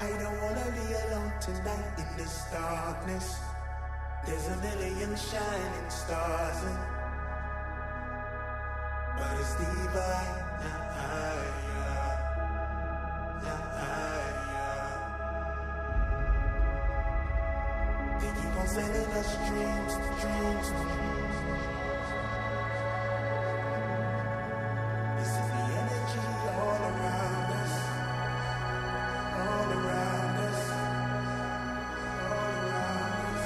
I don't wanna be alone tonight in this darkness. There's a million shining stars and but it's divine. They keep on sending us dreams, dreams. This is the energy all around us, all around us, all around us,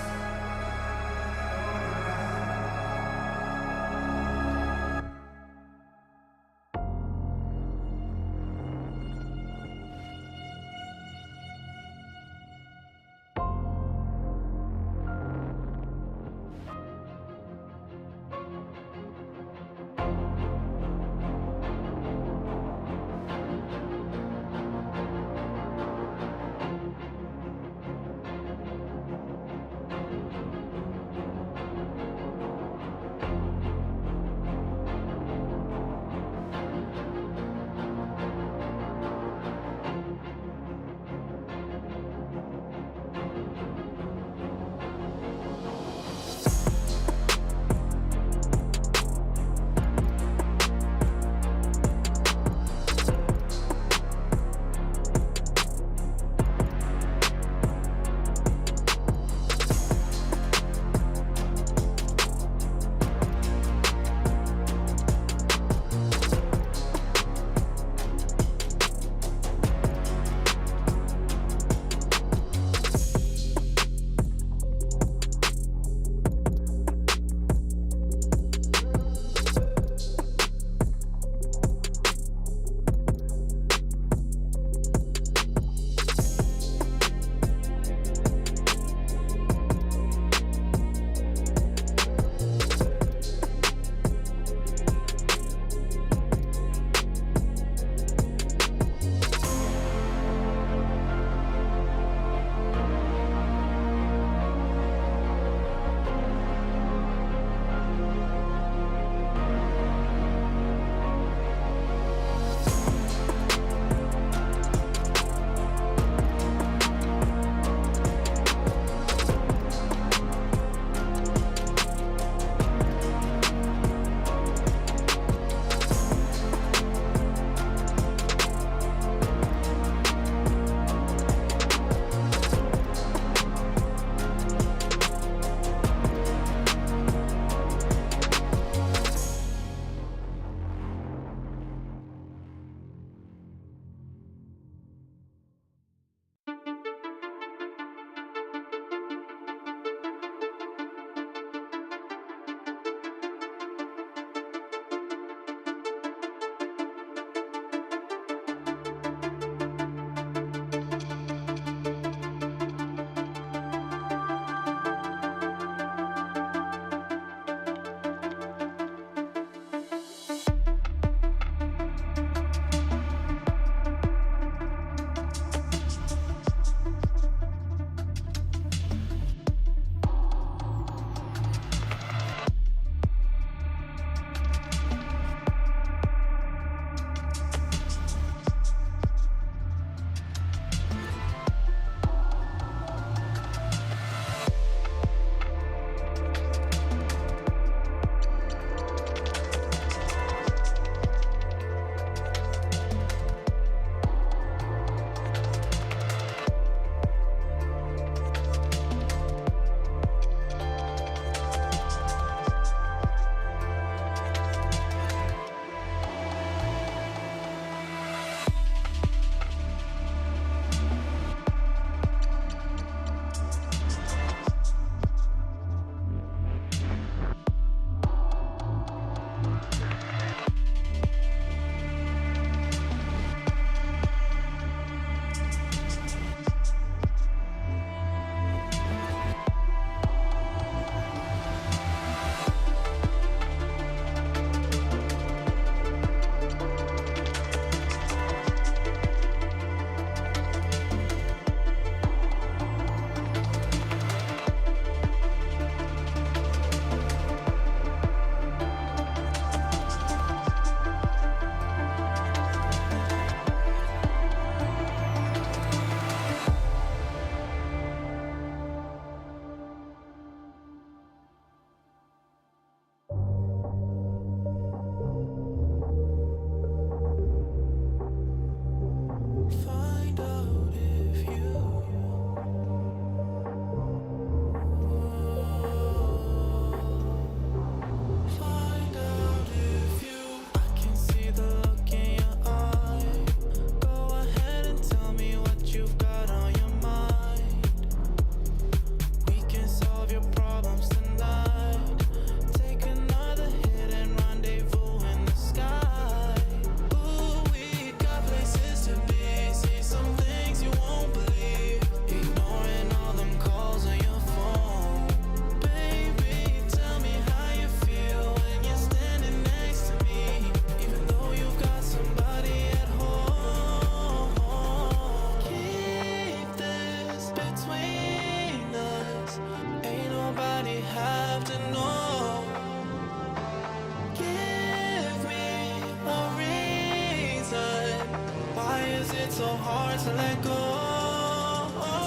hard to let go.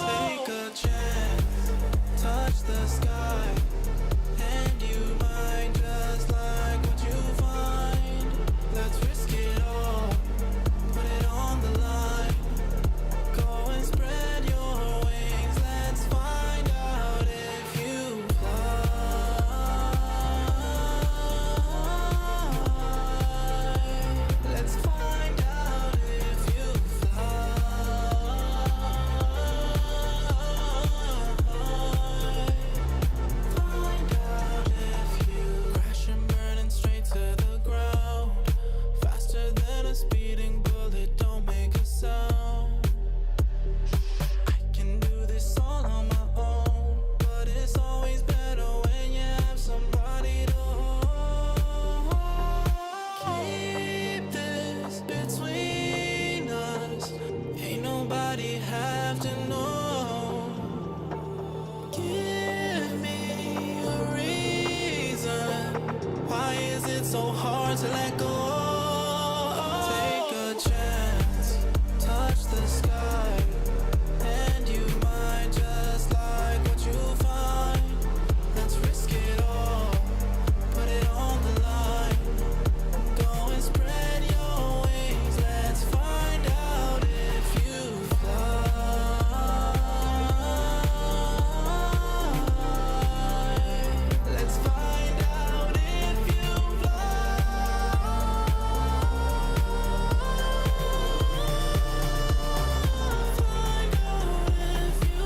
Take a chance, touch the sky, and you might just like what you find. Let's risk it all, put it on the line. Go and spread your wings, let's find out if you fly. Let's find out if you fly. Find out if you crash and burn and straight to the ground. Faster than a speeding bullet, don't make a sound. I can do this all on my own, but it's always better when you have somebody to hold. Keep this between us, ain't nobody have to know. Give me a reason, why is it so hard to let go? Take a chance, touch the sky, and you might just like what you find. Let's risk it all, put it on the line. Go and spread your wings, let's find out if you fly. Let's find out if you fly. Find out if you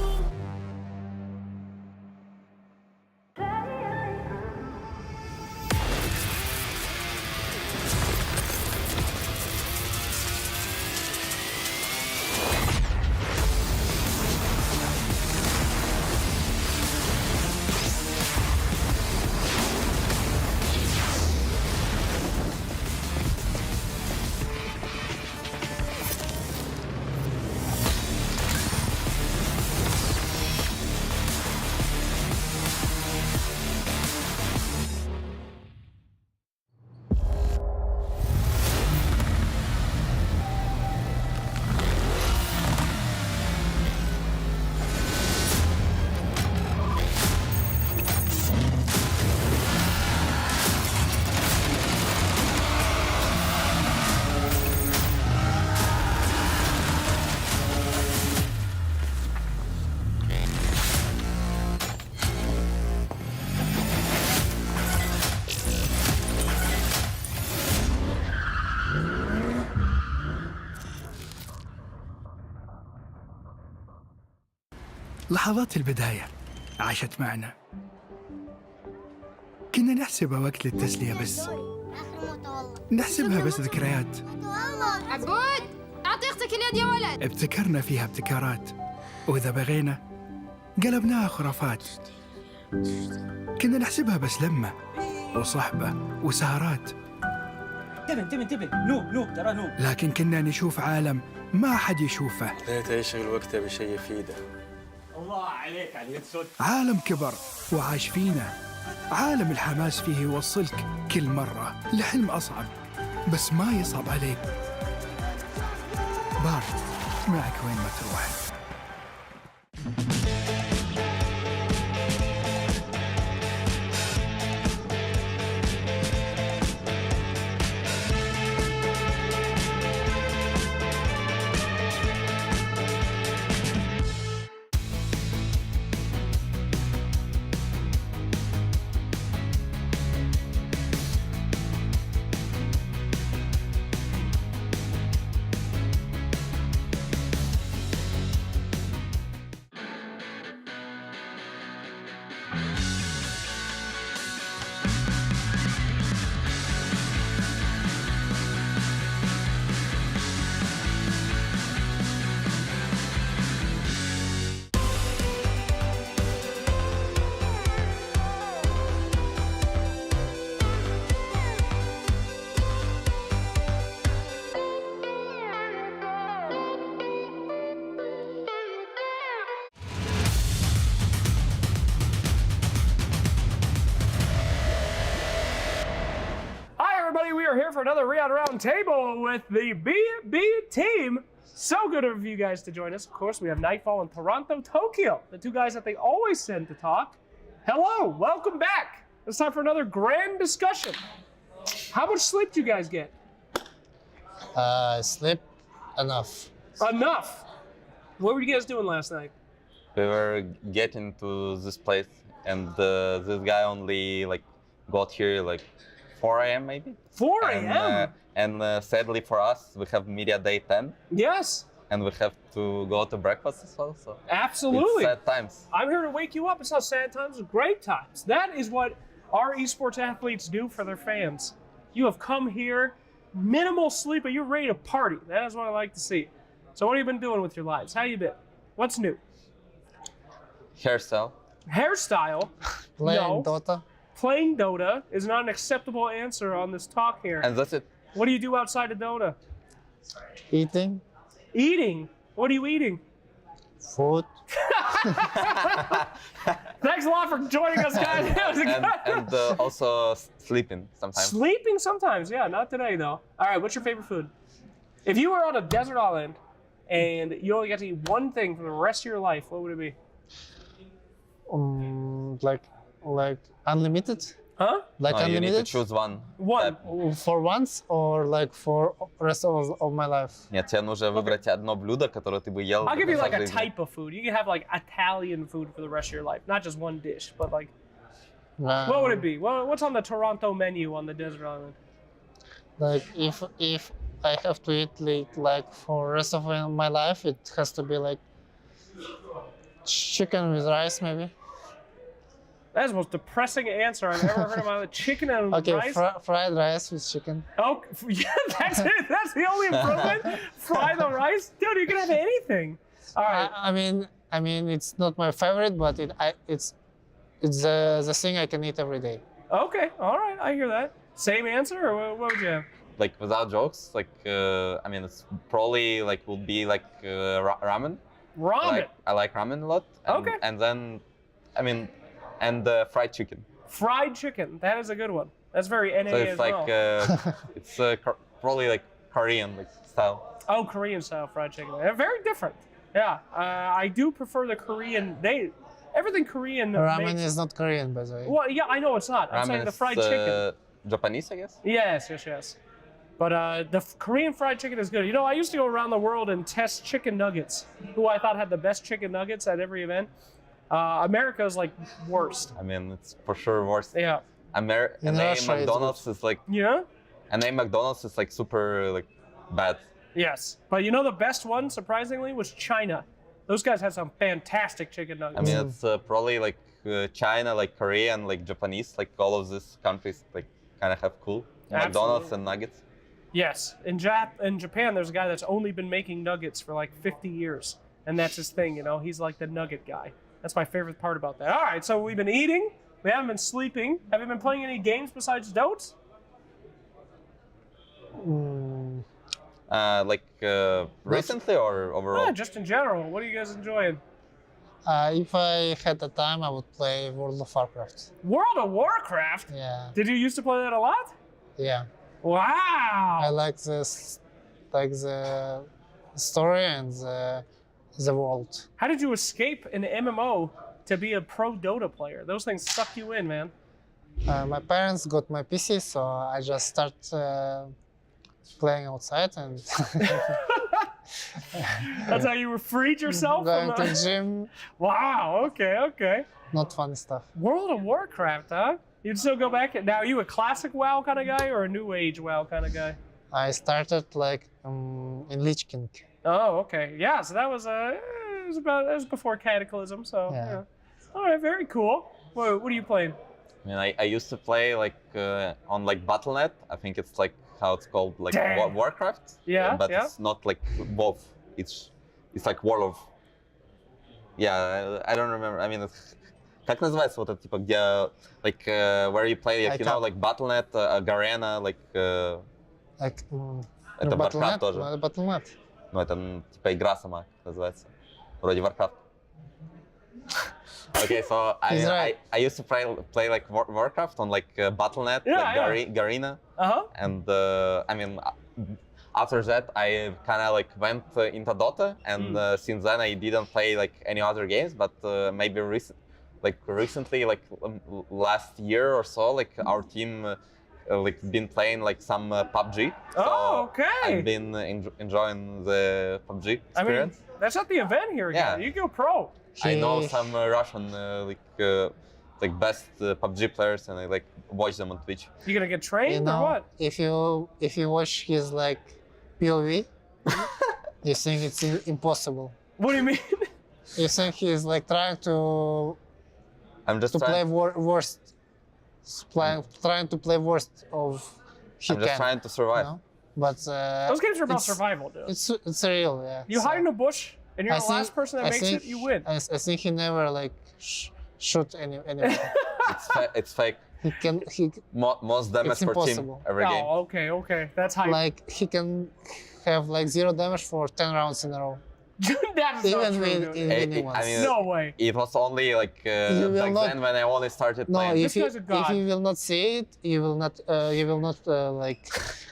لحظات البداية عاشت معنا، كنا نحسبها وقت للتسلية بس، نحسبها بس ذكريات. عبود أعطي أختك اليد يا ولد. ابتكرنا فيها ابتكارات، وإذا بغينا قلبناها خرافات. كنا نحسبها بس لمة وصحبة وسهرات، انتبه نوب ترى نوب. لكن كنا نشوف عالم ما حد يشوفه. ليته يشغل وقته بشيء يفيده. الله عليك على اليد سود. عالم كبر وعاش فينا، عالم الحماس فيه يوصلك كل مرة لحلم أصعب، بس ما يصعب عليك. بارد معك وين ما تروح. We are here for another Riyadh Round Table with the BB team So good of you guys to join us. Of course, we have Nightfall and Toronto, Tokyo, the two guys that they always send to talk. Hello, welcome back. It's time for another grand discussion. How much sleep do you guys get? Sleep enough. Enough. What were you guys doing last night? We were getting to this place, and this guy only like got here like 4 a.m. maybe. 4 a.m. And sadly for us, we have media day 10, Yes, and we have to go to breakfast as well. So absolutely. it's sad times. I'm here to wake you up. It's not sad times, it's great times. That is what our esports athletes do for their fans. You have come here, minimal sleep, but you're ready to party. That is what I like to see. So what have you been doing with your lives? How you been? What's new? Hairstyle. Hairstyle? Playing No. Dota. Playing Dota is not an acceptable answer on this talk here. And that's it. What do you do outside of Dota? Eating. Eating. What are you eating? Food. Thanks a lot for joining us, guys. That was a And also sleeping sometimes. Sleeping sometimes, yeah. Not today, though. All right, what's your favorite food? If you were on a desert island and you only got to eat one thing for the rest of your life, what would it be? Like unlimited. Huh? Like No, you need to unlimited. choose one. One. For once or like for rest of my life. Нет, тебе нужно выбрать одно блюдо, которое ты бы ел. I'll give you до like конца a жизни. type of food. You can have like Italian food for the rest of your life, not just one dish, but like, what would it be? What's on the Toronto menu on the desert island? Like if I have to eat like for rest of my life, it has to be like chicken with rice maybe. That's the most depressing answer I've ever heard in my life. Chicken and Okay, rice. fried rice with chicken. Oh, yeah, that's it. That's the only improvement. Fry the rice, dude. You can have anything. All right. I mean, it's not my favorite, but it's the thing I can eat every day. Okay. All right. I hear that. Same answer, or what would you have? Like without jokes, like I mean, it's probably like would be like ramen. Ramen. I like ramen a lot. And, Okay. And then, I mean, and fried chicken. Fried chicken. That is a good one. That's very NA So as it's like well. it's probably like Korean like style. Oh, Korean style fried chicken. They're very different. Yeah. I do prefer the Korean. Everything Korean. Ramen makes, is not Korean, by the way. Well, yeah, I know it's not. I'm saying Ramen the is fried chicken. Japanese, I guess. Yes. But the Korean fried chicken is good. You know, I used to go around the world and test chicken nuggets, who I thought had the best chicken nuggets at every event. America's like worst. I mean, it's for sure worse. Yeah. And In then Russia, it's McDonald's is like, Yeah? and then McDonald's is like super like bad. Yes. But you know the best one, surprisingly, was China. Those guys had some fantastic chicken nuggets. I mean, it's probably like China, like Korea, and like Japanese, like all of these countries, like kind of have cool McDonald's Absolutely. and nuggets. Yes. In Japan, there's a guy that's only been making nuggets for like 50 years. And that's his thing, you know? He's like the nugget guy. That's my favorite part about that. All right, so we've been eating. We haven't been sleeping. Have you been playing any games besides Dota? Recently or overall? Yeah, just in general. What are you guys enjoying? If I had the time, I would play World of Warcraft. World of Warcraft? Yeah, Did you used to play that a lot? yeah. I Wow. like this, like the story and the world. How did you escape an MMO to be a pro Dota player? Those things suck you in, man. My parents got my PC, so I just start playing outside and That's how you freed yourself going from to the... gym. Wow, okay. Not funny stuff. World of Warcraft, huh? You'd still go back? Now, are you a classic WoW kind of guy or a new age WoW kind of guy? I started like in Lich King. Oh, okay. Yeah, so that was it was before Cataclysm, so Yeah. yeah. All right, very cool. What are you playing? I mean, I used to play like on like Battle.net. I think it's like how it's called, like Dang. Warcraft. Yeah, But yeah. it's not like WoW. It's like World of. Yeah, I don't remember. I mean, как называется вот это типа где like where you play, like, you know, like Battle.net, Garena, like. Like Это Warcraft тоже. Battle.net. Ну это типа игра сама называется. Вроде Warcraft. Okay, so He's right. I used to play like Warcraft on like Battle.net, Yeah, like yeah. Garena, Uh-huh. and I mean after that, I kind of like went into Dota, and since then I didn't play like any other games. But maybe recently, like last year or so, like our team like been playing like some PUBG. Oh, okay. I've been enjoying the PUBG experience. I mean, that's not the event here again. Yeah. You go pro. I know some Russian like best PUBG players, and I like watch them on Twitch. You gonna get trained or what? if you watch his like POV, you think it's impossible. What do you mean? You think he's like trying to I'm just play trying. worst, trying to play worst of he I'm just can. trying to survive. You know? But Those games are about it's- survival, dude. It's real, yeah. You So hide in a bush, and you're I the think- last person that I makes think- it, you win. I think he never like shoot anyone. It's fake. he Most damage It's per team impossible. every game. Oh, okay. That's hype. like he can have like 0 damage for 10 rounds in a row. That is not Even true, with dude. winning I ones. mean, No way. It was only like will back not- then when I only started No, playing. This guy's a god. if you will not see it, you will not like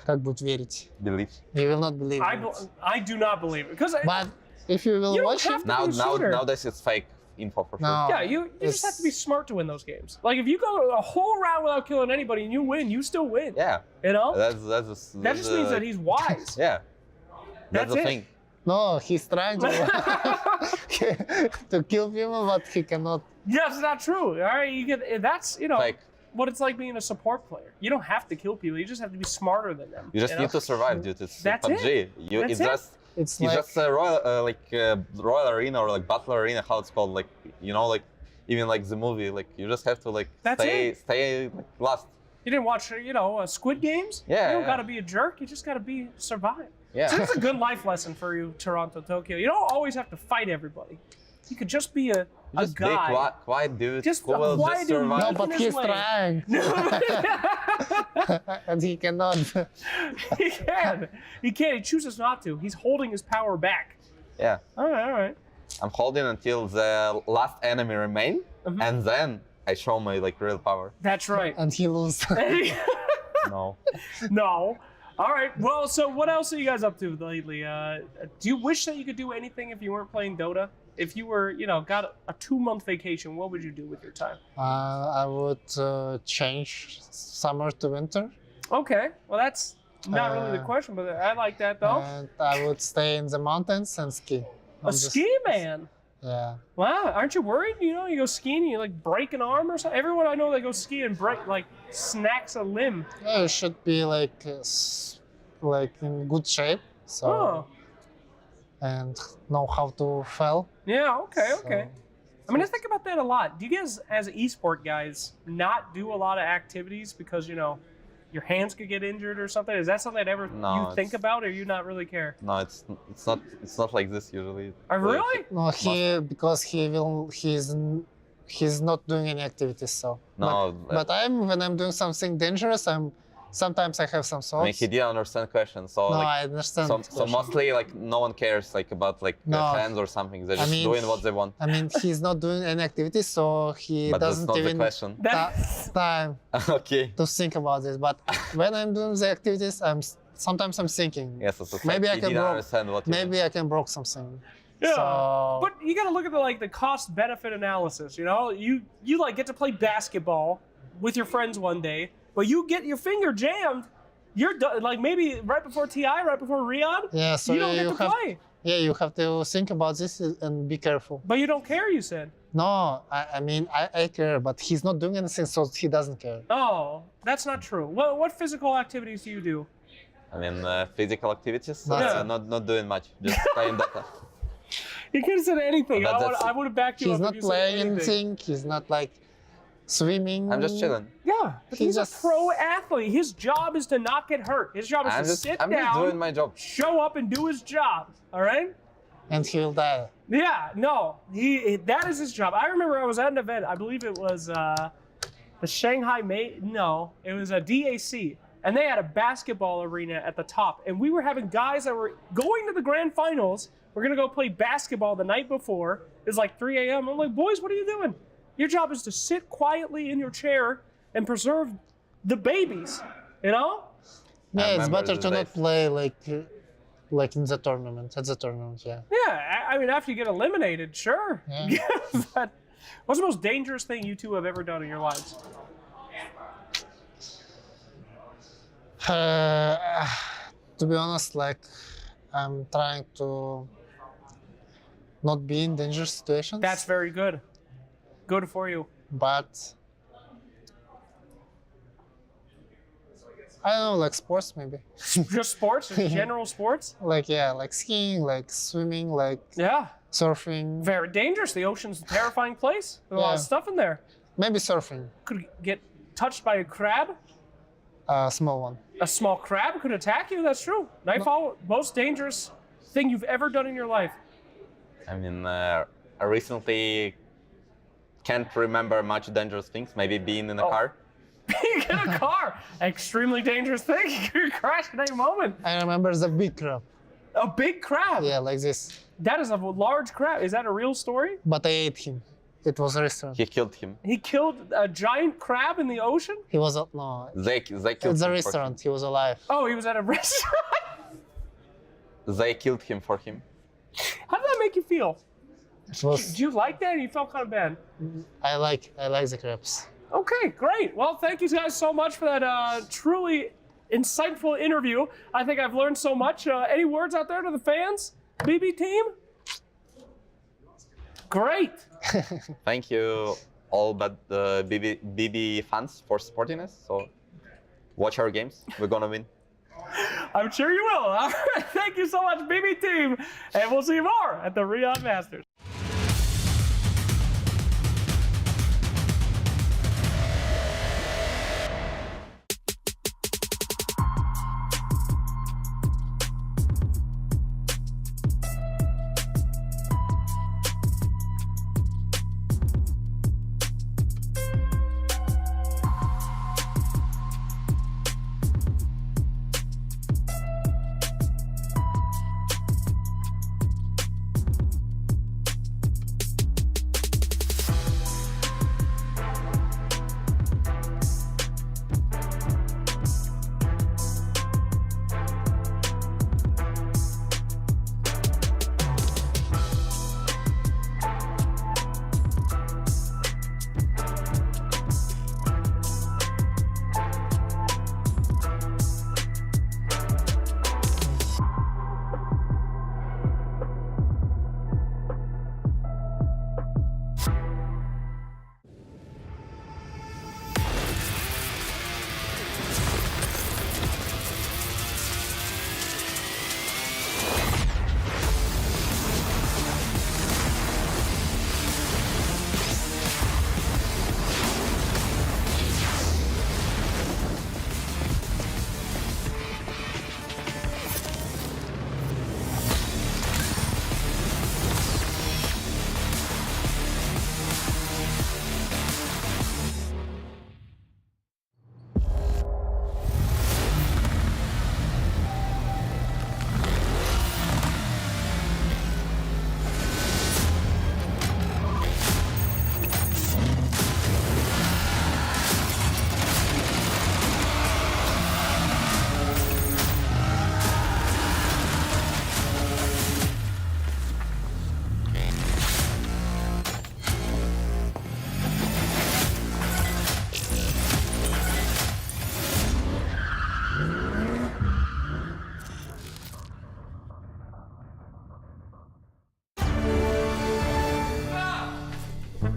как будет верить. Believe. You will not believe it. I do not believe it because But if you will You don't watch have it, to- shooter. Nowadays it's fake info for sure. No. yeah, you just have to be smart to win those games. Like if you go a whole round without killing anybody and you win, you still win. Yeah, You know? that That just means that he's wise. Yeah, That's that's the it. thing. no, he's trying to to kill people, but he cannot. That's not true. All right, that's Like what it's like being a support player. You don't have to kill people. You just have to be smarter than them. you just know? need to survive, dude. It's That's PUBG. it. It's That's it. just It's it's like just a royal arena or like battle arena, how it's called. Like like even like the movie, like you just have to like That's stay like last. You didn't watch, Squid Games? Yeah, You don't yeah. got to be a jerk. You just got to survive. Yeah. So it's a good life lesson for you, Toronto, Tokyo. You don't always have to fight everybody. You could just be a Just be guy. quiet, dude. Just who a will quiet just dude. survive. no, but his he's way. trying, and he cannot. He can. He can't. He chooses not to. He's holding his power back. Yeah, All right. I'm holding until the last enemy remain, Mm-hmm. and then I show my like real power. That's right. And he loses. No. No. All right. Well, so what else are you guys up to lately? Do you wish that you could do anything if you weren't playing Dota? If you were, got a 2-month vacation, what would you do with your time? I would change summer to winter, Okay. Well, that's not really the question, but I like that though. and I would stay in the mountains and ski. A ski man. Yeah. Wow. Aren't you worried? You go skiing and you like break an arm or something. Everyone I know that goes skiing and break snacks a limb. Yeah, you should be like in good shape, so Oh. and know how to fall. Yeah. Okay. So- Okay. I mean, I think about that a lot. Do you guys, as esport guys, not do a lot of activities because your hands could get injured or something? Is that something that ever No, you think it's- about, or you not really care? No, it's not like this usually. Oh, really? No, because he's not doing any activities. So No, but when I'm doing something dangerous, sometimes I have some I thoughts. mean, he didn't understand question, so No, like, I understand. so the question. mostly like no one cares like about like No. hands or something. They're I just mean, doing what they want. I mean, he's not doing any activities, so he But that's doesn't not the even question. time Okay. to think about this. But when I'm doing the activities, sometimes I'm thinking. Yes, it's like Maybe I he can didn't broke- understand what. you meant. Maybe I can broke something. Yeah. So, But you got to look at the cost benefit analysis. You like get to play basketball with your friends one day, but you get your finger jammed. You're done. Like maybe right before TI, right before Riyadh. yeah, so you don't get to have, play, you have to think about this and be careful. but you don't care. You said. No, I mean, I care, but he's not doing anything, so he doesn't care. Oh, that's not true. What physical activities do you do? I mean, physical activities. Yeah. Not doing much. Just playing Dota. You could have said anything. That's- I would have backed you He's up not if you said playing anything. anything. He's not like swimming. I'm just chilling. Yeah, but He he's just- a pro athlete. His job is to not get hurt. His job is I'm to just sit I'm down, just doing my job. show up, and do his job. All right. And he'll die. Yeah, no, that is his job. I remember I was at an event. I believe it was the Shanghai it was a DAC, and they had a basketball arena at the top, and we were having guys that were going to the grand finals. We're gonna go play basketball the night before. It's like 3 a.m. I'm like, boys, what are you doing? Your job is to sit quietly in your chair and preserve the babies. Yeah, it's remember better these to not days. play like in the tournament. At the tournament, yeah. Yeah, I mean, after you get eliminated, sure. Yeah. But what's the most dangerous thing you two have ever done in your lives? To be honest, like I'm trying to not be in dangerous situations. That's very good. Good for you. But I don't know, like sports maybe. Just sports, just general sports? Like yeah, like skiing, like swimming, like Yeah. surfing. Very dangerous. The ocean's a terrifying place. There's a lot of Yeah. stuff in there. Maybe surfing. Could get touched by a crab. A small one. A small crab could attack you. That's true. Nightfall, most dangerous thing you've ever done in your life. I mean, I recently can't remember much dangerous things. Maybe being in a Oh. car. Being in a car, extremely dangerous thing. You could crash at any moment. I remember the big crab. A big crab. Yeah, like this. That is a large crab. Is that a real story? But I ate him. It was a restaurant. He killed him. He killed a giant crab in the ocean? He was no. They killed It's him a for restaurant. He was alive. Oh, he was at a restaurant. him. They killed him for him. How did that make you feel? It was. Did you like that? Or you felt kind of bad. I like the crabs. Okay, great. Well, thank you guys so much for that truly insightful interview. I think I've learned so much. Any words out there to the fans? BB team? Great. Thank you all but the BB fans for supporting us. So watch our games. We're gonna win. I'm sure you will. All right, thank you so much, BB team. And we'll see you more at the Riyadh Masters.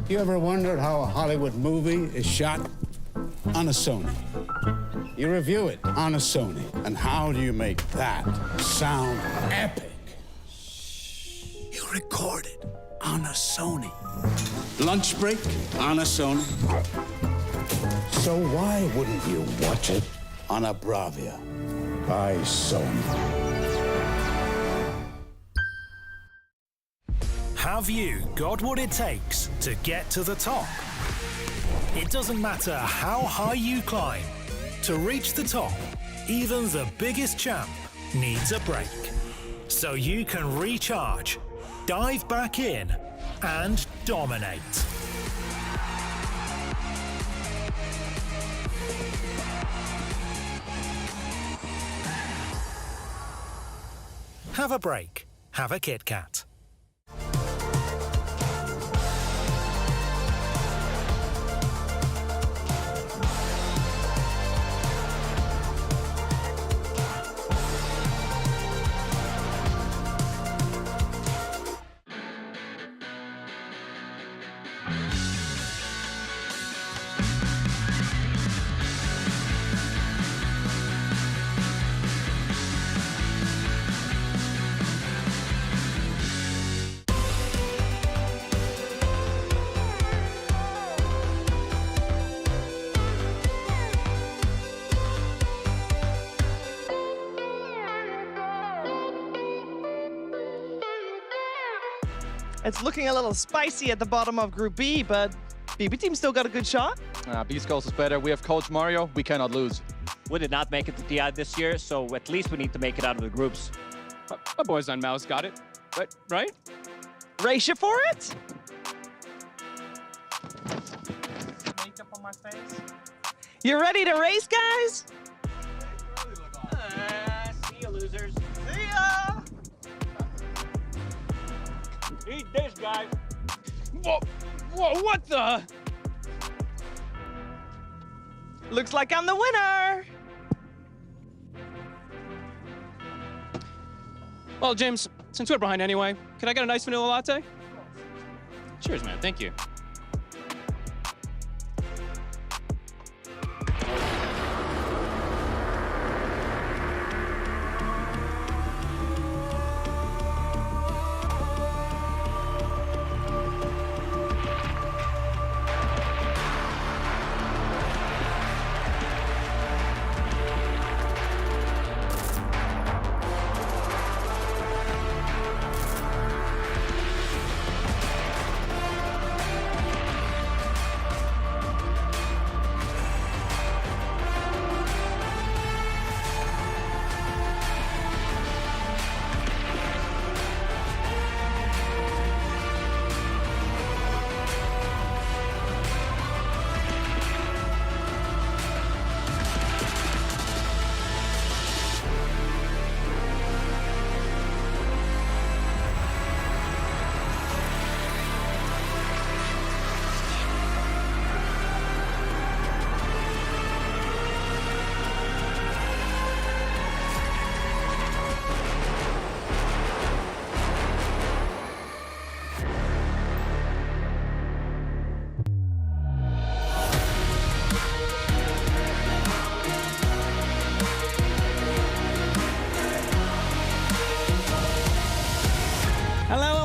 You ever wondered how a Hollywood movie is shot? On a Sony. You review it on a Sony. And how do you make that sound epic? You record it on a Sony. Lunch break on a Sony. So why wouldn't you watch it on a Bravia by Sony? Have you got what it takes to get to the top? It doesn't matter how high you climb. To reach the top, even the biggest champ needs a break. So you can recharge, dive back in, and dominate. have a break. Have a Kit Kat. It's looking a little spicy at the bottom of Group B, but BB team still got a good shot. Beast Coast is better. We have Coach Mario. We cannot lose. We did not make it to TI this year, so at least we need to make it out of the groups. My boys on Mouse got it. Right? Race you for it? Makeup on my face. You ready to race, guys? See you, losers. See ya! Eat this, guys. Whoa, what the? Looks like I'm the winner. Well, James, since we're behind anyway, can I get a nice vanilla latte? Cheers, man. Thank you.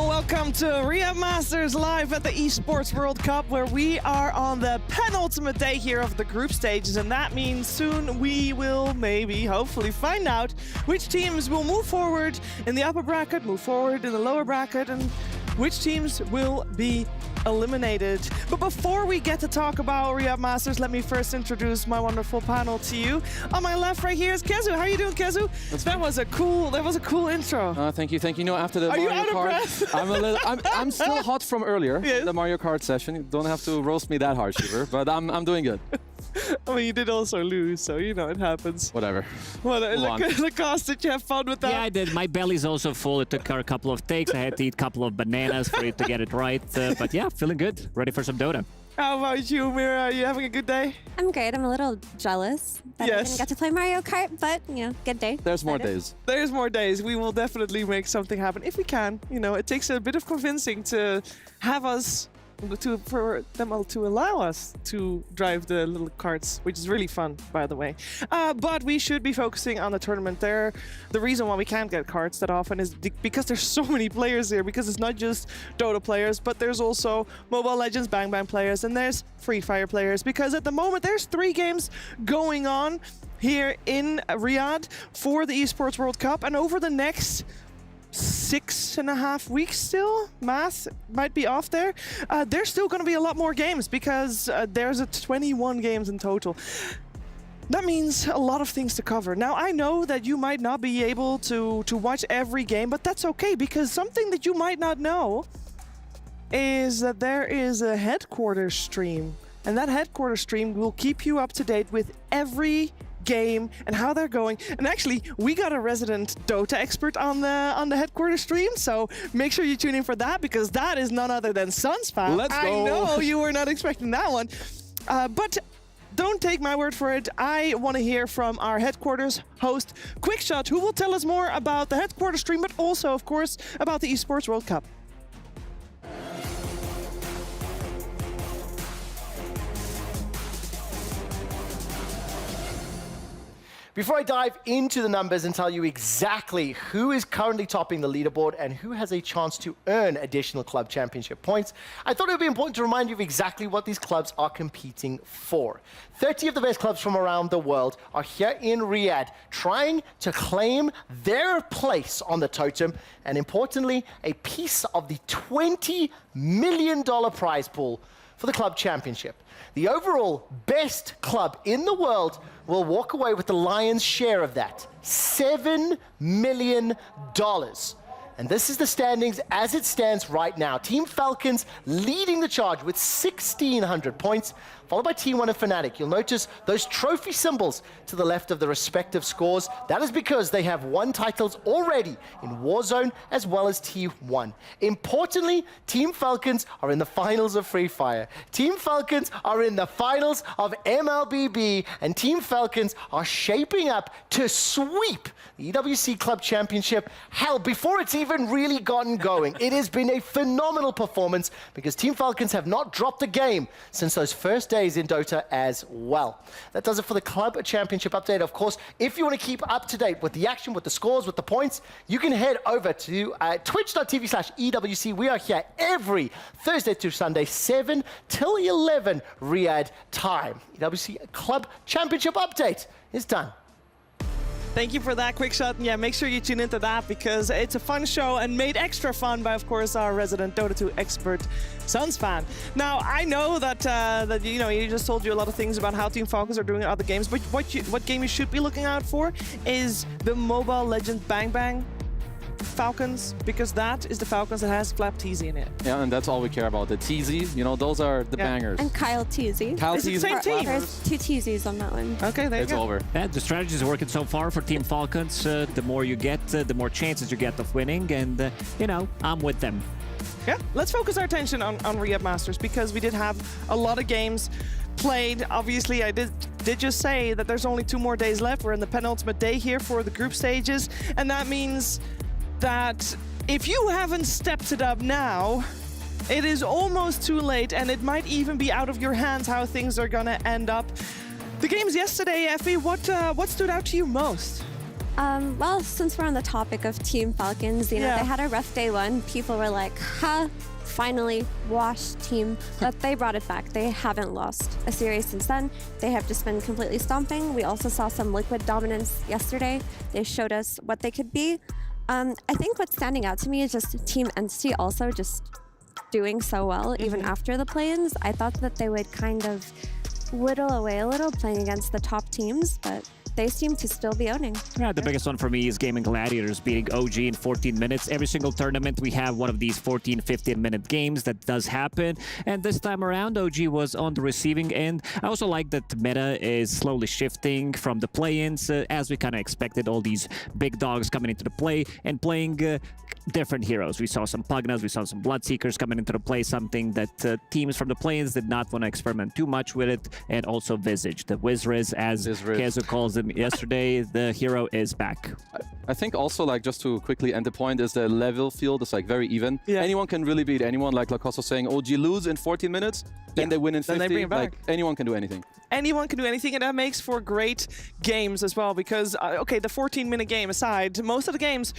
Welcome to Riyadh Masters live at the Esports World Cup, where we are on the penultimate day here of the group stages, and that means soon we will maybe, hopefully, find out which teams will move forward in the upper bracket, move forward in the lower bracket, and which teams will be eliminated. But before we get to talk about Riyadh Masters, let me first introduce my wonderful panel to you. On my left right here is Kezu. How are you doing, Kezu? That was a cool intro. Thank you. You know, after the Mario Kart, I'm still hot from earlier, yes. The Mario Kart session. You don't have to roast me that hard, Shiver, but I'm doing good. I mean, you did also lose, so you know, it happens. Whatever. Well, Lacoste, did you have fun with that? Yeah, I did. My belly's also full. It took her a couple of takes. I had to eat a couple of bananas for it to get it right. But yeah, feeling good. Ready for some Dota. How about you, Mira? Are you having a good day? I'm great. I'm a little jealous that I didn't get to play Mario Kart, but, you know, good day. There's more days. There's more days. We will definitely make something happen if we can. You know, it takes a bit of convincing to have us, for them all to allow us to drive the little carts, which is really fun, by the way. But we should be focusing on the tournament there. The reason why we can't get carts that often is because there's so many players here, because it's not just Dota players, but there's also Mobile Legends Bang Bang players, and there's Free Fire players, because at the moment there's 3 games going on here in Riyadh for the Esports World Cup, and over the next 6.5 weeks still, math might be off there, there's still going to be a lot more games, because there's 21 games in total. That means a lot of things to cover. Now, I know that you might not be able to watch every game, but that's okay, because something that you might not know is that there is a headquarters stream, and that headquarters stream will keep you up to date with every game and how they're going. And actually, we got a resident Dota expert on the headquarters stream, so make sure you tune in for that, because that is none other than Sunspan. Let's go. I know you were not expecting that one. But don't take my word for it. I want to hear from our headquarters host, Quickshot, who will tell us more about the headquarters stream, but also, of course, about the Esports World Cup. Before I dive into the numbers and tell you exactly who is currently topping the leaderboard and who has a chance to earn additional club championship points, I thought it would be important to remind you of exactly what these clubs are competing for. 30 of the best clubs from around the world are here in Riyadh trying to claim their place on the totem and, importantly, a piece of the $20 million prize pool for the club championship. The overall best club in the world will walk away with the lion's share of that, $7 million. And this is the standings as it stands right now. Team Falcons leading the charge with 1,600 points, followed by T1 and Fnatic. You'll notice those trophy symbols to the left of the respective scores. That is because they have won titles already in Warzone as well as T1. Importantly, Team Falcons are in the finals of Free Fire. Team Falcons are in the finals of MLBB, and Team Falcons are shaping up to sweep the EWC Club Championship. Hell, before it's even really gotten going. It has been a phenomenal performance because Team Falcons have not dropped a game since those first days in Dota as well. That does it for the Club Championship update. Of course, if you want to keep up to date with the action, with the scores, with the points, you can head over to twitch.tv/EWC. We are here every Thursday through Sunday, 7 till 11 Riyadh time. EWC Club Championship update is done. Thank you for that, Quickshot. Yeah, make sure you tune into that because it's a fun show and made extra fun by, of course, our resident Dota 2 expert, Sunspan. Now, I know that you know, he just told you a lot of things about how Team Falcons are doing in other games, but what game you should be looking out for is the Mobile Legend Bang Bang Falcons, because that is the Falcons that has Flap Teasy in it. Yeah, and that's all we care about. The Teasy, you know, those are the bangers. And Kyle Teasy. Kyle Teasy. Same team. There's 2 Teasies on that one. Okay, there you It's go. over. Yeah, the strategy is working so far for Team Falcons. The more you get, the more chances you get of winning, and you know, I'm with them. Yeah, let's focus our attention on Riyadh Masters because we did have a lot of games played. Obviously, I did just say that there's only 2 more days left. We're in the penultimate day here for the group stages, and that means that if you haven't stepped it up now, it is almost too late, and it might even be out of your hands how things are gonna end up. The games yesterday, Effie, what stood out to you most? Well, since we're on the topic of Team Falcons, you know, they had a rough day 1. People were like, huh, finally, washed team. But they brought it back. They haven't lost a series since then. They have just been completely stomping. We also saw some liquid dominance yesterday. They showed us what they could be. I think what's standing out to me is just Team Entity also just doing so well, even after the play-ins. I thought that they would kind of whittle away a little playing against the top teams, but they seem to still be owning. Yeah, the biggest one for me is Gaming Gladiators beating OG in 14 minutes. Every single tournament, we have one of these 14, 15-minute games. That does happen. And this time around, OG was on the receiving end. I also like that the meta is slowly shifting from the play-ins, as we kind of expected, all these big dogs coming into the play and playing different heroes. We saw some Pugnas, we saw some Bloodseekers coming into the play, something that teams from the play-ins did not want to experiment too much with it, and also Visage. The Wizriz, as Kezu calls him yesterday, the hero is back. I think also, like, just to quickly end the point, is the level field is like very even. Yeah. Anyone can really beat anyone, like Lacoste was saying. OG lose in 14 minutes, then they win in 50. Then they bring it back. Like, anyone can do anything. Anyone can do anything, and that makes for great games as well, because, okay, the 14-minute game aside, most of the games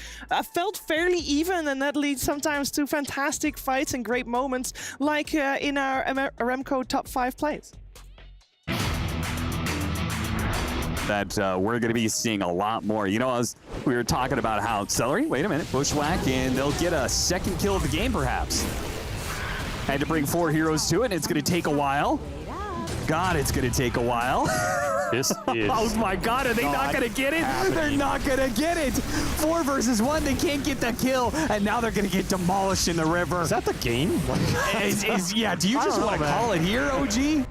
felt fairly even, and that leads sometimes to fantastic fights and great moments, like in our Aramco top 5 plays. That we're going to be seeing a lot more. You know, as we were talking about how Celery, wait a minute, Bushwhack, and they'll get a second kill of the game, perhaps. Had to bring 4 heroes to it, and it's going to take a while. God, it's going to take a while. This is oh my God, are they not going to get it? happening. They're not going to get it. 4 versus 1, they can't get the kill, and now they're going to get demolished in the river. Is that the game? Yeah, do you just want to call it here, OG?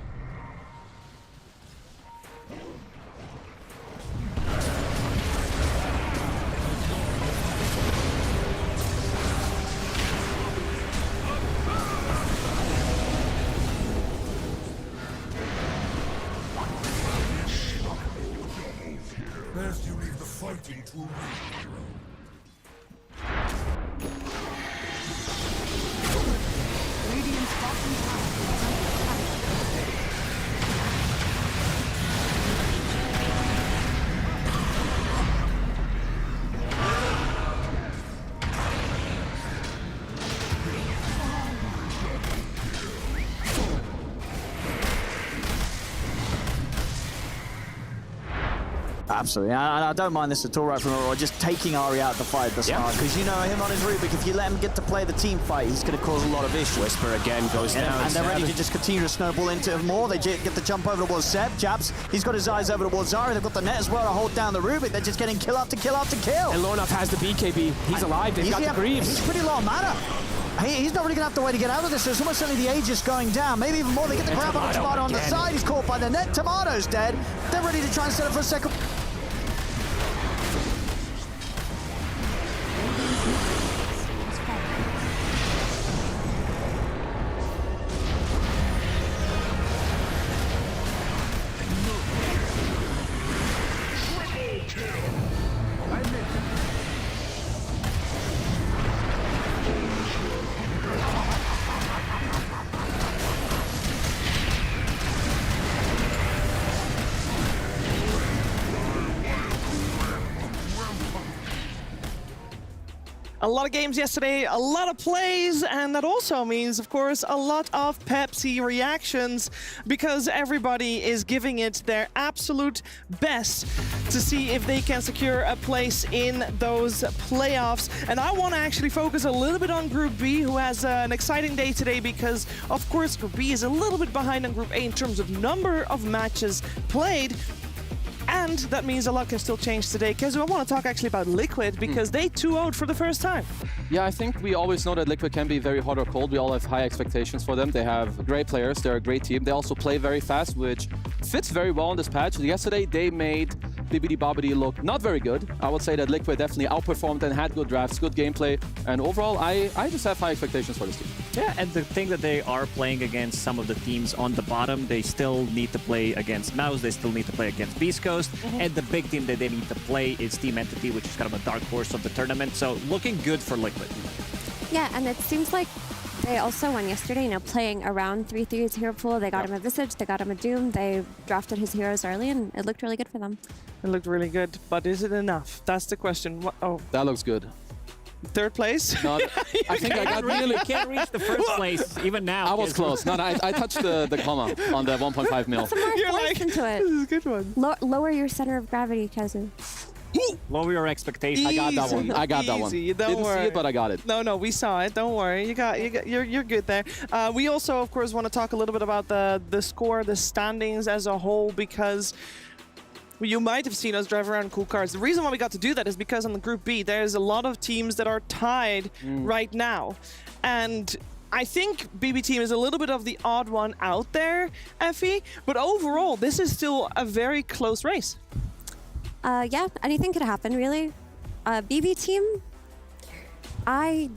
absolutely. I don't mind this at all right from Aurora, just taking Ari out of the fight at the start, because you know him on his Rubik, if you let him get to play the team fight, he's going to cause a lot of issues. Whisper again goes down. And they're ready to just continue to snowball into more. They get the jump over towards Seb. Japs, he's got his eyes over towards Zari. They've got the net as well to hold down the Rubik. They're just getting kill after kill after kill. And Lornoff has the BKB. He's alive. They've got the Greaves. He's pretty low mana. He's not really going to have the way to get out of this. There's almost only the Aegis going down. Maybe even more. They get the grab on the Tomato on the side. He's caught by the net. Tomato's dead. They're ready to try and set up for a second. A lot of games yesterday, a lot of plays, and that also means, of course, a lot of Pepsi reactions, because everybody is giving it their absolute best to see if they can secure a place in those playoffs. And I want to actually focus a little bit on Group B, who has an exciting day today, because, of course, Group B is a little bit behind on Group A in terms of number of matches played. And that means a lot can still change today. Kezu, I want to talk actually about Liquid, because they 2-0'd for the first time. Yeah, I think we always know that Liquid can be very hot or cold. We all have high expectations for them. They have great players. They're a great team. They also play very fast, which fits very well in this patch. Yesterday, they made Bibbidi Bobbidi look not very good. I would say that Liquid definitely outperformed and had good drafts, good gameplay. And overall, I just have high expectations for this team. Yeah, and the thing that they are playing against some of the teams on the bottom, they still need to play against Mouse, they still need to play against Beast Coast, and the big team that they need to play is Team Entity, which is kind of a dark horse of the tournament, so looking good for Liquid. Yeah, and it seems like they also won yesterday, you know, playing around 3-3's hero pool. They got him a Visage, they got him a Doom, they drafted his heroes early, and it looked really good for them. It looked really good, but is it enough? That's the question. Oh, that looks good. Third place? No, I think I got really can't reach the first place even now. I was close. No, I touched the comma on the 1.5 mil. Put some more force into it. This is a good one. Lower your center of gravity, Kezu. Lower your expectations. I got that one. I got that one. Don't Didn't worry. see it, but I got it. No, we saw it. Don't worry. You're good there. We also, of course, want to talk a little bit about the score, the standings as a whole, because you might have seen us drive around cool cars. The reason why we got to do that is because on the Group B, there's a lot of teams that are tied right now. And I think BB Team is a little bit of the odd one out there, Effie, but overall, this is still a very close race. Yeah, anything could happen, really. BB Team, I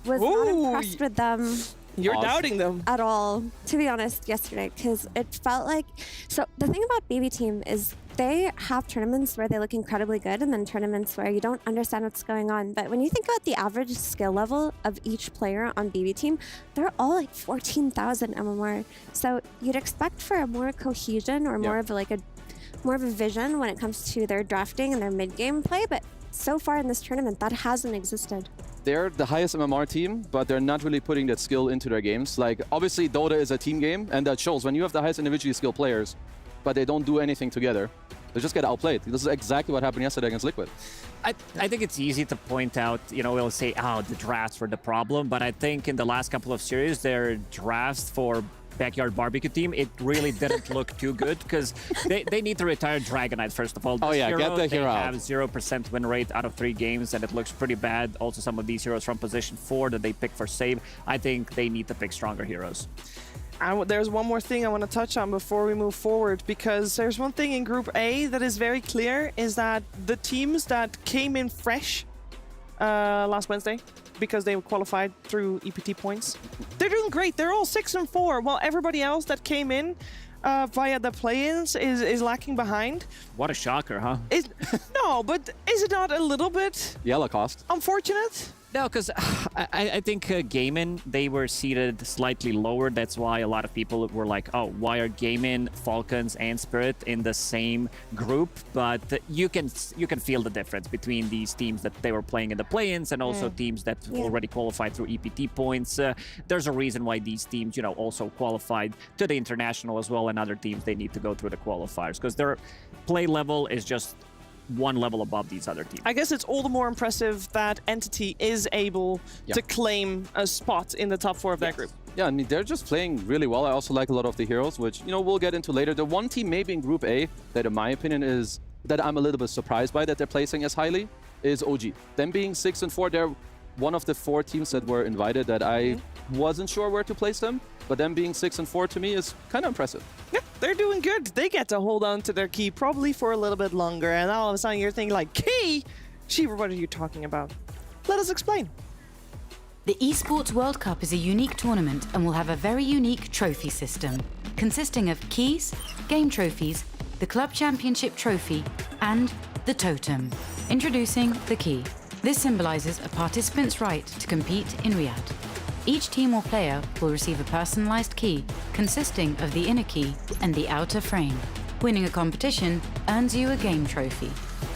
was not impressed with them. You're doubting them. At all, to be honest, yesterday, because it felt like... So the thing about BB Team is they have tournaments where they look incredibly good and then tournaments where you don't understand what's going on. But when you think about the average skill level of each player on BB Team, they're all like 14,000 MMR. So you'd expect for a more cohesion or more of more of a vision when it comes to their drafting and their mid-game play, but so far in this tournament, that hasn't existed. They're the highest MMR team, but they're not really putting that skill into their games. Like, obviously, Dota is a team game, and that shows when you have the highest individually skilled players, but they don't do anything together. They just get outplayed. This is exactly what happened yesterday against Liquid. I think it's easy to point out, you know, we'll say, oh, the drafts were the problem, but I think in the last couple of series, their drafts for Backyard Barbecue team, it really didn't look too good, because they need to retire Dragonite, first of all. This get the hero out. They have 0% win rate out of 3 games, and it looks pretty bad. Also, some of these heroes from position 4 that they pick for save, I think they need to pick stronger heroes. There's one more thing I want to touch on before we move forward, because there's one thing in Group A that is very clear, is that the teams that came in fresh last Wednesday, because they qualified through EPT points, they're doing great. They're all 6-4, while everybody else that came in via the play-ins is lacking behind. What a shocker, huh? No, but is it not a little bit Yellow cost. Unfortunate? No, because I think Gaimin, they were seated slightly lower. That's why a lot of people were like, oh, why are Gaimin, Falcons, and Spirit in the same group? But you can feel the difference between these teams that they were playing in the play-ins and also teams that already qualified through EPT points. There's a reason why these teams, you know, also qualified to the international as well, and other teams, they need to go through the qualifiers because their play level is just one level above these other teams. I guess it's all the more impressive that Entity is able to claim a spot in the top 4 of that group. Yeah, I mean, they're just playing really well. I also like a lot of the heroes, which, you know, we'll get into later. The one team maybe in Group A that, in my opinion, is that I'm a little bit surprised by that they're placing as highly is OG. Them being 6 and 4, they're one of the 4 teams that were invited that I wasn't sure where to place them, but them being 6 and 4 to me is kind of impressive. Yeah, they're doing good. They get to hold on to their key probably for a little bit longer, and all of a sudden you're thinking like, key? Shiva, what are you talking about? Let us explain. The Esports World Cup is a unique tournament and will have a very unique trophy system, consisting of keys, game trophies, the Club Championship trophy, and the totem. Introducing the key. This symbolizes a participant's right to compete in Riyadh. Each team or player will receive a personalized key consisting of the inner key and the outer frame. Winning a competition earns you a game trophy.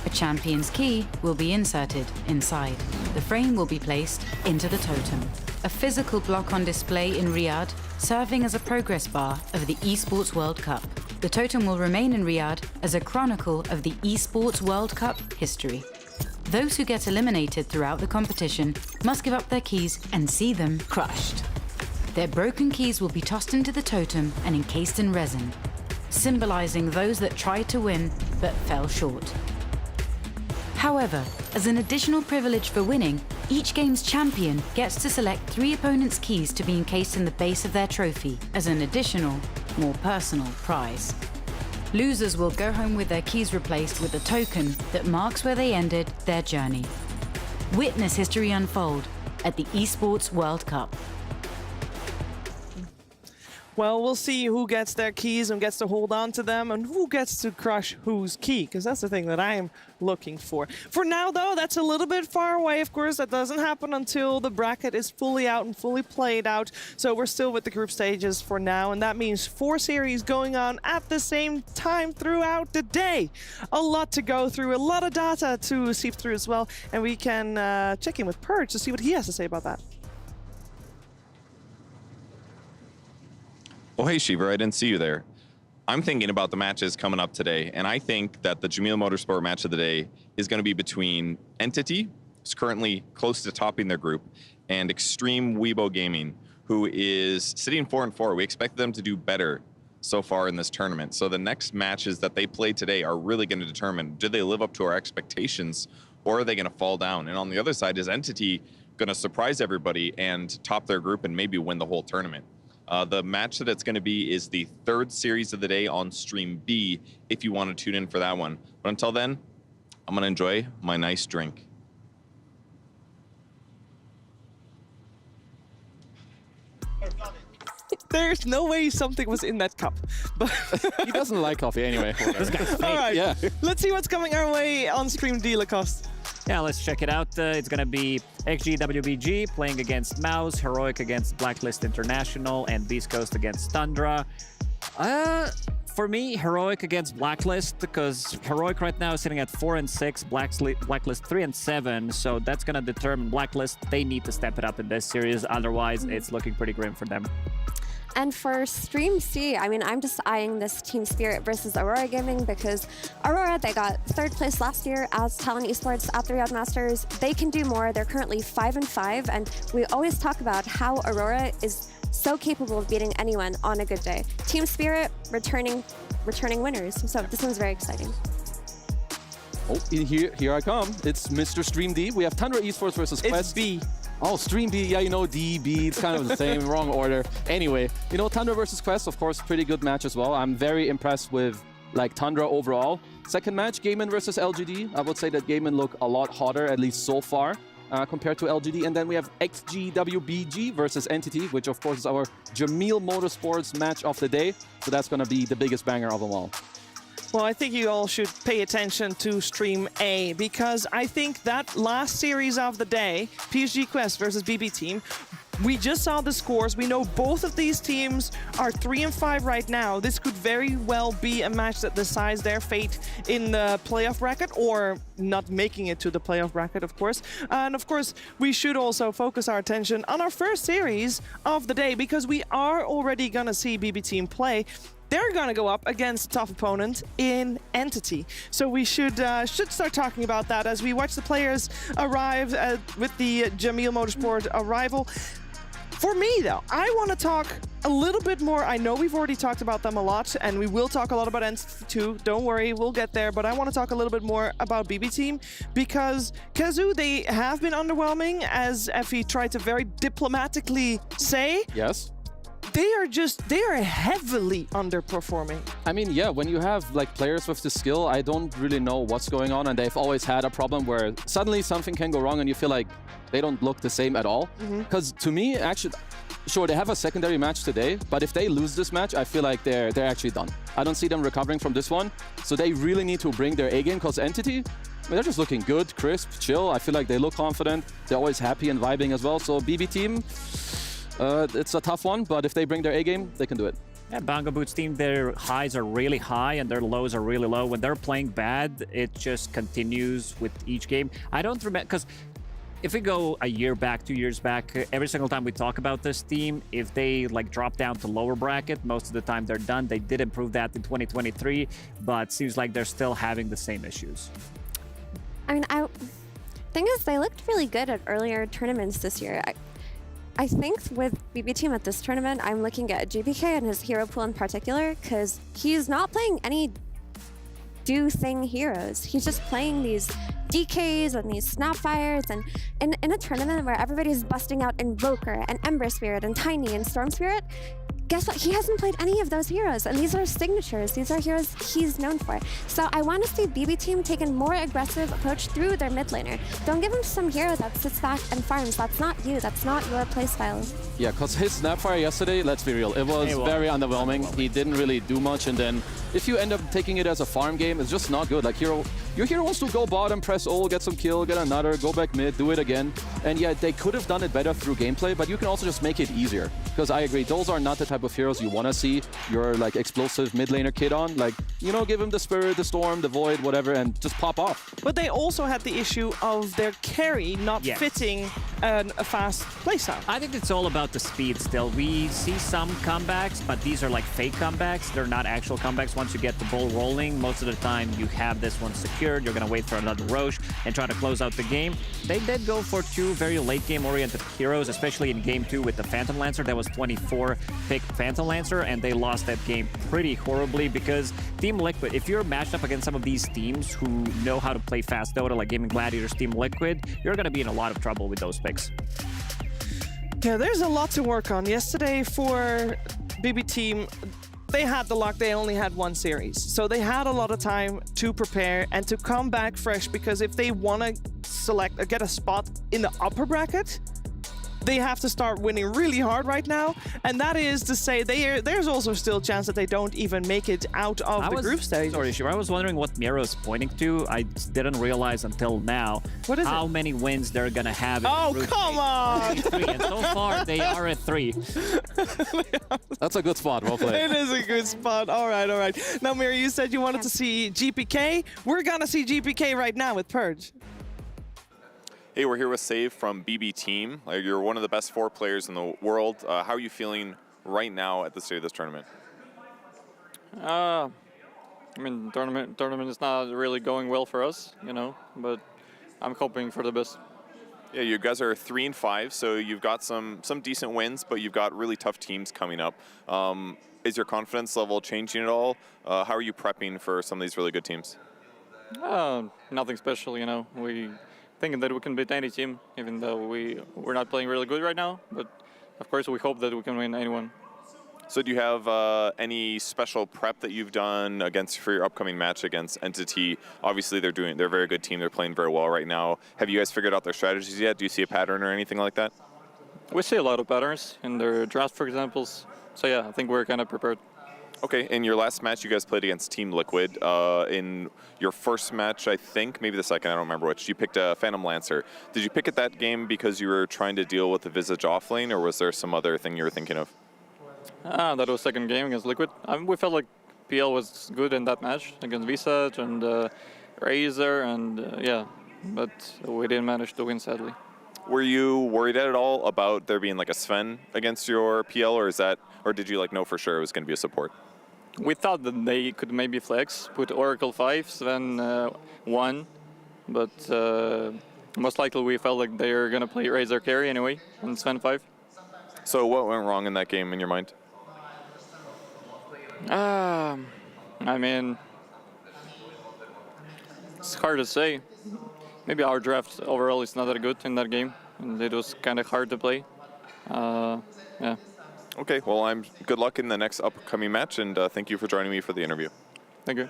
A champion's key will be inserted inside. The frame will be placed into the totem. A physical block on display in Riyadh, serving as a progress bar of the Esports World Cup. The totem will remain in Riyadh as a chronicle of the Esports World Cup history. Those who get eliminated throughout the competition must give up their keys and see them crushed. Their broken keys will be tossed into the totem and encased in resin, symbolizing those that tried to win but fell short. However, as an additional privilege for winning, each game's champion gets to select 3 opponents' keys to be encased in the base of their trophy as an additional, more personal prize. Losers will go home with their keys replaced with a token that marks where they ended their journey. Witness history unfold at the Esports World Cup. Well, we'll see who gets their keys and gets to hold on to them and who gets to crush whose key, because that's the thing that I'm looking for. For now, though, that's a little bit far away, of course. That doesn't happen until the bracket is fully out and fully played out. So we're still with the group stages for now, and that means 4 series going on at the same time throughout the day. A lot to go through, a lot of data to sift through as well, and we can check in with Purge to see what he has to say about that. Oh, hey, Shiva, I didn't see you there. I'm thinking about the matches coming up today, and I think that the Jamil Motorsport match of the day is going to be between Entity, who's currently close to topping their group, and Extreme Weibo Gaming, who is sitting 4-4. We expect them to do better so far in this tournament. So the next matches that they play today are really going to determine, do they live up to our expectations, or are they going to fall down? And on the other side, is Entity going to surprise everybody and top their group and maybe win the whole tournament? The match that it's going to be is the 3rd series of the day on Stream B, if you want to tune in for that one. But until then, I'm going to enjoy my nice drink. There's no way something was in that cup. But he doesn't like coffee anyway. This guy's fake. All right, yeah. Let's see what's coming our way on Stream D, Lacoste. Yeah, let's check it out. It's going to be XG WBG playing against Mouse, Heroic against Blacklist International, and Beast Coast against Tundra. For me, Heroic against Blacklist, because Heroic right now is sitting at 4-6, Blacklist 3-7, so that's going to determine Blacklist. They need to step it up in this series, otherwise it's looking pretty grim for them. And for Stream C, I mean, I'm just eyeing this Team Spirit versus Aurora Gaming because Aurora, they got 3rd place last year as Talent Esports at the Riyadh Masters. They can do more. They're currently 5-5, and we always talk about how Aurora is so capable of beating anyone on a good day. Team Spirit returning winners. So this one's very exciting. Oh, here I come. It's Mr. Stream D. We have Tundra Esports versus Quest. It's B. Oh, Stream B, yeah, you know, D, B, it's kind of the same, wrong order. Anyway, you know, Tundra versus Quest, of course, pretty good match as well. I'm very impressed with, like, Tundra overall. Second match, Gaimin versus LGD. I would say that Gaimin look a lot hotter, at least so far, compared to LGD. And then we have XGWBG versus Entity, which, of course, is our Jamil Motorsports match of the day. So that's going to be the biggest banger of them all. Well, I think you all should pay attention to Stream A, because I think that last series of the day, PSG Quest versus BB Team, we just saw the scores. We know both of these teams are 3 and 5 right now. This could very well be a match that decides their fate in the playoff bracket, or not making it to the playoff bracket, of course. And of course, we should also focus our attention on our first series of the day, because we are already gonna see BB Team play. They're going to go up against a tough opponent in Entity. So we should start talking about that as we watch the players arrive with the Jamil Motorsport arrival. For me, though, I want to talk a little bit more. I know we've already talked about them a lot, and we will talk a lot about Entity too. Don't worry, we'll get there. But I want to talk a little bit more about BB Team, because Kazoo, they have been underwhelming, as Effie tried to very diplomatically say. Yes. They are heavily underperforming. I mean, yeah, when you have like players with the skill, I don't really know what's going on, and they've always had a problem where suddenly something can go wrong and you feel like they don't look the same at all. Because to me, actually, sure, they have a secondary match today, but if they lose this match, I feel like they're actually done. I don't see them recovering from this one, so they really need to bring their A game, because Entity, I mean, they're just looking good, crisp, chill. I feel like they look confident. They're always happy and vibing as well. So BB Team, it's a tough one, but if they bring their A game, they can do it. Yeah, Bongo Boots team, their highs are really high and their lows are really low. When they're playing bad, it just continues with each game. I don't remember, because if we go a year back, 2 years back, every single time we talk about this team, if they like drop down to lower bracket, most of the time they're done. They did improve that in 2023, but seems like they're still having the same issues. I mean, thing is, they looked really good at earlier tournaments this year. I think with BB Team at this tournament, I'm looking at GPK and his hero pool in particular, because he's not playing any do-thing heroes. He's just playing these DKs and these Snapfires, and in a tournament where everybody's busting out Invoker and Ember Spirit and Tiny and Storm Spirit, guess what? He hasn't played any of those heroes, and these are signatures. These are heroes he's known for. So I want to see BB Team take a more aggressive approach through their mid laner. Don't give him some hero that sits back and farms. That's not you. That's not your playstyle. Yeah, because his Snapfire yesterday, let's be real, it was very underwhelming. He didn't really do much, and then if you end up taking it as a farm game, it's just not good. Like your hero wants to go bottom, press ult, get some kill, get another, go back mid, do it again. And yeah, they could have done it better through gameplay, but you can also just make it easier. Because I agree, those are not the type of heroes you want to see your like explosive mid laner kid on. Like, you know, give him the Spirit, the Storm, the Void, whatever, and just pop off. But they also had the issue of their carry not fitting a fast playstyle. I think it's all about the speed still. We see some comebacks, but these are like fake comebacks. They're not actual comebacks. Once you get the ball rolling, most of the time you have this one secured. You're going to wait for another Roche and try to close out the game. They did go for 2 very late game oriented heroes, especially in game 2 with the Phantom Lancer. That was 24 pick Phantom Lancer, and they lost that game pretty horribly because Team Liquid, if you're matched up against some of these teams who know how to play fast Dota, like Gaming Gladiators, Team Liquid, you're going to be in a lot of trouble with those picks. Yeah, there's a lot to work on. Yesterday for BB Team, they had the luck, they only had 1 series. So they had a lot of time to prepare and to come back fresh, because if they want to get a spot in the upper bracket, they have to start winning really hard right now. And that is to say there's also still a chance that they don't even make it out of the group stage. Sorry, Shiro, I was wondering what Miro's pointing to. I didn't realize until now how many wins they're going to have. Oh, come on! And so far, they are at 3. That's a good spot, well played. It is a good spot. All right, all right. Now, Miro, you said you wanted to see GPK. We're going to see GPK right now with Purge. Hey, we're here with Save from BB Team. You're one of the best 4 players in the world. How are you feeling right now at the state of this tournament? I mean, tournament is not really going well for us, you know, but I'm hoping for the best. Yeah, you guys are 3 and 5, so you've got some decent wins, but you've got really tough teams coming up. Is your confidence level changing at all? How are you prepping for some of these really good teams? Nothing special, you know. We thinking that we can beat any team, even though we're not playing really good right now. But of course, we hope that we can win anyone. So do you have any special prep that you've done for your upcoming match against Entity? Obviously, they're a very good team. They're playing very well right now. Have you guys figured out their strategies yet? Do you see a pattern or anything like that? We see a lot of patterns in their draft, for example. So yeah, I think we're kind of prepared. Okay, in your last match, you guys played against Team Liquid. In your first match, I think, maybe the second, I don't remember which, you picked a Phantom Lancer. Did you pick at that game because you were trying to deal with the Visage offlane, or was there some other thing you were thinking of? That was second game against Liquid. We felt like PL was good in that match against Visage and Razor, and yeah, but we didn't manage to win, sadly. Were you worried at all about there being like a Sven against your PL, or did you like know for sure it was going to be a support? We thought that they could maybe flex, put Oracle 5, Sven 1, but most likely we felt like they're going to play Razor carry anyway, and Sven 5. So what went wrong in that game in your mind? I mean, it's hard to say. Maybe our draft overall is not that good in that game, and it was kind of hard to play. Yeah. Okay, well, good luck in the next upcoming match, and thank you for joining me for the interview. Thank you.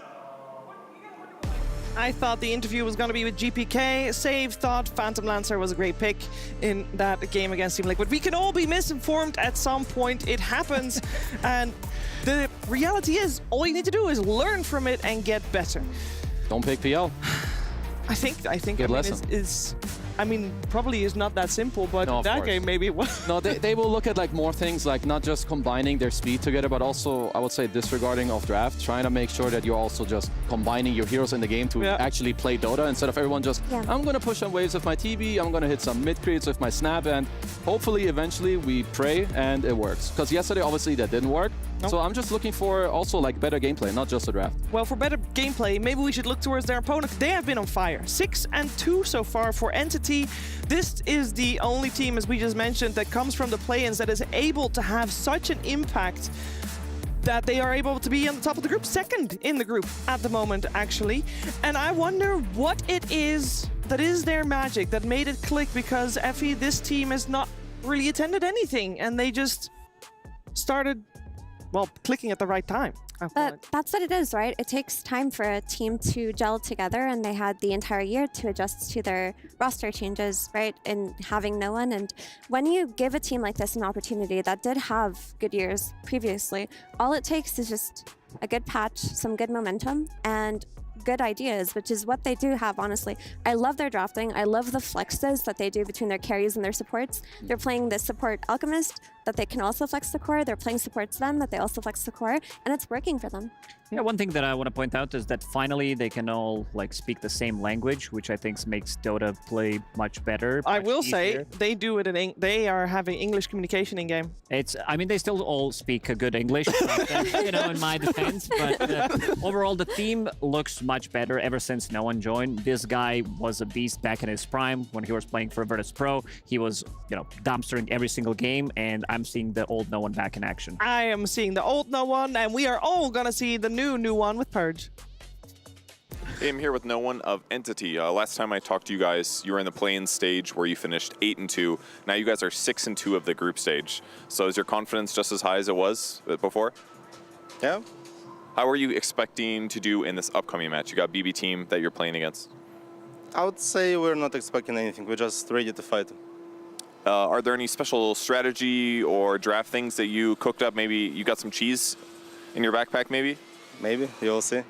I thought the interview was going to be with GPK. Save thought Phantom Lancer was a great pick in that game against Team Liquid. We can all be misinformed at some point. It happens. And the reality is, all you need to do is learn from it and get better. Don't pick PL. I think probably is not that simple, but no, in that game maybe it was. No, they will look at like more things, like not just combining their speed together, but also, I would say, disregarding of draft, trying to make sure that you're also just combining your heroes in the game to actually play Dota, instead of everyone just, I'm going to push some waves with my TB, I'm going to hit some mid-creates with my snap, and hopefully eventually we pray and it works. Because yesterday, obviously, that didn't work. Nope. So I'm just looking for also like better gameplay, not just a draft. Well, for better gameplay, maybe we should look towards their opponent. They have been on fire. 6-2 so far for Entity. This is the only team, as we just mentioned, that comes from the play-ins that is able to have such an impact that they are able to be on the top of the group, second in the group at the moment, actually. And I wonder what it is that is their magic that made it click, because Effie, this team has not really attended anything, and they just started, well, clicking at the right time. But that's what it is, right? It takes time for a team to gel together, and they had the entire year to adjust to their roster changes, right? And having no one. And when you give a team like this an opportunity that did have good years previously, all it takes is just a good patch, some good momentum, and good ideas, which is what they do have, honestly. I love their drafting. I love the flexes that they do between their carries and their supports. They're playing the support Alchemist that they can also flex the core. They're playing support Sven that they also flex the core, and it's working for them. Yeah, one thing that I want to point out is that finally they can all like speak the same language, which I think makes Dota play much better. I will say they do it in they are having English communication in game. I mean, they still all speak a good English, but, you know, in my defense. But overall, the team looks much better ever since Noone joined. This guy was a beast back in his prime when he was playing for virtus.pro. He was, you know, dumpstering every single game, and I'm seeing the old Noone back in action. I am seeing the old Noone, and we are all gonna see the new one with Purge. Hey, I'm here with Noone of Entity. Last time I talked to you guys, you were in the play-in stage where you finished 8-2. Now you guys are 6-2 of the group stage. So is your confidence just as high as it was before? Yeah. How are you expecting to do in this upcoming match? You got BB team that you're playing against. I would say we're not expecting anything. We're just ready to fight. Are there any special strategy or draft things that you cooked up? Maybe you got some cheese in your backpack, maybe? Maybe, you'll see.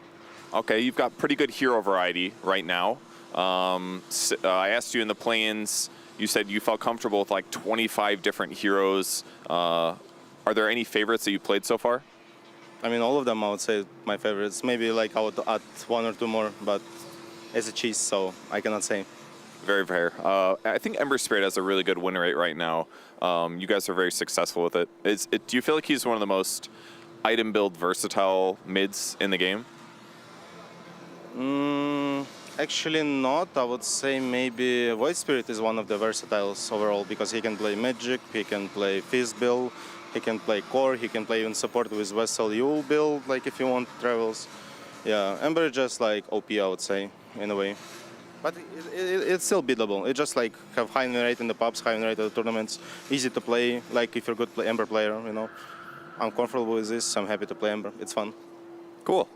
Okay, you've got pretty good hero variety right now. I asked you in the play-ins, you said you felt comfortable with like 25 different heroes. Are there any favorites that you played so far? I mean, all of them, I would say, my favorites. Maybe like I would add one or two more, but it's a cheese, so I cannot say. Very fair. I think Ember Spirit has a really good win rate right now. You guys are very successful with it. Do you feel like he's one of the most item build versatile mids in the game? Actually not. I would say maybe Void Spirit is one of the versatiles overall, because he can play Magic, he can play Fizz build, he can play Core, he can play even support with Vessel Yule build, like if you want travels. Yeah, Ember is just like OP, I would say, in a way. But it's still beatable. It's just like have high win rate in the pubs, high win rate at the tournaments, easy to play, like if you're a good Ember player, you know. I'm comfortable with this, I'm happy to play Ember, it's fun. Cool.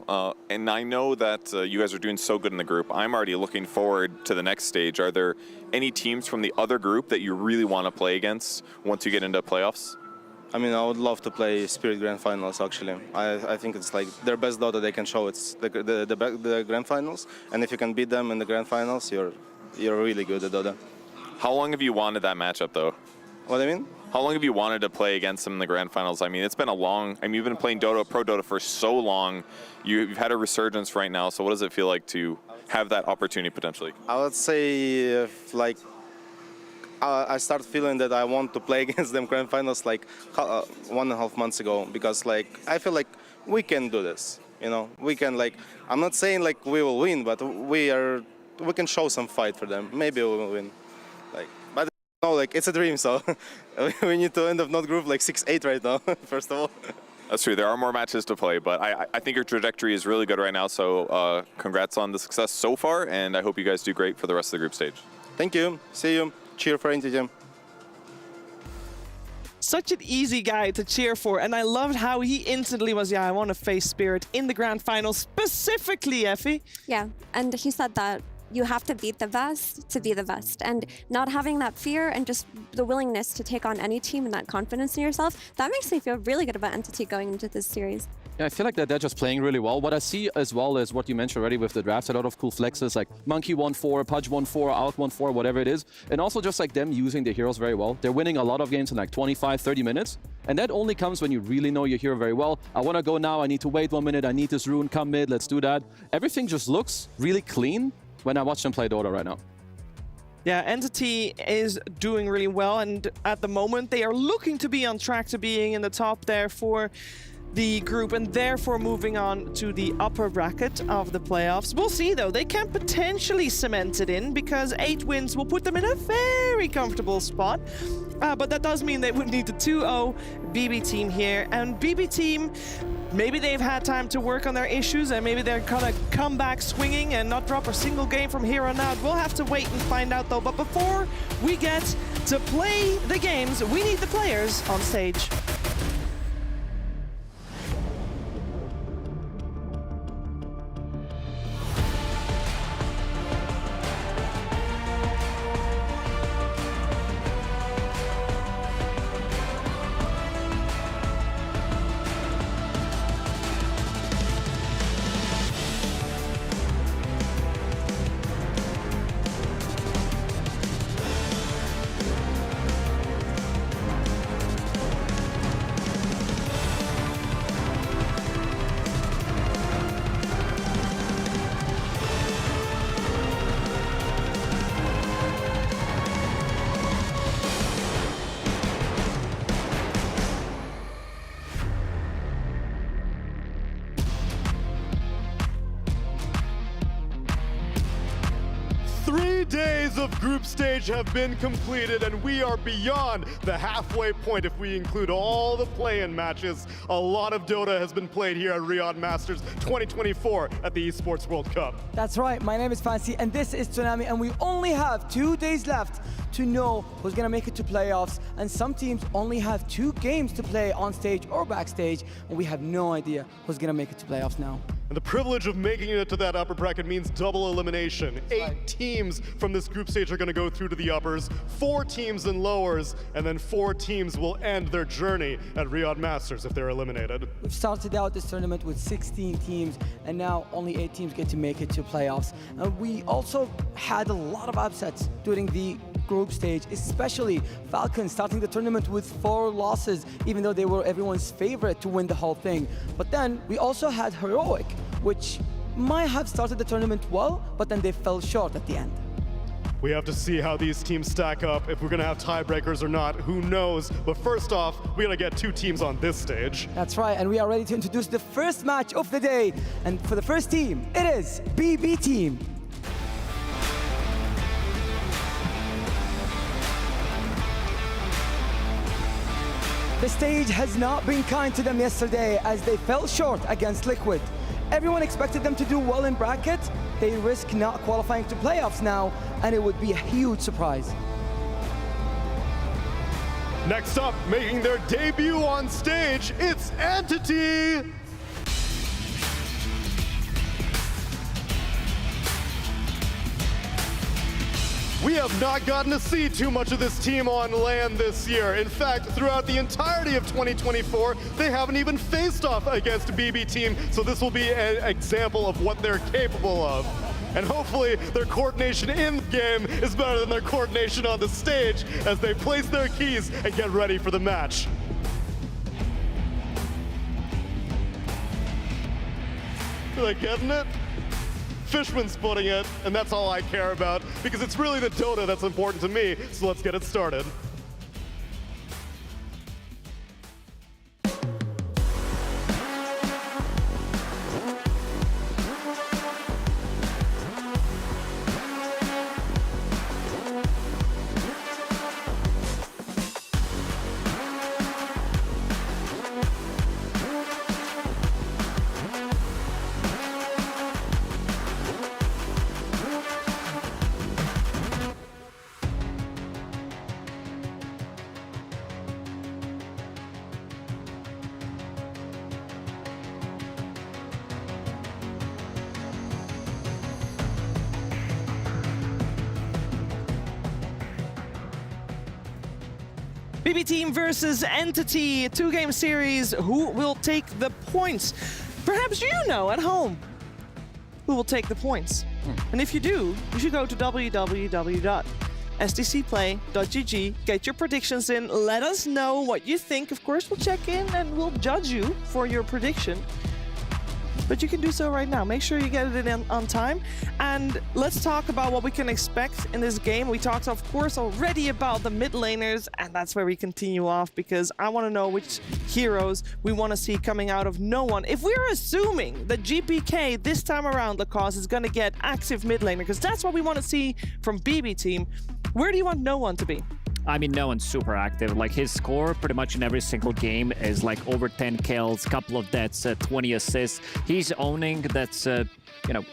And I know that you guys are doing so good in the group. I'm already looking forward to the next stage. Are there any teams from the other group that you really want to play against once you get into playoffs? I mean, I would love to play Spirit Grand Finals, actually. I think it's like their best Dota they can show. It's the Grand Finals, and if you can beat them in the Grand Finals, you're really good at Dota. How long have you wanted that matchup, though? What do you mean? How long have you wanted to play against them in the Grand Finals? I mean, it's been a long... I mean, you've been playing Dota, Pro Dota for so long. You've had a resurgence right now, so what does it feel like to have that opportunity potentially? I would say, I start feeling that I want to play against them Grand Finals like 1.5 months ago, because I feel like we can do this. You know, we can I'm not saying we will win, but we can show some fight for them. Maybe we will win. But no, it's a dream, so we need to end up not group 6-8 right now. First of all. That's true. There are more matches to play, but I think your trajectory is really good right now. So congrats on the success so far, and I hope you guys do great for the rest of the group stage. Thank you. See you. Cheer for Entity. Such an easy guy to cheer for, and I loved how he instantly was, I want to face Spirit in the Grand Finals, specifically, Effie. Yeah, and he said that you have to beat the best to be the best, and not having that fear and just the willingness to take on any team and that confidence in yourself, that makes me feel really good about Entity going into this series. Yeah, I feel like that they're just playing really well. What I see as well is what you mentioned already with the drafts, a lot of cool flexes like Monkey 1-4, Pudge 1-4, Alk 1-4, whatever it is. And also just them using the heroes very well. They're winning a lot of games in 25, 30 minutes. And that only comes when you really know your hero very well. I want to go now, I need to wait 1 minute, I need this rune, come mid, let's do that. Everything just looks really clean when I watch them play Dota right now. Yeah, Entity is doing really well, and at the moment they are looking to be on track to being in the top there for the group, and therefore moving on to the upper bracket of the playoffs. We'll see though, they can potentially cement it in because 8 wins will put them in a very comfortable spot. But that does mean they would need the 2-0 BB team here, and BB team, maybe they've had time to work on their issues and maybe they're gonna come back swinging and not drop a single game from here on out. We'll have to wait and find out though. But before we get to play the games, we need the players on stage. Days of group stage have been completed, and we are beyond the halfway point if we include all the play-in matches. A lot of Dota has been played here at Riyadh Masters 2024 at the Esports World Cup. That's right, my name is Fancy and this is Tsunami, and we only have 2 days left to know who's gonna make it to playoffs, and some teams only have 2 games to play on stage or backstage, and we have no idea who's gonna make it to playoffs now. And the privilege of making it to that upper bracket means double elimination. 8 teams from this group stage are going to go through to the uppers, 4 teams in lowers, and then 4 teams will end their journey at Riyadh Masters if they're eliminated. We've started out this tournament with 16 teams, and now only 8 teams get to make it to playoffs. And we also had a lot of upsets during the group stage, especially Falcons starting the tournament with 4 losses, even though they were everyone's favorite to win the whole thing. But then we also had Heroic, which might have started the tournament well, but then they fell short at the end. We have to see how these teams stack up, if we're going to have tiebreakers or not, who knows. But first off, we got to get 2 teams on this stage. That's right, and we are ready to introduce the first match of the day. And for the first team, it is BB team. The stage has not been kind to them yesterday as they fell short against Liquid. Everyone expected them to do well in bracket. They risk not qualifying to playoffs now, and it would be a huge surprise. Next up, making their debut on stage, it's Entity! We have not gotten to see too much of this team on land this year. In fact, throughout the entirety of 2024, they haven't even faced off against a BB team, so this will be an example of what they're capable of. And hopefully their coordination in the game is better than their coordination on the stage as they place their keys and get ready for the match. Are they getting it? Fishman's putting it, and that's all I care about, because it's really the Dota that's important to me, so let's get it started. BB Team versus Entity, a 2-game series. Who will take the points? Perhaps you know at home who will take the points. And if you do, you should go to www.sdcplay.gg, get your predictions in, let us know what you think. Of course, we'll check in and we'll judge you for your prediction. But you can do so right now. Make sure you get it in on time. And let's talk about what we can expect in this game. We talked, of course, already about the mid laners, and that's where we continue off, because I want to know which heroes we want to see coming out of Noone. If we're assuming that GPK this time around, Lacoste, is going to get active mid laner, because that's what we want to see from BB Team, where do you want Noone to be? I mean, Noone's super active. Like, his score pretty much in every single game is like over 10 kills, couple of deaths, 20 assists. He's owning that's, you know,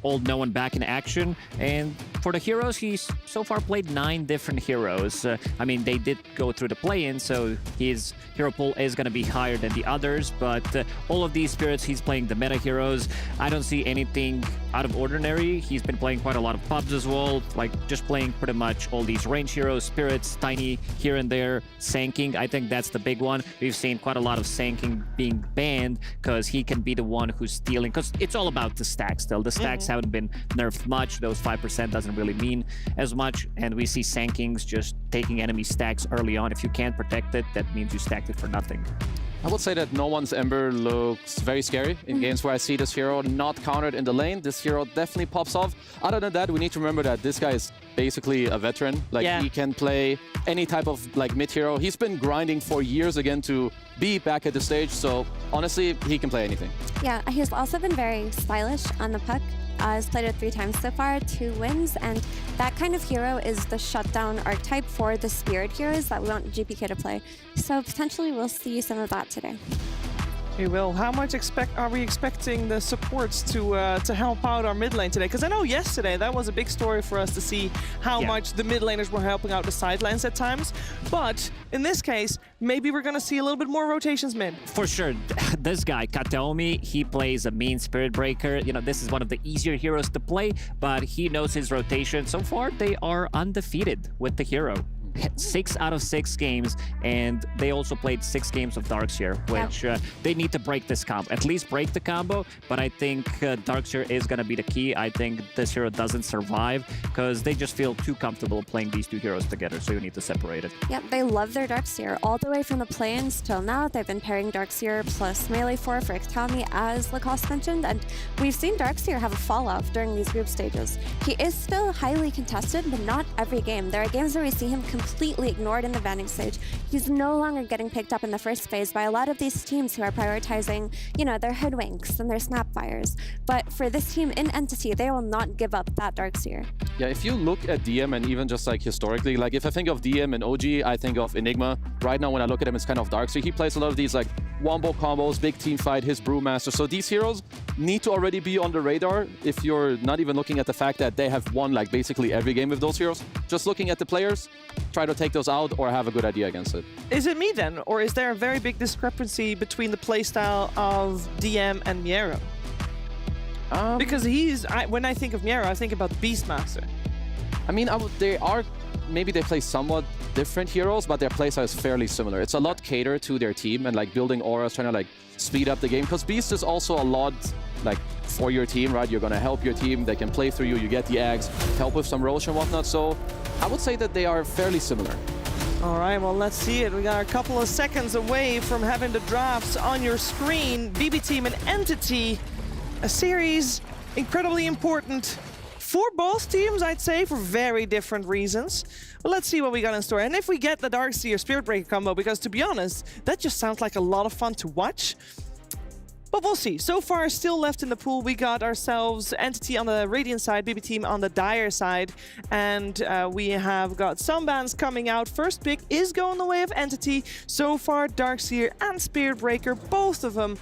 old Noone back in action. And for the heroes, he's so far played 9 different heroes. I mean, they did go through the play-in, so his hero pool is going to be higher than the others, but all of these spirits, he's playing the meta heroes. I don't see anything out of ordinary. He's been playing quite a lot of pubs as well, like just playing pretty much all these range heroes, spirits, tiny here and there, sanking. I think that's the big one. We've seen quite a lot of sanking being banned because he can be the one who's stealing, because it's all about the stacks still. The stacks haven't been nerfed much. Those 5% doesn't really mean as much, and we see sankings just taking enemy stacks early on. If you can't protect it, that means you stacked it for nothing. I would say that Noone's Ember looks very scary in games where I see this hero not countered in the lane. This hero definitely pops off. Other than that, we need to remember that this guy is basically a veteran. Like, he can play any type of like mid hero. He's been grinding for years again to be back at the stage. So honestly, he can play anything. Yeah, he's also been very stylish on the puck. He's played it 3 times so far, 2 wins, and that kind of hero is the shutdown archetype for the spirit heroes that we want GPK to play. So potentially we'll see some of that today. We will. How much are we expecting the supports to help out our mid lane today? Because I know yesterday that was a big story for us to see how much the mid laners were helping out the side lanes at times. But in this case, maybe we're going to see a little bit more rotations mid. For sure. This guy, Kataomi, he plays a mean Spirit Breaker. You know, this is one of the easier heroes to play, but he knows his rotation. So far, they are undefeated with the hero. 6 out of 6 games, and they also played 6 games of Darkseer, which they need to break this combo. At least break the combo, but I think Darkseer is going to be the key. I think this hero doesn't survive because they just feel too comfortable playing these 2 heroes together, so you need to separate it. Yep, they love their Darkseer. All the way from the play-ins till now, they've been pairing Darkseer plus Melee 4 for Kataomi, as Lacoste mentioned, and we've seen Darkseer have a fall-off during these group stages. He is still highly contested, but not every game. There are games where we see him completely ignored in the vanning stage. He's no longer getting picked up in the first phase by a lot of these teams who are prioritizing, you know, their hoodwinks and their snapfires. But for this team in Entity, they will not give up that Darkseer. Yeah, if you look at DM and even just like historically, like if I think of DM and OG, I think of Enigma. Right now when I look at him, it's kind of Darkseer. He plays a lot of these like wombo combos, big team fight, his Brewmaster. So these heroes need to already be on the radar if you're not even looking at the fact that they have won like basically every game with those heroes. Just looking at the players, try to take those out or have a good idea against it. Is it me then, or is there a very big discrepancy between the playstyle of DM and Miero? Because when I think of Miero, I think about Beastmaster. I mean, maybe they play somewhat different heroes, but their playstyle is fairly similar. It's a lot catered to their team and like building auras, trying to like speed up the game. Because Beast is also a lot like for your team, right? You're gonna help your team. They can play through you. You get the eggs, help with some Roche and whatnot. So I would say that they are fairly similar. All right, well, let's see it. We got a couple of seconds away from having the drafts on your screen. BB Team and Entity, a series incredibly important for both teams, I'd say, for very different reasons. But let's see what we got in store. And if we get the Darkseer Spirit Breaker combo, because to be honest, that just sounds like a lot of fun to watch. But we'll see. So far, still left in the pool, we got ourselves Entity on the Radiant side, BB Team on the Dire side, and we have got some bans coming out. First pick is going the way of Entity. So far, Darkseer and Spirit Breaker, both of them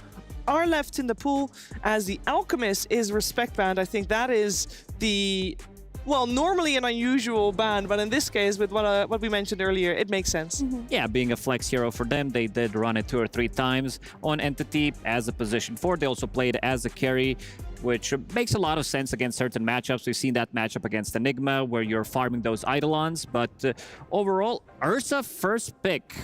are left in the pool, as the Alchemist is respect banned. I think that is the, well, normally an unusual ban, but in this case, with what we mentioned earlier, it makes sense. Yeah, being a flex hero for them, they did run it 2 or 3 times on Entity as a position 4. They also played as a carry, which makes a lot of sense against certain matchups. We've seen that matchup against Enigma, where you're farming those Eidolons, but overall, Ursa first pick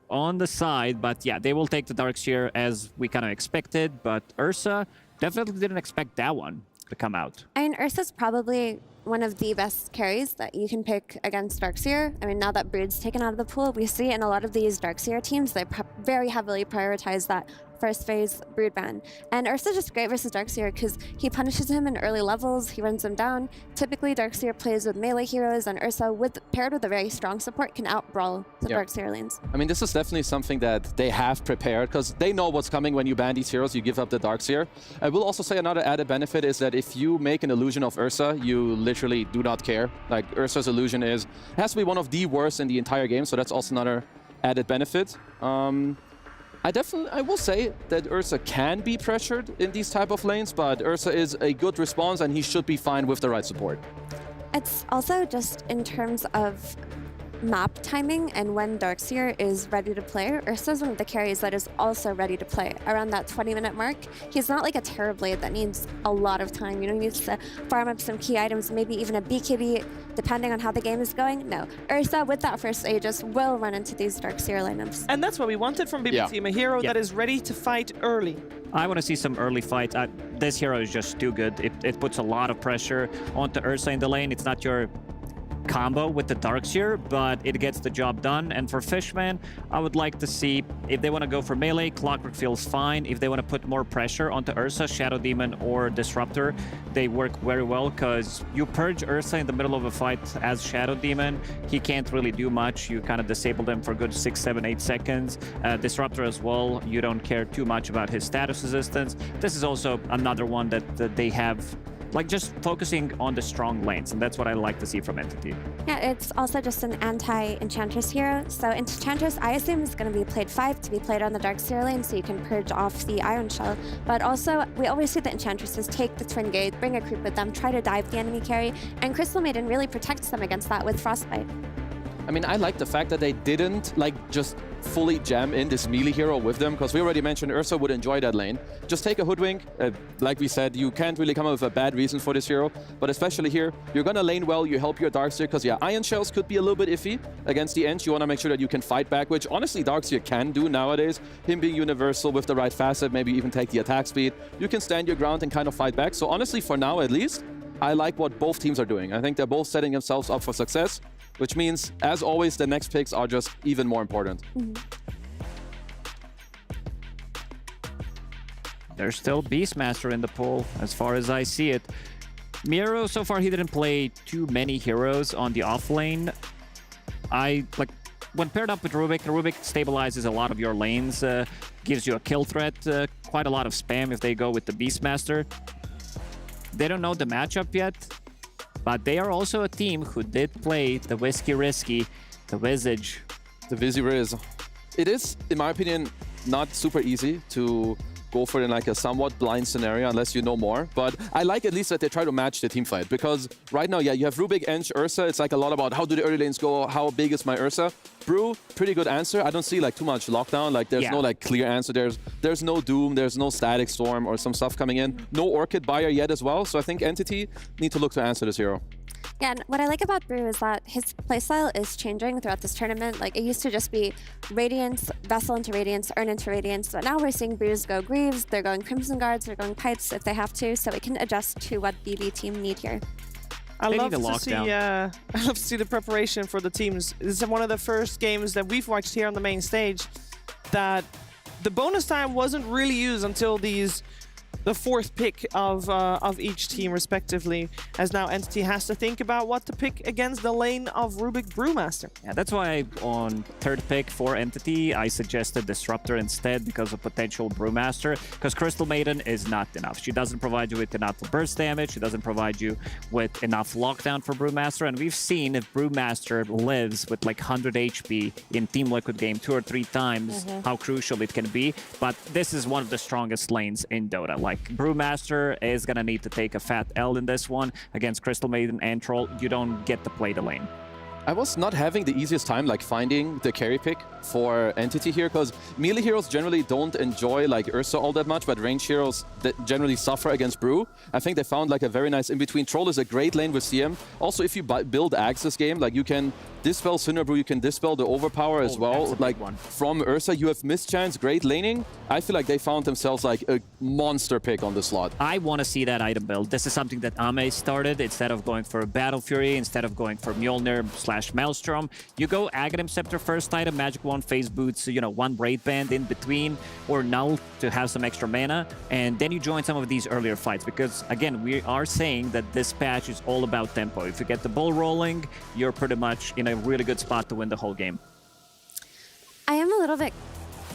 on the side, but yeah, they will take the Darkseer as we kind of expected, but Ursa definitely didn't expect that one to come out. I mean, Ursa's probably one of the best carries that you can pick against Darkseer. I mean, now that Brood's taken out of the pool, we see in a lot of these Darkseer teams, they very heavily prioritize that first phase Brood ban. And Ursa's just great versus Darkseer because he punishes him in early levels, he runs him down. Typically, Darkseer plays with melee heroes, and Ursa, paired with a very strong support, can out-brawl the Darkseer lanes. I mean, this is definitely something that they have prepared, because they know what's coming when you ban these heroes, you give up the Darkseer. I will also say another added benefit is that if you make an illusion of Ursa, you literally do not care. Like, Ursa's illusion has to be one of the worst in the entire game, so that's also another added benefit. I will say that Ursa can be pressured in these type of lanes, but Ursa is a good response and he should be fine with the right support. It's also just in terms of map timing and when Darkseer is ready to play. Ursa's one of the carries that is also ready to play around that 20-minute mark. He's not like a Terrorblade that needs a lot of time. You know, he needs to farm up some key items, maybe even a BKB, depending on how the game is going. No, Ursa with that first Aegis will run into these Darkseer lineups. And that's what we wanted from BB Team, a hero that is ready to fight early. I want to see some early fights. This hero is just too good. It puts a lot of pressure onto Ursa in the lane. It's not your combo with the Darkseer, but it gets the job done. And for Fishman, I would like to see if they want to go for melee, Clockwork feels fine. If they want to put more pressure onto Ursa, Shadow Demon or Disruptor, they work very well, because you purge Ursa in the middle of a fight as Shadow Demon, he can't really do much. You kind of disable them for a good 6, 7, 8 seconds. Disruptor as well, you don't care too much about his status resistance. This is also another one that they have, like, just focusing on the strong lanes, and that's what I like to see from Entity. Yeah, it's also just an anti-Enchantress hero. So Enchantress, I assume, is going to be played 5 to be played on the Darkseer lane, so you can purge off the Iron Shell. But also, we always see the Enchantresses take the Twin Gate, bring a creep with them, try to dive the enemy carry, and Crystal Maiden really protects them against that with Frostbite. I mean, I like the fact that they didn't just fully jam in this melee hero with them, because we already mentioned Ursa would enjoy that lane. Just take a Hoodwink. Like we said, you can't really come up with a bad reason for this hero, but especially here, you're gonna lane well, you help your Darkseer, because yeah, Iron Shells could be a little bit iffy against the Ench. You wanna make sure that you can fight back, which honestly Darkseer can do nowadays. Him being universal with the right facet, maybe even take the attack speed, you can stand your ground and kind of fight back. So honestly, for now at least, I like what both teams are doing. I think they're both setting themselves up for success, which means, as always, the next picks are just even more important. There's still Beastmaster in the pool, as far as I see it. Miro, so far, he didn't play too many heroes on the off lane. When paired up with Rubik, Rubik stabilizes a lot of your lanes, gives you a kill threat, quite a lot of spam if they go with the Beastmaster. They don't know the matchup yet, but they are also a team who did play the Whiskey Risky, the Visage. The Visi Riz. It is, in my opinion, not super easy to go for it in like a somewhat blind scenario unless you know more. But I like at least that they try to match the team fight, because right now, yeah, you have Rubik, Ench, Ursa. It's like a lot about how do the early lanes go, how big is my Ursa. Brew, pretty good answer. I don't see like too much lockdown. Like there's no like clear answer. There's no Doom, there's no Static Storm or some stuff coming in. No Orchid buyer yet as well. So I think Entity need to look to answer this hero. Yeah, and what I like about Brew is that his playstyle is changing throughout this tournament. Like, it used to just be Radiance, Vessel into Radiance, Earn into Radiance, but now we're seeing Brews go Greaves, they're going Crimson Guards, they're going Pipes if they have to, so it can adjust to what BB team need here. I love to see the preparation for the teams. This is one of the first games that we've watched here on the main stage that the bonus time wasn't really used until the fourth pick of each team respectively, as now Entity has to think about what to pick against the lane of Rubik Brewmaster. Yeah, that's why on third pick for Entity, I suggested Disruptor instead because of potential Brewmaster, because Crystal Maiden is not enough. She doesn't provide you with enough burst damage, she doesn't provide you with enough lockdown for Brewmaster, and we've seen if Brewmaster lives with like 100 HP in Team Liquid game 2 or 3 times, how crucial it can be. But this is one of the strongest lanes in Dota. Like, Brewmaster is gonna need to take a fat L in this one against Crystal Maiden and Troll. You don't get to play the lane. I was not having the easiest time like finding the carry pick for Entity here, because melee heroes generally don't enjoy like Ursa all that much, but range heroes that generally suffer against Brew. I think they found like a very nice in-between. Troll is a great lane with CM. Also, if you build Axe this game, like you can dispel Cinder Brew, you can dispel the Overpower as well. Like from Ursa, you have Mischance, great laning. I feel like they found themselves like a monster pick on the slot. I want to see that item build. This is something that Ame started. Instead of going for Battle Fury, instead of going for Mjolnir/Maelstrom, you go Aghanim Scepter first item, Magic Wand, Phase Boots, you know, 1 Braid Band in between, or Null to have some extra mana, and then you join some of these earlier fights, because again, we are saying that this patch is all about tempo. If you get the ball rolling, you're pretty much in a really good spot to win the whole game. I am a little bit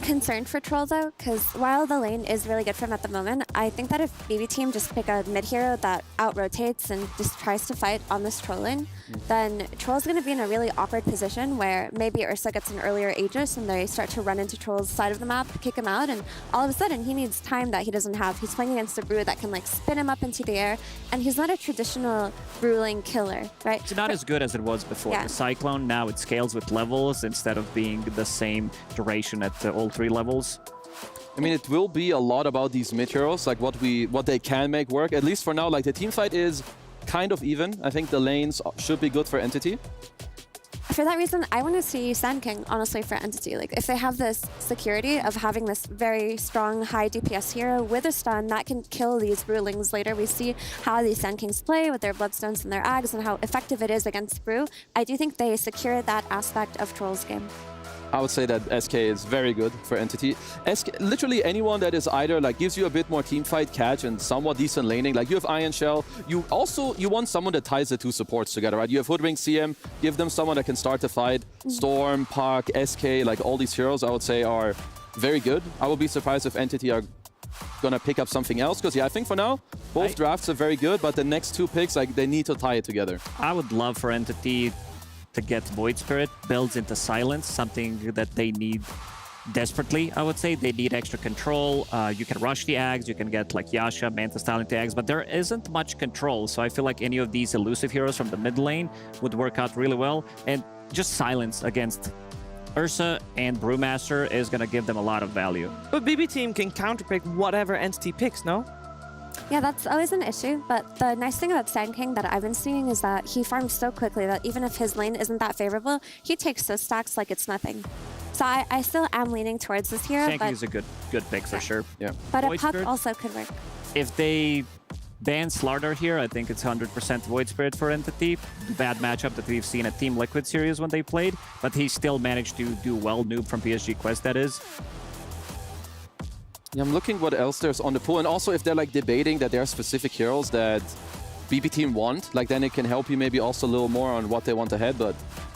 concerned for Troll though, because while the lane is really good for him at the moment, I think that if BB team just pick a mid hero that out-rotates and just tries to fight on this Troll lane, then Troll's going to be in a really awkward position where maybe Ursa gets an earlier Aegis and they start to run into Troll's side of the map, kick him out, and all of a sudden he needs time that he doesn't have. He's playing against a Brew that can like spin him up into the air, and he's not a traditional Brew lane killer, right? It's not as good as it was before. Yeah. The Cyclone, now it scales with levels instead of being the same duration at all 3 levels. I mean, it will be a lot about these mid heroes, like what they can make work. At least for now, like the team fight is kind of even. I think the lanes should be good for Entity. For that reason, I want to see Sand King, honestly, for Entity. Like, if they have this security of having this very strong, high DPS hero with a stun that can kill these Brewlings later, we see how these Sand Kings play with their Bloodstones and their Ags and how effective it is against Brew. I do think they secure that aspect of Troll's game. I would say that SK is very good for Entity. Literally anyone that is either like gives you a bit more teamfight catch and somewhat decent laning. Like you have Iron Shell. You want someone that ties the 2 supports together, right? You have Hoodwink, CM. Give them someone that can start the fight. Storm, Park, SK, like all these heroes I would say are very good. I would be surprised if Entity are gonna pick up something else, because I think for now both drafts are very good, but the next 2 picks, like they need to tie it together. I would love for Entity to get Void Spirit, builds into Silence, something that they need desperately, I would say. They need extra control. You can rush the Ags, you can get like Yasha, Manta Style into Ags, but there isn't much control, so I feel like any of these elusive heroes from the mid lane would work out really well, and just Silence against Ursa and Brewmaster is going to give them a lot of value. But BB team can counterpick whatever Entity picks, no? Yeah, that's always an issue, but the nice thing about Sand King that I've been seeing is that he farms so quickly that even if his lane isn't that favorable, he takes those stacks like it's nothing. So I still am leaning towards this hero, Sand King is a good pick for sure. Yeah. But Void a puck Spirit, also could work. if they ban Slardar here, I think it's 100% Void Spirit for Entity. Bad matchup that we've seen at Team Liquid series when they played, but he still managed to do well. Noob from PSG Quest, that is. Yeah, I'm looking what else there's on the pool, and also if they're like debating that there are specific heroes that BB team want, like then it can help you maybe also a little more on what they want ahead. But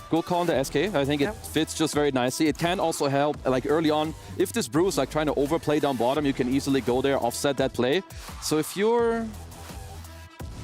go call on the SK. I think it fits just very nicely. It can also help like early on. If this Brew is like trying to overplay down bottom, you can easily go there, offset that play. So if you're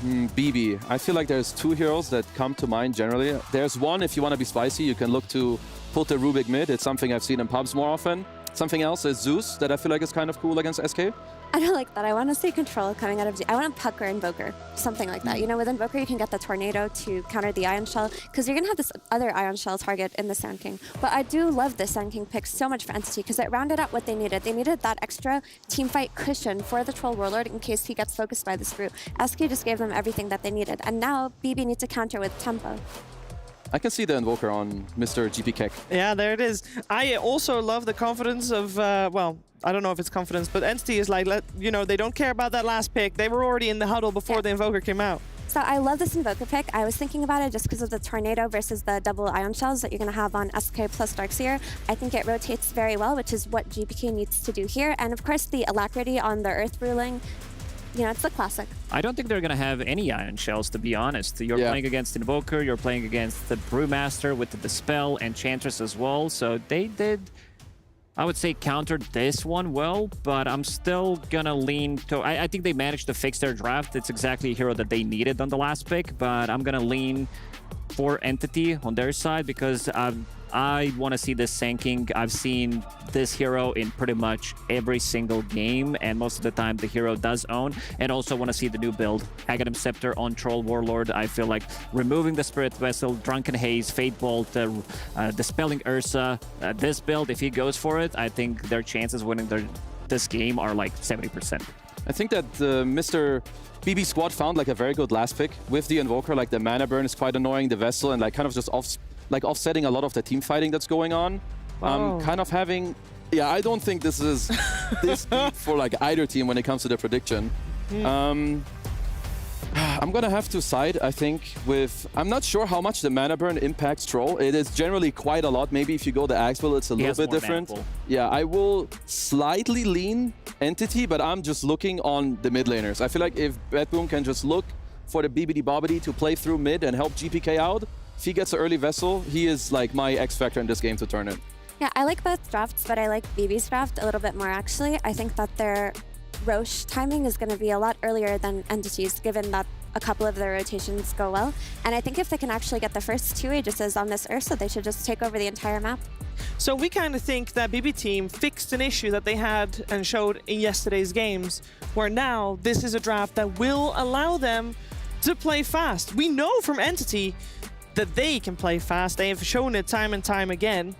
BB, I feel like there's 2 heroes that come to mind generally. There's one, if you want to be spicy, you can look to put the Rubik mid. It's something I've seen in pubs more often. Something else is Zeus that I feel like is kind of cool against SK. I don't like that. I want to see control coming out of I want to Puck or Invoker, something like that. You know, with Invoker, you can get the Tornado to counter the Ion Shell, because you're going to have this other Ion Shell target in the Sand King. But I do love the Sand King pick so much for Entity, because it rounded out what they needed. They needed that extra teamfight cushion for the Troll Warlord in case he gets focused by this Brute. SK just gave them everything that they needed, and now BB needs to counter with tempo. I can see the Invoker on Mr. GPK. Yeah, there it is. I also love the confidence of, well, I don't know if it's confidence, but Entity is like, you know, they don't care about that last pick. They were already in the huddle before the Invoker came out. So I love this Invoker pick. I was thinking about it just because of the Tornado versus the double Ion Shells that you're going to have on SK plus Darkseer. I think it rotates very well, which is what GPK needs to do here. And of course, the Alacrity on the Earth Ruling, you know, it's a classic. I don't think they're going to have any Ion Shells, to be honest. You're playing against Invoker, you're playing against the Brewmaster with the Dispel, Enchantress as well. So they did, I would say, countered this one well, but I'm still going to lean to... I think they managed to fix their draft. It's exactly a hero that they needed on the last pick, but I'm going to lean for Entity on their side because I want to see this Sand King. I've seen this hero in pretty much every single game, and most of the time the hero does own. And also want to see the new build, Aghanim Scepter on Troll Warlord. I feel like removing the Spirit Vessel, Drunken Haze, Fate Bolt, Dispelling Ursa, this build, if he goes for it, I think their chances of winning this game are like 70%. I think that Mr. BB squad found like a very good last pick with the Invoker. Like the mana burn is quite annoying, the Vessel, and like kind of just offsetting a lot of the team fighting that's going on. Kind of having... Yeah, I don't think this is this deep for like either team when it comes to the prediction. I'm gonna have to side, I think, with... I'm not sure how much the mana burn impacts Troll. It is generally quite a lot. Maybe if you go the Axeville, it's a little bit different. Yeah, I will slightly lean Entity, but I'm just looking on the mid laners. I feel like if Batboom can just look for the BBD Bobbity to play through mid and help GPK out, if he gets an early Vessel, he is like my X factor in this game to turn it. Yeah, I like both drafts, but I like BB's draft a little bit more, actually. I think that their Roche timing is going to be a lot earlier than Entity's, given that a couple of their rotations go well. And I think if they can actually get the first two Aegises on this Ursa, they should just take over the entire map. So we kind of think that BB team fixed an issue that they had and showed in yesterday's games, where now this is a draft that will allow them to play fast. We know from Entity that they can play fast. They have shown it time and time again.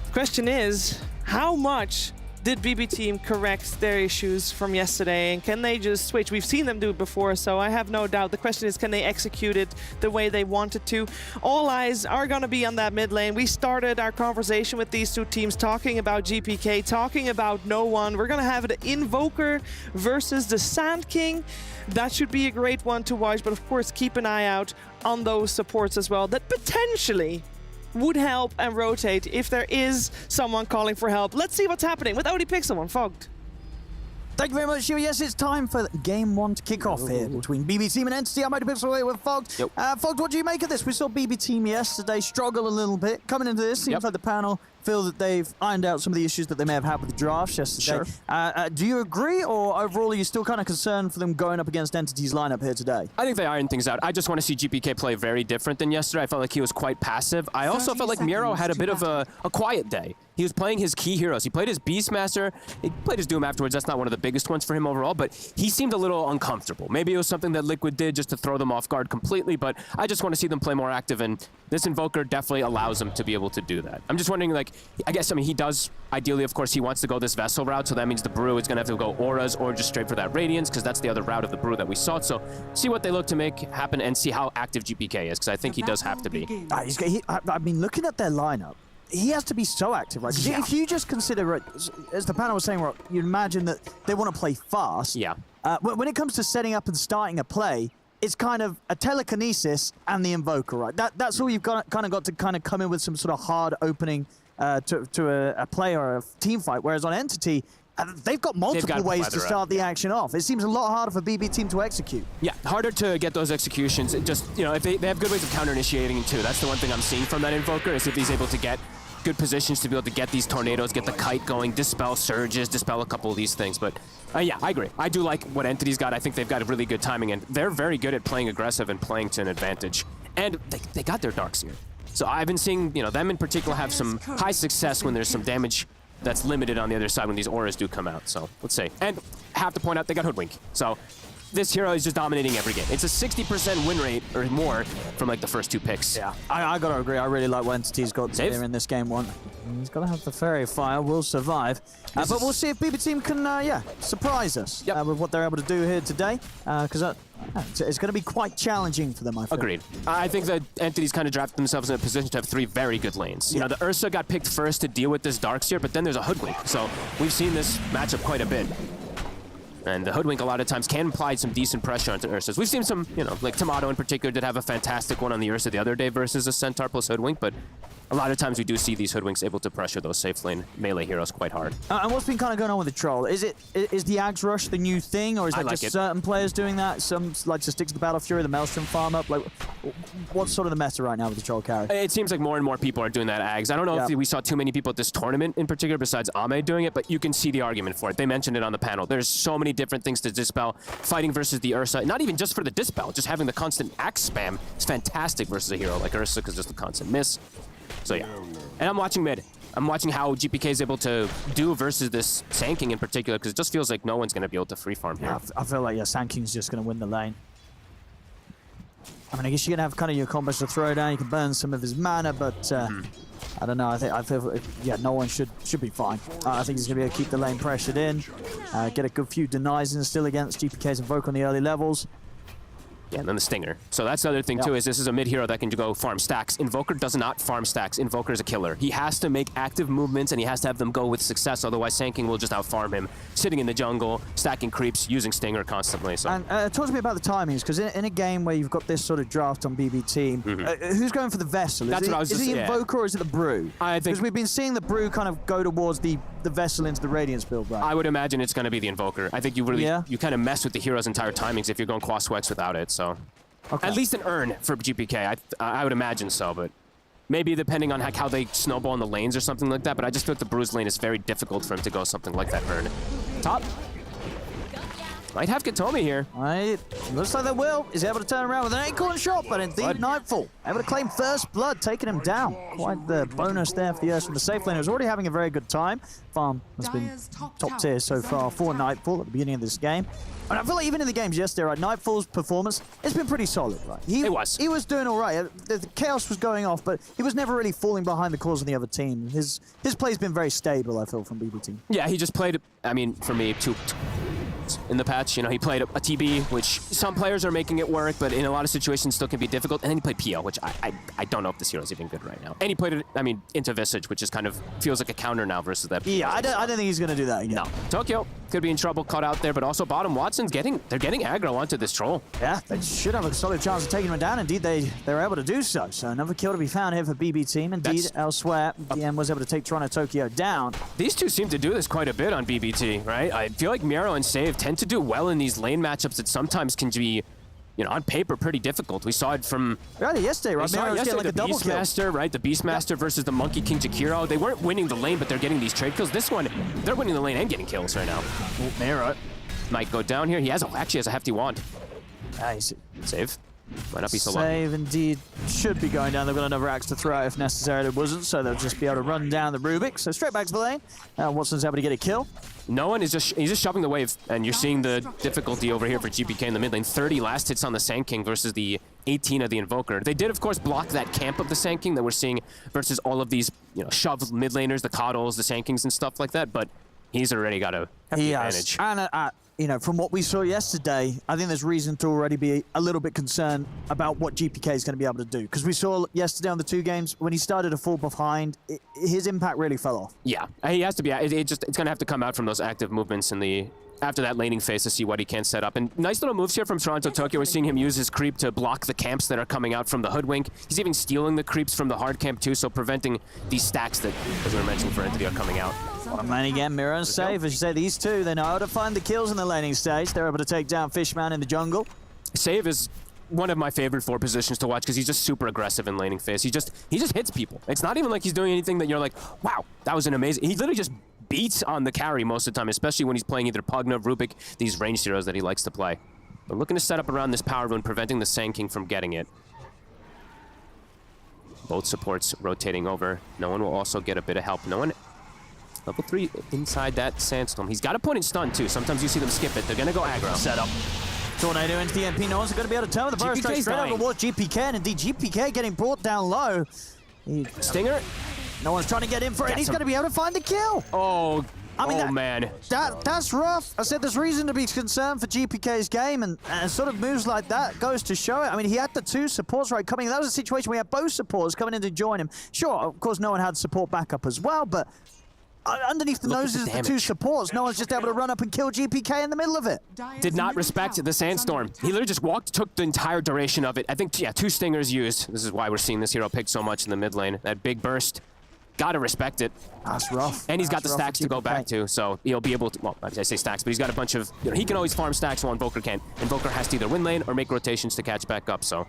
The question is, how much did BB team correct their issues from yesterday, and can they just switch? We've seen them do it before, so I have no doubt. The question is, can they execute it the way they wanted to? All eyes are going to be on that mid lane. We started our conversation with these two teams talking about GPK, talking about Noone. We're going to have an Invoker versus the Sand King. That should be a great one to watch, but of course, keep an eye out on those supports as well that potentially would help and rotate if there is someone calling for help. Let's see what's happening with OD Pixel and Fogged. Thank you very much, Diór. Yes, it's time for game one to kick off here between BB Team and Entity. I'm OD Pixel here with Fogged. Fogged, what do you make of this? We saw BB Team yesterday struggle a little bit. Coming into this, seems like the panel feel that they've ironed out some of the issues that they may have had with the drafts yesterday. Do you agree, or overall are you still kind of concerned for them going up against Entity's lineup here today? I think they ironed things out. I just want to see GPK play very different than yesterday. I felt like he was quite passive. I also felt like Miro had a bit of a quiet day. He was playing his key heroes. He played his Beastmaster. He played his Doom afterwards. That's not one of the biggest ones for him overall, but he seemed a little uncomfortable. Maybe it was something that Liquid did just to throw them off guard completely, but I just want to see them play more active, and this Invoker definitely allows them to be able to do that. I'm just wondering, like, I mean, he does, ideally, of course, he wants to go this Vessel route, so that means the Brew is going to have to go Auras or just straight for that Radiance, because that's the other route of the Brew that we saw. So see what they look to make happen and see how active GPK is, because I think he does have to be. I mean, looking at their lineup, he has to be so active, right? If you just consider it, as the panel was saying, right, you imagine that they want to play fast. Yeah. When it comes to setting up and starting a play, it's kind of a telekinesis and the Invoker, right? That's all you've got to come in with some sort of hard opening to a play or a team fight. Whereas on Entity, they've got multiple ways to start the action off. It seems a lot harder for BB team to execute. Yeah, harder to get those executions. It just, you know, if they have good ways of counter-initiating too. That's the one thing I'm seeing from that Invoker, is if he's able to get good positions to be able to get these tornadoes, get the kite going, dispel surges, dispel a couple of these things. But yeah, I agree. I do like what Entity's got. I think they've got a really good timing, and they're very good at playing aggressive and playing to an advantage. And they got their Darkseer. So I've been seeing, you know, them in particular have some high success when there's some damage that's limited on the other side when these auras do come out. So let's see. And I have to point out they got Hoodwink. So this hero is just dominating every game. It's a 60% win rate or more from like the first 2 picks. Yeah, I gotta agree. I really like what Entity's got here in this game 1. He's got to have the Fairy Fire, will survive. But we'll see if BB Team can, surprise us with what they're able to do here today. Because it's going to be quite challenging for them, I feel. Agreed. I think that Entity's kind of drafted themselves in a position to have 3 very good lanes. You know, the Ursa got picked first to deal with this Darkseer, but then there's a Hoodwink. So we've seen this matchup quite a bit. And the Hoodwink a lot of times can apply some decent pressure onto Ursas. We've seen some, you know, like Tomato in particular did have a fantastic one on the Ursa the other day versus a Centaur plus Hoodwink, but a lot of times we do see these Hoodwinks able to pressure those safe lane melee heroes quite hard. And what's been kind of going on with the Troll? Is the Ags Rush the new thing, or is that just certain players doing that? Some like to stick to the Battle Fury, the Maelstrom farm up? Like, what's sort of the meta right now with the Troll carry? It seems like more and more people are doing that Ags. I don't know if we saw too many people at this tournament in particular besides Ame doing it, but you can see the argument for it. They mentioned it on the panel. There's so many different things to dispel. Fighting versus the Ursa, not even just for the dispel, just having the constant Axe spam is fantastic versus a hero like Ursa because just the constant miss. So yeah. And I'm watching mid. I'm watching how GPK is able to do versus this Sand King in particular, because it just feels like no one's going to be able to free farm here. Yeah, I feel like Sand King's just going to win the lane. I mean, I guess you're going to have kind of your combos to throw down. You can burn some of his mana, but I don't know. I feel no one should be fine. I think he's going to be able to keep the lane pressured in, get a good few denies in still against GPK's Invoke on the early levels. Yeah, and then the Stinger. So that's the other thing too, is this is a mid hero that can go farm stacks. Invoker does not farm stacks. Invoker is a killer. He has to make active movements and he has to have them go with success, otherwise Sand King will just out-farm him, sitting in the jungle, stacking creeps, using Stinger constantly. So. And talk to me about the timings, because in a game where you've got this sort of draft on BB Team, who's going for the Vessel? Is it Invoker or is it the Brew? I think... Because we've been seeing the Brew kind of go towards the Vessel into the Radiance build, right? I would imagine it's going to be the Invoker. I think you really, you kind of mess with the hero's entire timings if you're going Quaswex without it, so... Okay. At least an Urn for GPK. I would imagine so, but maybe depending on how they snowball in the lanes or something like that. But I just feel like the Bruise lane is very difficult for him to go something like that Urn. Top. Might have Katomi here. Right. Looks like they will. He's able to turn around with an acorn shot, but indeed Nightfall able to claim first blood, taking him down. Quite the bonus there for the Ursa from the safe lane. Who's already having a very good time. Farm has been top tier so far for Nightfall at the beginning of this game. And I feel like even in the games yesterday, right, Nightfall's performance has been pretty solid, right? He was doing all right. The chaos was going off, but he was never really falling behind the cause of the other team. His play's been very stable, I feel, from BB Team. Yeah, he just played, I mean, for me, in the patch, you know, he played a TB, which some players are making it work, but in a lot of situations still can be difficult. And then he played PO, which I don't know if this hero is even good right now. And he played it, I mean, into Visage, which is kind of feels like a counter now versus that. Yeah, I don't think he's going to do that again. No. Tokyo could be in trouble, caught out there, but also bottom Watson's they're getting aggro onto this Troll. Yeah, they should have a solid chance of taking him down. Indeed, they're able to do so. So another kill to be found here for BB Team. Indeed, elsewhere, DM was able to take Toronto Tokyo down. These two seem to do this quite a bit on BBT, right? I feel like Miro and Save tend to do well in these lane matchups that sometimes can be, you know, on paper pretty difficult. We saw it from yesterday, right? Miro yesterday, like a double Beastmaster, right? The Beastmaster versus the Monkey King Jakiro. They weren't winning the lane, but they're getting these trade kills. This one, they're winning the lane and getting kills right now. Miro might go down here. He actually has a hefty wand. Nice. Save. Might not be so long. Save indeed should be going down. They've got another axe to throw out if necessary. It wasn't, so they'll just be able to run down the Rubik. So straight back to the lane. Watson's able to get a kill. Noone is he's just shoving the wave, and you're seeing the difficulty over here for GPK in the mid lane. 30 last hits on the Sand King versus the 18 of the Invoker. They did, of course, block that camp of the Sand King that we're seeing versus all of these, you know, shove mid laners, the Coddles, the Sand Kings, and stuff like that. But he's already got a hefty advantage. And you know, from what we saw yesterday, I think there's reason to already be a little bit concerned about what GPK is going to be able to do. Because we saw yesterday on the 2 games, when he started to fall behind, his impact really fell off. Yeah, he has to be. It's going to have to come out from those active movements in the after that laning phase to see what he can set up. And nice little moves here from Toronto Tokyo. We're seeing him use his creep to block the camps that are coming out from the Hoodwink. He's even stealing the creeps from the hard camp too, so preventing these stacks that, as we were mentioning, for Entity are coming out. Bottom lane again, Mirror and Save. As you say, these two, they know how to find the kills in the laning stage. They're able to take down Fishman in the jungle. Save is one of my favorite 4 positions to watch because he's just super aggressive in laning phase. He just hits people. It's not even like he's doing anything that you're like, wow, that was an amazing. He literally just beats on the carry most of the time, especially when he's playing either Pugna, Rubik, these ranged heroes that he likes to play. But looking to set up around this power rune, preventing the Sand King from getting it. Both supports rotating over. No one will also get a bit of help. No one Level 3 inside that Sandstorm. He's got a point in stun, too. Sometimes you see them skip it. They're going to go aggro. Setup. Tornado into the MP. No one's going to be able to tell the burst straight up towards GPK. And indeed, GPK getting brought down low. Stinger. No one's trying to get in for it. He's going to be able to find the kill. Oh, I mean, man. That's rough. I said there's reason to be concerned for GPK's game, and sort of moves like that goes to show it. I mean, he had the 2 supports right coming. That was a situation where he had both supports coming in to join him. Sure, of course, no one had support backup as well, but underneath the noses of the 2 supports, no one's just able to run up and kill GPK in the middle of it. Did not respect the Sandstorm. He literally just walked, took the entire duration of it. I think, yeah, 2 Stingers used. This is why we're seeing this hero pick so much in the mid lane. That big burst. Gotta respect it. That's rough. And he's got the stacks to go back to, so he'll be able to, well, I say stacks, but he's got a bunch of, you know, he can always farm stacks while Invoker can't. Invoker has to either win lane or make rotations to catch back up, so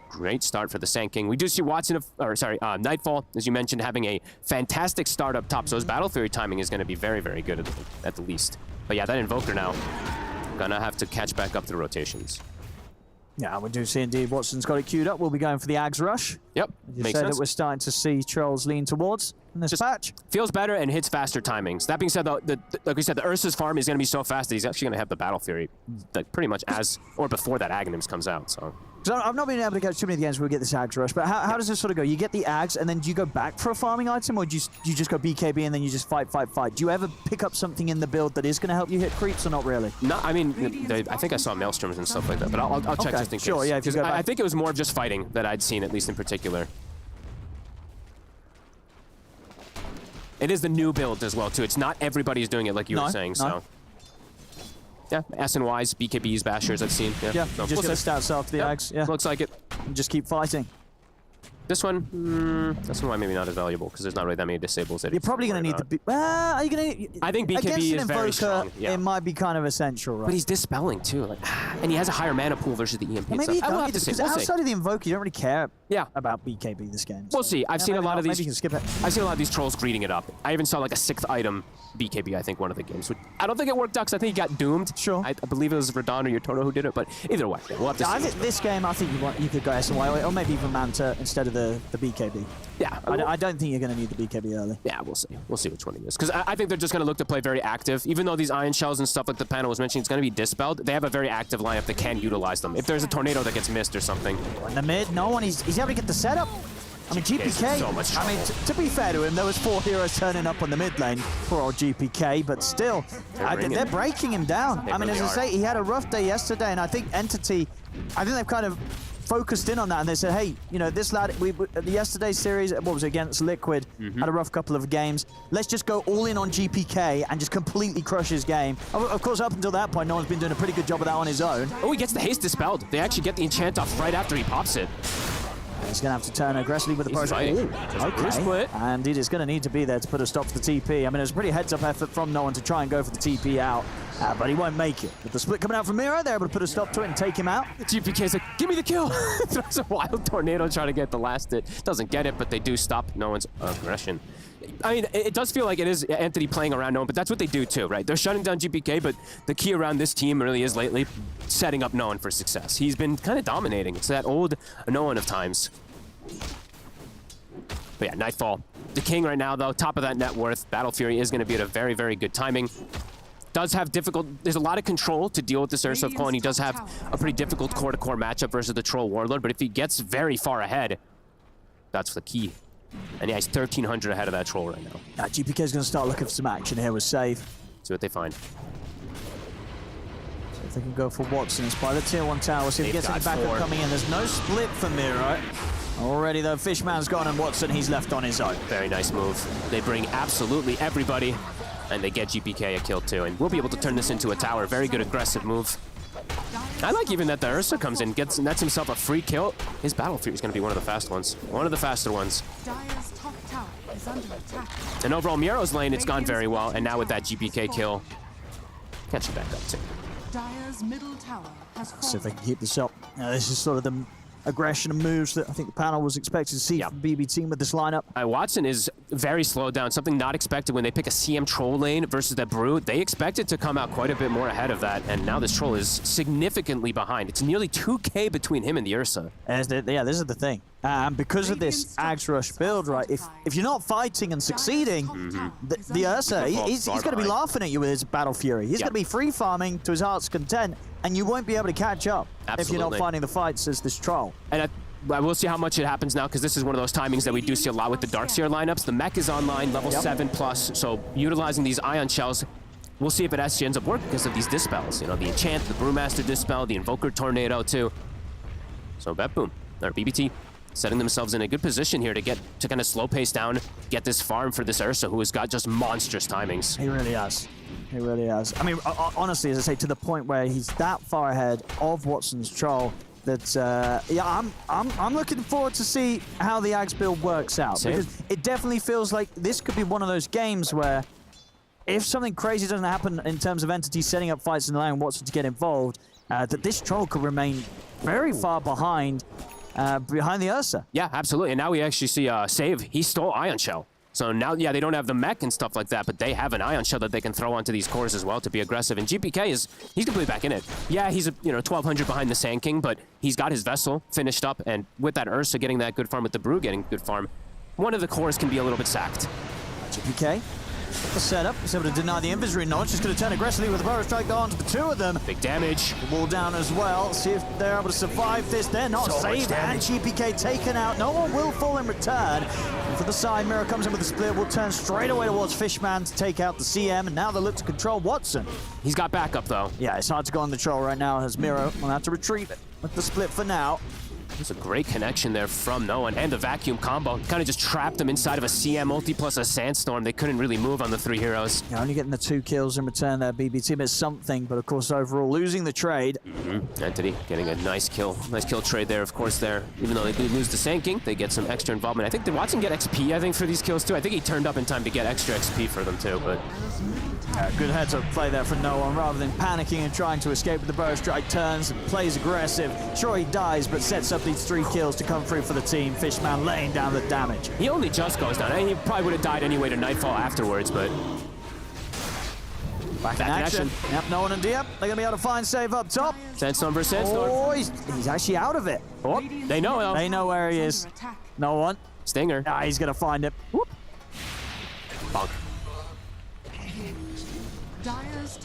great start for the Sand King. We do see Watson, Nightfall, as you mentioned, having a fantastic start up top, so his Battle Fury timing is going to be very, very good at the least. But yeah, that Invoker now, gonna have to catch back up the rotations. Yeah, we do see indeed Watson's got it queued up. We'll be going for the Ags rush. Yep, you makes say sense. that we're starting to see Trolls lean towards in this patch. Feels better and hits faster timings. That being said, though, like we said, the Ursa's farm is going to be so fast that he's actually going to have the Battle Fury like, pretty much as or before that Aghanims comes out. So I've not been able to catch too many of the games where we get this Ags rush, but how does this sort of go? You get the Ags, and then do you go back for a farming item, or do you just go BKB and then you just fight? Do you ever pick up something in the build that is going to help you hit creeps, or not really? No, I mean, I think I saw Maelstroms and stuff like that, but I'll check just in case. Sure, yeah. If you go back. I think it was more of just fighting that I'd seen, at least in particular. It is the new build as well, too. It's not everybody's doing it like you were saying, so. Yeah, SNYs, BKBs, Bashers, I've seen. Yeah, so just get the stats after the Ags. Yeah, looks like it. And just keep fighting. This one, maybe not as valuable because there's not really that many disables. You're probably going to need the. Are you going to? I think BKB is very strong. Yeah. It might be kind of essential, right? But he's dispelling too, like, and he has a higher mana pool versus the EMP. Well, maybe you don't have to because outside of the Invoker, you don't really care. Yeah. About BKB this game. We'll see. I've seen a lot of these. Maybe you can skip it. I've seen a lot of these trolls greeting it up. I even saw like a 6th item BKB. I think one of the games. I don't think it worked out because I think he got doomed. Sure. I believe it was Radon or Yotoro who did it, but either way, we'll have to see. I think this game, I think you could go SNY or maybe even Manta instead of the BKB. Yeah. I don't think you're going to need the BKB early. Yeah, we'll see. We'll see which one it is. Because I think they're just going to look to play very active. Even though these Iron Shells and stuff like the panel was mentioning, it's going to be dispelled, they have a very active lineup that can utilize them. If there's a tornado that gets missed or something. In the mid, no one. He's able to get the setup. I mean, GPK, so much trouble. I mean, to be fair to him, there was 4 heroes turning up on the mid lane for old GPK, but still, they're breaking him down. I mean, as I say, he had a rough day yesterday, and I think Entity, I think they've kind of focused in on that, and they said, hey, you know, this lad, the yesterday's series, what was it, against Liquid, had a rough couple of games. Let's just go all in on GPK and just completely crush his game. Of course, up until that point, no one's been doing a pretty good job of that on his own. Oh, he gets the haste dispelled. They actually get the enchant off right after he pops it. He's going to have to turn aggressively with the potion. Okay. And it is going to need to be there to put a stop to the TP. I mean, it was a pretty heads-up effort from Noone to try and go for the TP out, but he won't make it. With the split coming out from Miro, they're able to put a stop to it and take him out. GPK's like, give me the kill! Throws a wild tornado trying to get the last hit. Doesn't get it, but they do stop Noone's aggression. I mean, it does feel like it is Entity playing around Noone, but that's what they do too, right? They're shutting down GPK, but the key around this team really is lately setting up Noone for success. He's been kind of dominating. It's that old Noone of times. But yeah, Nightfall. The King right now, though, top of that net worth. Battle Fury is going to be at a very, very good timing. Does have there's a lot of control to deal with this Ursa of Cole, and he does have a pretty difficult core-to-core matchup versus the Troll Warlord, but if he gets very far ahead, that's the key. And yeah, he's 1,300 ahead of that Troll right now. GPK is going to start looking for some action here with Save. See what they find. If they can go for Watson, it's by the tier 1 tower, see if he gets any backup coming in. There's no split for Miro. Already, though, Fishman's gone, and Watson, he's left on his own. Very nice move. They bring absolutely everybody, and they get GPK a kill, too. And we'll be able to turn this into a tower. Very good aggressive move. I like even that the Ursa comes in, nets himself a free kill. His Battle Fury is going to be one of the fast ones. One of the faster ones. And overall, Miro's lane, it's gone very well. And now with that GPK kill, catching back up, too. See if they can keep this up. This is sort of the aggression and moves that I think the panel was expected to see from BB team with this lineup. Watson is very slowed down, something not expected when they pick a CM troll lane versus that Brute. They expected to come out quite a bit more ahead of that, and now this troll is significantly behind. It's nearly 2K between him and the Ursa. Yeah, this is the thing. Because of this Axe Rush build, right, if you're not fighting and succeeding, the Ursa, he's going to be laughing at you with his Battle Fury. He's going to be free farming to his heart's content, and you won't be able to catch up if you're not finding the fights as this troll. And I will see how much it happens now, because this is one of those timings that we do see a lot with the Darkseer lineups. The mech is online, level 7+, so utilizing these Ion Shells, we'll see if it actually ends up working because of these Dispels. You know, the Enchant, the Brewmaster Dispel, the Invoker Tornado too. So boom, our BBT setting themselves in a good position here to kind of slow pace down, get this farm for this Ursa, who has got just monstrous timings. He really has. He really has. I mean, honestly, as I say, to the point where he's that far ahead of Watson's troll that, yeah, I'm looking forward to see how the Axe build works out. Same. Because it definitely feels like this could be one of those games where if something crazy doesn't happen in terms of entities setting up fights and allowing Watson to get involved, that this troll could remain very far behind the Ursa. Yeah, absolutely. And now we actually see Save. He stole Ion Shell. So now, yeah, they don't have the mech and stuff like that, but they have an Ion Shell that they can throw onto these cores as well to be aggressive. And GPK he's completely back in it. Yeah, he's 1,200 behind the Sand King, but he's got his Vessel finished up, and with that Ursa getting that good farm, with the Brew getting good farm, one of the cores can be a little bit sacked. GPK. The setup, he's able to deny the inventory knowledge, just going to turn aggressively with the Burrow Strike onto the two of them. Big damage. The wall down as well, see if they're able to survive this. They're not saved, and GPK taken out. No one will fall in return. And for the side, Miro comes in with the split, will turn straight away towards Fishman to take out the CM, and now they look to control Watson. He's got backup though. Yeah, it's hard to go on the troll right now, as Miro will have to retrieve it with the split for now. There's a great connection there from Noone, and the vacuum combo kind of just trapped them inside of a CM ulti plus a Sandstorm. They couldn't really move on the three heroes. Yeah, only getting the 2 kills in return there. BBT is something, but of course overall losing the trade. Entity getting a nice kill trade there, of course, there. Even though they do lose the Sand King, they get some extra involvement. I think did Watson get XP, I think, for these kills too? I think he turned up in time to get extra XP for them too, but... good heads-up play there for Noone. Rather than panicking and trying to escape with the Burrow Strike, turns and plays aggressive. Sure, he dies, but sets up these 3 kills to come through for the team. Fishman laying down the damage. He only just goes down. He probably would have died anyway to Nightfall afterwards, but... Back in action. Yep, Noone and Diór, they're going to be able to find Save up top. Sandstorm versus Sandstorm. Oh, he's actually out of it. Oh, they know him. They know where he is. Noone. Stinger. Ah, he's going to find him. Whoop. Bonk.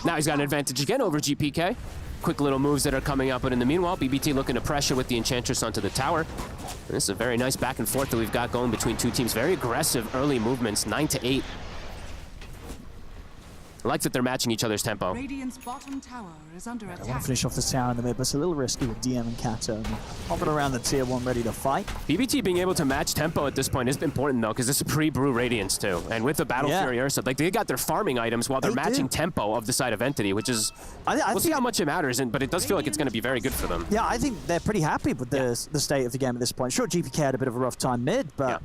Now he's got an advantage again over GPK. Quick little moves that are coming up, but in the meanwhile, BBT looking to pressure with the Enchantress onto the tower. And this is a very nice back and forth that we've got going between two teams. Very aggressive early movements, 9-8. I like that they're matching each other's tempo. Radiant's bottom tower is under attack. I want to finish off this tower in the mid, but it's a little risky with DM and Kato. Hopping around the tier 1 ready to fight. BBT being able to match tempo at this point is important though, because this is pre-brew Radiance too. And with the Battle Fury Ursa, like they got their farming items while they're matching tempo of the side of Entity, which is, we'll see how much it matters, but it does feel like it's going to be very good for them. Yeah, I think they're pretty happy with the state of the game at this point. Sure, GPK had a bit of a rough time mid, but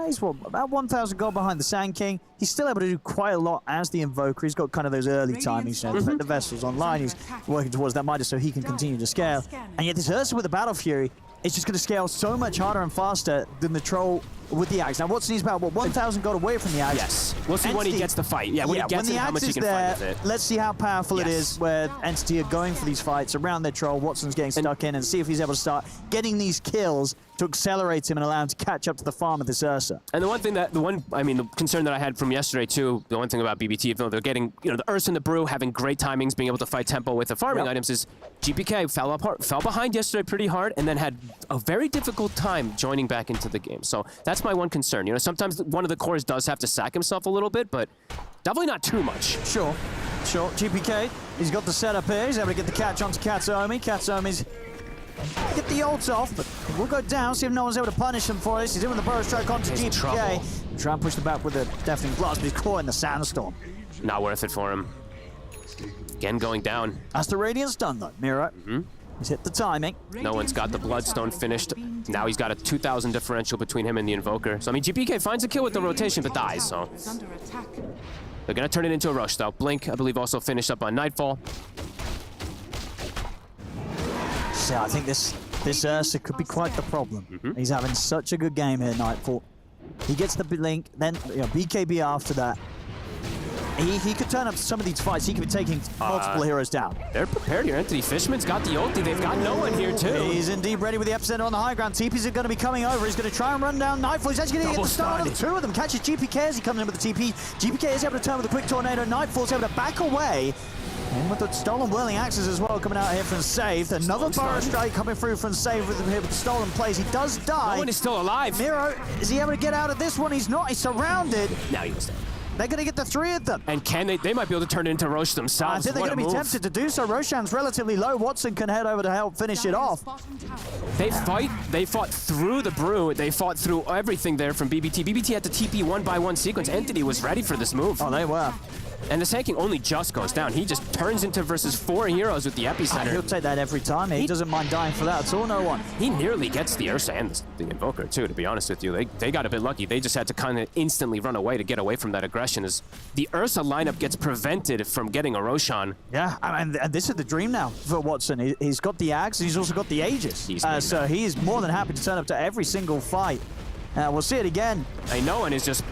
he's about 1,000 gold behind the Sand King. He's still able to do quite a lot as the Invoker. He's got kind of those early timings, the Vessel's online. He's working towards that Midas so he can continue to scale. And yet this Ursa with the Battle Fury is just going to scale so much harder and faster than the Troll with the Axe. Now, Watson is about, 1,000 gold away from the Axe. Yes. We'll see when he gets the fight. Yeah, when he gets it, how much he can fight with it. Let's see how powerful it is where Entity are going for these fights around their Troll. Watson's getting stuck in, and see if he's able to start getting these kills to accelerate him and allow him to catch up to the farm of this Ursa. And the concern that I had from yesterday too, the one thing about BBT, even though they're getting, the Ursa and the Brew having great timings, being able to fight tempo with the farming items, is GPK fell behind yesterday pretty hard and then had a very difficult time joining back into the game. So that's my one concern. Sometimes one of the cores does have to sack himself a little bit, but definitely not too much. Sure. GPK, he's got the setup here. He's able to get the catch onto Katsuomi. Katsuomi's get the ult off, but we'll go down, see if no one's able to punish him for this. He's in with the Burrow Strike onto GPK. Try and push the back with a deafening blast, but he's caught in the Sandstorm. Not worth it for him. Again going down. That's the Radiance done though, Miro. He's hit the timing. No one's got the Bloodstone finished. Now he's got a 2,000 differential between him and the Invoker. So, I mean, GPK finds a kill with the rotation, but dies, so. They're going to turn it into a rush, though. Blink, I believe, also finished up on Nightfall. So I think this This Ursa could be quite the problem. He's having such a good game here, Nightfall. He gets the Blink, then BKB after that. He could turn up some of these fights. He could be taking multiple heroes down. They're prepared here. Entity Fishman's got the ulti. They've got Noone here too. He's indeed ready with the epicenter on the high ground. TPs are going to be coming over. He's going to try and run down Nightfall. He's actually going to get the start of two of them. Catches GPK as he comes in with the TP. GPK is able to turn with a quick tornado. Nightfall's able to back away. And with the stolen whirling axes as well coming out here from Save. Another Burrow Strike coming through from Save with him here with the stolen plays. He does die. Noone is still alive. Miro, is he able to get out of this one? He's not. He's surrounded. Now he was dead. They're going to get the three of them. And can they might be able to turn it into Roche themselves. I think they're going to be tempted to do so. Roshan's relatively low. Watson can head over to help finish it off. They fought through the brew. They fought through everything there from BBT. BBT had to TP one by one sequence. Entity was ready for this move. Oh, they were. And the Sand King only just goes down. He just turns into versus 4 heroes with the epicenter. He'll take that every time. He doesn't mind dying for that at all, no one. He nearly gets the Ursa and the Invoker too, to be honest with you. They got a bit lucky. They just had to kind of instantly run away to get away from that aggression as the Ursa lineup gets prevented from getting a Roshan. Yeah, and this is the dream now for Watson. He's got the Axe, he's also got the Aegis. So he is more than happy to turn up to every single fight. We'll see it again. I know, and is just...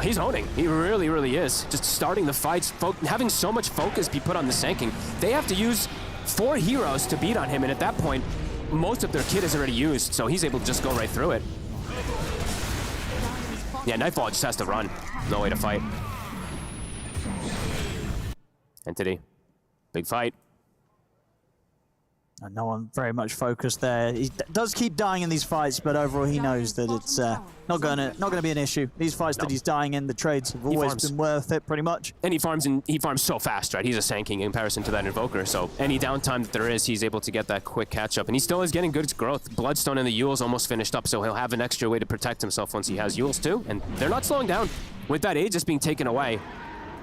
he's owning. He really, really is. Just starting the fights, having so much focus be put on the Sand King. They have to use 4 heroes to beat on him, and at that point, most of their kit is already used, so he's able to just go right through it. Yeah, Nightfall just has to run. No way to fight. Entity. Big fight. And no one very much focused there. He does keep dying in these fights, but overall he knows that it's not gonna be an issue. These fights that he's dying in, the trades have always been worth it, pretty much. And he farms so fast, right? He's a Sand King in comparison to that Invoker, so any downtime that there is, he's able to get that quick catch up. And he still is getting good growth. Bloodstone and the Yule's almost finished up, so he'll have an extra way to protect himself once he has Yule's too. And they're not slowing down with that Aegis being taken away.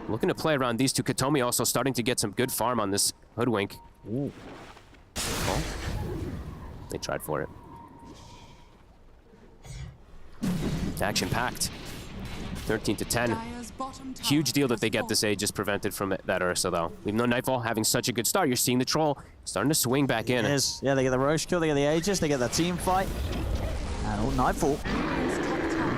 Looking to play around these two. Katomi also starting to get some good farm on this Hoodwink. Ooh. Oh. They tried for it. Action-packed. 13 to 10. Huge deal that they get this Aegis prevented from that Ursa, though. Even though Nightfall having such a good start, you're seeing the Troll starting to swing back in. It is. Yeah, they get the Roche kill, they get the Aegis, they get that team fight. And Nightfall.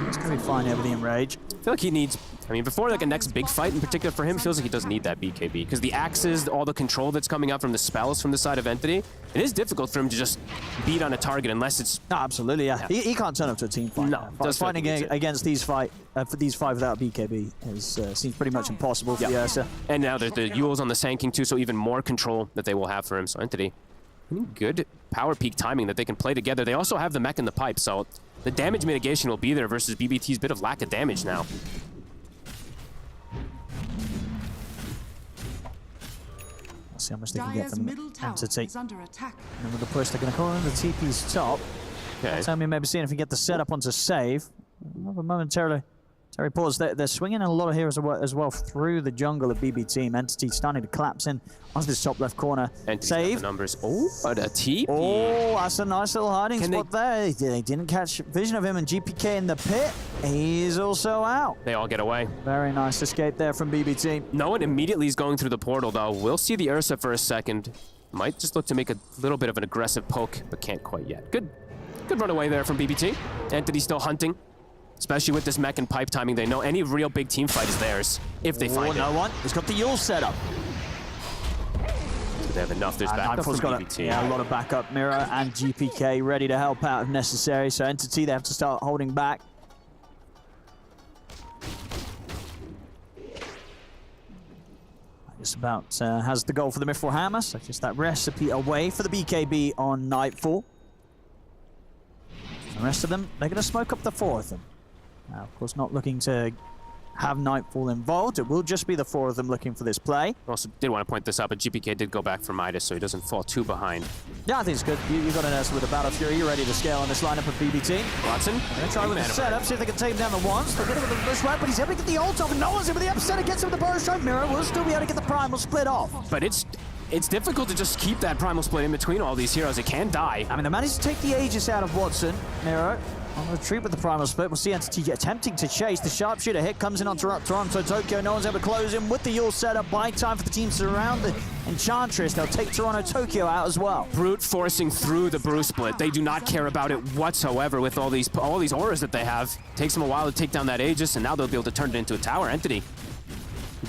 It's going to be fine over the Enrage. I feel like he needs... I mean, before like a next big fight in particular for him, feels like he doesn't need that BKB because the axes, all the control that's coming out from the spells from the side of Entity, it is difficult for him to just beat on a target unless it's... No, absolutely, yeah. He can't turn up to a team fight. No, fighting against these five without BKB seems pretty much impossible for the Ursa. And now there's the Yules on the Sand King too, so even more control that they will have for him. So Entity, good power peak timing that they can play together. They also have the mech in the pipe, so the damage mitigation will be there versus BBT's bit of lack of damage now. Let's see how much they can get from Entity. Under attack. And with the push, they're going to call in the TP's top. Okay. Tell me maybe seeing if we get the setup onto Save. Momentarily. Terry pause. They're swinging in a lot of heroes as well through the jungle of BB team. Entity starting to collapse in onto this top left corner. Save. The numbers. Oh, but a TP. Oh, that's a nice little hiding spot there. They didn't catch vision of him, and GPK in the pit. He's also out. They all get away. Very nice escape there from BB team. No one immediately is going through the portal, though. We'll see the Ursa for a second. Might just look to make a little bit of an aggressive poke, but can't quite yet. Good run away there from BBT. Entity still hunting. Especially with this mech and pipe timing, they know any real big team fight is theirs if they find it. No one. He's got the Yule set up. They have enough. There's backup from BBT. Yeah, a lot of backup. Mira and GPK ready to help out if necessary. So Entity, they have to start holding back. Just about has the goal for the Mithril Hammer. So just that recipe away for the BKB on Nightfall. The rest of them, they're going to smoke up the 4 of them. Now, of course, not looking to have Nightfall involved. It will just be the 4 of them looking for this play. Also, did want to point this out, but GPK did go back for Midas, so he doesn't fall too behind. Yeah, I think it's good. You got an Ursa with a Battle Fury. You're ready to scale on this lineup of BBT. Watson. They're going to try with the setup, see if they can take him down the once. They're going to get the bushwhack, but he's able to get the ult off, and no one's in with the epicenter. Gets him with the Burrow Strike. Mirror will still be able to get the Primal split off. But it's difficult to just keep that Primal split in between all these heroes. It can die. I mean, they managed to take the Aegis out of Watson, Miro. On retreat with the primal split, we'll see Entity attempting to chase. The sharpshooter hit comes in on Toronto Tokyo. No one's able to close him with the Diór setup. Buy time for the team to surround the Enchantress. They'll take Toronto Tokyo out as well. Brute forcing through the brew split. They do not care about it whatsoever with all these auras that they have. Takes them a while to take down that Aegis, and now they'll be able to turn it into a tower. Entity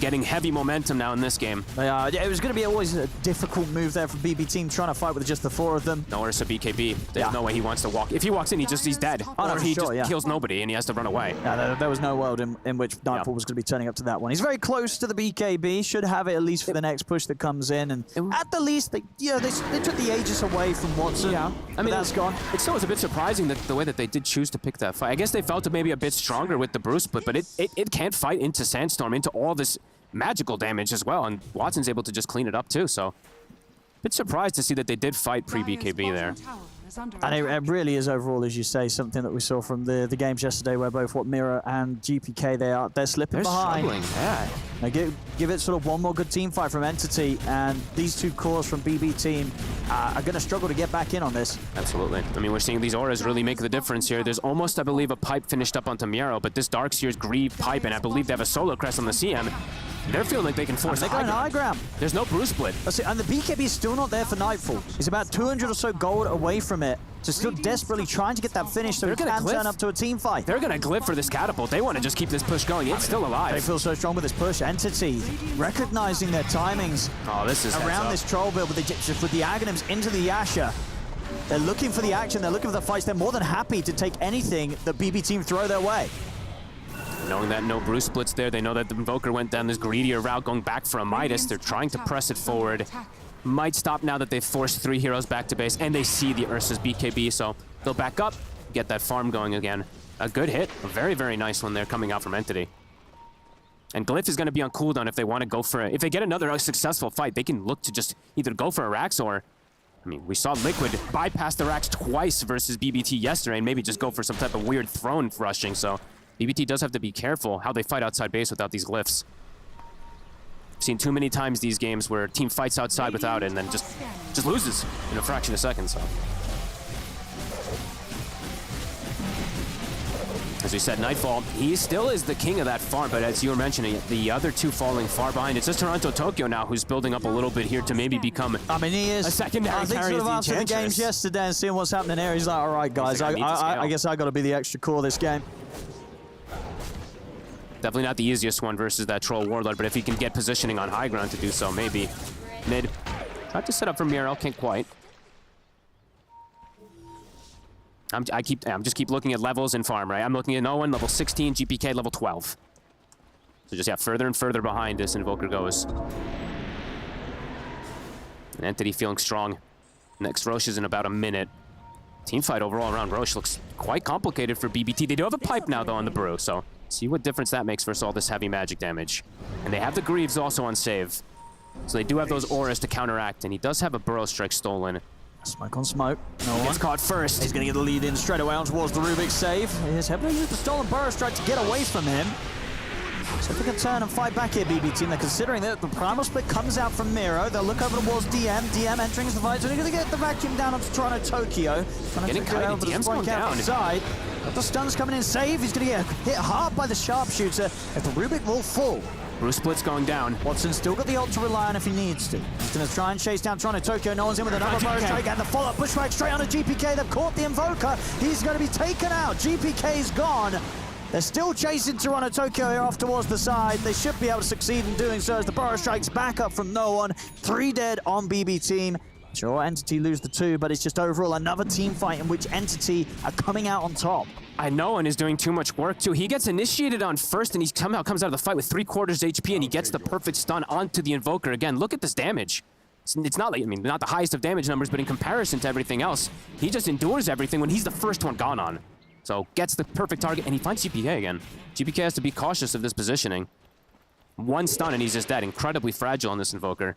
getting heavy momentum now in this game. They are. It was going to be always a difficult move there for BB Team, trying to fight with just the 4 of them. No, it's a BKB. There's no way he wants to walk. If he walks in, he's dead. Oh, no, or he sure, just kills nobody and he has to run away. Yeah, there was no world in which Nightfall was going to be turning up to that one. He's very close to the BKB. Should have it at least for the next push that comes in. And at the least, they took the Aegis away from Watson. Yeah, I mean, that's gone. It still was a bit surprising that the way that they did choose to pick that fight. I guess they felt it maybe a bit stronger with the brew split, but it can't fight into Sandstorm, into all this magical damage as well, and Watson's able to just clean it up too, so a bit surprised to see that they did fight pre-BKB there. And it really is overall, as you say, something that we saw from the games yesterday where both Miro and GPK, they're slipping behind. Struggling, yeah. Now give it sort of one more good team fight from Entity, and these 2 cores from BB Team are going to struggle to get back in on this. Absolutely. I mean, we're seeing these auras really make the difference here. There's almost, I believe, a pipe finished up onto Miro, but this Darkseer's Grieve pipe, and I believe they have a solo crest on the CM. They're feeling like they can force They're going high ground. There's no brew split. And the BKB is still not there for Nightfall. He's about 200 or so gold away from it. So still desperately trying to get that finish so he can turn up to a team fight. They're going to glyph for this catapult. They want to just keep this push going. It's still alive. They feel so strong with this push. Entity recognizing their timings. Oh, this is around this troll build with the Aghanims into the Yasha. They're looking for the action. They're looking for the fights. They're more than happy to take anything that BB Team throw their way. Knowing that no brew splits there, they know that the Invoker went down this greedier route, going back for a Midas. They're trying to press it forward. Might stop now that they've forced 3 heroes back to base, and they see the Ursa's BKB, so they'll back up, get that farm going again. A good hit, a very, very nice one there coming out from Entity. And Glyph is going to be on cooldown if they want to go for it. If they get another successful fight, they can look to just either go for a Rax or... I mean, we saw Liquid bypass the Rax twice versus BBT yesterday and maybe just go for some type of weird throne rushing, so... BBT does have to be careful how they fight outside base without these glyphs. I've seen too many times these games where a team fights outside without it and then just loses in a fraction of a second, so. As we said, Nightfall, he still is the king of that farm, but as you were mentioning, the other 2 falling far behind. It's just Toronto Tokyo now who's building up a little bit here to maybe become he is a secondary I think carry sort of after the games yesterday and seeing what's happening here, he's like, all right, guys, I guess I got to be the extra core this game. Definitely not the easiest one versus that Troll Warlord, but if he can get positioning on high ground to do so, maybe. Mid. Tried to set up for Miro, can't quite. I'm just keep looking at levels in farm, right? I'm looking at Noone, level 16, GPK, level 12. So just, further and further behind this Invoker goes. An Entity feeling strong. Next Roche is in about a minute. Teamfight overall around Roche looks quite complicated for BBT. They do have a pipe now, though, on the brew, so see what difference that makes versus all this heavy magic damage. And they have the Greaves also on save. So they do have those auras to counteract, and he does have a Burrow Strike stolen. Smoke on smoke. No one gets caught first. He's going to get the lead in straight away on towards the Rubik's save. He's heavily used the stolen Burrow Strike to get away from him. So if they can turn and fight back here, BB Team, they're considering that the primal split comes out from Miro. They'll look over towards DM. DM entering the fight. So they're going to get the vacuum down onto Toronto Tokyo. Getting kited. DM's going down. Side. But the stun's coming in. Save. He's going to get hit hard by the sharpshooter. If the Rubik will fall. Brew split's going down. Watson's still got the ult to rely on if he needs to. He's going to try and chase down Toronto Tokyo. No one's in with another Burrow Strike, and the follow-up pushback straight onto GPK. They've caught the Invoker. He's going to be taken out. GPK's gone. They're still chasing Toronto Tokyo here off towards the side. They should be able to succeed in doing so as the Burrow Strike's back up from Noone. 3 dead on BB Team. Sure, Entity lose the 2, but it's just overall another team fight in which Entity are coming out on top. I know, and is doing too much work too. He gets initiated on first, and he somehow comes out of the fight with 3/4 HP, and he gets the perfect stun onto the Invoker. Again, look at this damage. It's not like, I mean, not the highest of damage numbers, but in comparison to everything else, he just endures everything when he's the first one gone on. So gets the perfect target, and he finds GPK again. GPK has to be cautious of this positioning. 1 stun, and he's just dead. Incredibly fragile on this Invoker.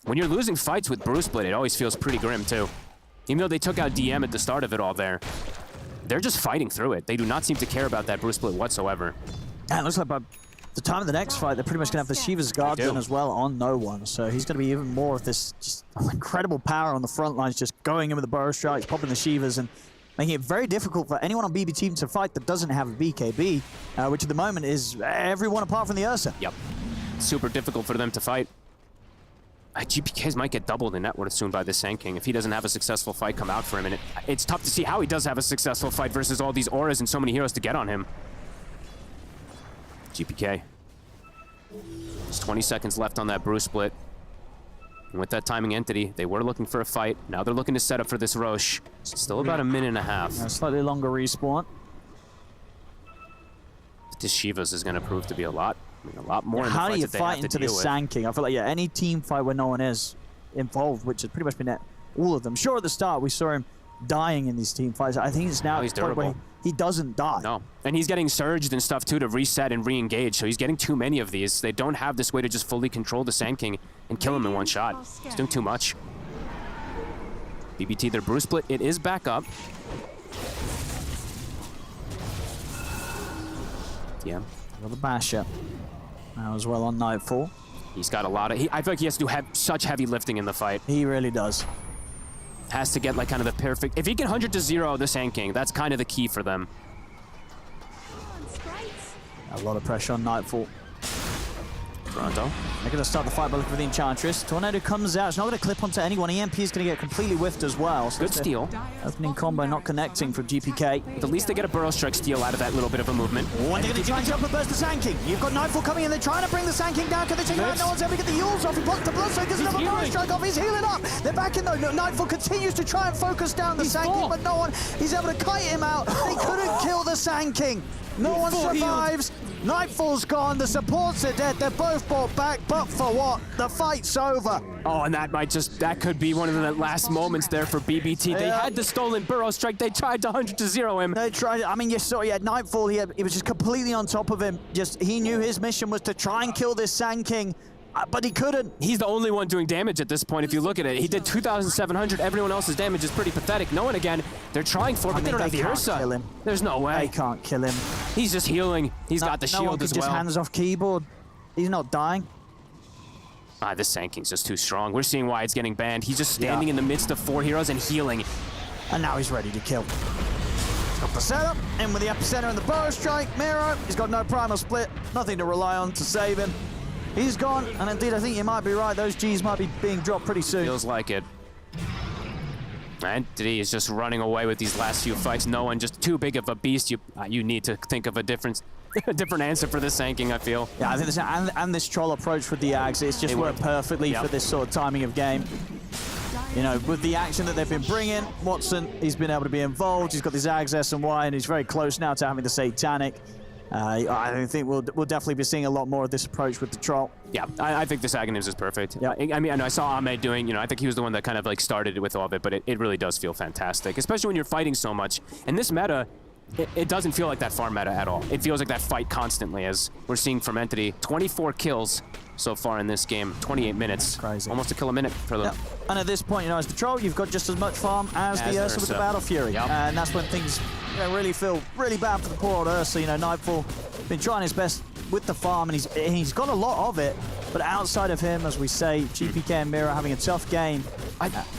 When you're losing fights with Brew Split, it always feels pretty grim, too. Even though they took out DM at the start of it all there, they're just fighting through it. They do not seem to care about that Brew Split whatsoever. And it looks like by the time of the next fight, they're pretty much going to have the Shiva's Guard done as well on Noone. So he's going to be even more of this just incredible power on the front lines, just going in with the Burrow Strikes, popping the Shivas, and making it very difficult for anyone on BB team to fight that doesn't have a BKB, which at the moment is everyone apart from the Ursa. Yep. Super difficult for them to fight. GPKs might get doubled in net worth soon by the Sand King if he doesn't have a successful fight come out for him. And it's tough to see how he does have a successful fight versus all these auras and so many heroes to get on him. GPK. There's 20 seconds left on that brew split. And with that timing entity, they were looking for a fight. Now they're looking to set up for this Roche. Still about a minute and a half. A slightly longer respawn. This Shivas is going to prove to be a lot more in the How do fights you that they fight have into to the deal with. Sand King? I feel like, yeah, any team fight where no one is involved, which has pretty much been all of them. Sure, at the start, we saw him dying in these team fights. I think it's now he's the point where durable. he doesn't die. No, and he's getting surged and stuff too to reset and re-engage, so he's getting too many of these. They don't have this way to just fully control the Sand King and kill him in one shot. He's doing too much. BBT, their brew split, it is back up. Yeah. Another basher. Now as well on Nightfall. He's got a lot of... I feel like he has to do such heavy lifting in the fight. He really does. Has to get like kind of the perfect... If he can 100 to 0 the Sand King, that's kind of the key for them. A lot of pressure on Nightfall. Toronto. They're going to start the fight by looking for the Enchantress. Tornado comes out. It's not going to clip onto anyone. EMP is going to get completely whiffed as well. So good steal. Opening combo not connecting for GPK. But at least they get a Burrow Strike steal out of that little bit of a movement. When they're going to try and jump and burst the Sand King. You've got Nightfall coming in. They're trying to bring the Sand King down. Can they take him out? No one's able to get the Yules off. He blocks the blood, so he gets another Burrow Strike off. He's healing up. They're back in though. Nightfall continues to try and focus down the Sand King, but no one is able to kite him out. They couldn't kill the Sand King. No one survives. Nightfall's gone. The supports are dead. They're both brought back, but for what? The fight's over. Oh, and that could be one of the last moments there for BBT. They had the stolen Burrow Strike. They tried to 100 to 0 him. They tried. I mean, you saw, Nightfall. He was just completely on top of him. He knew his mission was to try and kill this Sand King. But he couldn't. He's the only one doing damage at this point, if you look at it. He did 2,700. Everyone else's damage is pretty pathetic. Noone again, they're trying for it, but they don't have the Ursa. Kill him. There's no way. They can't kill him. He's just healing. He's got the shield no one as can well. just hands off keyboard. He's not dying. This Sand King's just too strong. We're seeing why it's getting banned. He's just standing in the midst of 4 heroes and healing. And now he's ready to kill. Got the setup, in with the epicenter and the Burrow Strike. Miro, he's got no primal split. Nothing to rely on to save him. He's gone, and indeed, I think you might be right. Those Gs might be being dropped pretty soon. Feels like it. Entity is just running away with these last few fights. No one, just too big of a beast. You need to think of a different answer for this Sand King, I feel. Yeah, I think this, and this troll approach with the Ags, it's just worked perfectly for this sort of timing of game. You know, with the action that they've been bringing, Watson, he's been able to be involved. He's got these Ags S and Y, and he's very close now to having the Satanic. I think we'll definitely be seeing a lot more of this approach with the troll. Yeah, I think this Aghanim's is perfect. Yeah. I mean, I saw Ahmed doing, I think he was the one that kind of like started it with all of it, but it really does feel fantastic, especially when you're fighting so much. And this meta, it doesn't feel like that farm meta at all. It feels like that fight constantly, as we're seeing from Entity. 24 kills so far in this game, 28 minutes. Crazy. Almost a kill a minute for them. Yep. And at this point, as the troll, you've got just as much farm as the Ursa with the Battle Fury. Yep. And that's when things really feel really bad for the poor old Ursa. Nightfall been trying his best with the farm, and he's got a lot of it. But outside of him, as we say, GPK and Mira having a tough game.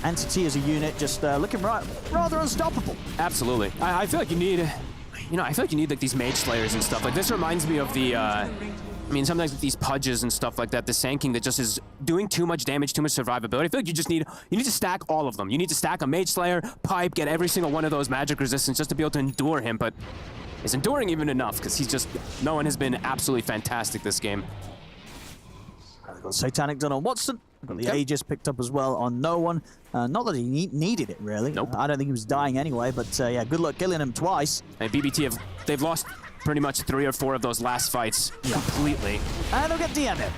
Entity as a unit just looking rather unstoppable. Absolutely. I feel like you need, I feel like you need like these Mage Slayers and stuff. Like this reminds me of the, I mean, sometimes with these Pudges and stuff like that, the Sand King that just is doing too much damage, too much survivability. I feel like you just need to stack all of them. You need to stack a Mage Slayer, Pipe, get every single one of those magic resistance just to be able to endure him. But is enduring even enough? Because Noone has been absolutely fantastic this game. Got Satanic done on Watson. Got the Aegis picked up as well on Noone. Not that he needed it, really. Nope. I don't think he was dying anyway, but yeah, good luck killing him twice. And BBT, they've lost pretty much 3 or 4 of those last fights completely. And they'll get DM'd.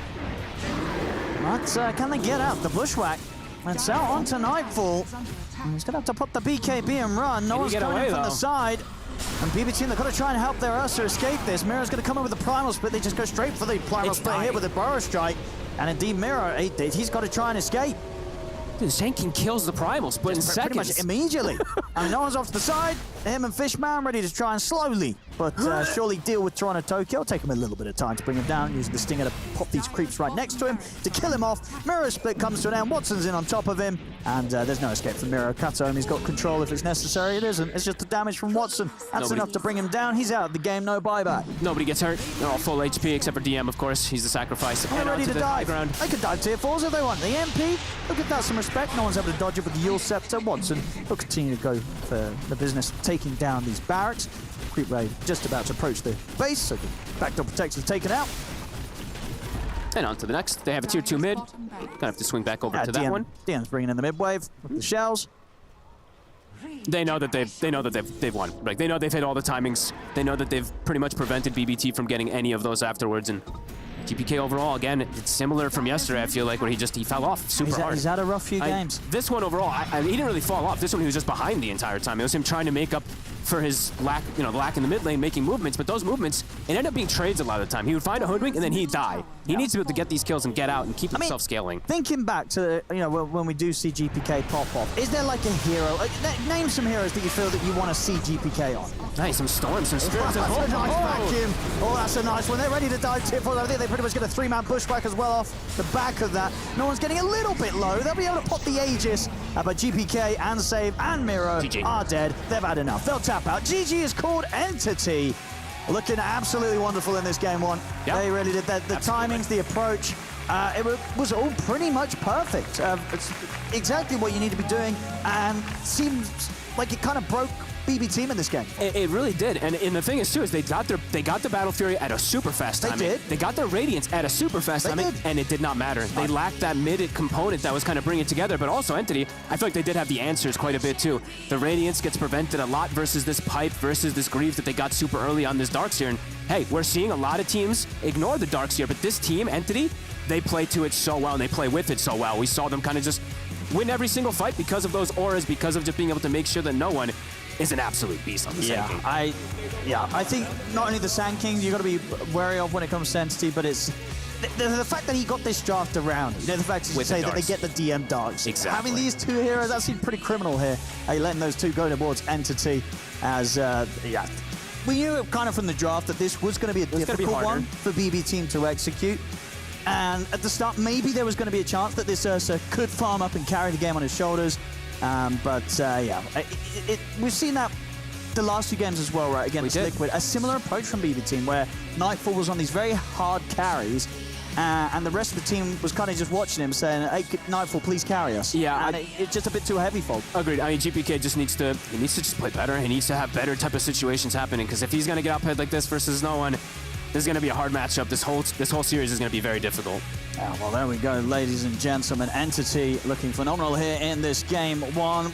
But can they get out? The Bushwhack. It's out onto Nightfall. He's going to have to pop the BKB and run. No one's coming in from the side. And BBT, they've got to try and help their Ursa escape this. Mira's going to come in with the Primal Split. They just go straight for the Primal Split here with the Burrow Strike. And indeed, Mira, he's got to try and escape. Dude, Sand King kills the Primal Split in seconds. Pretty much immediately. And no one's off to the side. Him and Fishman ready to try and slowly but surely Diór with Toronto Tokyo. It'll take him a little bit of time to bring him down, using the Stinger to pop these creeps right next to him to kill him off. Mirror split comes to an end. Watson's in on top of him, and there's no escape from Mirror. Katomi's got control if it's necessary. It isn't. It's just the damage from Watson. That's enough to bring him down. He's out of the game. No buyback. Nobody gets hurt. They're all full HP except for DM, of course. He's the sacrifice. They're ready to dive. They could dive tier 4s if they want. The MP, look at that, some respect. No one's able to dodge it with the Yule Scepter. Watson will continue to go for the business, taking down these barracks. Creep raid just about to approach the base, so the backdoor protector's taken out. And on to the next. They have a tier 2 mid. Gonna have to swing back over to that one. DM's bringing in the mid wave with the shells. They know that they've won. Like, they know they've hit all the timings. They know that they've pretty much prevented BBT from getting any of those afterwards. And GPK overall, again, it's similar from yesterday, I feel like, where he fell off super hard. He's had a rough few games. This one overall, he didn't really fall off. This one he was just behind the entire time. It was him trying to make up for his lack, the lack in the mid lane, making movements, but those movements, it ended up being trades a lot of the time. He would find a hoodwink and then he'd die. He needs to be able to get these kills and get out and keep himself scaling. Thinking back to, when we do see GPK pop off, is there like a hero? Name some heroes that you feel that you want to see GPK on. Nice, some Storms, some Spirits. That's a nice vacuum. Oh, that's a nice one. They're ready to dive tier 4. I think they pretty much get a 3-man pushback as well off the back of that. No one's getting a little bit low. They'll be able to pop the Aegis, but GPK and Save and Miro are dead. They've had enough. They'll tap out. GG is called Entity. Looking absolutely wonderful in this game one. Yep. They really did that. The timings, the approach, it was all pretty much perfect. It's exactly what you need to be doing, and seems like it kind of broke BB team in this game. It really did, and the thing is too is they got the Battle Fury at a super fast timing. They did. They got their Radiance at a super fast timing, and it did not matter. They lacked that mid component that was kind of bringing it together. But also Entity, I feel like they did have the answers quite a bit too. The Radiance gets prevented a lot versus this Pipe versus this Grieve that they got super early on this Darkseer. And hey, we're seeing a lot of teams ignore the Darkseer, but this team, Entity, they play to it so well and they play with it so well. We saw them kind of just win every single fight because of those auras, because of just being able to make sure that no one is an absolute beast on the Sand King. I think not only the Sand King you got to be wary of when it comes to Entity, but it's the fact that he got this draft around. The fact to say that they get the DM Darks. Exactly. Having these two heroes, that seemed pretty criminal here. Letting those two go towards Entity as, we knew kind of from the draft that this was going to be a difficult one for BB team to execute. And at the start, maybe there was going to be a chance that this Ursa could farm up and carry the game on his shoulders. We've seen that the last two games as well, right, against Liquid. A similar approach from BB team where Nightfall was on these very hard carries, and the rest of the team was kind of just watching him saying, hey, Nightfall, please carry us. Yeah. And it's just a bit too heavy for him. Agreed. I mean, GPK just needs to just play better. He needs to have better type of situations happening, because if he's going to get outplayed like this versus no one, this is going to be a hard matchup. This whole series is going to be very difficult. Well, there we go, ladies and gentlemen. Entity looking phenomenal here in this game one.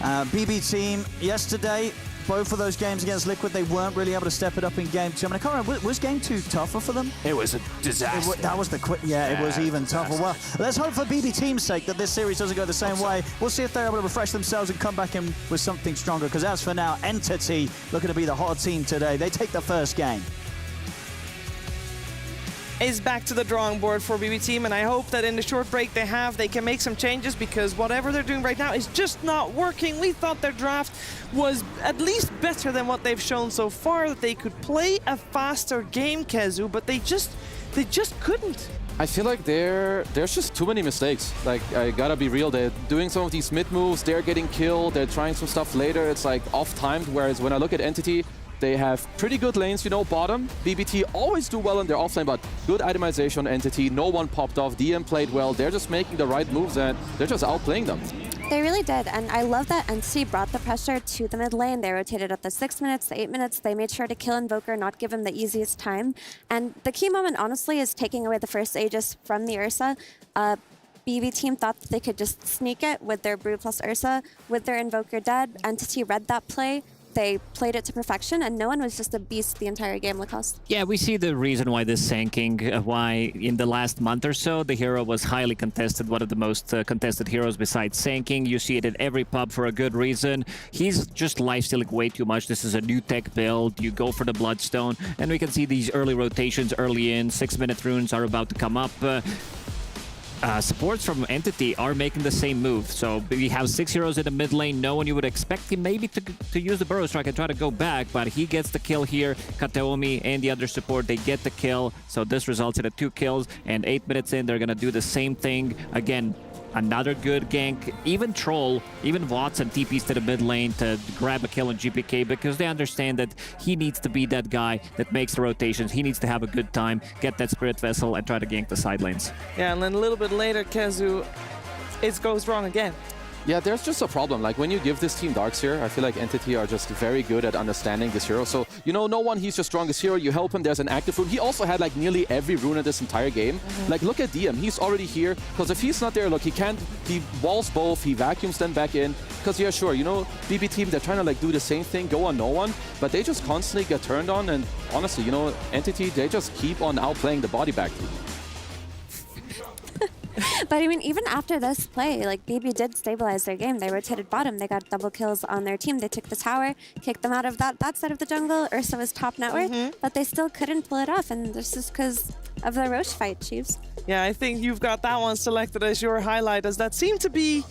BB team yesterday, both of those games against Liquid, they weren't really able to step it up in game 2. I mean, I can't remember, was game 2 tougher for them? It was a disaster. That was the it was even tougher. Well, let's hope for BB team's sake that this series doesn't go the same way. We'll see if they're able to refresh themselves and come back in with something stronger, because as for now, Entity looking to be the hotter team today. They take the first game. Is back to the drawing board for BB team, and I hope that in the short break they can make some changes, because whatever they're doing right now is just not working. We thought their draft was at least better than what they've shown so far, that they could play a faster game, Kezu, but they just couldn't. I feel like there's just too many mistakes. Like, I gotta be real, they're doing some of these mid moves, they're getting killed, they're trying some stuff later, it's like off-timed, whereas when I look at Entity, they have pretty good lanes, bottom. BBT always do well in their offlane, but good itemization on Entity. No one popped off. DM played well. They're just making the right moves, and they're just outplaying them. They really did, and I love that Entity brought the pressure to the mid lane. They rotated up the 6 minutes, the 8 minutes. They made sure to kill Invoker, not give him the easiest time. And the key moment, honestly, is taking away the first Aegis from the Ursa. BB team thought that they could just sneak it with their Brew plus Ursa. With their Invoker dead, Entity read that play. They played it to perfection, and no one was just a beast the entire game, Lacoste. Yeah, we see the reason why this Sand King, why in the last month or so, the hero was highly contested, one of the most contested heroes besides Sand King. You see it in every pub for a good reason. He's just lifestealing way too much. This is a new tech build. You go for the Bloodstone, and we can see these early rotations early in. 6-minute runes are about to come up. supports from Entity are making the same move. So we have 6 heroes in the mid lane. No one you would expect him maybe to use the burrow strike and try to go back, but he gets the kill here. Kateomi and the other support, they get the kill. So this results in 2 kills, and 8 minutes in, they're gonna do the same thing again. Another good gank. Even Troll, even Watson TPs to the mid lane to grab a kill on GPK because they understand that he needs to be that guy that makes the rotations. He needs to have a good time, get that Spirit Vessel, and try to gank the side lanes. Yeah, and then a little bit later, Kezu, it goes wrong again. Yeah, there's just a problem. Like, when you give this team Darkseer, I feel like Entity are just very good at understanding this hero. So, you know, no one, he's your strongest hero. You help him, there's an active rune. He also had, like, nearly every rune in this entire game. Like, look at DM. He's already here. Because if he's not there, look, he can't... He walls both. He vacuums them back in. Because, yeah, sure, you know, BB team, they're trying to, like, do the same thing, go on no one. But they just constantly get turned on. And honestly, you know, Entity, they just keep on outplaying the body back team. But I mean, even after this play, like BB did stabilize their game. They rotated bottom. They got double kills on their team. They took the tower, kicked them out of that side of the jungle. Ursa was top net worth, but they still couldn't pull it off. And this is because of the Roche fight, Chiefs. Yeah, I think you've got that one selected as your highlight, as that seemed to be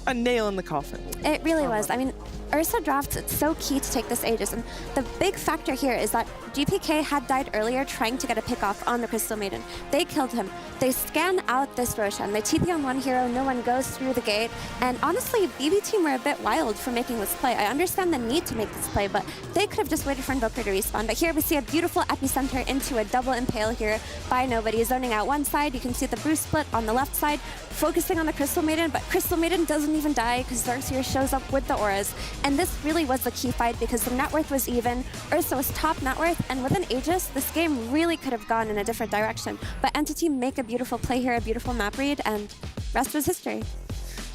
a nail in the coffin. It really was. I mean, Ursa drafts, it's so key to take this Aegis. And the big factor here is that GPK had died earlier trying to get a pick off on the Crystal Maiden. They killed him. They scan out this Roshan. They TP on one hero, no one goes through the gate. And honestly, BB team were a bit wild for making this play. I understand the need to make this play, but they could have just waited for Invoker to respawn. But here we see a beautiful epicenter into a double impale here by Nobody. Zoning out one side, you can see the Bruce split on the left side, focusing on the Crystal Maiden, but Crystal Maiden doesn't even die because Darkseer shows up with the auras. And this really was the key fight because the net worth was even, Ursa was top net worth, and with an Aegis, this game really could have gone in a different direction. But Entity make a beautiful play here, a beautiful map read, and rest was history.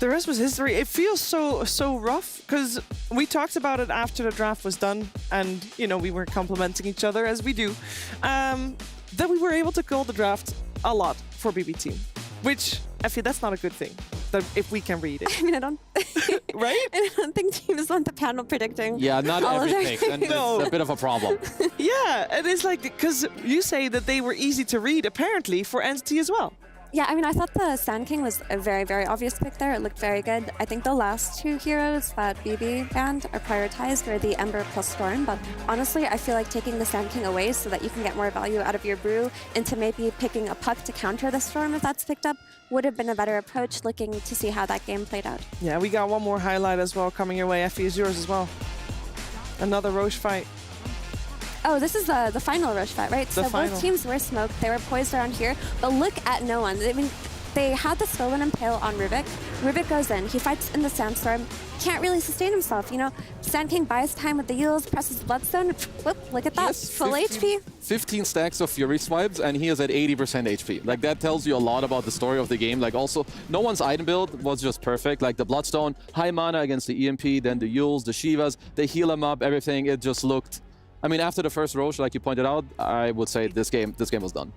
The rest was history. It feels so rough because we talked about it after the draft was done, and you know, we were complimenting each other as we do. That we were able to call the draft a lot for BB team, which I feel that's not a good thing. That if we can read it. I mean, I don't... right? I don't think teams want the panel predicting. Yeah, not everything. And it's a bit of a problem. Yeah, and it's like, because you say that they were easy to read, apparently, for Entity as well. Yeah, I mean, I thought the Sand King was a very, very obvious pick there. It looked very good. I think the last 2 heroes that BB banned are prioritized were the Ember plus Storm, but honestly, I feel like taking the Sand King away so that you can get more value out of your brew into maybe picking a Puck to counter the Storm if that's picked up would have been a better approach, looking to see how that game played out. Yeah, we got one more highlight as well coming your way. Effie is yours as well. Another Roche fight. Oh, this is the final Roche fight, right? So both teams were smoked. They were poised around here. But look at Noone. I mean, they had the stolen impale on Rubik. Rubik goes in. He fights in the Sandstorm. Can't really sustain himself, you know? Sand King buys time with the heals, presses Bloodstone. Whoop, look at that. Full 15, HP. 15 stacks of Fury Swipes, and he is at 80% HP. Like, that tells you a lot about the story of the game. Like, also, no one's item build was just perfect. Like, the Bloodstone, high mana against the EMP, then the Yules, the Shivas, they heal him up, everything. It just looked... I mean, after the first Roche, like you pointed out, I would say this game was done.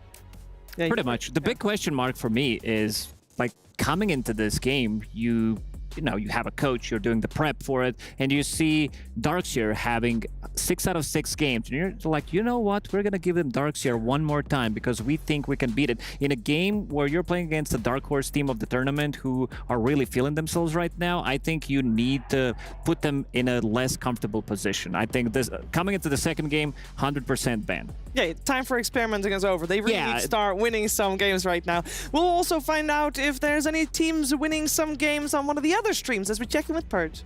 Yeah, pretty much. The big question mark for me is, like, coming into this game, you know, you have a coach, you're doing the prep for it, and you see Darkseer having 6 out of 6 games. And you're like, you know what? We're going to give them Darkseer one more time because we think we can beat it. In a game where you're playing against the Dark Horse team of the tournament who are really feeling themselves right now, I think you need to put them in a less comfortable position. I think this coming into the second game, 100% ban. Yeah, time for experimenting is over. They really need to start winning some games right now. We'll also find out if there's any teams winning some games on one of the other streams as we check in with Purge.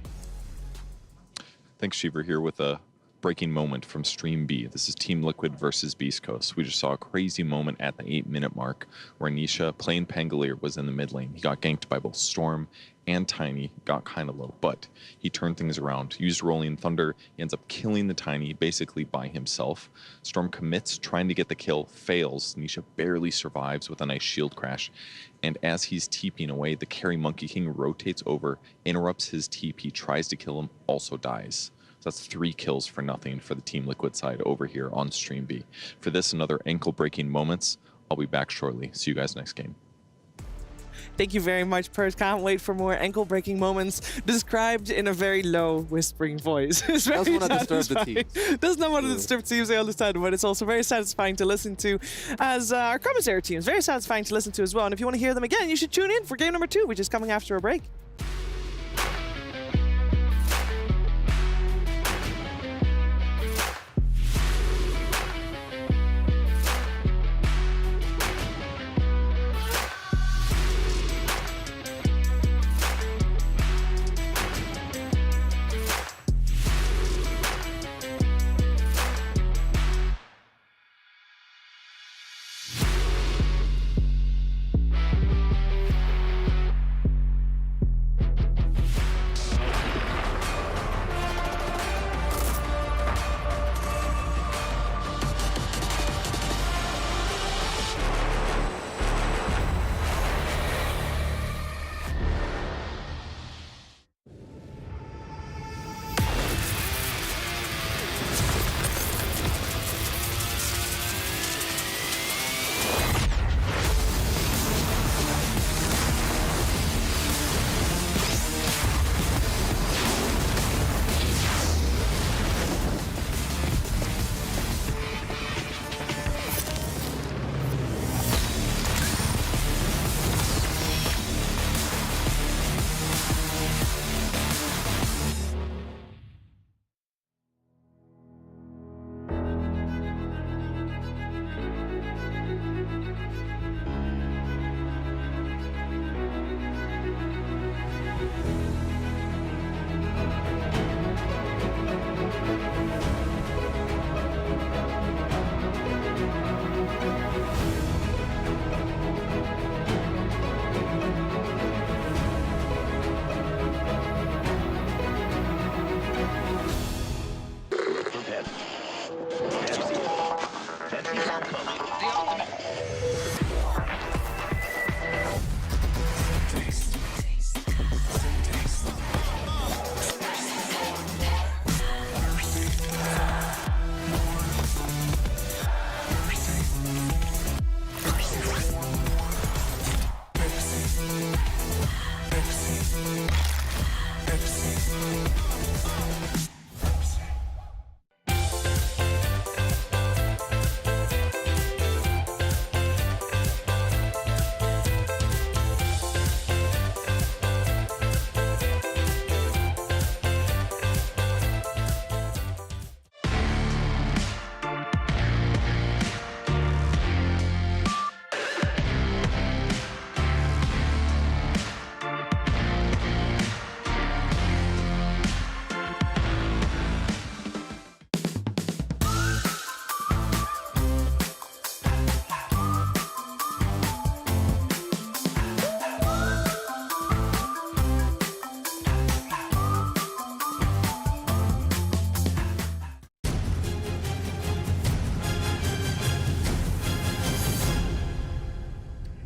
Thanks, Shiver, here with a breaking moment from Stream B. This is Team Liquid versus Beast Coast. We just saw a crazy moment at the 8-minute mark where Nisha, playing Pangolier, was in the mid lane. He got ganked by both Storm and Tiny, got kind of low, but he turned things around, used Rolling Thunder, he ends up killing the Tiny basically by himself. Storm commits, trying to get the kill, fails. Nisha barely survives with a nice shield crash, and as he's TPing away, the carry Monkey King rotates over, interrupts his TP, tries to kill him, also dies. So that's 3 kills for nothing for the Team Liquid side over here on Stream B. For this and other ankle-breaking moments, I'll be back shortly. See you guys next game. Thank you very much, Pert. Can't wait for more ankle-breaking moments described in a very low, whispering voice. It's very Doesn't want to disturb the satisfying. teams. Does not want to disturb teams, I understand, but it's also very satisfying to listen to as our commentary teams. Very satisfying to listen to as well. And if you want to hear them again, you should tune in for game number 2, which is coming after a break.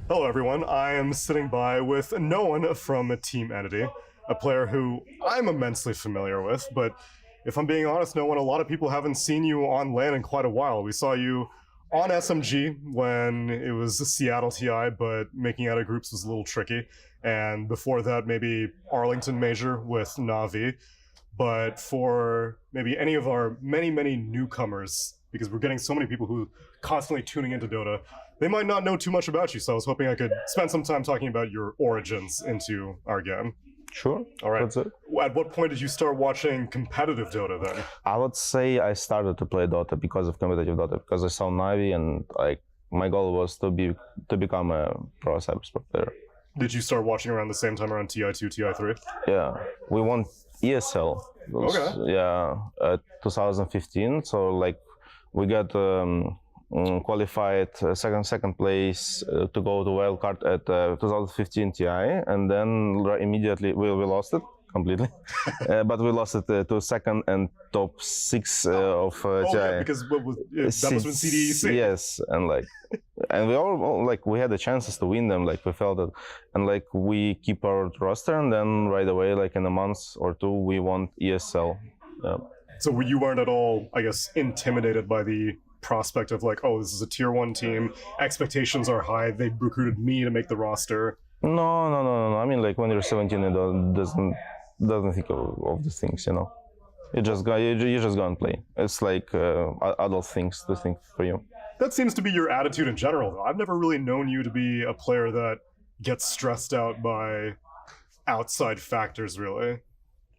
Hello everyone, I am sitting by with Noone from Team Entity, a player who I'm immensely familiar with, but if I'm being honest, Noone, a lot of people haven't seen you on LAN in quite a while. We saw you on SMG when it was Seattle TI, but making out of groups was a little tricky, and before that maybe Arlington Major with Na'Vi. But for maybe any of our many newcomers, because we're getting so many people who constantly tuning into Dota, they might not know too much about you, so I was hoping I could spend some time talking about your origins into our game. Sure. All right. That's it. At what point did you start watching competitive Dota then? I would say I started to play Dota because of competitive Dota, because I saw Na'Vi and like my goal was to become a pro cybersport player. Did you start watching around the same time around TI2, TI3? Yeah, we won ESL. Okay. Yeah, 2015. So like we got qualified second place to go to wildcard at 2015 TI, and then immediately we lost it completely. But we lost it to second and top 6 of TI. Yeah, because that was when CDEC. Yes, and like, and we all like we had the chances to win them. Like we felt it, and like we keep our roster, and then right away, like in a month or two, we won ESL. Yeah. So you weren't at all, I guess, intimidated by the prospect of like, oh, this is a tier 1 team, expectations are high, they recruited me to make the roster. No. I mean, like when you're 17, you doesn't think of these things, you know. You just go and play. It's like adult things to think for you. That seems to be your attitude in general, though. I've never really known you to be a player that gets stressed out by outside factors, really.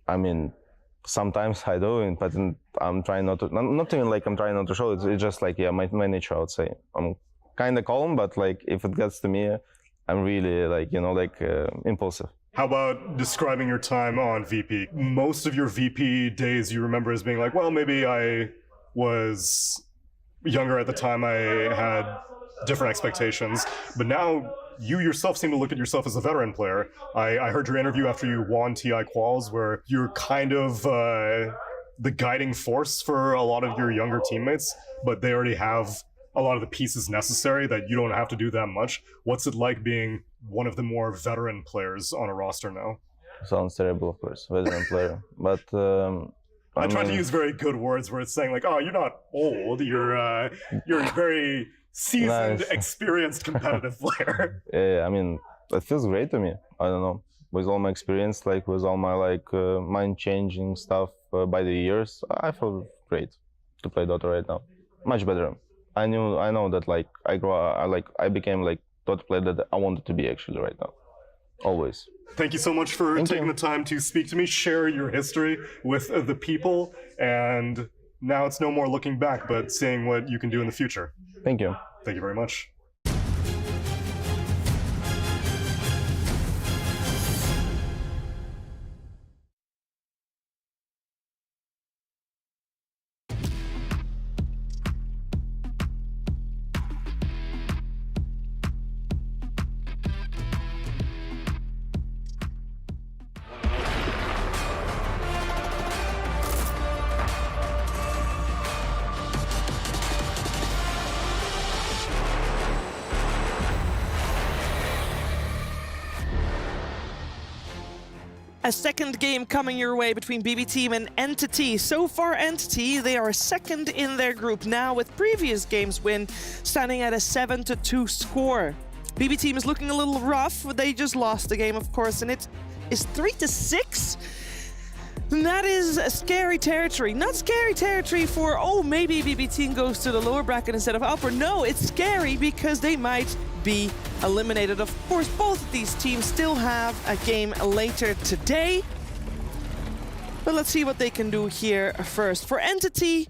I mean, sometimes I do, but I'm trying not to. Not even like I'm trying not to show it. It's just like, yeah, my nature, I would say. I'm kind of calm, but like if it gets to me, I'm really like, you know, like impulsive. How about describing your time on VP? Most of your VP days you remember as being like, well, maybe I was younger at the time, I had different expectations, but now you yourself seem to look at yourself as a veteran player. I heard your interview after you won TI Quals where you're kind of the guiding force for a lot of your younger teammates, but they already have a lot of the pieces necessary that you don't have to do that much. What's it like being one of the more veteran players on a roster now? Sounds terrible, of course, veteran player, but I tried to use very good words where it's saying like, oh, you're not old, you're a very seasoned, Nice. experienced competitive player. Yeah, I mean, it feels great to me. I don't know, with all my experience, like with all my like mind-changing stuff by the years, I feel great to play Dota right now. Much better. I know that like I became like Dota player that I wanted to be actually right now. Always. Thank you so much for taking the time to speak to me, share your history with the people, and now it's no more looking back, but seeing what you can do in the future. Thank you. Thank you very much. A second game coming your way between BB Team and Entity. So far, Entity, they are second in their group now with previous games win, standing at a 7-2 score. BB Team is looking a little rough. They just lost the game, of course, and it is 3-6. And that is a scary territory. Not scary territory for, oh, maybe BB Team goes to the lower bracket instead of upper. No, it's scary because they might be eliminated. Of course, both of these teams still have a game later today. But let's see what they can do here first. For Entity,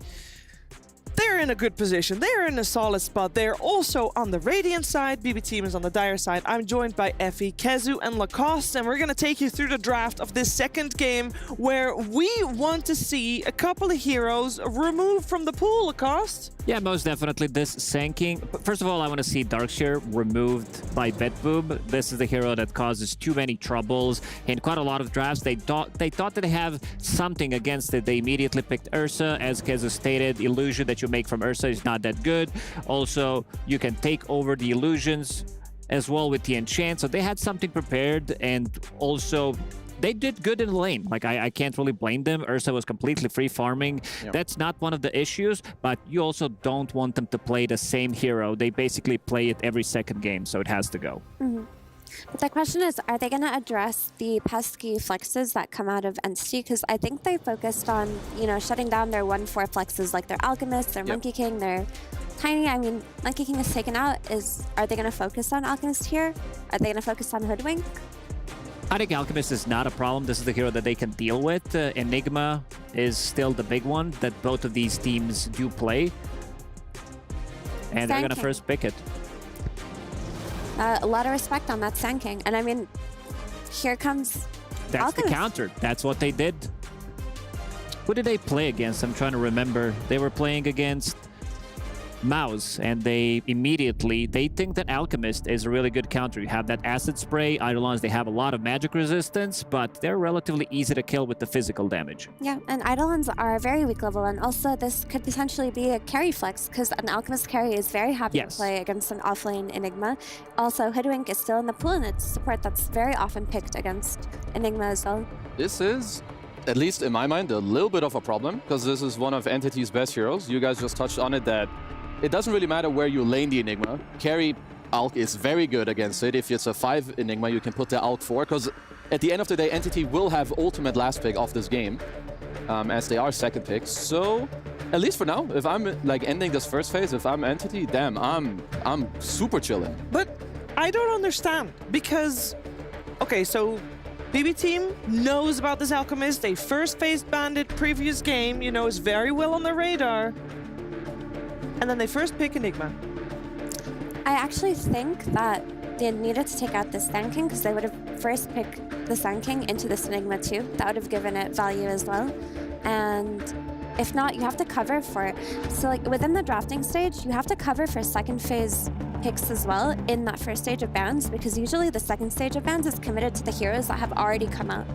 they're in a good position. They're in a solid spot. They're also on the Radiant side. BB Team is on the Dire side. I'm joined by Effie, Kezu, and Lacoste, and we're going to take you through the draft of this second game where we want to see a couple of heroes removed from the pool, Lacoste. Yeah, most definitely this Sanking. First of all, I want to see Darkshire removed by Betboob. This is the hero that causes too many troubles. In quite a lot of drafts, they thought that they have something against it. They immediately picked Ursa. As Kezu stated, illusion that you make from Ursa is not that good. Also, you can take over the illusions as well with the enchant. So they had something prepared, and also they did good in the lane. Like, I can't really blame them. Ursa was completely free farming. Yep. That's not one of the issues, but you also don't want them to play the same hero. They basically play it every second game, so it has to go. Mm-hmm. But the question is, are they going to address the pesky flexes that come out of Entity? Because I think they focused on, you know, shutting down their 1-4 flexes like their Alchemist, their Monkey King, their Tiny. I mean, Monkey King is taken out. Are they going to focus on Alchemist here? Are they going to focus on Hoodwink? I think Alchemist is not a problem. This is the hero that they can deal with. Enigma is still the big one that both of these teams do play. And they're going to first pick it. A lot of respect on that Sand King. And I mean, here comes That's Alchemist. The counter. That's what they did. Who did they play against? I'm trying to remember. They were playing against Mouse, and they think that Alchemist is a really good counter. You have that acid spray. Eidolons, they have a lot of magic resistance, but they're relatively easy to kill with the physical damage. Yeah, and Eidolons are very weak level, and also this could potentially be a carry flex, because an Alchemist carry is very happy to play against an offlane Enigma. Also, Hoodwink is still in the pool, and it's support that's very often picked against Enigma as well. This is, at least in my mind, a little bit of a problem, because this is one of Entity's best heroes. You guys just touched on it, that it doesn't really matter where you lane the Enigma. Carry Alk is very good against it. If it's a 5 Enigma, you can put the Alk 4, because at the end of the day, Entity will have ultimate last pick of this game, as they are second pick. So, at least for now, if I'm like ending this first phase, if I'm Entity, damn, I'm super chilling. But I don't understand, because, okay, so BB team knows about this Alchemist. They first faced Bandit previous game, you know, is very well on the radar. And then they first pick Enigma. I actually think that they needed to take out the Sun King because they would have first picked the Sun King into this Enigma too. That would have given it value as well. And if not, you have to cover for it. So like within the drafting stage, you have to cover for second phase picks as well in that first stage of bans, because usually the second stage of bans is committed to the heroes that have already come out.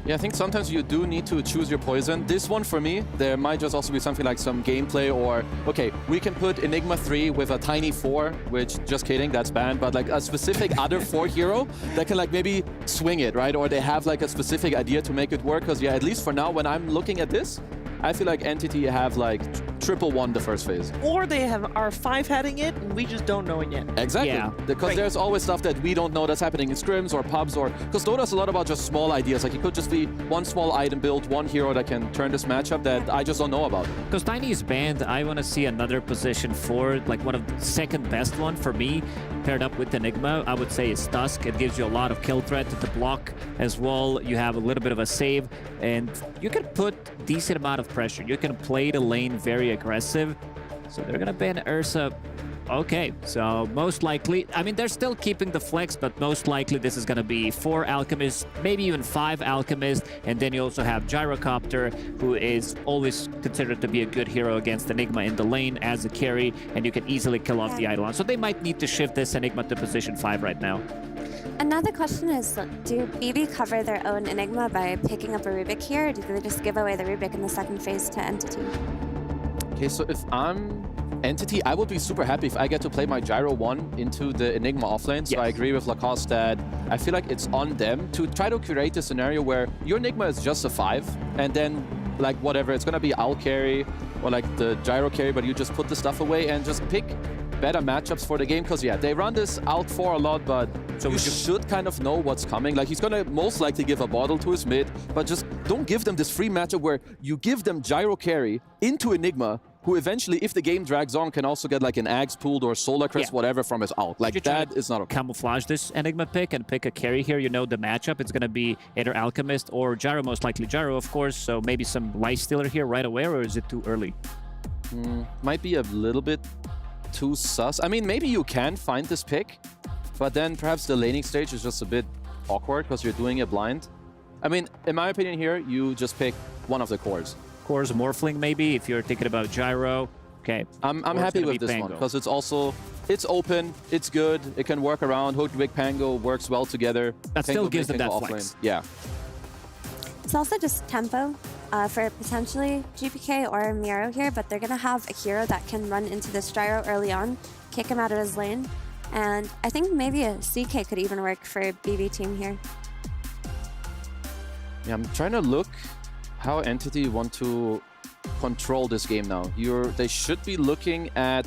Yeah, I think sometimes you do need to choose your poison. This one for me, there might just also be something like some gameplay or, okay, we can put Enigma 3 with a tiny 4, which, just kidding, that's banned, but like a specific other 4 hero that can like maybe swing it, right? Or they have like a specific idea to make it work, because yeah, at least for now, when I'm looking at this, I feel like Entity have like triple won the first phase. Or they are 5-heading it, and we just don't know it yet. Exactly. Yeah. Because there's always stuff that we don't know that's happening in scrims or pubs, or because Dota's a lot about just small ideas. Like it could just be one small item build, one hero that can turn this matchup that I just don't know about. Because Tiny is banned, I want to see another position for like one of the second best one for me, paired up with Enigma. I would say is Tusk. It gives you a lot of kill threat to the block as well. You have a little bit of a save, and you can put decent amount of pressure. You can play the lane very aggressive. So they're gonna ban Ursa. Okay, so most likely, I mean, they're still keeping the flex, but most likely this is gonna be 4 Alchemists, maybe even 5 Alchemists, and then you also have Gyrocopter, who is always considered to be a good hero against Enigma in the lane as a carry, and you can easily kill off the Eidolon. So they might need to shift this Enigma to position 5 right now. Another question is, do BB cover their own Enigma by picking up a Rubik here, or do they just give away the Rubik in the second phase to Entity? Okay, so if I'm Entity, I would be super happy if I get to play my Gyro 1 into the Enigma offlane. So I agree with Lacoste that I feel like it's on them to try to create a scenario where your Enigma is just a 5, and then like whatever, it's gonna be Owl carry or like the Gyro carry, but you just put the stuff away and just pick better matchups for the game, because yeah, they run this Alt 4 a lot, but so you should kind of know what's coming. Like he's gonna most likely give a bottle to his mid, but just don't give them this free matchup where you give them Gyro carry into Enigma, who eventually, if the game drags on, can also get like an Axe pulled or Solar Crest, whatever from his Alt. Like that is not okay. Camouflage this Enigma pick and pick a carry here. You know the matchup. It's gonna be either Alchemist or Gyro, most likely Gyro, of course. So maybe some Lifestealer here right away, or is it too early? Might be a little bit too sus. I mean, maybe you can find this pick, but then perhaps the laning stage is just a bit awkward because you're doing it blind. I mean, in my opinion here, you just pick one of the cores. Cores, Morphling maybe, if you're thinking about Gyro. Okay. I'm happy with this one because it's also, it's open, it's good, it can work around. Hooked Wig Pango works well together. That still gives them that flex. Yeah. It's also just tempo for potentially GPK or Miro here, but they're going to have a hero that can run into this Gyro early on, kick him out of his lane, and I think maybe a CK could even work for BB team here. Yeah, I'm trying to look how Entity want to control this game now. They should be looking at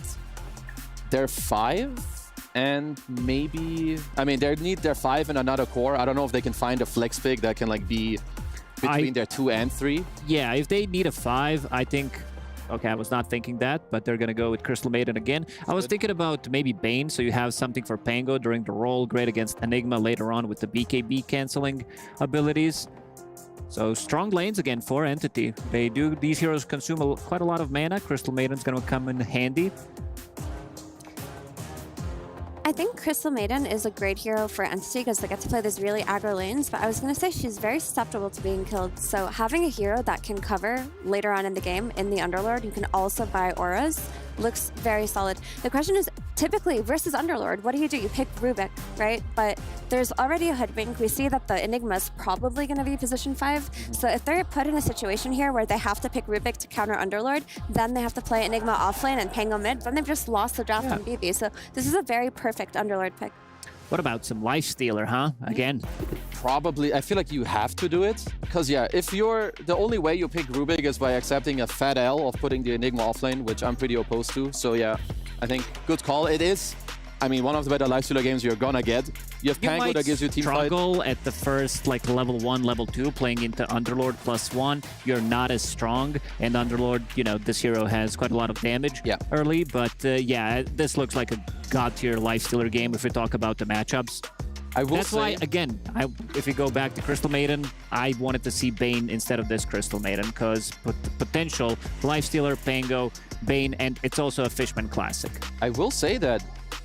their 5 and maybe, I mean, they need their 5 and another core. I don't know if they can find a flex pick that can like be between their 2 and 3. Yeah, if they need a 5, I think, okay, I was not thinking that, but they're going to go with Crystal Maiden again. I was thinking about maybe Bane, so you have something for Pango during the roll, great against Enigma later on with the BKB canceling abilities. So strong lanes again for Entity. These heroes consume quite a lot of mana. Crystal Maiden's going to come in handy. I think Crystal Maiden is a great hero for Entity because they get to play these really aggro lanes, but I was going to say she's very susceptible to being killed. So having a hero that can cover later on in the game in the Underlord, you can also buy auras, looks very solid. The question is, typically versus Underlord, what do? You pick Rubik, right? But there's already a Hoodwink. We see that the Enigma is probably going to be position 5. So if they're put in a situation here where they have to pick Rubik to counter Underlord, then they have to play Enigma offlane and Pango mid, then they've just lost the draft on BB. So this is a very perfect Underlord pick. What about some Lifestealer, huh? Again? Probably. I feel like you have to do it. Because, yeah, if the only way you pick Rubik is by accepting a fat L of putting the Enigma offlane, which I'm pretty opposed to. So, yeah, I think good call. It is, I mean, one of the better lifestealer games you're gonna get. You have Pango that gives you team fight. Struggle at the first, like, level 1, level 2, playing into Underlord +1. You're not as strong, and Underlord, you know, this hero has quite a lot of damage early, but yeah, this looks like a god-tier lifestealer game if we talk about the matchups. That's why, again, if you go back to Crystal Maiden, I wanted to see Bane instead of this Crystal Maiden, because potential lifestealer, Pango, Bane, and it's also a Fishman classic. I will say that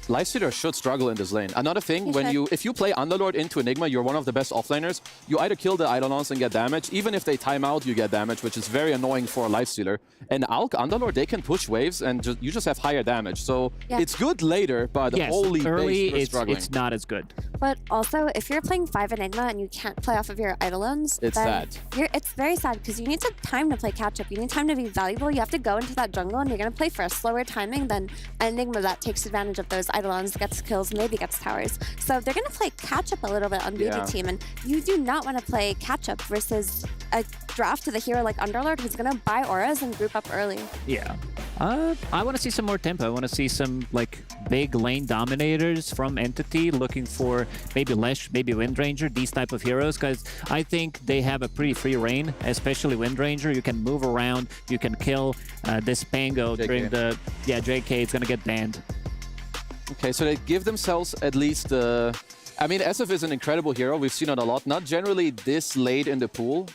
lifestealer should struggle in this lane. Another thing, if you play Underlord into Enigma, you're one of the best offlaners. You either kill the Eidolons and get damage. Even if they time out, you get damage, which is very annoying for a lifestealer. And Alk, Underlord, they can push waves, and you just have higher damage. So it's good later, but holy early, base, struggling. it's not as good. But also, if you're playing 5 Enigma and you can't play off of your Eidolons, it's sad. It's very sad, because you need time to play catch-up. You need time to be valuable. You have to go into that jungle, and you're going to play for a slower timing than Enigma that takes advantage of those Eidolons, gets kills, maybe gets towers. So they're going to play catch-up a little bit on BB team, and you do not want to play catch-up versus a draft with a hero like Underlord who's going to buy auras and group up early. Yeah. I want to see some more tempo. I want to see some, like, big lane dominators from Entity, looking for maybe Lesh, maybe Windranger, these type of heroes, because I think they have a pretty free reign, especially Windranger. You can move around, you can kill this Pango during the... Yeah, JK, it's going to get banned. Okay, so they give themselves at least... I mean, SF is an incredible hero. We've seen it a lot. Not generally this late in the pool.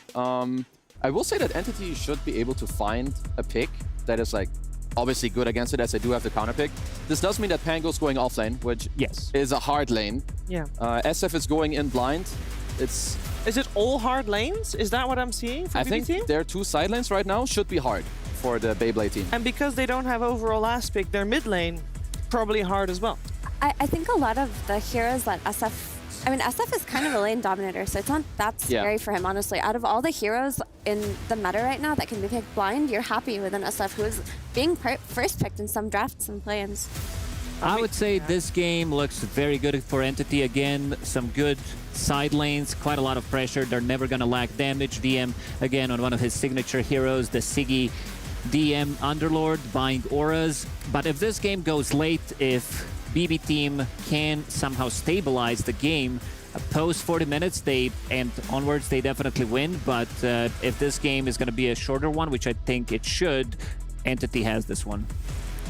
I will say that Entity should be able to find a pick that is, like, obviously good against it, as they do have the counter pick. This does mean that Pango's going offlane, which is a hard lane. Yeah. SF is going in blind. Is it all hard lanes? Is that what I'm seeing from I BB team? think their 2 side lanes right now should be hard for the Beyblade team. And because they don't have overall last pick, their mid lane probably hard as well. I think a lot of the heroes that SF... I mean, SF is kind of a lane dominator, so it's not that scary for him, honestly. Out of all the heroes in the meta right now that can be picked blind, you're happy with an SF who is being first picked in some drafts and play-ins. I would say this game looks very good for Entity. Again, some good side lanes, quite a lot of pressure. They're never going to lack damage. DM, again, on one of his signature heroes, the Siggy DM Underlord, buying auras. But if this game goes late, if BB team can somehow stabilize the game, post 40 minutes and onwards, they definitely win. But if this game is going to be a shorter one, which I think it should, Entity has this one.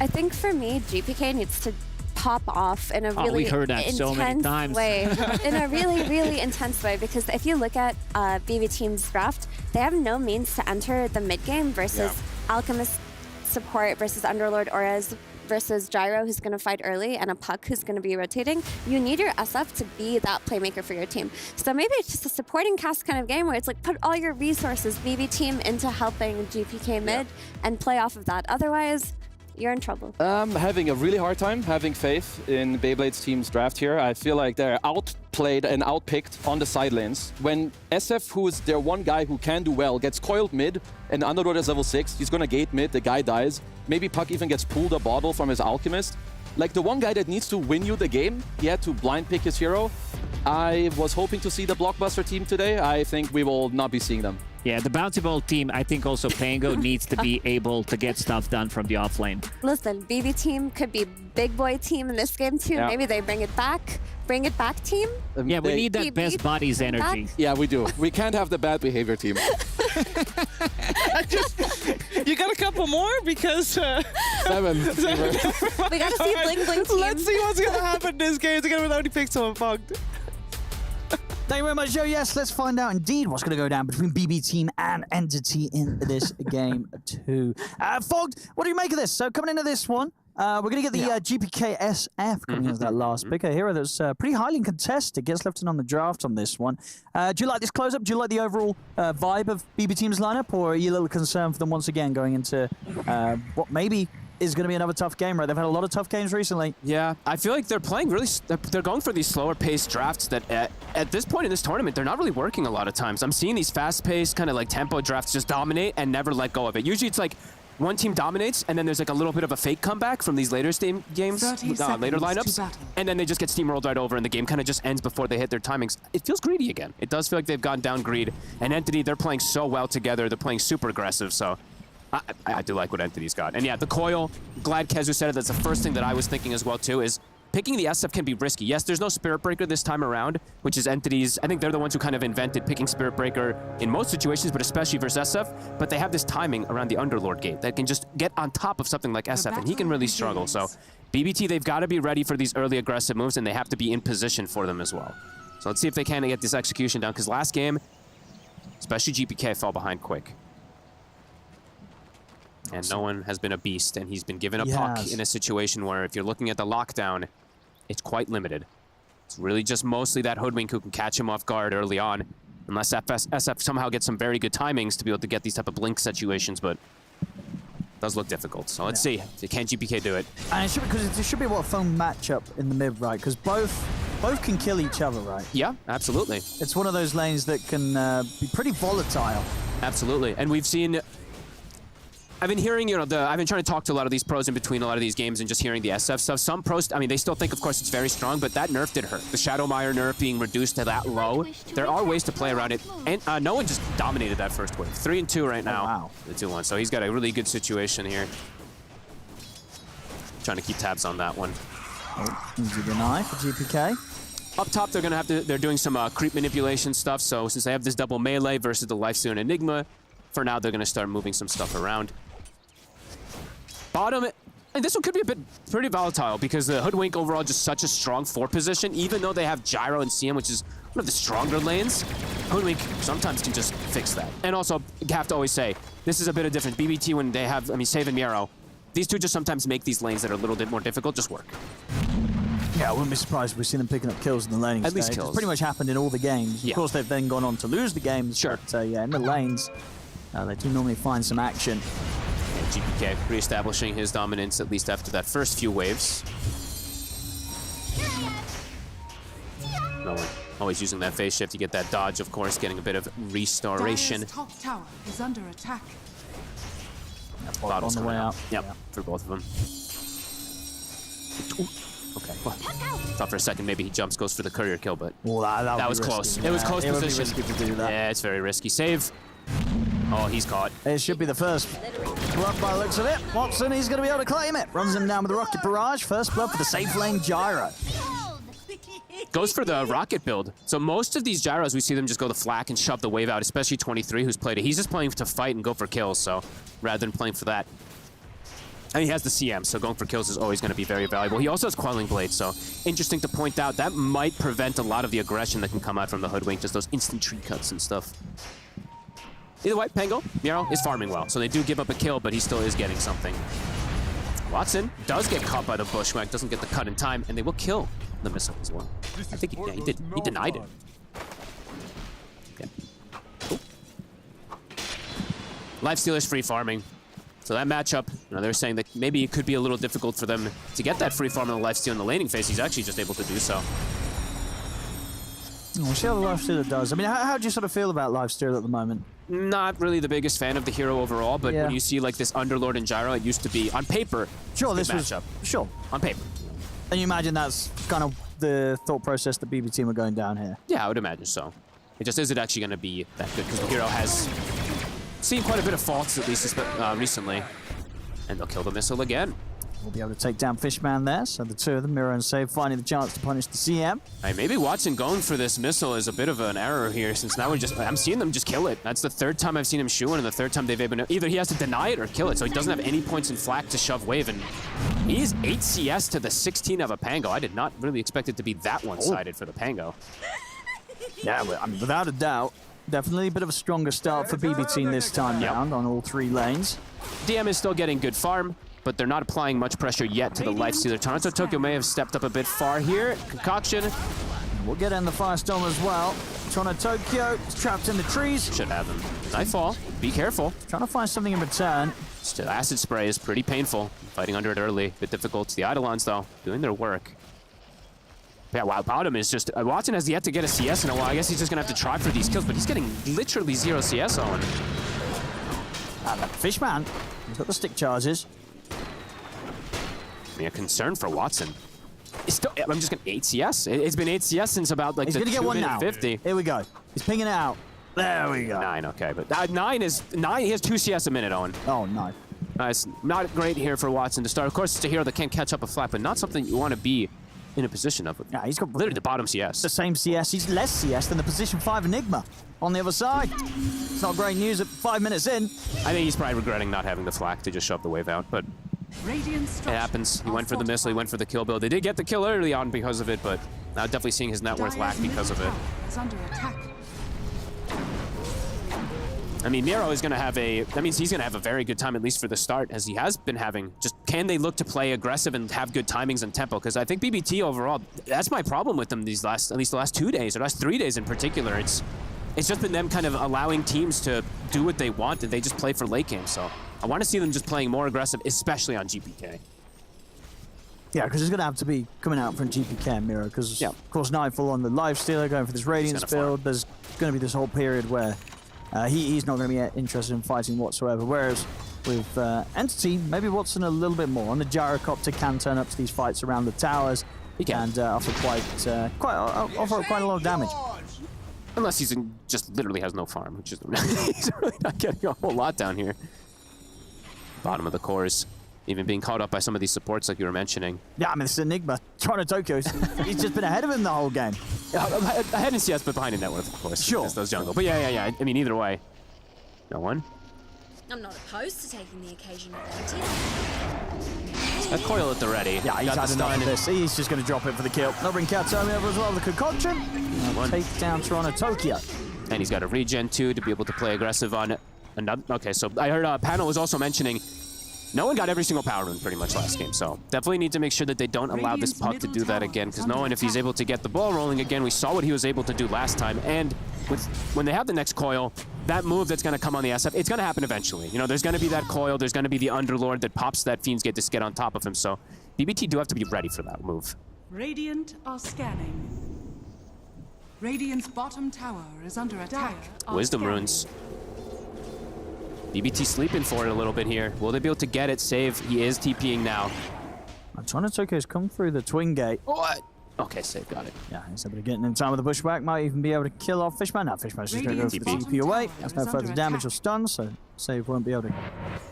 I think for me, GPK needs to pop off in a really we heard that so many times. way. In a really, really intense way, because if you look at BB team's draft, they have no means to enter the mid game versus Alchemist support versus Underlord auras versus Gyro, who's going to fight early, and a Puck who's going to be rotating. You need your SF to be that playmaker for your team. So maybe it's just a supporting cast kind of game where it's like put all your resources, BB team, into helping GPK mid and play off of that. Otherwise, you're in trouble. I'm having a really hard time having faith in Beyblade's team's draft here. I feel like they're outplayed and outpicked on the side lanes. When SF, who is their one guy who can do well, gets coiled mid, and Underlord is level 6, he's gonna gate mid, the guy dies. Maybe Puck even gets pulled a bottle from his Alchemist. Like, the one guy that needs to win you the game, he had to blind pick his hero. I was hoping to see the Blockbuster team today. I think we will not be seeing them. Yeah, the Bouncy Ball team, I think also Pango needs to be able to get stuff done from the offlane. Listen, BB team could be big boy team in this game too. Maybe they bring it back team. Yeah, we need that best bodies energy. Yeah, we do. We can't have the bad behavior team. You got a couple more? Because... 7. We gotta see Bling Bling team. Let's see what's gonna happen in this game. It's gonna only pick someone fucked. Thank you very much, Joe. Yes, let's find out indeed what's going to go down between BB Team and Entity in this game too. Fogged, what do you make of this? So coming into this one, we're going to get the GPK SF coming into that last pick. A hero that's pretty highly contested, gets left in on the draft on this one. Do you like this close-up? Do you like the overall vibe of BB Team's lineup, or are you a little concerned for them once again going into what maybe is going to be another tough game, right? They've had a lot of tough games recently. Yeah, I feel like they're playing really... They're going for these slower-paced drafts that at this point in this tournament, they're not really working a lot of times. I'm seeing these fast-paced kind of like tempo drafts just dominate and never let go of it. Usually it's like one team dominates, and then there's like a little bit of a fake comeback from these later games, later lineups, and then they just get steamrolled right over, and the game kind of just ends before they hit their timings. It feels greedy again. It does feel like they've gone down greed. And Entity, they're playing so well together. They're playing super aggressive, so... I do like what Entity's got. And yeah, the coil, glad Kezu said it, that's the first thing that I was thinking as well too, is picking the SF can be risky. Yes, there's no Spirit Breaker this time around, which is Entity's. I think they're the ones who kind of invented picking Spirit Breaker in most situations, but especially versus SF. But they have this timing around the Underlord gate that can just get on top of something like SF, and he can really struggle. So BBT, they've got to be ready for these early aggressive moves, and they have to be in position for them as well. So let's see if they can get this execution down, because last game, especially GPK, fell behind quick. And Noone has been a beast, and he's been given a puck in a situation where if you're looking at the lockdown, it's quite limited. It's really just mostly that Hoodwink who can catch him off guard early on, unless SF somehow gets some very good timings to be able to get these type of blink situations, but it does look difficult. So let's see, can GPK do it? And it should, because it should be a fun matchup in the mid, right? Because both can kill each other, right? Yeah, absolutely. It's one of those lanes that can be pretty volatile. Absolutely, and we've seen... I've been hearing, you know, I've been trying to talk to a lot of these pros in between a lot of these games and just hearing the SF stuff. Some pros, I mean, they still think, of course, it's very strong, but that nerf did hurt. The Shadowmire nerf being reduced to that low. There are ways to play around it. And Noone just dominated that first wave. 3-2 right now. Wow. The 2-1. So he's got a really good situation here. Trying to keep tabs on that one. Oh, easy deny for GPK. Up top, they're going to have to, they're doing some creep manipulation stuff. So since they have this double melee versus the Lifesteal and Enigma, for now, they're going to start moving some stuff around. Bottom, and this one could be a bit pretty volatile because the Hoodwink overall just such a strong 4 position, even though they have Gyro and CM, which is one of the stronger lanes. Hoodwink sometimes can just fix that. And also, you have to always say, this is a bit of difference. BBT, when they have, I mean, Save and Miero, these two just sometimes make these lanes that are a little bit more difficult just work. Yeah, I wouldn't be surprised if we've seen them picking up kills in the laning At least stage. kills. It's pretty much happened in all the games. Yeah. Of course, they've then gone on to lose the games. Sure. But yeah, in the lanes, they do normally find some action. GPK re-establishing his dominance, at least after that first few waves. Noone always using that phase shift to get that dodge, of course, getting a bit of restoration. Dire's top tower is under attack. Bottles on the way coming out. Yep, for both of them. Ooh, okay, well, thought for a second maybe he jumps, goes for the courier kill, but that was close. It was close position. It would be risky to do that. Yeah, it's very risky. Save. Oh, he's caught. It should be the first blood by the looks of it. Watson, he's going to be able to claim it. Runs him down with the rocket barrage. First blood for the safe lane Gyro. Goes for the rocket build. So most of these Gyros, we see them just go the flak and shove the wave out, especially 23, who's played it. He's just playing to fight and go for kills, so rather than playing for that. And he has the CM, so going for kills is always going to be very valuable. He also has Quelling Blade, so interesting to point out. That might prevent a lot of the aggression that can come out from the Hoodwink, just those instant tree cuts and stuff. Either way, Pango, Miero is farming well, so they do give up a kill, but he still is getting something. Watson does get caught by the Bushwhack, doesn't get the cut in time, and they will kill the missile as well. I think he did. He denied it. Okay. Cool. Lifestealer's free farming. So that matchup, you know, they're saying that maybe it could be a little difficult for them to get that free farm on the Lifesteal in the laning phase. He's actually just able to do so. We'll see how the Lifestealer does. I mean, how do you sort of feel about Lifestealer at the moment? Not really the biggest fan of the hero overall, but when you see like this Underlord and Gyro, it used to be on paper. Sure, this was matchup. Sure On paper. And you imagine that's kind of the thought process the BB team are going down here. Yeah, I would imagine so. It just isn't actually going to be that good because the hero has seen quite a bit of faults at least recently, and they'll kill the missile again. We'll be able to take down Fishman there, so the two of them, Miero and Save, finding the chance to punish the CM. Hey, maybe Watson going for this missile is a bit of an error here, since now I'm seeing them just kill it. That's the third time I've seen him shoot, and the third time they've been either he has to deny it or kill it, so he doesn't have any points in flak to shove wave, and he is 8 CS to the 16 of a Pango. I did not really expect it to be that one-sided for the Pango. Yeah, I mean, without a doubt, definitely a bit of a stronger start for BB team this time round on all 3 lanes. DM is still getting good farm, but they're not applying much pressure yet to the Lifestealer. Toronto Tokyo may have stepped up a bit far here. Concoction. We'll get in the Firestorm as well. Toronto Tokyo is trapped in the trees. Should have him. Nightfall. Be careful. Trying to find something in return. Still, acid spray is pretty painful. Fighting under it early. Bit difficult. The Eidolons, though, doing their work. Yeah, wow, bottom is just... Watson has yet to get a CS in a while. I guess he's just going to have to try for these kills, but he's getting literally 0 CS on. Fishman, he's got the stick charges. I mean, a concern for Watson. It's still, I'm just going to 8 CS. It's been 8 CS since about like he's the gonna get 2 one minute now. 50. Here we go. He's pinging it out. There we go. 9, okay. But 9 is... 9, he has 2 CS a minute, Owen. Oh, no. It's not great here for Watson to start. Of course, it's a hero that can't catch up a flat, but not something you want to be in a position of. Yeah, he's got literally the bottom CS. The same CS. He's less CS than the position 5 Enigma on the other side. It's not great news at 5 minutes in. I think he's probably regretting not having the flak to just shove the wave out, but it happens. He went for the missile, he went for the kill build. They did get the kill early on because of it, but now definitely seeing his net worth lack because of it. I mean, Miro is going to have that means he's going to have a very good time, at least for the start, as he has been having. Just can they look to play aggressive and have good timings and tempo? Because I think BBT overall, that's my problem with them at least the last 2 days, or last 3 days in particular. It's just been them kind of allowing teams to do what they want, and they just play for late game. So I want to see them just playing more aggressive, especially on GPK. Yeah, because it's going to have to be coming out from GPK and Miro, because, of course, Nightfall on the Lifestealer, going for this Radiance build, there's going to be this whole period where he's not going to be interested in fighting whatsoever. Whereas with Entity, maybe Watson a little bit more. On the Gyrocopter can turn up to these fights around the towers and offer quite a lot of damage. Unless he's just literally has no farm, which is he's really not getting a whole lot down here. Bottom of the cores, even being caught up by some of these supports like you were mentioning. Yeah, I mean, it's Enigma. Toronto Tokyo's, he's just been ahead of him the whole game. Ahead in CS, but behind in net worth, of course. Sure. Those jungle. But yeah. I mean, either way. No one. I'm not opposed to taking the occasional advantage. That coil at the ready. Yeah, he's had enough of this. He's just going to drop it for the kill. They'll bring Katomi over as well with the concoction. Take down Toronto Tokyo. And he's got a regen too to be able to play aggressive on another. Okay, so I heard Panel was also mentioning no one got every single power rune pretty much last game, so definitely need to make sure that they don't allow this puck to do that again, because no one, if he's able to get the ball rolling again, we saw what he was able to do last time, and when they have the next coil, that move that's going to come on the SF, it's going to happen eventually. You know, there's going to be that coil, there's going to be the Underlord that pops that Fiend's Gate to get on top of him, so BBT do have to be ready for that move. Radiant are scanning. Radiant's bottom tower is under attack. Wisdom runes. BBT sleeping for it a little bit here. Will they be able to get it? Save. He is TPing now. Toronto Tokyo's come through the Twin Gate. What? Okay, save. Got it. Yeah, he's able to get in time with the bushwhack. Might even be able to kill off Fishman. No, Fishman's just going to go for the TP away. There's no further damage or stun, so Save won't be able to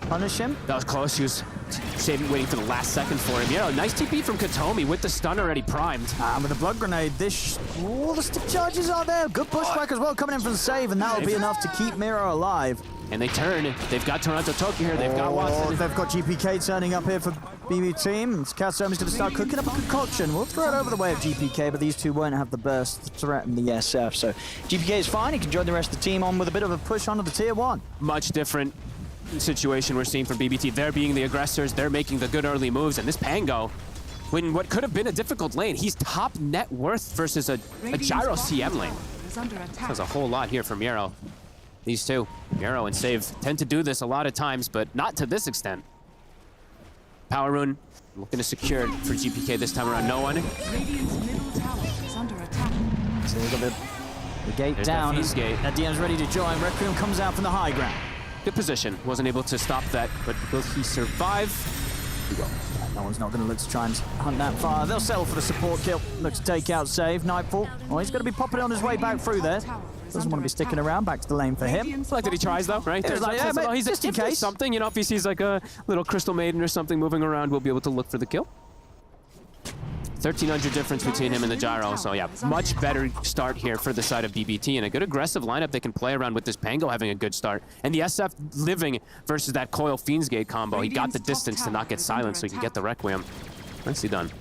punish him. That was close. He was waiting for the last second for him. Yeah, nice TP from Katomi with the stun already primed. And with the blood grenade, the stick charges are there. Good pushback as well coming in from the save, and that'll be enough to keep Miro alive. And they turn. They've got Toronto Tokyo here. They've got Watson. They've got GPK turning up here for BB Team. Katomi's going to start cooking up a concoction. We'll throw it over the way of GPK, but these two won't have the burst to threaten the SF. So GPK is fine. He can join the rest of the team on with a bit of a push onto the tier 1. Much different situation we're seeing from BBT. They're being the aggressors. They're making the good early moves. And this Pango, when what could have been a difficult lane, he's top net worth versus a Gyro CM lane. There's a whole lot here from Miro. These two, Miro and Save, tend to do this a lot of times, but not to this extent. Power Rune looking to secure it for GPK this time around. No one. So they've got the gate There's down. That DM's ready to join. Requiem comes out from the high ground. Good position. Wasn't able to stop that, but will he survive? He will. No one's not going to look to try and hunt that far. They'll settle for the support kill. Look to take out Save. Nightfall. Oh, he's going to be popping on his way back through there. Doesn't want to be sticking around. Back to the lane for him. It's like that he tries though, right? It's like, yeah, he's just in case. Something, you know, if he sees like a little Crystal Maiden or something moving around, we'll be able to look for the kill. 1,300 difference between him and the Gyro, so yeah, much better start here for the side of BBT, and a good aggressive lineup they can play around with this Pango having a good start. And the SF living versus that Coil Fiend's Gate combo. He got the distance to not get silenced so he can get the Requiem. Nicely done.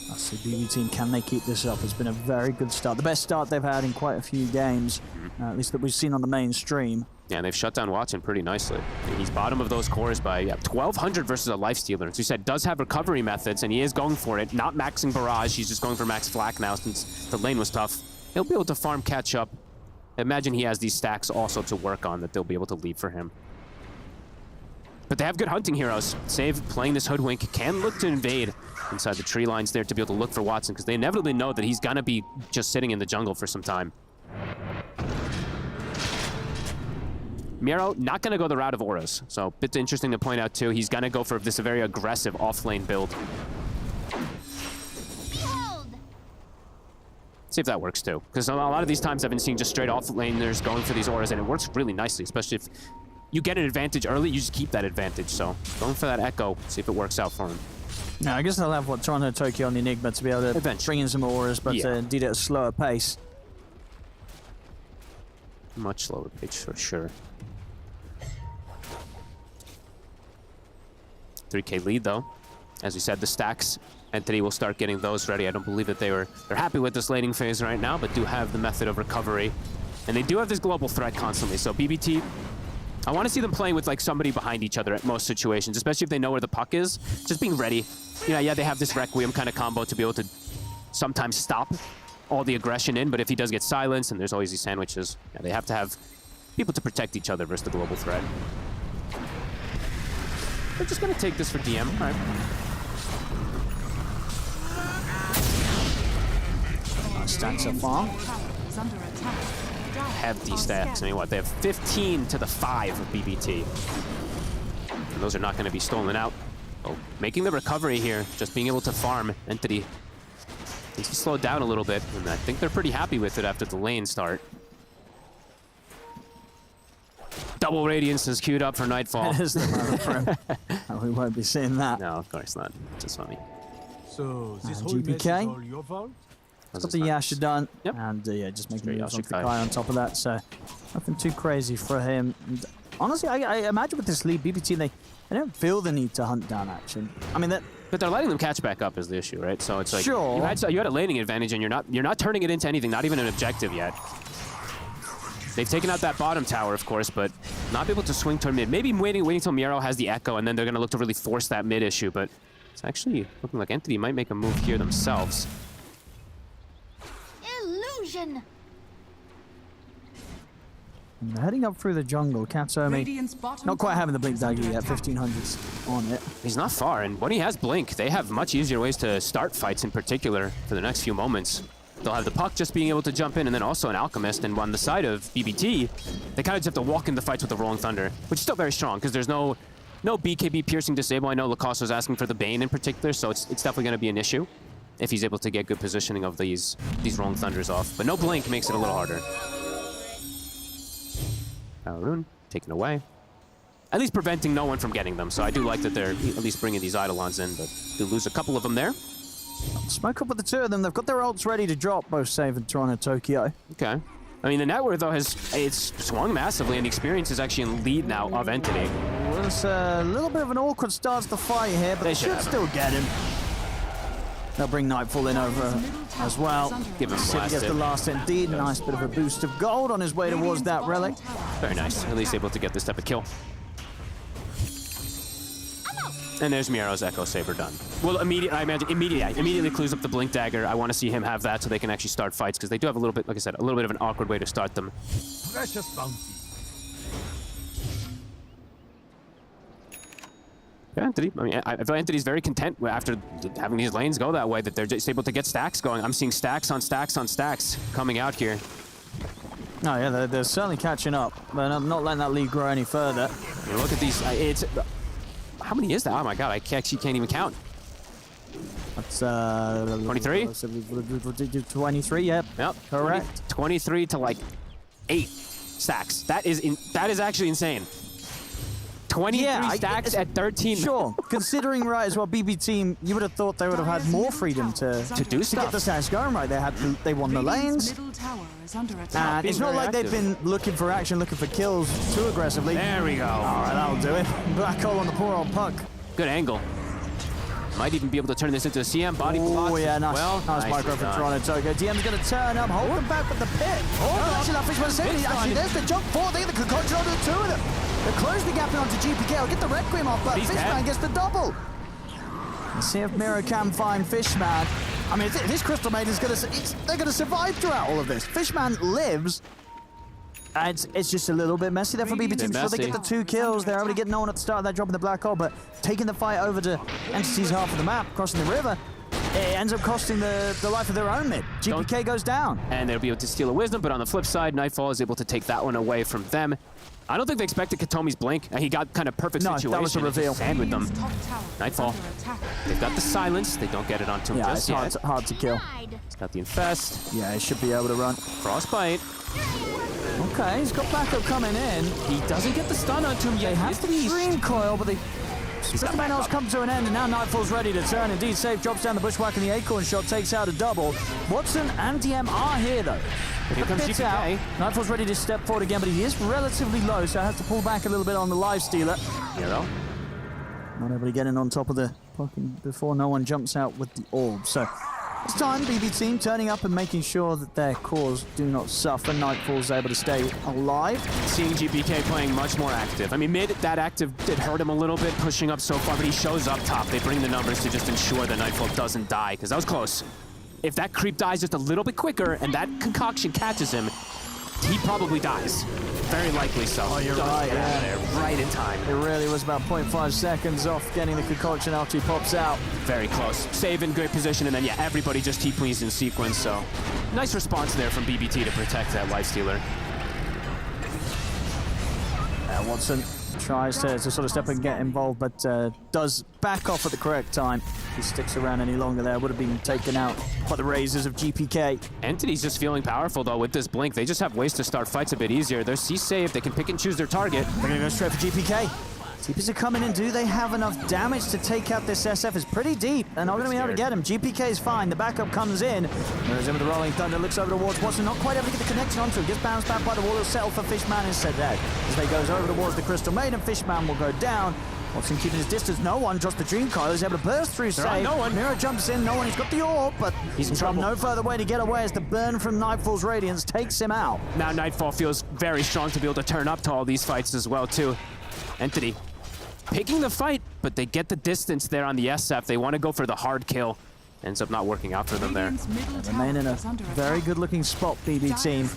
That's the BB Team. Can they keep this up? It's been a very good start. The best start they've had in quite a few games, at least that we've seen on the main stream. Yeah, and they've shut down Watson pretty nicely. He's bottom of those cores by 1,200 versus a Lifestealer. As you said, does have recovery methods, and he is going for it. Not maxing Barrage, he's just going for max Flak now since the lane was tough. He'll be able to farm catch up. Imagine he has these stacks also to work on that they'll be able to leave for him. But they have good hunting heroes. Save playing this Hoodwink can look to invade inside the tree lines there to be able to look for Watson, because they inevitably know that he's gonna be just sitting in the jungle for some time. Miro not going to go the route of auras, so a bit interesting to point out too. He's going to go for this very aggressive off-lane build. See if that works too. Because a lot of these times I've been seeing just straight off laners going for these auras, and it works really nicely, especially if you get an advantage early, you just keep that advantage. So going for that echo, see if it works out for him. Yeah, I guess they'll have Toronto, Tokyo on the Enigma to be able to bring in some auras, but indeed at a slower pace. Much slower pace for sure. 3K lead though. As we said, the stacks, Entity will start getting those ready. I don't believe that they're happy with this laning phase right now, but do have the method of recovery. And they do have this global threat constantly. So BBT, I want to see them playing with like somebody behind each other at most situations, especially if they know where the puck is. Just being ready. Yeah, they have this Requiem kind of combo to be able to sometimes stop all the aggression in, but if he does get silenced, and there's always these sandwiches, they have to have people to protect each other versus the global threat. They're just going to take this for DM. All right. Stacks so far. Hefty stacks. I mean, what? They have 15 to the 5 of BBT. And those are not going to be stolen out. Oh, making the recovery here, just being able to farm. Entity needs to slow down a little bit, and I think they're pretty happy with it after the lane start. Double Radiance is queued up for Nightfall. That is the moment for him. We won't be seeing that. No, of course not. Just funny. So this And whole mess is all GPK. your fault? Got the Yasha done, and yeah, just making moves onto the guy on top of that, so nothing too crazy for him. And honestly, I imagine with this lead, BBT, they don't feel the need to hunt down action. I mean, but they're letting them catch back up is the issue, right? So it's like Sure. you had a laning advantage, and you're not turning it into anything, not even an objective yet. They've taken out that bottom tower, of course, but not able to swing toward mid. Maybe waiting till Miero has the echo, and then they're going to look to really force that mid issue. But it's actually looking like Entity might make a move here themselves. Illusion. And they're heading up through the jungle. Katsomi not quite having the blink dagger yet. 1500s on it. He's not far, and when he has blink, they have much easier ways to start fights in particular for the next few moments. They'll have the puck just being able to jump in, and then also an Alchemist. And on the side of BBT, they kind of just have to walk in the fights with the Rolling Thunder, which is still very strong because there's no BKB piercing disable. I know Lacoste was asking for the Bane in particular, so it's definitely going to be an issue if he's able to get good positioning of these Rolling Thunders off. But no blink makes it a little harder. Rune taken away. At least preventing no one from getting them, so I do like that they're at least bringing these Eidolons in, but do lose a couple of them there. Smoke up with the two of them. They've got their ults ready to drop, both Save and Toronto, Tokyo. Okay. I mean, the network, though, it's swung massively, and the experience is actually in lead now of Entity. Well, it's a little bit of an awkward start to the fight here, but they should still get him. They'll bring Nightfall in over as well. Give him Sid gets the last indeed. Nice bit of a boost of gold on his way towards that relic. Very nice. At least able to get this type of kill. And there's Miero's Echo Saber done. Well, I imagine immediately clues up the Blink Dagger. I want to see him have that so they can actually start fights, because they do have a little bit, like I said, a little bit of an awkward way to start them. Precious bounty. Yeah, Entity. I mean, I feel Entity's very content after having these lanes go that way, that they're just able to get stacks going. I'm seeing stacks on stacks on stacks coming out here. Oh yeah, they're certainly catching up, but I'm not letting that lead grow any further. I mean, look at these. How many is that? Oh my god, I actually can't even count. That's 23? 23, yep. Yep. Correct. 23 to like 8 stacks. That is actually insane. 23 stacks at 13. Sure. Considering right as well, BB team, you would have thought they would have had more freedom to do stuff. To get the stacks going right. They won the lanes. And it's not like they've been looking for action, looking for kills too aggressively. There we go. All right, that'll do it. Black hole on the poor old puck. Good angle. Might even be able to turn this into a CM body block. Oh yeah, nice. Well, nice micro from Toronto, Tokyo. DM's going to turn up, hold him back with the pit. Oh, actually that fish was saved. Actually, there's the jump forward. They get the concoction onto the two of them. They close the gap in onto GPK. I'll get the Requiem off, but Fishman gets the double. Let's see if Miro can find Fishman. I mean, this Crystal Maiden's they're going to survive throughout all of this. Fishman lives. And it's just a little bit messy there for BB Team. So they get the 2 kills. They're able to get no one at the start of that, dropping the black hole, but taking the fight over to Entity's half of the map, crossing the river. It ends up costing the life of their own mid. GPK goes down. And they'll be able to steal a Wisdom, but on the flip side, Nightfall is able to take that one away from them. I don't think they expected Katomi's blink. He got kind of perfect situation. That was a reveal. Sand with them. Nightfall. They've got the silence. They don't get it onto him just yet. It's hard to kill. He's got the infest. Yeah, he should be able to run. Frostbite. Okay, he's got backup coming in. He doesn't get the stun onto him yet. They have the Dream Coil, but the battle's come to an end, and now Nightfall's ready to turn. Indeed, Safe drops down the bushwhack, and the Acorn shot takes out a double. Watson and DM are here, though. Here comes GPK. Out. Nightfall's ready to step forward again, but he is relatively low, so I have to pull back a little bit on the live stealer. Hero. Not able to get in on top of the pocket before no one jumps out with the orb. So it's time, BB team turning up and making sure that their cores do not suffer. Nightfall's able to stay alive. Seeing GPK playing much more active. I mean, mid, that active did hurt him a little bit, pushing up so far, but he shows up top. They bring the numbers to just ensure that Nightfall doesn't die, because that was close. If that creep dies just a little bit quicker and that concoction catches him, he probably dies. Very likely so. Oh, you're right, yeah. There, right in time. It really was about 0.5 seconds off getting the concoction after he pops out. Very close. Save in great position, and then, yeah, everybody just T-please in sequence, so nice response there from BBT to protect that lifestealer. Watson tries to sort of step and get involved, but does back off at the correct time. If he sticks around any longer there, would have been taken out by the razors of GPK. Entity's just feeling powerful, though, with this blink. They just have ways to start fights a bit easier. They're C-safe. They can pick and choose their target. They're going to go straight for GPK. TPs are coming in. Do they have enough damage to take out this SF? It's pretty deep. They're not going to be able to get him. GPK is fine. The backup comes in. There's him with the Rolling Thunder. Looks over towards Watson. Not quite able to get the connection onto him. Gets bounced back by the wall. He'll settle for Fishman instead there. As they goes over towards the Crystal Maiden, Fishman will go down. Watson keeping his distance. No one drops the Dream Coil. He's able to burst through Save. No one. Miro jumps in. No one. He's got the orb, but he's in trouble. No further way to get away as the burn from Nightfall's Radiance takes him out. Now Nightfall feels very strong to be able to turn up to all these fights as well, too. Entity picking the fight, but they get the distance there on the SF. They want to go for the hard kill. Ends up not working out for them there. They remain in a very good-looking spot, BB team.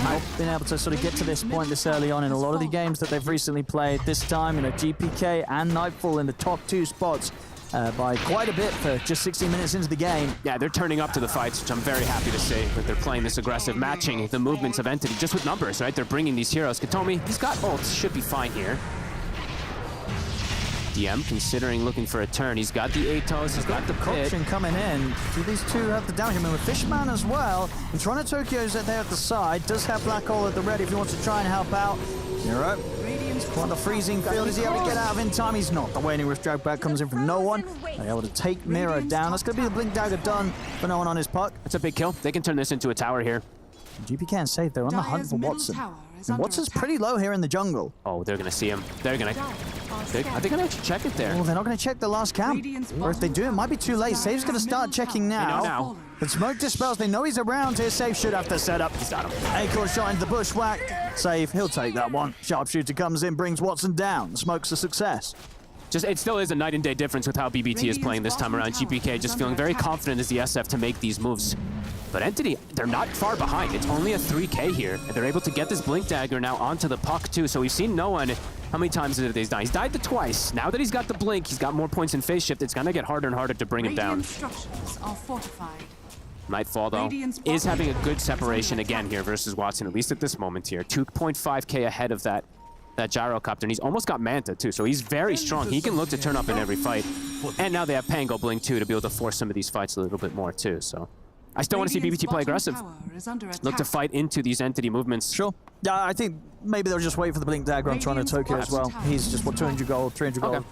Not been able to sort of get to this point this early on in a lot of the games that they've recently played. This time, GPK and Nightfall in the top 2 spots by quite a bit for just 16 minutes into the game. Yeah, they're turning up to the fights, which I'm very happy to see that they're playing this aggressive, matching the movements of Entity just with numbers, right? They're bringing these heroes. Katomi, he's got ults, should be fine here. DM considering looking for a turn. He's got the Atos, he's got the pit. Coming in. Do these two have the damage? I mean, with Fishman as well. And Toronto Tokyo's there at the side. Does have Black Hole at the ready if he wants to try and help out. Miro. On the freezing field. Is he able to get out of in time? He's not. The waiting with drag back comes in from no one. They're able to take Miro down. That's going to be the Blink Dagger done for no one on his puck. That's a big kill. They can turn this into a tower here. GP can't save. They're on the hunt for Watson. And Watson's pretty low here in the jungle. Oh, they're going to see him. They're going to... Are they going to actually check it there? Well, they're not going to check the last camp. Or if they do, it might be too late. Save's going to start checking now. But smoke dispels. They know he's around here. Save should have to set up. He's got him. Acorn shot into the bushwhack. Save, he'll take that one. Sharpshooter comes in, brings Watson down. Smoke's a success. It still is a night and day difference with how BBT is playing this time around. GPK just feeling very confident as the SF to make these moves. But Entity, they're not far behind. It's only a 3K here, and they're able to get this Blink Dagger now onto the puck too. So we've seen Noone. How many times did he die? He's died twice. Now that he's got the Blink, he's got more points in phase shift. It's gonna get harder and harder to bring him down. Nightfall, though, is having a good separation again here versus Watson, at least at this moment here. 2.5K ahead of that gyrocopter, and he's almost got Manta too, so he's very strong. He can look to turn up in every fight. And now they have Pango Blink too to be able to force some of these fights a little bit more too, so. I still want to see BBT play aggressive. Look to fight into these Entity movements. Sure. Yeah, I think maybe they'll just wait for the Blink Dagger on Toronto Tokyo as well. He's just, 200 gold, 300 gold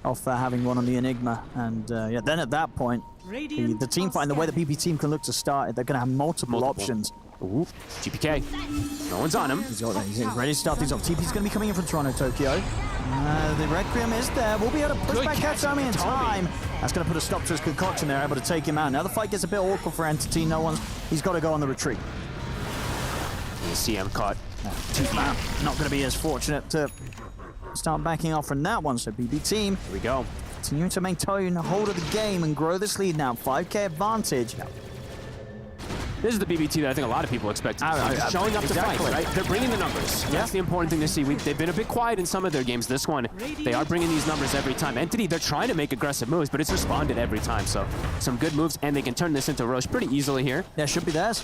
off having one on the Enigma. And yeah, then at that point, the team fight and the way the BB team can look to start it, they're going to have multiple options. Ooh, GPK. No one's on him. He's ready to start these off. TP's going to be coming in from Toronto Tokyo. The Requiem is there. We'll be able to push back Katsumi in time. That's going to put a stop to his concoction there, able to take him out. Now the fight gets a bit awkward for Entity. He's got to go on the retreat. You see him caught. Not going to be as fortunate to start backing off from that one. So BB team. Here we go. Continuing to maintain hold of the game and grow this lead now. 5K advantage. This is the BBT that I think a lot of people expected. Showing up to fight, right? They're bringing the numbers. Yeah. That's the important thing to see. They've been a bit quiet in some of their games. This one, they are bringing these numbers every time. Entity, they're trying to make aggressive moves, but it's responded every time. So some good moves, and they can turn this into Roche pretty easily here. Yeah, should be theirs.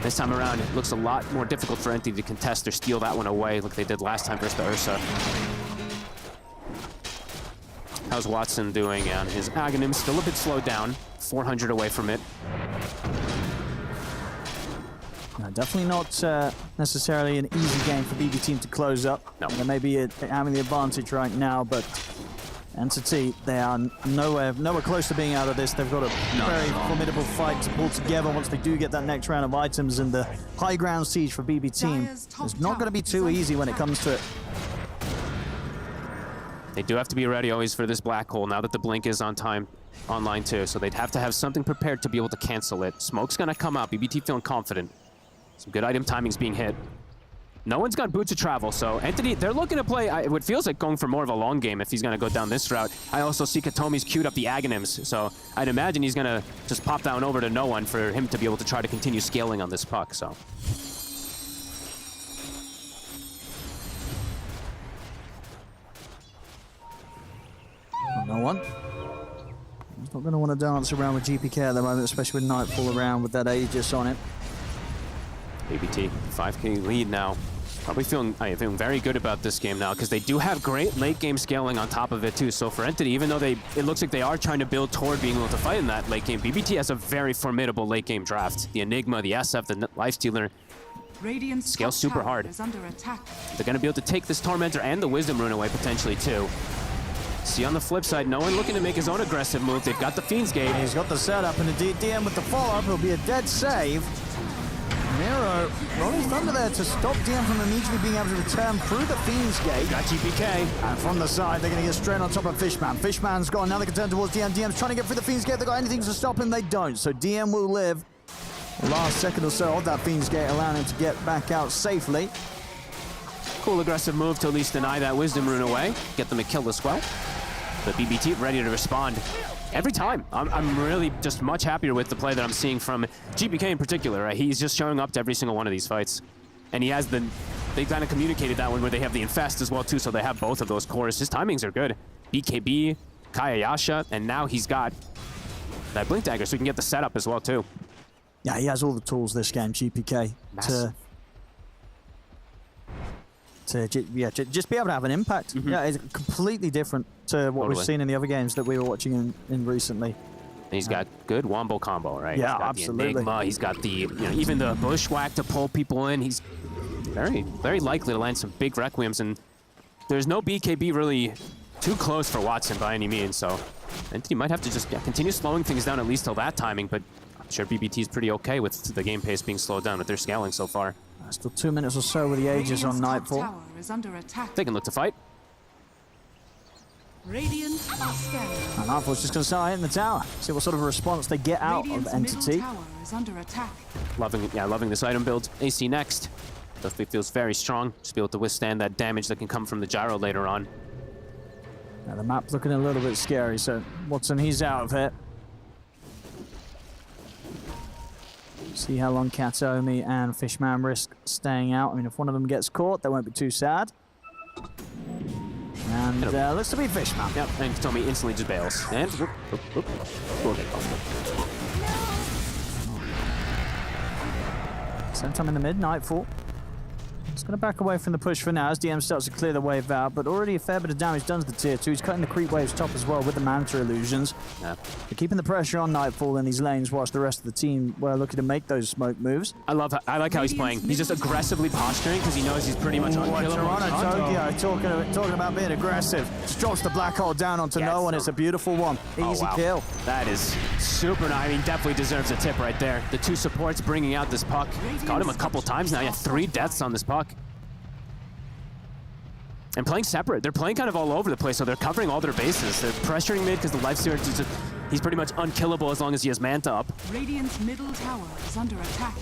This time around, it looks a lot more difficult for Entity to contest or steal that one away like they did last time versus the Ursa. How's Watson doing on his Aghanim? Still a bit slowed down, 400 away from it. No, definitely not necessarily an easy game for BB Team to close up. No. They may be having the advantage right now, but Entity, they are nowhere close to being out of this. They've got a very formidable fight to pull together once they do get that next round of items, and the high ground siege for BB Team is not going to be too easy when it comes to it. They do have to be ready always for this black hole now that the blink is on time online too, so they'd have to have something prepared to be able to cancel it. Smoke's going to come out. BBT feeling confident. Some good item timing's being hit. No one's got boots of travel, so Entity, they're looking to play, what feels like going for more of a long game if he's going to go down this route. I also see Katomi's queued up the Aghanims, so I'd imagine he's going to just pop down over to no one for him to be able to try to continue scaling on this puck, so. No one. He's not going to want to dance around with GPK at the moment, especially with Nightfall around with that Aegis on it. BBT, 5K lead now. Probably feeling very good about this game now because they do have great late game scaling on top of it too. So for Entity, even though it looks like they are trying to build toward being able to fight in that late game, BBT has a very formidable late game draft. The Enigma, the SF, the Lifestealer scale super hard. They're going to be able to take this Tormentor and the Wisdom Rune away potentially too. See on the flip side, no one looking to make his own aggressive move. They've got the Fiend's Gate. He's got the setup and the DM with the follow-up. It'll be a dead save. Miro rolling thunder there to stop DM from immediately being able to return through the Fiend's Gate. Got GPK. And from the side, they're going to get straight on top of Fishman. Fishman's gone. Now they can turn towards DM. DM's trying to get through the Fiend's Gate. They got anything to stop him? They don't. So DM will live the last second or so of that Fiend's Gate, allowing him to get back out safely. Cool aggressive move to at least deny that Wisdom Rune away. Get them a kill as well. The BBT ready to respond every time. I'm really just much happier with the play that I'm seeing from GPK in particular. Right? He's just showing up to every single one of these fights. And he has they kind of communicated that one where they have the Infest as well too, so they have both of those cores. His timings are good. BKB, Kayayasha, and now he's got that Blink Dagger, so he can get the setup as well too. Yeah, he has all the tools this game, GPK, to just be able to have an impact. Mm-hmm. Yeah, it's completely different to what we've seen in the other games that we were watching in recently. And he's got good wombo combo, right? Yeah, he's got absolutely. The Enigma, he's got the, even the Bushwhack to pull people in. He's very, very likely to land some big Requiems, and there's no BKB really too close for Watson by any means, so Entity might have to just continue slowing things down at least till that timing, but I'm sure BBT is pretty okay with the game pace being slowed down with their scaling so far. Still 2 minutes or so with the Aegis on Nightfall. They can look to fight. Radiant are scanning. And Nightfall's just going to start hitting the tower. See what sort of a response they get out of Entity. Tower is under attack. Loving this item build. AC next. Definitely feels very strong. Just be able to withstand that damage that can come from the gyro later on. Now the map's looking a little bit scary, so Watson, he's out of it. See how long Katomi and Fishman risk staying out. I mean, if one of them gets caught, they won't be too sad. And looks to be Fishman. Yep, and Katomi instantly just bails. And we'll get off. Same time in the mid, Nightfall. He's going to back away from the push for now as DM starts to clear the wave out, but already a fair bit of damage done to the tier 2. He's cutting the creep waves top as well with the Manta illusions. Yeah. They're keeping the pressure on Nightfall in these lanes whilst the rest of the team were looking to make those smoke moves. I like how he's playing. He's just aggressively posturing because he knows he's pretty much unkillable. Toronto Tokyo talking about being aggressive. Just drops the black hole down onto no one. It's a beautiful one. Easy kill. That is super nice. I mean, definitely deserves a tip right there. The two supports bringing out this puck. Got him a couple times now. Yeah, 3 deaths on this puck. And playing separate. They're playing kind of all over the place, so they're covering all their bases. They're pressuring mid because the Lifestealer, he's pretty much unkillable as long as he has Manta up. Radiant's middle tower is under attack.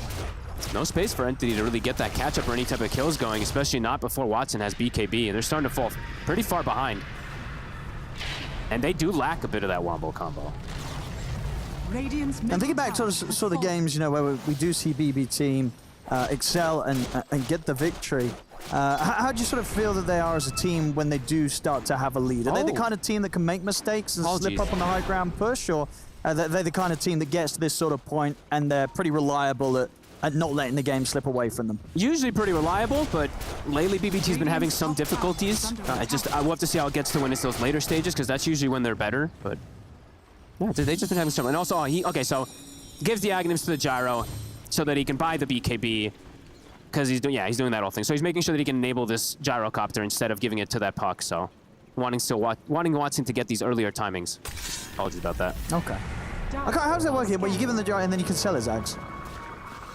No space for Entity to really get that catch-up or any type of kills going, especially not before Watson has BKB, and they're starting to fall pretty far behind. And they do lack a bit of that wombo combo. Radiant's and thinking back to sort of games, where we do see BB team excel and get the victory. How do you sort of feel that they are as a team when they do start to have a lead? Are they the kind of team that can make mistakes and slip up on the high ground push, or are they the kind of team that gets to this sort of point and they're pretty reliable at at not letting the game slip away from them. Usually pretty reliable, but lately BBT's been having some difficulties. I will have to see how it gets to when it's those later stages, because that's usually when they're better. But yeah, they've just been having some. And also, okay, so gives the Aghanims to the gyro so that he can buy the BKB, because he's doing that whole thing. So he's making sure that he can enable this gyrocopter instead of giving it to that puck. So wanting Watson to get these earlier timings. Apologies about that. Okay. Okay, how's that working? Well, you give him the gyro and then you can sell his Ags.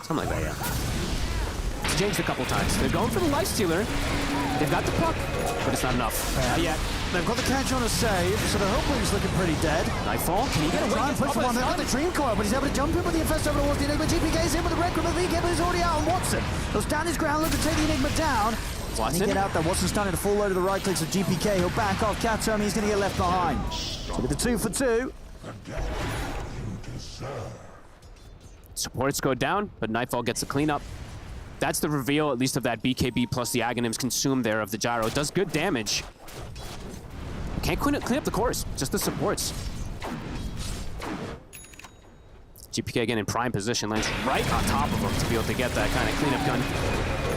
Something like that, yeah. It's changed a couple times. They're going for the Lifestealer. They've got the puck, but it's not enough. Not yet. They've got the catch on a save, so the Hellbling's looking pretty dead. Nightfall, can he get away? Try and push one. They've got the Dream Coil, but he's able to jump in with the Infest over towards the Enigma. GPK's in with the Requiem, the VK, but he's already out on Watson. He'll stand his ground, look to take the Enigma down. Watson? He get out there. Watson's starting to full load of the right clicks of GPK. He'll back off Katom. He's going to get left behind. So with the 2 for 2. Supports go down, but Nightfall gets the cleanup. That's the reveal, at least of that BKB plus the Aghanims consumed there of the gyro. It does good damage. Can't clean up the course, just the supports. GPK again in prime position, lands right on top of him to be able to get that kind of cleanup gun.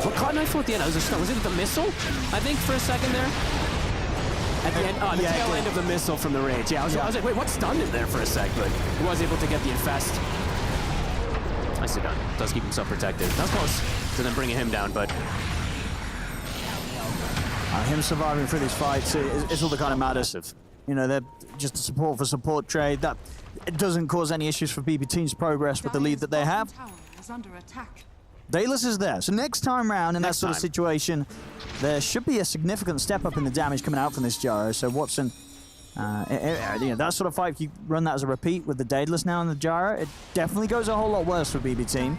What caught Nightfall at the end? Was it the missile? I think for a second there. At the end, the tail end of the missile from the rage. Yeah, I was like, wait, what stunned him there for a sec? But he was able to get the infest. Nicely done. Does keep himself protected. That was close to them bringing him down, but him surviving through these fights is all that kind of matters. You know, they're just a support for support trade. That it doesn't cause any issues for BB Team's progress with the lead that they have. Daedalus is there, so next time round in that sort of situation, there should be a significant step up in the damage coming out from this gyro. So Watson, that sort of fight, if you run that as a repeat with the Daedalus now in the gyro, it definitely goes a whole lot worse for BB Team.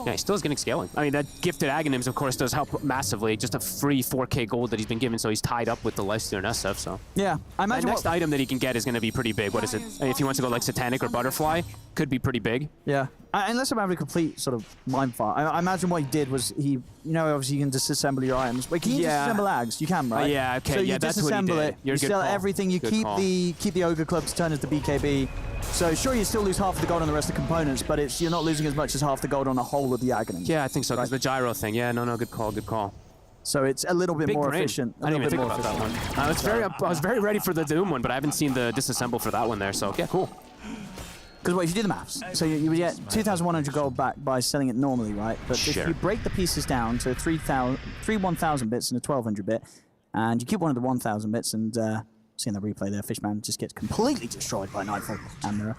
Yeah, he still is getting scaling. I mean, that gifted Aghanims, of course, does help massively. Just a free 4K gold that he's been given, so he's tied up with the Lifestealer and SF, so. Yeah, I imagine the next item that he can get is going to be pretty big. What is it? If he wants to go like Satanic or Butterfly, could be pretty big. Yeah, unless I'm having a complete sort of mind fart. I imagine what he did was obviously you can disassemble your items. Wait, can you disassemble Ags? You can, right? Yeah, okay, so you that's what he disassemble did. it, you sell everything, you keep the Ogre Club to turn as the BKB. So sure, you still lose half of the gold on the rest of the components, but you're not losing as much as half the gold on the whole of the Aghanims. Yeah, I think so, because the gyro thing. Yeah, no, good call. So it's a little bit more efficient. I didn't even think about that one. I was very ready for the Doom one, but I haven't seen the disassemble for that one there, so yeah, cool. Because if you do the maths, so you would get 2,100 gold back by selling it normally, right? But if you break the pieces down to three 1,000 bits and a 1,200 bit, and you keep one of the 1,000 bits, and seeing the replay there, Fishman just gets completely destroyed by Nightfall and Mirror.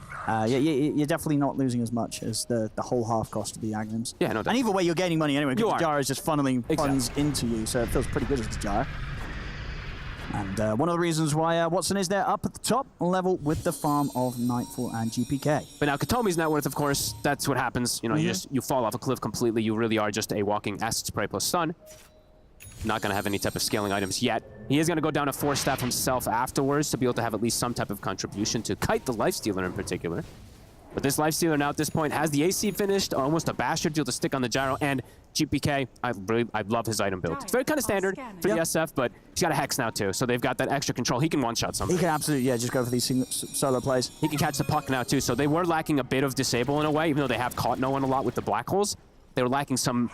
You're definitely not losing as much as the whole half cost of the Aghanims. Yeah, no doubt. And either way, you're gaining money anyway, because the gyro is just funneling funds into you, so it feels pretty good as the gyro. And one of the reasons why Watson is there up at the top level with the farm of Nightfall and GPK. But now Katomi's net worth, of course, that's what happens. You know, you fall off a cliff completely. You really are just a walking acid spray plus stun. Not going to have any type of scaling items yet. He is going to go down a 4-staff himself afterwards to be able to have at least some type of contribution to kite the Lifestealer in particular. But this Lifestealer now at this point has the AC finished, almost a bastard deal to stick on the gyro, and GPK, I love his item build. It's very kind of standard for the SF, but he's got a Hex now too, so they've got that extra control. He can one-shot something. He can absolutely, just go for these solo plays. He can catch the puck now too, so they were lacking a bit of disable in a way, even though they have caught Noone a lot with the black holes. They were lacking some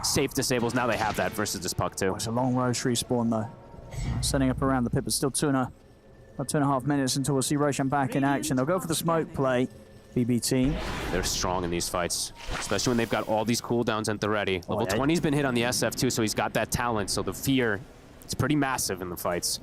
safe disables. Now they have that versus this puck too. It's a long Roche respawn though. Setting up around the pit, but still about 2.5 minutes until we'll see Roshan back in action. They'll go for the smoke play. BB Team. They're strong in these fights, especially when they've got all these cooldowns at the ready. Level 20's been hit on the SF too, so he's got that talent. So the fear, it's pretty massive in the fights.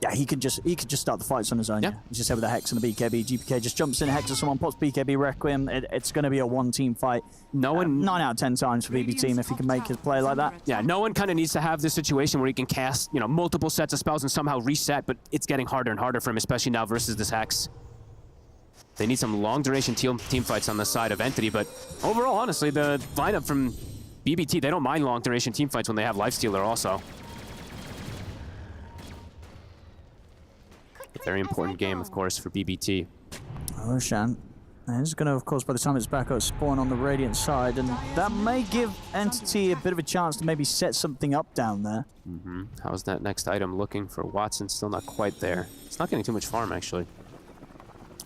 Yeah, he could just start the fights on his own. Yeah. He's just here with the Hex and the BKB. GPK just jumps in, hexes someone, pops BKB Requiem. It's going to be a one-team fight. No one 9 out of 10 times for BB Team if he can make his play like that. Yeah, no one kind of needs to have this situation where he can cast, multiple sets of spells and somehow reset, but it's getting harder and harder for him, especially now versus this Hex. They need some long-duration team fights on the side of Entity, but overall, honestly, the lineup from BBT, they don't mind long-duration team fights when they have Lifestealer also. A very important game, of course, for BBT. Roshan is going to, of course, by the time it's back up, spawn on the Radiant side, and that may give Entity a bit of a chance to maybe set something up down there. How's that next item looking for Watson? Still not quite there. It's not getting too much farm, actually.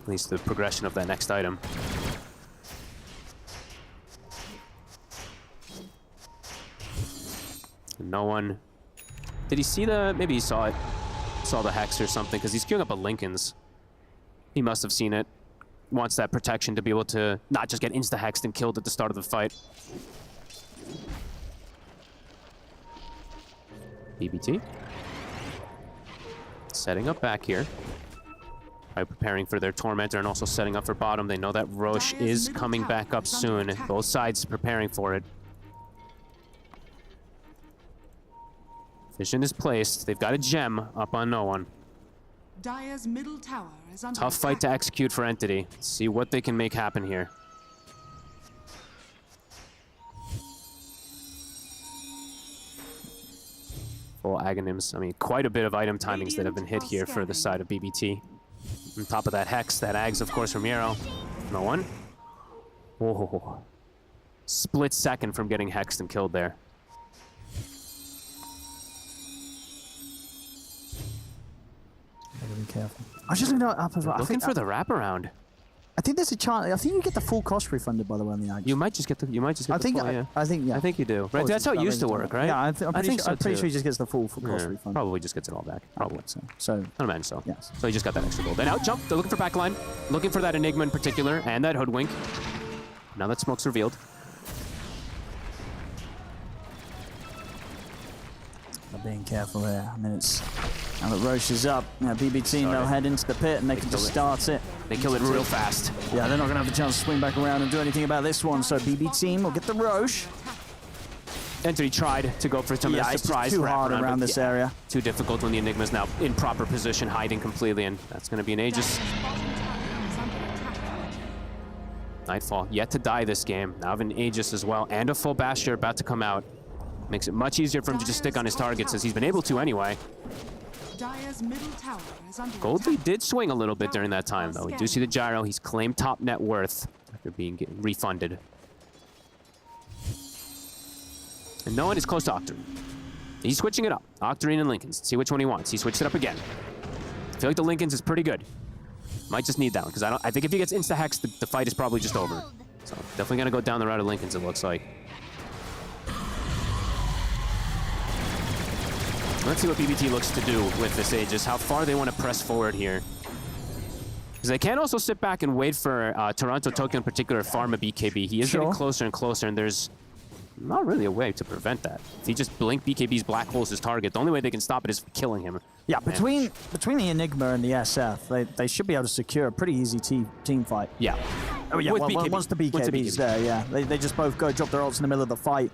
At least the progression of that next item. no one. Did he see the? Maybe he saw it. Saw the Hex or something, because he's queuing up a Lincoln's. He must have seen it. Wants that protection to be able to not just get insta-hexed and killed at the start of the fight. BBT. Setting up back here. By preparing for their Tormentor and also setting up for bottom. They know that Roche is coming back up soon. Both sides preparing for it. Vision is placed. They've got a gem up on no one. Dire's middle tower is under Tough fight to execute for Entity. Let's see what they can make happen here. Full Aghanim's. I mean, quite a bit of item timings that have been hit here for the side of BBT. On top of that Hex, that Ags, of course, from Miro. No one. Whoa. Split second from getting hexed and killed there. Be careful. I was just looking up as well. Looking for the wraparound. I think there's a chance. I think you get the full cost refunded, by the way, on the Ags. You might just get the. You might just get I the think. full, yeah. I think. Yeah. I think you do. Right. That's how it used to work, right? Yeah. I'm pretty so sure he just gets the full cost refund. Probably just gets it all back. Probably. So. I imagine so. Yes. So he just got that extra gold. And out jump. They're looking for backline. Looking for that Enigma in particular and that Hoodwink. Now that smoke's revealed. Being careful here. I mean, it's now that Roche is up. Now BBT, they'll head into the pit and they can just start it. They kill it real fast. Yeah, they're not going to have the chance to swing back around and do anything about this one. So BBT will get the Roche. Entity tried to go for some of the surprise. It's too hard around this area. Too difficult when the Enigma's now in proper position, hiding completely, and that's going to be an Aegis. Nightfall yet to die this game. Now have an Aegis as well, and a full Bastion about to come out. Makes it much easier for him to just stick on his targets, as he's been able to anyway. Goldie did swing a little bit during that time, though. We do see the gyro. He's claimed top net worth after being refunded. And no one is close to Octarine. He's switching it up. Octarine and Lincolns. See which one he wants. He switched it up again. I feel like the Lincolns is pretty good. Might just need that one, because I think if he gets insta-hex, the fight is probably just over. So definitely going to go down the route of Lincolns, it looks like. Let's see what BBT looks to do with this Aegis, how far they want to press forward here. Because they can also sit back and wait for Toronto, Tokyo in particular, farm a BKB. He is getting closer and closer, and there's not really a way to prevent that. If he just blink BKB's black holes his target, the only way they can stop it is killing him. Yeah, between the Enigma and the SF, they should be able to secure a pretty easy team fight. Yeah. Oh, yeah, once the BKB's there, yeah. They just both go drop their ults in the middle of the fight.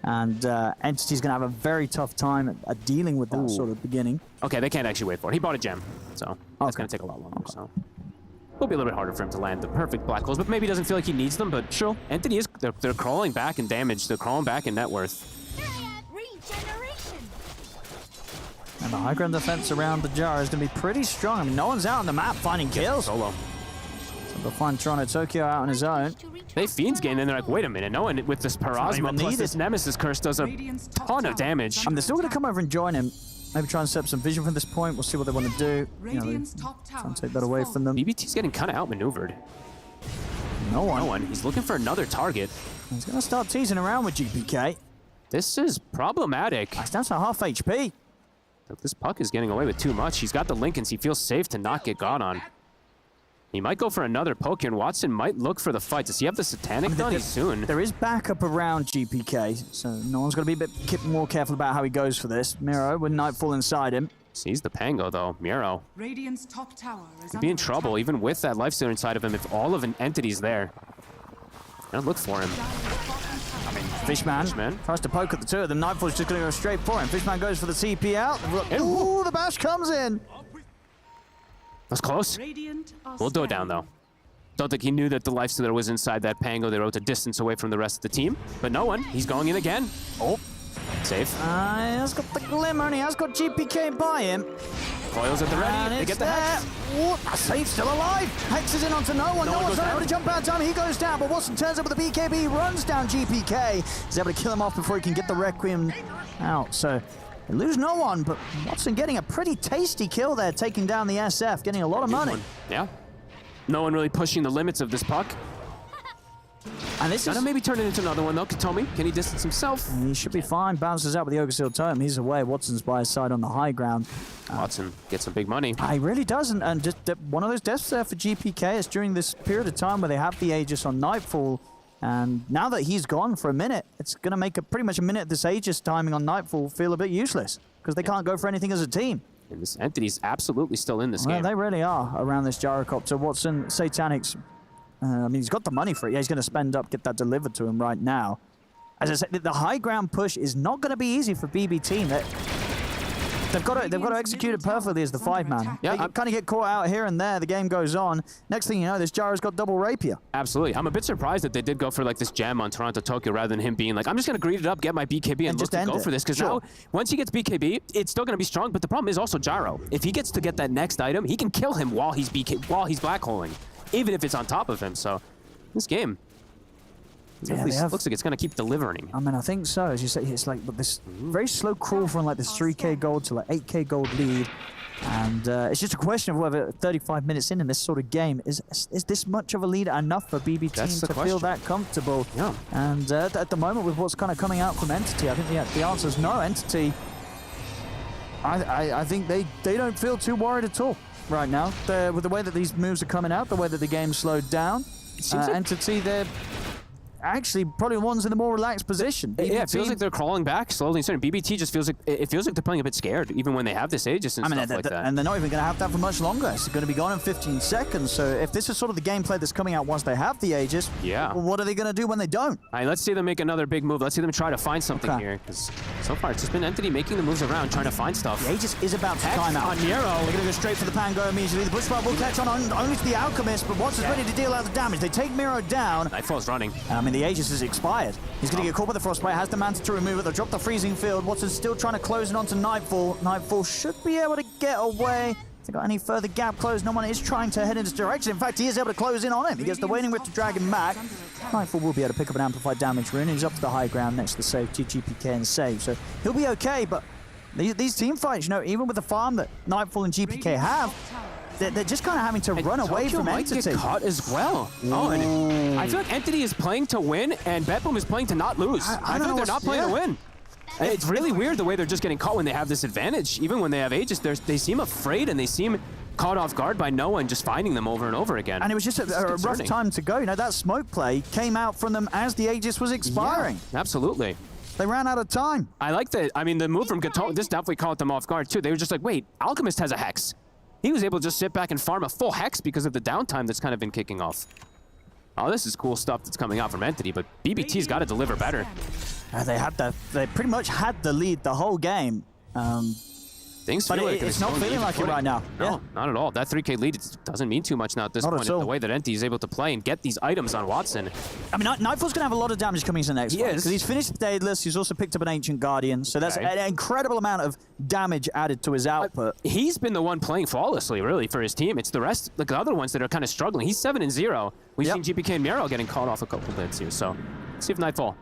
And Entity's going to have a very tough time at dealing with that sort of beginning. Okay, they can't actually wait for it. He bought a gem, so that's going to take a lot longer. So it'll be a little bit harder for him to land the perfect black holes, but maybe he doesn't feel like he needs them. But sure, Entity is they're crawling back in damage. They're crawling back in net worth. And the high ground defense around the jar is going to be pretty strong. I mean, no one's out on the map finding kills. Solo. So they'll find Toronto Tokyo out on his own. They Fiends gain, and they're like, wait a minute, no one with this Parasma plus this Nemesis Curse does a ton of damage. They're still going to come over and join him. Maybe try and set up some vision from this point. We'll see what they want to do. Try and take that away from them. BBT's getting kind of outmaneuvered. No one. He's looking for another target. He's going to start teasing around with GPK. This is problematic. He's down to half HP. This puck is getting away with too much. He's got the Lincolns. He feels safe to not get got on. He might go for another poke here, and Watson might look for the fight. Does he have the Satanic done? He's soon. There is backup around GPK, so no one's got to be a bit more careful about how he goes for this. Miro with Nightfall inside him. Sees the Pango, though. Miro. Radiant's top tower is Could be in trouble, even with that Lifestealer inside of him, if all of an Entity's there. Gonna look for him. I mean, Fishman tries to poke at the two of them. Nightfall's just going to go straight for him. Fishman goes for the TP out. Ooh, the bash comes in. That's close. We'll go down, though. Don't think he knew that the Lifestealer was inside that Pango. They wrote a distance away from the rest of the team. But no one. He's going in again. Oh, safe. He has got the Glimmer, and he has got GPK by him. Coils at the ready. They get the Hex. Safe still alive. Hex is in onto no one. No one's not able to jump out time. He goes down, but Watson turns up with the BKB, runs down GPK. He's able to kill him off before he can get the Requiem out. So they lose no one, but Watson getting a pretty tasty kill there, taking down the SF, getting a lot of money. Yeah. No one really pushing the limits of this puck. And this is maybe turn it into another one though. Katomi, can he distance himself? He should be fine. Bounces out with the Ogre Seal Totem. He's away. Watson's by his side on the high ground. Watson gets some big money. He really doesn't. And just one of those deaths there for GPK is during this period of time where they have the Aegis on Nightfall. And now that he's gone for a minute, it's going to make pretty much a minute of this Aegis timing on Nightfall feel a bit useless because they can't go for anything as a team. And this Entity's absolutely still in this Well, game. they really are around this Gyrocopter. Watson, Satanic's, I mean, he's got the money for it. Yeah, he's going to spend up, get that delivered to him right now. As I said, the high ground push is not going to be easy for BB team. They've got to execute it perfectly as the 5-man. Yeah, they kind of get caught out here and there. The game goes on. Next thing you know, this Gyro's got double rapier. Absolutely. I'm a bit surprised that they did go for like this gem on Toronto Tokyo rather than him being like, I'm just going to greed it up, get my BKB, and look to go for this. Because now, once he gets BKB, it's still going to be strong. But the problem is also Gyro. If he gets to get that next item, he can kill him while he's black holing, even if it's on top of him. So this game. Looks like it's going to keep delivering. I mean, I think so. As you say, it's like this very slow crawl from like this 3k gold to like 8k gold lead. And it's just a question of whether 35 minutes in this sort of game, is this much of a lead enough for BB team to feel that comfortable? Yeah. And at the moment, with what's kind of coming out from Entity, I think the answer is no. Entity, I think they don't feel too worried at all right now. With the way that these moves are coming out, the way that the game's slowed down. It seems like Entity, they're actually probably the ones in the more relaxed position. Yeah, it feels like they're crawling back slowly and steadily. BBT just feels like they're playing a bit scared, even when they have this Aegis and stuff like that. And they're not even going to have that for much longer. It's going to be gone in 15 seconds. So if this is sort of the gameplay that's coming out once they have the Aegis, well, what are they going to do when they don't? All right, let's see them make another big move. Let's see them try to find something here, because so far it's just been Entity making the moves around, trying to find stuff. The Aegis is about to time out. On Nero. They're going to go straight for the Pango immediately. The Bushwhack will catch on only to the Alchemist, but Watson's ready to deal out the damage. They take Miro down. Nightfall's running. I mean, the Aegis is expired. He's going to get caught by the Frostbite, has the Manta to remove it. They'll drop the Freezing Field. Watson's still trying to close it onto Nightfall. Nightfall should be able to get away. If they got any further gap closed, no one is trying to head in this direction. In fact, he is able to close in on him. He gets the Waning Whip to drag him back. Nightfall will be able to pick up an amplified damage rune. He's up to the high ground next to the save, GPK and save. So he'll be okay, but these team fights, you know, even with the farm that Nightfall and GPK have, they're just kind of having to run away from Entity. Might get caught as well. Oh, and I feel like Entity is playing to win, and Betboom is playing to not lose. I feel like they're not playing to win. It's really weird the way they're just getting caught when they have this advantage. Even when they have Aegis, they seem afraid and they seem caught off guard by Noone just finding them over and over again. And it was just a rough time to go. You know, that smoke play came out from them as the Aegis was expiring. Yeah, absolutely. They ran out of time. I like that. I mean, the move from Gato, this definitely caught them off guard too. They were just like, wait, Alchemist has a Hex. He was able to just sit back and farm a full Hex because of the downtime that's kind of been kicking off. Oh, this is cool stuff that's coming out from Entity, but BBT's got to deliver better. They pretty much had the lead the whole game. Things feel like it's not feeling like it right now. No, not at all. That 3K lead doesn't mean too much now at this point. The way that Entity is able to play and get these items on Watson. I mean, Nightfall's going to have a lot of damage coming into the next one. Because he's finished the Daedalus, he's also picked up an Ancient Guardian, so that's an incredible amount of damage added to his output. He's been the one playing flawlessly, really, for his team. It's the rest, like the other ones that are kind of struggling. He's 7-0. We've seen GPK and Miro getting caught off a couple bits here, so let's see if Nightfall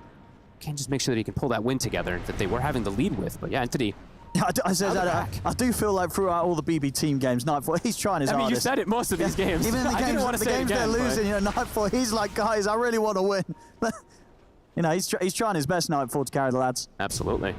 can just make sure that he can pull that win together that they were having the lead with. But yeah, Entity. I do feel like throughout all the BB team games, Nightfall, he's trying his hardest. I mean, you said it most of these games. Even in the games, they're losing, you know, Nightfall, he's like, guys, I really want to win. You know, he's trying his best, Nightfall, to carry the lads. Absolutely.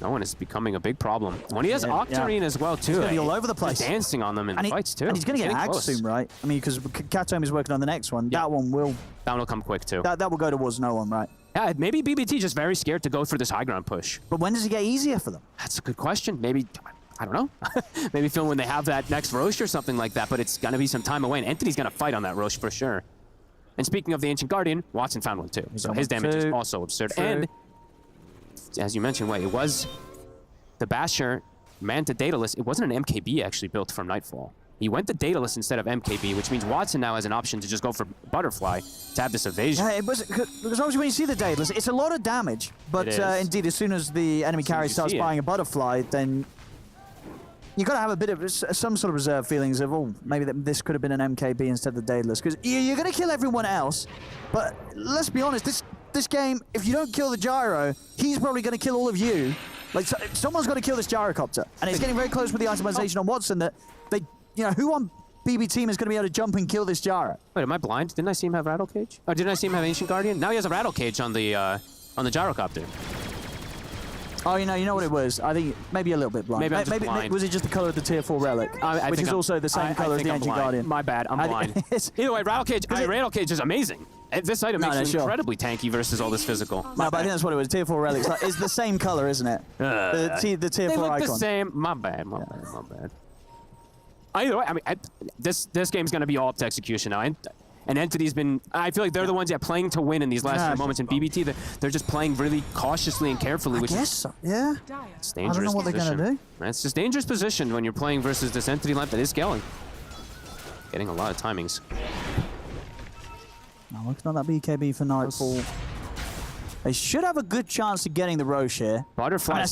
Noone is becoming a big problem. When he has Octarine as well, too. He's going to be all over the place. He's dancing on them in fights, too. And he's going to get hacked soon, right? I mean, because Katome is working on the next one. That one will... That one will come quick, too. That will go towards Noone, right? Yeah, maybe BBT just very scared to go for this high ground push. But when does it get easier for them? That's a good question. Maybe, I don't know. Maybe feel when they have that next Roche or something like that, but it's going to be some time away, and Entity's going to fight on that Roche for sure. And speaking of the Ancient Guardian, Watson found one, too. So his damage is also absurd. And, as you mentioned, it was the Basher Manta Daedalus. It wasn't an MKB actually built from Nightfall. He went to Daedalus instead of MKB, which means Watson now has an option to just go for Butterfly to have this evasion. Yeah, because obviously when you see the Daedalus, it's a lot of damage. But indeed, as soon as the enemy carry starts buying a Butterfly, then you've got to have a bit of some sort of reserve feelings of, oh, maybe this could have been an MKB instead of the Daedalus. Because you're going to kill everyone else. But let's be honest, this game, if you don't kill the Gyro, he's probably going to kill all of you. Like, someone's got to kill this Gyrocopter. And it's getting very close with the itemization on Watson that they... You know, who on BB team is going to be able to jump and kill this Jara. Wait, am I blind? Didn't I see him have Rattle Cage? Oh, didn't I see him have Ancient Guardian? Now he has a Rattle Cage on the gyrocopter. Oh, you know what it was? I think maybe a little bit blind. Maybe I'm just blind. Was it just the color of the tier 4 relic, which is also the same color as the Ancient Guardian? My bad, I'm blind. Either way, Rattle Cage is amazing. This item makes it incredibly tanky versus all this physical. No, but I think that's what it was. Tier 4 relics. Like, it's the same color, isn't it? The tier 4 they look icon. the same. My bad. Either way, I mean, this game's going to be all up to execution now. And Entity's been, I feel like they're the ones playing to win in these last few moments. In BBT, they're just playing really cautiously and carefully. Which is yeah. It's dangerous. I don't know what they're going to do. It's just dangerous position when you're playing versus this Entity lineup that is scaling. Getting a lot of timings. Now looking at that BKB for Nightfall. They should have a good chance of getting the Roche here. Butterfly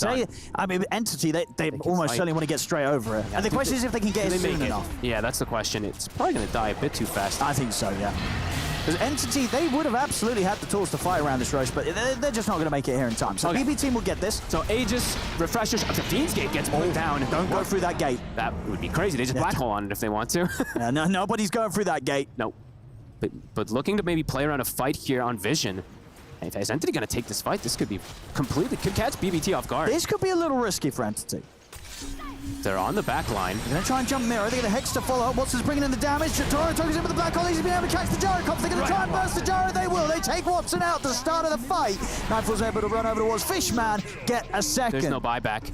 I mean, Entity, they almost certainly want to get straight over it. And the question is if they can get it soon enough. Yeah, that's the question. It's probably going to die a bit too fast. I think so, yeah. Because Entity, they would have absolutely had the tools to fight around this Roche, but they're just not going to make it here in time. So BB team will get this. So Aegis, Refreshers, the Fiend's Gate gets pulled down. Don't go through that gate. That would be crazy. They just black hole on it if they want to. Yeah, no, nobody's going through that gate. No. But looking to maybe play around a fight here on Vision. If is Entity going to take this fight, this could be completely, could catch BBT off guard. This could be a little risky for Entity. They're on the back line. They're going to try and jump mirror. They get a Hex to follow. Watson's bringing in the damage. Toronto goes in with the black hole. He's been able to catch the Jara Cops. They're going to try and burst the Jara. They will. They take Watson out at the start of the fight. Nightfall's able to run over towards Fishman. Get a second. There's no buyback.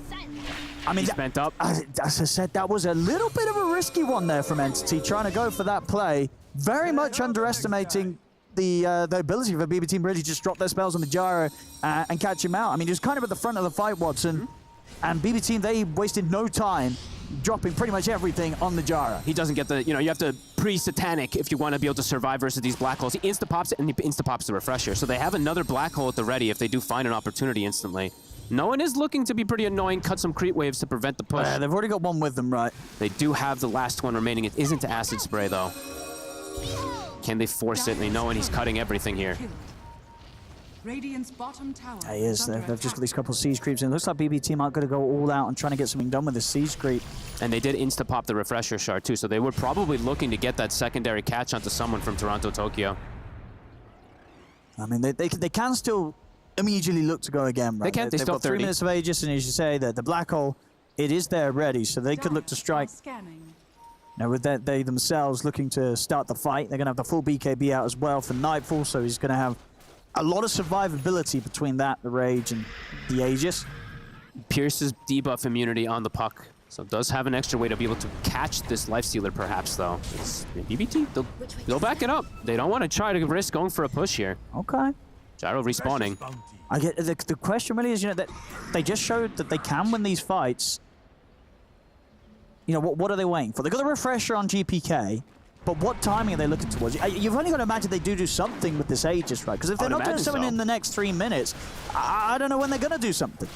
I mean, he's bent up. As I said, that was a little bit of a risky one there from Entity, trying to go for that play. Very much underestimating the ability for BB team really just drop their spells on the Jara and catch him out. I mean, he was kind of at the front of the fight, Watson. And BB team, they wasted no time dropping pretty much everything on the Jara. He doesn't get the, you have to pre-satanic if you want to be able to survive versus these black holes. He insta-pops it and he insta-pops the Refresher. So they have another black hole at the ready if they do find an opportunity instantly. Noone is looking to be pretty annoying, cut some creep waves to prevent the push. They've already got one with them, right? They do have the last one remaining. It isn't Acid Spray, though. Can they force it? They know, and he's cutting everything here. Radiant's bottom tower. He is. They've just got these couple of siege creeps, and it looks like BB team aren't going to go all out and trying to get something done with this siege creep. And they did insta-pop the Refresher shard, too, so they were probably looking to get that secondary catch onto someone from Toronto, Tokyo. I mean, they can still immediately look to go again, right? They can. They've got 3 minutes of Aegis, and as you say, the black hole, it is there ready, so they could look to strike. Now, with that, they themselves looking to start the fight. They're going to have the full BKB out as well for Nightfall, so he's going to have a lot of survivability between that, the Rage, and the Aegis. Pierce's debuff immunity on the puck, so does have an extra way to be able to catch this Lifestealer, perhaps, though. It's BBT, they'll back it up. They don't want to try to risk going for a push here. Okay. Gyro respawning. I get the question really is, that they just showed that they can win these fights. What are they waiting for? They got a Refresher on GPK, but what timing are they looking towards? You've only got to imagine they do something with this Aegis, right? Because if they're not doing something in the next 3 minutes, I don't know when they're going to do something.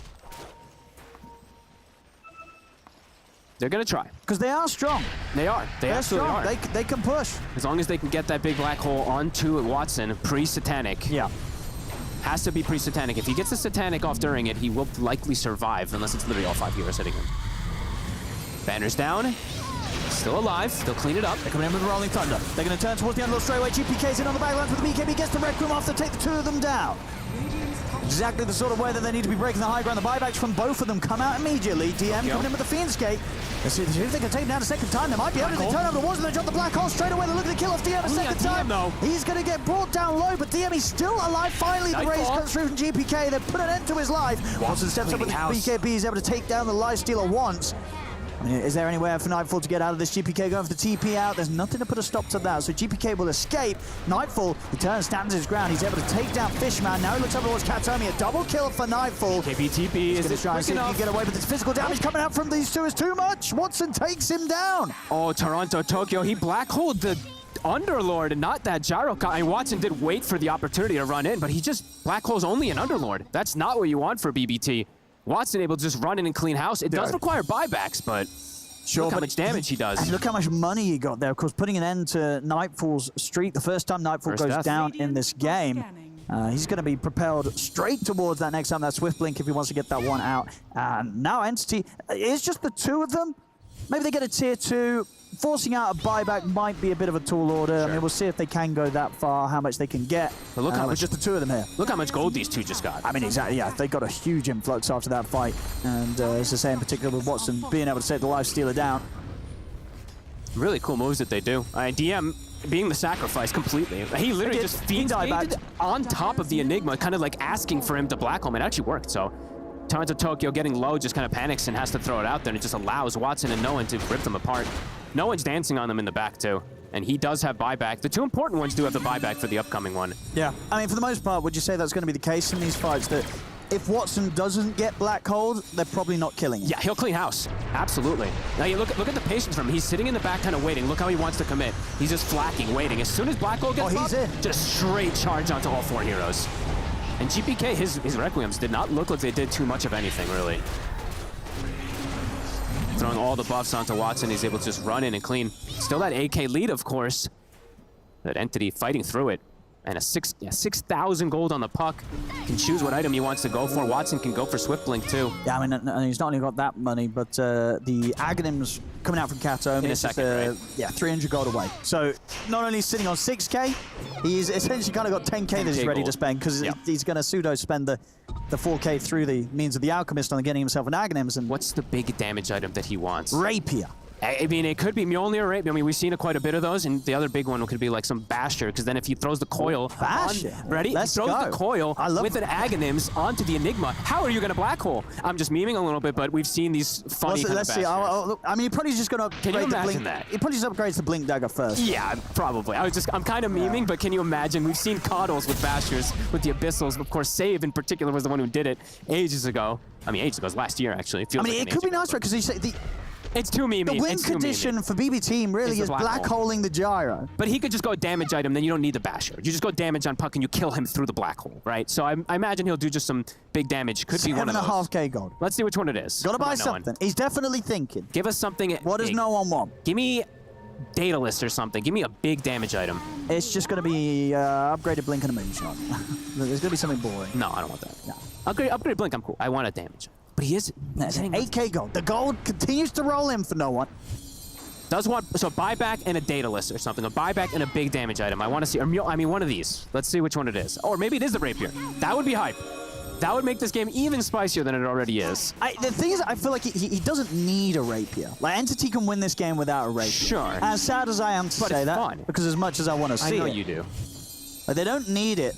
They're going to try. Because they are strong. They are. They absolutely strong. are. They can push. As long as they can get that big black hole onto Watson, pre-Satanic. Yeah. Has to be pre-Satanic. If he gets the Satanic off during it, he will likely survive, unless it's literally all 5 heroes hitting him. Banner's down. Still alive. They'll clean it up. They're coming in with Rolling Thunder. They're going to turn towards the Underlord straight away. GPK's in on the backline with the BKB. Gets the Rec Room off to take the 2 of them down. Exactly the sort of way that they need to be breaking the high ground. The buybacks from both of them come out immediately. DM coming in with the Fiend's Gate. Let's see if they can take him down a second time. They might be able to turn over the walls and they drop the black hole straight away. They're looking to kill off DM a second time. He's going to get brought down low, but DM, he's still alive. Finally, the raise comes through from GPK. They've put an end to his life. Watson steps up with the BKB. He's able to take down the Lifestealer once. I mean, is there anywhere for Nightfall to get out of this? GPK going for the TP out. There's nothing to put a stop to that. So GPK will escape. Nightfall, he turns, stands his ground. He's able to take down Fishman. Now he looks over towards Katomi. A double kill for Nightfall. TP is going to try and see if he can get away, but this physical damage coming out from these two is too much. Watson takes him down. Oh, Toronto, Tokyo. He black holed the Underlord and not that Gyro. And Watson did wait for the opportunity to run in, but he just black holes only an Underlord. That's not what you want for BBT. Watson able to just run in and clean house. It does require buybacks, but look how much damage he does. And look how much money he got there. Of course, putting an end to Nightfall's streak. The first time Nightfall goes down in this game. He's going to be propelled straight towards that next time, that Swift Blink, if he wants to get that one out. Now Entity, it's just the 2 of them. Maybe they get a tier 2 forcing out a buyback might be a bit of a tall order. I mean, we'll see if they can go that far, how much they can get. But look how much, just the two of them here. Look how much gold these two just got. I mean, exactly, yeah. They got a huge influx after that fight. And as I say, in particular with Watson being able to take the Lifestealer down. Really cool moves that they do. DM being the sacrifice completely. He literally just feeds on top of the Enigma, kind of like asking for him to black home. It actually worked, so Toronto Tokyo getting low just kind of panics and has to throw it out there, and it just allows Watson and Noone to rip them apart. Noone's dancing on them in the back too, and he does have buyback. The two important ones do have the buyback for the upcoming one. Yeah, I mean, for the most part, would you say that's going to be the case in these fights, that if Watson doesn't get black hold, they're probably not killing him? Yeah, he'll clean house. Absolutely. Now you look at the patience from him. He's sitting in the back kind of waiting. Look how he wants to commit. He's just flacking, waiting. As soon as black hole gets up, just straight charge onto all four heroes. And GPK, his Requiems did not look like they did too much of anything, really. Throwing all the buffs onto Watson, he's able to just run in and clean. Still that AK lead, of course. That Entity fighting through it. And a 6,000 gold on the puck. Can choose what item he wants to go for. Watson can go for Swift Blink too. Yeah, I mean, he's not only got that money, but the Aghanims coming out from Kato. In a second, right? Yeah, 300 gold away. So not only sitting on 6k, he's essentially kind of got 10k that he's ready to spend, because he's going to pseudo spend the 4k through the means of the Alchemist on getting himself an Aghanims. And what's the big damage item that he wants? Rapier. I mean, it could be Mjolnir, right? I mean, we've seen quite a bit of those, and the other big one could be like some Basher, because then if he throws the coil, ready? Let's he throws go. the coil with an Aghanims onto the Enigma. How are you going to black hole? I'm just memeing a little bit, but we've seen these funny let's see. I mean, he probably just going to upgrade Can you imagine the Blink. that? He probably just upgrades the Blink Dagger first. Yeah, probably. I'm kind of memeing, but can you imagine? We've seen Coddles with Bashers, with the Abyssals. Of course, Save in particular was the one who did it ages ago. I mean, ages ago, it was last year, actually. It feels I mean, like it could be nice, right? Because it's too memey. The win condition for BB Team really is black holing the gyro. But he could just go damage item, then you don't need the Basher. You just go damage on puck and you kill him through the black hole, right? So I imagine he'll do just some big damage. Could be one of those. 7.5k gold. Let's see which one it is. Gotta buy something. He's definitely thinking. Give us something. What does no one want? Give me Data List or something. Give me a big damage item. It's just gonna be upgraded Blink and a Moonshot. There's gonna be something boring. No, I don't want that. No. Upgrade Blink, I'm cool. I want a damage. But he is 8k gold. The gold continues to roll in for no one. Does want so buyback and a Data List or something. A buyback and a big damage item. I want to see. I mean, one of these. Let's see which one it is. Or maybe it is the Rapier. That would be hype. That would make this game even spicier than it already is. The thing is, I feel like he doesn't need a Rapier. Like, Entity can win this game without a Rapier. Sure. As sad as I am to say that, fun. because as much as I want to see it, I know you do. Like, they don't need it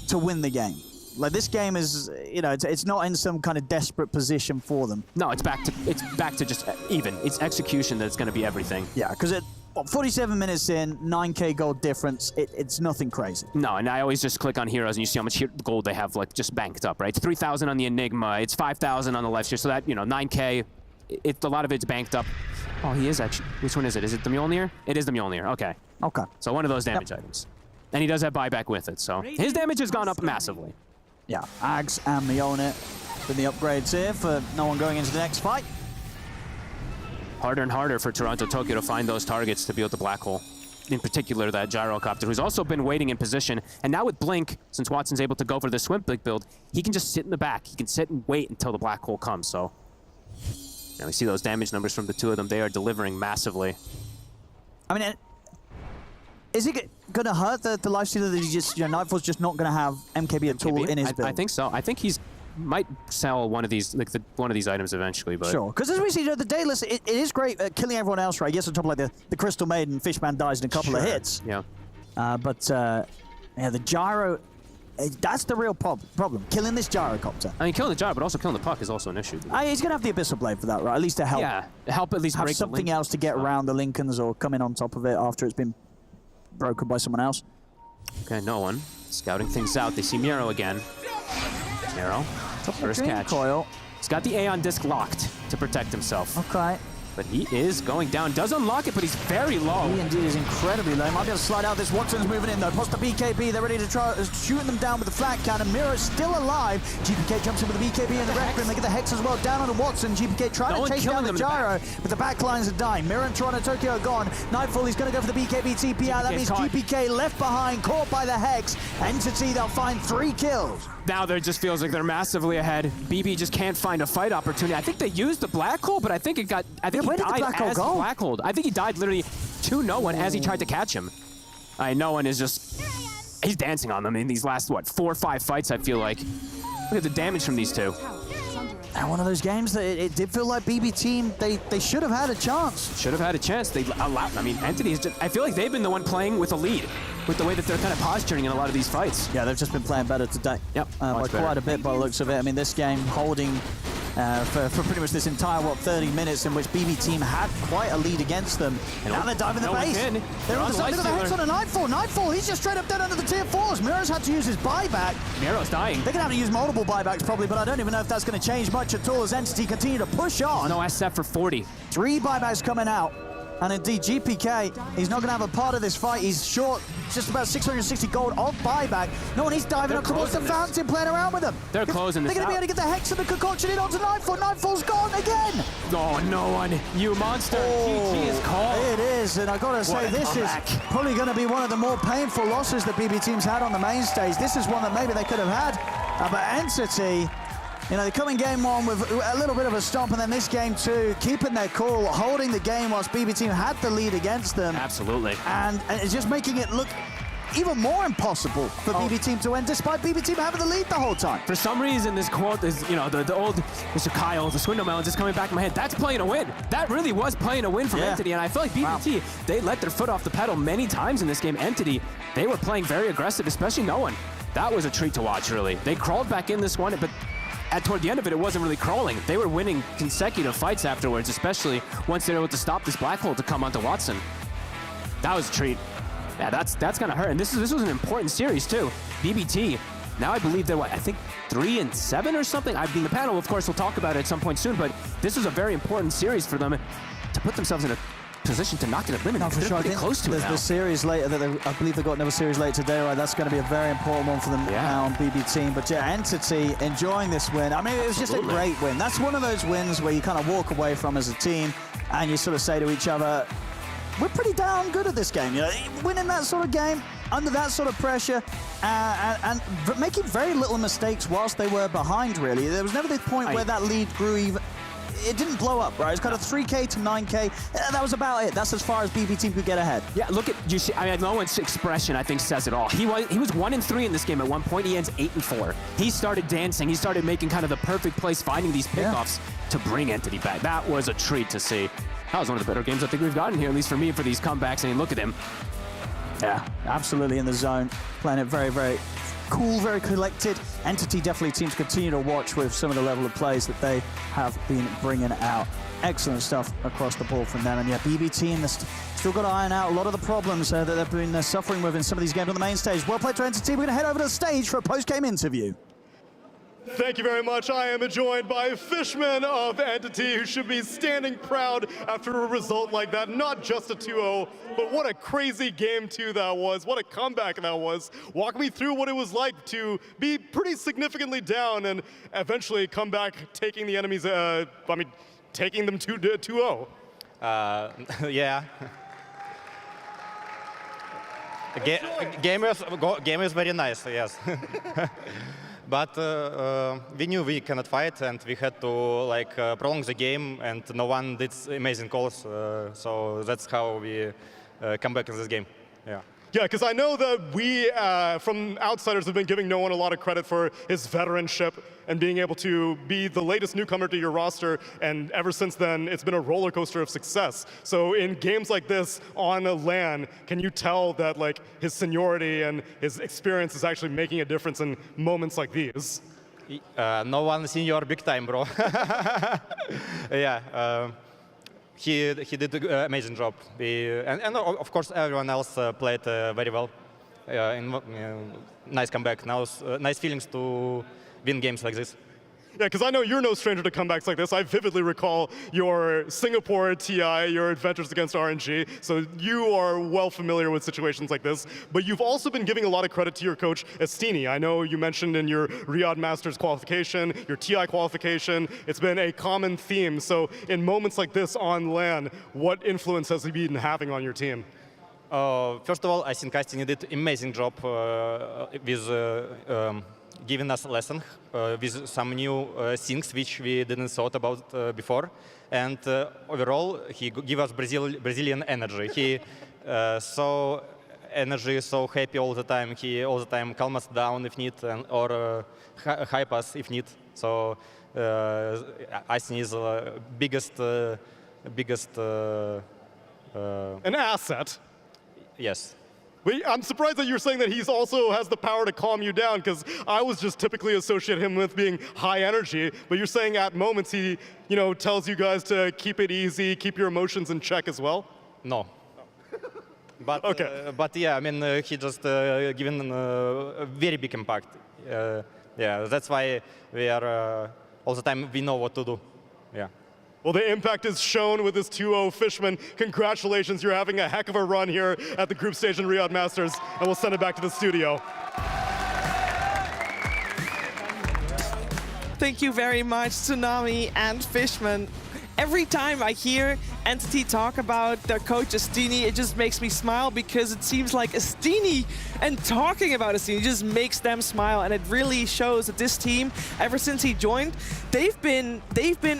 to win the game. Like, this game is, it's not in some kind of desperate position for them. No, it's back to just even. It's execution that's going to be everything. Yeah, because 47 minutes in, 9k gold difference, it's nothing crazy. No, and I always just click on heroes and you see how much gold they have, like, just banked up, right? It's 3,000 on the Enigma, it's 5,000 on the Lifestealer, so that, 9k, a lot of it's banked up. Oh, he is actually, which one is it? Is it the Mjolnir? It is the Mjolnir, okay. Okay. So one of those damage items. And he does have buyback with it, so his damage has gone up massively. Yeah, Ags and Mjolnir with the upgrades here for no one going into the next fight. Harder and harder for Toronto Tokyo to find those targets to be able to black hole. In particular, that Gyrocopter, who's also been waiting in position. And now with Blink, since Watson's able to go for the Swim Blink build, he can just sit in the back. He can sit and wait until the black hole comes, so. Now we see those damage numbers from the two of them. They are delivering massively. I mean, is it going to hurt the Lifestealer that he just, Nightfall's just not going to have MKB at all in his build? I think so. I think he's might sell one of these, like one of these items eventually, but sure. Because as we see, the Daedalus, it is great at killing everyone else, right? He gets on top of like the Crystal Maiden, Fishman dies in a couple of hits. Yeah. But the gyro, that's the real problem. Killing this gyrocopter. I mean, killing the gyro, but also killing the puck is also an issue. He's gonna have the Abyssal Blade for that, right? At least to help. Yeah, help at least have break something else to get around the Lincolns or come in on top of it after it's been broken by someone else. Okay, no one scouting things out. They see Miro again. Miro, first catch. Coil. He's got the Aeon Disc locked to protect himself. Okay. But he is going down. Does unlock it, but he's very low. He indeed is incredibly low. Might be able to slide out. This Watson's moving in though. Post the BKB. They're ready to try shooting them down with the flat cannon. Miro's still alive. GPK jumps in with the BKB and the Requiem. They get the Hex as well down on Watson. GPK trying to chase down the gyro, but the back lines are dying. Miro and Toronto Tokyo are gone. Nightfall, he's going to go for the BKB TP out. That means GPK left behind, caught by the Hex. Entity, they'll find 3 kills. Now there just feels like they're massively ahead. BB just can't find a fight opportunity. I think they used the black hole, but I think think where he did the died Black Hole as go? Black Hole. I think he died literally to Noone as he tried to catch him. Noone is just... He's dancing on them in these last, what, 4 or 5 fights, I feel like. Look at the damage from these two. And one of those games that it did feel like BB team, they should have had a chance. Should have had a chance. They allowed, I mean, Entity is just, I feel like they've been the one playing with a lead, with the way that they're kind of posturing in a lot of these fights. Yeah, they've just been playing better today. Yep, by quite a bit by the looks of it. I mean, this game holding for pretty much this entire, 30 minutes in which BB team had quite a lead against them. And now they're diving the base. They're on the side. Look at the heads on a Nightfall. Nightfall, he's just straight up dead under the tier 4s. Miro's had to use his buyback. Miro's dying. They're going to have to use multiple buybacks probably, but I don't even know if that's going to change much at all as Entity continue to push on. No SF for 40. 3 buybacks coming out. And indeed, GPK, he's not going to have a part of this fight. He's short just about 660 gold of buyback. No one, he's diving up towards the fountain, playing around with them. They're closing this They're going to be able to get the Hex and the Concoction in onto Nightfall. Nightfall's gone again. Oh, no one. You monster. GG is called. It is, and I got to say, this is probably going to be one of the more painful losses that BB team's had on the main stage. This is one that maybe they could have had. But Entity... You know, they come in game 1 with a little bit of a stomp, and then this game 2, keeping their cool, holding the game whilst BB team had the lead against them. Absolutely. And it's just making it look even more impossible for BB team to win, despite BB team having the lead the whole time. For some reason, this quote is, you know, the old Mr. Kyle, the Swindle Melons is coming back in my head. That's playing a win. That really was playing a win from Entity, and I feel like BBT, they let their foot off the pedal many times in this game. Entity, they were playing very aggressive, especially Noone. That was a treat to watch, really. They crawled back in this one, but toward the end of it, it wasn't really crawling. They were winning consecutive fights afterwards, especially once they were able to stop this Black Hole to come onto Watson. That was a treat. Yeah, that's gonna hurt. And this was an important series too. BBT, now I believe they're, I think 3-7 or something? I mean, the panel, of course, will talk about it at some point soon, but this was a very important series for them to put themselves in a position to not get eliminated. No, for sure. They're close to it now. The series later, I believe they've got another series later today, right? That's going to be a very important one for them now on BB team. But yeah, Entity enjoying this win. I mean, it was just a great win. That's one of those wins where you kind of walk away from as a team and you sort of say to each other, we're pretty damn good at this game. You know, winning that sort of game under that sort of pressure and making very little mistakes whilst they were behind, really. There was never the point where that lead grew even. It didn't blow up, right? It's kind of 3K to 9K. That was about it. That's as far as BB team could get ahead. Yeah, look at, you see, I mean, Noone's expression, I think, says it all. He was 1-3 in this game at one point. He ends 8-4. He started dancing. He started making kind of the perfect plays, finding these pickoffs to bring Entity back. That was a treat to see. That was one of the better games I think we've gotten here, at least for me, for these comebacks. I mean, look at him. Yeah, absolutely in the zone. Playing it very, very cool, very collected. Entity definitely teams continue to watch with some of the level of plays that they have been bringing out. Excellent stuff across the board from them. And yeah, BB team has still got to iron out a lot of the problems that they've been suffering with in some of these games on the main stage. Well played to Entity. We're going to head over to the stage for a post-game interview. Thank you very much. I am joined by Fishman of Entity, who should be standing proud after a result like that. Not just a 2-0, but what a crazy game 2 that was. What a comeback that was. Walk me through what it was like to be pretty significantly down and eventually come back, taking the enemies, taking them 2-0. Yeah. Game is very nice, yes. But we knew we cannot fight, and we had to prolong the game, and no one did amazing calls. So that's how we come back in this game. Yeah. Yeah, because I know that we, from outsiders, have been giving Noone a lot of credit for his veteranship and being able to be the latest newcomer to your roster. And ever since then, it's been a roller coaster of success. So in games like this on a LAN, can you tell that his seniority and his experience is actually making a difference in moments like these? No one senior big time, bro. Yeah. He did an amazing job. And of course, everyone else played very well. Nice comeback. Now, nice feelings to win games like this. Yeah, because I know you're no stranger to comebacks like this. I vividly recall your Singapore TI, your adventures against RNG, so you are well familiar with situations like this. But you've also been giving a lot of credit to your coach, Estini. I know you mentioned in your Riyadh Masters qualification, your TI qualification, it's been a common theme. So in moments like this on LAN, what influence has he been having on your team? First of all, I think Estini did an amazing job with giving us a lesson with some new things which we didn't thought about before. And overall, he gave us Brazilian energy. He so energy, so happy all the time. He all the time calm us down if need, or hype us if need. So I think he's the biggest an asset. Yes. But I'm surprised that you're saying that he's also has the power to calm you down, because I was just typically associate him with being high energy. But you're saying at moments he, tells you guys to keep it easy, keep your emotions in check as well. No. But okay. But yeah, I mean, he just given a very big impact. Yeah, that's why we are all the time. We know what to do. Yeah. Well, the impact is shown with this 2-0 Fishman. Congratulations, you're having a heck of a run here at the group stage in Riyadh Masters, and we'll send it back to the studio. Thank you very much to Noone and Fishman. Every time I hear Entity talk about their coach Astini, it just makes me smile, because it seems like Astini and talking about Astini just makes them smile, and it really shows that this team, ever since he joined, they've been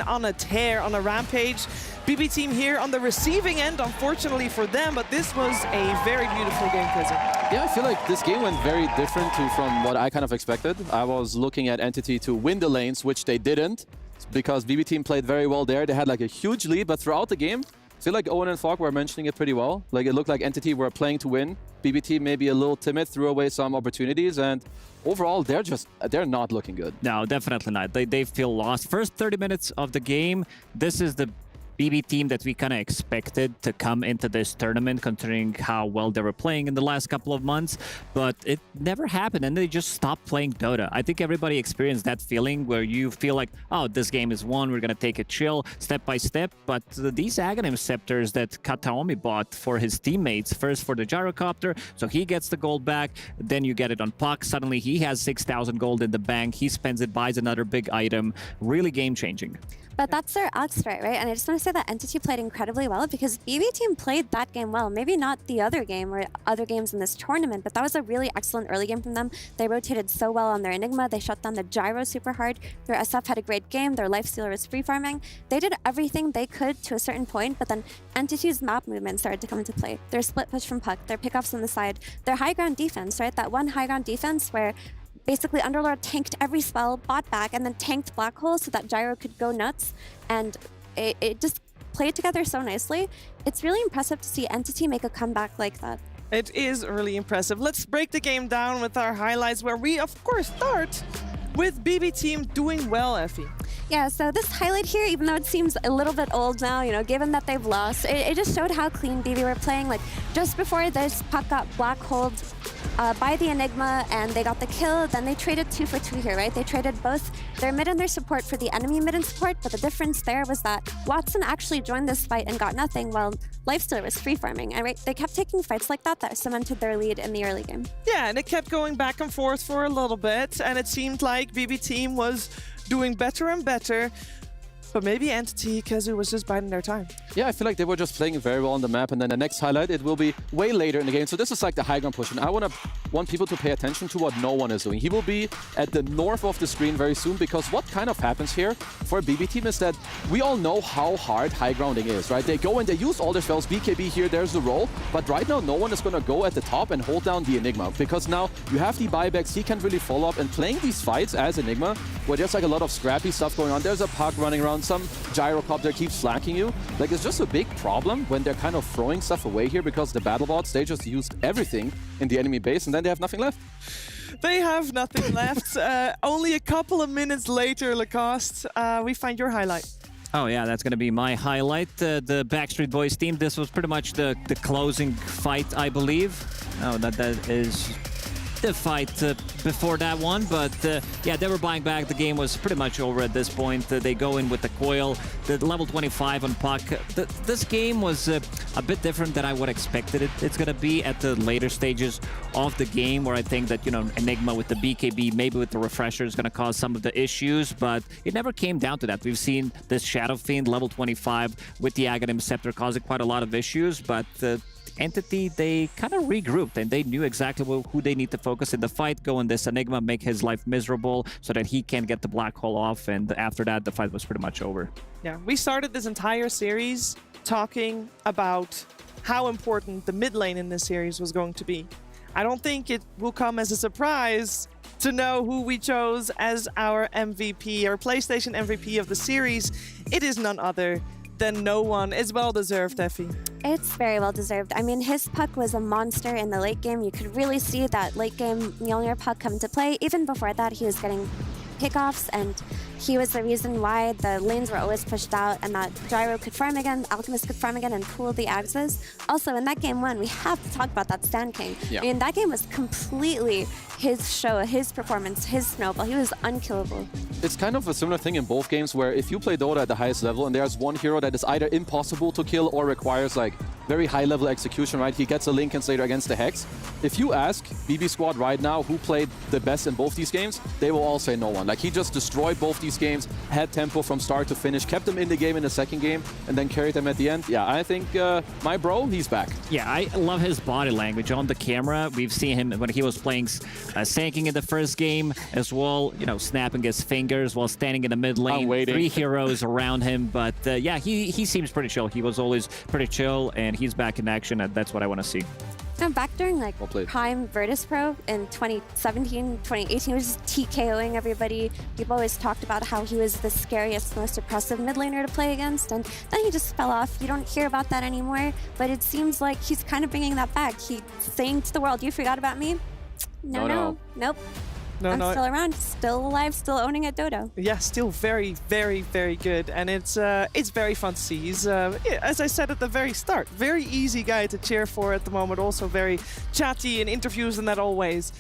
on a tear, on a rampage. BB team here on the receiving end, unfortunately for them, but this was a very beautiful game, Kizzy. Yeah, I feel like this game went very different from what I kind of expected. I was looking at Entity to win the lanes, which they didn't, because BB team played very well there. They had like a huge lead, but throughout the game, I feel like Owen and Falk were mentioning it pretty well. Like, it looked like Entity were playing to win. BB team maybe a little timid, threw away some opportunities, and overall, they're not looking good. No, definitely not. They feel lost. First 30 minutes of the game, this is the BB team that we kind of expected to come into this tournament, considering how well they were playing in the last couple of months, but it never happened, and they just stopped playing Dota. I think everybody experienced that feeling where you feel like, oh, this game is won, we're gonna take it chill, step by step, but these Aghanim Scepters that Kataomi bought for his teammates, first for the Gyrocopter, so he gets the gold back, then you get it on Puck, suddenly he has 6,000 gold in the bank, he spends it, buys another big item, really game-changing. But that's their Alex threat, right? And I just want to say that Entity played incredibly well, because BB team played that game well. Maybe not the other game or other games in this tournament, but that was a really excellent early game from them. They rotated so well on their Enigma. They shut down the Gyro super hard. Their SF had a great game. Their Lifestealer was free farming. They did everything they could to a certain point, but then Entity's map movement started to come into play. Their split push from Puck, their pickoffs on the side, their high ground defense, right? That one high ground defense where basically Underlord tanked every spell, bought back, and then tanked Black Hole so that Gyro could go nuts, and it just played together so nicely. It's really impressive to see Entity make a comeback like that. It is really impressive. Let's break the game down with our highlights, where we, of course, start with BB team doing well, Effie. Yeah, so this highlight here, even though it seems a little bit old now, given that they've lost, it just showed how clean BB were playing. Like, just before this, Puck got black holed by the Enigma, and they got the kill. Then they traded 2 for 2 here, right? They traded both their mid and their support for the enemy mid and support, but the difference there was that Watson actually joined this fight and got nothing, while Lifestealer was free farming. And right, they kept taking fights like that cemented their lead in the early game. Yeah, and it kept going back and forth for a little bit, and it seemed like BB team was doing better and better. But maybe Entity, Kazu was just biding their time. Yeah, I feel like they were just playing very well on the map, and then the next highlight, it will be way later in the game. So this is like the high ground push, and I want people to pay attention to what Noone is doing. He will be at the north of the screen very soon, because what kind of happens here for a BB team is that we all know how hard high grounding is, right? They go and they use all their spells. BKB here, there's the roll, but right now no one is going to go at the top and hold down the Enigma, because now you have the buybacks, he can really follow up, and playing these fights as Enigma, where there's like a lot of scrappy stuff going on. There's a Puck running around, some Gyrocopter keeps flanking you. Like, it's just a big problem when they're kind of throwing stuff away here, because the battle bots, they just used everything in the enemy base, and then they have nothing left. They have nothing left. Only a couple of minutes later, Lacoste, we find your highlight. Oh yeah, that's gonna be my highlight. The Backstreet Boys team. This was pretty much the closing fight, I believe. Oh, that is the fight before that one, but yeah, they were buying back. The game was pretty much over at this point. They go in with the coil, the level 25 on Puck. This game was a bit different than I would expected it's gonna be at the later stages of the game, where I think that, Enigma with the BKB, maybe with the refresher, is gonna cause some of the issues, but it never came down to that. We've seen this Shadow Fiend level 25 with the Aghanim Scepter causing quite a lot of issues, but Entity, they kind of regrouped and they knew exactly who they need to focus in the fight, go in this Enigma, make his life miserable so that he can get the black hole off, and after that, the fight was pretty much over. Yeah, we started this entire series talking about how important the mid lane in this series was going to be. I don't think it will come as a surprise to know who we chose as our MVP, our PlayStation MVP of the series. It is none other than Noone. It's well deserved, Effie. It's very well deserved. I mean, his puck was a monster in the late game. You could really see that late game Mjolnir puck come into play. Even before that, he was getting pickoffs, and he was the reason why the lanes were always pushed out and that Gyro could farm again, Alchemist could farm again and pool the axes. Also, in that game one, we have to talk about that Stand King. Yeah. I mean, that game was completely his show, his performance, his snowball. He was unkillable. It's kind of a similar thing in both games where if you play Dota at the highest level and there's one hero that is either impossible to kill or requires like very high level execution, right? He gets a Link Inslater against the Hex. If you ask BB Squad right now who played the best in both these games, they will all say no one. Like, he just destroyed both these games, had tempo from start to finish, kept them in the game in the second game, and then carried them at the end. Yeah, I think my bro, he's back. Yeah, I love his body language on the camera. We've seen him when he was playing Sanking in the first game as well, you know, snapping his fingers while standing in the mid lane. Three heroes around him, but yeah, he seems pretty chill. He was always pretty chill, and he's back in action, and that's what I want to see. And back during like prime virtus.pro in 2017, 2018, he was just TKOing everybody. People always talked about how he was the scariest, most oppressive mid laner to play against, and then he just fell off. You don't hear about that anymore, but it seems like he's kind of bringing that back. He's saying to the world, "You forgot about me?" No. Nope. I'm still around, still alive, still owning at Dota. Yeah, still very, very, very good, and it's very fun to see. He's, as I said at the very start, very easy guy to cheer for at the moment. Also very chatty in interviews, and that always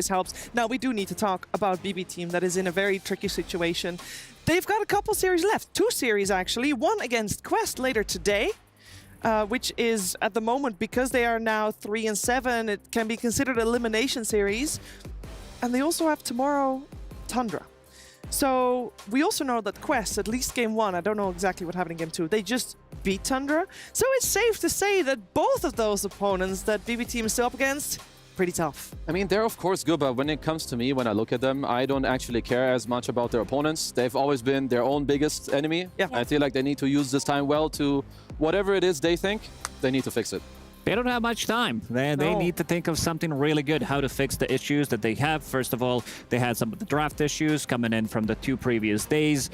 helps. Now we do need to talk about BB Team that is in a very tricky situation. They've got a couple series left, 2 series actually. One against Quest later today. Which is at the moment, because they are now 3-7, it can be considered an elimination series. And they also have tomorrow Tundra. So we also know that Quest, at least game 1, I don't know exactly what happened in game 2, they just beat Tundra. So it's safe to say that both of those opponents that BB Team is still up against, pretty tough. I mean, they're of course good, but when it comes to me, when I look at them, I don't actually care as much about their opponents. They've always been their own biggest enemy. Yeah. I feel like they need to use this time well to whatever it is they think, they need to fix it. They don't have much time. They need to think of something really good, how to fix the issues that they have. First of all, they had some of the draft issues coming in from the 2 previous days.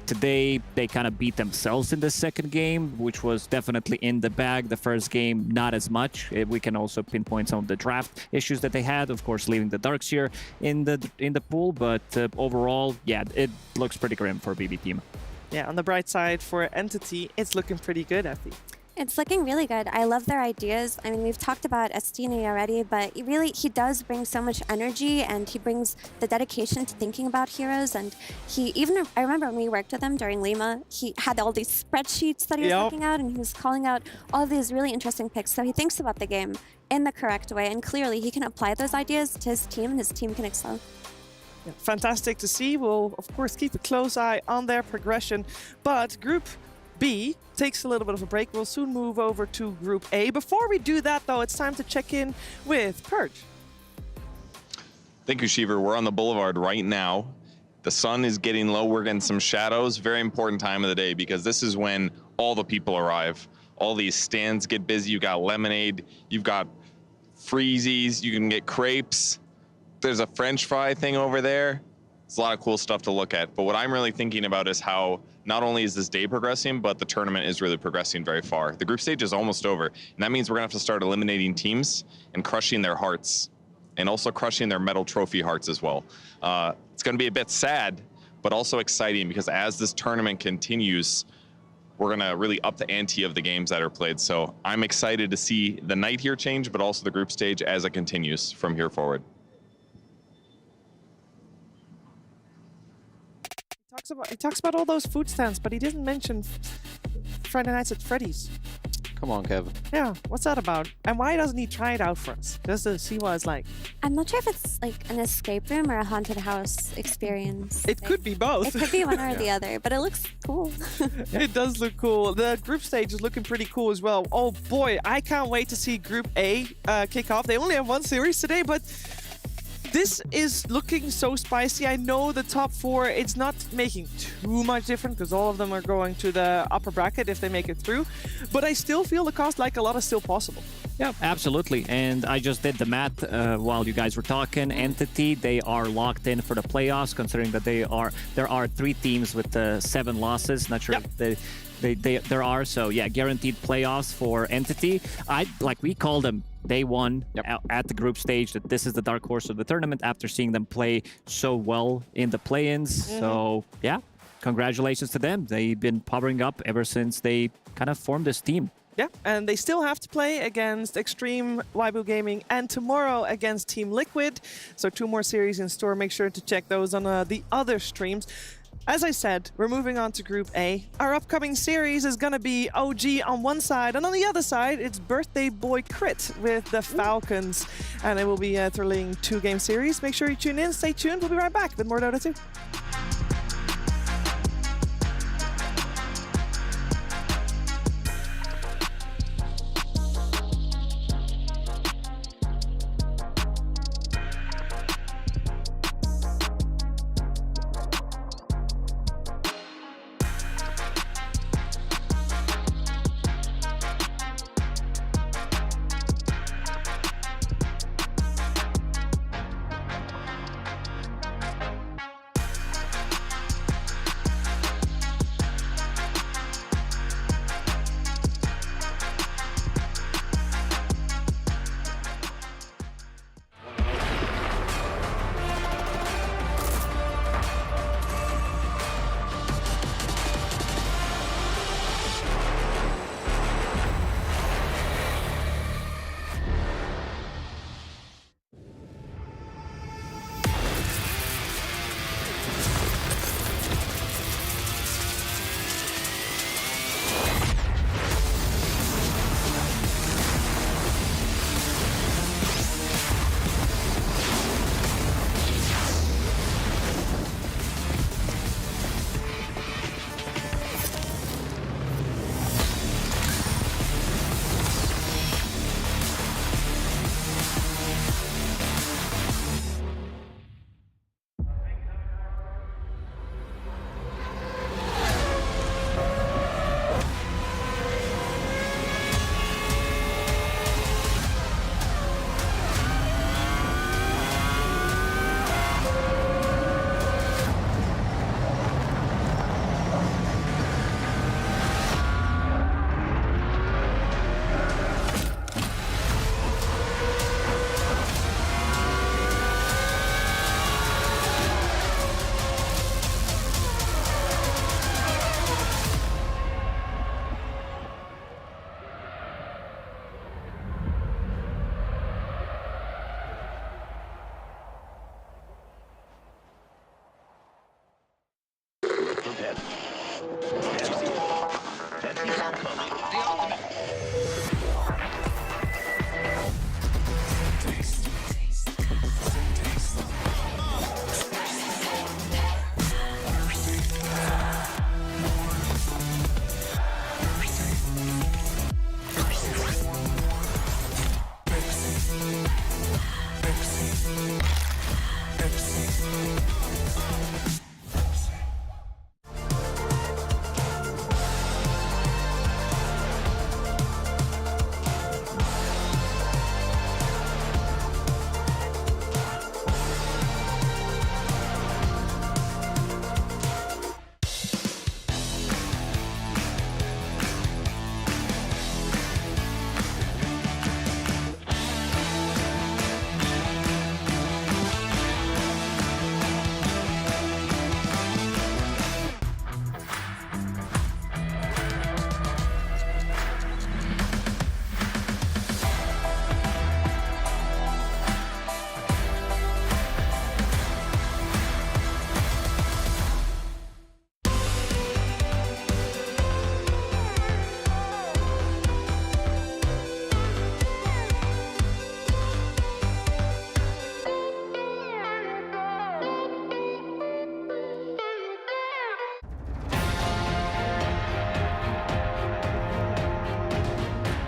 Today, they kind of beat themselves in the second game, which was definitely in the bag. The first game, not as much. We can also pinpoint some of the draft issues that they had. Of course, leaving the Darkseer in the pool, but overall, yeah, it looks pretty grim for BB Team. Yeah, on the bright side for Entity, it's looking pretty good, Effie. It's looking really good. I love their ideas. I mean, we've talked about Estini already, but he does bring so much energy, and he brings the dedication to thinking about heroes. And I remember when we worked with him during Lima, he had all these spreadsheets that he was looking at, and he was calling out all these really interesting picks. So he thinks about the game in the correct way, and clearly he can apply those ideas to his team, and his team can excel. Yeah, fantastic to see. We'll, of course, keep a close eye on their progression. But Group B takes a little bit of a break. We'll soon move over to Group A. Before we do that, though, it's time to check in with Purge. Thank you, Shiver. We're on the boulevard right now. The sun is getting low. We're getting some shadows. Very important time of the day because this is when all the people arrive. All these stands get busy. You got lemonade. You've got freezies. You can get crepes. There's a French fry thing over there. It's a lot of cool stuff to look at. But what I'm really thinking about is how not only is this day progressing, but the tournament is really progressing very far. The group stage is almost over, and that means we're gonna have to start eliminating teams and crushing their hearts, and also crushing their medal trophy hearts as well. It's gonna be a bit sad, but also exciting because as this tournament continues, we're gonna really up the ante of the games that are played. So I'm excited to see the night here change, but also the group stage as it continues from here forward. He talks about all those food stands, but he didn't mention Friday nights at Freddy's. Come on, Kev. Yeah, what's that about? And why doesn't he try it out for us? Just to see what it's like. I'm not sure if it's like an escape room or a haunted house experience. It could be both. It could be one or the other, but it looks cool. It does look cool. The group stage is looking pretty cool as well. Oh boy, I can't wait to see Group A kick off. They only have one series today, but this is looking so spicy. I know the top 4, it's not making too much difference because all of them are going to the upper bracket if they make it through. But I still feel the cost like a lot is still possible. Yeah, absolutely. And I just did the math while you guys were talking. Entity, they are locked in for the playoffs, considering that there are 3 teams with 7 losses. Not sure if there are. So yeah, guaranteed playoffs for Entity. We call them day one at the group stage, that this is the dark horse of the tournament after seeing them play so well in the play-ins. So yeah, congratulations to them. They've been powering up ever since they kind of formed this team. Yeah, and they still have to play against Extreme, Waibu Gaming, and tomorrow against Team Liquid. So 2 more series in store. Make sure to check those on the other streams. As I said, we're moving on to Group A. Our upcoming series is going to be OG on one side, and on the other side, it's Birthday Boy Crit with the Falcons. And it will be a thrilling 2-game series. Make sure you tune in, stay tuned. We'll be right back with more Dota 2.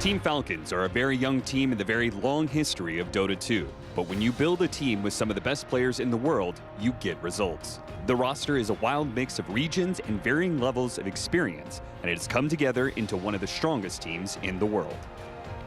Team Falcons are a very young team in the very long history of Dota 2, but when you build a team with some of the best players in the world, you get results. The roster is a wild mix of regions and varying levels of experience, and it has come together into one of the strongest teams in the world.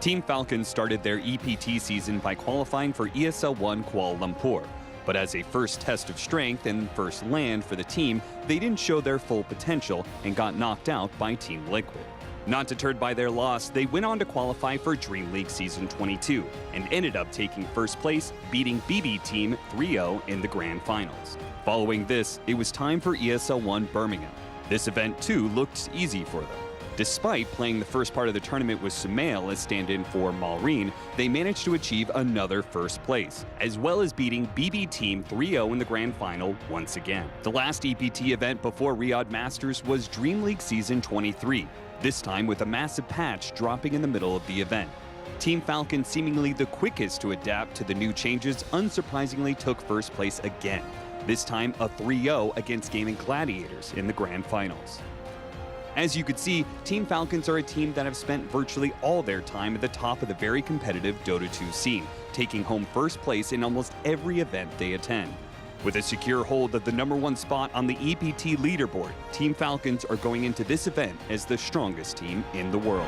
Team Falcons started their EPT season by qualifying for ESL 1 Kuala Lumpur, but as a first test of strength and first land for the team, they didn't show their full potential and got knocked out by Team Liquid. Not deterred by their loss, they went on to qualify for Dream League Season 22 and ended up taking first place, beating BB Team 3-0 in the Grand Finals. Following this, it was time for ESL 1 Birmingham. This event too looked easy for them. Despite playing the first part of the tournament with Sumail as stand-in for Maureen, they managed to achieve another first place, as well as beating BB Team 3-0 in the Grand Final once again. The last EPT event before Riyadh Masters was Dream League Season 23, this time with a massive patch dropping in the middle of the event. Team Falcon, seemingly the quickest to adapt to the new changes, unsurprisingly took first place again, this time a 3-0 against Gaming Gladiators in the Grand Finals. As you could see, Team Falcons are a team that have spent virtually all their time at the top of the very competitive Dota 2 scene, taking home first place in almost every event they attend. With a secure hold of the #1 spot on the EPT leaderboard, Team Falcons are going into this event as the strongest team in the world.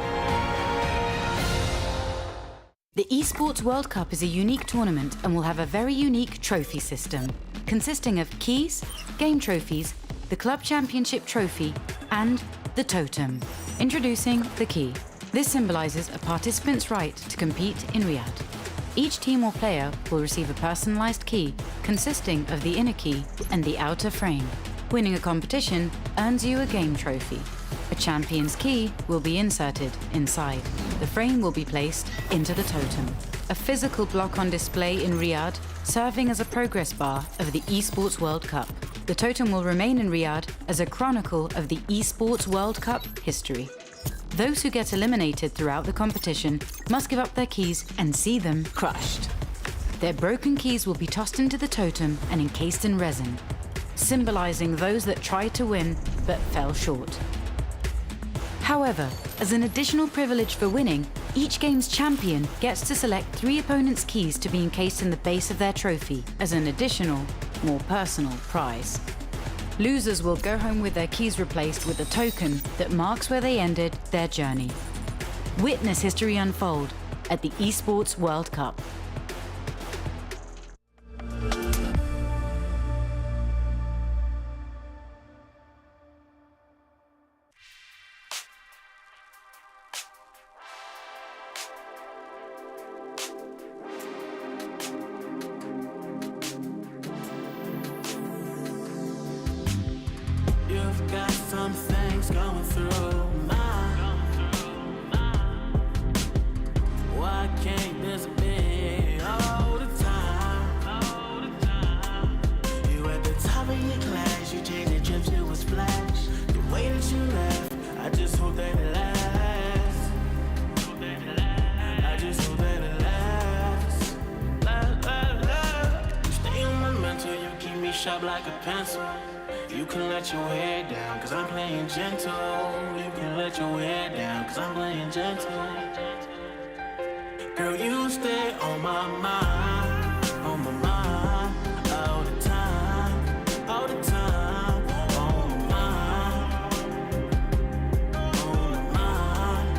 The Esports World Cup is a unique tournament and will have a very unique trophy system, consisting of keys, game trophies, the Club Championship trophy, and the totem. Introducing the key. This symbolizes a participant's right to compete in Riyadh. Each team or player will receive a personalized key consisting of the inner key and the outer frame. Winning a competition earns you a game trophy. A champion's key will be inserted inside. The frame will be placed into the totem. A physical block on display in Riyadh, serving as a progress bar of the Esports World Cup. The totem will remain in Riyadh as a chronicle of the Esports World Cup history. Those who get eliminated throughout the competition must give up their keys and see them crushed. Their broken keys will be tossed into the totem and encased in resin, symbolizing those that tried to win but fell short. However, as an additional privilege for winning, each game's champion gets to select 3 opponents' keys to be encased in the base of their trophy as an additional, more personal prize. Losers will go home with their keys replaced with a token that marks where they ended their journey. Witness history unfold at the Esports World Cup. You've got some things going through mine. Why can't this be all the time? You at the top of your class, you change your trip to a splash. The way that you left, I just hope that it lasts. I just hope that it lasts. You stay on my mental, you keep me sharp like a pencil. You can let your hair down, cause I'm playing gentle. You can let your hair down, cause I'm playing gentle. Girl, you stay on my mind, all the time, all the time, on my mind.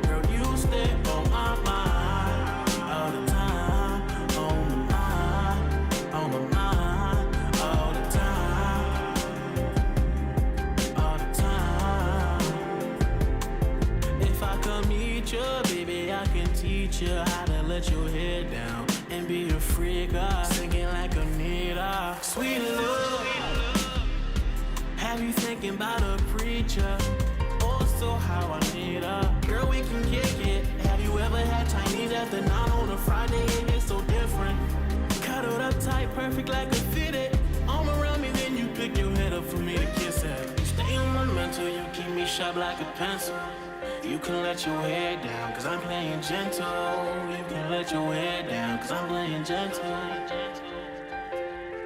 Girl, you stay on my mind, all the time, on my mind, all the time. If I come meet you, baby, I can teach you how to let your head down and be a freak, singing like Anita. Sweet love, have you thinking about a preacher? Also, how I need her. Girl, we can kick it. Have you ever had Chinese after 9 on a Friday? It gets so different. Cuddled up tight, perfect like a fitted. Arm around me, then you pick your head up for me to kiss it. You stay on my mental, you keep me sharp like a pencil. You can let your hair down, cause I'm playing gentle. You can let your hair down, cause I'm playing gentle.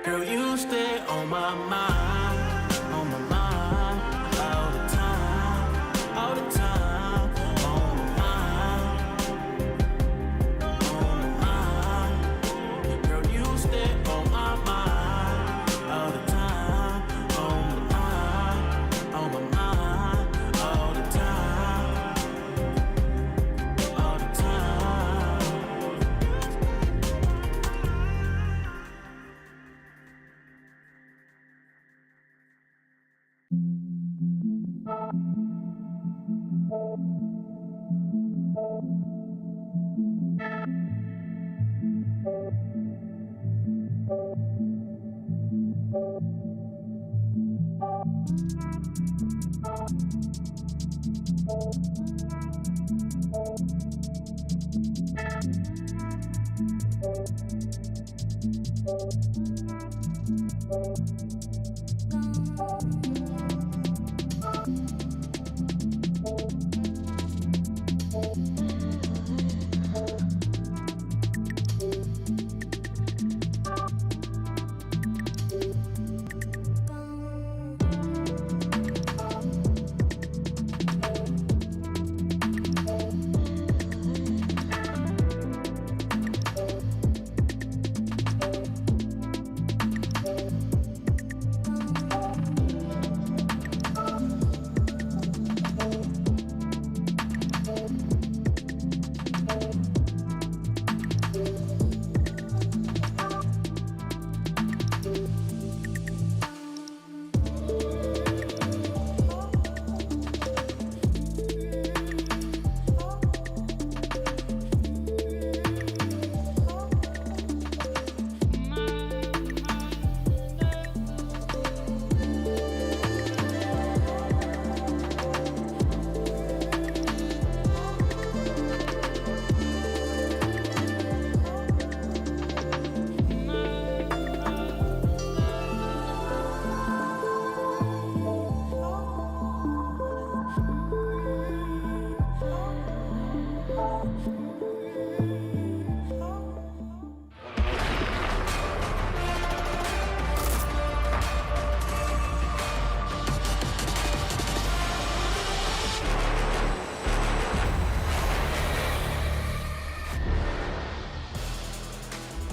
Girl, you stay on my mind, all the time, all the time, on my mind.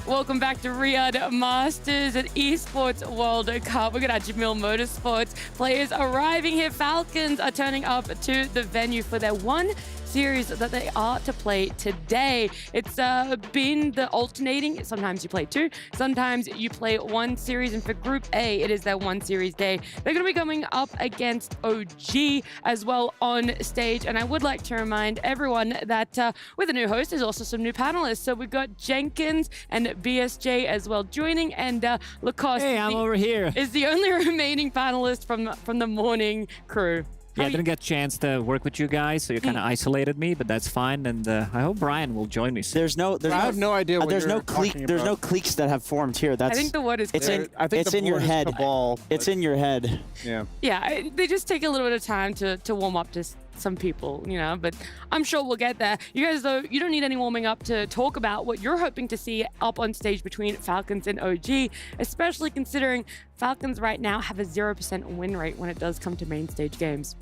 Welcome back to Riyadh Masters at Esports World Cup. We've got our Jamil Motorsports players arriving here. Falcons are turning up to the venue for their one series that they are to play today. It's been the alternating. Sometimes you play two, sometimes you play one series, and for Group A, it is their one series day. They're going to be coming up against OG as well on stage, and I would like to remind everyone that with a new host, there's also some new panelists. So we've got Jenkins and BSJ as well joining, and Lacoste over here. Is the only remaining panelist from the morning crew. Yeah, I didn't get a chance to work with you guys, so you kind of isolated me, but that's fine. And I hope Brian will join me soon. I have no idea what there's you're no clique. talking There's about. no cliques that have formed here. That's. I think the word is It's clear. it's in your head. It's in your head. Yeah. Yeah, they just take a little bit of time to warm up to some people, you know, but I'm sure we'll get there. You guys, though, you don't need any warming up to talk about what you're hoping to see up on stage between Falcons and OG, especially considering Falcons right now have a 0% win rate when it does come to main stage games.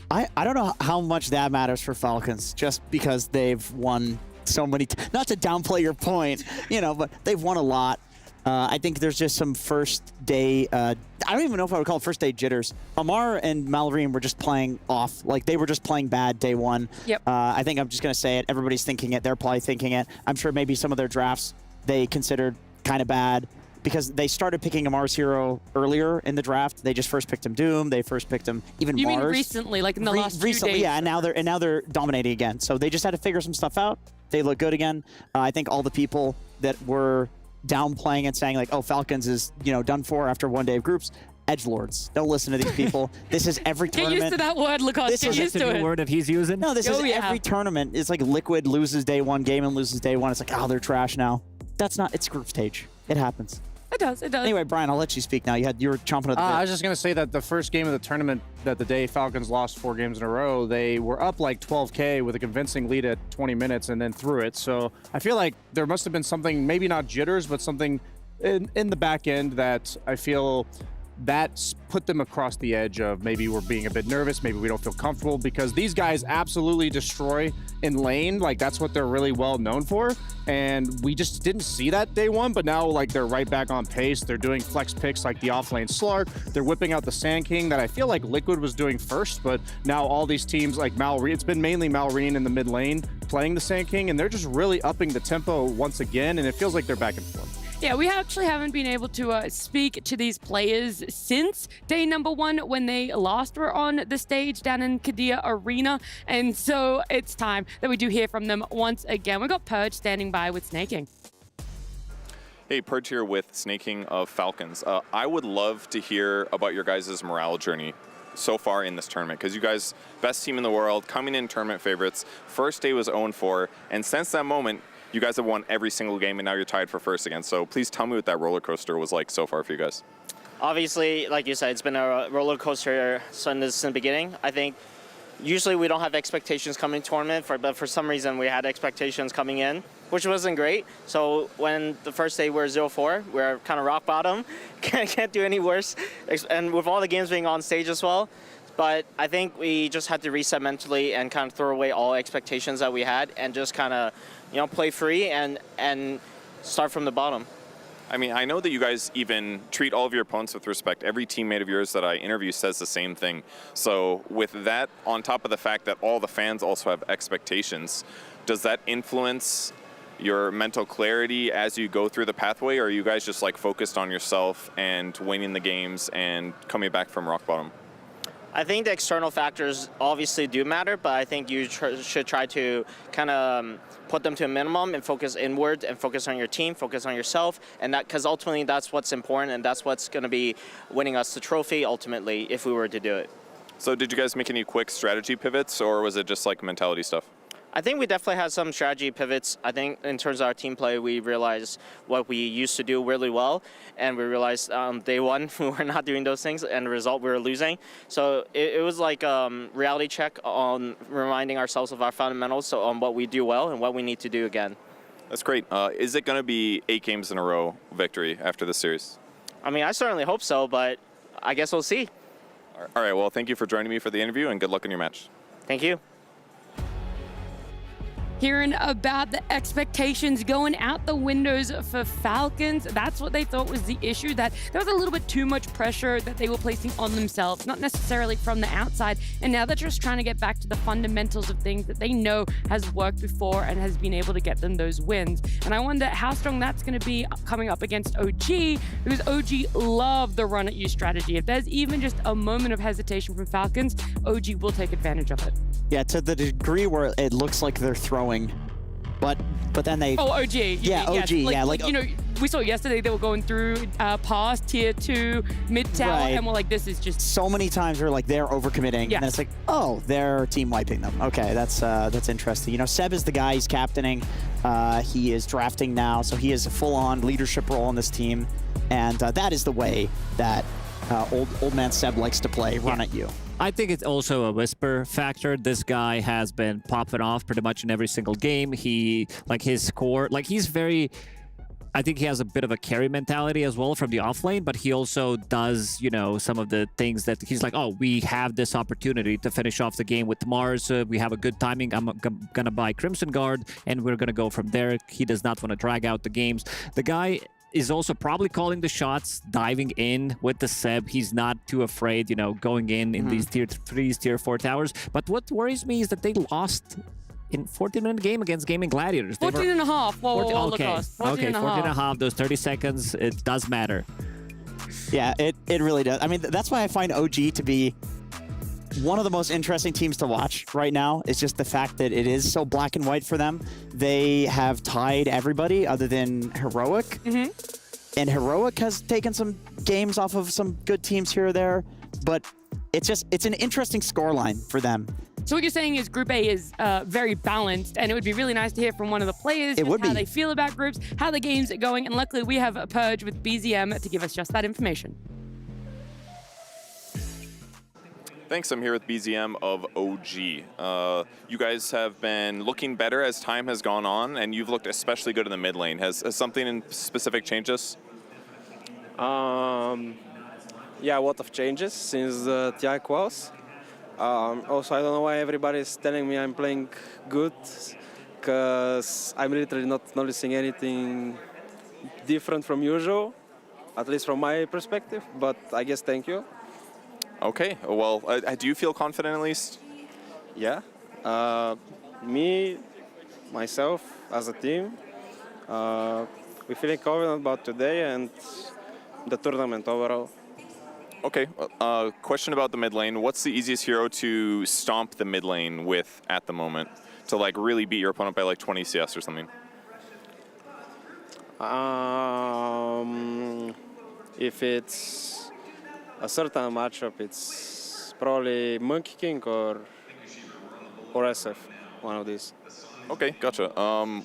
I don't know how much that matters for Falcons, just because they've won so many. Not to downplay your point, you know, but they've won a lot. I think there's just some first day. I don't even know if I would call it first day jitters. Amar and Malrine were just playing off, like they were just playing bad day one. Yep. I think I'm just gonna say it. Everybody's thinking it. They're probably thinking it. I'm sure maybe some of their drafts they considered kind of bad, because they started picking Amar's hero earlier in the draft. They just first picked him Doom. They first picked him even You Mars. mean recently, like in the last few days? Yeah, and now they're dominating again. So they just had to figure some stuff out. They look good again. I think all the people that were downplaying and saying like, "Oh, Falcons is done for after one day of groups." Edgelords. Don't listen to these people. This is every tournament. Get used to that word, Lacoste. Get used to it. Word that he's using. No, this is every tournament. It's like Liquid loses day one game and loses day one. It's like, oh, they're trash now. That's not. It's group stage. It happens. It does. It does. Anyway, Brian, I'll let you speak now. You were chomping at the bit. I was just going to say that the first game of the tournament, that the day Falcons lost 4 games in a row, they were up like 12K with a convincing lead at 20 minutes and then threw it. So I feel like there must have been something, maybe not jitters, but something in the back end that I feel that put them across the edge of maybe we're being a bit nervous, maybe we don't feel comfortable, because these guys absolutely destroy in lane. Like, that's what they're really well known for. And we just didn't see that day one, but now like they're right back on pace. They're doing flex picks like the offlane Slark. They're whipping out the Sand King that I feel like Liquid was doing first, but now all these teams like Malrine, it's been mainly Malrine in the mid lane playing the Sand King, and they're just really upping the tempo once again, and it feels like they're back in form. Yeah, we actually haven't been able to speak to these players since day number 1 when they last were on the stage down in Qiddiya Arena. And so it's time that we do hear from them once again. We've got Purge standing by with Snaking. Hey, Purge here with Snaking of Falcons. I would love to hear about your guys' morale journey so far in this tournament, because you guys, best team in the world, coming in tournament favorites, first day was 0-4, and since that moment, You guys have won every single game, and now you're tied for first again. So please tell me what that roller coaster was like so far for you guys. Obviously, like you said, it's been a roller coaster since the beginning. I think usually we don't have expectations coming to tournament, but for some reason we had expectations coming in, which wasn't great. So when the first day we're 0-4, we're kind of rock bottom, can't do any worse. And with all the games being on stage as well, but I think we just had to reset mentally and kind of throw away all expectations that we had and just kind of, play free and start from the bottom. I mean, I know that you guys even treat all of your opponents with respect. Every teammate of yours that I interview says the same thing. So with that, on top of the fact that all the fans also have expectations, does that influence your mental clarity as you go through the pathway, or are you guys just like focused on yourself and winning the games and coming back from rock bottom? I think the external factors obviously do matter, but I think you should try to kind of put them to a minimum and focus inward and focus on your team, focus on yourself, and that because ultimately that's what's important and that's what's going to be winning us the trophy ultimately if we were to do it. So did you guys make any quick strategy pivots, or was it just like mentality stuff? I think we definitely had some strategy pivots. I think in terms of our team play, we realized what we used to do really well, and we realized day one we were not doing those things, and the result we were losing. So it was like a reality check on reminding ourselves of our fundamentals, so on what we do well and what we need to do again. That's great. Is it going to be 8 games in a row victory after this series? I mean, I certainly hope so, but I guess we'll see. All right, well, thank you for joining me for the interview, and good luck in your match. Thank you. Hearing about the expectations going out the windows for Falcons. That's what they thought was the issue, that there was a little bit too much pressure that they were placing on themselves, not necessarily from the outside. And now they're just trying to get back to the fundamentals of things that they know has worked before and has been able to get them those wins. And I wonder how strong that's going to be coming up against OG, because OG love the run at you strategy. If there's even just a moment of hesitation from Falcons, OG will take advantage of it. Yeah, to the degree where it looks like they're throwing, but then they... Oh, OG. Yeah, OG, yeah. Like, we saw yesterday they were going through past tier 2, mid-tower, Right. and we're like, this is just... So many times we're like, they're overcommitting, and then it's like, oh, they're team wiping them. Okay, that's interesting. Seb is the guy, he's captaining. He is drafting now, so he has a full-on leadership role on this team, and that is the way that old man Seb likes to play, run at you. I think it's also a whisper factor. This guy has been popping off pretty much in every single game. His score, he's very... I think he has a bit of a carry mentality as well from the offlane, but he also does, some of the things that he's like, oh, we have this opportunity to finish off the game with Mars. We have a good timing. I'm going to buy Crimson Guard, and we're going to go from there. He does not want to drag out the games. The guy is also probably calling the shots, diving in with the Seb. He's not too afraid, going in these tier 3s, tier 4 towers. But what worries me is that they lost in 14-minute game against Gaming Gladiators. 14 and a half. Whoa, okay, 14 and a half. Those 30 seconds, it does matter. Yeah, it really does. I mean, that's why I find OG to be one of the most interesting teams to watch right now. Is just the fact that it is so black and white for them. They have tied everybody other than Heroic. And Heroic has taken some games off of some good teams here or there, but it's an interesting scoreline for them. So what you're saying is Group A is very balanced, and it would be really nice to hear from one of the players how they feel about groups, how the games are going, and luckily we have a Purge with BZM to give us just that information. Thanks, I'm here with BZM of OG. You guys have been looking better as time has gone on, and you've looked especially good in the mid lane. Has something in specific changed us? Yeah, a lot of changes since the TI quals. Also, I don't know why everybody's telling me I'm playing good, because I'm literally not noticing anything different from usual, at least from my perspective, but I guess thank you. Okay, well, do you feel confident at least? Yeah, me, myself, as a team, we're feeling confident about today and the tournament overall. Okay, question about the mid lane. What's the easiest hero to stomp the mid lane with at the moment? To really beat your opponent by 20 CS or something? If it's a certain matchup, it's probably Monkey King or SF, one of these. Okay, gotcha. Can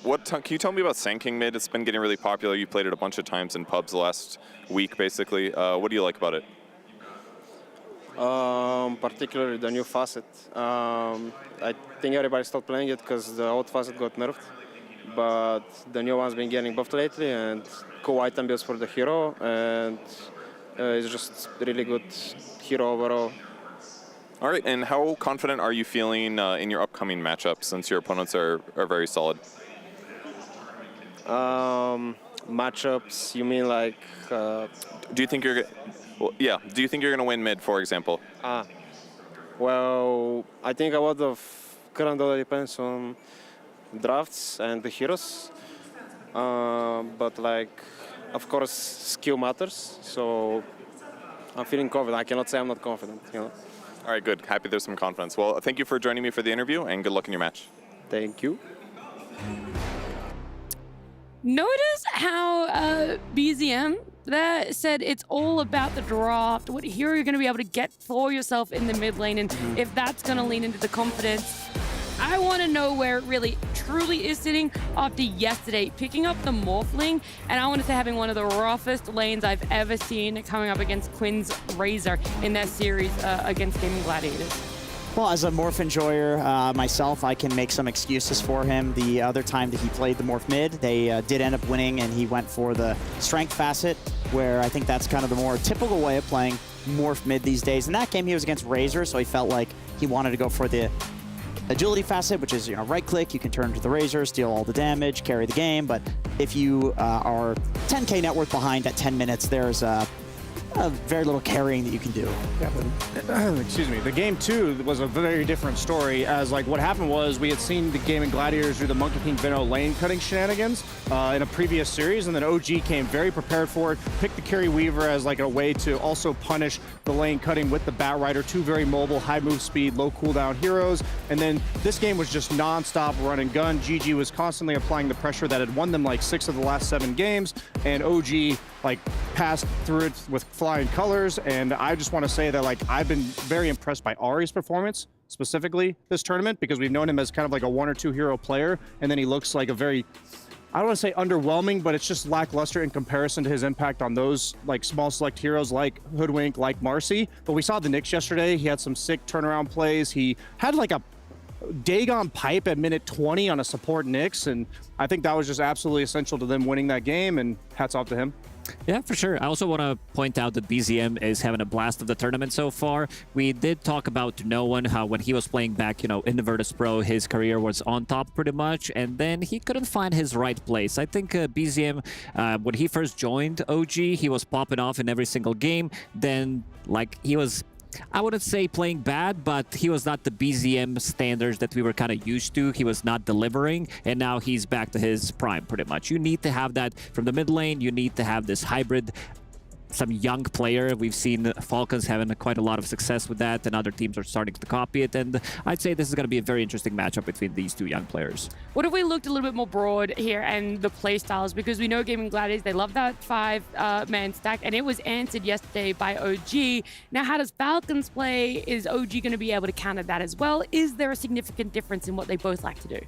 you tell me about Sand King mid? It's been getting really popular. You played it a bunch of times in pubs last week, basically. What do you like about it? Particularly the new facet. I think everybody stopped playing it because the old facet got nerfed. But the new one's been getting buffed lately, and cool item builds for the hero, and it's just really good hero overall. All right, and how confident are you feeling in your upcoming matchup since your opponents are very solid? Matchups, you mean like? Do you think you're? Well, yeah. Do you think you're going to win mid, for example? Well, I think a lot of current Dota depends on drafts and the heroes, but like, of course, skill matters. So I'm feeling confident. I cannot say I'm not confident. You know. All right, good. Happy there's some confidence. Well, thank you for joining me for the interview, and good luck in your match. Thank you. Notice how BZM there said it's all about the draft, what hero you're going to be able to get for yourself in the mid lane, and if that's going to lean into the confidence. I want to know where it really truly is sitting after yesterday picking up the Morphling, and I want to say having one of the roughest lanes I've ever seen coming up against Quinn's Razor in their series against Gaming Gladiators. Well, as a Morph enjoyer myself, I can make some excuses for him. The other time that he played the Morph mid, they did end up winning, and he went for the Strength facet, where I think that's kind of the more typical way of playing Morph mid these days. In that game, he was against Razor, so he felt like he wanted to go for the Agility facet, which is, right-click, you can turn to the Razor, steal all the damage, carry the game. But if you are 10k net worth behind at 10 minutes, there's very little carrying that you can do. Yeah, but, excuse me. The game 2 was a very different story, as like what happened was we had seen the Gaming Gladiators do the Monkey King Veno lane cutting shenanigans in a previous series, and then OG came very prepared for it, picked the Carry Weaver as like a way to also punish the lane cutting with the Bat Rider, two very mobile, high move speed, low cooldown heroes. And then this game was just non-stop run and gun. GG was constantly applying the pressure that had won them like 6 of the last 7 games, and OG like passed through it with flying colors. And I just want to say that like I've been very impressed by Ari's performance specifically this tournament, because we've known him as kind of like a 1 or 2 hero player, and then he looks like a very, I don't want to say underwhelming, but it's just lackluster in comparison to his impact on those like small select heroes like Hoodwink, like Marcy. But we saw the Nyx yesterday. He had some sick turnaround plays. He had like a Dagon pipe at minute 20 on a support Nyx, and I think that was just absolutely essential to them winning that game, and hats off to him. Yeah, for sure. I also want to point out that BZM is having a blast of the tournament so far. We did talk about Noone, how when he was playing back, in the Virtus.pro, his career was on top pretty much, and then he couldn't find his right place. I think BZM, when he first joined OG, he was popping off in every single game. Then, he was, I wouldn't say playing bad, but he was not the BZM standards that we were kind of used to. He was not delivering, and now he's back to his prime pretty much. You need to have that from the mid lane. You need to have this hybrid, some young player. We've seen Falcons having quite a lot of success with that, and other teams are starting to copy it. And I'd say this is going to be a very interesting matchup between these two young players. What if we looked a little bit more broad here and the play styles? Because we know Gaming Gladiators, they love that 5-man stack, and it was answered yesterday by OG. Now, how does Falcons play? Is OG going to be able to counter that as well? Is there a significant difference in what they both like to do?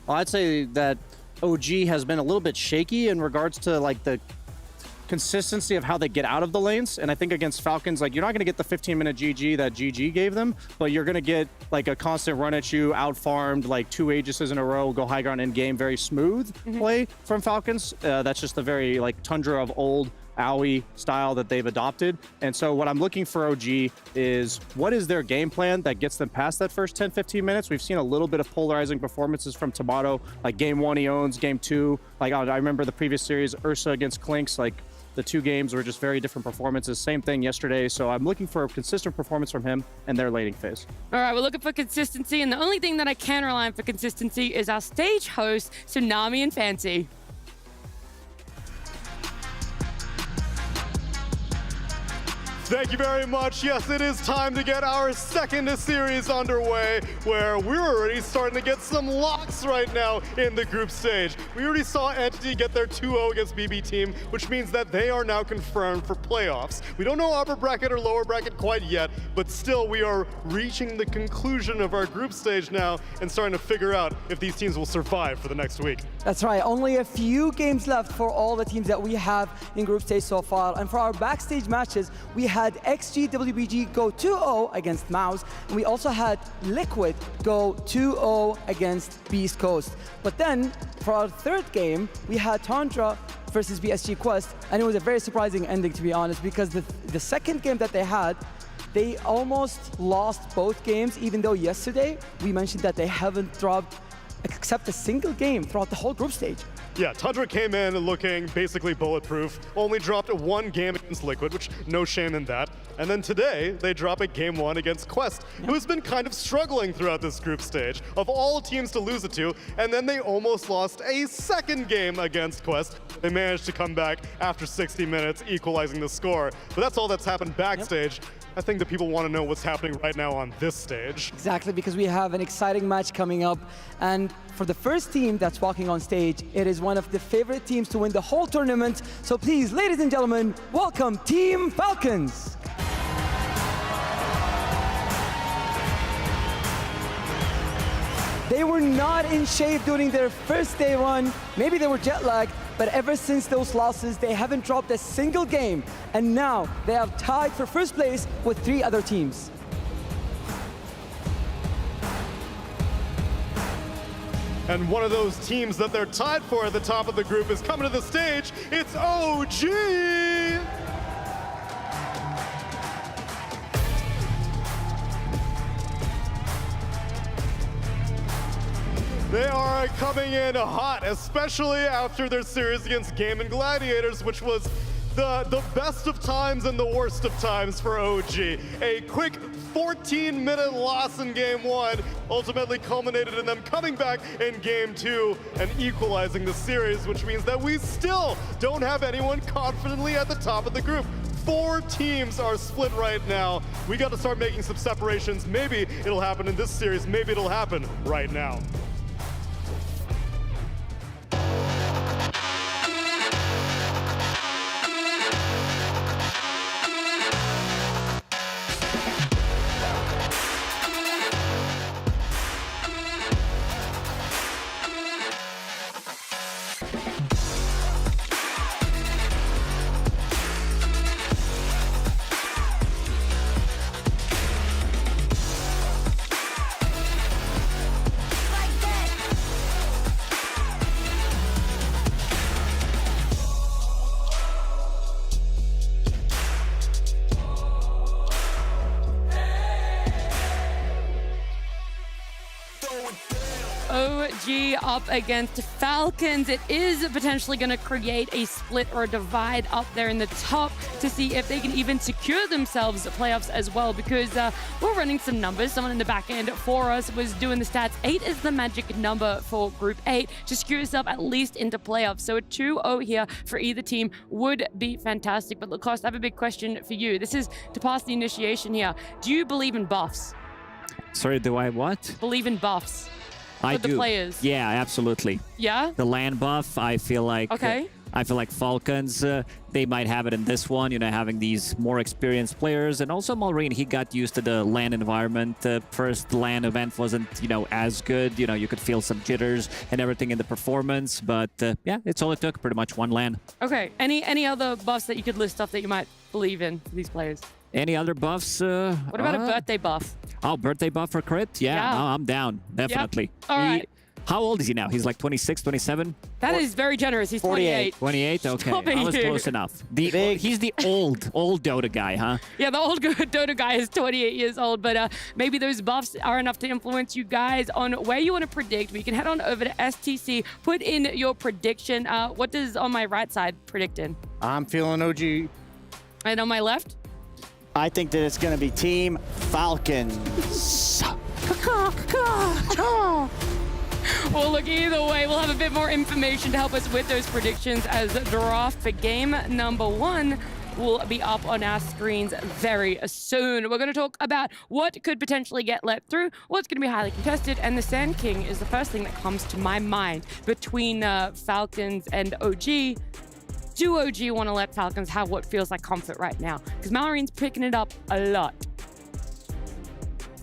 Well, I'd say that OG has been a little bit shaky in regards to the consistency of how they get out of the lanes. And I think against Falcons, you're not going to get the 15-minute GG that GG gave them, but you're going to get a constant run at you, out-farmed, 2 Aegises in a row, go high ground in game, very smooth play from Falcons. That's just the very Tundra of old AoE style that they've adopted. And so what I'm looking for OG is, what is their game plan that gets them past that first 10-15 minutes? We've seen a little bit of polarizing performances from Tomato, game 1 he owns, game 2, I remember the previous series, Ursa against Clinks, the 2 games were just very different performances. Same thing yesterday. So I'm looking for a consistent performance from him and their laning phase. All right, we're looking for consistency, and the only thing that I can rely on for consistency is our stage host, Tsunami and Fancy. Thank you very much. Yes, it is time to get our second series underway, where we're already starting to get some locks right now in the group stage. We already saw Entity get their 2-0 against BB Team, which means that they are now confirmed for playoffs. We don't know upper bracket or lower bracket quite yet, but still we are reaching the conclusion of our group stage now and starting to figure out if these teams will survive for the next week. That's right, only a few games left for all the teams that we have in group stage so far. And for our backstage matches, we had XG WBG go 2-0 against Mouse, and we also had Liquid go 2-0 against Beast Coast. But then, for our third game, we had Tantra versus PSG Quest, and it was a very surprising ending, to be honest, because the second game that they had, they almost lost both games, even though yesterday we mentioned that they haven't dropped except a single game throughout the whole group stage. Yeah, Tundra came in looking basically bulletproof, only dropped one game against Liquid, which no shame in that. And then today, they drop a game 1 against Quest, who has been kind of struggling throughout this group stage, of all teams to lose it to, and then they almost lost a second game against Quest. They managed to come back after 60 minutes, equalizing the score. But that's all that's happened backstage. I think that people want to know what's happening right now on this stage. Exactly, because we have an exciting match coming up. And for the first team that's walking on stage, it is one of the favorite teams to win the whole tournament. So please, ladies and gentlemen, welcome Team Falcons. They were not in shape during their first day one. Maybe they were jet lagged, but ever since those losses, they haven't dropped a single game. And now they have tied for first place with 3 other teams. And one of those teams that they're tied for at the top of the group is coming to the stage. It's OG! They are coming in hot, especially after their series against Game and Gladiators, which was the best of times and the worst of times for OG. A quick 14-minute loss in Game 1 ultimately culminated in them coming back in Game 2 and equalizing the series, which means that we still don't have anyone confidently at the top of the group. 4 teams are split right now. We got to start making some separations. Maybe it'll happen in this series. Maybe it'll happen right now. OG up against Falcons. It is potentially going to create a split or a divide up there in the top to see if they can even secure themselves the playoffs as well, because we're running some numbers. Someone in the back end for us was doing the stats. 8 is the magic number for Group 8 to secure yourself at least into playoffs. So a 2-0 here for either team would be fantastic. But Lacoste, I have a big question for you. This is to pass the initiation here. Do you believe in buffs? Sorry, do I what? Believe in buffs. I do. The players. Yeah, absolutely. Yeah? The land buff, I feel like... Okay. I feel like Falcons, they might have it in this one, you know, having these more experienced players. And also Malrine, he got used to the LAN environment. The first LAN event wasn't, you know, as good. You know, you could feel some jitters and everything in the performance. But yeah, it's all it took, pretty much one LAN. Okay. Any other buffs that you could list off that you might believe in for these players? Any other buffs? What about a birthday buff? Oh, birthday buff for Crit? Yeah, no, I'm down. Definitely. Yep. All right. How old is he now? He's like 26, 27? That is very generous. He's 28. 28? Okay. I was close enough. He's the old Dota guy, huh? Yeah, the old good Dota guy is 28 years old, but maybe those buffs are enough to influence you guys on where you want to predict. We can head on over to STC, put in your prediction. What does on my right side predict in? I'm feeling OG. And on my left? I think that it's going to be Team Falcons. Well, look, either way, we'll have a bit more information to help us with those predictions as draft for game number 1 will be up on our screens very soon. We're going to talk about what could potentially get let through, what's going to be highly contested, and the Sand King is the first thing that comes to my mind between Falcons and OG. Do OG want to let Falcons have what feels like comfort right now? Because Mallory's picking it up a lot.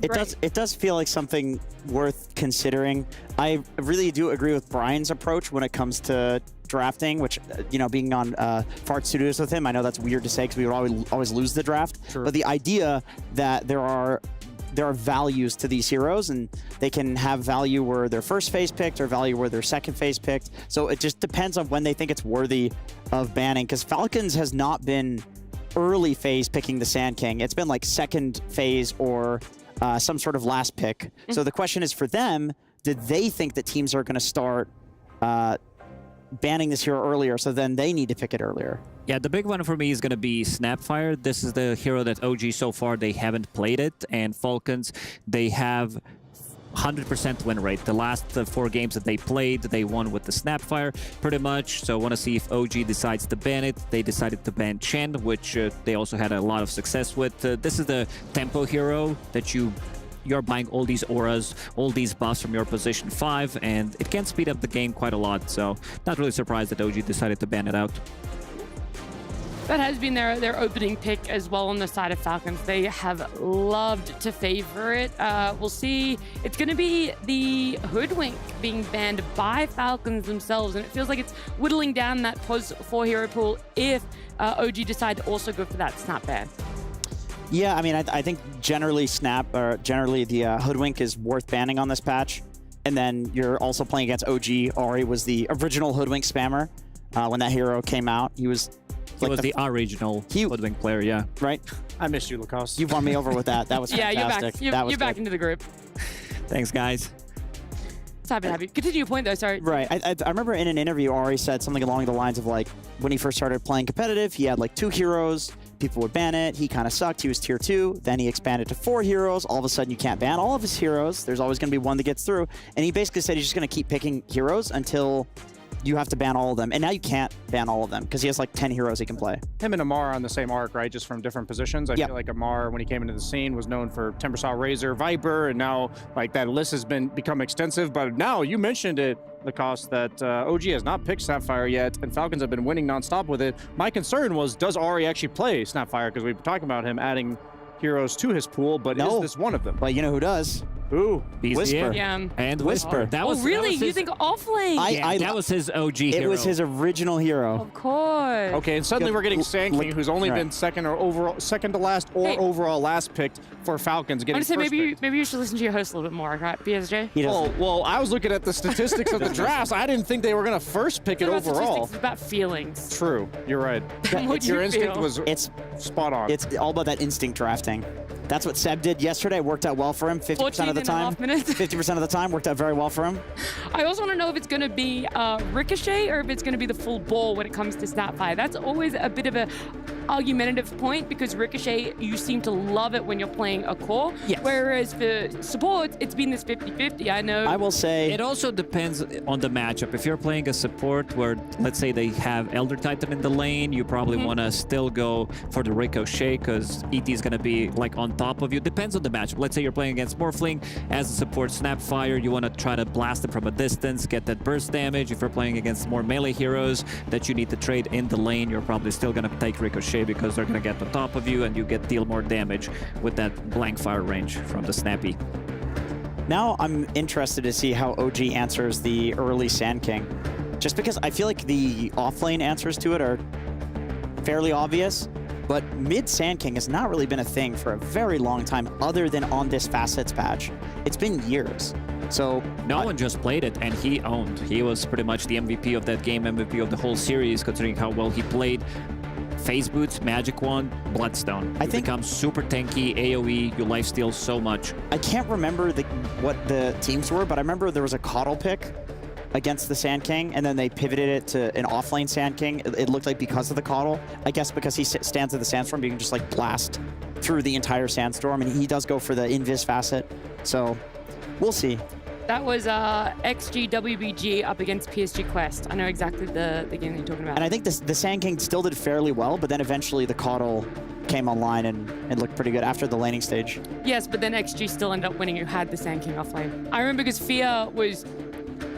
It does feel like something worth considering. I really do agree with Brian's approach when it comes to drafting, which, you know, being on Fart Studios with him, I know that's weird to say because we would always lose the draft. Sure. But the idea that there are values to these heroes, and they can have value where they're first phase picked or value where they're second phase picked. So it just depends on when they think it's worthy of banning, because Falcons has not been early phase picking the Sand King. It's been like second phase or some sort of last pick. So the question is for them, did they think that teams are going to start banning this hero earlier, so then they need to pick it earlier? Yeah, the big one for me is going to be Snapfire. This is the hero that OG so far, they haven't played it. And Falcons, they have 100% win rate. The last 4 games that they played, they won with the Snapfire pretty much. So I want to see if OG decides to ban it. They decided to ban Chen, which they also had a lot of success with. This is the tempo hero that you're buying all these auras, all these buffs from your position 5, and it can speed up the game quite a lot. So not really surprised that OG decided to ban it out. That has been their opening pick as well on the side of Falcons. They have loved to favor it. We'll see. It's going to be the Hoodwink being banned by Falcons themselves, and it feels like it's whittling down that pos 4 hero pool if OG decide to also go for that snap ban. Yeah, I mean, I think generally the Hoodwink is worth banning on this patch. And then you're also playing against OG. Ori was the original Hoodwink spammer when that hero came out. He was the original Hoodwink player, yeah. Right? I missed you, Lacoste. You won me over with that. That was fantastic. Yeah, you're back into the group. Thanks, guys. Happy. Continue your point, though. Sorry. Right. I remember in an interview, Ari said something along the lines of, like, when he first started playing competitive, he had, like, 2 heroes. People would ban it. He kind of sucked. He was tier 2. Then he expanded to 4 heroes. All of a sudden, you can't ban all of his heroes. There's always going to be one that gets through. And he basically said he's just going to keep picking heroes until you have to ban all of them. And now you can't ban all of them because he has like 10 heroes he can play. Him and Amar on the same arc, right? Just from different positions. I feel like Amar, when he came into the scene, was known for Timbersaw, Razor, Viper, and now like that list has become extensive. But now you mentioned it, Lacoste, that OG has not picked Snapfire yet, and Falcons have been winning nonstop with it. My concern was, does Ari actually play Snapfire? Because we've been talking about him adding heroes to his pool, but is this one of them? But you know who does? Ooh, Whisper. Yeah. And Whisper. That was really? You think off-lane? That was his OG hero. It was his original hero. Of course. Okay, and suddenly we're getting Sand King, who's only been second to last or overall last picked for Falcons. I want to say maybe you should listen to your host a little bit more, right, BSJ? Well, I was looking at the statistics of the drafts. I didn't think they were going to first pick it overall. It's about feelings. True, you're right. Your instinct was spot on. It's all about that instinct drafting. That's what Seb did yesterday. It worked out well for him 50% of the time. 50% of the time worked out very well for him. I also want to know if it's going to be Ricochet or if it's going to be the full ball when it comes to Snapfire. That's always a bit of a argumentative point because Ricochet, you seem to love it when you're playing a core. Yes. Whereas for support, it's been this 50-50. I know. I will say it also depends on the matchup. If you're playing a support where, let's say, they have Elder Titan in the lane, you probably want to still go for the Ricochet because ET is going to be like on top of you. Depends on the matchup. Let's say you're playing against Morphling as a support Snapfire. You want to try to blast it from a distance, get that burst damage. If you're playing against more melee heroes that you need to trade in the lane, you're probably still going to take Ricochet because they're going to get on top of you and you deal more damage with that blank fire range from the Snappy. Now I'm interested to see how OG answers the early Sand King. Just because I feel like the offlane answers to it are fairly obvious, but mid Sand King has not really been a thing for a very long time other than on this Facets patch. It's been years. So Noone just played it and he owned. He was pretty much the MVP of that game, MVP of the whole series, considering how well he played. Phase Boots, Magic Wand, Bloodstone. I think becomes super tanky, AoE, you lifesteal so much. I can't remember what the teams were, but I remember there was a Coddle pick against the Sand King, and then they pivoted it to an offlane Sand King. It looked like because of the Coddle. I guess because he stands at the Sandstorm, you can just like blast through the entire Sandstorm, and he does go for the Invis facet. So we'll see. That was XG WBG up against PSG Quest. I know exactly the game that you're talking about. And I think the Sand King still did fairly well, but then eventually the Caudal came online and looked pretty good after the laning stage. Yes, but then XG still ended up winning, who had the Sand King offlane. I remember because Fear was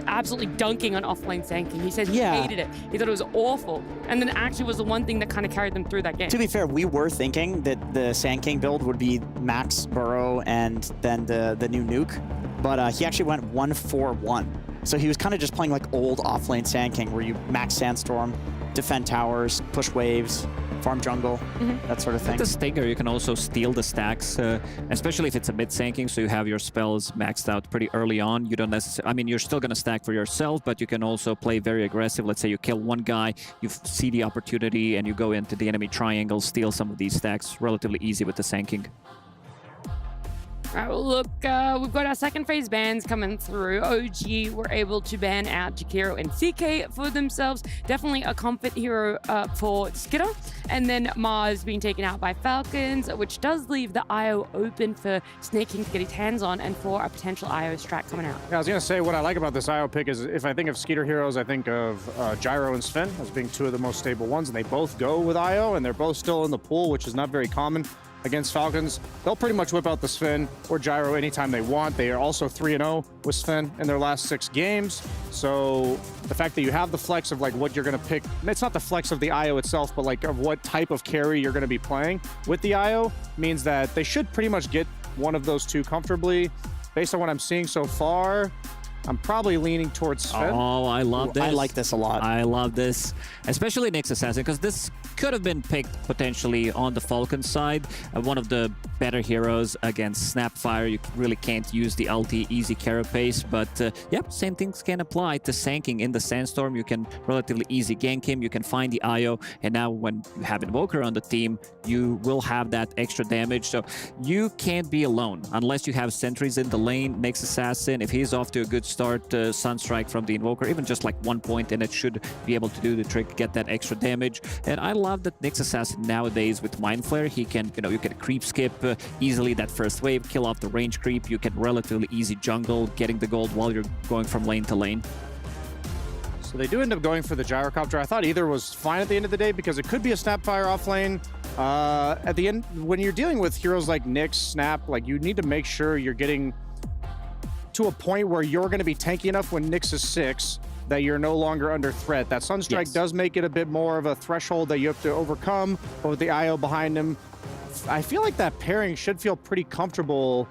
absolutely dunking on offlane Sand King. He said he hated it. He thought it was awful. And then actually was the one thing that kind of carried them through that game. To be fair, we were thinking that the Sand King build would be Max Burrow and then the new nuke, but he actually went 1-4-1. So he was kind of just playing like old offlane Sand King, where you max Sandstorm, defend towers, push waves, farm jungle, that sort of thing. With the Stinger, you can also steal the stacks, especially if it's a mid-sanking, so you have your spells maxed out pretty early on. You don't necessarily, I mean, you're still going to stack for yourself, but you can also play very aggressive. Let's say you kill one guy, you see the opportunity, and you go into the enemy triangle, steal some of these stacks. Relatively easy with the sanking. All right, well, look, we've got our second phase bans coming through. OG were able to ban out Jakiro and CK for themselves. Definitely a comfort hero for Skitter. And then Mars being taken out by Falcons, which does leave the IO open for Snake King to get his hands on and for a potential IO strat coming out. Yeah, I was going to say, what I like about this IO pick is if I think of Skeeter heroes, I think of Gyro and Sven as being two of the most stable ones, and they both go with IO, and they're both still in the pool, which is not very common against Falcons. They'll pretty much whip out the Sven or Gyro anytime they want. They are also 3-0 with Sven in their last 6 games. So the fact that you have the flex of like what you're going to pick, it's not the flex of the IO itself, but like of what type of carry you're going to be playing with the IO means that they should pretty much get one of those two comfortably. Based on what I'm seeing so far, I'm probably leaning towards Sven. Oh, I love this. I like this a lot. I love this, especially Nyx Assassin, because this could have been picked potentially on the Falcon side. One of the better heroes against Snapfire. You really can't use the ulti easy carapace, but yep, same things can apply to Sanking in the Sandstorm. You can relatively easy gank him, you can find the IO, and now when you have Invoker on the team, you will have that extra damage. So you can't be alone unless you have sentries in the lane. Nyx Assassin, if he's off to a good start, Sunstrike from the Invoker, even just like 1 point, and it should be able to do the trick, get that extra damage. And I love that Nyx Assassin nowadays with Mind Flare, he can, you know, you can creep skip easily that first wave, kill off the range creep, you can relatively easy jungle, getting the gold while you're going from lane to lane. So they do end up going for the Gyrocopter. I thought either was fine at the end of the day because it could be a Snapfire off lane. At the end, when you're dealing with heroes like Nyx, Snap, like you need to make sure you're getting to a point where you're going to be tanky enough when Nyx is 6 that you're no longer under threat. That Sunstrike does make it a bit more of a threshold that you have to overcome, but with the IO behind him, I feel like that pairing should feel pretty comfortable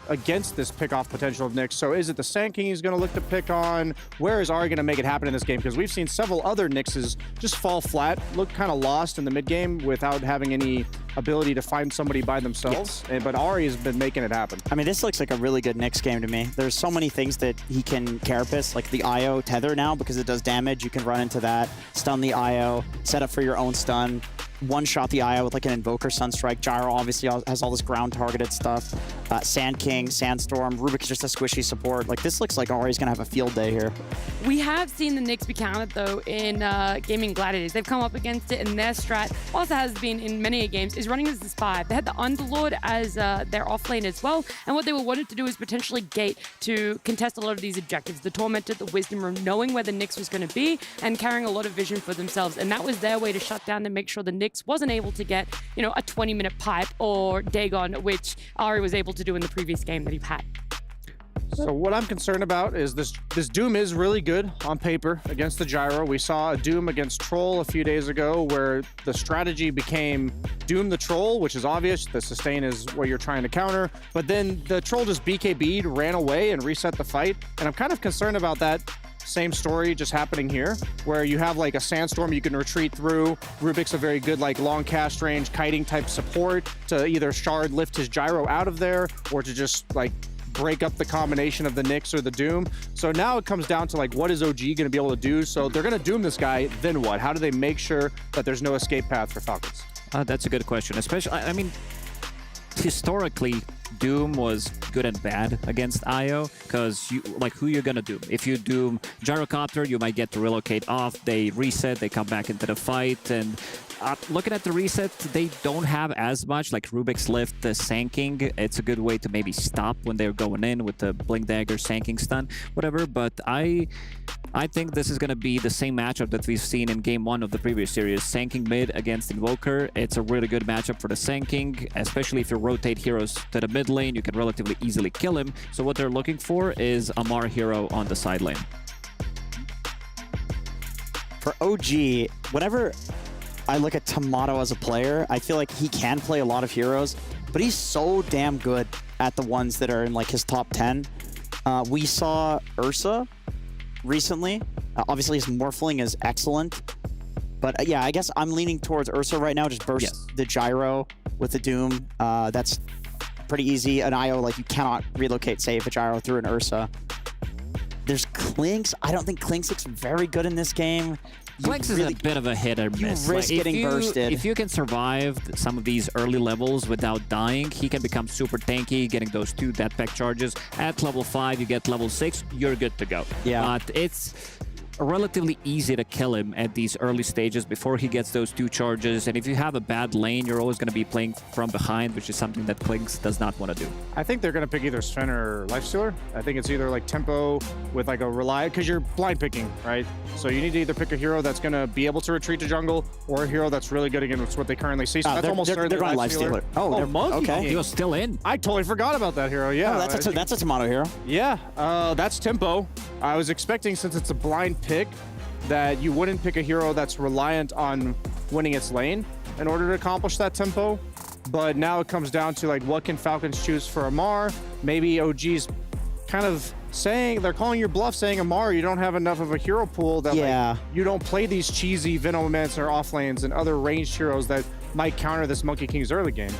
against this pick-off potential of Nyx. So is it the Sand King he's going to look to pick on? Where is Ari going to make it happen in this game? Because we've seen several other Nyxes just fall flat, look kind of lost in the mid-game without having any ability to find somebody by themselves. But Ari has been making it happen. I mean, this looks like a really good Nyx game to me. There's so many things that he can carapace, like the IO tether now, because it does damage. You can run into that, stun the IO, set up for your own stun, one-shot the IO with like an Invoker Sunstrike. Gyro obviously has all this ground-targeted stuff. Sand King, Sandstorm, Rubik is just a squishy support. Like, this looks like Ari's going to have a field day here. We have seen the Nyx be countered, though, in Gaming Gladiators. They've come up against it, and their strat, also has been in many games, is running as this 5. They had the Underlord as their offlane as well, and what they were wanted to do is potentially gate to contest a lot of these objectives. The Tormented, the Wisdom Room, knowing where the Nyx was going to be, and carrying a lot of vision for themselves. And that was their way to shut down to make sure the Nyx wasn't able to get, you know, a 20-minute pipe or Dagon, which Ari was able to do in the previous game that he had. So what I'm concerned about is this Doom is really good on paper against the Gyro. We saw a Doom against Troll a few days ago where the strategy became Doom the Troll, which is obvious. The sustain is what you're trying to counter. But then the Troll just BKB'd, ran away, and reset the fight. And I'm kind of concerned about that same story just happening here, where you have like a Sandstorm you can retreat through. Rubik's a very good like long cast range kiting type support to either shard lift his Gyro out of there or to just like break up the combination of the Nyx or the Doom. So now it comes down to like, what is OG going to be able to do? So they're going to Doom this guy, then what? How do they make sure that there's no escape path for Falcons? That's a good question. Especially, I mean, historically, Doom was good and bad against IO because you like who you're gonna Doom. If you Doom Gyrocopter, you might get to relocate off. They reset, they come back into the fight, and looking at the reset, they don't have as much, like Rubik's Lift, the Sanking. It's a good way to maybe stop when they're going in with the Blink Dagger, Sanking Stun, whatever. But I think this is going to be the same matchup that we've seen in Game 1 of the previous series. Sanking mid against Invoker. It's a really good matchup for the Sanking, especially if you rotate heroes to the mid lane, you can relatively easily kill him. So what they're looking for is a Mar hero on the side lane. For OG, whenever I look at Tomato as a player, I feel like he can play a lot of heroes, but he's so damn good at the ones that are in like his top 10. We saw Ursa recently. Obviously his Morphling is excellent, but yeah, I guess I'm leaning towards Ursa right now. Just burst the gyro with the Doom. That's pretty easy. An IO, like you cannot relocate save a gyro through an Ursa. There's Clinks. I don't think Clinks looks very good in this game. Clinks is a bit of a hit or miss. You risk getting bursted. If you can survive some of these early levels without dying, he can become super tanky, getting those 2 death pack charges. At level 5, you get level 6, you're good to go. Yeah. But it's relatively easy to kill him at these early stages before he gets those 2 charges. And if you have a bad lane, you're always going to be playing from behind, which is something that Clinks does not want to do. I think they're going to pick either Sven or Lifestealer. I think it's either like tempo with like a rely, because you're blind picking, right? So you need to either pick a hero that's going to be able to retreat to jungle or a hero that's really good against what they currently see. So that's almost certainly going Lifestealer. Oh, they're Monkey okay. King. He was still in. I totally forgot about that hero. Yeah, oh, that's a Tomato hero. Yeah, that's tempo. I was expecting, since it's a blind pick, that you wouldn't pick a hero that's reliant on winning its lane in order to accomplish that tempo. But now it comes down to like, what can Falcons choose for Amar? Maybe OG's kind of saying, they're calling your bluff, saying Amar, you don't have enough of a hero pool that like, you don't play these cheesy Venomancer or off lanes and other ranged heroes that might counter this Monkey King's early game.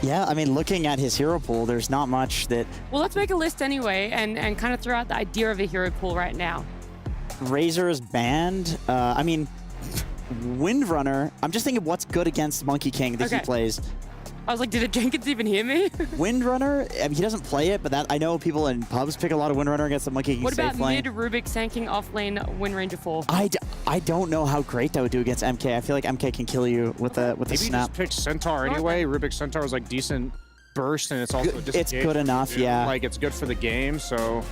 Yeah, I mean, looking at his hero pool, there's not much that... Well, let's make a list anyway and kind of throw out the idea of a hero pool right now. Razor is banned. I mean, Windrunner. I'm just thinking what's good against Monkey King that he plays. I was like, did Jenkins even hear me? Windrunner, I mean, he doesn't play it, but that I know people in pubs pick a lot of Windrunner against the Monkey King. What about lane. mid Rubik Sanking off lane Wind Ranger 4? I don't know how great that would do against MK. I feel like MK can kill you with a Maybe snap. Just pick Centaur anyway. Rubik Centaur is like decent burst, and it's also disengage. It's good enough, yeah. Like it's good for the game, so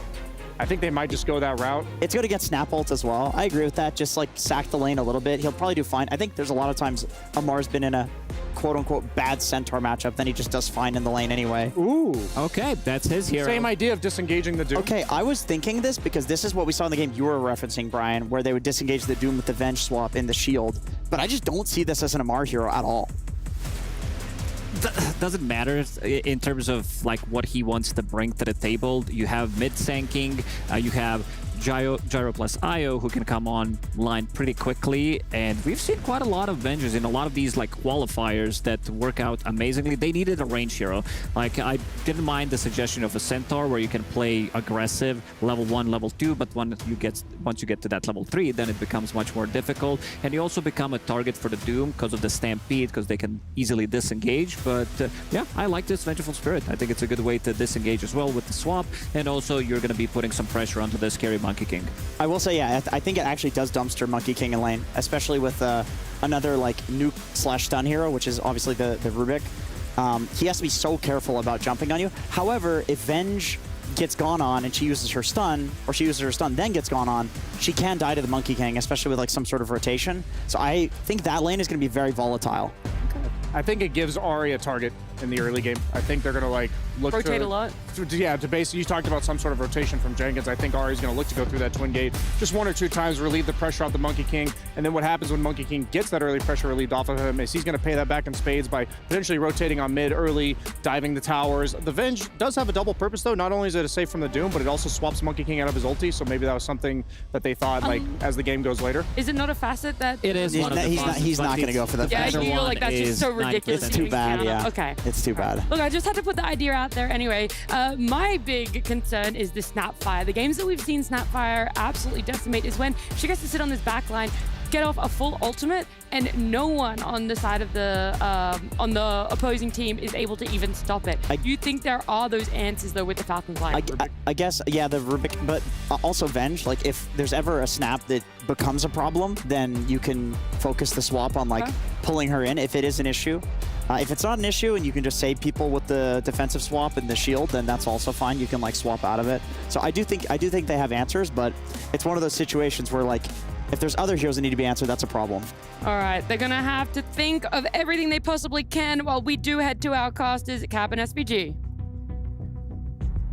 I think they might just go that route. It's good against Snap Ult as well. I agree with that. Just like sack the lane a little bit. He'll probably do fine. I think there's a lot of times Amar's been in a quote-unquote bad Centaur matchup, then he just does fine in the lane anyway. Ooh. Okay, that's his hero. Same idea of disengaging the Doom. Okay, I was thinking this because this is what we saw in the game you were referencing, Brian, where they would disengage the Doom with the Venge swap in the shield. But I just don't see this as an Amar hero at all. Doesn't matter in terms of like what he wants to bring to the table. You have mid Sanking, you have Gyro plus IO who can come online pretty quickly, and we've seen quite a lot of Venges in a lot of these like qualifiers that work out amazingly. They needed a range hero. Like I didn't mind the suggestion of a Centaur where you can play aggressive level 1, level 2, but once you get to that level 3, then it becomes much more difficult, and you also become a target for the Doom because of the Stampede, because they can easily disengage. But yeah, I like this Vengeful Spirit. I think it's a good way to disengage as well with the swap, and also you're going to be putting some pressure onto this scary Monkey King. I will say, yeah, I think it actually does dumpster Monkey King in lane, especially with another like nuke / stun hero, which is obviously the Rubik. He has to be so careful about jumping on you. However, if Venge gets gone on and she uses her stun, or she uses her stun then gets gone on, she can die to the Monkey King, especially with like some sort of rotation. So I think that lane is going to be very volatile. I think it gives Ahri a target in the early game. I think they're going to like look rotate to, a lot. Yeah, to basically, you talked about some sort of rotation from Jenkins. I think Ahri's going to look to go through that twin gate just 1 or 2 times, relieve the pressure off the Monkey King, and then what happens when Monkey King gets that early pressure relieved off of him is he's going to pay that back in spades by potentially rotating on mid early, diving the towers. The Venge does have a double purpose though. Not only is it a save from the Doom, but it also swaps Monkey King out of his ulti, so maybe that was something that they thought like as the game goes later. Is it not a facet that... It is one of the He's not going to go for the Yeah, facet. you feel like that's just so ridiculous. It's too bad, yeah. Okay. It's too bad. Look, I just had to put the idea out there anyway. My big concern is the Snapfire. The games that we've seen Snapfire absolutely decimate is when she gets to sit on this back line. get off a full ultimate, and no one on the side of the opposing team is able to even stop it. Do you think there are those answers though with the Falcons line? I guess, yeah, the Rubik, but also Venge. Like if there's ever a snap that becomes a problem, then you can focus the swap on like pulling her in if it is an issue. If it's not an issue and you can just save people with the defensive swap and the shield, then that's also fine. You can like swap out of it. So I do think they have answers, but it's one of those situations where like if there's other heroes that need to be answered, that's a problem. All right, they're gonna have to think of everything they possibly can while we do head to our casters, Cap and SPG.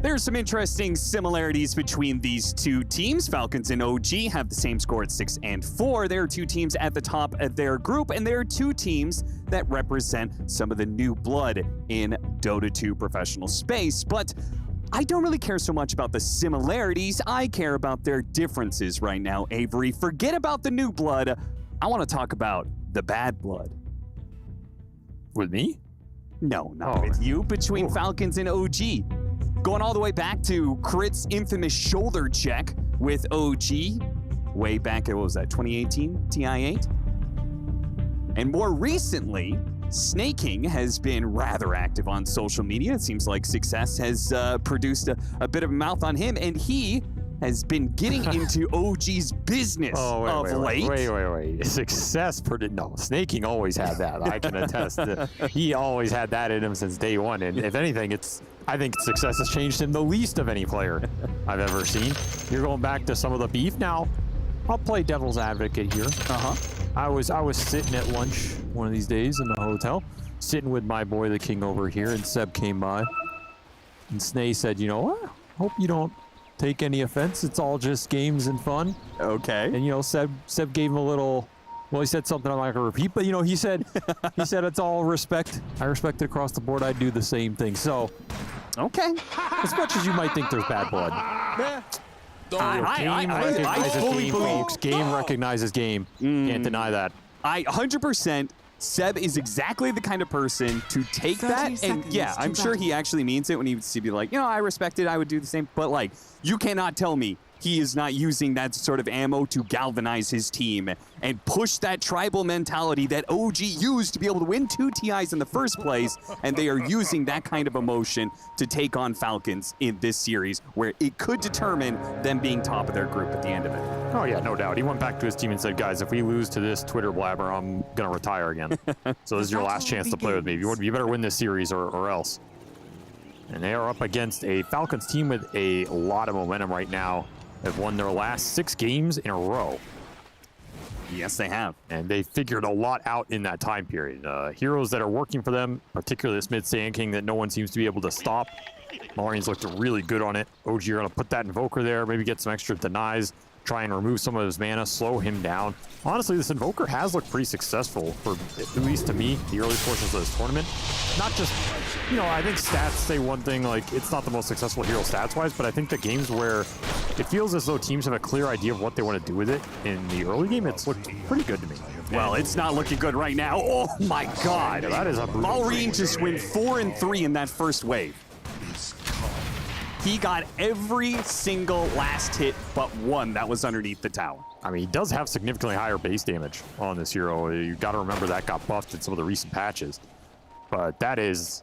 There's some interesting similarities between these two teams. Falcons and OG have the same score at 6 and 4. There are two teams at the top of their group, and there are two teams that represent some of the new blood in Dota 2 professional space. But I don't really care so much about the similarities. I care about their differences right now, Avery. Forget about the new blood. I want to talk about the bad blood. With me? No, not with you. Between Falcons and OG. Going all the way back to Crit's infamous shoulder check with OG, way back at, what was that, 2018 TI8? And more recently, Snaking has been rather active on social media. It seems like Success has produced a bit of a mouth on him, and he has been getting into OG's business of late. Wait. Success no, Snaking always had that. I can attest. He always had that in him since day one. And if anything, I think Success has changed him the least of any player I've ever seen. You're going back to some of the beef now. I'll play devil's advocate here. I was sitting at lunch one of these days in the hotel, sitting with my boy the king over here, and Seb came by, and Snay said, "You know what? Hope you don't take any offense. It's all just games and fun." Okay. And you know, Seb gave him a little. Well, he said something I'm not gonna repeat, but you know, he said it's all respect. I respect it across the board. I do the same thing. So, okay. As much as you might think there's bad blood. I fully believe. Game recognizes game. Can't deny that. 100%. Seb is exactly the kind of person to take that, and yeah, I'm sure he actually means it when he would be like, you know, I respect it, I would do the same, but like, you cannot tell me he is not using that sort of ammo to galvanize his team and push that tribal mentality that OG used to be able to win 2 TIs in the first place, and they are using that kind of emotion to take on Falcons in this series, where it could determine them being top of their group at the end of it. Oh yeah, no doubt. He went back to his team and said, guys, if we lose to this Twitter blabber, I'm gonna retire again. So this is your last chance to play with me. You better win this series or else. And they are up against a Falcons team with a lot of momentum right now. Have won their last 6 games in a row. Yes, they have. And they figured a lot out in that time period. Heroes that are working for them, particularly this mid Sand King that no one seems to be able to stop. Maureen's looked really good on it. OG are going to put that Invoker there, maybe get some extra denies, try and remove some of his mana, slow him down. Honestly, this Invoker has looked pretty successful for, at least to me, the early portions of this tournament. Not just, you know, I think stats say one thing, like, it's not the most successful hero stats-wise, but I think the games where it feels as though teams have a clear idea of what they want to do with it in the early game, it's looked pretty good to me. Well, it's not looking good right now. Oh my God. Yeah, that is a brutal. Maureen just went 4 and 3 in that first wave. He got every single last hit but one that was underneath the tower. I mean, he does have significantly higher base damage on this hero. You got to remember that got buffed in some of the recent patches. But that is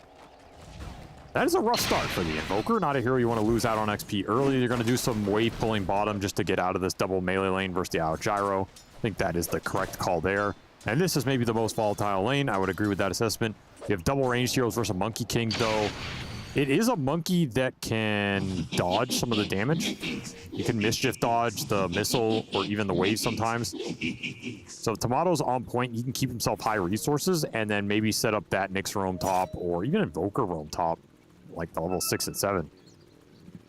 a rough start for the Invoker. Not a hero you want to lose out on XP early. You're going to do some wave pulling bottom just to get out of this double melee lane versus the out gyro. I think that is the correct call there. And this is maybe the most volatile lane. I would agree with that assessment. You have double ranged heroes versus a Monkey King, though. It is a monkey that can dodge some of the damage. You can mischief dodge the missile or even the wave sometimes. So Tomato's on point. He can keep himself high resources and then maybe set up that Nyx roam top or even Invoker roam top, like the level 6 and 7.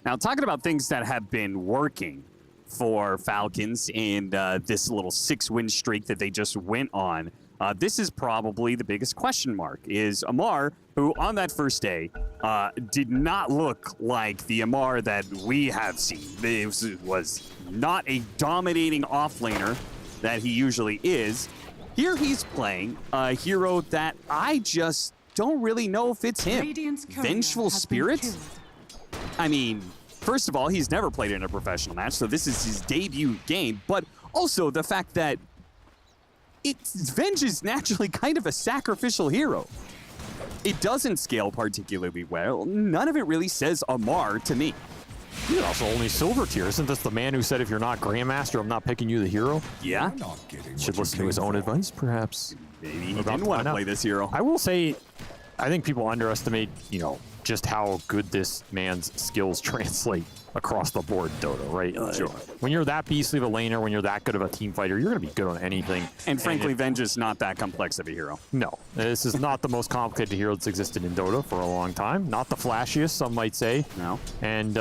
Now, talking about things that have been working for Falcons and this little 6-win streak that they just went on, this is probably the biggest question mark, is Amar, who on that first day did not look like the Amar that we have seen. It was not a dominating offlaner that he usually is. Here he's playing a hero that I just don't really know if it's him. Vengeful Spirit? I mean, first of all, he's never played in a professional match, so this is his debut game, but also the fact that Venge is naturally kind of a sacrificial hero. It doesn't scale particularly well. None of it really says Amar to me. You're also only silver tier. Isn't this the man who said, if you're not Grandmaster, I'm not picking you the hero? Yeah. Should listen to his own advice, perhaps. Maybe he didn't want to play this hero. I will say, I think people underestimate, you know, just how good this man's skills translate across the board in Dota, right? Sure. When you're that beastly of a laner, when you're that good of a team fighter, you're going to be good on anything. And frankly, Venge is not that complex of a hero. No, this is not the most complicated hero that's existed in Dota for a long time. Not the flashiest, some might say. No. And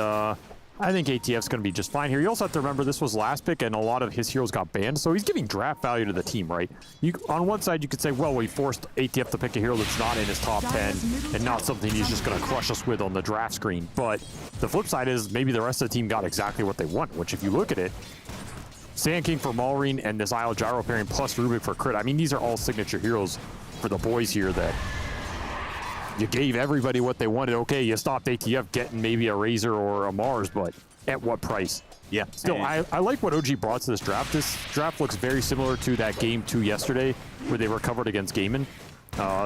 I think ATF's going to be just fine here. You also have to remember this was last pick, and a lot of his heroes got banned, so he's giving draft value to the team, right? On one side, you could say, well, he forced ATF to pick a hero that's not in his top 10 and not something he's just going to crush us with on the draft screen. But the flip side is maybe the rest of the team got exactly what they want, which if you look at it, Sand King for Malrine and this Isle Gyro pairing plus Rubik for crit. I mean, these are all signature heroes for the boys here that you gave everybody what they wanted. Okay, you stopped ATF getting maybe a Razor or a Mars, but at what price? Yeah. Still, I like what OG brought to this draft. This draft looks very similar to that game 2 yesterday where they recovered against Gaiman.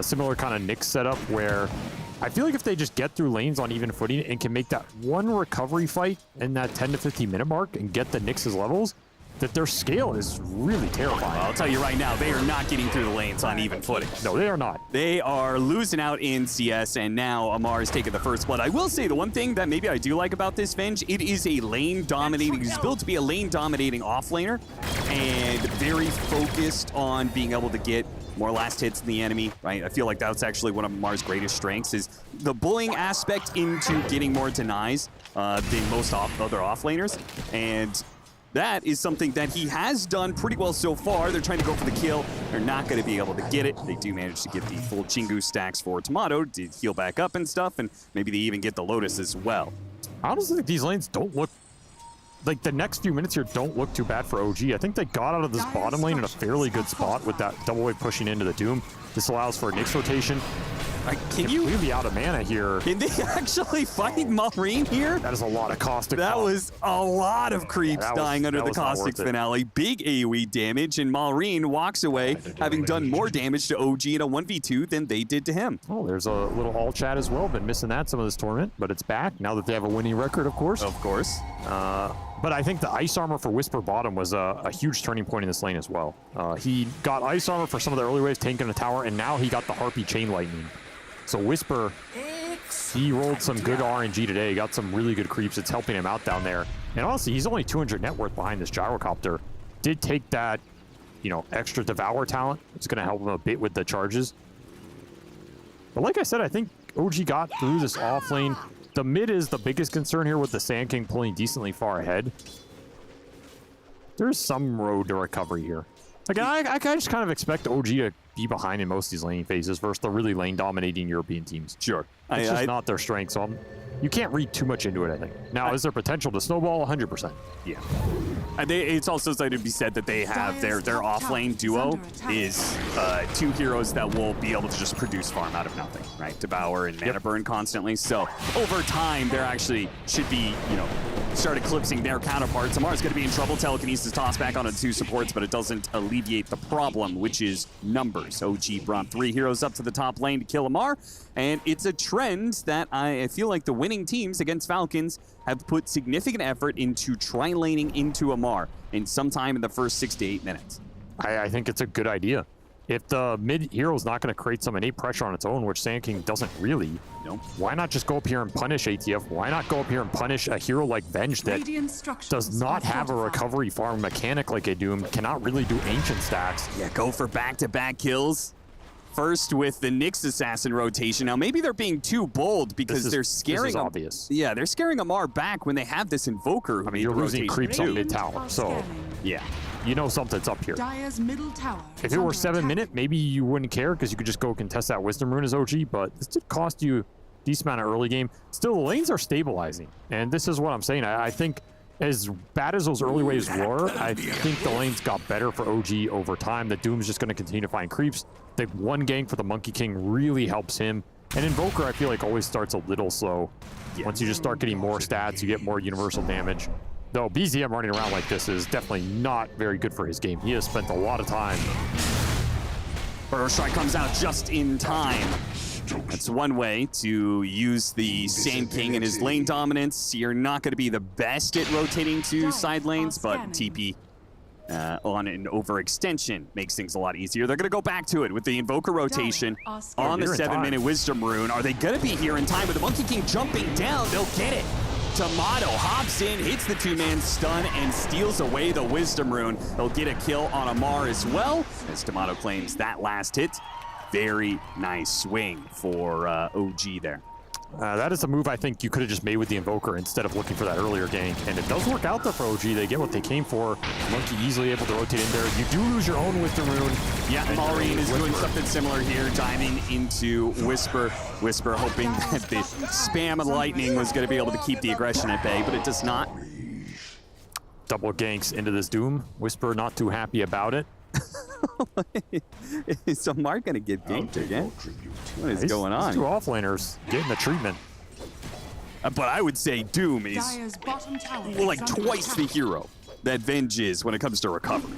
Similar kind of Nyx setup where I feel like if they just get through lanes on even footing and can make that one recovery fight in that 10 to 15 minute mark and get the Nyx's levels, that their scale is really terrifying. I'll tell you right now, they are not getting through the lanes on even footing. No, they are not. They are losing out in CS, and now Amar is taking the first blood. I will say the one thing that maybe I do like about this Venge, it is a lane-dominating, it's built to be a lane-dominating offlaner, and very focused on being able to get more last hits than the enemy, right? I feel like that's actually one of Amar's greatest strengths, is the bullying aspect into getting more denies than most other offlaners, and that is something that he has done pretty well so far. They're trying to go for the kill. They're not going to be able to get it. They do manage to get the full Chingu stacks for Tomato to heal back up and stuff, and maybe they even get the Lotus as well. I honestly think these lanes don't look, like the next few minutes here don't look too bad for OG. I think they got out of this bottom lane in a fairly good spot with that double wave pushing into the Doom. This allows for a Nyx rotation. Can you completely out of mana here? Can they actually fight Malrine here? That is a lot of caustic. That was a lot of creeps dying under the caustic finale. Big AoE damage, and Malrine walks away having done more damage to OG in a 1v2 than they did to him. Oh, there's a little all chat as well. Been missing that some of this tournament, but it's back now that they have a winning record, of course. Of course. But I think the ice armor for Whisper bottom was a huge turning point in this lane as well. He got ice armor for some of the early waves, tanking the tower, and now he got the Harpy chain lightning. So Whisper, he rolled some good RNG today. He got some really good creeps. It's helping him out down there. And honestly, he's only 200 net worth behind this gyrocopter. Did take that, you know, extra Devour talent. It's going to help him a bit with the charges. But like I said, I think OG got through this off lane. The mid is the biggest concern here with the Sand King pulling decently far ahead. There's some road to recovery here. Like, I just kind of expect OG to be behind in most of these laning phases versus the really lane-dominating European teams. Sure. It's just not their strength, so you can't read too much into it, I think. Now, is there potential to snowball? 100%. Yeah. It's also something to be said that they have their off-lane duo is 2 heroes that will be able to just produce farm out of nothing, right? Devour and Mana Burn constantly. So over time, there actually should be, you know, start eclipsing their counterparts. Amar's going to be in trouble. Telekinesis toss back onto 2 supports, but it doesn't alleviate the problem, which is numbers. OG brought 3 heroes up to the top lane to kill Amar, and it's a trend that I feel like the winning teams against Falcons have put significant effort into tri-laning into Amar in sometime in the first 6 to 8 minutes. I think it's a good idea. If the mid hero is not going to create some innate pressure on its own, which Sand King doesn't really, why not just go up here and punish ATF? Why not go up here and punish a hero like Venge that does not have a recovery farm mechanic like a Doom, cannot really do ancient stacks? Yeah, go for back-to-back kills. First with the Nyx assassin rotation. Now maybe they're being too bold because they're scaring. This is obvious. Yeah, they're scaring Amar back when they have this invoker. I mean, you're losing creeps on mid tower, so yeah, you know something's up here. Middle tower if it were 7 minute, maybe you wouldn't care because you could just go contest that Wisdom Rune as OG. But this did cost you a decent amount of early game. Still, the lanes are stabilizing, and this is what I'm saying. I think as bad as those early waves were, I think the lanes got better for OG over time. The Doom's just going to continue to find creeps. The one gank for the Monkey King really helps him. And Invoker, I feel like, always starts a little slow. Once you just start getting more stats, you get more universal damage. Though BZM running around like this is definitely not very good for his game. He has spent a lot of time Burrow Strike comes out just in time. That's one way to use the Sand King and his lane dominance. You're not going to be the best at rotating to side lanes, but TP on an overextension makes things a lot easier. They're going to go back to it with the Invoker rotation on the 7-minute Wisdom Rune. Are they going to be here in time with the Monkey King jumping down? They'll get it. Tomato hops in, hits the 2-man stun, and steals away the Wisdom Rune. They'll get a kill on Amar as well, as Tomato claims that last hit. Very nice swing for OG there. That is a move I think you could have just made with the Invoker instead of looking for that earlier gank. And it does work out there for OG. They get what they came for. Monkey easily able to rotate in there. You do lose your own Wisdom Rune. Yeah, Maureen is doing something similar here, diving into Whisper. Whisper hoping that the spam of the lightning was going to be able to keep the aggression at bay, but it does not. Double ganks into this Doom. Whisper not too happy about it. Is Amar going to get ganked again? What is going on? These two offlaners getting the treatment. But I would say Doom is like twice the hero that Venge is when it comes to recovery.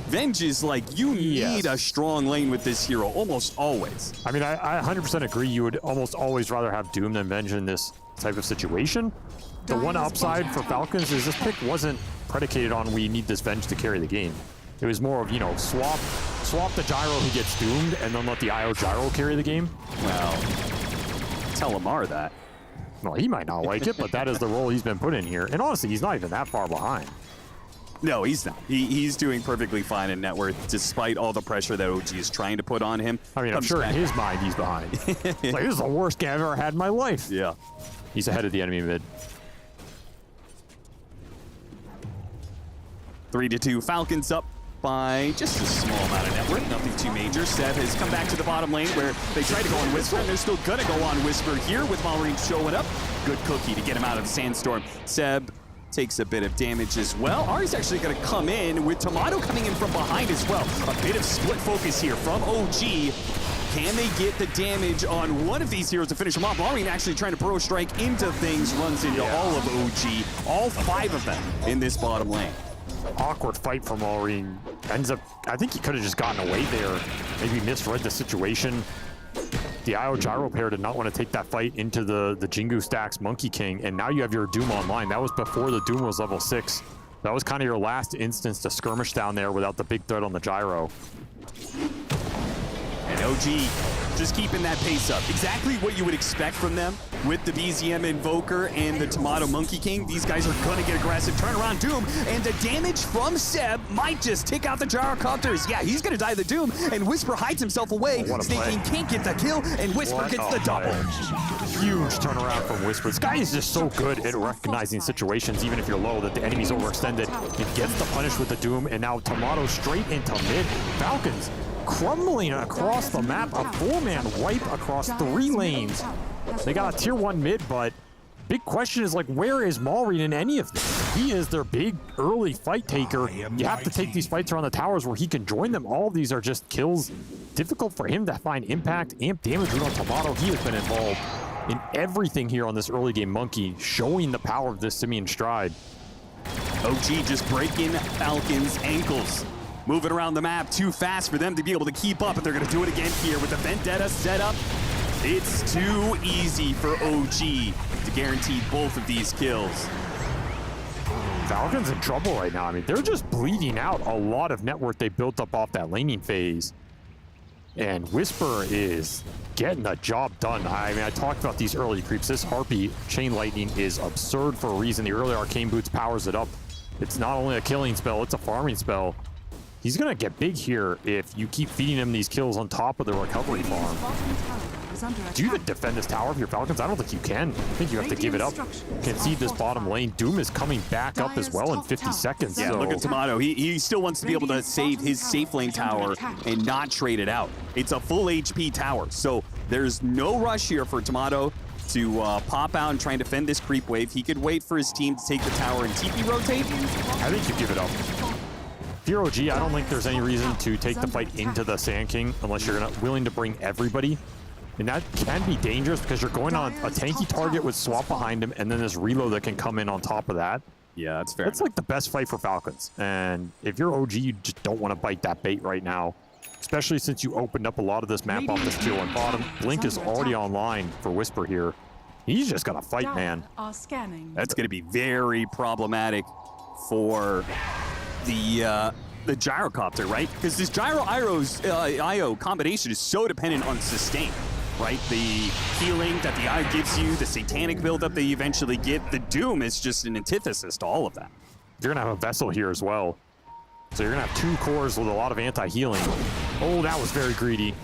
Venge is like, you need a strong lane with this hero almost always. I mean, I 100% agree. You would almost always rather have Doom than Venge in this type of situation. The one upside for Falcons is this pick wasn't predicated on we need this Venge to carry the game. It was more of, you know, swap the gyro who gets doomed and then let the IO gyro carry the game. Well, tell Amar that. Well, he might not like it, but that is the role he's been put in here. And honestly, he's not even that far behind. No, he's not. He's doing perfectly fine in net worth, despite all the pressure that OG is trying to put on him. I mean, I'm sure in his mind he's behind. It's like, this is the worst game I've ever had in my life. Yeah. He's ahead of the enemy mid. 3-2, Falcons up by just a small amount of net worth, nothing too major. Seb has come back to the bottom lane where they tried to go on Whisper, and they're still gonna go on Whisper here with Maureen showing up. Good cookie to get him out of the Sandstorm. Seb takes a bit of damage as well. Ari's actually gonna come in with Tomato coming in from behind as well. A bit of split focus here from OG. Can they get the damage on one of these heroes to finish him off? Maureen actually trying to Burrow Strike into things, runs into all of OG, all 5 of them in this bottom lane. Awkward fight from Maureen. Ends up, I think he could have just gotten away there. Maybe misread the situation. The IO Gyro pair did not want to take that fight into the Jingu stacks Monkey King, and now you have your Doom online. That was before the Doom was level 6. That was kind of your last instance to skirmish down there without the big threat on the Gyro. And OG just keeping that pace up. Exactly what you would expect from them with the BZM Invoker and the Tomato Monkey King. These guys are gonna get aggressive. Turn around Doom, and the damage from Seb might just take out the Gyrocopters. Yeah, he's gonna die the Doom, and Whisper hides himself away. Snake King can't get the kill, and Whisper gets the double. Huge turnaround from Whisper. This guy is just so good at recognizing situations, even if you're low, that the enemy's overextended. He gets the punish with the Doom, and now Tomato straight into mid. Falcons crumbling across the map, a 4-man wipe across 3 lanes. They got a tier 1 mid, but big question is, like, where is Maureen in any of this? He is their big early fight taker. You have to take these fights around the towers where he can join them. All of these are just kills. Difficult for him to find impact, amp damage on Tomato. He has been involved in everything here on this early game Monkey, showing the power of this Simian Stride. OG just breaking Falcons' ankles. Moving around the map too fast for them to be able to keep up, but they're going to do it again here with the Vendetta set up. It's too easy for OG to guarantee both of these kills. Falcons in trouble right now. I mean, they're just bleeding out a lot of net worth they built up off that laning phase. And Whisper is getting the job done. I mean, I talked about these early creeps. This Harpy Chain Lightning is absurd for a reason. The early Arcane Boots powers it up. It's not only a killing spell, it's a farming spell. He's gonna get big here if you keep feeding him these kills on top of the recovery farm. Do you defend this tower if you're Falcons? I don't think you can. I think you have to give it up. Concede this bottom lane. Doom is coming back up as well in 50 seconds. Yeah, so. Look at Tomato. He still wants to be able to save his safe lane tower and not trade it out. It's a full HP tower, so there's no rush here for Tomato to pop out and try and defend this creep wave. He could wait for his team to take the tower and TP rotate. I think you give it up. If you're OG, I don't think there's any reason to take the fight into the Sand King unless you're willing to bring everybody. And that can be dangerous because you're going on a tanky target with swap behind him and then this reload that can come in on top of that. Yeah, that's fair. That's like the best fight for Falcons. And if you're OG, you just don't want to bite that bait right now. especially since you opened up a lot of this map off this tier 1 bottom. Blink is already online for Whisper here. He's just got to fight, man. That's going to be very problematic for the gyrocopter, right? Because this gyro-IO combination is so dependent on sustain, right? The healing that the Eye gives you, the satanic buildup that you eventually get, the Doom is just an antithesis to all of that. You're going to have a Vessel here as well. So you're going to have 2 cores with a lot of anti-healing. Oh, that was very greedy.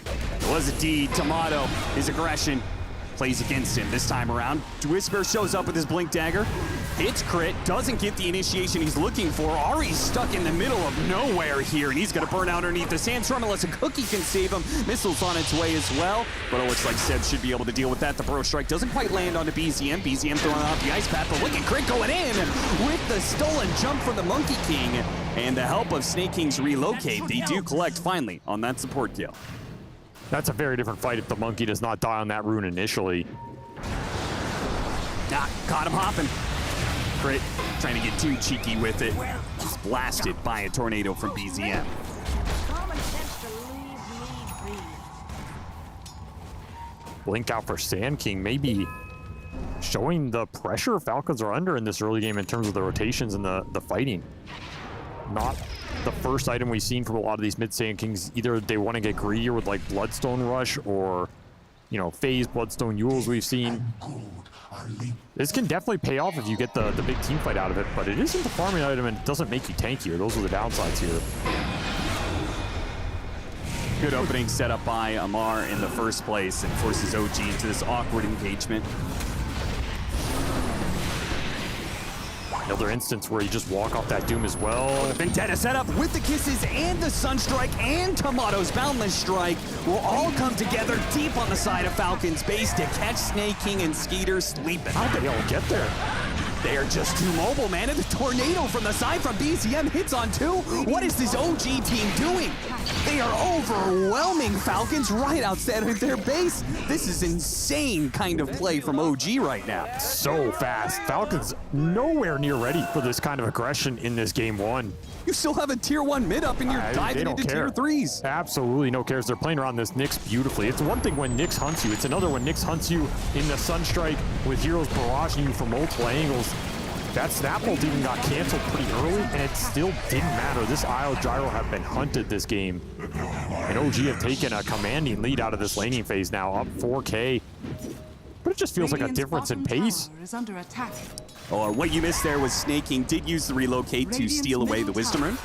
It was indeed. Tomato, his aggression plays against him this time around. Whisper shows up with his Blink Dagger. Hits crit, doesn't get the initiation he's looking for. Ari's stuck in the middle of nowhere here, and he's going to burn out underneath the sandstorm unless a Cookie can save him. Missile's on its way as well, but it looks like Seb should be able to deal with that. The Burrow Strike doesn't quite land onto BZM. BZM throwing out the Ice Path, but look at crit going in with the stolen jump from the Monkey King. And the help of Snake King's relocate, they do collect finally on that support kill. That's a very different fight if the Monkey does not die on that rune initially. Caught him hopping. Crit trying to get too cheeky with it. He's blasted by a tornado from BZM. Blink out for Sand King, maybe showing the pressure Falcons are under in this early game in terms of the rotations and the fighting. Not the first item we've seen from a lot of these mid Sand Kings. Either they want to get greedier with like Bloodstone Rush or, you know, Phase Bloodstone Yules we've seen. This can definitely pay off if you get the big team fight out of it, but it isn't the farming item and it doesn't make you tankier. Those are the downsides here. Good opening set up by Amar in the first place and forces OG into this awkward engagement. Another instance where you just walk off that Doom as well. The Vendetta setup with the kisses and the Sunstrike and Tomato's Boundless Strike will all come together deep on the side of Falcons base to catch Snake King and Skeeter sleeping. How'd they all get there? They are just too mobile, man. And the tornado from the side from BZM hits on 2. What is this OG team doing? They are overwhelming Falcons right outside of their base. This is insane kind of play from OG right now. So fast. Falcons nowhere near ready for this kind of aggression in this game 1. You still have a tier 1 mid up and you're diving into tier 3s. Absolutely no cares. They're playing around this Nyx beautifully. It's one thing when Nyx hunts you. It's another when Nyx hunts you in the Sunstrike with heroes barraging you from multiple angles. That snap ult even got canceled pretty early, and it still didn't matter. This IO Gyro have been hunted this game. And OG have taken a commanding lead out of this laning phase now, up 4K. But it just feels like a difference in pace. Or what you missed there was Snake King did use the relocate to steal away the Wisdom Rune.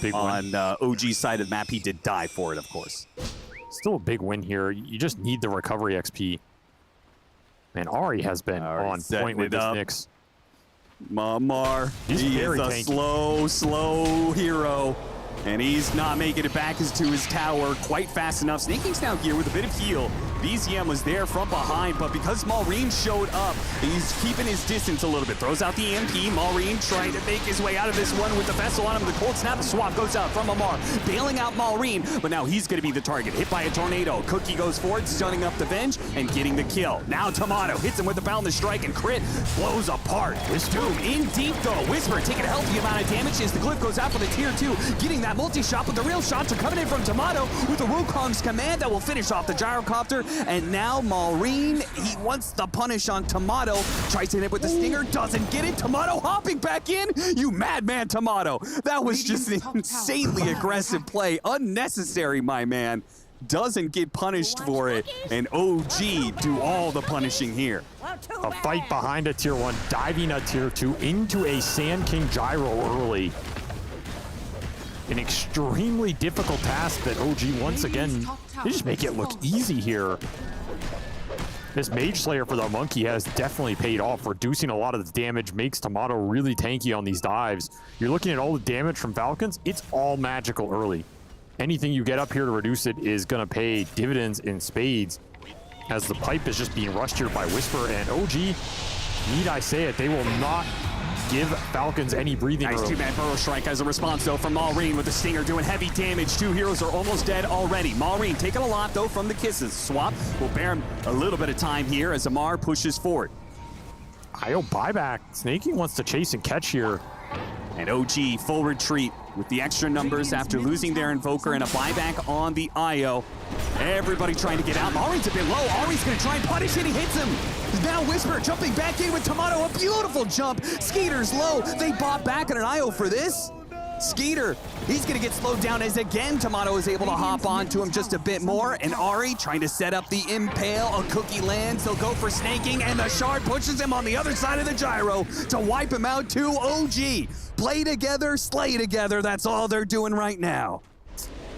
Big on OG's side of the map, he did die for it, of course. Still a big win here. You just need the recovery XP. Man, Ari has been on point with this Nyx. Mamar, he is a slow hero. And he's not making it back to his tower quite fast enough. Snake King's down here with a bit of heal. BZM was there from behind, but because Maureen showed up, he's keeping his distance a little bit. Throws out the EMP. Maureen trying to make his way out of this one with the Vessel on him. The cold snap swap goes out from Amar, bailing out Maureen, but now he's going to be the target. Hit by a tornado. Cookie goes forward, stunning up the Venge and getting the kill. Now Tomato hits him with the Boundless Strike, and crit blows apart. This Doom in deep though. Whisper taking a healthy amount of damage as the Glyph goes out for the tier 2, getting that multi-shot, but the real shots are coming in from Tomato with the Wukong's command that will finish off the gyrocopter. And now Maureen, he wants the punish on Tomato, tries to hit it with the stinger, doesn't get it. Tomato hopping back in. You madman, Tomato. That was just an insanely aggressive play. Unnecessary, my man. Doesn't get punished for it, and OG do all the punishing here. A fight behind a tier 1, diving a tier 2 into a Sand King gyro early. An extremely difficult task that OG once again, they just make it look easy here. This Mage Slayer for the Monkey has definitely paid off. Reducing a lot of the damage makes Tomato really tanky on these dives. You're looking at all the damage from Falcons, it's all magical early. Anything you get up here to reduce it is going to pay dividends in spades, as the pipe is just being rushed here by Whisper and OG. Need I say it, they will not give Falcons any breathing room. Nice two-man Burrow Strike as a response, though, from Maureen with the Stinger doing heavy damage. 2 heroes are almost dead already. Maureen taking a lot, though, from the kisses. Swap will bear him a little bit of time here as Amar pushes forward. IO buyback. Snake King wants to chase and catch here. And OG full retreat with the extra numbers after losing their Invoker and a buyback on the IO. Everybody trying to get out. Mari's a bit low. Ari's going to try and punish it. He hits him. Now Whisper jumping back in with Tomato. A beautiful jump. Skeeter's low. They bought back on an IO for this. Skeeter, he's going to get slowed down as again Tomato is able to hop onto him just a bit more. And Ari trying to set up the impale. A cookie lands. They'll go for snaking. And the shard pushes him on the other side of the gyro to wipe him out to OG. Play together, slay together. That's all they're doing right now.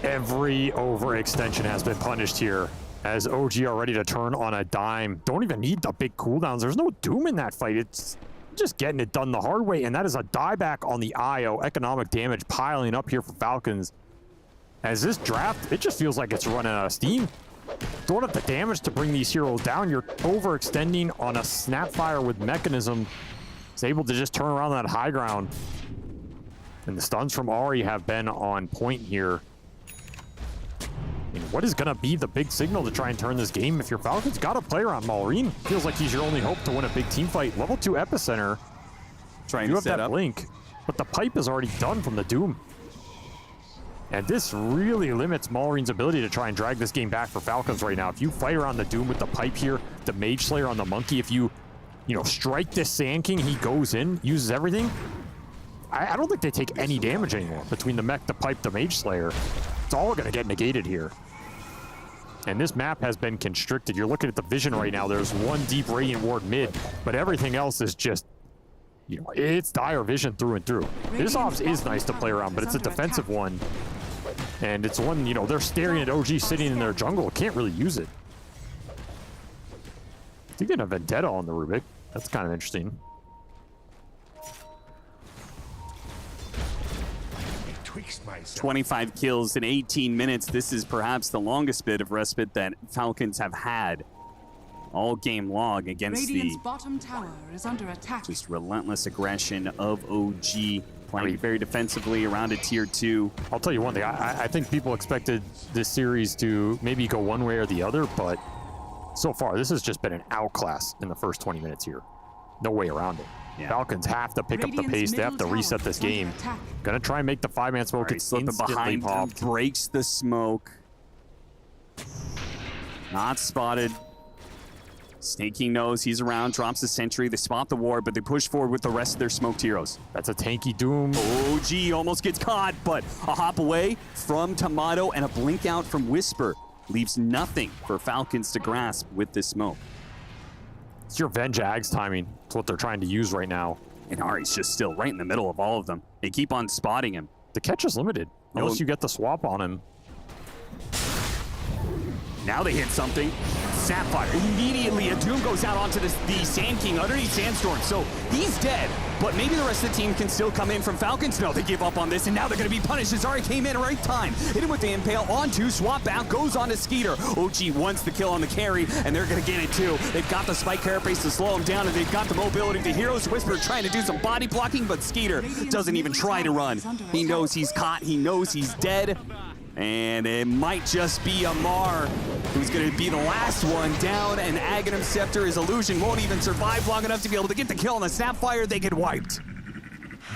Every overextension has been punished here as OG are ready to turn on a dime. Don't even need the big cooldowns. There's no doom in that fight. It's just getting it done the hard way, and that is a dieback on the IO. Economic damage piling up here for Falcons. As this draft, it just feels like it's running out of steam. Throwing up the damage to bring these heroes down. You're overextending on a Snapfire with Mechanism. It's able to just turn around that high ground. And the stuns from Ari have been on point here. And what is going to be the big signal to try and turn this game? If your Falcons got a player on Maureen, feels like he's your only hope to win a big team fight. Level 2 Epicenter. Trying you to have set that up. blink, but the pipe is already done from the Doom. And this really limits Maureen's ability to try and drag this game back for Falcons right now. If you fight around the Doom with the pipe here, the Mage Slayer on the Monkey, if you strike this Sand King, he goes in, uses everything. I don't think they take any damage anymore between the mech, the pipe, the Mage Slayer. It's all going to get negated here. And this map has been constricted. You're looking at the vision right now. There's one deep Radiant Ward mid, but everything else is just, it's dire vision through and through. This ops is nice to play around, but it's a defensive one. And it's one, they're staring at OG sitting in their jungle. Can't really use it. They're getting a Vendetta on the Rubik. That's kind of interesting. 25 kills in 18 minutes. This is perhaps the longest bit of respite that Falcons have had all game long against Radiant's the bottom tower is under attack. just relentless aggression of OG, playing very defensively around a tier 2. I'll tell you one thing. I think people expected this series to maybe go one way or the other, but so far this has just been an outclass in the first 20 minutes here. No way around it. Yeah. Falcons have to pick up the pace. They have to reset this game. Gonna try and make the 5-man smoke. It's slipping behind him, breaks the smoke. Not spotted. Snaking knows he's around, drops the sentry. They spot the ward, but they push forward with the rest of their smoked heroes. That's a tanky Doom. OG almost gets caught, but a hop away from Tomato and a blink out from Whisper leaves nothing for Falcons to grasp with this smoke. It's your Venge Ags timing. It's what they're trying to use right now. And Ari's just still right in the middle of all of them. They keep on spotting him. The catch is limited, unless you get the swap on him. Now they hit something. Sapphire. Immediately, a Doom goes out onto the Sand King underneath Sandstorm. So he's dead, but maybe the rest of the team can still come in from Falcons. No, they give up on this, and now they're going to be punished. Zari came in right time. Hit him with the Impale onto, swap back, goes on to Skeeter. OG wants the kill on the carry, and they're going to get it too. They've got the Spike Carapace to slow him down, and they've got the mobility. The Heroes Whisper trying to do some body blocking, but Skeeter doesn't even try to run. He knows he's caught. He knows he's dead. And it might just be Amar who's going to be the last one down, and Aghanim Scepter, his illusion won't even survive long enough to be able to get the kill on the Sapphire. They get wiped.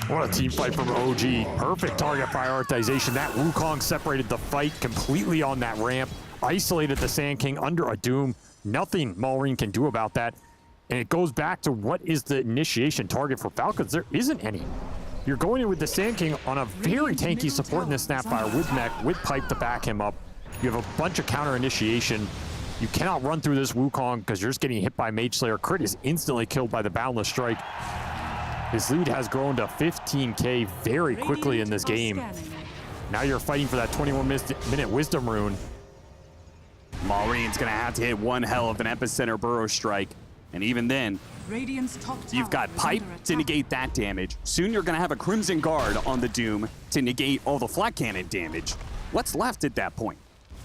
What a team fight from OG. Perfect target prioritization. That Wukong separated the fight completely on that ramp, isolated the Sand King under a Doom. Nothing Maureen can do about that. And it goes back to what is the initiation target for Falcons? There isn't any. You're going in with the Sand King on a very tanky support in this Snapfire with mech, with pipe to back him up. You have a bunch of counter initiation. You cannot run through this Wukong because you're just getting hit by Mage Slayer. Crit is instantly killed by the Boundless Strike. His lead has grown to 15k very quickly in this game. Now you're fighting for that 21-minute Wisdom Rune. Maureen's going to have to hit one hell of an Epicenter Burrow Strike. And even then, you've got pipe to negate that damage. Soon you're going to have a Crimson Guard on the Doom to negate all the flat cannon damage. What's left at that point?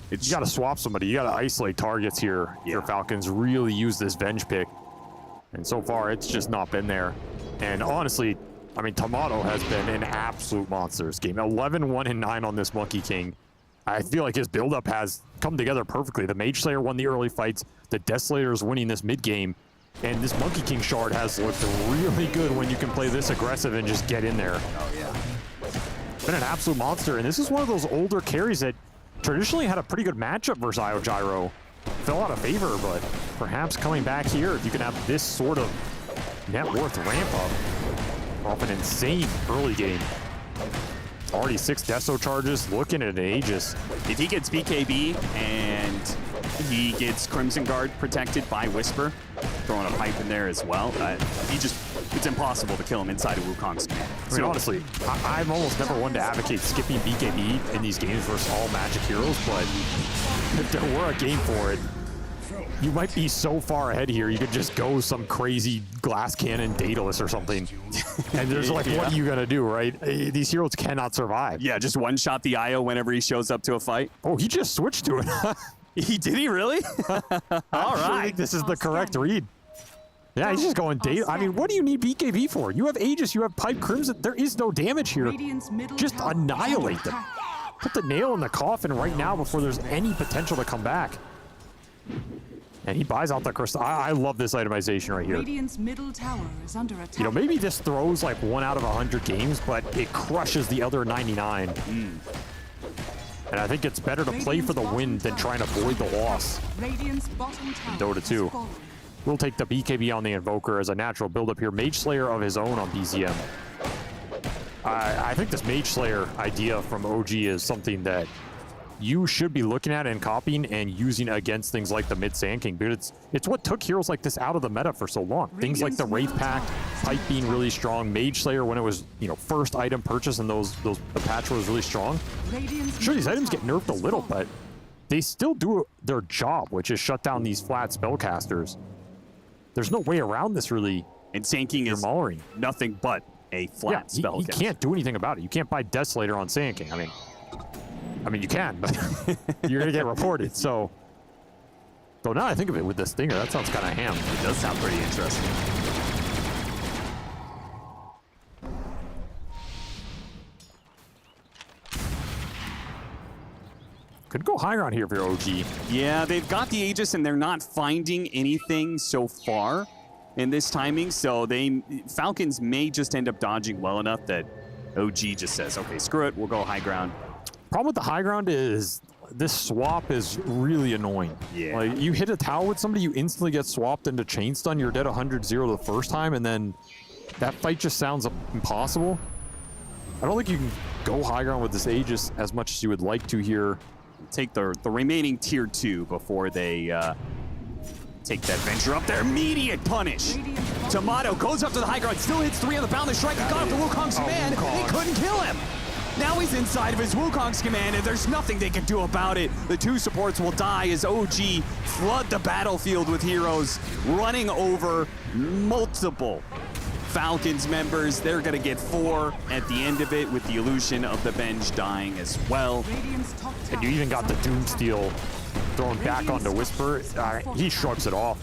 You got to swap somebody. You got to isolate targets here. Your Falcons really use this Venge pick. And so far, it's just not been there. And honestly, I mean, Tomato has been an absolute monster this game. 11-1-9 on this Monkey King. I feel like his buildup has come together perfectly. The Mage Slayer won the early fights. The Desolator is winning this mid game. And this Monkey King shard has looked really good when you can play this aggressive and just get in there. Oh, yeah. Been an absolute monster, and this is one of those older carries that traditionally had a pretty good matchup versus Io Gyro. Fell out of favor, but perhaps coming back here, if you can have this sort of net worth ramp up off an insane early game. Already 6 Deso charges, looking at an Aegis. If he gets BKB and he gets Crimson Guard protected by Whisper, throwing a pipe in there as well, it's impossible to kill him inside of Wukong's command. I mean, honestly, I'm almost never one to advocate skipping BKB in these games versus all Magic heroes, but if there were a game for it, you might be so far ahead here, you could just go some crazy glass cannon Daedalus or something. And there's like, what are you gonna do, right? These heroes cannot survive. Yeah, just one-shot the IO whenever he shows up to a fight. Oh, he just switched to it. Did he really? All right. I think this is the correct read. Yeah, he's just going Daedalus. I mean, what do you need BKB for? You have Aegis, you have Pipe Crimson. There is no damage here. Just annihilate them. Put the nail in the coffin right now before there's any potential to come back. And he buys out the crystal. I love this itemization right here. Radiant's middle tower is under attack. You know, maybe this throws like 1 out of 100 games, but it crushes the other 99. And I think it's better to play for the win than trying to avoid the loss. Radiant's bottom tower Dota 2. We'll take the BKB on the Invoker as a natural build-up here. Mage Slayer of his own on BZM. I think this Mage Slayer idea from OG is something that you should be looking at and copying and using against things like the mid Sand King, but it's what took heroes like this out of the meta for so long. Things like the Wraith Pact, Pipe being really strong, Mage Slayer when it was, you know, first item purchase and the patch was really strong. Sure, these items get nerfed a little, but they still do their job, which is shut down these flat spellcasters. There's no way around this really. And Sand King is mauling. Nothing but a flat spellcaster. You can't do anything about it. You can't buy Desolator on Sand King. I mean, you can, but you're going to get reported. So now I think of it with this Stinger, that sounds kind of ham. It does sound pretty interesting. Could go higher on here for OG. Yeah, they've got the Aegis and they're not finding anything so far in this timing. So Falcons may just end up dodging well enough that OG just says, okay, screw it, we'll go high ground. Problem with the high ground is this swap is really annoying. Yeah. Like, you hit a tower with somebody, you instantly get swapped into chain stun, you're dead 100-0 the first time, and then that fight just sounds impossible. I don't think you can go high ground with this Aegis as much as you would like to here. Take the remaining tier 2 before they take that venture up there. Immediate punish. Tomato goes up to the high ground, still hits 3 on the boundary strike, and got off the Wukong's command. They couldn't kill him. Now he's inside of his Wukong's command, and there's nothing they can do about it. The 2 supports will die as OG flood the battlefield with heroes, running over multiple Falcons members. They're going to get 4 at the end of it, with the illusion of the Venge dying as well. And you even got the Doomsteel thrown back onto Whisper. He shrugs it off.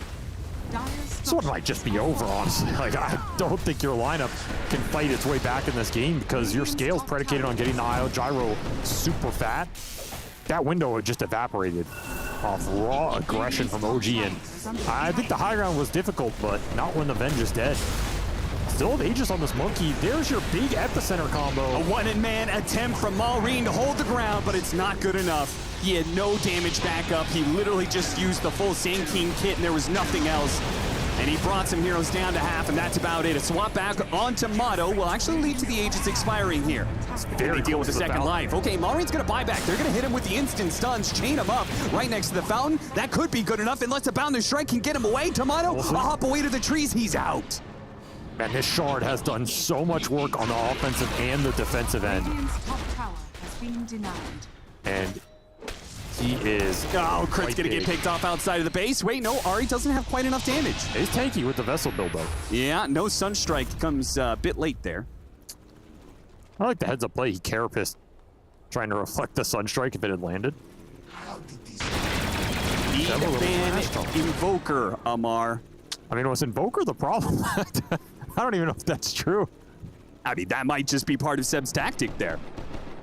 This one might just be over, honestly. Like, I don't think your lineup can fight its way back in this game because your scale's predicated on getting the IO Gyro super fat. That window just evaporated off raw aggression from OG, and I think the high ground was difficult, but not when the Venge is dead. Still have Aegis on this Monkey. There's your big epicenter combo. A one-in-man attempt from Malrine to hold the ground, but it's not good enough. He had no damage back up. He literally just used the full Sand King kit, and there was nothing else. And he brought some heroes down to half, and that's about it. A swap back on Tomato will actually lead to the Aegis expiring here. They deal with the second life. Okay, Malrine's going to buy back. They're going to hit him with the instant stuns, chain him up right next to the fountain. That could be good enough unless a Boundary Strike can get him away. Tomato, a hop away to the trees. He's out. Man, this shard has done so much work on the offensive and the defensive end. Top tower has been denied. And he is... Oh, Crit's going to get picked off outside of the base. Wait, no, Ahri doesn't have quite enough damage. He's tanky with the Vessel build, though. Yeah, no Sunstrike comes a bit late there. I like the heads-up play. He carapissed, trying to reflect the Sunstrike if it had landed. Need a ban Invoker, Amar. I mean, was Invoker the problem? I don't even know if that's true. I mean, that might just be part of Seb's tactic there.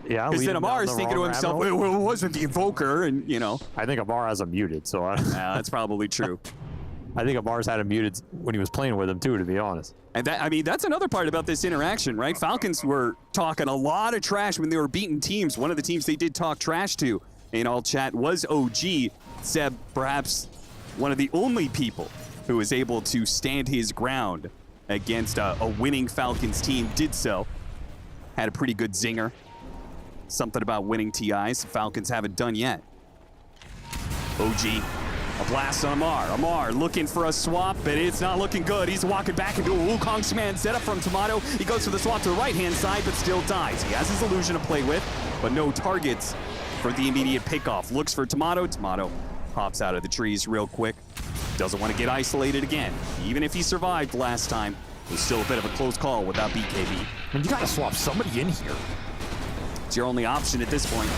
Yeah, because then Amar is thinking to himself, well, it wasn't the Invoker, and, you know. I think Amar has him muted, so... that's probably true. I think Amar's had him muted when he was playing with him too, to be honest. And that, I mean, that's another part about this interaction, right? Falcons were talking a lot of trash when they were beating teams. One of the teams they did talk trash to in all chat was OG. Seb, perhaps one of the only people who was able to stand his ground against a winning Falcons team, did so. Had a pretty good zinger. Something about winning TIs Falcons haven't done yet. OG. A blast on Amar. Amar looking for a swap, but it's not looking good. He's walking back into a Wukong command setup from Tomato. He goes for the swap to the right-hand side, but still dies. He has his illusion to play with, but no targets for the immediate pickoff. Looks for Tomato. Tomato pops out of the trees real quick. Doesn't want to get isolated again. Even if he survived last time, it was still a bit of a close call without BKB. And you gotta swap somebody in here. It's your only option at this point.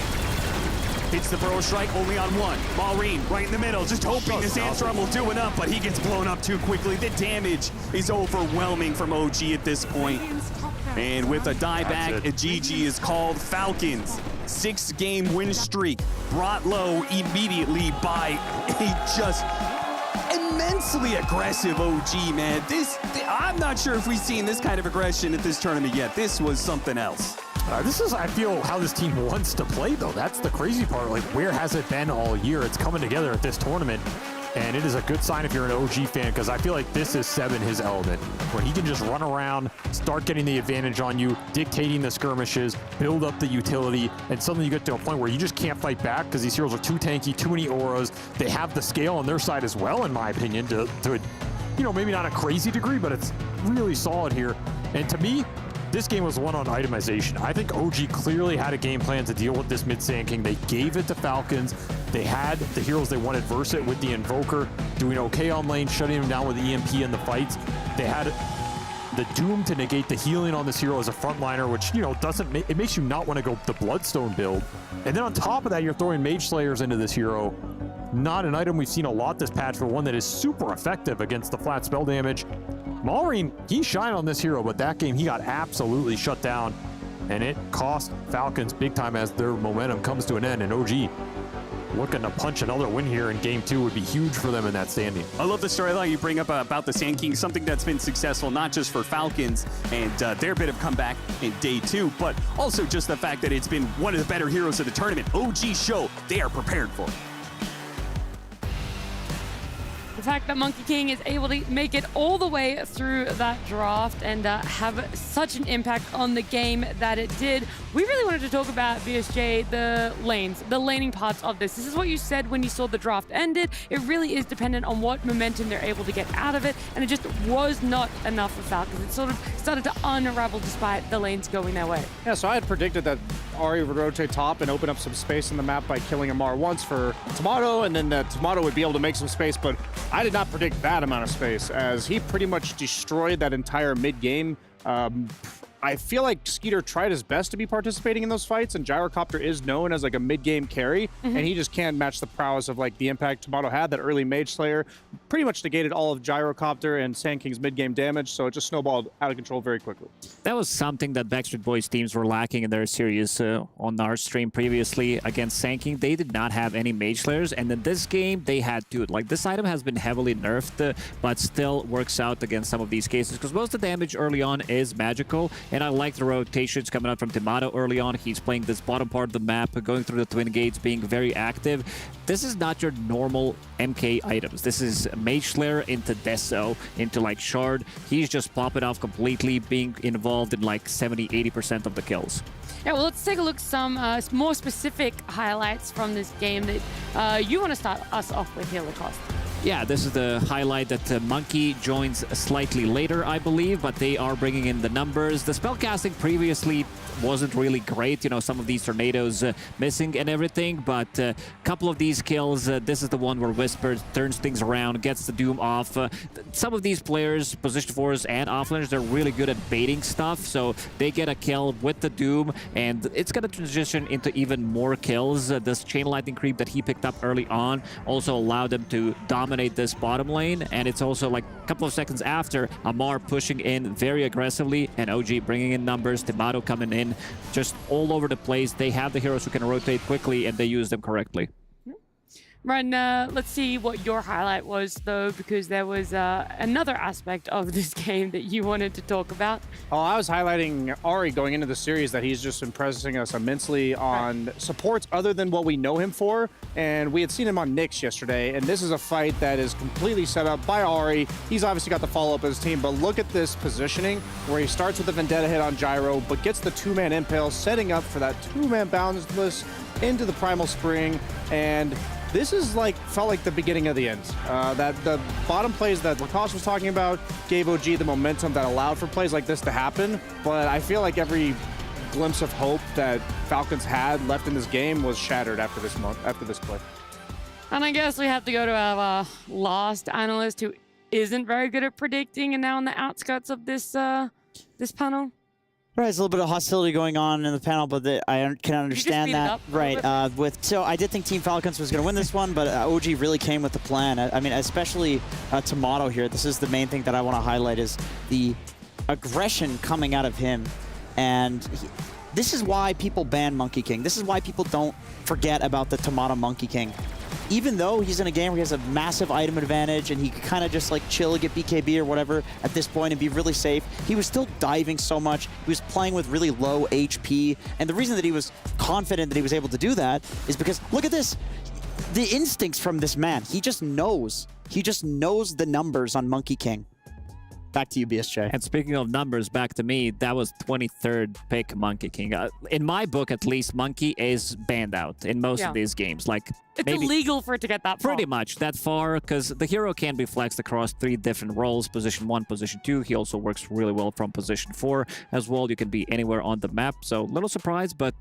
Hits the burrow strike only on one. Maureen right in the middle, just hoping the Sandstorm will do enough, but he gets blown up too quickly. The damage is overwhelming from OG at this point. And with a dieback, a GG is called. Falcons, 6-game win streak, brought low immediately by a just immensely aggressive OG, man. I'm not sure if we've seen this kind of aggression at this tournament yet. This was something else. This is, I feel, how this team wants to play, though. That's the crazy part. Like, where has it been all year? It's coming together at this tournament, and it is a good sign if you're an OG fan, because I feel like this is Seb in his element, where he can just run around, start getting the advantage on you, dictating the skirmishes, build up the utility, and suddenly you get to a point where you just can't fight back because these heroes are too tanky, too many auras. They have the scale on their side as well, in my opinion, to you know, maybe not a crazy degree, but it's really solid here. And to me, this game was won on itemization. I think OG clearly had a game plan to deal with this mid Sand King. They gave it to Falcons. They had the heroes they wanted verse it with the Invoker, doing okay on lane, shutting him down with EMP in the fights. They had the Doom to negate the healing on this hero as a frontliner, which, you know, it makes you not want to go the Bloodstone build. And then on top of that, you're throwing Mage Slayers into this hero. Not an item we've seen a lot this patch, but one that is super effective against the flat spell damage. Maureen, he shined on this hero, but that game he got absolutely shut down, and it cost Falcons big time as their momentum comes to an end. And OG looking to punch another win here in game 2 would be huge for them in that standing. I love the storyline you bring up about the Sand King, something that's been successful not just for Falcons and their bit of comeback in day 2, but also just the fact that it's been one of the better heroes of the tournament. OG show they are prepared for it. The fact that Monkey King is able to make it all the way through that draft and have such an impact on the game that it did. We really wanted to talk about BSJ, the lanes, the laning parts of this. This is what you said when you saw the draft ended. It really is dependent on what momentum they're able to get out of it, and it just was not enough for Falcons. It sort of started to unravel despite the lanes going their way. Yeah, so I had predicted that Ahri would rotate top and open up some space in the map by killing Amar once for Tomato, and then Tomato would be able to make some space, but I did not predict that amount of space, as he pretty much destroyed that entire mid-game. I feel like Skeeter tried his best to be participating in those fights, and Gyrocopter is known as like a mid-game carry, and he just can't match the prowess of like the impact Tomato had. That early Mage Slayer pretty much negated all of Gyrocopter and Sand King's mid-game damage, so it just snowballed out of control very quickly. That was something that Backstreet Boys teams were lacking in their series on our stream previously against Sand King. They did not have any Mage Slayers, and in this game, they had to. Like, this item has been heavily nerfed, but still works out against some of these cases, because most of the damage early on is magical. And I like the rotations coming out from Tomato early on. He's playing this bottom part of the map, going through the Twin Gates, being very active. This is not your normal MK items. This is Mage Slayer into Deso, into like Shard. He's just popping off completely, being involved in like 70-80% of the kills. Yeah, well, let's take a look at some more specific highlights from this game that you want to start us off with here, Lacoste. Yeah, this is the highlight that Monkey joins slightly later, I believe, but they are bringing in the numbers. The spellcasting previously wasn't really great, you know, some of these tornadoes missing and everything, but a couple of these kills, this is the one where Whisper turns things around, gets the Doom off. Some of these players, position forwards and offlaners, they're really good at baiting stuff, so they get a kill with the Doom, and it's going to transition into even more kills. This Chain Lightning creep that he picked up early on also allowed them to dominate this bottom lane, and it's also like a couple of seconds after, Amar pushing in very aggressively, and OG bringing in numbers, Tomato coming in, just all over the place. They have the heroes who can rotate quickly, and they use them correctly. Ren, let's see what your highlight was, though, because there was another aspect of this game that you wanted to talk about. Oh, I was highlighting Ari going into the series, that he's just impressing us immensely on supports other than what we know him for. And we had seen him on Nyx yesterday, and this is a fight that is completely set up by Ari. He's obviously got the follow-up of his team, but look at this positioning where he starts with the Vendetta hit on Gyro, but gets the two-man impale, setting up for that two-man boundless into the Primal Spring. And this is felt like the beginning of the end. That the bottom plays that Lacoste was talking about gave OG the momentum that allowed for plays like this to happen. But I feel like every glimpse of hope that Falcons had left in this game was shattered after this play. And I guess we have to go to our last analyst, who isn't very good at predicting, and now on the outskirts of this this panel. Right, there's a little bit of hostility going on in the panel, but I can understand that. Right, so I did think Team Falcons was going to win this one, but OG really came with the plan. I mean, especially Tomato here. This is the main thing that I want to highlight, is the aggression coming out of him. And this is why people ban Monkey King. This is why people don't forget about the Tomato Monkey King. Even though he's in a game where he has a massive item advantage and he could kind of just chill, get BKB or whatever at this point and be really safe, he was still diving so much. He was playing with really low HP. And the reason that he was confident that he was able to do that is because, look at this, the instincts from this man. He just knows. He just knows the numbers on Monkey King. Back to you, BSJ. And speaking of numbers, back to me, that was 23rd pick, Monkey King. In my book, at least, Monkey is banned out in most of these games. It's illegal for it to get that far. Pretty much that far, because the hero can be flexed across 3 different roles, position 1, position 2. He also works really well from position 4 as well. You can be anywhere on the map, so little surprise, but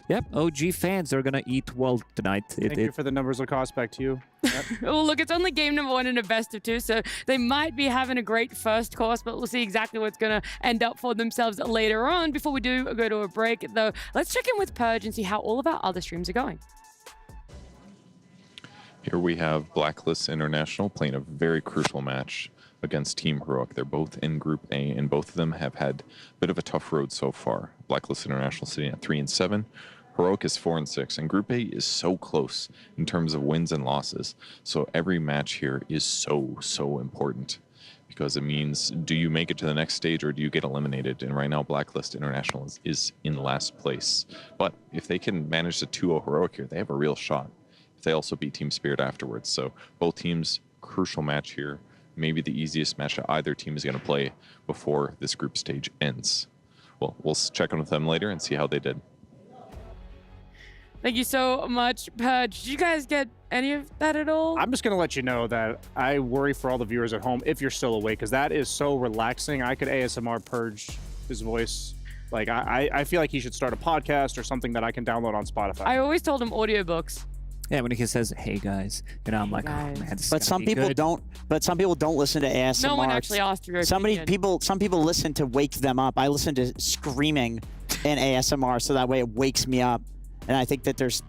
yep, OG fans are gonna eat well tonight. Thank you for the numbers, Lacoste. Back to you. Yep. Well, look, it's only game number 1 in a best of 2, so they might be having a great first course, but we'll see exactly what's going to end up for themselves later on. Before we do go to a break, though, let's check in with Purge and see how all of our other streams are going. Here we have Blacklist International playing a very crucial match against Team Heroic. They're both in Group A, and both of them have had a bit of a tough road so far. Blacklist International sitting at 3-7. Heroic is 4-6, and Group A is so close in terms of wins and losses. So every match here is so important, because it means, do you make it to the next stage or do you get eliminated? And right now, Blacklist International is in last place. But if they can manage to 2-0 Heroic here, they have a real shot. If they also beat Team Spirit afterwards. So both teams, crucial match here. Maybe the easiest match that either team is going to play before this group stage ends. Well, we'll check in with them later and see how they did. Thank you so much, Purge. Did you guys get any of that at all? I'm just going to let you know that I worry for all the viewers at home if you're still awake, because that is so relaxing. I could ASMR Purge his voice. I feel like he should start a podcast or something that I can download on Spotify. I always told him audiobooks. Yeah, when he says, "Hey guys," I'm like, "Oh man, this is but some people good. don't. But some people don't listen to ASMR. No one actually asked your opinion. Some people listen to wake them up. I listen to screaming in ASMR, so that way it wakes me up. And I think that there's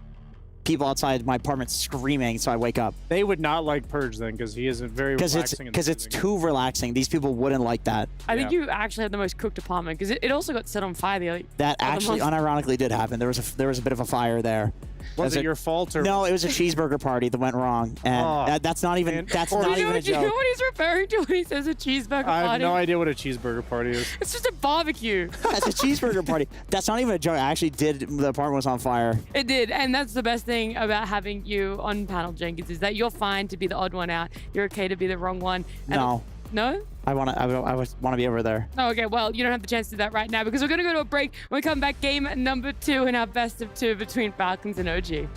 people outside my apartment screaming, so I wake up. They would not like Purge then, because he isn't very relaxing. Because it's too relaxing. These people wouldn't like that. I think you actually had the most cooked apartment, because it also got set on fire. That actually, unironically, did happen. There was a bit of a fire there. Was it your fault, or no? It was a cheeseburger party that went wrong, and that's not even a joke. You know what he's referring to when he says a cheeseburger party? I have no idea what a cheeseburger party is. It's just a barbecue. It's a cheeseburger party. That's not even a joke. I actually did. The apartment was on fire. It did, and that's the best thing about having you on panel, Jenkins, is that you're fine to be the odd one out. You're okay to be the wrong one. No. No? I want to be over there. Oh, okay, well, you don't have the chance to do that right now, because we're going to go to a break. When we come back, game number 2 in our best of 2 between Falcons and OG.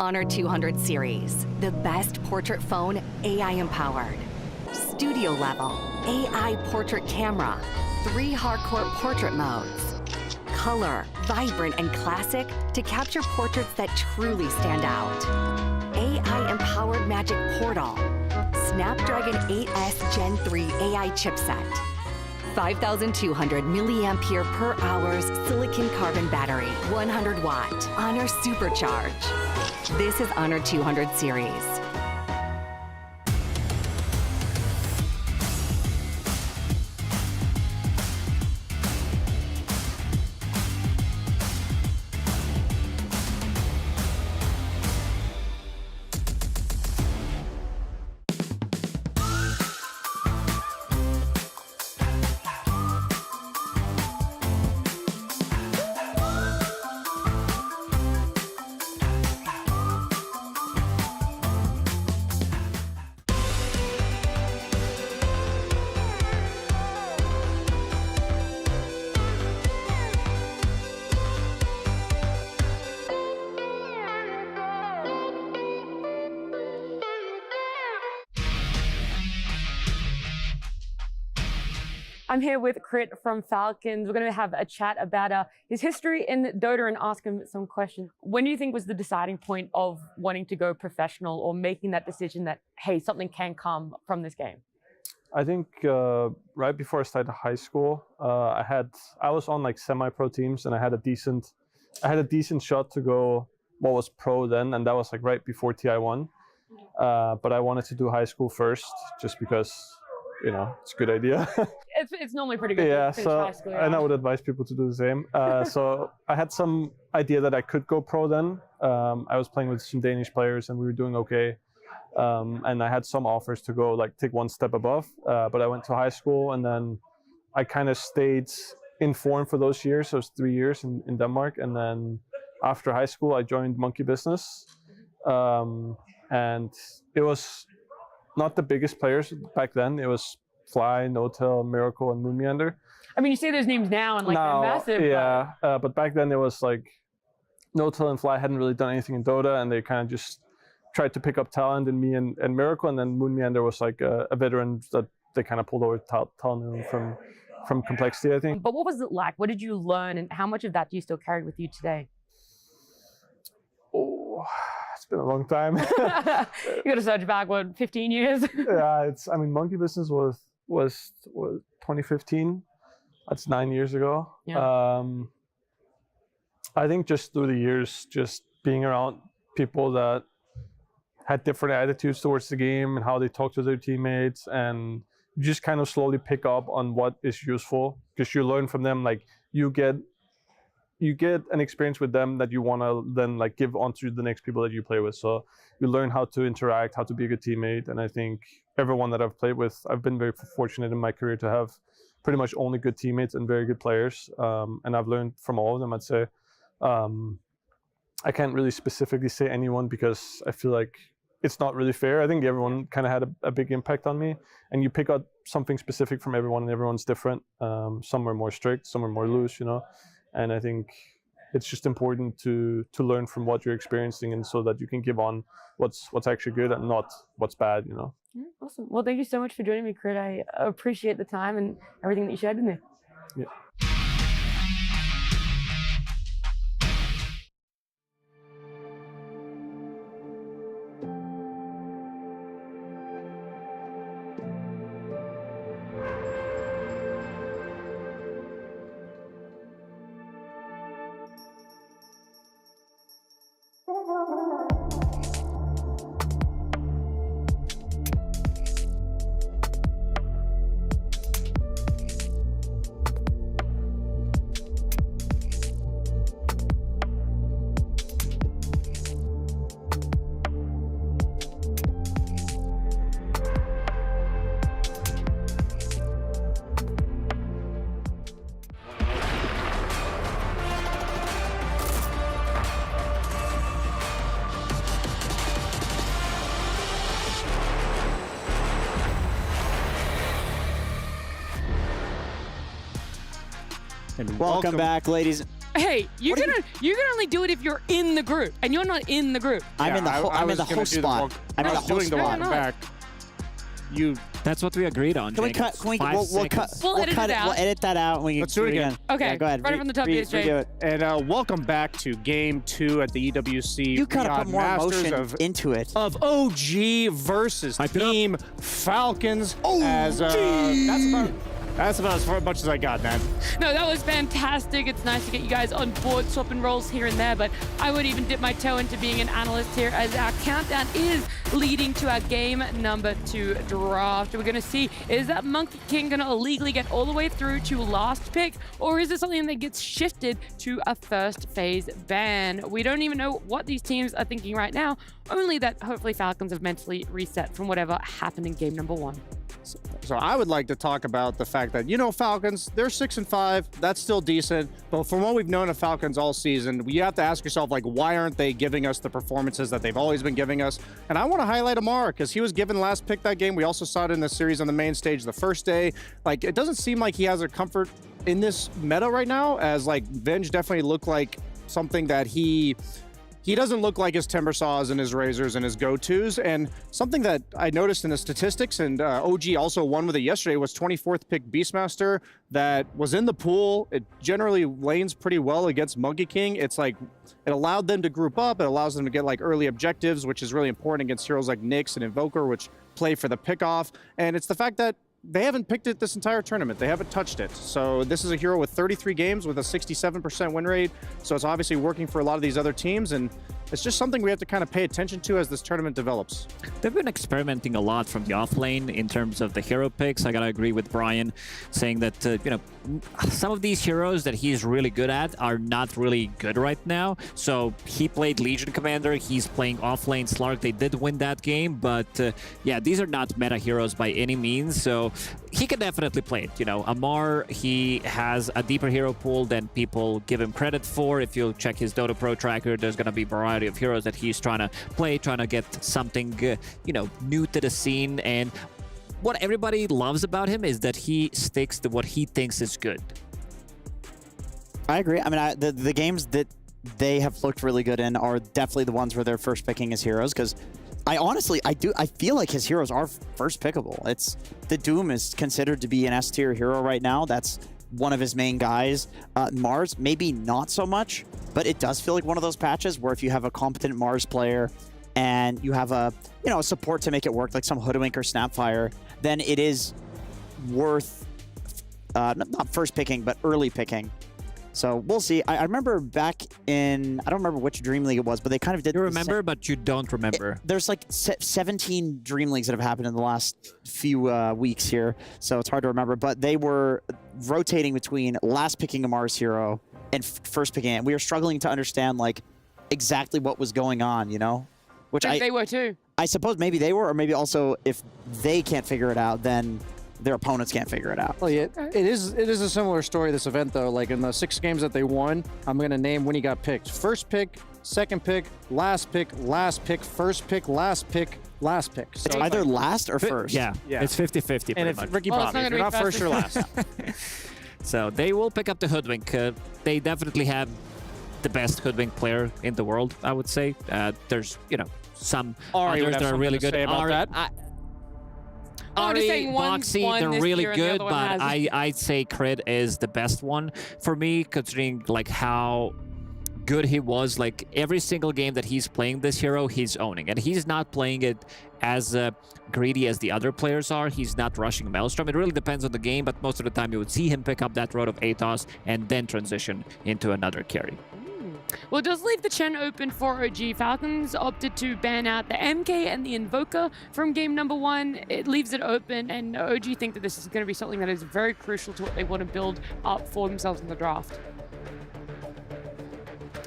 Honor 200 series, the best portrait phone AI empowered. Studio level, AI portrait camera, 3 hardcore portrait modes. Color, vibrant and classic to capture portraits that truly stand out. AI empowered magic portal. Snapdragon 8S Gen 3 AI chipset. 5,200 milliampere per hours silicon carbon battery, 100 watt. Honor Supercharge. This is Honor 200 series. I'm here with Crit from Falcons. We're going to have a chat about his history in Dota and ask him some questions. When do you think was the deciding point of wanting to go professional or making that decision that, hey, something can come from this game? I think right before I started high school, I was on like semi-pro teams, and I had a decent shot to go what was pro then, and that was like right before TI1. But I wanted to do high school first, just because, you know, it's a good idea. It's normally pretty good. Yeah, to finish so high school, and I would advise people to do the same. So I had some idea that I could go pro then. I was playing with some Danish players, and we were doing okay. And I had some offers to go like take one step above, but I went to high school, and then I kind of stayed in form for those years. So it was 3 years in Denmark, and then after high school, I joined Monkey Business, and it was not the biggest players back then. It was Fly, Notel, Miracle, and Moon Meander. I mean, you say those names now, and like they're massive. Yeah, but back then it was like Notel and Fly hadn't really done anything in Dota, and they kind of just tried to pick up talent in me and Miracle, and then Moon Meander was like a veteran that they kind of pulled over talent from Complexity, I think. But what was it like? What did you learn, and how much of that do you still carry with you today? Oh, it's been a long time. You got to search back, what, 15 years? Yeah, I mean, Monkey Business was 2015. That's 9 years ago. Yeah. I think just through the years, just being around people that had different attitudes towards the game and how they talk to their teammates, and you just kind of slowly pick up on what is useful, because you learn from them. Like you get an experience with them that you want to then like give on to the next people that you play with. So you learn how to interact, how to be a good teammate. And I think everyone that I've played with, I've been very fortunate in my career to have pretty much only good teammates and very good players. And I've learned from all of them, I'd say. I can't really specifically say anyone, because I feel like it's not really fair. I think everyone kind of had a big impact on me, and you pick out something specific from everyone, and everyone's different. Some are more strict, some are more loose, you know. And I think it's just important to learn from what you're experiencing, and so that you can give on what's actually good and not what's bad, you know. Awesome. Well, thank you so much for joining me, Crit. I appreciate the time and everything that you shared with me. Yeah. And welcome back, ladies Hey, you can only do it if you're in the group, and you're not in the group. I'm in the host spot. I'm in the host spot. Back. That's what we agreed on. Can we cut? Can we? We'll cut it. We'll edit that out. And we Let's do it again. Okay. Yeah, go ahead. Right from the top, BSJ. Redo it. And welcome back to Game 2 at the EWC. You gotta Riyadh put more Masters emotion into it. Of OG versus Team Falcons. OG! That's about as much as I got, man. No, that was fantastic. It's nice to get you guys on board, swapping roles here and there, but I would even dip my toe into being an analyst here as our countdown is leading to our game number 2 draft. We're going to see, is that Monkey King going to illegally get all the way through to last pick, or is it something that gets shifted to a first phase ban? We don't even know what these teams are thinking right now, only that hopefully Falcons have mentally reset from whatever happened in game number 1. So I would like to talk about the fact that, Falcons, they're 6-5. That's still decent. But from what we've known of Falcons all season, you have to ask yourself, why aren't they giving us the performances that they've always been giving us? And I want to highlight Amar because he was given last pick that game. We also saw it in the series on the main stage the first day. It doesn't seem like he has a comfort in this meta right now, as Venge definitely looked like something that he doesn't look like his Timbersaws and his Razors and his go-tos. And something that I noticed in the statistics, and OG also won with it yesterday, was 24th pick Beastmaster that was in the pool. It generally lanes pretty well against Monkey King. It's it allowed them to group up. It allows them to get early objectives, which is really important against heroes like Nyx and Invoker, which play for the pickoff. And it's the fact that they haven't picked it this entire tournament. They haven't touched it. So this is a hero with 33 games with a 67% win rate. So it's obviously working for a lot of these other teams. And it's just something we have to kind of pay attention to as this tournament develops. They've been experimenting a lot from the off lane in terms of the hero picks. I gotta agree with Brian saying that, some of these heroes that he's really good at are not really good right now. So he played Legion Commander. He's playing off lane Slark. They did win that game, but yeah, these are not meta heroes by any means. So he can definitely play it. Amar, he has a deeper hero pool than people give him credit for. If you check his Dota Pro tracker, there's going to be a variety of heroes that he's trying to play, trying to get something, new to the scene. And what everybody loves about him is that he sticks to what he thinks is good. I agree. I mean, the games that they have looked really good in are definitely the ones where they're first picking his heroes, because I feel like his heroes are first pickable. The Doom is considered to be an S tier hero right now. That's one of his main guys. Mars, maybe not so much, but it does feel like one of those patches where if you have a competent Mars player and you have a support to make it work, like some Hoodwink or Snapfire, then it is worth not first picking, but early picking. So we'll see. I remember back in, I don't remember which Dream League it was, but they kind of did. You remember, but you don't remember. There's 17 Dream Leagues that have happened in the last few weeks here, so it's hard to remember. But they were rotating between last picking a Mars hero and first picking it. We were struggling to understand exactly what was going on, Which they were too. I suppose maybe they were, or maybe also if they can't figure it out, then their opponents can't figure it out. Well, yeah, it is a similar story, this event, though. In the 6 games that they won, I'm going to name when he got picked. First pick, second pick, last pick, first pick, last pick, last pick. So it's either last or first. Yeah, it's 50-50. And if Ricky Bobby, if you're not first or last. So they will pick up the Hoodwink. They definitely have the best Hoodwink player in the world, I would say. There's, some Ari others that are really good. Ari, Boxy, they're really good, but I'd say Crit is the best one for me, considering how good he was. Every single game that he's playing this hero, he's owning, and he's not playing it as greedy as the other players are. He's not rushing Maelstrom. It really depends on the game, but most of the time you would see him pick up that road of Atos and then transition into another carry. Well, it does leave the Chen open for OG. Falcons opted to ban out the MK and the Invoker from game number 1. It leaves it open, and OG think that this is going to be something that is very crucial to what they want to build up for themselves in the draft.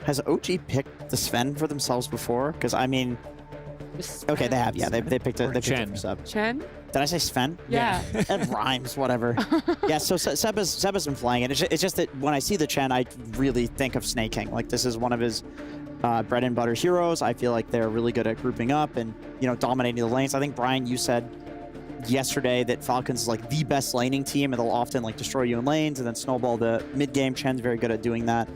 Has OG picked the Sven for themselves before? Because, I mean... Okay, they have. Yeah, they picked it. They picked it for Seb. Chen? Did I say Sven? Yeah. It rhymes, whatever. Yeah, so Seb has been flying it. It's just that when I see the Chen, I really think of Snaking. This is one of his bread and butter heroes. I feel like they're really good at grouping up and, dominating the lanes. I think, Brian, you said yesterday that Falcons is the best laning team, and they'll often destroy you in lanes and then snowball the mid game. Chen's very good at doing that.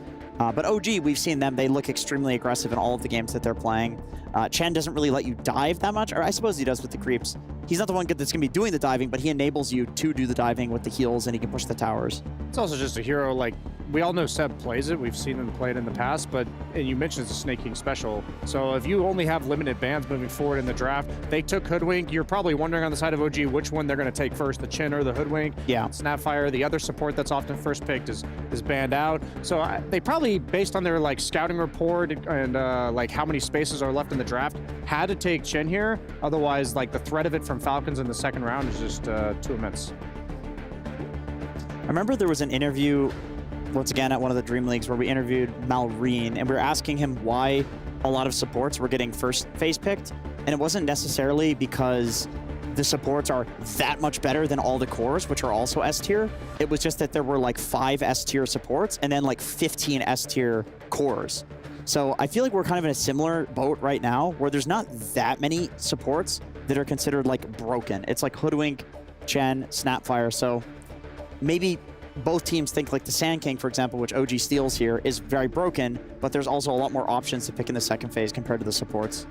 But OG, we've seen them. They look extremely aggressive in all of the games that they're playing. Chen doesn't really let you dive that much, or I suppose he does with the creeps. He's not the one that's going to be doing the diving, but he enables you to do the diving with the heals, and he can push the towers. It's also just a hero, like, we all know Seb plays it. We've seen him play it in the past, but and you mentioned it's a Snake King special. So if you only have limited bans moving forward in the draft, they took Hoodwink. You're probably wondering on the side of OG which one they're going to take first, the Chen or the Hoodwink. Yeah. Snapfire, the other support that's often first picked, is banned out. So they probably, based on their like scouting report and like how many spaces are left in the draft, had to take Chen here. Otherwise, like the threat of it from Falcons in the second round is just too immense. I remember there was an interview, once again, at one of the Dream Leagues where we interviewed Malreen, and we were asking him why a lot of supports were getting first phase picked. And it wasn't necessarily because the supports are that much better than all the cores, which are also S tier. It was just that there were like 5 S tier supports and then like 15 S tier cores. So I feel like we're kind of in a similar boat right now where there's not that many supports that are considered like broken. It's like Hoodwink, Chen, Snapfire. So maybe both teams think like the Sand King, for example, which OG steals here, is very broken, but there's also a lot more options to pick in the second phase compared to the supports.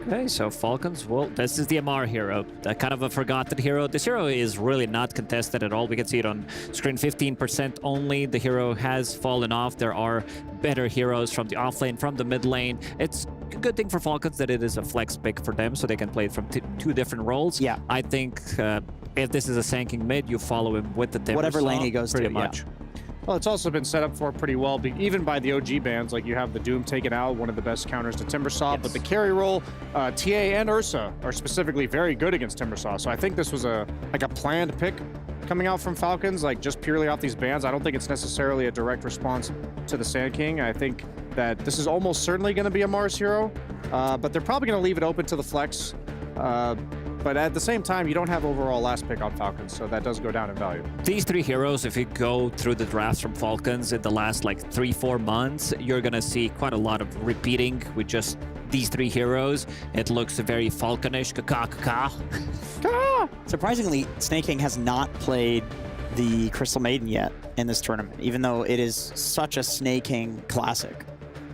Okay, so Falcons, well, this is the MR hero, kind of a forgotten hero. This hero is really not contested at all. We can see it on screen, 15% only. The hero has fallen off. There are better heroes from the off lane, from the mid lane. It's a good thing for Falcons that it is a flex pick for them, so they can play it from 2 different roles. Yeah. I think if this is a Sanking mid, you follow him with the Timber Whatever lane Saw, he goes pretty to, much. yeah. Well, it's also been set up for pretty well, even by the OG bans. Like you have the Doom taken out, one of the best counters to Timbersaw, yes. But the carry role, TA and Ursa are specifically very good against Timbersaw. So I think this was a planned pick coming out from Falcons, like just purely off these bans. I don't think it's necessarily a direct response to the Sand King. I think that this is almost certainly going to be a Mars hero, but they're probably going to leave it open to the flex. But at the same time, you don't have overall last pick on Falcons, so that does go down in value. These 3 heroes, if you go through the drafts from Falcons in the last like 3-4 months, you're gonna see quite a lot of repeating with just these 3 heroes. It looks very Falconish, Surprisingly, Snake King has not played the Crystal Maiden yet in this tournament, even though it is such a Snake King classic.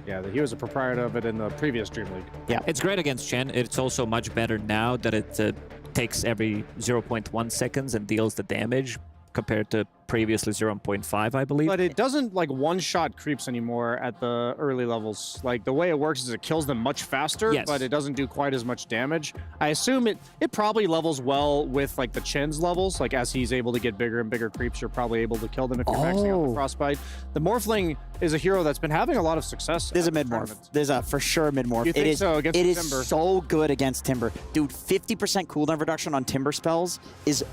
Yeah, he was a proprietor of it in the previous Dream League. Yeah, it's great against Chen. It's also much better now that it takes every 0.1 seconds and deals the damage compared to previously 0.5, I believe. But it doesn't like one-shot creeps anymore at the early levels. Like the way it works is it kills them much faster, yes. But it doesn't do quite as much damage. I assume it probably levels well with like the Chen's levels. Like as he's able to get bigger and bigger creeps, you're probably able to kill them if you're maxing out the Frostbite. The Morphling is a hero that's been having a lot of success. There's a mid-morph. There's a for sure mid-morph. You think so against Timber? Timber? It is so good against Timber. Dude, 50% cooldown reduction on Timber spells is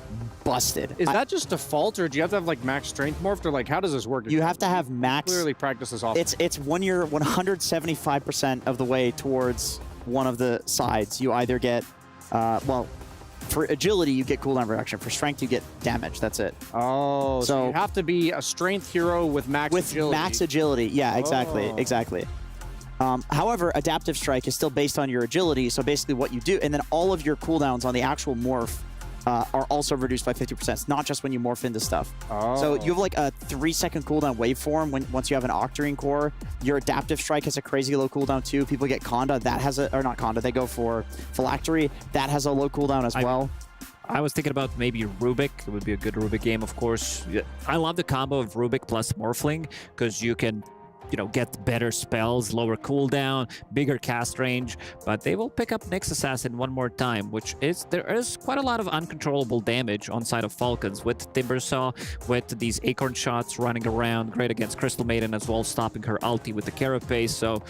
busted. Is that just default, or do you have to have like max strength morphed, or like how does this work? You have to have max. Clearly practice this often. It's when you're 175% of the way towards one of the sides. You either get, well, for agility you get cooldown reduction. For strength you get damage. That's it. Oh, so you have to be a strength hero with max agility. With max agility, yeah, exactly, exactly. However, adaptive strike is still based on your agility. So basically, what you do, and then all of your cooldowns on the actual morph are also reduced by 50%. It's not just when you morph into stuff. So you have like a 3-second cooldown waveform once you have an Octarine core. Your adaptive strike has a crazy low cooldown too. People get Conda, that has a, or not Conda, they go for Phylactery, that has a low cooldown as well. I was thinking about maybe Rubik. It would be a good Rubik game, of course. I love the combo of Rubik plus Morphling because you can, you know, get better spells, lower cooldown, bigger cast range, but they will pick up Nyx Assassin one more time, which is, there is quite a lot of uncontrollable damage on side of Falcons with Timbersaw, with these Acorn shots running around, great against Crystal Maiden as well, stopping her ulti with the Carapace, so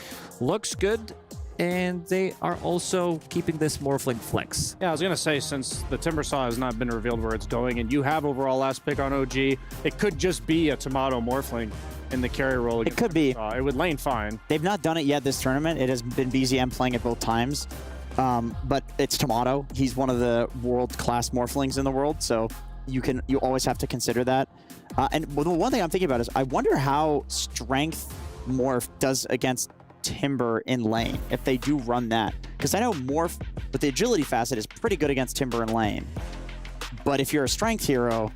looks good. And they are also keeping this Morphling flex. Yeah, I was going to say, since the Timbersaw has not been revealed where it's going, and you have overall last pick on OG, it could just be a Tomato Morphling in the carry role. It could be. It would lane fine. They've not done it yet this tournament. It has been BZM playing it both times. But it's Tomato. He's one of the world-class Morphlings in the world, so you always have to consider that. And the one thing I'm thinking about is, I wonder how Strength Morph does against Timber in lane, if they do run that. Because I know Morph with the agility facet is pretty good against Timber in lane. But if you're a strength hero,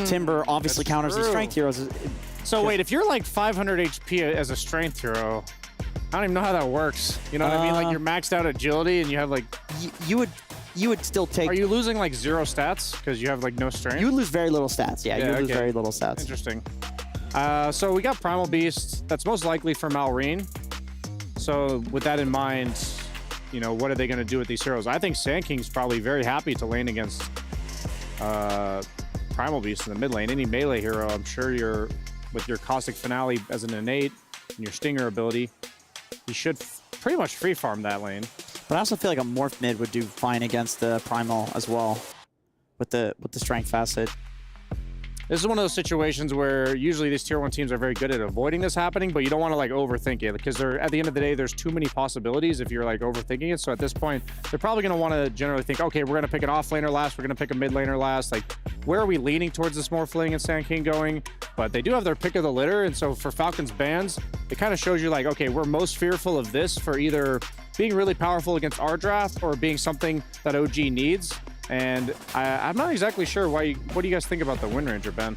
Timber obviously counters these strength heroes. So wait, if you're like 500 HP as a strength hero, I don't even know how that works. You know what I mean? Like you're maxed out agility and you have like... You would still take... Are you losing like 0 stats because you have like no strength? You would lose very little stats. Yeah, you would lose very little stats. Interesting. So we got Primal Beast. That's most likely for Malrine. So with that in mind, you know, what are they going to do with these heroes? I think Sand King's probably very happy to lane against Primal Beast in the mid lane. Any melee hero, I'm sure you're with your Caustic Finale as an innate and your Stinger ability, you should pretty much free farm that lane. But I also feel like a Morph mid would do fine against the Primal as well with the strength facet. This is one of those situations where usually these tier 1 teams are very good at avoiding this happening, but you don't want to like overthink it because at the end of the day, there's too many possibilities if you're like overthinking it. So at this point, they're probably going to want to generally think, okay, we're going to pick an off laner last, we're going to pick a mid laner last. Like, where are we leaning towards this Morphling and Sand King going? But they do have their pick of the litter. And so for Falcons bans, it kind of shows you like, okay, we're most fearful of this for either being really powerful against our draft or being something that OG needs. And I'm not exactly sure why. What do you guys think about the Wind Ranger, Ben?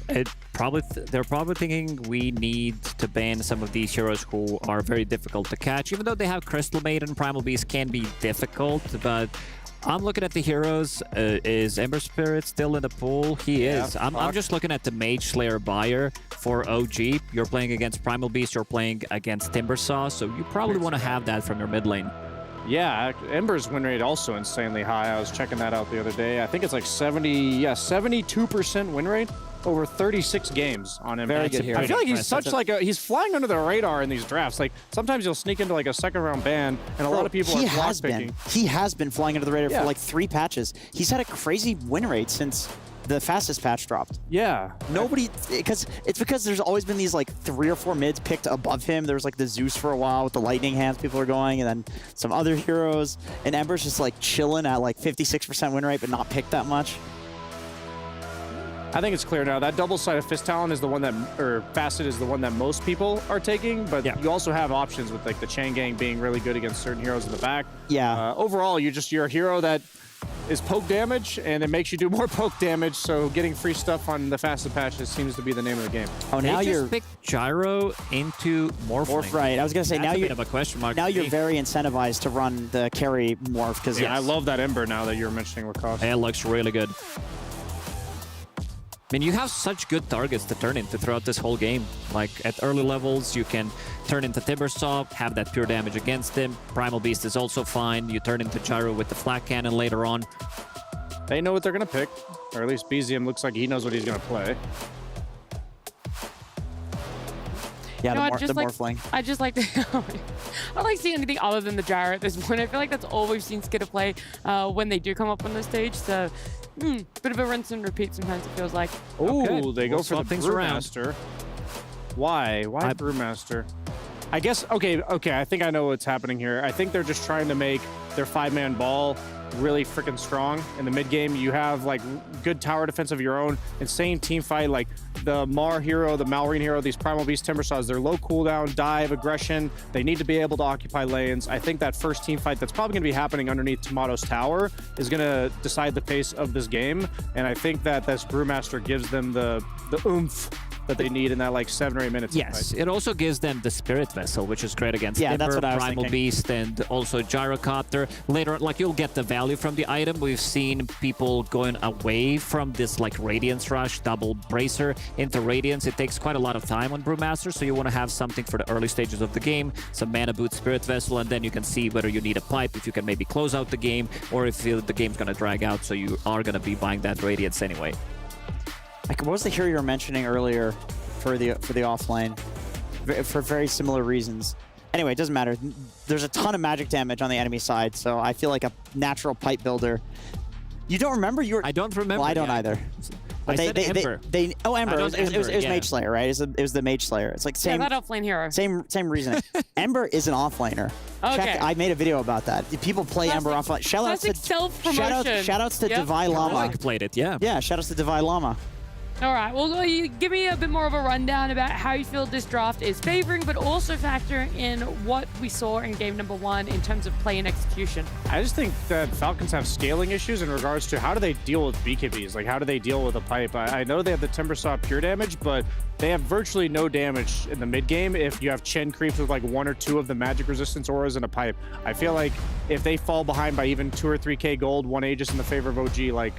They're probably thinking we need to ban some of these heroes who are very difficult to catch. Even though they have Crystal Maiden, Primal Beast can be difficult, but I'm looking at the heroes. Is Ember Spirit still in the pool? He is. I'm just looking at the Mage Slayer buyer for OG. You're playing against Primal Beast, you're playing against Timbersaw, so you probably want to have that from your mid lane. Yeah, Ember's win rate also insanely high. I was checking that out the other day. I think it's like 72% win rate over 36 games on Ember. Very good hero. I feel like he's such like he's flying under the radar in these drafts. Like sometimes you'll sneak into like a second round ban, and a lot of people are block picking. He has been flying under the radar for like 3 patches. He's had a crazy win rate since the fastest patch dropped. Yeah. Nobody, because there's always been these like 3 or 4 mids picked above him. There was like the Zeus for a while with the lightning hands people are going, and then some other heroes. And Ember's just like chilling at like 56% win rate, but not picked that much. I think it's clear now. That double-sided Fist Talon is the one that, or Facet is the one that most people are taking, but you also have options with like the Chain Gang being really good against certain heroes in the back. Yeah. Overall, you're a hero that is poke damage, and it makes you do more poke damage, so getting free stuff on the fastest patches seems to be the name of the game. Oh, now they you're... just picked Gyro into Morph. Right, I was going to say, That's now a you're... bit of a question mark. Now you're very incentivized to run the carry Morph, because... Yeah, I love that Ember now that you're mentioning Lacoste. It looks really good. I mean, you have such good targets to turn into throughout this whole game. Like, at early levels, you can turn into Timbersaw, have that pure damage against him. Primal Beast is also fine. You turn into Gyro with the Flak Cannon later on. They know what they're going to pick, or at least BZM looks like he knows what he's going to play. Yeah, No, the Morphling. I just like to... I don't like seeing anything other than the Gyro at this point. I feel like that's all we've seen Skitter play when they do come up on the stage. So, bit of a rinse and repeat sometimes it feels like. Ooh, they go for the Brewmaster. Why? Why Brewmaster? I guess, okay, I think I know what's happening here. I think they're just trying to make their 5-man ball really freaking strong. In the mid game, you have like good tower defense of your own, insane team fight, like the Mar hero, the Malrine hero, these Primal Beast Timbersaws, they're low cooldown, dive, aggression. They need to be able to occupy lanes. I think that first team fight that's probably going to be happening underneath Tomato's tower is going to decide the pace of this game. And I think that this Brewmaster gives them the oomph that they need in that like 7 or 8 minutes. Yes, it also gives them the Spirit Vessel, which is great against Timber, that's what I was Primal thinking. Beast, and also Gyrocopter. Later, like, you'll get the value from the item. We've seen people going away from this like Radiance Rush, double Bracer into Radiance. It takes quite a lot of time on Brewmaster, so you want to have something for the early stages of the game, some Mana Boot, Spirit Vessel, and then you can see whether you need a pipe, if you can maybe close out the game, or if the game's going to drag out, so you are going to be buying that Radiance anyway. Like, what was the hero you were mentioning earlier for the offlane? For very similar reasons. Anyway, it doesn't matter. There's a ton of magic damage on the enemy side, so I feel like a natural pipe builder. You don't remember? I don't remember. Well, I don't either. But I said Ember. Oh, Ember. It was yeah. Mage Slayer, right? It was the Mage Slayer. It's like same. Yeah, that offlane hero. Same reasoning. Ember is an offlaner. Okay. I made a video about that. People play Ember offlane. Classic self-promotion. Shout outs to Divine Llama. Mike played it, yeah. Yeah, shout outs to Divine Llama. All right, well, you give me a bit more of a rundown about how you feel this draft is favoring, but also factor in what we saw in game number 1 in terms of play and execution. I just think that Falcons have scaling issues in regards to how do they deal with BKBs? Like, how do they deal with a pipe? I know they have the Timbersaw pure damage, but they have virtually no damage in the mid game if you have Chen creeps with like 1 or 2 of the magic resistance auras in a pipe. I feel like if they fall behind by even 2 or 3k gold, 1 Aegis in the favor of OG, like,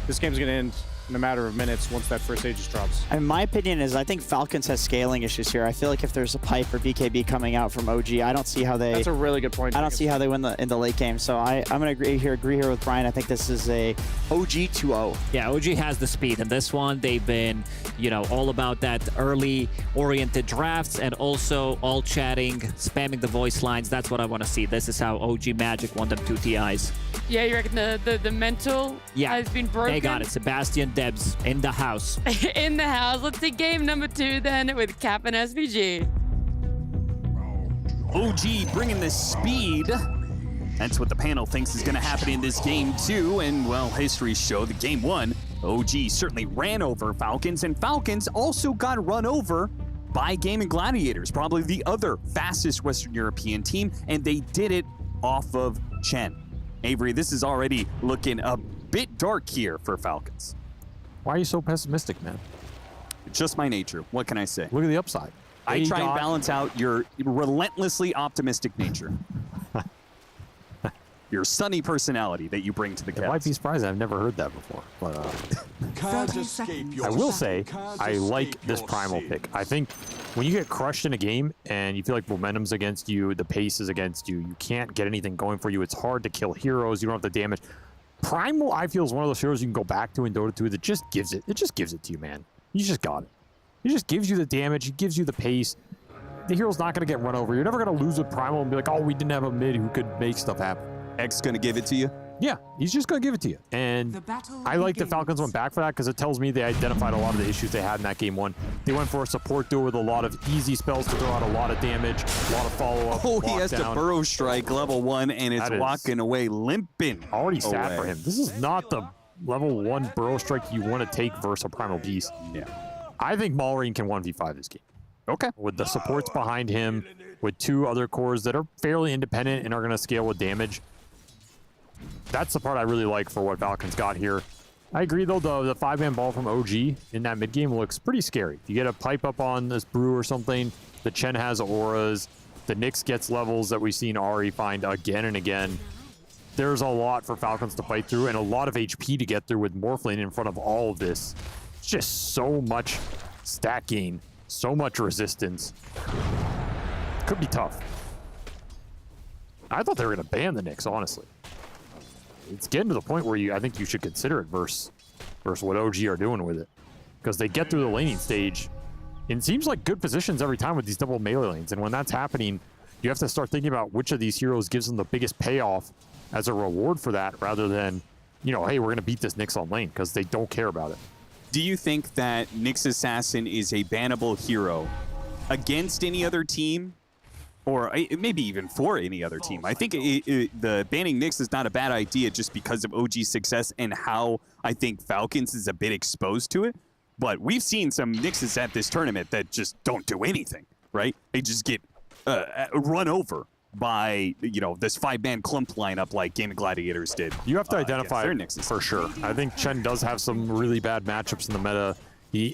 this game's going to end in a matter of minutes once that first Aegis drops. And my opinion is I think Falcons has scaling issues here. I feel like if there's a pipe or BKB coming out from OG, I don't see how they... That's a really good point. I don't see how they win in the late game. So I'm going to agree here with Brian. I think this is a OG 2-0. Yeah, OG has the speed. And this one, they've been, you know, all about that early-oriented drafts and also all chatting, spamming the voice lines. That's what I want to see. This is how OG Magic won them 2 TIs. Yeah, you reckon the mental has been broken? They got it. Sebastian Debs in the house. In the house. Let's see game number 2 then with Cap and SVG. OG bringing the speed. That's what the panel thinks is going to happen in this game too. And well, history show that game 1, OG certainly ran over Falcons, and Falcons also got run over by Gaming Gladiators, probably the other fastest Western European team, and they did it off of Chen. Avery, this is already looking a bit dark here for Falcons. Why are you so pessimistic, man? It's just my nature. What can I say? Look at the upside. I try and balance out your relentlessly optimistic nature. Your sunny personality that you bring to the Cavs. It might be surprising. I've never heard that before. But I will say, I like this Primal pick. I think when you get crushed in a game and you feel like momentum's against you, the pace is against you, you can't get anything going for you, it's hard to kill heroes, you don't have the damage. Primal, I feel, is one of those heroes you can go back to in Dota 2 that just gives it. It just gives it to you, man. You just got it. It just gives you the damage, it gives you the pace. The hero's not going to get run over. You're never going to lose with Primal and be like, oh, we didn't have a mid who could make stuff happen. X going to give it to you? Yeah, he's just going to give it to you. And I like the Falcons went back for that because it tells me they identified a lot of the issues they had in that game 1. They went for a support duo with a lot of easy spells to throw out a lot of damage, a lot of follow-up. Oh, he has to burrow strike level 1 and it's walking away limping. Already sad for him. This is not the level 1 burrow strike you want to take versus a Primal Beast. Yeah. I think Malrine can 1v5 this game. Okay. With the supports behind him, with 2 other cores that are fairly independent and are going to scale with damage. That's the part I really like for what Falcons got here. I agree, though, the 5-man ball from OG in that mid-game looks pretty scary. You get a pipe up on this Brew or something, the Chen has auras, the Nyx gets levels that we've seen Ari find again and again. There's a lot for Falcons to fight through and a lot of HP to get through with Morphling in front of all of this. It's just so much stat gain, so much resistance. Could be tough. I thought they were going to ban the Nyx, honestly. It's getting to the point where I think you should consider it versus what OG are doing with it. Because they get through the laning stage. And it seems like good positions every time with these double melee lanes. And when that's happening, you have to start thinking about which of these heroes gives them the biggest payoff as a reward for that, rather than, you know, hey, we're going to beat this Nyx on lane, because they don't care about it. Do you think that Nyx Assassin is a bannable hero against any other team? Or maybe even for any other team. I think the banning Nyx is not a bad idea just because of OG's success and how I think Falcons is a bit exposed to it. But we've seen some Nyxes at this tournament that just don't do anything, right? They just get run over by, you know, this 5-man clump lineup like Gaming Gladiators did. You have to identify for sure. I think Chen does have some really bad matchups in the meta.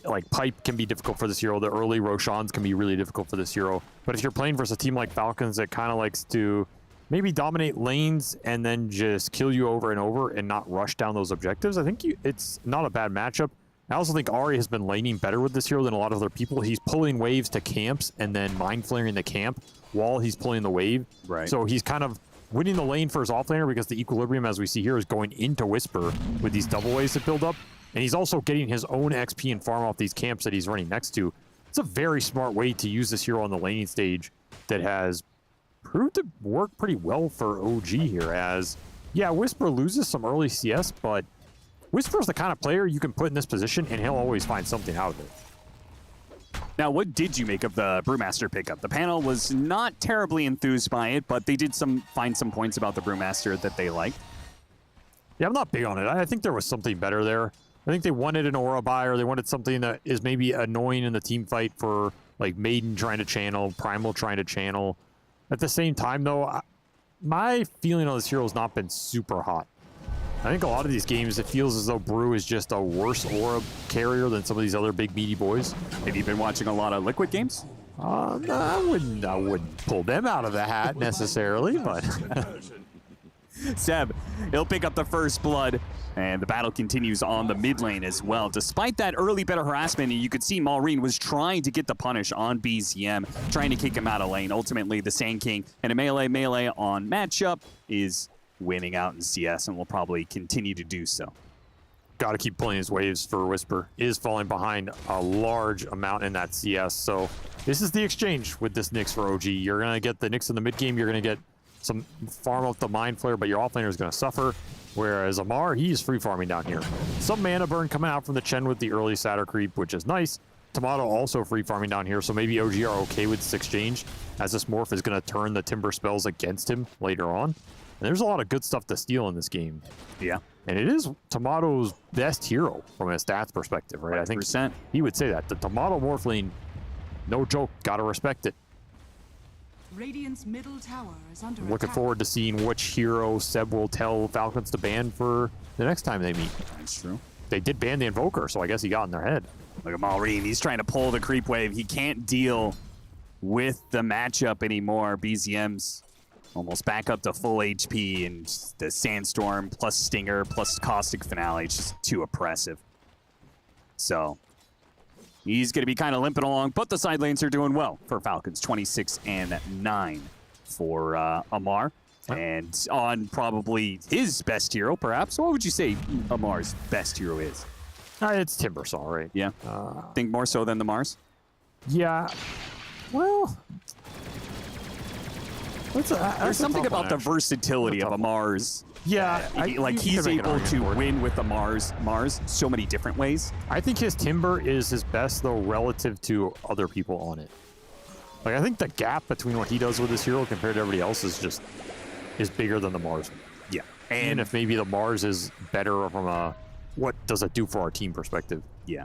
Like, Pipe can be difficult for this hero. The early Roshans can be really difficult for this hero. But if you're playing versus a team like Falcons that kind of likes to maybe dominate lanes and then just kill you over and over and not rush down those objectives, I think it's not a bad matchup. I also think Ari has been laning better with this hero than a lot of other people. He's pulling waves to camps and then mind flaring the camp while he's pulling the wave. Right. So he's kind of winning the lane for his offlaner because the equilibrium, as we see here, is going into Whisper with these double waves that build up. And he's also getting his own XP and farm off these camps that he's running next to. It's a very smart way to use this hero on the laning stage that has proved to work pretty well for OG here, as, yeah, Whisper loses some early CS, but Whisper's the kind of player you can put in this position and he'll always find something out of it. Now, what did you make of the Brewmaster pickup? The panel was not terribly enthused by it, but they did find some points about the Brewmaster that they liked. Yeah, I'm not big on it. I think there was something better there. I think they wanted an aura buy, or they wanted something that is maybe annoying in the team fight for like Maiden trying to channel, Primal trying to channel. At the same time, though, my feeling on this hero has not been super hot. I think a lot of these games, it feels as though Brew is just a worse aura carrier than some of these other big meaty boys. Have you been watching a lot of Liquid games? No, I wouldn't pull them out of the hat necessarily, but Seb, he'll pick up the first blood, and the battle continues on the mid lane as well. Despite that early bit of harassment, you could see Malrine was trying to get the punish on BZM, trying to kick him out of lane. Ultimately, the Sand King and a melee on matchup is winning out in CS, and will probably continue to do so. Got to keep pulling his waves for Whisper. Is falling behind a large amount in that CS, so this is the exchange with this Nyx for OG. You're going to get the Nyx in the mid game, you're going to get some farm up the Mind Flare, but your offlaner is going to suffer. Whereas Amar, he's free farming down here. Some mana burn coming out from the Chen with the early Satyr creep, which is nice. Tomato also free farming down here, so maybe OG are okay with this exchange, as this Morph is going to turn the Timber spells against him later on. And there's a lot of good stuff to steal in this game. Yeah. And it is Tomato's best hero from a stats perspective, right? 100%. I think he would say that. The Tomato Morph lane, no joke, gotta respect it. Radiant's middle tower is under Looking attack. forward to seeing which hero Seb will tell Falcons to ban for the next time they meet. That's true. They did ban the Invoker, so I guess he got in their head. Look at Malrine, he's trying to pull the creep wave. He can't deal with the matchup anymore. BZM's almost back up to full HP, and the Sandstorm plus Stinger plus Caustic Finale, it's just too oppressive. So he's going to be kind of limping along, but the side lanes are doing well for Falcons. 26-9 for Amar. And on probably his best hero, perhaps. What would you say Amar's best hero is? It's Timbersaw, right? Yeah. Think more so than the Mars? Yeah. Well, there's something about the versatility of a Mars. Yeah, he's able to win with the Mars so many different ways. I think his Timber is his best, though, relative to other people on it. Like, I think the gap between what he does with his hero compared to everybody else is bigger than the Mars. Yeah. And if maybe the Mars is better from a what does it do for our team perspective. Yeah.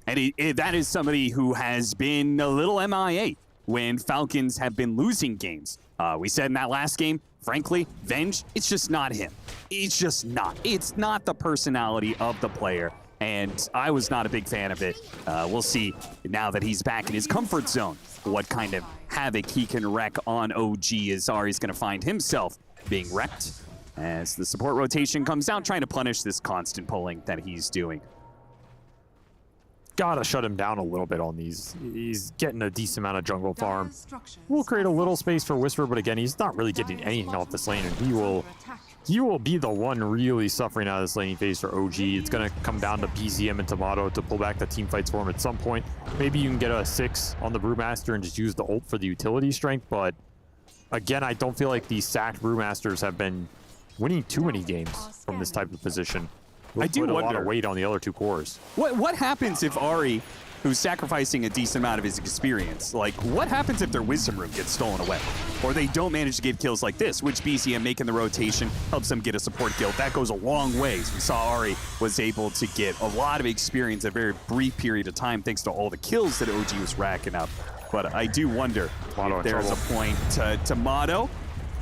And that is somebody who has been a little MIA when Falcons have been losing games. We said in that last game, frankly, Venge, it's just not him. It's just not. It's not the personality of the player. And I was not a big fan of it. We'll see now that he's back in his comfort zone what kind of havoc he can wreak on OG, as Ari's going to find himself being wrecked as the support rotation comes out, trying to punish this constant pulling that he's doing. Gotta shut him down a little bit on these. He's getting a decent amount of jungle farm. We'll create a little space for Whisper, but again, he's not really getting anything off this lane, and he will be the one really suffering out of this laning phase for OG. It's gonna come down to BZM and Tomato to pull back the team fights for him at some point. Maybe you can get a 6 on the Brewmaster and just use the ult for the utility strength, but again, I don't feel like these sacked Brewmasters have been winning too many games from this type of position. I do wonder. A lot wonder of weight on the other two cores. What happens if Ari, who's sacrificing a decent amount of his experience, like what happens if their wisdom room gets stolen away, or they don't manage to get kills like this? Which BZM making the rotation helps them get a support kill. That goes a long ways. We saw Ari was able to get a lot of experience in a very brief period of time thanks to all the kills that OG was racking up. But I do wonder if there's a point to Tomato.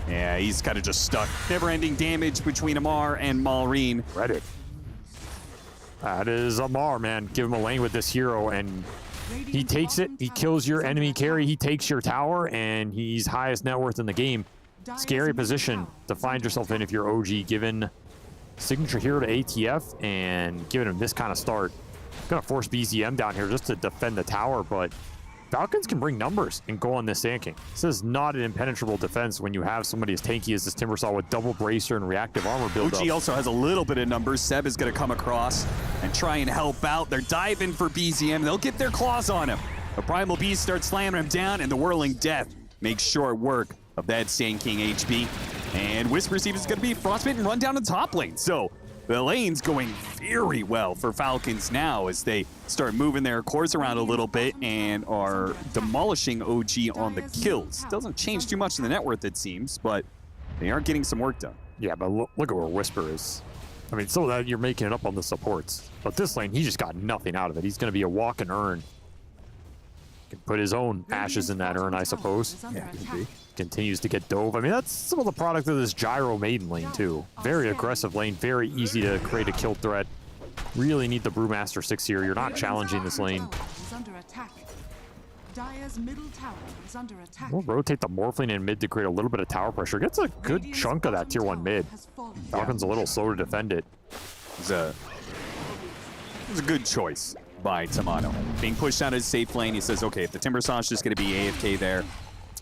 Yeah, he's kind of just stuck. Never-ending damage between Amar and Malrine. Reddit. That is Amar, man. Give him a lane with this hero, and he takes it. He kills your enemy carry. He takes your tower, and he's highest net worth in the game. Scary position to find yourself in if you're OG, given signature hero to ATF and giving him this kind of start. Gonna force BZM down here just to defend the tower, but Falcons can bring numbers and go on this Sand King. This is not an impenetrable defense when you have somebody as tanky as this Timbersaw with double bracer and reactive armor build OG also has a little bit of numbers. Seb is going to come across and try and help out. They're diving for BZM. They'll get their claws on him. The Primal Beast starts slamming him down, and the Whirling Death makes short work of that Sand King HP. And Whisper Steve is going to be frostbitten and run down the top lane. So the lane's going very well for Falcons now as they start moving their cores around a little bit and are demolishing OG on the kills. Doesn't change too much in the net worth, it seems, but they are getting some work done. Yeah, but look at where Whisper is. I mean, some of that you're making it up on the supports. But this lane, he just got nothing out of it. He's going to be a walk and urn. Can put his own ashes in that urn, I suppose. Yeah, could be. Continues to get dove. I mean, that's some of the product of this gyro maiden lane, too. Very aggressive lane, very easy to create a kill threat. Really need the Brewmaster 6 here. You're not challenging this lane. Dire's middle tower is under attack. We'll rotate the Morphling in mid to create a little bit of tower pressure. Gets a good chunk of that tier 1 mid. Falcons a little slow to defend it. It's a good choice by Tomato. Being pushed out of his safe lane, he says, okay, if the Timbersaw is just going to be AFK there,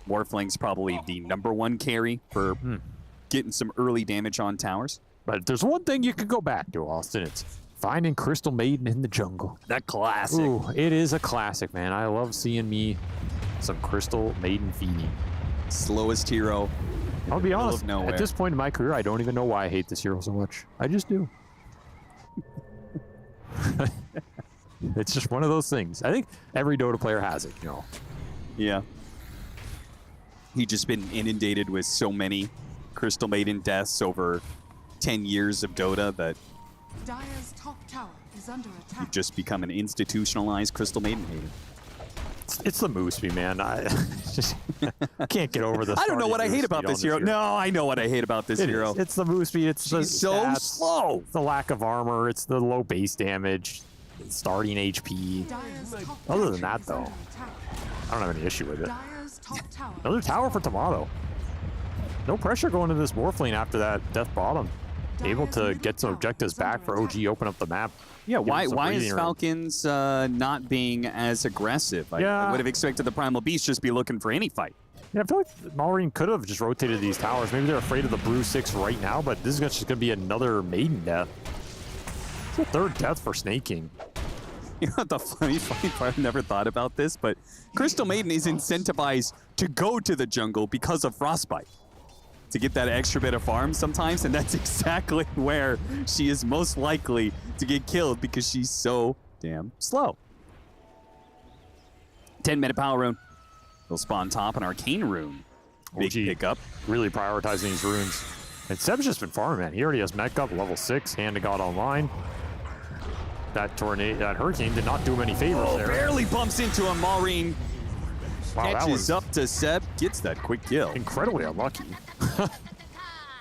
Morphling's probably the #1 carry for getting some early damage on towers. But there's one thing you could go back to, Austin. It's finding Crystal Maiden in the jungle. That classic. Ooh, it is a classic, man. I love seeing me some Crystal Maiden feeding. Slowest hero. I'll be honest, at this point in my career, I don't even know why I hate this hero so much. I just do. It's just one of those things. I think every Dota player has it, you know. Yeah. He's just been inundated with so many Crystal Maiden deaths over 10 years of Dota that Dire's top tower is under attack. you've just become an institutionalized Crystal Maiden hater. It's the Mooseby, man. I just can't get over this. I don't know what I hate about this hero. No, I know what I hate about this hero. It's the Mooseby. It's the so stats, slow. The lack of armor. It's the low base damage. Starting HP. Other than that, though, I don't have any issue with it. Another tower for Tomato. No pressure going to this Morphling after that death bottom. Able to get some objectives back for OG, open up the map. Yeah, why is Falcons not being as aggressive? I would have expected the Primal Beast just be looking for any fight. Yeah, I feel like Maureen could have just rotated these towers. Maybe they're afraid of the Brew 6 right now, but this is just going to be another Maiden death. It's a third death for Snake King. You know what the funny part? I've never thought about this, but Crystal Maiden is incentivized to go to the jungle because of Frostbite. To get that extra bit of farm sometimes, and that's exactly where she is most likely to get killed because she's so damn slow. 10-minute power rune. He'll spawn top an arcane rune. Big pickup. Really prioritizing these runes. And Seb's just been farming, man. He already has mech up, level 6, Hand to God online. That tornado, that hurricane did not do him any favors there. Barely bumps into a Maureen. Wow, catches up to Seb, gets that quick kill. Incredibly unlucky.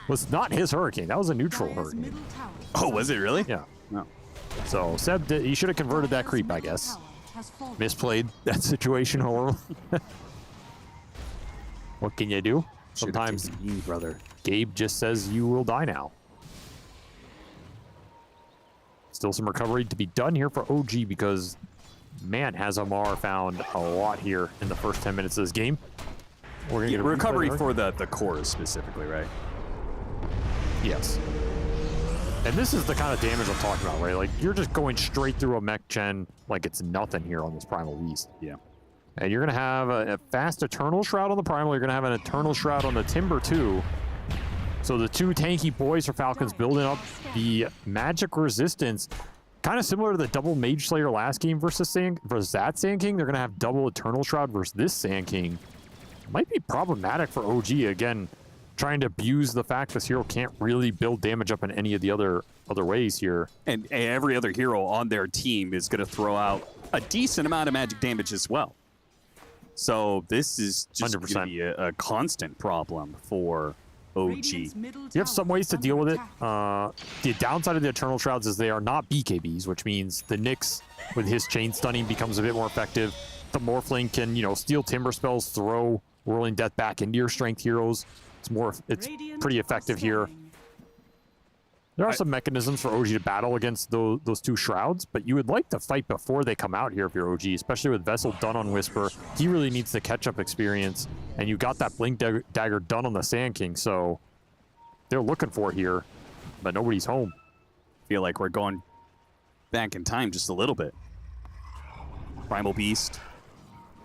Was not his hurricane. That was a neutral hurricane. Oh, was it really? Yeah. No. So Seb, he should have converted that creep, I guess. Misplayed that situation horrible. What can you do? Sometimes, brother. Gabe just says you will die now. Still some recovery to be done here for OG because, man, has Amar found a lot here in the first 10 minutes of this game. We're gonna get a recovery for the cores specifically, right? Yes. And this is the kind of damage I'm talking about, right? Like, you're just going straight through a mech gen like it's nothing here on this Primal Beast. Yeah. And you're going to have a fast Eternal Shroud on the Primal. You're going to have an Eternal Shroud on the Timber, too. So the two tanky boys for Falcons building up the magic resistance. Kind of similar to the double Mage Slayer last game versus that Sand King. They're going to have double Eternal Shroud versus this Sand King. Might be problematic for OG. Again, trying to abuse the fact this hero can't really build damage up in any of the other ways here. And every other hero on their team is going to throw out a decent amount of magic damage as well. So this is just going to be a constant problem for OG. You have some ways to deal with it. The downside of the Eternal Shrouds is they are not BKBs, which means the Nyx with his chain stunning becomes a bit more effective. The Morphling can, steal Timber spells, throw Whirling Death back into your strength heroes. It's pretty effective here. There are some mechanisms for OG to battle against those two Shrouds, but you would like to fight before they come out here if you're OG, especially with Vessel done on Whisper. He really needs the catch-up experience, and you got that Blink Dagger done on the Sand King, so they're looking for it here, but nobody's home. Feel like we're going back in time just a little bit. Primal Beast,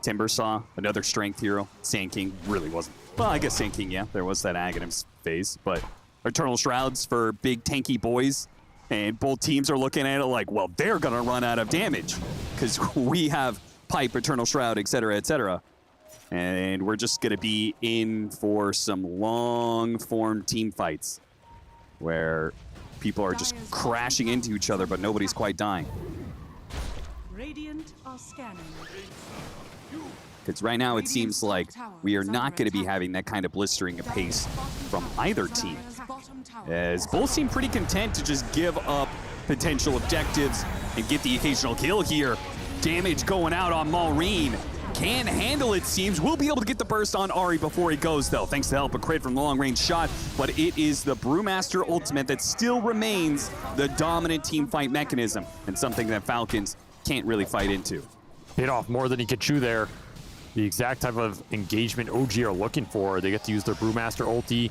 Timbersaw, another strength hero. Sand King really wasn't. Well, I guess Sand King, yeah, there was that Aghanim phase, but Eternal Shrouds for big tanky boys, and both teams are looking at it like, well, they're going to run out of damage because we have Pipe, Eternal Shroud, etc., etc. And we're just going to be in for some long-form team fights where people are just crashing into each other, but nobody's quite dying. Radiant are scanning. Because right now it seems like we are not going to be having that kind of blistering of pace from either team, as both seem pretty content to just give up potential objectives and get the occasional kill here. Damage going out on Maureen. Can handle it, seems. We'll be able to get the burst on Ahri before he goes, though, thanks to the help of crit from the long-range shot. But it is the Brewmaster ultimate that still remains the dominant team fight mechanism, and something that Falcons can't really fight into. Hit off more than he could chew there. The exact type of engagement OG are looking for. They get to use their Brewmaster ulti,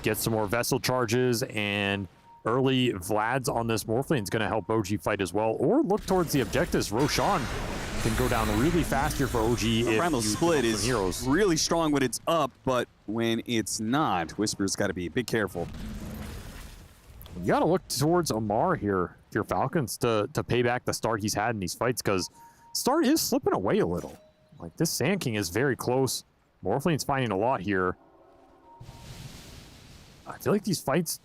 get some more Vessel charges, and early Vlad's on this Morphling is going to help OG fight as well, or look towards the objectives. Roshan can go down really fast here for OG. The Primal Split is really strong when it's up, but when it's not, Whisper's got to be a bit careful. You got to look towards Omar here, if you're Falcons, to pay back the start he's had in these fights, because start is slipping away a little. Like, this Sand King is very close. Morphling's finding a lot here. I feel like these fights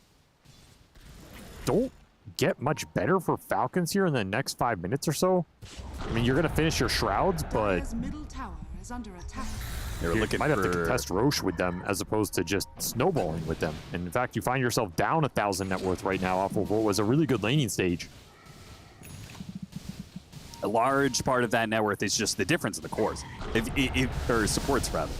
don't get much better for Falcons here in the next 5 minutes or so. I mean, you're going to finish your Shrouds, but middle tower is under attack. They're looking might have to contest Roche with them as opposed to just snowballing with them. And in fact, you find yourself down 1,000 net worth right now off of what was a really good laning stage. A large part of that net worth is just the difference of the cores, or supports rather.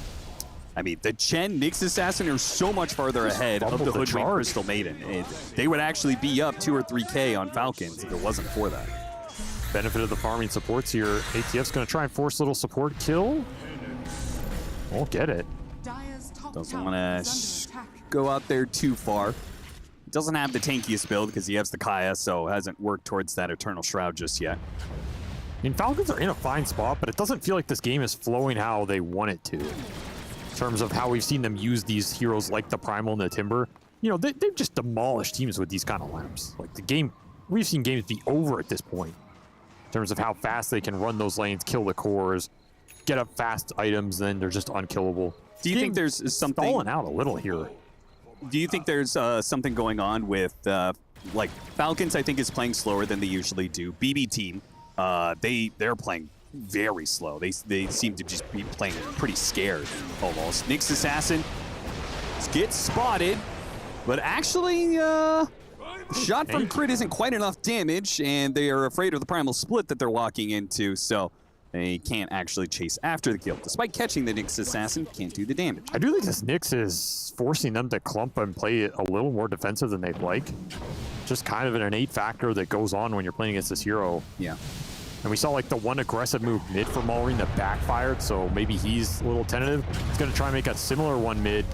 I mean, the Chen, Nyx Assassin are so much farther ahead of the Hoodwink Crystal Maiden. They would actually be up 2 or 3K on Falcons if it wasn't for that. Benefit of the farming supports here. ATF's going to try and force a little support kill. Won't get it. Doesn't want to go out there too far. Doesn't have the tankiest build because he has the Kaya, so hasn't worked towards that Eternal Shroud just yet. I mean, Falcons are in a fine spot, but it doesn't feel like this game is flowing how they want it to. In terms of how we've seen them use these heroes like the Primal and the Timber. You know, they've just demolished teams with these kind of laps. Like, the game, we've seen games be over at this point. In terms of how fast they can run those lanes, kill the cores, get up fast items, then they're just unkillable. Do you think there's something... Stalling out a little here. Do you think there's something going on with, like, Falcons, I think, is playing slower than they usually do. BB team, they're playing very slow. They seem to just be playing pretty scared, almost. Nyx Assassin gets spotted, but actually, shot from crit isn't quite enough damage, and they are afraid of the Primal Split that they're walking into, so they can't actually chase after the kill. Despite catching the Nyx Assassin, can't do the damage. I do think this Nyx is forcing them to clump and play a little more defensive than they'd like. Just kind of an innate factor that goes on when you're playing against this hero. Yeah. And we saw like the one aggressive move mid for Maureen that backfired, so maybe he's a little tentative. He's going to try and make a similar one mid.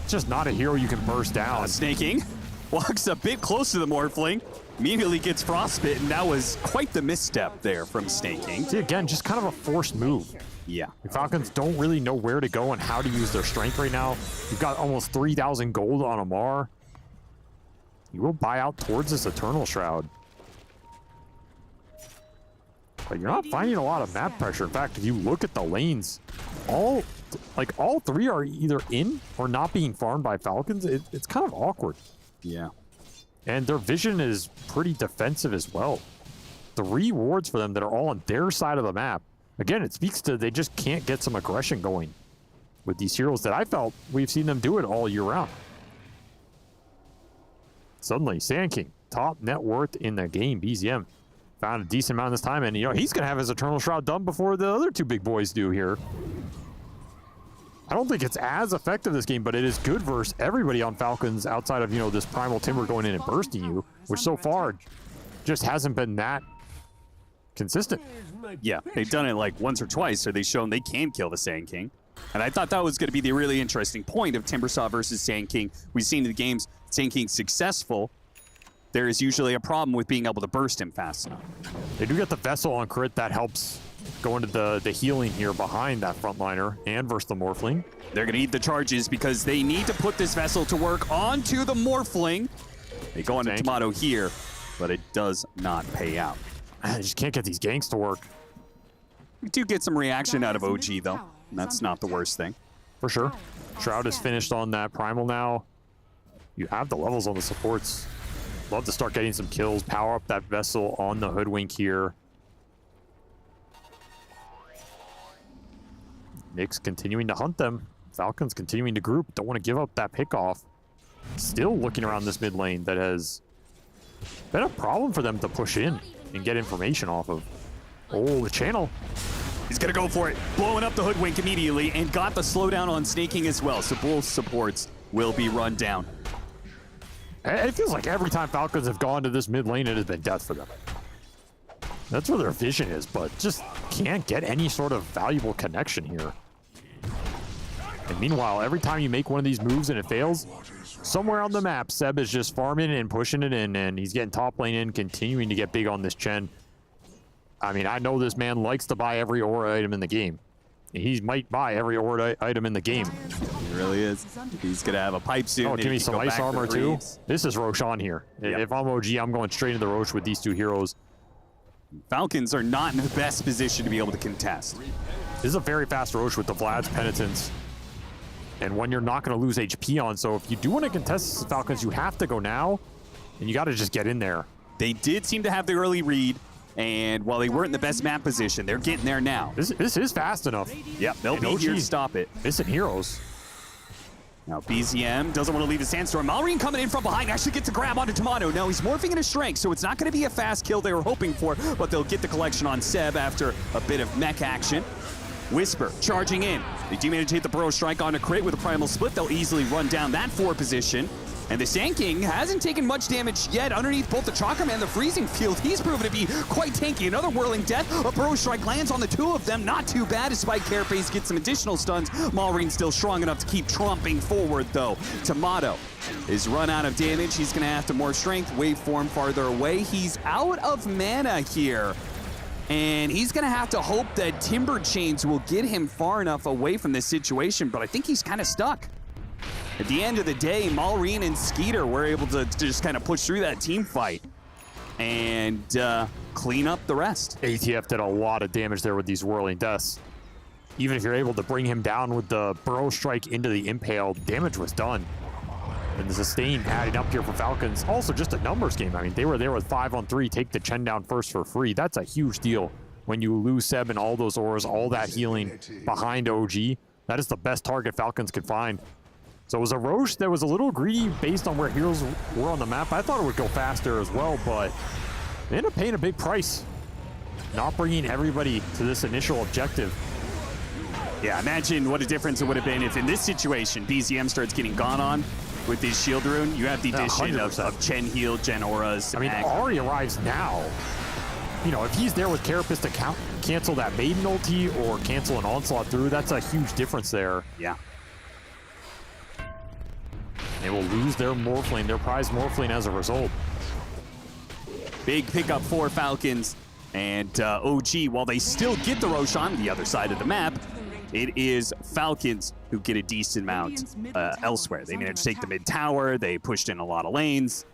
It's just not a hero you can burst down. Snaking walks a bit close to the Morphling. Immediately gets frostbitten. That was quite the misstep there from Snaking. See, again, just kind of a forced move. Yeah. The Falcons don't really know where to go and how to use their strength right now. You've got almost 3,000 gold on Amar. You will buy out towards this Eternal Shroud. But you're not finding a lot of map pressure. In fact, if you look at the lanes, all three are either in or not being farmed by Falcons. It's kind of awkward. Yeah. And their vision is pretty defensive as well. 3 wards for them that are all on their side of the map. Again, it speaks to they just can't get some aggression going with these heroes that I felt we've seen them do it all year round. Suddenly, Sand King, top net worth in the game. BZM found a decent amount this time, and you know he's going to have his Eternal Shroud done before the other 2 big boys do here. I don't think it's as effective this game, but it is good versus everybody on Falcons outside of, you know, this Primal Timber going in and bursting you, which so far just hasn't been that consistent. Yeah, they've done it like once or twice, so they've shown they can kill the Sand King. And I thought that was going to be the really interesting point of Timbersaw versus Sand King. We've seen in the games Sand King successful. There is usually a problem with being able to burst him fast enough. They do get the Vessel on crit. That helps go into the healing here behind that frontliner and versus the Morphling. They're going to need the charges because they need to put this Vessel to work onto the Morphling. They go into Tomato here, but it does not pay out. I just can't get these ganks to work. We do get some reaction out of OG, though. And that's not the worst thing. For sure. Shroud is finished on that Primal now. You have the levels on the supports. Love to start getting some kills, power up that vessel on the Hoodwink here. Nick's continuing to hunt them. Falcons continuing to group. Don't want to give up that pickoff. Still looking around this mid lane that has been a problem for them to push in and get information off of. Oh, the channel. He's going to go for it. Blowing up the Hoodwink immediately and got the slowdown on snaking as well. So both supports will be run down. It feels like every time Falcons have gone to this mid lane, it has been death for them. That's where their vision is, but just can't get any sort of valuable connection here. And meanwhile, every time you make one of these moves and it fails, somewhere on the map, Seb is just farming and pushing it in, and he's getting top lane in, continuing to get big on this Chen. I mean, I know this man likes to buy every aura item in the game. He might buy every aura item in the game. He really is. He's going to have a pipe soon. Oh, give me some ice armor too. This is Roshan here. Yep. If I'm OG, I'm going straight into the Roche with these two heroes. Falcons are not in the best position to be able to contest. This is a very fast Roche with the Vlad's Penitence. And one you're not going to lose HP on. So if you do want to contest the Falcons, you have to go now. And you got to just get in there. They did seem to have the early read. And while they weren't in the best map position, they're getting there now. This is fast enough. Yep, they'll be here to stop it. Missing heroes. Now BZM doesn't want to leave the Sandstorm. Malrine coming in from behind, actually gets a grab onto Tomato. No, he's morphing into strength, so it's not going to be a fast kill they were hoping for, but they'll get the collection on Seb after a bit of mech action. Whisper charging in. They do manage to hit the Burrow Strike on a crit with a Primal Split. They'll easily run down that 4 position. And the Sand King hasn't taken much damage yet underneath both the Chakram and the Freezing Field. He's proven to be quite tanky. Another Whirling Death. A Burrow Strike lands on the 2 of them. Not too bad despite Carapace gets some additional stuns. Malrine still strong enough to keep tromping forward though. Tomato is run out of damage. He's going to have to more strength. Waveform farther away. He's out of mana here. And he's going to have to hope that Timber Chains will get him far enough away from this situation. But I think he's kind of stuck. At the end of the day, Malrine and Skeeter were able to just kind of push through that team fight and clean up the rest. ATF did a lot of damage there with these Whirling Deaths. Even if you're able to bring him down with the Burrow Strike into the Impale, damage was done. And the sustain adding up here for Falcons. Also just a numbers game. I mean, they were there with 5-on-3, take the Chen down first for free. That's a huge deal when you lose Seb and all those auras, all that healing behind OG. That is the best target Falcons could find. So it was a Roche that was a little greedy based on where heroes were on the map. I thought it would go faster as well, but they ended up paying a big price. Not bringing everybody to this initial objective. Yeah, imagine what a difference it would have been if in this situation, BZM starts getting gone on with his shield rune. You have the addition of Chen heal, Gen auras. I mean, Ari arrives now. You know, if he's there with Carapace to cancel that Maiden ulti or cancel an Onslaught through, that's a huge difference there. Yeah. They will lose their Morphling, their prize Morphling as a result. Big pickup for Falcons. And OG, while they still get the Roshan the other side of the map, it is Falcons who get a decent amount elsewhere. They managed to take the mid tower. They pushed in a lot of lanes.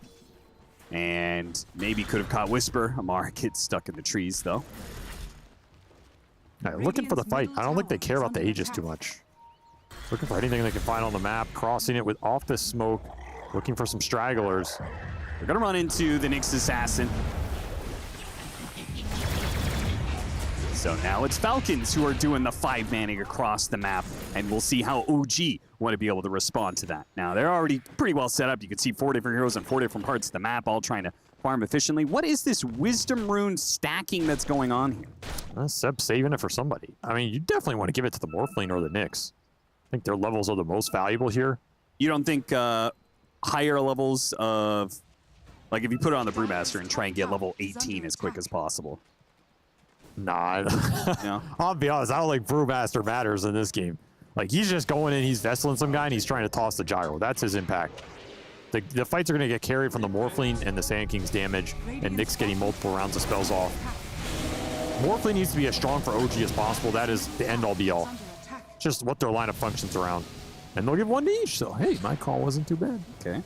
And maybe could have caught Whisper. Amara gets stuck in the trees, though. Looking for the fight. I don't think they care about the Aegis too much. Looking for anything they can find on the map, crossing it with off the smoke, looking for some stragglers. They're gonna run into the Nyx Assassin. So now it's Falcons who are doing the 5-manning across the map, and we'll see how OG want to be able to respond to that. Now, they're already pretty well set up. You can see 4 different heroes on 4 different parts of the map, all trying to farm efficiently. What is this Wisdom Rune stacking that's going on here? Seb saving it for somebody. I mean, you definitely want to give it to the Morphling or the Nyx. I think their levels are the most valuable here. You don't think higher levels of, like if you put it on the Brewmaster and try and get level 18 as quick as possible? Nah, no. I'll be honest, I don't think Brewmaster matters in this game. Like, he's just going in, he's vesseling some guy, and he's trying to toss the gyro. That's his impact. The fights are going to get carried from the Morphling and the Sand King's damage, and Nyx getting multiple rounds of spells off. Morphling needs to be as strong for OG as possible. That is the end-all be-all. Just what their lineup functions around. And they'll give 1 to each, so hey, my call wasn't too bad. Okay.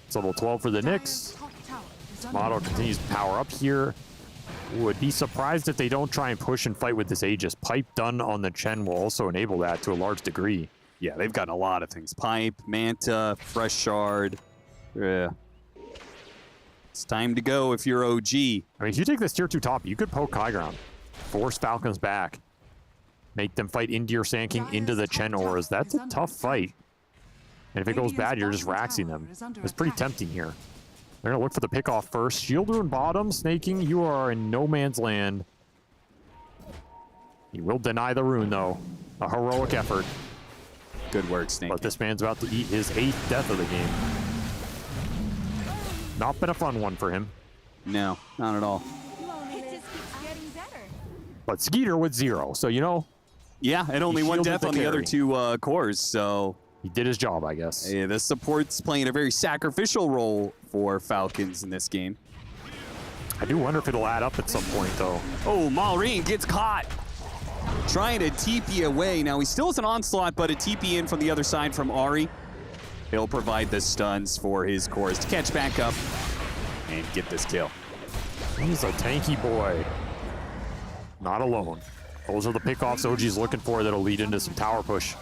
It's level 12 for the Nyx. Tomato continues to power up here. Would be surprised if they don't try and push and fight with this Aegis. Pipe done on the Chen will also enable that to a large degree. Yeah, they've gotten a lot of things. Pipe, Manta, Fresh Shard. Yeah. It's time to go if you're OG. I mean, if you take this tier 2 top, you could poke high ground, force Falcons back, make them fight into your Sand King, into the Chen auras. That's a tough fight. And if it goes bad, you're just raxing them. It's pretty tempting here. They're going to look for the pick off first. Shield rune bottom, Snaking, you are in no man's land. He will deny the rune, though. A heroic effort. Good work, Snake. But this man's about to eat his 8th death of the game. Not been a fun one for him. No, not at all. But Skeeter with 0, so you know. Yeah, and only one death on the other 2 cores, so. He did his job, I guess. Yeah, the support's playing a very sacrificial role for Falcons in this game. I do wonder if it'll add up at some point, though. Oh, Malrine gets caught. Trying to TP away. Now, he still has an onslaught, but a TP in from the other side from Ahri. He'll provide the stuns for his cores to catch back up and get this kill. He's a tanky boy. Not alone. Those are the pickoffs OG's looking for that'll lead into some tower push.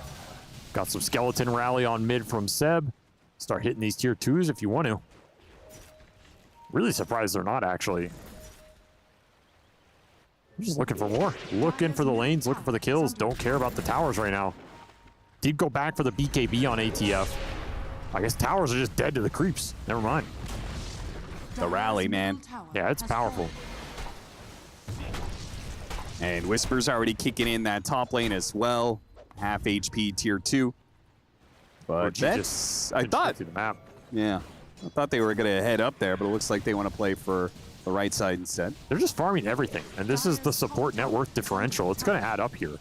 Got some skeleton rally on mid from Seb. Start hitting these tier 2s if you want to. Really surprised they're not, actually. I'm just looking for more. Looking for the lanes, looking for the kills. Don't care about the towers right now. Did go back for the BKB on ATF. I guess towers are just dead to the creeps. Never mind. The rally, man. Yeah, it's powerful. And Whisper's already kicking in that top lane as well. Half HP tier 2. But that's, I thought, through the map. Yeah, I thought they were going to head up there, but it looks like they want to play for the right side instead. They're just farming everything, and this is the support net worth differential. It's going to add up here.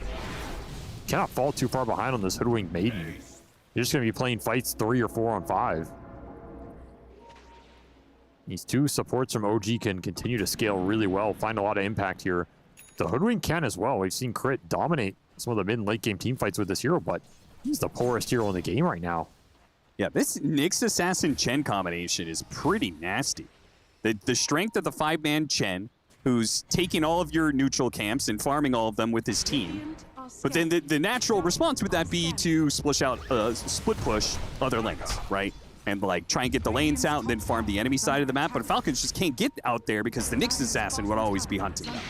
Cannot fall too far behind on this Hoodwink Maiden. You're just going to be playing fights 3 or 4 on 5. These 2 supports from OG can continue to scale really well, find a lot of impact here. The Hoodwink can as well. We've seen Crit dominate some of the mid and late game team fights with this hero, but he's the poorest hero in the game right now. Yeah, this Nyx Assassin Chen combination is pretty nasty. The strength of the 5-man Chen, who's taking all of your neutral camps and farming all of them with his team. But then the natural response would that be to split push other lanes, right? And like try and get the lanes out and then farm the enemy side of the map. But Falcons just can't get out there because the Nyx Assassin would always be hunting them.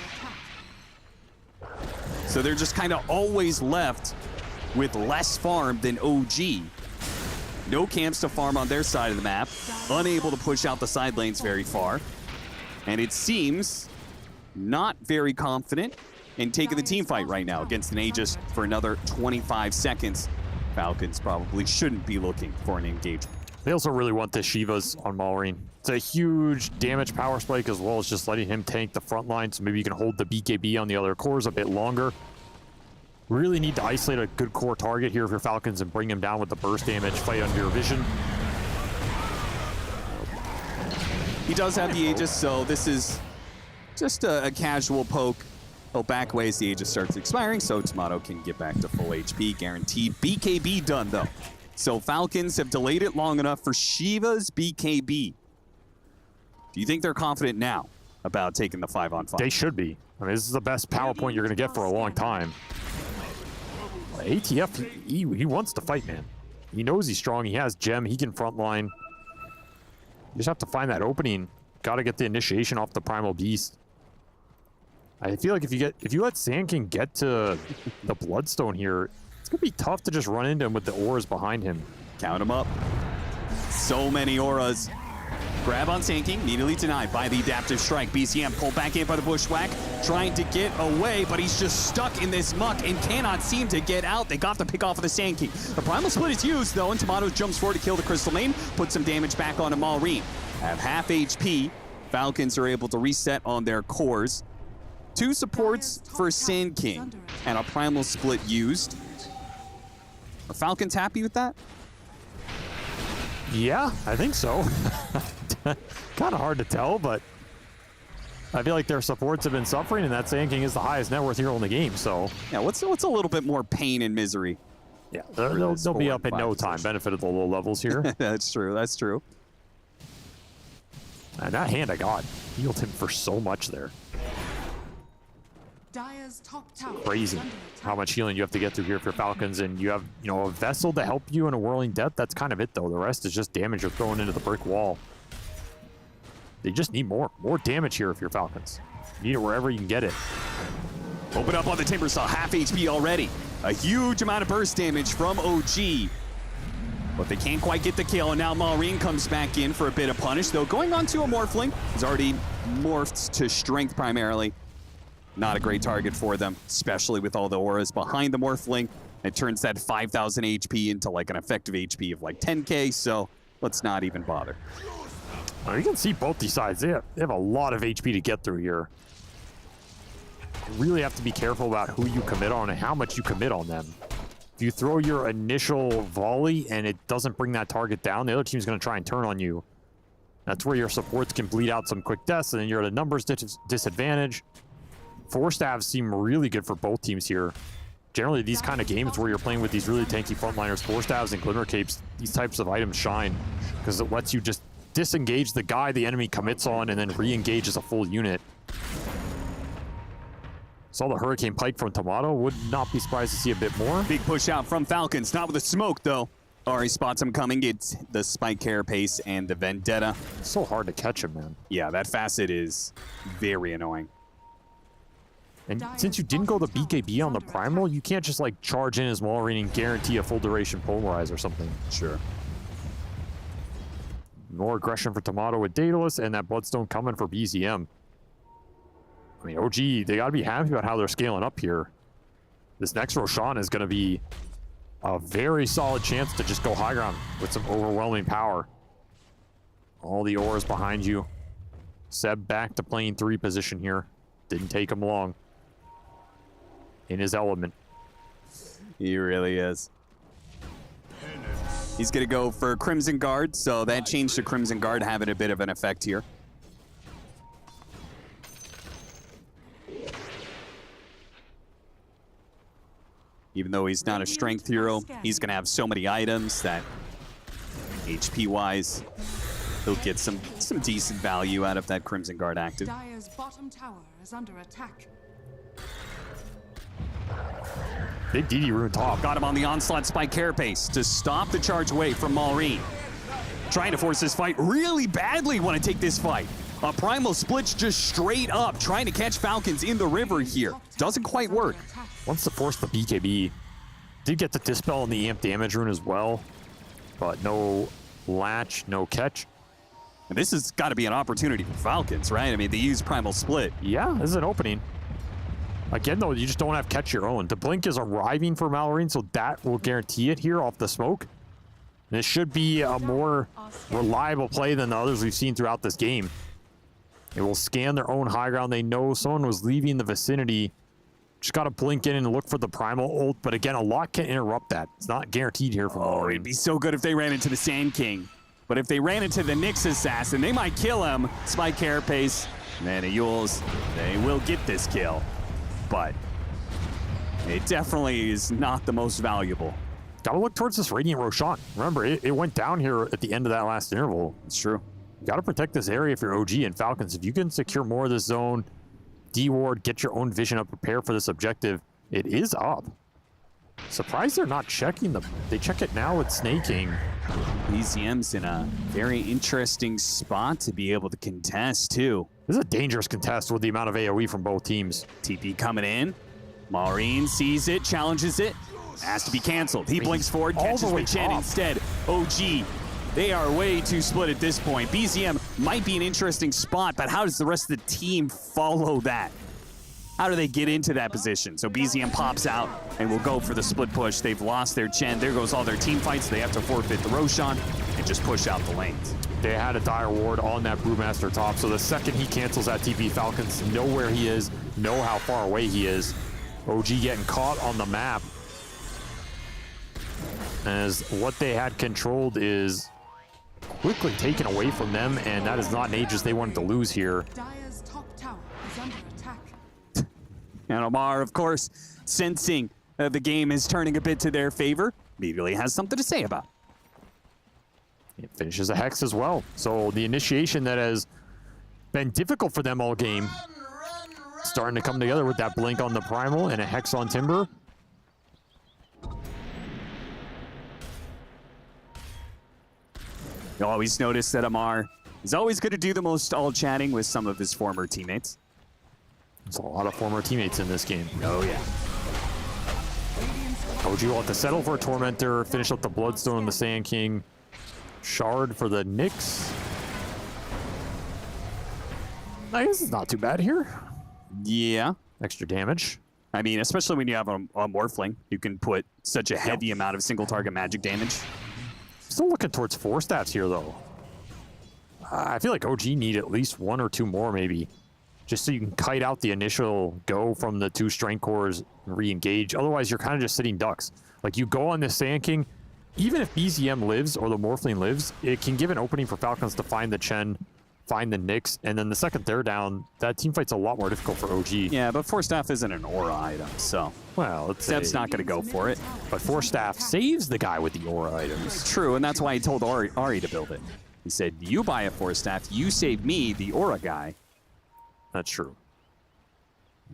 So they're just kind of always left with less farm than OG. No camps to farm on their side of the map. Unable to push out the side lanes very far. And it seems not very confident in taking the team fight right now against an Aegis for another 25 seconds. Falcons probably shouldn't be looking for an engagement. They also really want the Shivas on Malrine. It's a huge damage power spike as well as just letting him tank the front line, so maybe you can hold the BKB on the other cores a bit longer. Really need to isolate a good core target here for Falcons and bring him down with the burst damage, fight under your vision. He does have the Aegis, so this is just a casual poke. He'll back away as the Aegis starts expiring, so Tomato can get back to full HP, guaranteed. BKB done, though. So Falcons have delayed it long enough for Shiva's BKB. Do you think they're confident now about taking the 5-on-5? They should be. I mean, this is the best power point you're going to get for a long time. ATF, he wants to fight, man. He knows he's strong. He has Gem. He can frontline. You just have to find that opening. Got to get the initiation off the Primal Beast. I feel like if you let Sand King get to the Bloodstone here, it's going to be tough to just run into him with the auras behind him. Count him up. So many auras. Grab on Sand King, immediately denied by the adaptive strike. BCM pulled back in by the Bushwhack, trying to get away, but he's just stuck in this muck and cannot seem to get out. They got the pick off of the Sand King. The Primal Split is used, though, and Tomato jumps forward to kill the Crystal Main, put some damage back onto Malrine. At half HP, Falcons are able to reset on their cores. 2 supports for Sand King, and a Primal Split used. Are Falcons happy with that? Yeah, I think so. Kind of hard to tell, but I feel like their supports have been suffering, and that Sand King is the highest net worth hero in the game, so... Yeah, what's a little bit more pain and misery? Yeah, they'll be up in no time. Benefit of the low levels here. That's true, that's true. And that hand I got healed him for so much there. Crazy how much healing you have to get through here for Falcons, and you have, you know, a Vessel to help you in a Whirling Death. That's kind of it, though. The rest is just damage you're throwing into the brick wall. They just need more damage here if you're Falcons. You need it wherever you can get it. Open up on the Timber Saw, half HP already. A huge amount of burst damage from OG. But they can't quite get the kill, and now Maureen comes back in for a bit of punish, though going on to a Morphling. He's already morphed to strength primarily. Not a great target for them, especially with all the auras behind the Morphling. It turns that 5,000 HP into like an effective HP of like 10k, so let's not even bother. Well, you can see both these sides. They have a lot of HP to get through here. You really have to be careful about who you commit on and how much you commit on them. If you throw your initial volley and it doesn't bring that target down, the other team's going to try and turn on you. That's where your supports can bleed out some quick deaths, and then you're at a numbers disadvantage. Force stabs seem really good for both teams here. Generally, these kind of games where you're playing with these really tanky frontliners, Force stabs and Glimmer Capes, these types of items shine because it lets you just disengage the guy the enemy commits on and then re-engage as a full unit. Saw the Hurricane Pike from Tomato. Would not be surprised to see a bit more. Big push out from Falcons. Not with the smoke, though. Ari spots him coming. It's the Spike Carapace and the Vendetta. It's so hard to catch him, man. Yeah, that facet is very annoying. And since you didn't go the BKB on the Primal, you can't just like charge in as Maureen and guarantee a full duration Polarize or something. Sure. More aggression for Tomato with Daedalus, and that Bloodstone coming for BZM. I mean, OG, they got to be happy about how they're scaling up here. This next Roshan is going to be a very solid chance to just go high ground with some overwhelming power. All the auras behind you. Seb back to playing 3 position here. Didn't take him long. In his element. He really is. He's going to go for Crimson Guard, so that change to Crimson Guard having a bit of an effect here. Even though he's not a strength hero, he's going to have so many items that HP-wise, he'll get some decent value out of that Crimson Guard active. Dire's bottom tower is under attack. Big DD rune top. Got him on the onslaught Spike Carapace to stop the charge away from Maureen. Trying to force this fight really badly, want to take this fight. A Primal splits just straight up, trying to catch Falcons in the river here. Doesn't quite work. Wants to force the BKB. Did get the Dispel on the amp damage rune as well, but no latch, no catch. And this has got to be an opportunity for Falcons, right? I mean, they use Primal Split. Yeah, this is an opening. Again, though, you just don't have catch your own. The blink is arriving for Maureen, so that will guarantee it here off the smoke. This should be a more reliable play than the others we've seen throughout this game. They will scan their own high ground. They know someone was leaving the vicinity. Just got to blink in and look for the Primal ult, but again, a lot can interrupt that. It's not guaranteed here for Maureen. It'd be so good if they ran into the Sand King. But if they ran into the Nyx Assassin, they might kill him. Spike Carapace, Mana Yules, they will get this kill. But it definitely is not the most valuable. Gotta look towards this Radiant Roshan. Remember, it went down here at the end of that last interval. It's true. You gotta protect this area if you're OG and Falcons. If you can secure more of this zone, D-ward, get your own vision up, prepare for this objective, it is up. Surprised they're not checking they check it now with Snaking. BZM's in a very interesting spot to be able to contest too. This is a dangerous contest with the amount of AoE from both teams. TP coming in. Maureen sees it, challenges it. Has to be canceled. He blinks forward, catches with Chen instead. OG, they are way too split at this point. BZM might be an interesting spot, but how does the rest of the team follow that? How do they get into that position? So BZM pops out and will go for the split push. They've lost their Chen. There goes all their team fights. They have to forfeit the Roshan and just push out the lanes. They had a dire ward on that Brewmaster top, so the second he cancels that TP, Falcons know where he is, know how far away he is. OG getting caught on the map, as what they had controlled is quickly taken away from them, and that is not an Aegis they wanted to lose here. Dire's top tower is under attack. And Omar, of course, sensing the game is turning a bit to their favor, immediately has something to say about it. It finishes a Hex as well. So the initiation that has been difficult for them all game, starting to come together with that blink on the Primal and a Hex on Timber. You always notice that Amar He's always going to do the most all chatting with some of his former teammates. There's a lot of former teammates in this game. Oh, yeah. OG will have to settle for a Tormentor, finish up the Bloodstone and the Sand King. Shard for the Nyx. I guess it's not too bad here. Yeah. Extra damage. I mean, especially when you have a Morphling, you can put such a heavy amount of single target magic damage. Still looking towards 4 stats here, though. I feel like OG need at least 1 or 2 more, maybe. Just so you can kite out the initial go from the 2 strength cores and re-engage. Otherwise, you're kind of just sitting ducks. Like, you go on this Sand King, even if BZM lives or the Morphling lives, it can give an opening for Falcons to find the Chen, find the Nyx, and then the second they're down, that team fight's a lot more difficult for OG. Yeah, but Force Staff isn't an aura item, so... Well, Seb's not going to go for it. But Force Staff saves the guy with the aura items. True, and that's why he told Ari to build it. He said, you buy a Force Staff, you save me, the aura guy. That's true.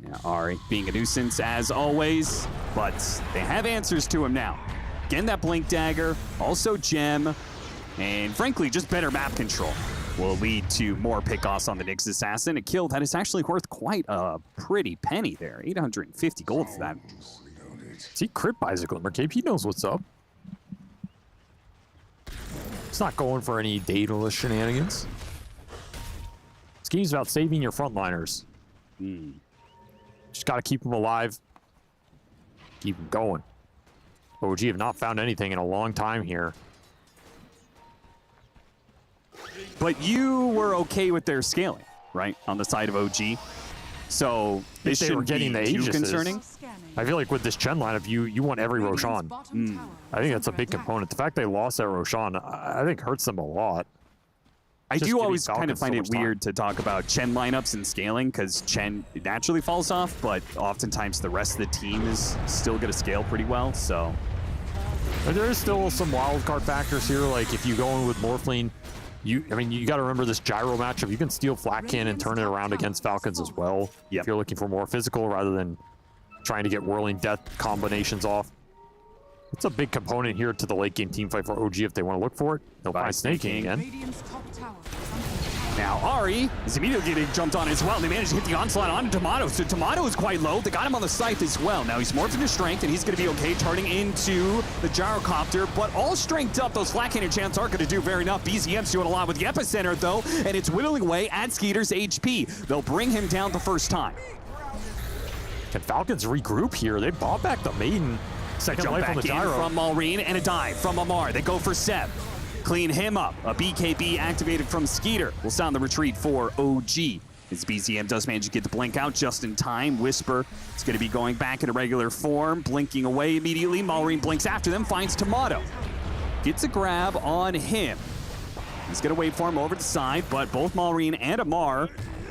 Yeah, Ari being a nuisance as always, but they have answers to him now. Again, that Blink Dagger, also Gem, and frankly, just better map control will lead to more pickoffs on the Nyx Assassin. A kill that is actually worth quite a pretty penny there. 850 gold for that. See, crit buys a Glimmer Cape. He knows what's up. He's not going for any Daedalus shenanigans. This game's about saving your frontliners. Just got to keep them alive. Keep them going. OG have not found anything in a long time here. But you were okay with their scaling, right? On the side of OG. So this shouldn't be too concerning. I feel like with this Chen lineup, you want every Roshan. I think that's a big component. The fact they lost that Roshan, I think hurts them a lot. I do always kind of find it weird to talk about Chen lineups and scaling because Chen naturally falls off, but oftentimes the rest of the team is still going to scale pretty well, so. But there is still some wild card factors here, like if you go in with Morphling, you got to remember this gyro matchup. You can steal Flat Cannon and turn it around against Falcons as well. If you're looking for more physical rather than trying to get Whirling Death combinations off. It's a big component here to the late game team fight for OG if they want to look for it. They'll find Snake King again. Now Ari is immediately getting jumped on as well. They managed to hit the onslaught onto Tomato, so Tomato is quite low. They got him on the scythe as well. Now he's morphed into strength, and he's going to be okay turning into the gyrocopter, but all strengthed up, those flat cannon champs aren't going to do very enough. BZM's doing a lot with the epicenter, though, and it's whittling away at Skeeter's HP. They'll bring him down the first time. Can Falcons regroup here? They bought back the Maiden. Second Jump life on the back in gyro. from Maureen, and a dive from Amar. They go for Seb. Clean him up. A BKB activated from Skeeter will sound the retreat for OG. As BZM does manage to get the blink out just in time. Whisper is going to be going back into regular form, blinking away immediately. Maureen blinks after them, finds Tomato. Gets a grab on him. He's going to wait for him over the side, but both Maureen and Amar,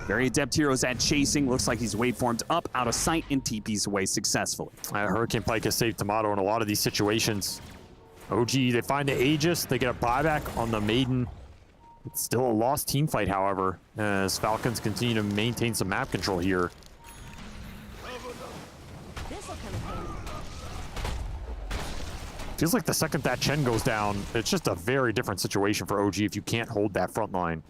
very adept heroes at chasing. Looks like he's waveformed up, out of sight, and TP's away successfully. Hurricane Pike has saved Tomato in a lot of these situations. OG, they find the Aegis, they get a buyback on the Maiden. It's still a lost team fight, however, as Falcons continue to maintain some map control here. Feels like the second that Chen goes down, it's just a very different situation for OG if you can't hold that front line.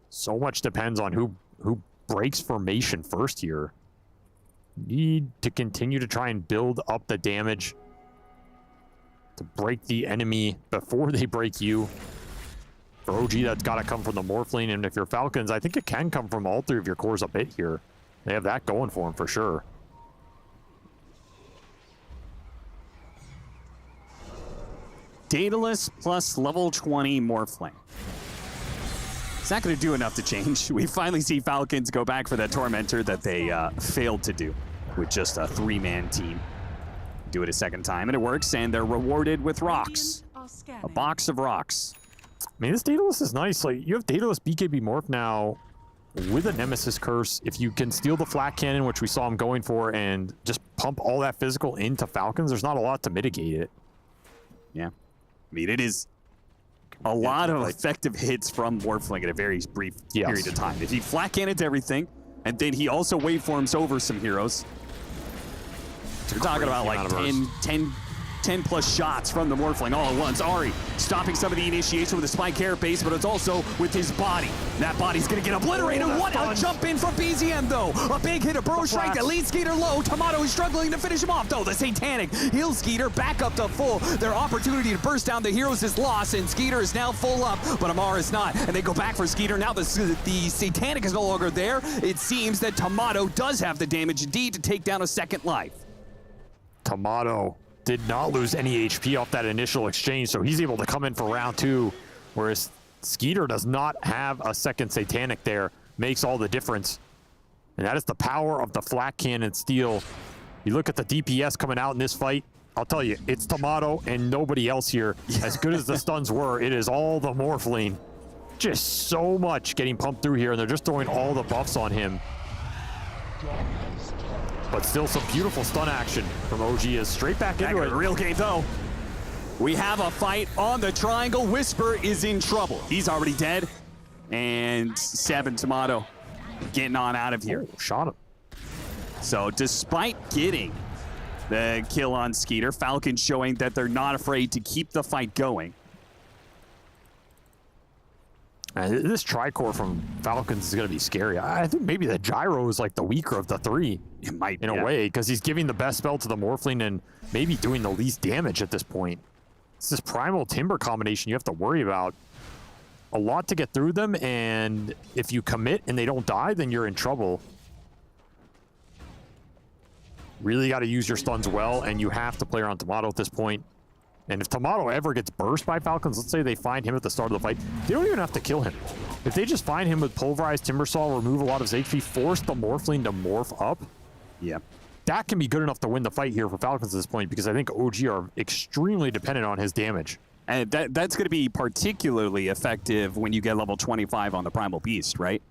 So much depends on who breaks formation first here. Need to continue to try and build up the damage to break the enemy before they break you. For OG, that's got to come from the Morphling, and if you're Falcons, I think it can come from all 3 of your cores a bit here. They have that going for them for sure. Daedalus plus level 20 Morphling. It's not going to do enough to change. We finally see Falcons go back for that Tormentor that they failed to do with just a 3-man team. Do it a second time, and it works, and they're rewarded with rocks. A box of rocks. I mean, this Daedalus is nice. Like, you have Daedalus BKB Morph now with a Nemesis Curse. If you can steal the Flat Cannon, which we saw him going for, and just pump all that physical into Falcons, there's not a lot to mitigate it. Yeah. I mean, it is a lot of effective hits from Morphling in a very brief period of time. If he flat cannons everything, and then he also waveforms over some heroes. So we're talking about like 10 10+ shots from the Morphling all at once. Ari stopping some of the initiation with a spike air base, but it's also with his body. That body's going to get obliterated. What a jump in from BZM, though. A big hit of Burrow Strike that leads Skeeter low. Tomato is struggling to finish him off, though. The Satanic heals Skeeter back up to full. Their opportunity to burst down the heroes is lost, and Skeeter is now full up, but Amar is not. And they go back for Skeeter. Now the Satanic is no longer there. It seems that Tomato does have the damage indeed to take down a second life. Tomato did not lose any HP off that initial exchange, so he's able to come in for round 2, whereas Skeeter does not have a second Satanic there. Makes all the difference. And that is the power of the Flak Cannon Steel. You look at the DPS coming out in this fight, I'll tell you, it's Tomato and nobody else here. As good as the stuns were, it is all the Morphling. Just so much getting pumped through here, and they're just throwing all the buffs on him. But still some beautiful stun action from OG is straight back into it. Real game, though. We have a fight on the triangle. Whisper is in trouble. He's already dead. And Seven Tomato getting on out of here. Oh, shot him. So despite getting the kill on Skeeter, Falcons showing that they're not afraid to keep the fight going. This Tricore from Falcons is going to be scary. I think maybe the Gyro is like the weaker of the 3. It might, in a way, because he's giving the best spell to the Morphling and maybe doing the least damage at this point. It's this Primal Timber combination you have to worry about. A lot to get through them, and if you commit and they don't die, then you're in trouble. Really got to use your stuns well, and you have to play around Tomato at this point. And if Tomato ever gets burst by Falcons, let's say they find him at the start of the fight, they don't even have to kill him. If they just find him with Pulverized Timbersaw, remove a lot of his HP, force the Morphling to morph up, yeah, that can be good enough to win the fight here for Falcons at this point, because I think OG are extremely dependent on his damage. And that's going to be particularly effective when you get level 25 on the Primal Beast, right?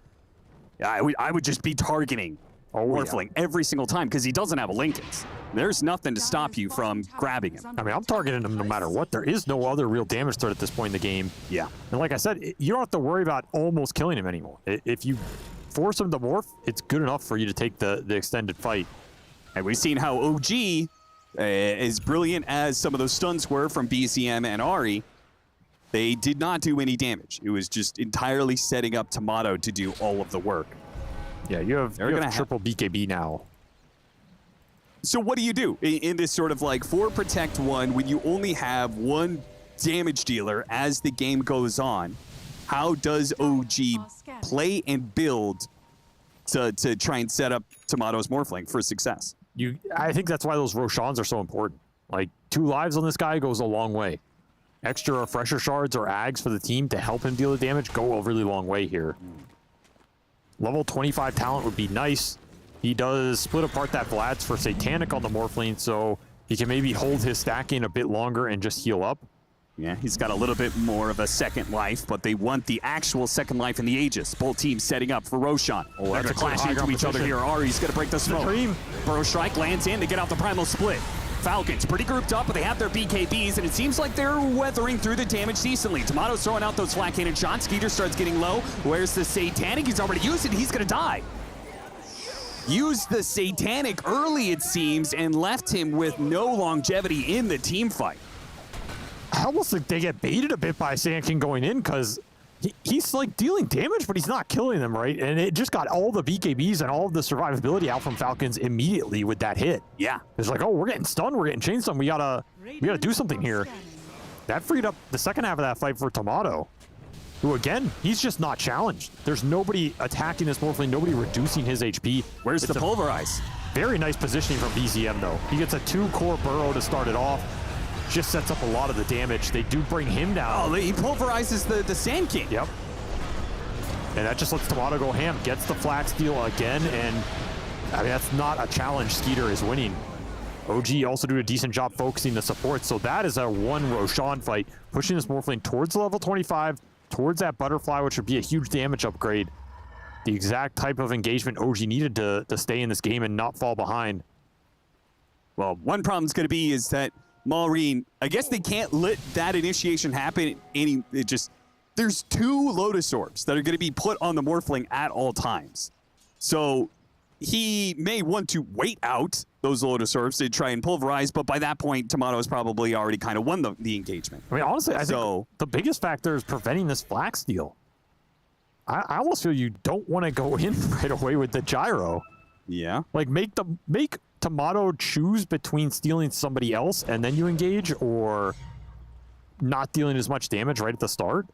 I would just be targeting Morphling every single time, because he doesn't have a Lincolns. There's nothing to stop you from grabbing him. I mean, I'm targeting him no matter what. There is no other real damage threat at this point in the game. Yeah. And like I said, you don't have to worry about almost killing him anymore. If you force him to morph, it's good enough for you to take the extended fight. And we've seen how OG, as brilliant as some of those stuns were from BCM and Ari, they did not do any damage. It was just entirely setting up Tomato to do all of the work. Yeah, you have triple BKB now. So what do you do in this sort of like 4 Protect 1 when you only have 1 damage dealer as the game goes on? How does OG play and build to try and set up Tomato's Morphling for success? I think that's why those Roshans are so important. Like, 2 lives on this guy goes a long way. Extra Refresher Shards or Ags for the team to help him deal the damage go a really long way here. Level 25 talent would be nice. He does split apart that Vlad's for Satanic on the Morphling, so he can maybe hold his stacking a bit longer and just heal up. Yeah, he's got a little bit more of a second life, but they want the actual second life in the Aegis. Both teams setting up for Roshan. Oh, they're clashing into each other here. Ari's going to break the smoke. Burrow Strike lands in to get out the Primal Split. Falcons pretty grouped up, but they have their BKBs, and it seems like they're weathering through the damage decently. Tomato's throwing out those Flak Cannon shots. Skeeter starts getting low. Where's the Satanic? He's already used it. He's going to die. Used the Satanic early, it seems, and left him with no longevity in the team fight. I almost think they get baited a bit by Sankin going in, because he's like dealing damage, but he's not killing them, right? And it just got all the BKBs and all of the survivability out from Falcons immediately with that hit. Yeah. It's like, oh, we're getting stunned, we're getting chain stunned. We gotta do something here. That freed up the second half of that fight for Tomato, who again, he's just not challenged. There's nobody attacking this Morphling, nobody reducing his HP. Where's the Pulverize? Very nice positioning from BZM though. He gets a 2-core burrow to start it off. Just sets up a lot of the damage. They do bring him down. Oh, he pulverizes the Sand King. Yep. And that just lets Tomato go ham. Gets the Flak Steel again, and I mean, that's not a challenge Skeeter is winning. OG also do a decent job focusing the support, so that is a 1 Roshan fight, pushing this Morphling towards level 25, towards that Butterfly, which would be a huge damage upgrade. The exact type of engagement OG needed to stay in this game and not fall behind. Well, one problem's going to be is that Maureen, I guess they can't let that initiation happen. There's 2 Lotus Orbs that are going to be put on the Morphling at all times. So he may want to wait out those Lotus Orbs to try and pulverize, but by that point, Tomato's probably already kind of won the engagement. I mean, honestly, I think the biggest factor is preventing this flag steal. I almost feel you don't want to go in right away with the gyro. Yeah. Like, make Tomato choose between stealing somebody else and then you engage, or not dealing as much damage right at the start,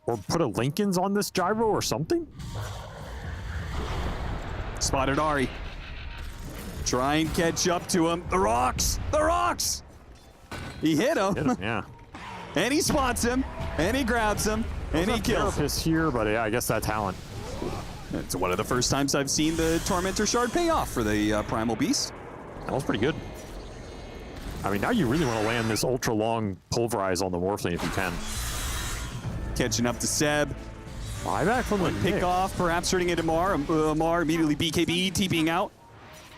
or put a Lincoln's on this gyro or something. Spotted Ari. Try and catch up to him. The rocks! The rocks! He hit him. Yeah. And he spots him, and he grabs him, and he kills him. Here, but yeah, I guess that talent. It's one of the first times I've seen the Tormentor Shard pay off for the Primal Beast. That was pretty good. I mean, now you really want to land this ultra long pulverize on the Morphling if you can. Catching up to Seb. Buyback from the pick off, perhaps turning it to Amar. Amar immediately BKB, TPing out.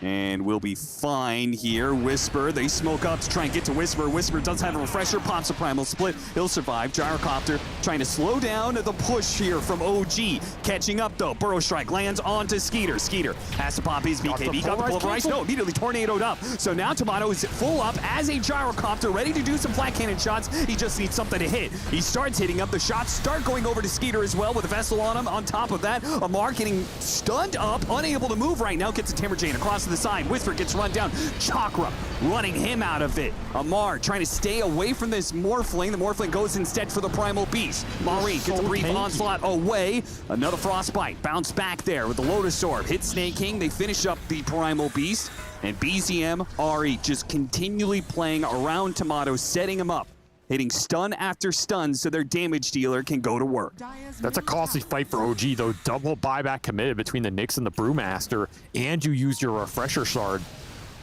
And we'll be fine here. Whisper, they smoke up to try and get to Whisper. Whisper does have a refresher, pops a Primal Split. He'll survive. Gyrocopter trying to slow down the push here from OG. Catching up though. Burrow Strike lands onto Skeeter. Skeeter has to pop his BKB. Got the pulverize. No, immediately tornadoed up. So now Tomato is full up as a Gyrocopter, ready to do some flat cannon shots. He just needs something to hit. He starts hitting up. The shots start going over to Skeeter as well with a Vessel on him. On top of that, Amar getting stunned up, unable to move right now. Gets a Timberjane across the side. Whisper gets run down. Chakra running him out of it. Amar trying to stay away from this Morphling. The Morphling goes instead for the Primal Beast. Maureen gets a brief onslaught away. Another Frostbite. Bounce back there with the Lotus Orb. Hit Snake King. They finish up the Primal Beast. And BZM, Ari just continually playing around Tomato, setting him up. Hitting stun after stun so their damage dealer can go to work. That's a costly fight for OG, though. Double buyback committed between the Nyx and the Brewmaster, and you use your refresher shard.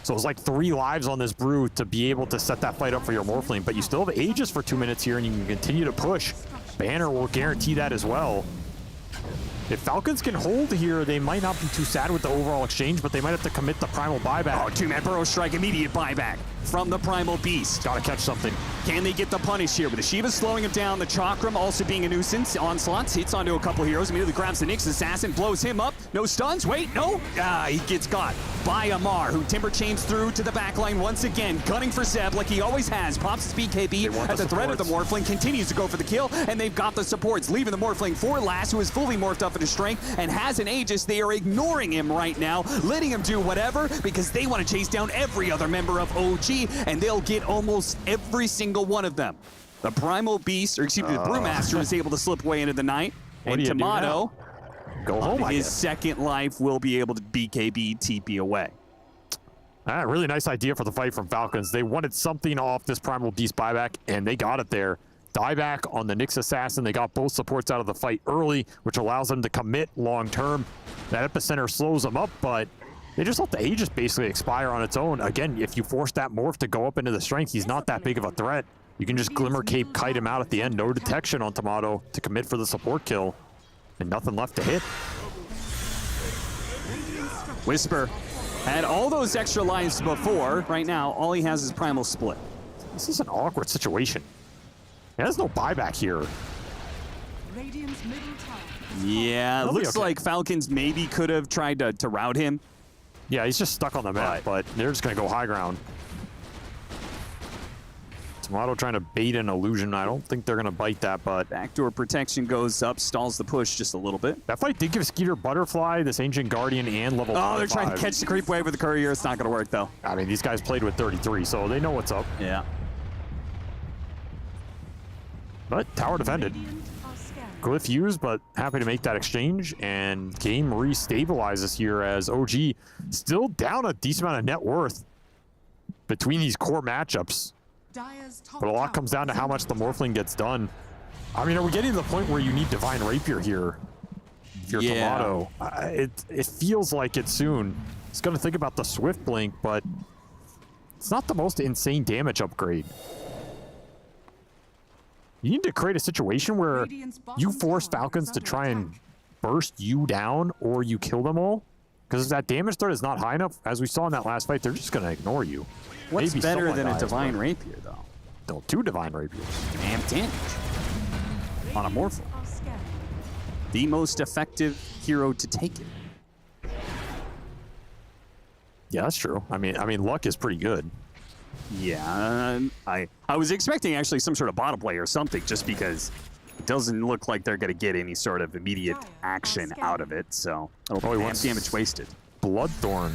So it's like 3 lives on this Brew to be able to set that fight up for your Morphling, but you still have Aegis for 2 minutes here, and you can continue to push. Banner will guarantee that as well. If Falcons can hold here, they might not be too sad with the overall exchange, but they might have to commit the Primal buyback. Oh, 2-man Burrow Strike, immediate buyback from the Primal Beast. Gotta catch something. Can they get the punish here? With the Shiva slowing him down, the Chakram also being a nuisance. Onslaughts hits onto a couple heroes, immediately grabs the Nyx Assassin, blows him up. No stuns, wait, no. He gets got by Amar, who timber chains through to the backline once again, gunning for Zeb like he always has. Pops his BKB at the threat of the Morphling, continues to go for the kill, and they've got the supports, leaving the Morphling for last, who is fully morphed up into strength and has an Aegis. They are ignoring him right now, letting him do whatever, because they want to chase down every other member of OG, and they'll get almost every single one of them. The Primal Beast, or excuse me, the Brewmaster is able to slip away into the night, and Tomato, go home, his second life, will be able to BKB TP away. Really nice idea for the fight from Falcons. They wanted something off this Primal Beast buyback, and they got it there. Dieback on the Nyx Assassin. They got both supports out of the fight early, which allows them to commit long-term. That Epicenter slows them up, but they just let the Aegis basically expire on its own. Again, if you force that Morph to go up into the strength, he's not that big of a threat. You can just Glimmer Cape kite him out at the end. No detection on Tomato to commit for the support kill. And nothing left to hit. Whisper had all those extra lives before. Right now, all he has is Primal Split. This is an awkward situation. There's no buyback here. Yeah, it looks like Falcons maybe could have tried to rout him. Yeah, he's just stuck on the map, but they're just going to go high ground. Tomato trying to bait an illusion. I don't think they're going to bite that, but backdoor protection goes up, stalls the push just a little bit. That fight did give Skeeter Butterfly, this Ancient Guardian, and level 5. Oh, they're trying to catch the creep wave with the courier. It's not going to work, though. I mean, these guys played with 33, so they know what's up. Yeah. But tower defended. Glyph used, but happy to make that exchange, and game restabilizes here as OG still down a decent amount of net worth between these core matchups. But a lot comes down to how much the Morphling gets done. I mean, are we getting to the point where you need Divine Rapier here? If you're Tomato. It feels like it soon. It's going to think about the Swift Blink, but it's not the most insane damage upgrade. You need to create a situation where you force Falcons to try and burst you down or you kill them all. Because if that damage threat is not high enough, as we saw in that last fight, they're just going to ignore you. What's better than a Divine Rapier, though? No, 2 Divine Rapiers. And damage on a Morphle. The most effective hero to take it. Yeah, that's true. I mean, luck is pretty good. Yeah, I was expecting actually some sort of bottom play or something, just because it doesn't look like they're going to get any sort of immediate action out of it. So damage wasted. Bloodthorn.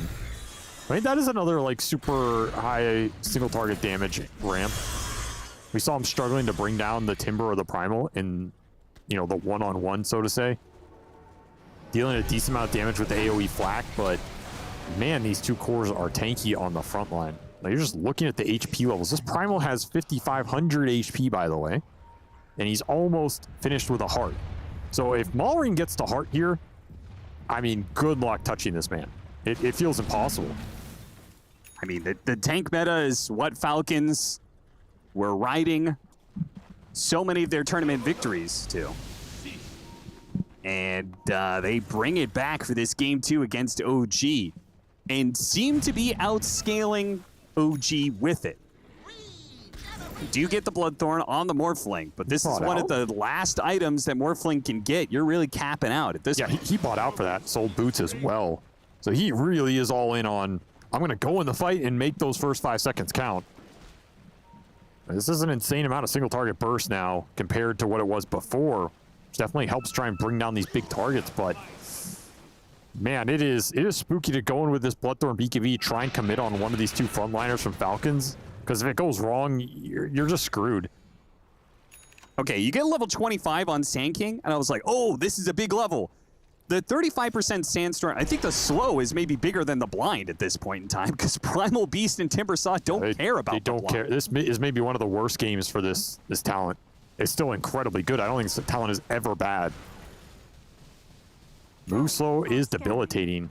I mean, that is another like super high single target damage ramp. We saw him struggling to bring down the Timber or the Primal in, you know, the one-on-one, so to say. Dealing a decent amount of damage with the AoE flak, but man, these two cores are tanky on the front line. Now you're just looking at the HP levels. This Primal has 5,500 HP, by the way, and he's almost finished with a heart. So if Maureen gets the heart here, I mean, good luck touching this man. It feels impossible. I mean, the tank meta is what Falcons were riding so many of their tournament victories to. And they bring it back for this game 2 against OG and seem to be outscaling OG with it. You do get the Bloodthorn on the Morphling, but this is one of the last items that Morphling can get. You're really capping out at this point. He bought out for that, sold boots as well. So he really is all in on, I'm going to go in the fight and make those first 5 seconds count. This is an insane amount of single target burst now compared to what it was before, which definitely helps try and bring down these big targets, but man, it is spooky to go in with this Bloodthorn BKB, try and commit on one of these two frontliners from Falcons, because if it goes wrong, you're just screwed. Okay, you get level 25 on Sand King, and I was like, oh, this is a big level. The 35% Sandstorm, I think the slow is maybe bigger than the blind at this point in time, because Primal Beast and Timbersaw don't care about They don't care. This is maybe one of the worst games for this talent. It's still incredibly good. I don't think this talent is ever bad. Move slow is debilitating.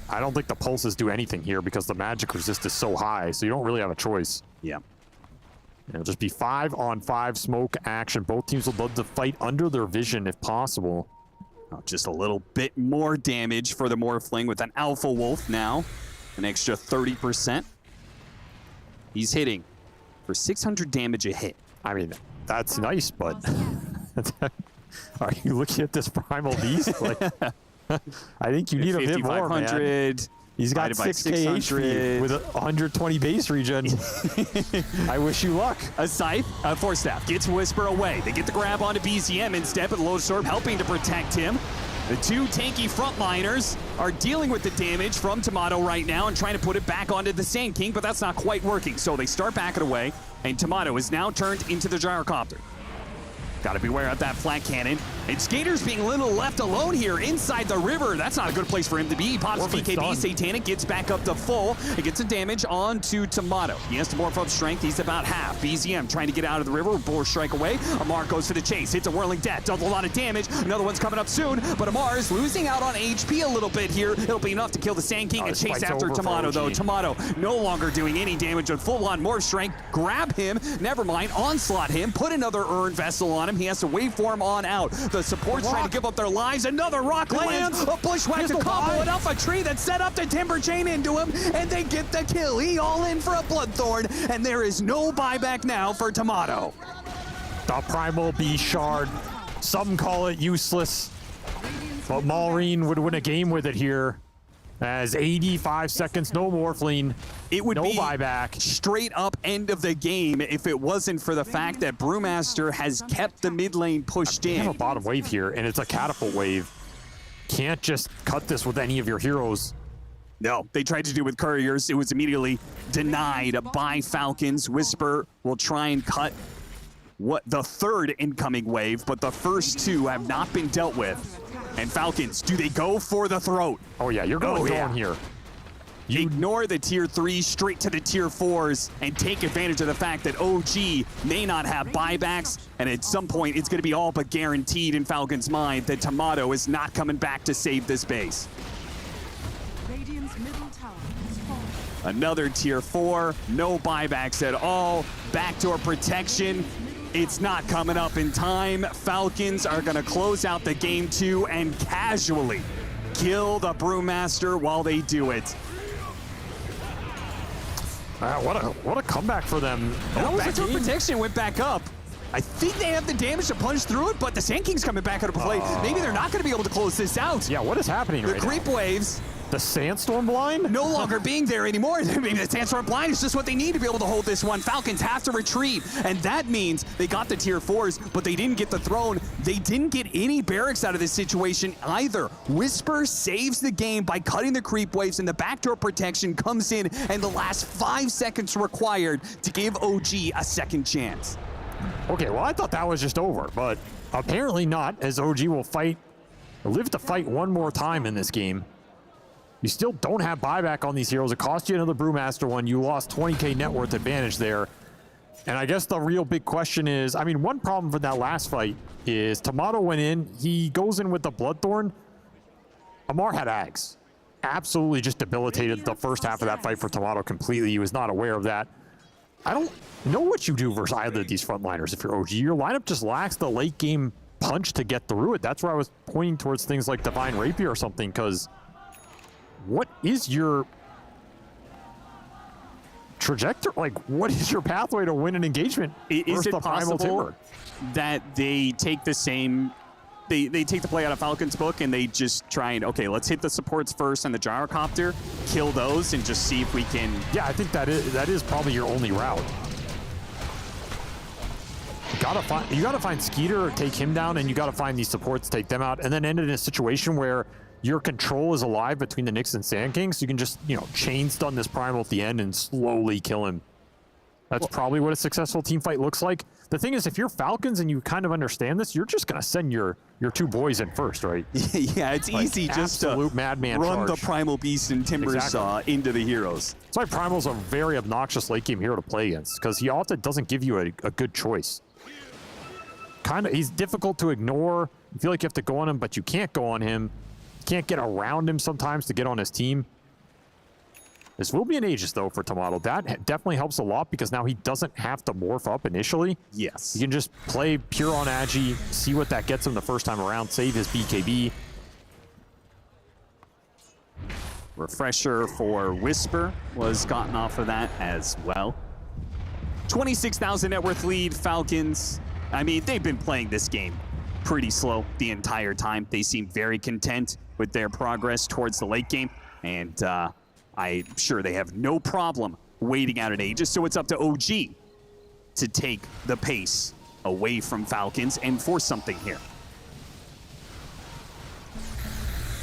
I don't think the pulses do anything here because the magic resist is so high, so you don't really have a choice. Yeah. It'll just be 5-on-5 smoke action. Both teams would love to fight under their vision if possible. Oh, just a little bit more damage for the Morphling with an Alpha Wolf now. An extra 30%. He's hitting for 600 damage a hit. I mean, that's nice, but are you looking at this Primal Beast? Like, I think you need a bit more, man. He's got 6k HP with 120 base regen. I wish you luck. A Scythe, a Force Staff gets Whisper away. They get the grab onto BZM instead, but Load Storm helping to protect him. The two tanky frontliners are dealing with the damage from Tomato right now and trying to put it back onto the Sand King, but that's not quite working. So they start backing away, and Tomato is now turned into the Gyrocopter. Got to beware of that flat cannon. And Skater's being a little left alone here inside the river. That's not a good place for him to be. He pops BKB. Satanic gets back up to full. It gets some damage onto Tomato. He has to morph up strength. He's about half. BZM trying to get out of the river. Boar strike away. Amar goes for the chase. Hits a whirling death. Does a lot of damage. Another one's coming up soon. But Amar is losing out on HP a little bit here. It'll be enough to kill the Sand King and chase after Tomato, though. Tomato no longer doing any damage with full-on morph strength. Grab him. Never mind. Onslaught him. Put another Urn Vessel on him. He has to waveform on out. The support's trying to give up their lives. Another rock lands. A bushwhack to combo it off a tree that set up the Timber Chain into him, and they get the kill. He all in for a Bloodthorn, and there is no buyback now for Tomato. The Primal Beast Shard. Some call it useless, but Maureen would win a game with it here. As 85 seconds, no Morphling. It would be buyback. Straight up end of the game if it wasn't for the fact that Brewmaster has kept the mid lane pushed in. We have a bottom wave here, and it's a catapult wave. Can't just cut this with any of your heroes. No, they tried to do it with Couriers. It was immediately denied by Falcons. Whisper will try and cut the third incoming wave, but the first two have not been dealt with. And Falcons, do they go for the throat? Oh yeah, you're going down here. You ignore the tier 3s straight to the tier 4s and take advantage of the fact that OG may not have buybacks, and at some point it's going to be all but guaranteed in Falcons' mind that Tomato is not coming back to save this base. Radiant's middle tower is falling. Another tier 4, no buybacks at all, backdoor protection. It's not coming up in time. Falcons are going to close out the game 2 and casually kill the Brewmaster while they do it. What a comeback for them. Backdoor protection went back up. I think they have the damage to punch through it, but the Sand King's coming back out of play. Maybe they're not going to be able to close this out. Yeah, what is happening right now? The creep waves The Sandstorm blind? No longer being there anymore. I mean, the Sandstorm blind is just what they need to be able to hold this one. Falcons have to retreat, and that means they got the tier 4s, but they didn't get the throne. They didn't get any barracks out of this situation either. Whisper saves the game by cutting the creep waves, and the backdoor protection comes in, and the last 5 seconds required to give OG a second chance. Okay, well, I thought that was just over, but apparently not, as OG will live to fight one more time in this game. You still don't have buyback on these heroes. It cost you another Brewmaster one. You lost 20k net worth advantage there. And I guess the real big question is, I mean, one problem for that last fight is Tomato went in, he goes in with the Bloodthorn. Amar had Ags. Absolutely just debilitated the first half of that fight for Tomato completely. He was not aware of that. I don't know what you do versus either of these frontliners if you're OG. Your lineup just lacks the late game punch to get through it. That's where I was pointing towards things like Divine Rapier or something, because what is your trajectory? Like, what is your pathway to win an engagement? Is it possible that they take the same, they take the play out of Falcon's book and they just try and, okay, let's hit the supports first and the gyrocopter, kill those, and just see if we can... Yeah, I think that is probably your only route. You gotta find Skeeter, take him down, and you gotta find these supports, take them out, and then end it in a situation where your control is alive between the Knicks and Sand Kings, so you can just, you know, chain stun this Primal at the end and slowly kill him. That's probably what a successful team fight looks like. The thing is, if you're Falcons and you kind of understand this, you're just gonna send your two boys in first, right? Yeah, it's like easy just to madman run charge. the Primal Beast and Timber into the heroes. That's why Primal's a very obnoxious late game hero to play against, because he often doesn't give you a good choice. He's difficult to ignore. You feel like you have to go on him, but you can't go on him. You can't get around him sometimes to get on his team. This will be an Aegis, though, for Tomato. That definitely helps a lot, because now he doesn't have to morph up initially. Yes. He can just play pure on Agi, see what that gets him the first time around, save his BKB. Refresher for Whisper was gotten off of that as well. 26,000 net worth lead, Falcons. I mean, they've been playing this game pretty slow the entire time. They seem very content with their progress towards the late game, and I'm sure they have no problem waiting out an Aegis, so it's up to OG to take the pace away from Falcons and force something here.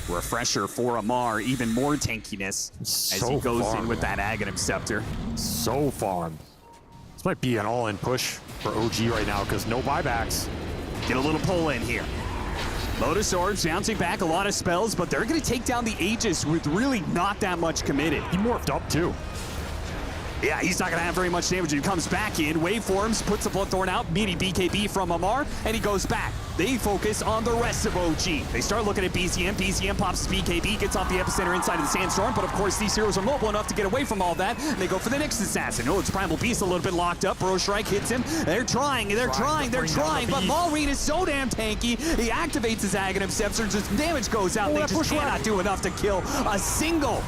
Refresher for Amar, even more tankiness as he goes in with that Aghanim Scepter. So farmed. This might be an all-in push for OG right now, because no buybacks. Get a little pull in here. Lotus Orbs bouncing back a lot of spells, but they're going to take down the Aegis with really not that much committed. He morphed up too. Yeah, he's not going to have very much damage. He comes back in, waveforms, puts the Bloodthorn out, meaty BKB from Amar, and he goes back. They focus on the rest of OG. They start looking at BZM. BZM pops his BKB, gets off the epicenter inside of the Sandstorm, but of course these heroes are mobile enough to get away from all that, and they go for the next assassin. Oh, it's Primal Beast a little bit locked up. Bro Shrike hits him. They're trying, but Maureen is so damn tanky. He activates his Aghanim Scepter, just damage goes out. They just cannot do enough to kill a single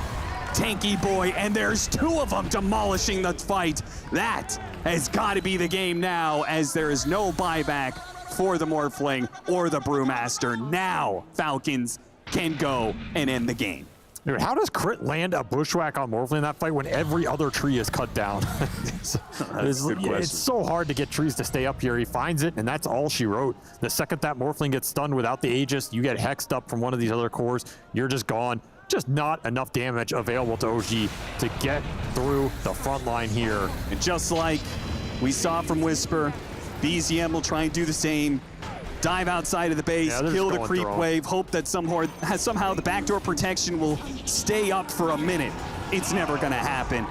tanky boy, and there's two of them demolishing the fight. That has got to be the game now, as there is no buyback for the Morphling or the Brewmaster. Now Falcons can go and end the game. Dude, how does Crit land a Bushwhack on Morphling in that fight when every other tree is cut down? It's so hard to get trees to stay up here. He finds it, and that's all she wrote. The second that Morphling gets stunned without the Aegis, you get hexed up from one of these other cores, you're just gone. Just not enough damage available to OG to get through the front line here. And just like we saw from Whisper, BZM will try and do the same. Dive outside of the base, kill the creep wave, hope that somehow the backdoor protection will stay up for a minute. It's never gonna happen.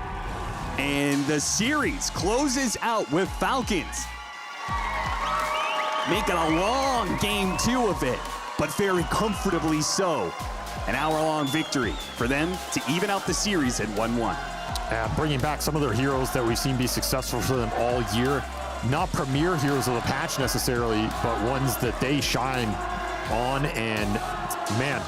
And the series closes out with Falcons making a long game 2 of it, but very comfortably so. An hour-long victory for them to even out the series at 1-1. Bringing back some of their heroes that we've seen be successful for them all year. Not premier heroes of the patch necessarily, but ones that they shine on. And man,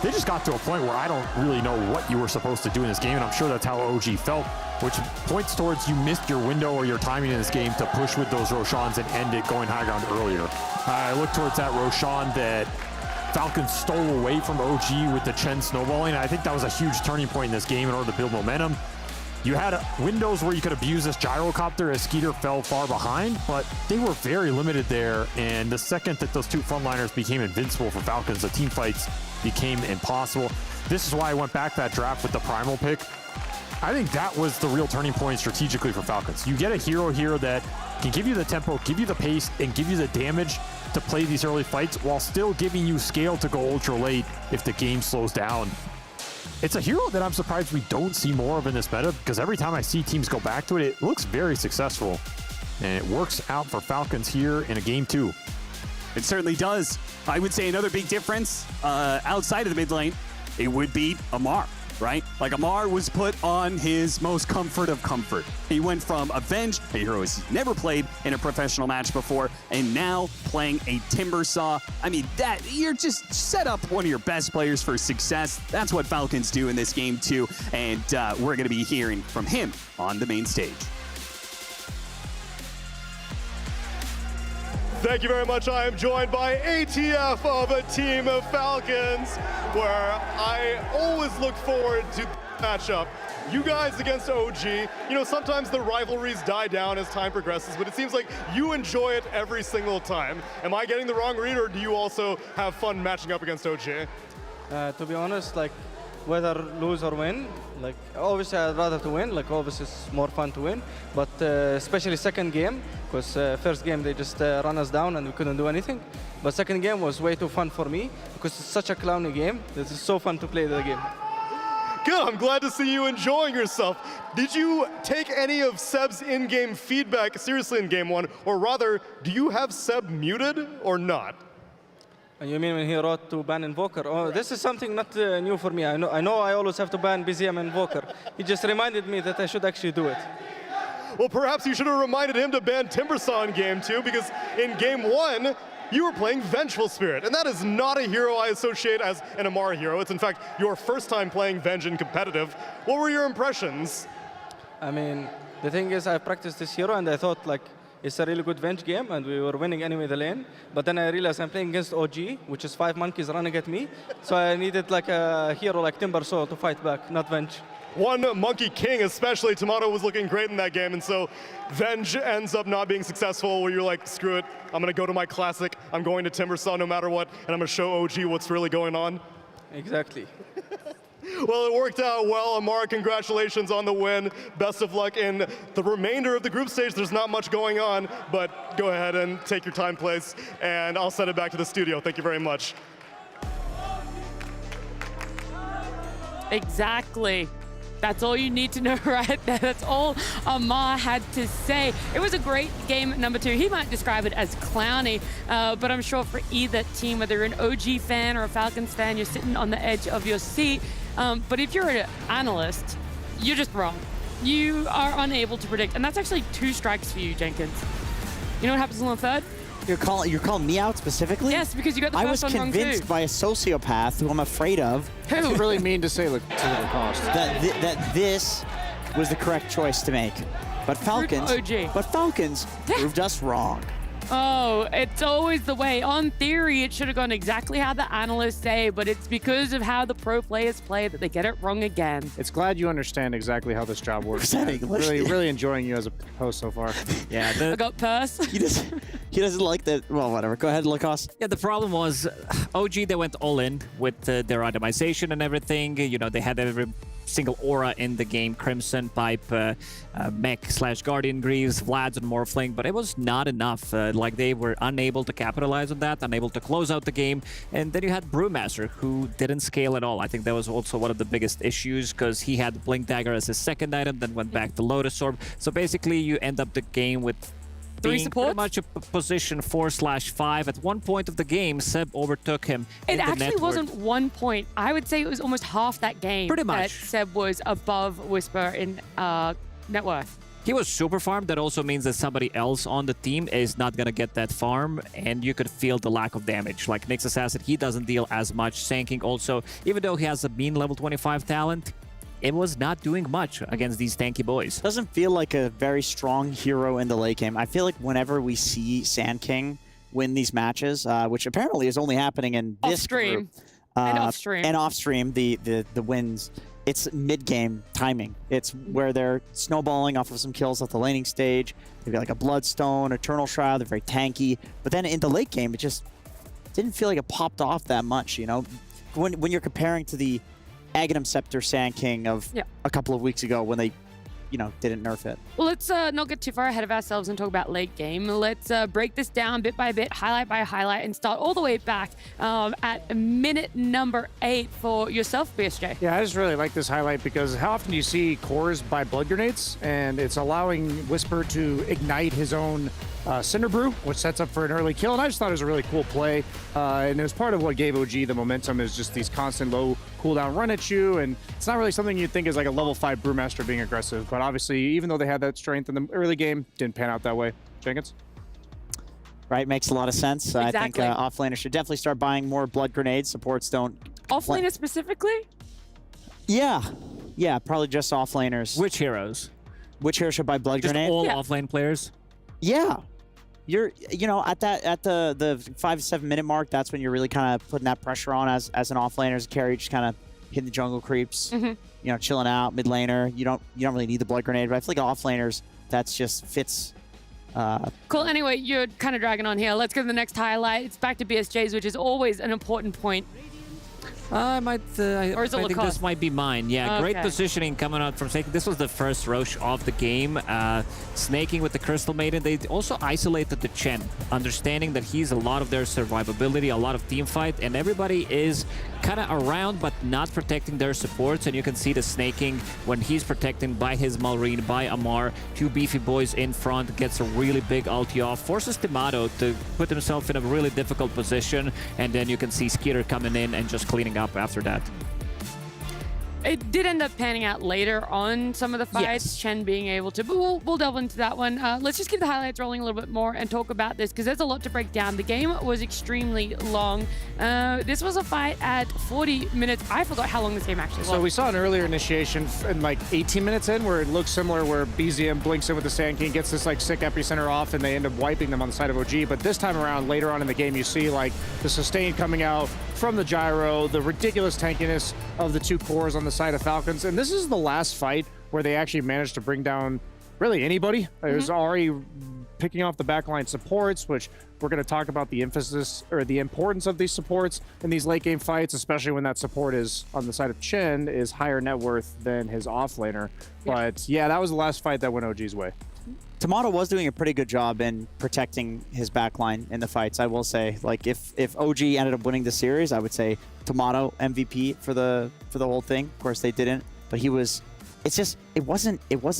they just got to a point where I don't really know what you were supposed to do in this game, and I'm sure that's how OG felt, which points towards you missed your window or your timing in this game to push with those Roshans and end it going high ground earlier. I look towards that Roshan that Falcons stole away from OG with the Chen snowballing. I think that was a huge turning point in this game in order to build momentum. You had windows where you could abuse this gyrocopter as Skeeter fell far behind, but they were very limited there. And the second that those two frontliners became invincible for Falcons, the team fights became impossible. This is why I went back that draft with the Primal pick. I think that was the real turning point strategically for Falcons. You get a hero here that can give you the tempo, give you the pace, and give you the damage to play these early fights while still giving you scale to go ultra late if the game slows down. It's a hero that I'm surprised we don't see more of in this meta, because every time I see teams go back to it, it looks very successful. And it works out for Falcons here in a game 2. It certainly does. I would say another big difference outside of the mid lane, it would be Amar, right? Like, Amar was put on his most comfort of comfort. He went from Avenge, a hero he's never played in a professional match before, and now playing a Timbersaw. I mean, that you're just set up one of your best players for success. That's what Falcons do in this game too, and we're going to be hearing from him on the main stage. Thank you very much. I am joined by ATF of a team of Falcons, where I always look forward to the matchup. You guys against OG, you know, sometimes the rivalries die down as time progresses, but it seems like you enjoy it every single time. Am I getting the wrong read, or do you also have fun matching up against OG? To be honest, like, whether lose or win, like, obviously I'd rather to win, like, obviously it's more fun to win, but especially second game, because first game they just run us down and we couldn't do anything, but second game was way too fun for me, because it's such a clowny game that it's so fun to play the game. Good, I'm glad to see you enjoying yourself. Did you take any of Seb's in-game feedback seriously in game 1, or rather, do you have Seb muted or not? You mean when he wrote to ban Invoker? Oh, this is something not new for me. I know I always have to ban BZM Invoker. He just reminded me that I should actually do it. Well, perhaps you should have reminded him to ban Timbersaw in game 2, because in game 1, you were playing Vengeful Spirit, and that is not a hero I associate as an Amar hero. It's in fact your first time playing Venge in competitive. What were your impressions? I mean, the thing is, I practiced this hero and I thought, like, it's a really good Venge game and we were winning anyway the lane. But then I realized I'm playing against OG, which is 5 monkeys running at me. So I needed like a hero like Timbersaw to fight back, not Venge. One Monkey King especially, Tomato was looking great in that game, and so Venge ends up not being successful, where you're like, screw it, I'm gonna go to my classic, I'm going to Timbersaw no matter what, and I'm gonna show OG what's really going on. Exactly. Well, it worked out well. Amar, congratulations on the win. Best of luck in the remainder of the group stage. There's not much going on, but go ahead and take your time, place, and I'll send it back to the studio. Thank you very much. Exactly. That's all you need to know right there. That's all Amar had to say. It was a great game number 2. He might describe it as clowny, but I'm sure for either team, whether you're an OG fan or a Falcons fan, you're sitting on the edge of your seat. But if you're an analyst, you're just wrong. You are unable to predict. And that's actually 2 strikes for you, Jenkins. You know what happens on the third? You're calling me out specifically? Yes, because you got the first one wrong too. I was convinced by a sociopath who I'm afraid of. Who? That's really mean to say, look, to the cost. That this was the correct choice to make. But Falcons proved us wrong. Oh, it's always the way. On theory, it should have gone exactly how the analysts say, but it's because of how the pro players play that they get it wrong again. It's glad you understand exactly how this job works. Really enjoying you as a host so far. Yeah. I got purse. He doesn't like that. Well, whatever. Go ahead, Lacoste. Yeah, the problem was OG, they went all in with their itemization and everything. You know, they had every single aura in the game, Crimson, Pipe, Mech/Guardian Greaves, Vlad's and Morphling, but it was not enough. Like, they were unable to capitalize on that, unable to close out the game. And then you had Brewmaster, who didn't scale at all. I think that was also one of the biggest issues, because he had Blink Dagger as his second item, then went back to Lotus Orb. So basically, you end up the game with 3 being supports? pretty much a position 4/5. At one point of the game, Seb overtook him. It actually wasn't 1 point. I would say it was almost half that game. Pretty much. That Seb was above Whisper in net worth. He was super farmed. That also means that somebody else on the team is not going to get that farm, and you could feel the lack of damage. Like Nyx Assassin, he doesn't deal as much. Sanking also, even though he has a mean level 25 talent, it was not doing much against these tanky boys. Doesn't feel like a very strong hero in the late game. I feel like whenever we see Sand King, win these matches, which apparently is only happening in this group. And off-stream. And off-stream, the wins. It's mid-game timing. It's where they're snowballing off of some kills at the laning stage. They've got like a Bloodstone, Eternal Shroud. They're very tanky. But then in the late game, it just didn't feel like it popped off that much, you know? When you're comparing to the Aghanim Scepter Sand King of a couple of weeks ago when they, you know, didn't nerf it. Well, let's not get too far ahead of ourselves and talk about late game. Let's break this down bit by bit, highlight by highlight, and start all the way back at minute number 8 for yourself, BSJ. Yeah, I just really like this highlight because how often do you see cores buy blood grenades, and it's allowing Whisper to ignite his own Cinder Brew, which sets up for an early kill, and I just thought it was a really cool play, and it was part of what gave OG the momentum, is just these constant low cooldown run at you, and it's not really something you'd think is like a level 5 Brewmaster being aggressive, but obviously, even though they had that strength in the early game, didn't pan out that way. Jenkins? Right, makes a lot of sense. Exactly. I think offlaners should definitely start buying more blood grenades. Supports don't. Offlaners specifically? Yeah, probably just offlaners. Which heroes? Which hero should buy blood Just grenades? all offlane players? Yeah. You know, at the 5 to 7 minute mark, that's when you're really kind of putting that pressure on as an offlaner, as a carry, just kind of hitting the jungle creeps, you know, chilling out, mid laner. You don't really need the blood grenade, but I feel like offlaners, that's just fits. Cool. Anyway, you're kind of dragging on here. Let's go to the next highlight. It's back to BSJ's, which is always an important point. I think this might be mine. Yeah, great Okay. positioning coming out from Snake. This was the first Roche of the game. Snaking with the Crystal Maiden. They also isolated the Chen, understanding that he's a lot of their survivability, a lot of team fight, and everybody is kind of around but not protecting their supports. And you can see the snaking when he's protected by his Malrine, by Amar. 2 beefy boys in front, gets a really big ulti off, forces Timato to put himself in a really difficult position, and then you can see Skeeter coming in and just cleaning up after that. It did end up panning out later on some of the fights, Chen being able to, but we'll delve into that one. Let's just keep the highlights rolling a little bit more and talk about this, because there's a lot to break down. The game was extremely long. This was a fight at 40 minutes. I forgot how long this game actually was. So we saw an earlier initiation in like 18 minutes in where it looks similar, where BZM blinks in with the Sand King, gets this like sick epicenter off, and they end up wiping them on the side of OG. But this time around, later on in the game, you see like the sustain coming out from the gyro, the ridiculous tankiness of the 2 cores on the side of Falcons. And this is the last fight where they actually managed to bring down really anybody. It was already picking off the backline supports, which we're going to talk about the emphasis or the importance of these supports in these late game fights, especially when that support is on the side of Chen is higher net worth than his offlaner. But yeah, that was the last fight that went OG's way. Tomato was doing a pretty good job in protecting his backline in the fights, I will say. Like, if OG ended up winning the series, I would say Tomato MVP for the whole thing. Of course, they didn't, but he was. It's just it wasn't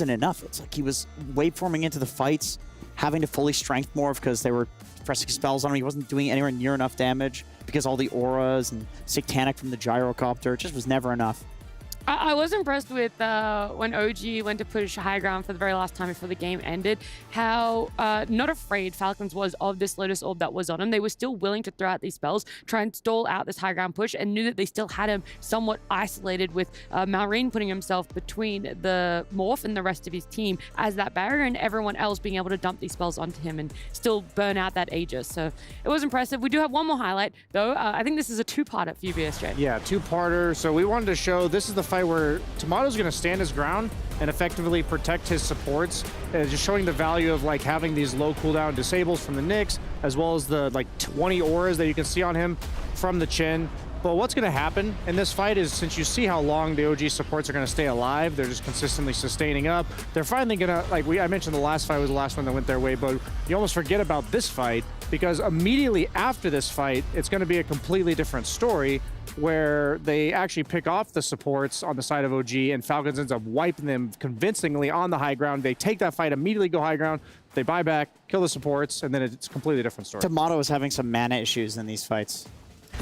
enough. It's like he was waveforming into the fights, having to fully strength morph because they were pressing spells on him. He wasn't doing anywhere near enough damage because all the auras and Satanic from the gyrocopter. It just was never enough. I was impressed with when OG went to push high ground for the very last time before the game ended, how not afraid Falcons was of this Lotus Orb that was on him. They were still willing to throw out these spells, try and stall out this high ground push, and knew that they still had him somewhat isolated, with Malrine putting himself between the Morph and the rest of his team as that barrier, and everyone else being able to dump these spells onto him and still burn out that Aegis. So it was impressive. We do have one more highlight, though. I think this is a 2-parter for you, BSJ. Yeah, 2-parter. So we wanted to show this is the fight where Tomato's going to stand his ground and effectively protect his supports, just showing the value of like having these low cooldown disables from the Nyx, as well as the like 20 auras that you can see on him from the Chen. But what's going to happen in this fight is, since you see how long the OG supports are going to stay alive, they're just consistently sustaining up. They're finally going to, like I mentioned, the last fight was the last one that went their way, but you almost forget about this fight, because immediately after this fight, it's going to be a completely different story, where they actually pick off the supports on the side of OG, and Falcons ends up wiping them convincingly on the high ground. They take that fight, immediately go high ground, they buy back, kill the supports, and then it's a completely different story. Tomato is having some mana issues in these fights.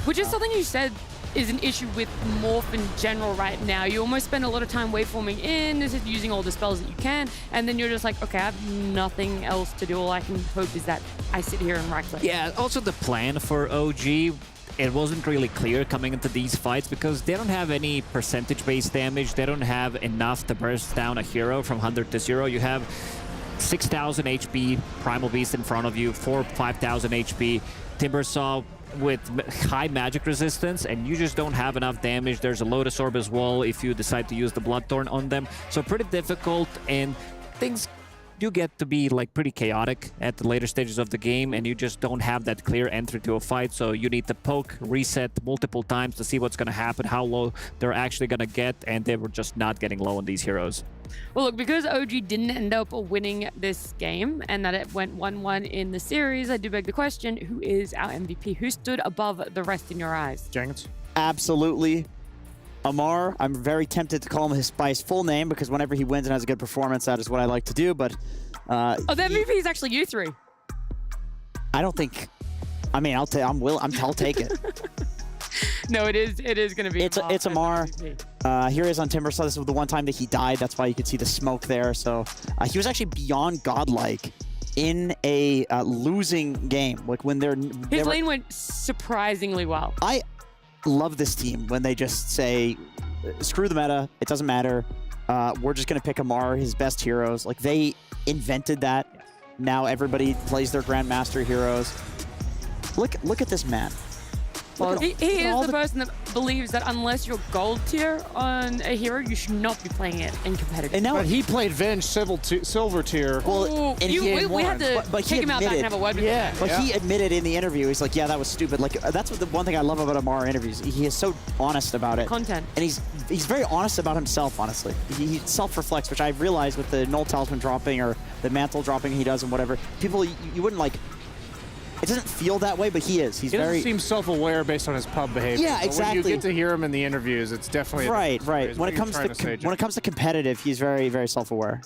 Which is something you said is an issue with Morph in general right now. You almost spend a lot of time waveforming in, just using all the spells that you can, and then you're just like, okay, I have nothing else to do. All I can hope is that I sit here and right-click. Yeah, also the plan for OG, it wasn't really clear coming into these fights, because they don't have any percentage-based damage. They don't have enough to burst down a hero from 100 to 0. You have 6,000 HP Primal Beast in front of you, 4,000 or 5,000 HP Timbersaw with high magic resistance, and you just don't have enough damage. There's a Lotus Orb as well if you decide to use the Bloodthorn on them. So pretty difficult, and things do get to be like pretty chaotic at the later stages of the game, and you just don't have that clear entry to a fight. So you need to poke, reset multiple times to see what's going to happen, how low they're actually going to get, and they were just not getting low on these heroes. Well, look, because OG didn't end up winning this game and that it went 1-1 in the series, I do beg the question, who is our MVP? Who stood above the rest in your eyes? Jenkins? Absolutely. Amar. I'm very tempted to call him by his full name because whenever he wins and has a good performance, that is what I like to do, but... the MVP is actually you three. I don't think... I mean, I'll take it. No, it is going to be It's Amar. Here he is on Timbersaw. This was the one time that he died. That's why you could see the smoke there. So he was actually beyond godlike in a losing game. Like when his lane went surprisingly well. I love this team when they just say, screw the meta. It doesn't matter. We're just going to pick Amar, his best heroes. Like they invented that. Now everybody plays their Grandmaster heroes. Look at this man. Well, he is the person that believes that unless you're gold tier on a hero, you should not be playing it in competitive. And now but he played Venge silver tier. Well, and we had to take him out back and have a word with him. But he admitted in the interview, he's like, yeah, that was stupid. Like that's what the one thing I love about Amar interviews. He is so honest about it. Content. And he's very honest about himself, honestly. He self-reflects, which I've realized with the Null Talisman dropping or the Mantle dropping he does and whatever. People, you wouldn't like... It doesn't feel that way, but he is. He doesn't seem self-aware based on his pub behavior. Yeah, exactly. When you get to hear him in the interviews, it's definitely right. When it comes to competitive, he's very, very self-aware.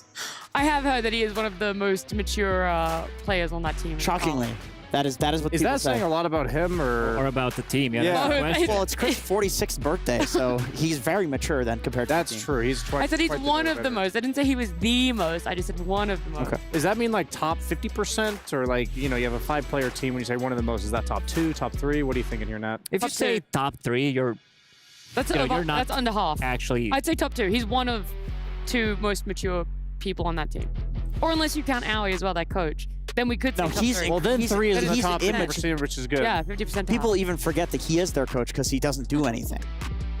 I have heard that he is one of the most mature players on that team. Shockingly. That is what people say. Is that saying a lot about him or about the team? Well, it's Chris' 46th birthday, so he's very mature then compared to the team. That's true. He's I said he's one of the most. I didn't say he was the most. I just said one of the most. Okay. Does that mean like top 50% or like, you know, you have a 5-player team when you say one of the most, is that top 2, top 3? What are you thinking here, Nat? If you say top 3, that's under half. Actually, I'd say top 2. He's one of 2 most mature people on that team. Or unless you count Owie as well, that coach. Then we could say top 3. Well, then 3 is in the top immature, 50%, which is good. Yeah, 50%. People even forget that he is their coach because he doesn't do anything.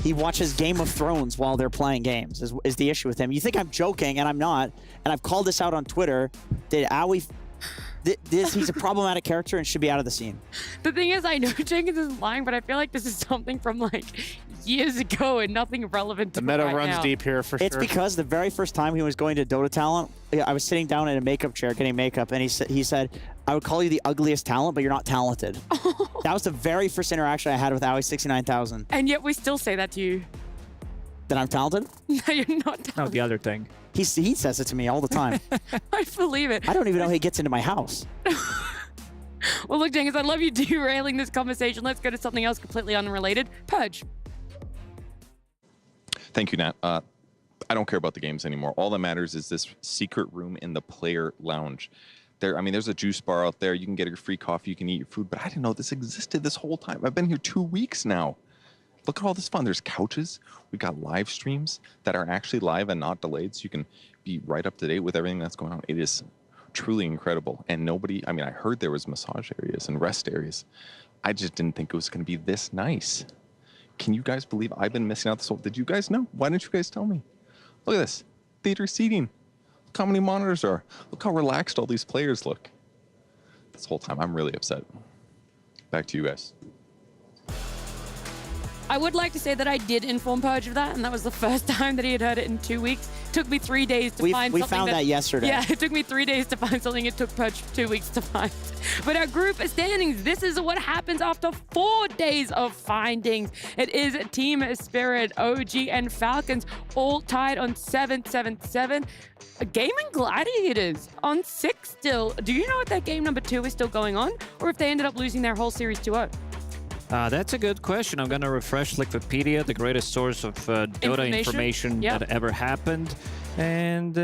He watches Game of Thrones while they're playing games, is the issue with him. You think I'm joking, and I'm not. And I've called this out on Twitter. Did Owie... he's a problematic character and should be out of the scene. The thing is, I know Jenkins is lying, but I feel like this is something from like years ago and nothing relevant to the meta right runs now. deep here for sure. It's because the very first time he was going to Dota Talent, I was sitting down in a makeup chair getting makeup, and he said, I would call you the ugliest talent, but you're not talented. That was the very first interaction I had with Owie 69,000. And yet we still say that to you. That I'm talented? No, you're not talented. No, the other thing. He says it to me all the time. I believe it. I don't even know he gets into my house. Well, look, Jenkins, I love you derailing this conversation. Let's go to something else completely unrelated. Purge. Thank you, Nat. I don't care about the games anymore. All that matters is this secret room in the player lounge. There's a juice bar out there. You can get your free coffee. You can eat your food. But I didn't know this existed this whole time. I've been here 2 weeks now. Look at all this fun. There's couches. We've got live streams that are actually live and not delayed, so you can be right up to date with everything that's going on. It is truly incredible. And I heard there was massage areas and rest areas. I just didn't think it was going to be this nice. Can you guys believe I've been missing out this whole... Did you guys know? Why didn't you guys tell me? Look at this. Theater seating. Look how many monitors are. Look how relaxed all these players look. This whole time, I'm really upset. Back to you guys. I would like to say that I did inform Purge of that, and that was the first time that he had heard it in 2 weeks. It took me 3 days to find something. We found that yesterday. Yeah, it took me 3 days to find something. It took Purge 2 weeks to find. But our group standings, this is what happens after 4 days of findings. It is Team Spirit, OG, and Falcons all tied on 7-7-7. Gaming Gladiators on 6 still. Do you know if that game number 2 is still going on, or if they ended up losing their whole series 2-0? That's a good question. I'm going to refresh Wikipedia, the greatest source of Dota information that ever happened. And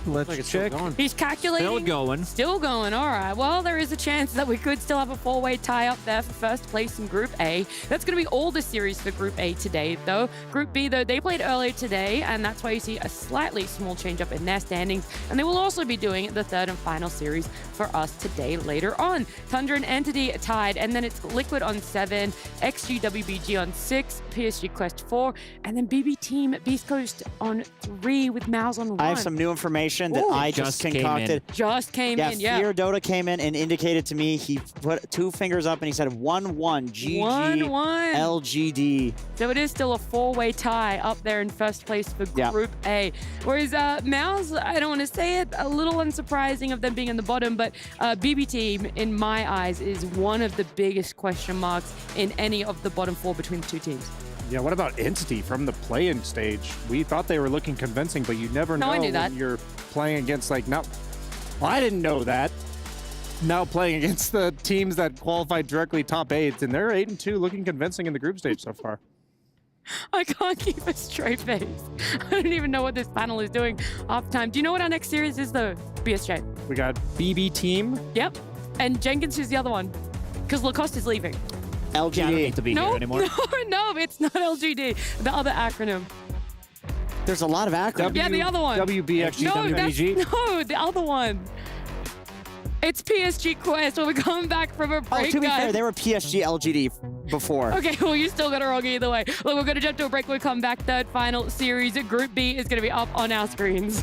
let's check. He's calculating. Still going. Still going. All right. Well, there is a chance that we could still have a four-way tie up there for first place in Group A. That's going to be all the series for Group A today, though. Group B, though, they played earlier today, and that's why you see a slightly small change up in their standings. And they will also be doing the third and final series for us today later on. Tundra and Entity tied, and then it's Liquid on 7, XG WBG on 6, PSG Quest 4, and then BB Team Beast Coast on 3 with Mouse on 1. I have some new information that I just concocted. Just came in, yeah. Fear Dota came in and indicated to me, he put 2 fingers up and he said 1-1 GG 1-1 LGD. So it is still a four-way tie up there in first place for Group A. Whereas Mouse, I don't want to say it, a little unsurprising of them being in the bottom, but BB Team, in my eyes, is one of the biggest question marks in any of the bottom 4 between the two teams. Yeah, what about Entity from the play-in stage? We thought they were looking convincing, but you never know when you're playing against, like, well, I didn't know that. Now playing against the teams that qualified directly top 8, and they're 8-2, looking convincing in the group stage so far. I can't keep a straight face. I don't even know what this panel is doing half the time. Do you know what our next series is, though, BSJ? We got BB Team. Yep. And Jenkins is the other one, because Lacoste is leaving. LGD. Yeah, I don't need to be here anymore. No, it's not LGD. The other acronym. There's a lot of acronyms. Yeah, the other one. wbg.xg. No, the other one. It's PSG Quest. When we're coming back from a break, to be guys. fair, they were PSG LGD before. Okay, well, you still got it wrong either way. Look, we're going to jump to a break. We'll come back. Third final series. Group B is going to be up on our screens.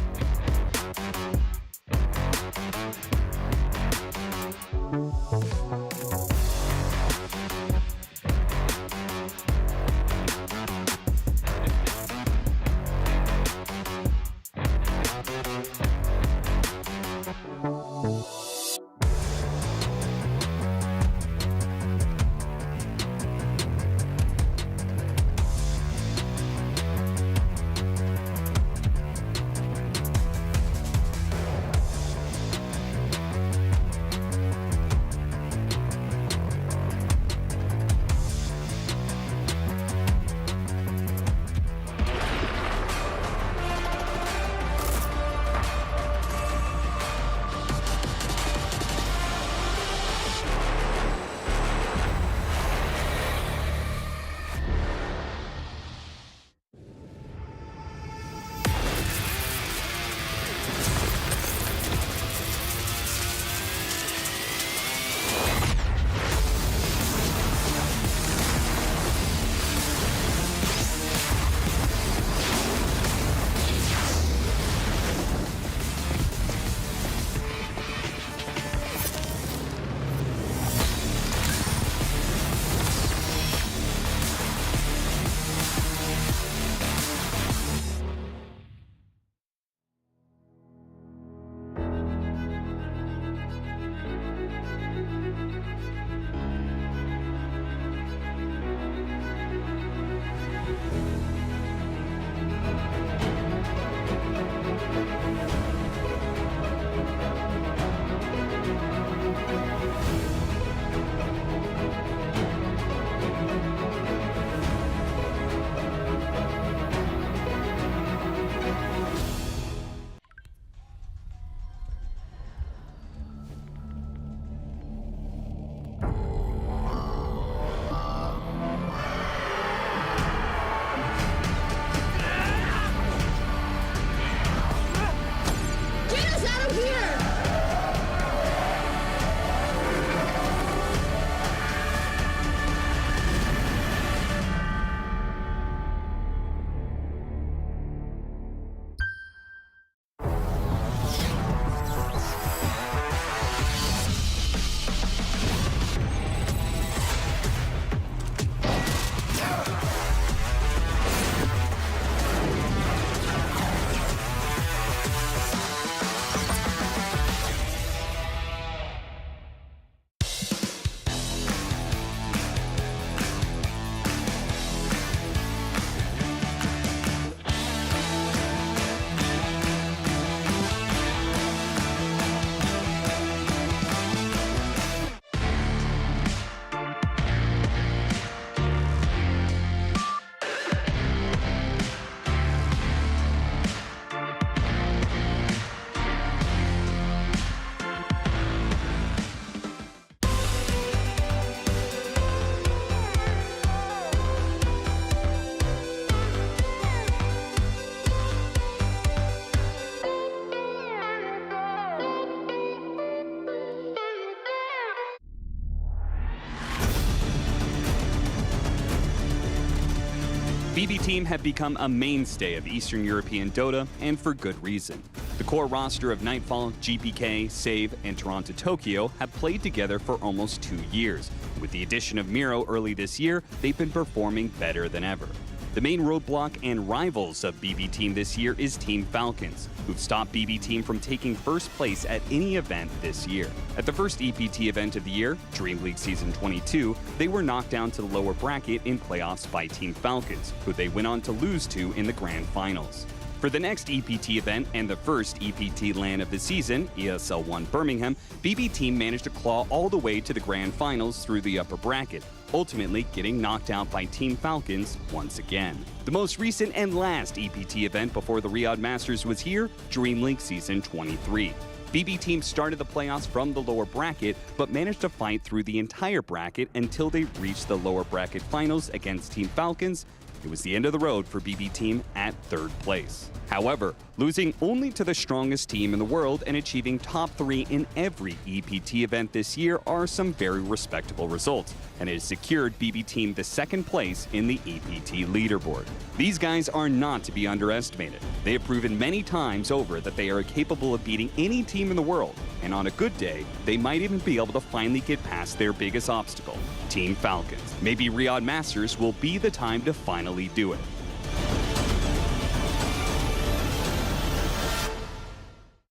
BB Team have become a mainstay of Eastern European Dota, and for good reason. The core roster of Nightfall, GPK, Save, and Toronto Tokyo have played together for almost 2 years. With the addition of Miro early this year, they've been performing better than ever. The main roadblock and rivals of BB Team this year is Team Falcons, who've stopped BB Team from taking first place at any event this year. At the first EPT event of the year, Dream League Season 22, they were knocked down to the lower bracket in playoffs by Team Falcons, who they went on to lose to in the grand finals. For the next EPT event and the first EPT LAN of the season, ESL 1 Birmingham, BB Team managed to claw all the way to the grand finals through the upper bracket, ultimately getting knocked out by Team Falcons once again. The most recent and last EPT event before the Riyadh Masters was here, Dream League Season 23. BB Team started the playoffs from the lower bracket, but managed to fight through the entire bracket until they reached the lower bracket finals against Team Falcons. It was the end of the road for BB Team at 3rd place. However, losing only to the strongest team in the world and achieving top 3 in every EPT event this year are some very respectable results, and it has secured BB Team the 2nd place in the EPT leaderboard. These guys are not to be underestimated. They have proven many times over that they are capable of beating any team in the world, and on a good day, they might even be able to finally get past their biggest obstacle, Team Falcons. Maybe Riyadh Masters will be the time to finally do it.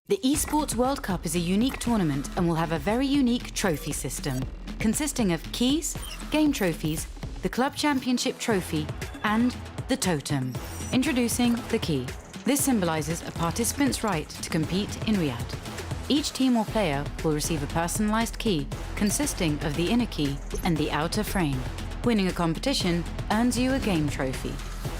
The Esports World Cup is a unique tournament and will have a very unique trophy system, consisting of keys, game trophies, the Club Championship trophy, and the totem. Introducing the key. This symbolizes a participant's right to compete in Riyadh. Each team or player will receive a personalized key consisting of the inner key and the outer frame. Winning a competition earns you a game trophy.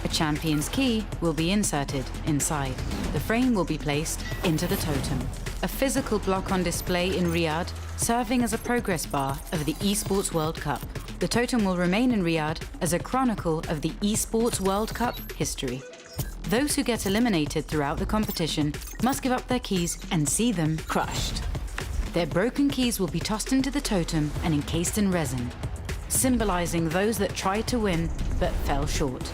A champion's key will be inserted inside. The frame will be placed into the totem. A physical block on display in Riyadh, serving as a progress bar of the Esports World Cup. The totem will remain in Riyadh as a chronicle of the Esports World Cup history. Those who get eliminated throughout the competition must give up their keys and see them crushed. Their broken keys will be tossed into the totem and encased in resin, symbolizing those that tried to win but fell short.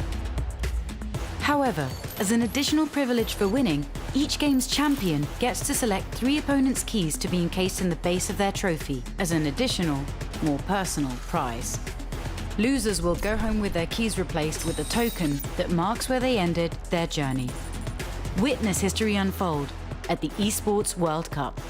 However, as an additional privilege for winning, each game's champion gets to select 3 opponents' keys to be encased in the base of their trophy as an additional, more personal prize. Losers will go home with their keys replaced with a token that marks where they ended their journey. Witness history unfold at the Esports World Cup.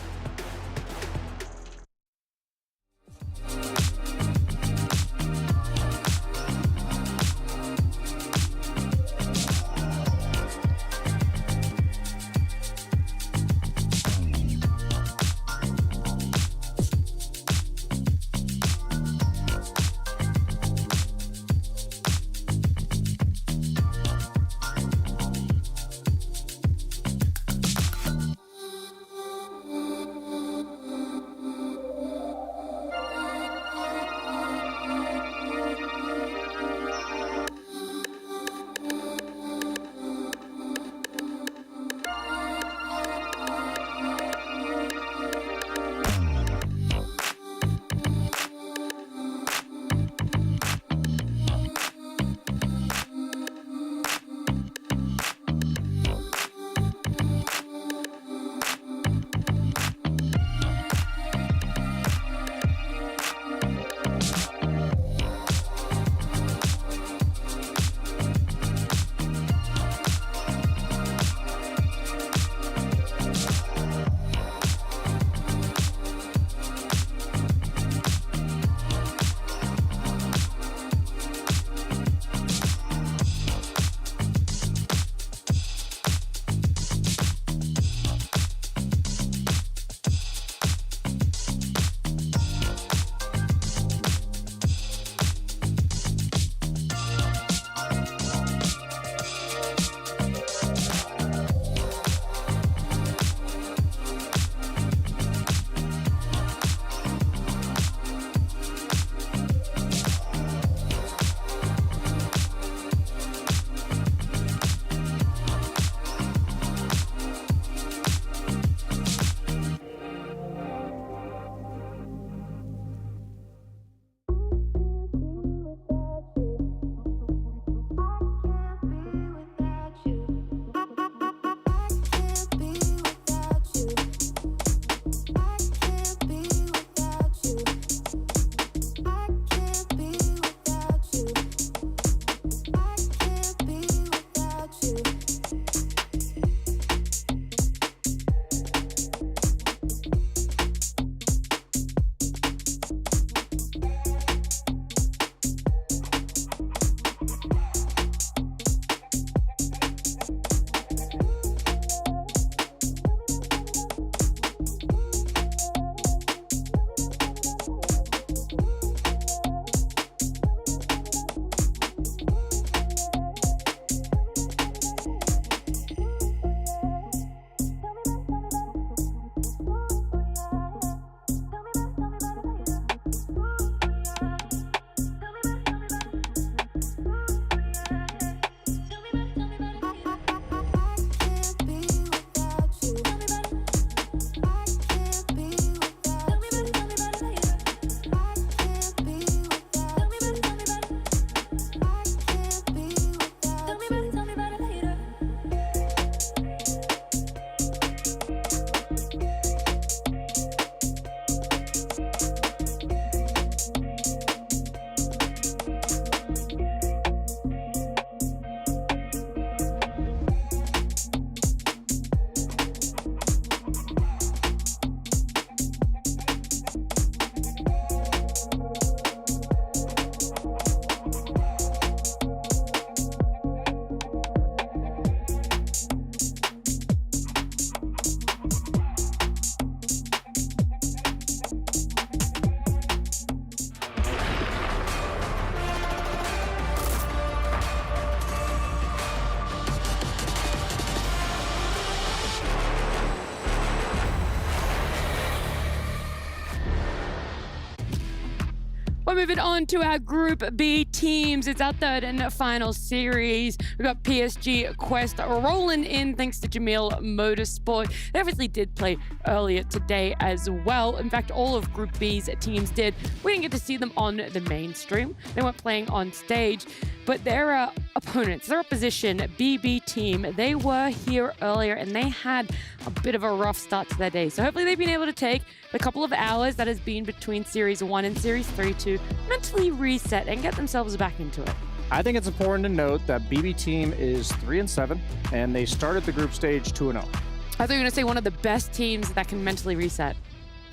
moving on to our Group B teams. It's our third and final series. We've got PSG Quest rolling in thanks to Jamil Motorsport. They obviously did play earlier today as well. In fact, all of Group B's teams did. We didn't get to see them on the mainstream. They weren't playing on stage, but their opponents, their opposition, BB team, they were here earlier and they had a bit of a rough start to their day. So hopefully they've been able to take the couple of hours that has been between Series 1 and Series 3 to mentally reset and get themselves back into it. I think it's important to note that BB team is 3-7, and they started the group stage 2-0. I thought you were going to say one of the best teams that can mentally reset.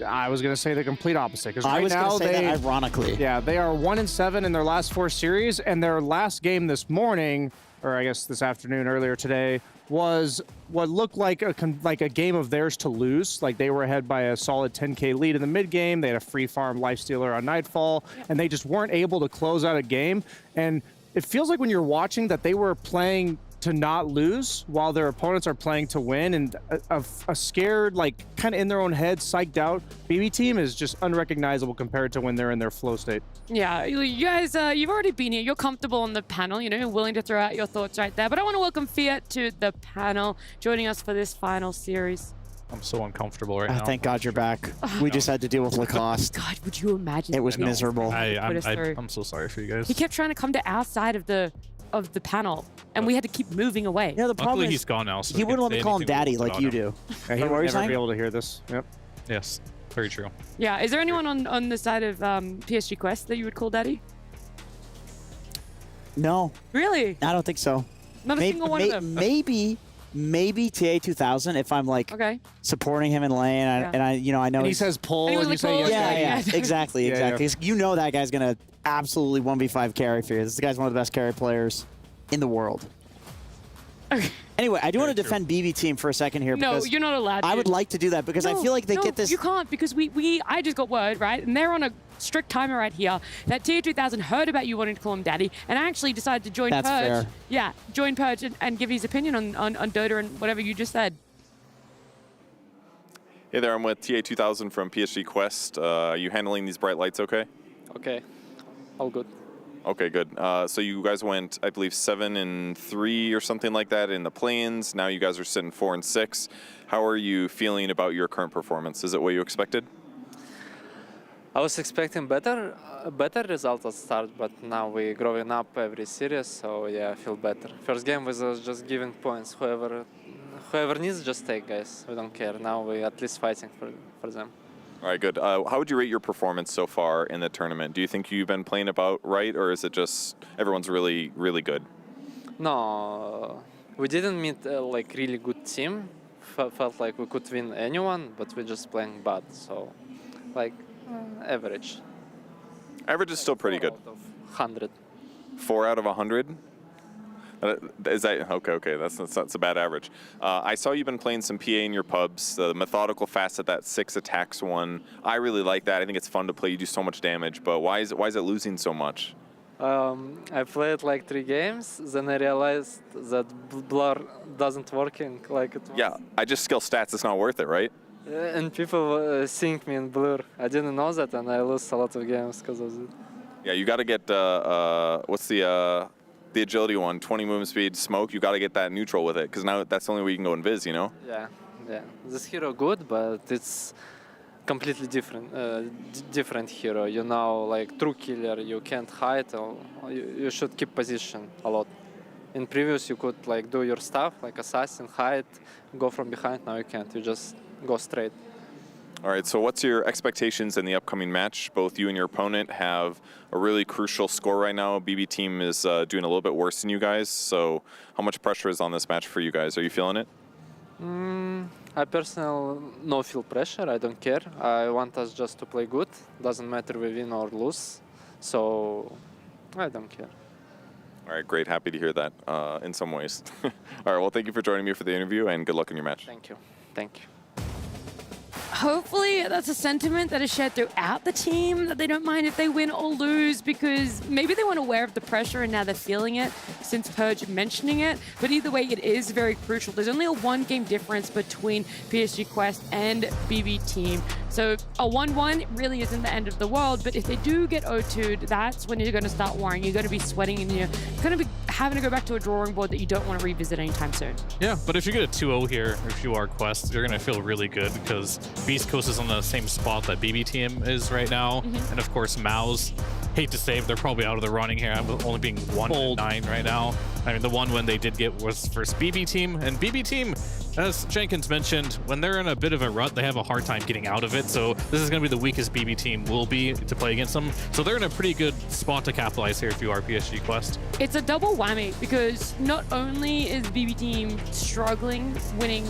I was going to say the complete opposite. Because I right was going now to say that ironically. Yeah, they are 1-7 in their last 4 series, and their last game this morning, or I guess this afternoon, earlier today, was what looked like a game of theirs to lose. Like they were ahead by a solid 10K lead in the mid game. They had a free farm lifestealer on Nightfall, and they just weren't able to close out a game. And it feels like when you're watching that they were playing to not lose while their opponents are playing to win, and a scared, like kind of in their own head, psyched out BB team is just unrecognizable compared to when they're in their flow state. Yeah, you guys, you've already been here. You're comfortable on the panel, you know, willing to throw out your thoughts right there. But I want to welcome Fiat to the panel, joining us for this final series. I'm so uncomfortable right now. Thank God you're back. We just had to deal with Lacoste. God, would you imagine? It was miserable. I'm so sorry for you guys. He kept trying to come to our side of the panel, and we had to keep moving away. Yeah, the problem Luckily is he's gone now. So he we wouldn't can't let me say call him anything daddy about like you do. Yeah, he What were would you never saying? be able to hear this. Yep. Yes, very true. Yeah, is there anyone on the side of PSG Quest that you would call daddy? No. Really? I don't think so. Not a single one of them? Maybe TA2000 if I'm like supporting him in lane and I you know I know And he says pull And he and you was say like, yes. yeah exactly. Yeah, yeah. You know that guy's gonna absolutely 1v5 carry for you. This guy's one of the best carry players in the world. Anyway, I do want to defend BB team for a second here. No, because you're not allowed to. I would like to do that because I feel like they get this. You can't, because I just got word, right? And they're on a strict timer right here that TA2000 heard about you wanting to call him daddy and actually decided to join That's Purge. fair. Yeah, join Purge and give his opinion on Dota and whatever you just said. Hey there, I'm with TA2000 from PSG Quest. Are you handling these bright lights okay? Okay, all good. Okay, good. So you guys went, I believe, 7-3 or something like that in the play-ins. Now you guys are sitting 4-6. How are you feeling about your current performance? Is it what you expected? I was expecting better result at start, but now we're growing up every series, so yeah, I feel better. First game was just giving points. Whoever needs, just take, guys. We don't care. Now we're at least fighting for them. All right, good. How would you rate your performance so far in the tournament? Do you think you've been playing about right, or is it just everyone's really, really good? No, we didn't meet like really good team. Felt like we could win anyone, but we're just playing bad. So, like average. Average is still pretty good. 100. 4 out of 100? Is that okay? That's a bad average. I saw you've been playing some PA in your pubs. The methodical fast at that 6 attacks one. I really like that. I think it's fun to play. You do so much damage. But why is it losing so much? I played like 3 games. Then I realized that blur doesn't working like it was. Yeah, I just skill stats. It's not worth it, right? And people seeing me in blur. I didn't know that, and I lost a lot of games because of it. Yeah, you got to get what's the agility one, 20 movement speed, smoke. You got to get that neutral with it, because now that's the only way you can go invis, you know? Yeah. This hero good, but it's completely different hero. You know, like true killer, you can't hide, or you should keep position a lot. In previous, you could like do your stuff, like assassin, hide, go from behind. Now you can't. You just go straight. All right, so what's your expectations in the upcoming match? Both you and your opponent have a really crucial score right now. BB team is doing a little bit worse than you guys, so how much pressure is on this match for you guys? Are you feeling it? I personally no feel pressure. I don't care. I want us just to play good. Doesn't matter we win or lose. So I don't care. All right, great. Happy to hear that in some ways. All right, well, thank you for joining me for the interview, and good luck in your match. Thank you. Thank you. Hopefully that's a sentiment that is shared throughout the team, that they don't mind if they win or lose, because maybe they weren't aware of the pressure and now they're feeling it since Purge mentioning it. But either way, it is very crucial. There's only a 1-game difference between PSG Quest and BB Team. So a 1-1 really isn't the end of the world, but if they do get 0-2'd, that's when you're going to start worrying. You're going to be sweating and you're going to be having to go back to a drawing board that you don't want to revisit anytime soon. Yeah, but if you get a 2-0 here, if you are Quest, you're going to feel really good because Beast Coast is on the same spot that BB Team is right now. And of course, Maus, hate to say, they're probably out of the running here. I'm only being 1-9 right now. I mean, the one win they did get was versus BB Team. And BB Team, as Jenkins mentioned, when they're in a bit of a rut, they have a hard time getting out of it. So this is going to be the weakest BB Team will be to play against them. So they're in a pretty good spot to capitalize here if you are PSG Quest. It's a double whammy because not only is BB Team struggling winning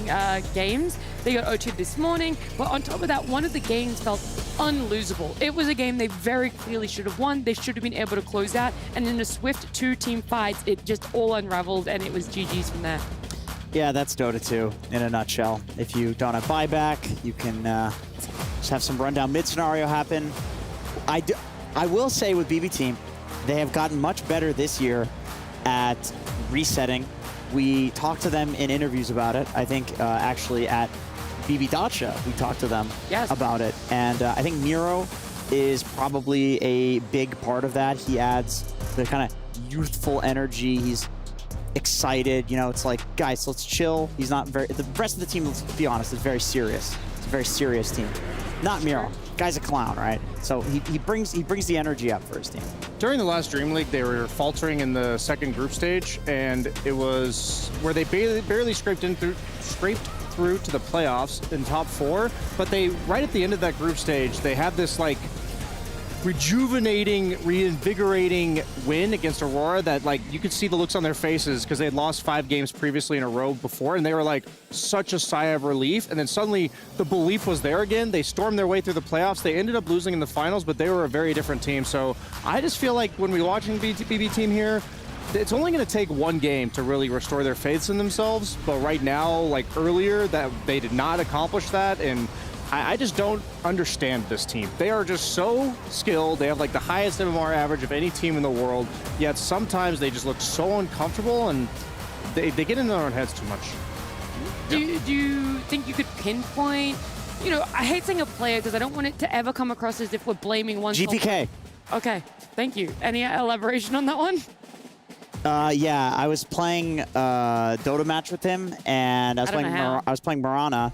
games, they got 0-2 this morning, but on top of that, one of the games felt unlosable. It was a game they very clearly should have won. They should have been able to close out, and in a swift 2-team fights, it just all unraveled, and it was GG's from there. Yeah, that's Dota 2 in a nutshell. If you don't have buyback, you can just have some rundown mid scenario happen. I will say with BB Team, they have gotten much better this year at resetting. We talked to them in interviews about it. I think actually at BB.xg, we talked to them about it. And I think Miro is probably a big part of that. He adds the kind of youthful energy. He's excited, you know, it's like, guys, let's chill. He's not very, the rest of the team, let's be honest, is very serious. It's a very serious team. Not Miro. Guy's a clown, right? So he brings the energy up for his team. During the last Dream League, they were faltering in the second group stage, and it was where they barely scraped through to the playoffs in top 4, but they, right at the end of that group stage, they had this like rejuvenating, reinvigorating win against Aurora that, like, you could see the looks on their faces because they had lost 5 games previously in a row before, and they were like such a sigh of relief. And then suddenly the belief was there again. They stormed their way through the playoffs. They ended up losing in the finals, but they were a very different team. So I just feel like when we're watching BB Team here, it's only going to take 1 game to really restore their faith in themselves. But right now, like earlier, that they did not accomplish that, and I just don't understand this team. They are just so skilled. They have like the highest MMR average of any team in the world, yet sometimes they just look so uncomfortable and they get in their own heads too much. Do you think you could pinpoint, you know, I hate saying a player because I don't want it to ever come across as if we're blaming one GPK. Okay, thank you. Any elaboration on that one? Yeah, I was playing a Dota match with him, and I was playing Marana,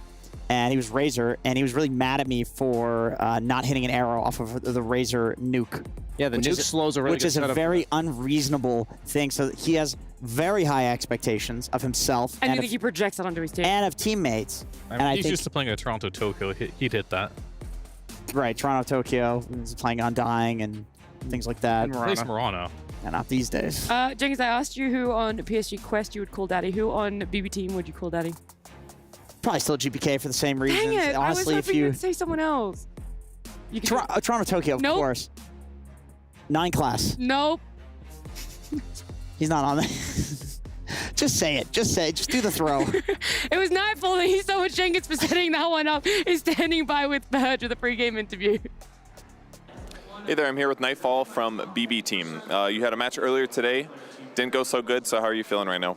and he was Razor, and he was really mad at me for not hitting an arrow off of the Razor nuke. Yeah, the nuke slows a really Which is a very unreasonable thing. So he has very high expectations of himself. And you think he projects that onto his team. And of teammates. I mean, he's used to playing at Toronto, Tokyo. He'd hit that. Right, Toronto, Tokyo. He's playing Undying and things like that. And Marana. Yeah, not these days. Jenkins, I asked you who on PSG Quest you would call daddy. Who on BB Team would you call daddy? Probably still GPK for the same reasons. Dang it! Honestly, I was hoping you'd say someone else. Toronto, Tokyo, of course. 9 class. Nope. He's not on there. Just say it. Just say it. Just do the throw. It was Nightfall, and he's so much Jenkins for setting that one up. He's standing by with Purge with a pre-game interview. Hey there, I'm here with Nightfall from BB Team. You had a match earlier today. Didn't go so good, so how are you feeling right now?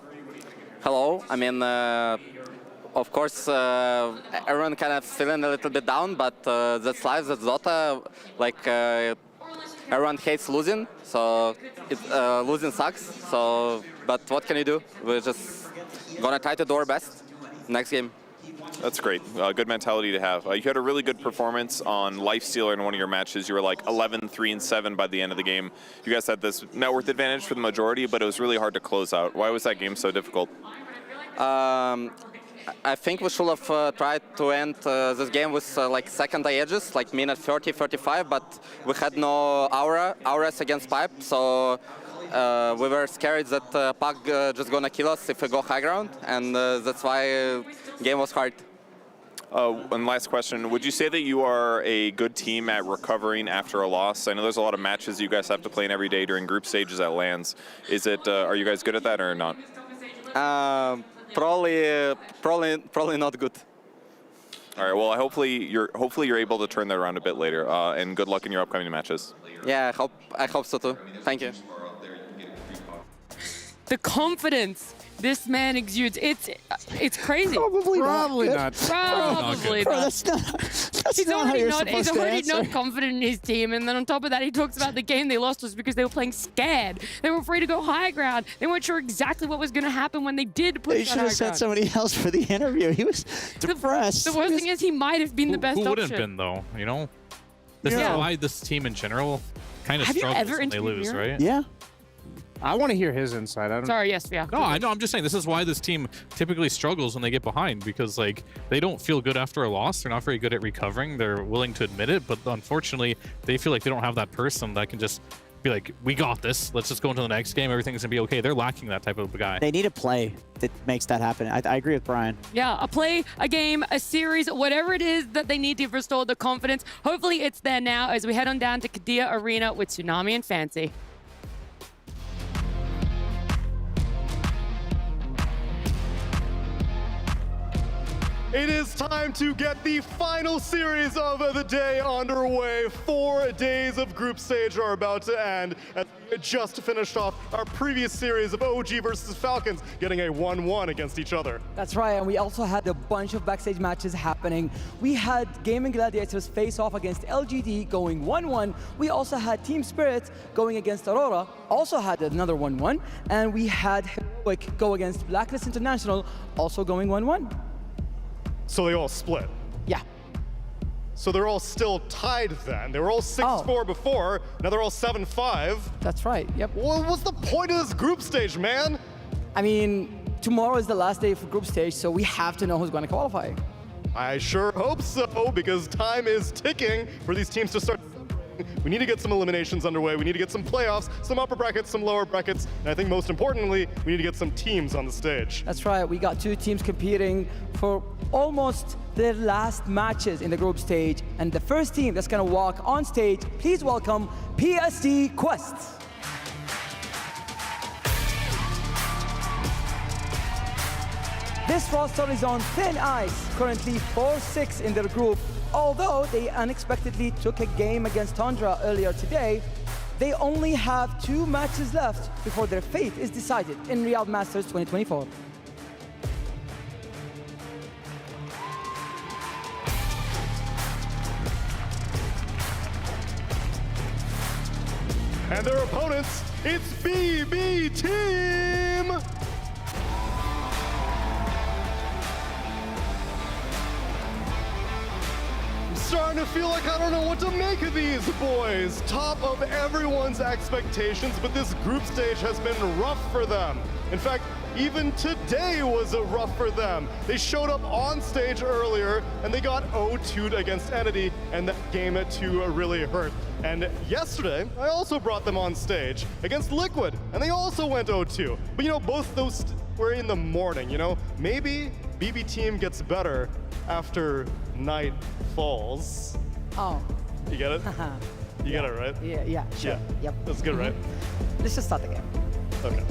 Hello. I mean, of course, everyone kind of feeling a little bit down, but that's life, that's Dota. Like, everyone hates losing, so losing sucks. So, but what can you do? We're just gonna try to do our best next game. That's great. Good mentality to have. You had a really good performance on Lifestealer in one of your matches. You were like 11, 3, and 7 by the end of the game. You guys had this net worth advantage for the majority, but it was really hard to close out. Why was that game so difficult? I think we should have tried to end this game with like second edges, like minute 30, 35, but we had no auras against pipe, so we were scared that Puck just gonna kill us if we go high ground, and that's why game was hard. One last question. Would you say that you are a good team at recovering after a loss? I know there's a lot of matches you guys have to play in every day during group stages at LANs. Is it? Are you guys good at that or not? Probably not good. All right. Well, hopefully you're able to turn that around a bit later. And good luck in your upcoming matches. Yeah, I hope so too. Thank you. The confidence this man exudes, it's crazy. Probably not. Probably Bro, not. that's He's not how you're he's supposed to already answer. not confident in his team, and then on top of that, he talks about the game they lost was because they were playing scared. They were afraid to go high ground. They weren't sure exactly what was going to happen when they did push They that should high have sent ground. somebody else for the interview. He was depressed. The worst thing is he might have been the best Who wouldn't option. have been, though, you know? This Yeah. is why this team in general kind of Have you struggles ever when they interviewed lose, Mira? right? Yeah. I want to hear his insight. I don't. Sorry, yes, yeah. No, I know. I'm just saying this is why this team typically struggles when they get behind, because like they don't feel good after a loss. They're not very good at recovering. They're willing to admit it, but unfortunately, they feel like they don't have that person that can just be like, "We got this. Let's just go into the next game. Everything's gonna be okay." They're lacking that type of a guy. They need a play that makes that happen. I agree with Brian. Yeah, a play, a game, a series, whatever it is that they need to restore the confidence. Hopefully it's there now as we head on down to Kadir Arena with Tsunami and Fancy. It is time to get the final series of the day underway. 4 days of group stage are about to end as we just finished off our previous series of OG versus Falcons, getting a 1-1 against each other. That's right, and we also had a bunch of backstage matches happening. We had Gaming Gladiators face off against LGD going 1-1. We also had Team Spirit going against Aurora, also had another 1-1. And we had Heroic go against Blacklist International, also going 1-1. So they all split. Yeah. So they're all still tied then. They were all 6-4 before, now they're all 7-5. That's right, yep. Well, what's the point of this group stage, man? I mean, tomorrow is the last day for group stage, so we have to know who's going to qualify. I sure hope so, because time is ticking for these teams to start. We need to get some eliminations underway. We need to get some playoffs, some upper brackets, some lower brackets, and I think most importantly, we need to get some teams on the stage. That's right, we got 2 teams competing for almost their last matches in the group stage. And the first team that's gonna walk on stage, please welcome PSG Quest. This roster is on thin ice, currently 4-6 in their group. Although they unexpectedly took a game against Tundra earlier today, they only have 2 matches left before their fate is decided in Riyadh Masters 2024. And their opponents, it's BB Team! Starting to feel like I don't know what to make of these boys. Top of everyone's expectations, but this group stage has been rough for them. In fact, even today was rough for them. They showed up on stage earlier and they got 0-2'd against Entity, and that game to really hurt. And yesterday, I also brought them on stage against Liquid, and they also went 0-2. But you know, both those were in the morning, you know? Maybe BB Team gets better after night falls. Oh. You get it? You get it, right? Yeah, sure. Yeah. Yep. That's good, right? Let's just start the game. Okay.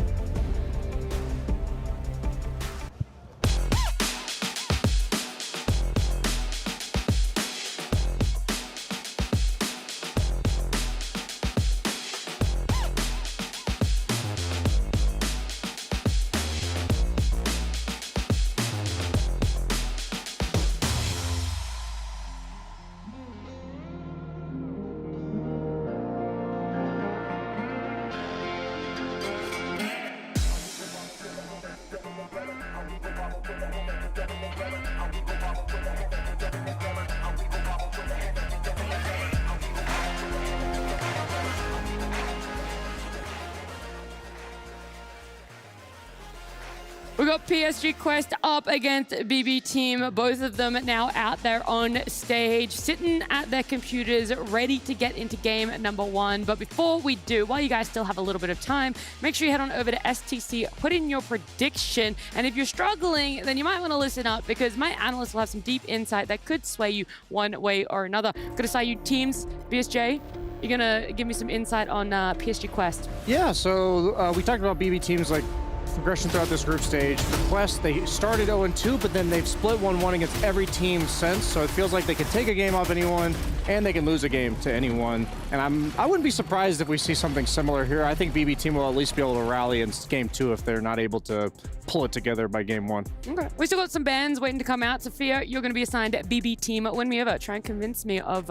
We got PSG Quest up against BB Team. Both of them now out there on stage, sitting at their computers, ready to get into game number 1. But before we do, while you guys still have a little bit of time, make sure you head on over to STC, put in your prediction. And if you're struggling, then you might want to listen up, because my analysts will have some deep insight that could sway you one way or another. Gonna say you teams, BSJ, you're gonna give me some insight on PSG Quest. Yeah, so we talked about BB Team's like progression throughout this group stage. For Quest, they started 0-2, but then they've split 1-1 against every team since, so it feels like they can take a game off anyone, and they can lose a game to anyone. And I wouldn't be surprised if we see something similar here. I think BB team will at least be able to rally in game 2 if they're not able to pull it together by game 1. Okay. We still got some bands waiting to come out. Sophia, you're going to be assigned BB team. Win me over. Try and convince me of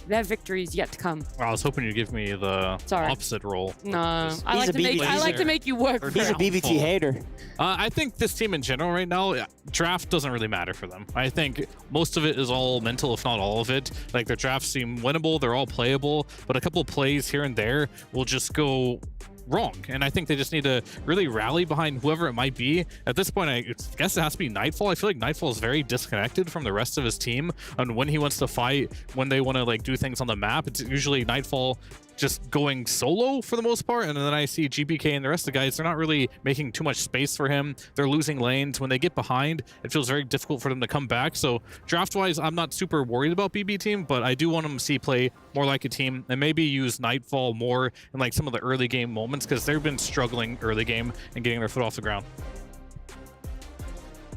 their victories yet to come. Well, I was hoping you'd give me the opposite role. No, I like to make you work. He's a BBT hater. I think this team in general right now, draft doesn't really matter for them. I think most of it is all mental, if not all of it. Like, their drafts seem winnable, they're all playable, but a couple plays here and there will just go wrong. And I think they just need to really rally behind whoever it might be. At this point, I guess it has to be Nightfall. I feel like Nightfall is very disconnected from the rest of his team on when he wants to fight, when they want to like do things on the map. It's usually Nightfall just going solo for the most part, and then I see GPK and the rest of the guys, they're not really making too much space for him. They're losing lanes. When they get behind, it feels very difficult for them to come back. So draft-wise, I'm not super worried about BB team, but I do want them to see play more like a team and maybe use Nightfall more in like some of the early game moments, because they've been struggling early game and getting their foot off the ground.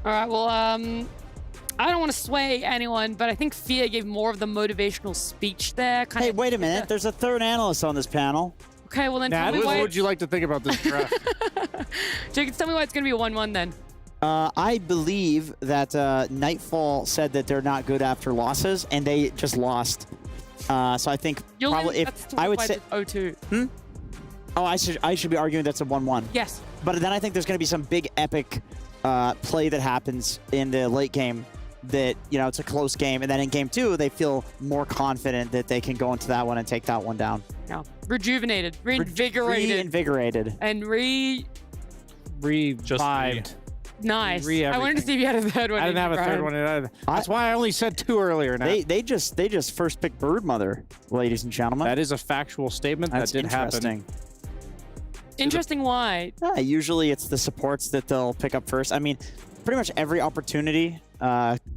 All right, well, I don't want to sway anyone, but I think Fear gave more of the motivational speech there. Hey, wait a minute. There's a third analyst on this panel. Okay, well then Nat, tell me why. what would you like to think about this draft? Jake, tell me why it's going to be a 1-1 then. I believe that Nightfall said that they're not good after losses, and they just lost. So I think probably if I would say 0-2. Oh, I should be arguing that's a 1-1. Yes. But then I think there's going to be some big epic play that happens in the late game. That, you know, it's a close game, and then in game 2 they feel more confident that they can go into that one and take that one down. Yeah. Rejuvenated, reinvigorated, and revived. Nice. I wanted to see if you had a third one. I didn't have a third one. That's why I only said 2 earlier. Now. They just first picked Broodmother, ladies and gentlemen. That is a factual statement. That's that did happen. Interesting. Why? Usually it's the supports that they'll pick up first. I mean, pretty much every opportunity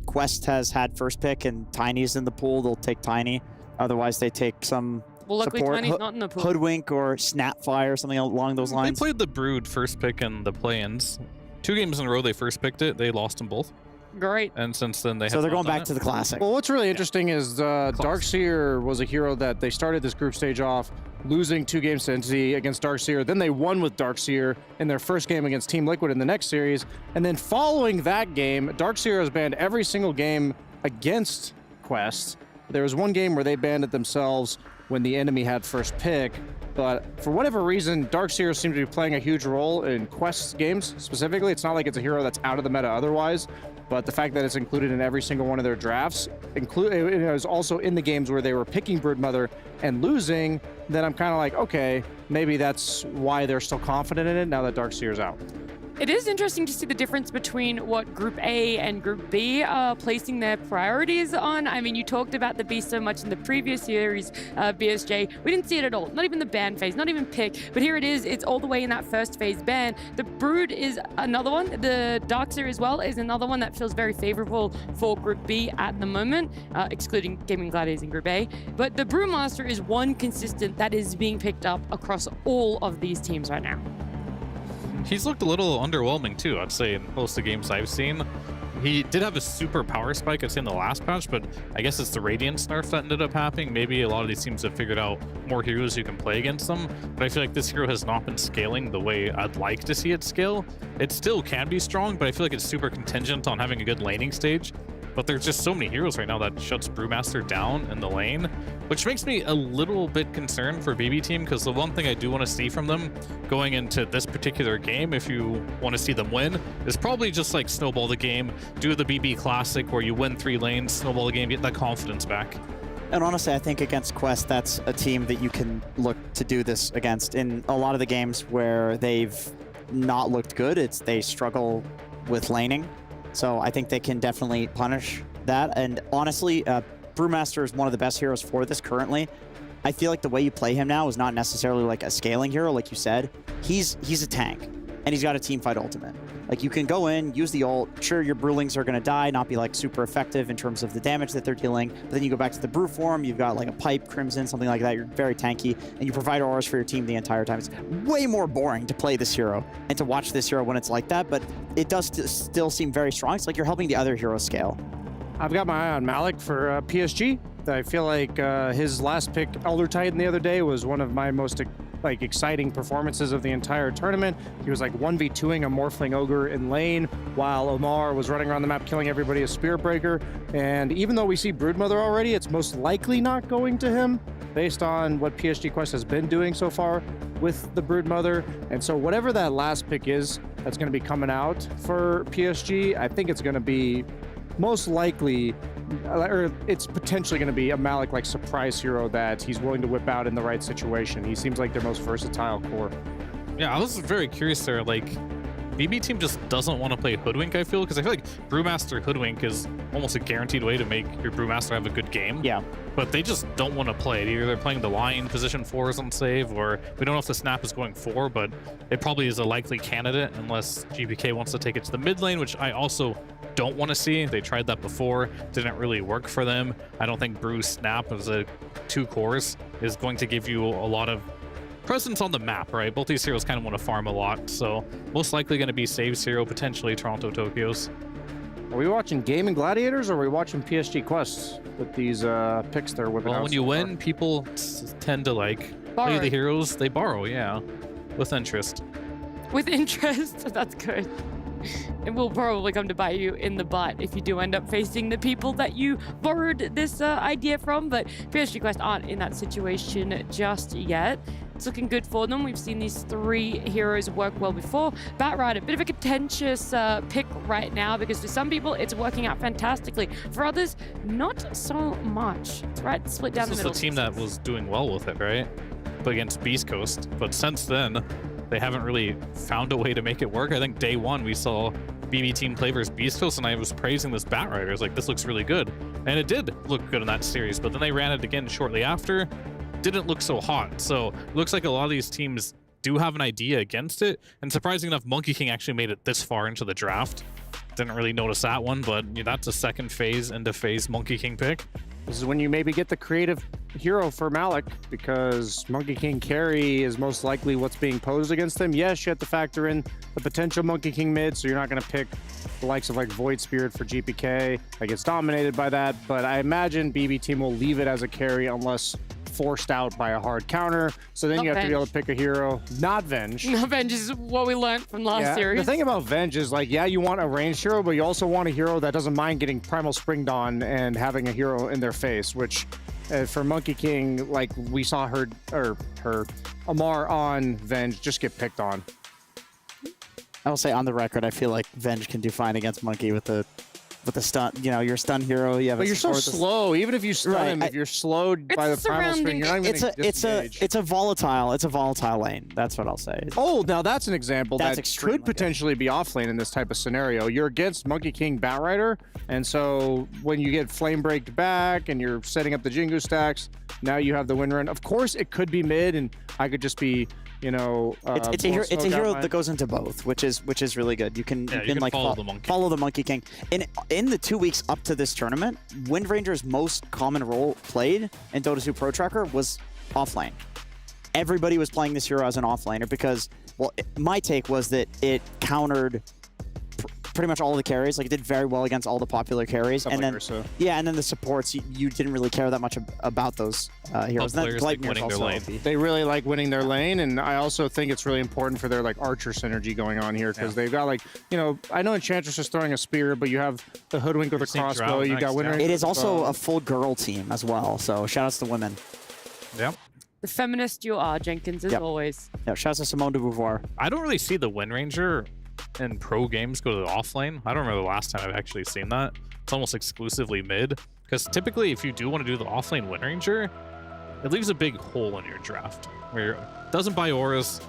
Quest has had first pick, and Tiny's in the pool, they'll take Tiny. Otherwise, they take some luckily support, Tiny's not in the pool. Hoodwink or Snapfire, something along those lines. They played the Brood first pick in the play-ins. 2 games in a row they first picked it. They lost them both. Great. And since then they so they're going back to the classic. Well, what's really interesting is Darkseer was a hero that they started this group stage off losing 2 games to Entity against Darkseer. Then they won with Darkseer in their first game against Team Liquid in the next series. And then following that game, Darkseer has banned every single game against Quest. There was one game where they banned it themselves when the enemy had first pick. But for whatever reason, Darkseer seems to be playing a huge role in Quest games specifically. It's not like it's a hero that's out of the meta otherwise, but the fact that it's included in every single one of their drafts, it was also in the games where they were picking Broodmother and losing, then I'm kind of like, okay, maybe that's why they're still confident in it now that Darkseer's out. It is interesting to see the difference between what Group A and Group B are placing their priorities on. I mean, you talked about the B so much in the previous series, BSJ. We didn't see it at all. Not even the ban phase, not even pick. But here it is. It's all the way in that first phase ban. The Brood is another one. The Darkseer as well is another one that feels very favorable for Group B at the moment, excluding Gaming Gladiators in Group A. But the Brewmaster is one consistent that is being picked up across all of these teams right now. He's looked a little underwhelming too, I'd say, in most of the games I've seen. He did have a super power spike, I'd say, in the last patch, but I guess it's the Radiance nerf that ended up happening. Maybe a lot of these teams have figured out more heroes who can play against them, but I feel like this hero has not been scaling the way I'd like to see it scale. It still can be strong, but I feel like it's super contingent on having a good laning stage. But there's just so many heroes right now that shuts Brewmaster down in the lane, which makes me a little bit concerned for BB team, because the one thing I do want to see from them going into this particular game, if you want to see them win, is probably just like snowball the game, do the BB Classic where you win 3 lanes, snowball the game, get that confidence back. And honestly, I think against Quest, that's a team that you can look to do this against. In a lot of the games where they've not looked good, they struggle with laning. So I think they can definitely punish that. And honestly, Brewmaster is one of the best heroes for this currently. I feel like the way you play him now is not necessarily like a scaling hero, like you said. He's a tank, and he's got a teamfight ultimate. Like, you can go in, use the ult. Sure, your Brewlings are going to die, not be like super effective in terms of the damage that they're dealing. But then you go back to the Brew form, you've got like a Pipe, Crimson, something like that. You're very tanky, and you provide auras for your team the entire time. It's way more boring to play this hero and to watch this hero when it's like that, but it does still seem very strong. It's like you're helping the other heroes scale. I've got my eye on Malik for PSG. I feel like his last pick, Elder Titan, the other day was one of my most exciting performances of the entire tournament. He was like 1v2ing a Morphling Ogre in lane while Omar was running around the map killing everybody as Spirit Breaker. And even though we see Broodmother already, it's most likely not going to him based on what PSG Quest has been doing so far with the Broodmother. And so whatever that last pick is that's going to be coming out for PSG, I think it's going to be most likely, or it's potentially going to be a Malik like surprise hero that he's willing to whip out in the right situation. He seems like their most versatile core. Yeah, I was very curious there. Like, BB team just doesn't want to play Hoodwink, I feel, because I feel like Brewmaster Hoodwink is almost a guaranteed way to make your Brewmaster have a good game. Yeah. But they just don't want to play it. Either they're playing the line position 4s on save, or we don't know if the snap is going 4, but it probably is a likely candidate unless GPK wants to take it to the mid lane, which I also don't want to see. They tried that before, didn't really work for them. I don't think Brew Snap as a 2 cores is going to give you a lot of presence on the map, right? Both these heroes kind of want to farm a lot, so most likely going to be Saves hero, potentially Toronto Tokyos. Are we watching Gaming Gladiators or are we watching PSG Quests with these picks they're whipping out? Well, when you win, people tend to play the heroes they borrow, yeah, with interest. With interest, that's good. It will probably come to bite you in the butt if you do end up facing the people that you borrowed this idea from, but PSG Quest aren't in that situation just yet. It's looking good for them. We've seen these 3 heroes work well before. Batrider, a bit of a contentious pick right now because for some people it's working out fantastically. For others, not so much. It's right split down the middle. This is the team that was doing well with it, right? But against Beast Coast. But since then, they haven't really found a way to make it work. I think day 1 we saw BB team play versus Beast Coast, and I was praising this Batrider. I was like, this looks really good. And it did look good in that series, but then they ran it again shortly after. Didn't look so hot. So it looks like a lot of these teams do have an idea against it. And surprising enough, Monkey King actually made it this far into the draft. Didn't really notice that one, but that's a second phase into phase Monkey King pick. This is when you maybe get the creative hero for Malik, because Monkey King carry is most likely what's being posed against him. Yes, you have to factor in the potential Monkey King mid, so you're not going to pick the likes of like Void Spirit for GPK that gets dominated by that, but I imagine BB team will leave it as a carry unless forced out by a hard counter. So then you have to be able to pick a hero, not Venge. Not Venge is what we learned from last series. The thing about Venge is like, yeah, you want a ranged hero, but you also want a hero that doesn't mind getting Primal Spring Dawn and having a hero in their face, which for Monkey King, like we saw her Amar on Venge just get picked on. I will say on the record, I feel like Venge can do fine against Monkey with the stun. You're a stun hero. You have but you're so slow. Even if you stun him, if you're slowed by the primal spring, you're not even going to disengage. It's a volatile lane. That's what I'll say. Oh, now that's an example that could potentially be off lane in this type of scenario. You're against Monkey King Batrider, and so when you get flame breaked back and you're setting up the Jingu stacks, now you have the win run. Of course, it could be mid, and I could just be. It's a hero that goes into both, which is really good. You can like follow the Monkey King. In the 2 weeks up to this tournament, Wind Ranger's most common role played in Dota 2 Pro Tracker was offlane. Everybody was playing this hero as an offlaner because, well, my take was that it countered pretty much all the carries. Like, it did very well against all the popular carries. And then the supports, you didn't really care that much about those heroes. They really like winning their lane, and I also think it's really important for their like Archer synergy going on here, because they've got like, I know Enchantress is throwing a spear, but you have the Hoodwink with a crossbow. You got Winter. It is also a full girl team as well, so shout outs to women. Yep. The feminist you are, Jenkins, as always. Yeah, shout outs to Simone de Beauvoir. I don't really see the Wind Ranger in pro games go to the off lane. I don't remember the last time I've actually seen that. It's almost exclusively mid, because typically if you do want to do the off lane Wind Ranger, it leaves a big hole in your draft where it doesn't buy auras,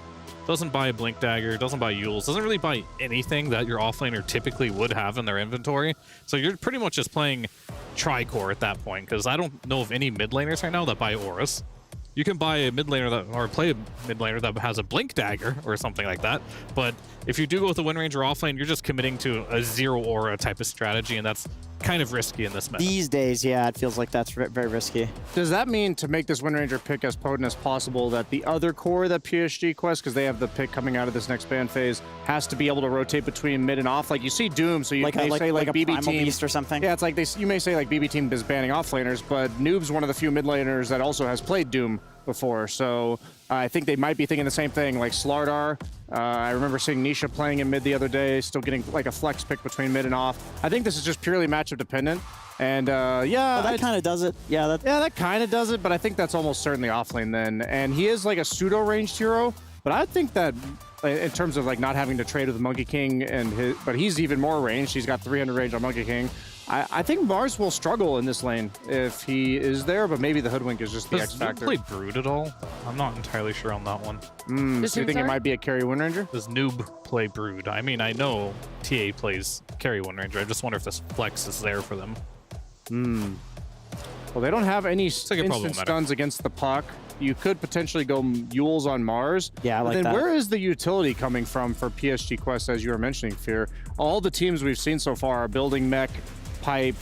doesn't buy a Blink Dagger, doesn't buy Yules, doesn't really buy anything that your offlaner typically would have in their inventory. So you're pretty much just playing Tricore at that point, because I don't know of any mid laners right now that buy auras. you can buy a mid laner that, or play a mid laner that has a blink dagger or something like that. But if you do go with the Wind Ranger offlane, you're just committing to a zero aura type of strategy, and that's kind of risky in this meta. These days, yeah, it feels like that's very risky. Does that mean to make this Wind Ranger pick as potent as possible that the other core that PSG Quest, because they have the pick coming out of this next ban phase, has to be able to rotate between mid and off? Like you see Doom, so you may say like a BB Primal Team Beast or something. Yeah, it's like you may say like BB Team is banning offlaners, but Noob's one of the few mid laners that also has played Doom before, so I think they might be thinking the same thing. Like Slardar, I remember seeing Nisha playing in mid the other day, still getting like a flex pick between mid and off. I think this is just purely matchup dependent. And yeah, that kind of does it. Yeah, that kind of does it. But I think that's almost certainly offlane then. And he is like a pseudo ranged hero. But I think that in terms of like not having to trade with the Monkey King but he's even more ranged. He's got 300 range on Monkey King. I think Mars will struggle in this lane if he is there, but maybe the Hoodwink is just the X factor. Does Noob play Brood at all? I'm not entirely sure on that one. So you think it might be a carry Wind Ranger? Does Noob play Brood? I mean, I know TA plays carry Wind Ranger. I just wonder if this flex is there for them. Well, they don't have any instant stuns against the puck. You could potentially go Yules on Mars. Yeah, I like that. that. Where is the utility coming from for PSG Quest, as you were mentioning, Fear? All the teams we've seen so far are building mech, pipe,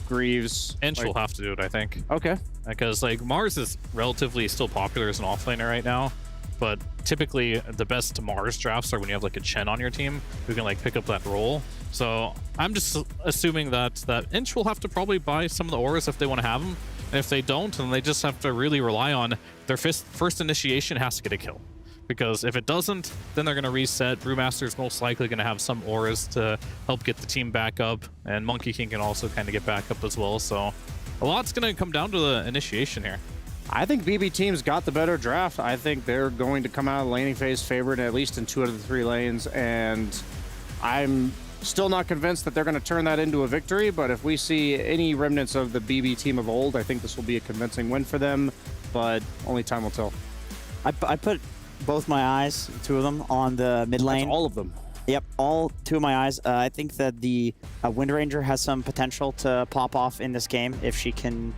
Greaves. Ench will have to do it, I think. Okay. Because like Mars is relatively still popular as an offlaner right now, but typically the best Mars drafts are when you have like a Chen on your team who can like pick up that role. So I'm just assuming that Ench will have to probably buy some of the auras if they want to have them. And if they don't, then they just have to really rely on their first initiation has to get a kill. Because if it doesn't, then they're going to reset. Brewmaster's most likely going to have some auras to help get the team back up. And Monkey King can also kind of get back up as well. So a lot's going to come down to the initiation here. I think BB Team's got the better draft. I think they're going to come out of the laning phase favored at least in 2 out of the 3 lanes. And I'm still not convinced that they're going to turn that into a victory, but if we see any remnants of the BB Team of old, I think this will be a convincing win for them, but only time will tell. I put both my eyes, 2 of them, on the mid lane. That's all of them. Yep, all 2 of my eyes. I think that the Wind Ranger has some potential to pop off in this game if she can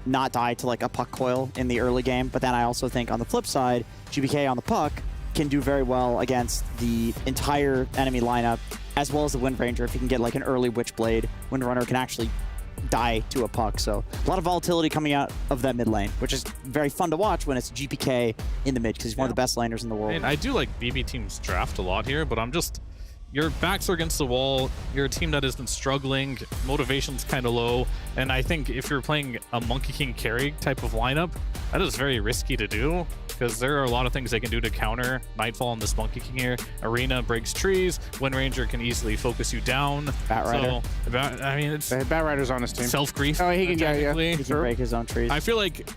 not die to like a puck coil in the early game, but then I also think on the flip side, GBK on the puck can do very well against the entire enemy lineup, as well as the Wind Ranger. If you can get like an early Witchblade, Wind Runner can actually die to a puck. So a lot of volatility coming out of that mid lane, which is very fun to watch when it's GPK in the mid, because he's one of the best laners in the world. I mean, I do like BB Team's draft a lot here, but I'm just... Your backs are against the wall. You're a team that has been struggling. Motivation's kind of low. And I think if you're playing a Monkey King carry type of lineup, that is very risky to do because there are a lot of things they can do to counter Nightfall on this Monkey King here. Arena breaks trees. Wind Ranger can easily focus you down. Batrider. So, I mean, it's... Batrider's on his team. Self-grief. Oh, he can, He can break his own trees. I feel like...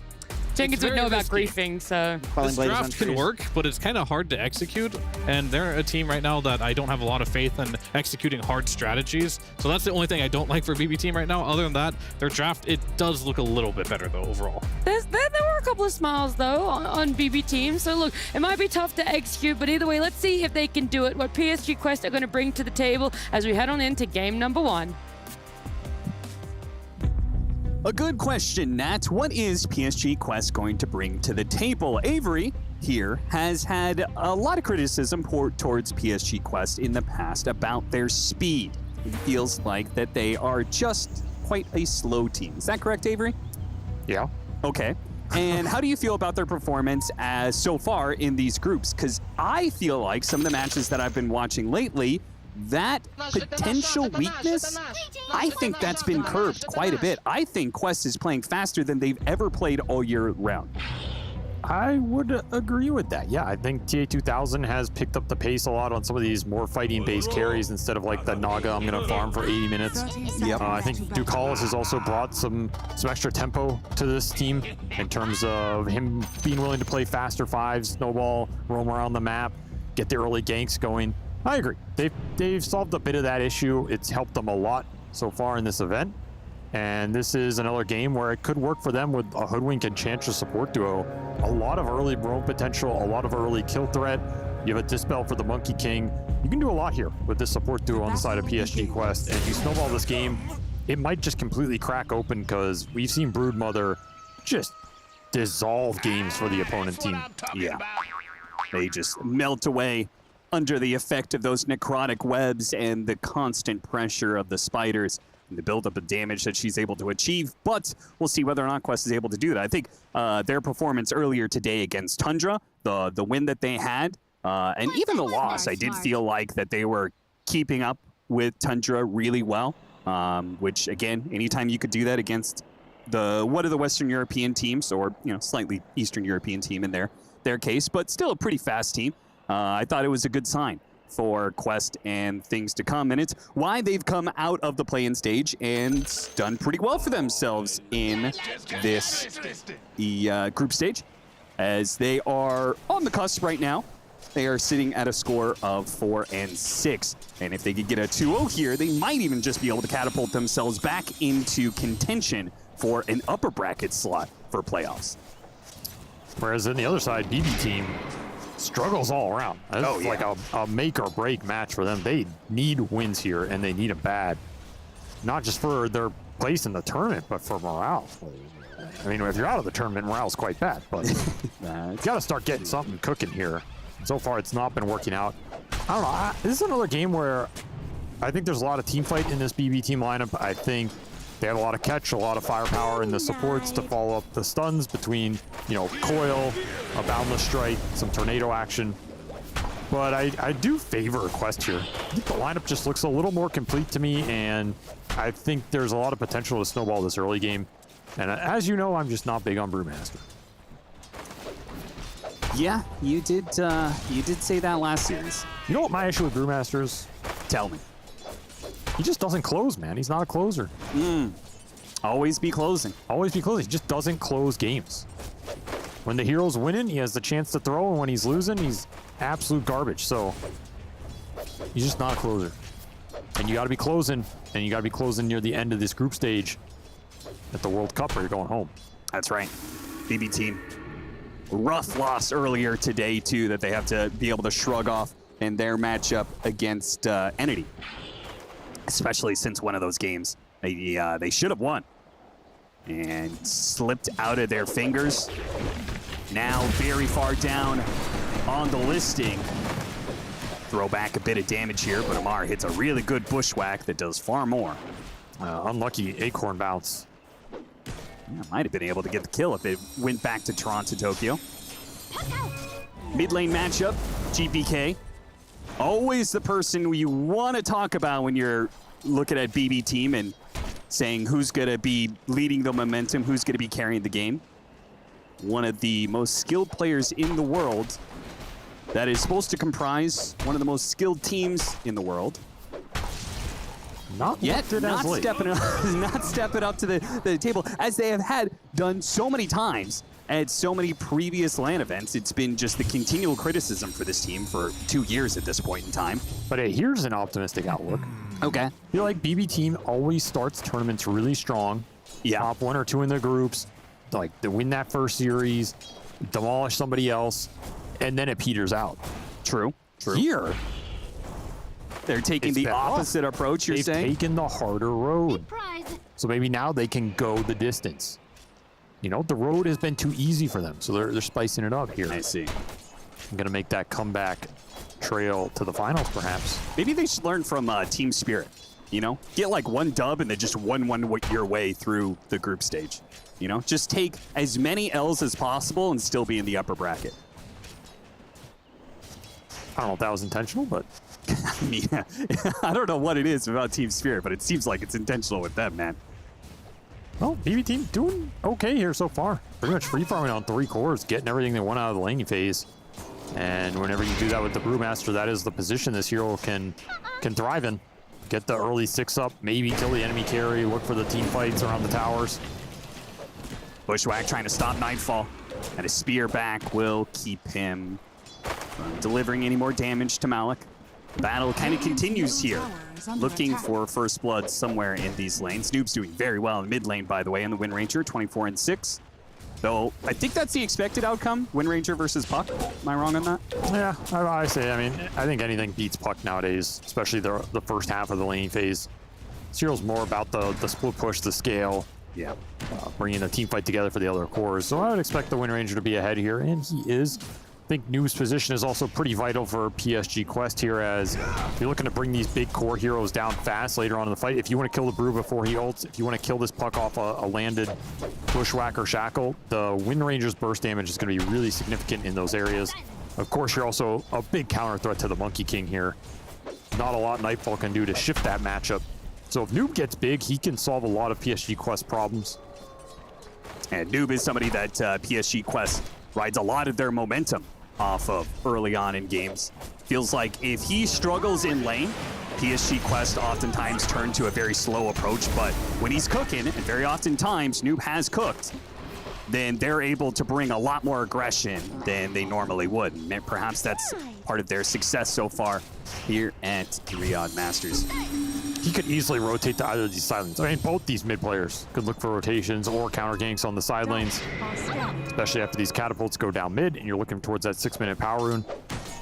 Jenkins would know about griefing, so... This draft can work, but it's kind of hard to execute, and they're a team right now that I don't have a lot of faith in executing hard strategies, so that's the only thing I don't like for BB Team right now. Other than that, their draft, it does look a little bit better, though, overall. There were a couple of smiles, though, on BB Team, so look, it might be tough to execute, but either way, let's see if they can do it, what PSG Quest are going to bring to the table as we head on into game number 1. A good question, Nat. What is PSG Quest going to bring to the table? Avery here has had a lot of criticism towards PSG Quest in the past about their speed. It feels like that they are just quite a slow team. Is that correct, Avery? Yeah. Okay. And how do you feel about their performance as so far in these groups? Because I feel like some of the matches that I've been watching lately, that potential weakness, I think that's been curbed quite a bit. I think Quest is playing faster than they've ever played all year round. I would agree with that. Yeah, I think TA2000 has picked up the pace a lot on some of these more fighting-based carries instead of like the Naga, I'm going to farm for 80 minutes. Yep. I think Ducalis has also brought some extra tempo to this team in terms of him being willing to play faster fives, snowball, roam around the map, get the early ganks going. I agree. They've solved a bit of that issue. It's helped them a lot so far in this event. And this is another game where it could work for them with a Hoodwink and Chantra support duo. A lot of early roam potential, a lot of early kill threat. You have a Dispel for the Monkey King. You can do a lot here with this support duo on the side of PSG Quest. And if you snowball this game, it might just completely crack open because we've seen Broodmother just dissolve games for the opponent team. Yeah. They just melt away under the effect of those necrotic webs and the constant pressure of the spiders and the buildup of damage that she's able to achieve. But we'll see whether or not Quest is able to do that. I think their performance earlier today against Tundra, the win that they had, and even the loss, I did feel like that they were keeping up with Tundra really well, which, again, anytime you could do that against one of the Western European teams, or slightly Eastern European team in their case, but still a pretty fast team, I thought it was a good sign for Quest and things to come. And it's why they've come out of the play-in stage and done pretty well for themselves in this group stage, as they are on the cusp right now. They are sitting at a score of 4-6. And if they could get a 2-0 here, they might even just be able to catapult themselves back into contention for an upper bracket slot for playoffs. Whereas on the other side, BB team struggles all around. It's like a make or break match for them. They need wins here, and they need them bad. Not just for their place in the tournament, but for morale. I mean, if you're out of the tournament, morale's quite bad, but you got to start getting something cooking here. So far, it's not been working out. I don't know. This is another game where I think there's a lot of team fight in this BB team lineup. I think they have a lot of catch, a lot of firepower in the supports to follow up the stuns between, Coil, a Boundless Strike, some Tornado action. But I do favor a Quest here. I think the lineup just looks a little more complete to me, and I think there's a lot of potential to snowball this early game. And as you know, I'm just not big on Brewmaster. Yeah, you did say that last series. You know what my issue with Brewmaster is? Tell me. He just doesn't close, man. He's not a closer. Always be closing. Always be closing. He just doesn't close games. When the hero's winning, he has the chance to throw, and when he's losing, he's absolute garbage. So he's just not a closer. And you got to be closing, and you got to be closing near the end of this group stage at the World Cup, or you're going home. That's right. BB team. Rough loss earlier today, too, that they have to be able to shrug off in their matchup against Entity. Especially since one of those games they should have won and slipped out of their fingers. Now very far down on the listing. Throw back a bit of damage here, but Amar hits a really good bushwhack that does far more. Unlucky acorn bounce. Yeah, might have been able to get the kill if it went back to Toronto, Tokyo. Mid lane matchup, GPK. Always the person you want to talk about when you're looking at BB team and saying who's going to be leading the momentum, who's going to be carrying the game. One of the most skilled players in the world that is supposed to comprise one of the most skilled teams in the world. Not yet. Not stepping up to the table, as they have done so many times at so many previous LAN events. It's been just the continual criticism for this team for 2 years at this point in time. But hey, here's an optimistic outlook. Okay. I feel like BB team always starts tournaments really strong. Yeah. Top 1 or 2 in their groups. Like, they win that first series, demolish somebody else, and then it peters out. True. Here, they're taking the opposite approach, you're saying? They've taken the harder road. So maybe now they can go the distance. The road has been too easy for them, so they're spicing it up here. I see. I'm going to make that comeback trail to the finals, perhaps. Maybe they should learn from Team Spirit, Get like one dub and then just win your way through the group stage. Just take as many L's as possible and still be in the upper bracket. I don't know if that was intentional, but... I mean, I don't know what it is about Team Spirit, but it seems like it's intentional with them, man. Well, BB team doing okay here so far. Pretty much free farming on 3 cores, getting everything they want out of the laning phase. And whenever you do that with the Brewmaster, that is the position this hero can thrive in. Get the early 6 up, maybe kill the enemy carry, look for the team fights around the towers. Bushwhack trying to stop Nightfall, and a spear back will keep him from delivering any more damage to Malik. Battle kind of continues here, looking for first blood somewhere in these lanes. Noob's doing very well in mid lane, by the way, in the Wind Ranger, 24-6. Though, I think that's the expected outcome, Wind Ranger versus Puck. Am I wrong on that? Yeah, I think anything beats Puck nowadays, especially the first half of the laning phase. This hero's more about the split push, the scale, Yeah, bringing a team fight together for the other cores. So I would expect the Wind Ranger to be ahead here, and he is. I think Noone's position is also pretty vital for PSG Quest here, as if you're looking to bring these big core heroes down fast later on in the fight. If you want to kill the Brew before he ults, if you want to kill this puck off a landed Bushwhack or Shackle, the Wind Ranger's burst damage is going to be really significant in those areas. Of course, you're also a big counter threat to the Monkey King here. Not a lot Nightfall can do to shift that matchup. So if Noob gets big, he can solve a lot of PSG Quest problems. And Noob is somebody that PSG Quest rides a lot of their momentum off of early on in games. Feels like if he struggles in lane, PSG Quest oftentimes turn to a very slow approach, but when he's cooking, and very oftentimes Noob has cooked, then they're able to bring a lot more aggression than they normally would. And perhaps that's part of their success so far here at Riyadh Masters. He could easily rotate to either of these side lanes. I mean, both these mid players could look for rotations or counter ganks on the side lanes, especially after these catapults go down mid and you're looking towards that 6-minute power rune.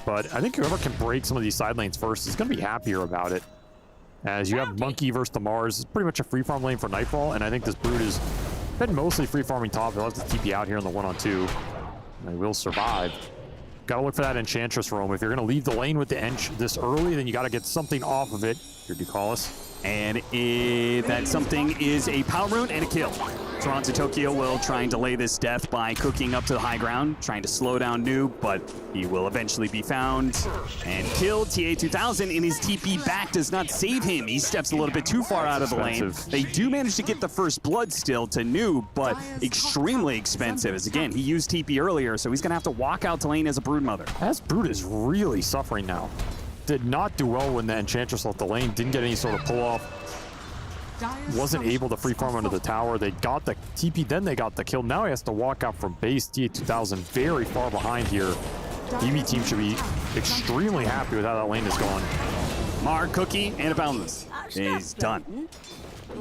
But I think whoever can break some of these side lanes first is going to be happier about it. As you have Monkey versus the Mars, it's pretty much a free farm lane for Nightfall, and I think this Brood has been mostly free farming top. They'll have to TP out here in the 1-on-2. They will survive. Got to look for that Enchantress roam. If you're going to leave the lane with the Ench this early, then you got to get something off of it. Here, Ducalis. And that something is a power rune and a kill. Toronto Tokyo will try and delay this death by cooking up to the high ground, trying to slow down Noob, but he will eventually be found and killed. TA2000 in his TP back does not save him. He steps a little bit too far out of the lane. They do manage to get the first blood still to Noob, but extremely expensive, as again, he used TP earlier, so he's going to have to walk out to lane as a Broodmother. As Brood is really suffering now. Did not do well when the Enchantress left the lane, didn't get any sort of pull-off. Wasn't able to free farm under the tower. They got the TP, then they got the kill. Now he has to walk out from base. TA2000 very far behind here. BB team should be extremely happy with how that lane is going. Mar, Cookie, and a Boundless is done.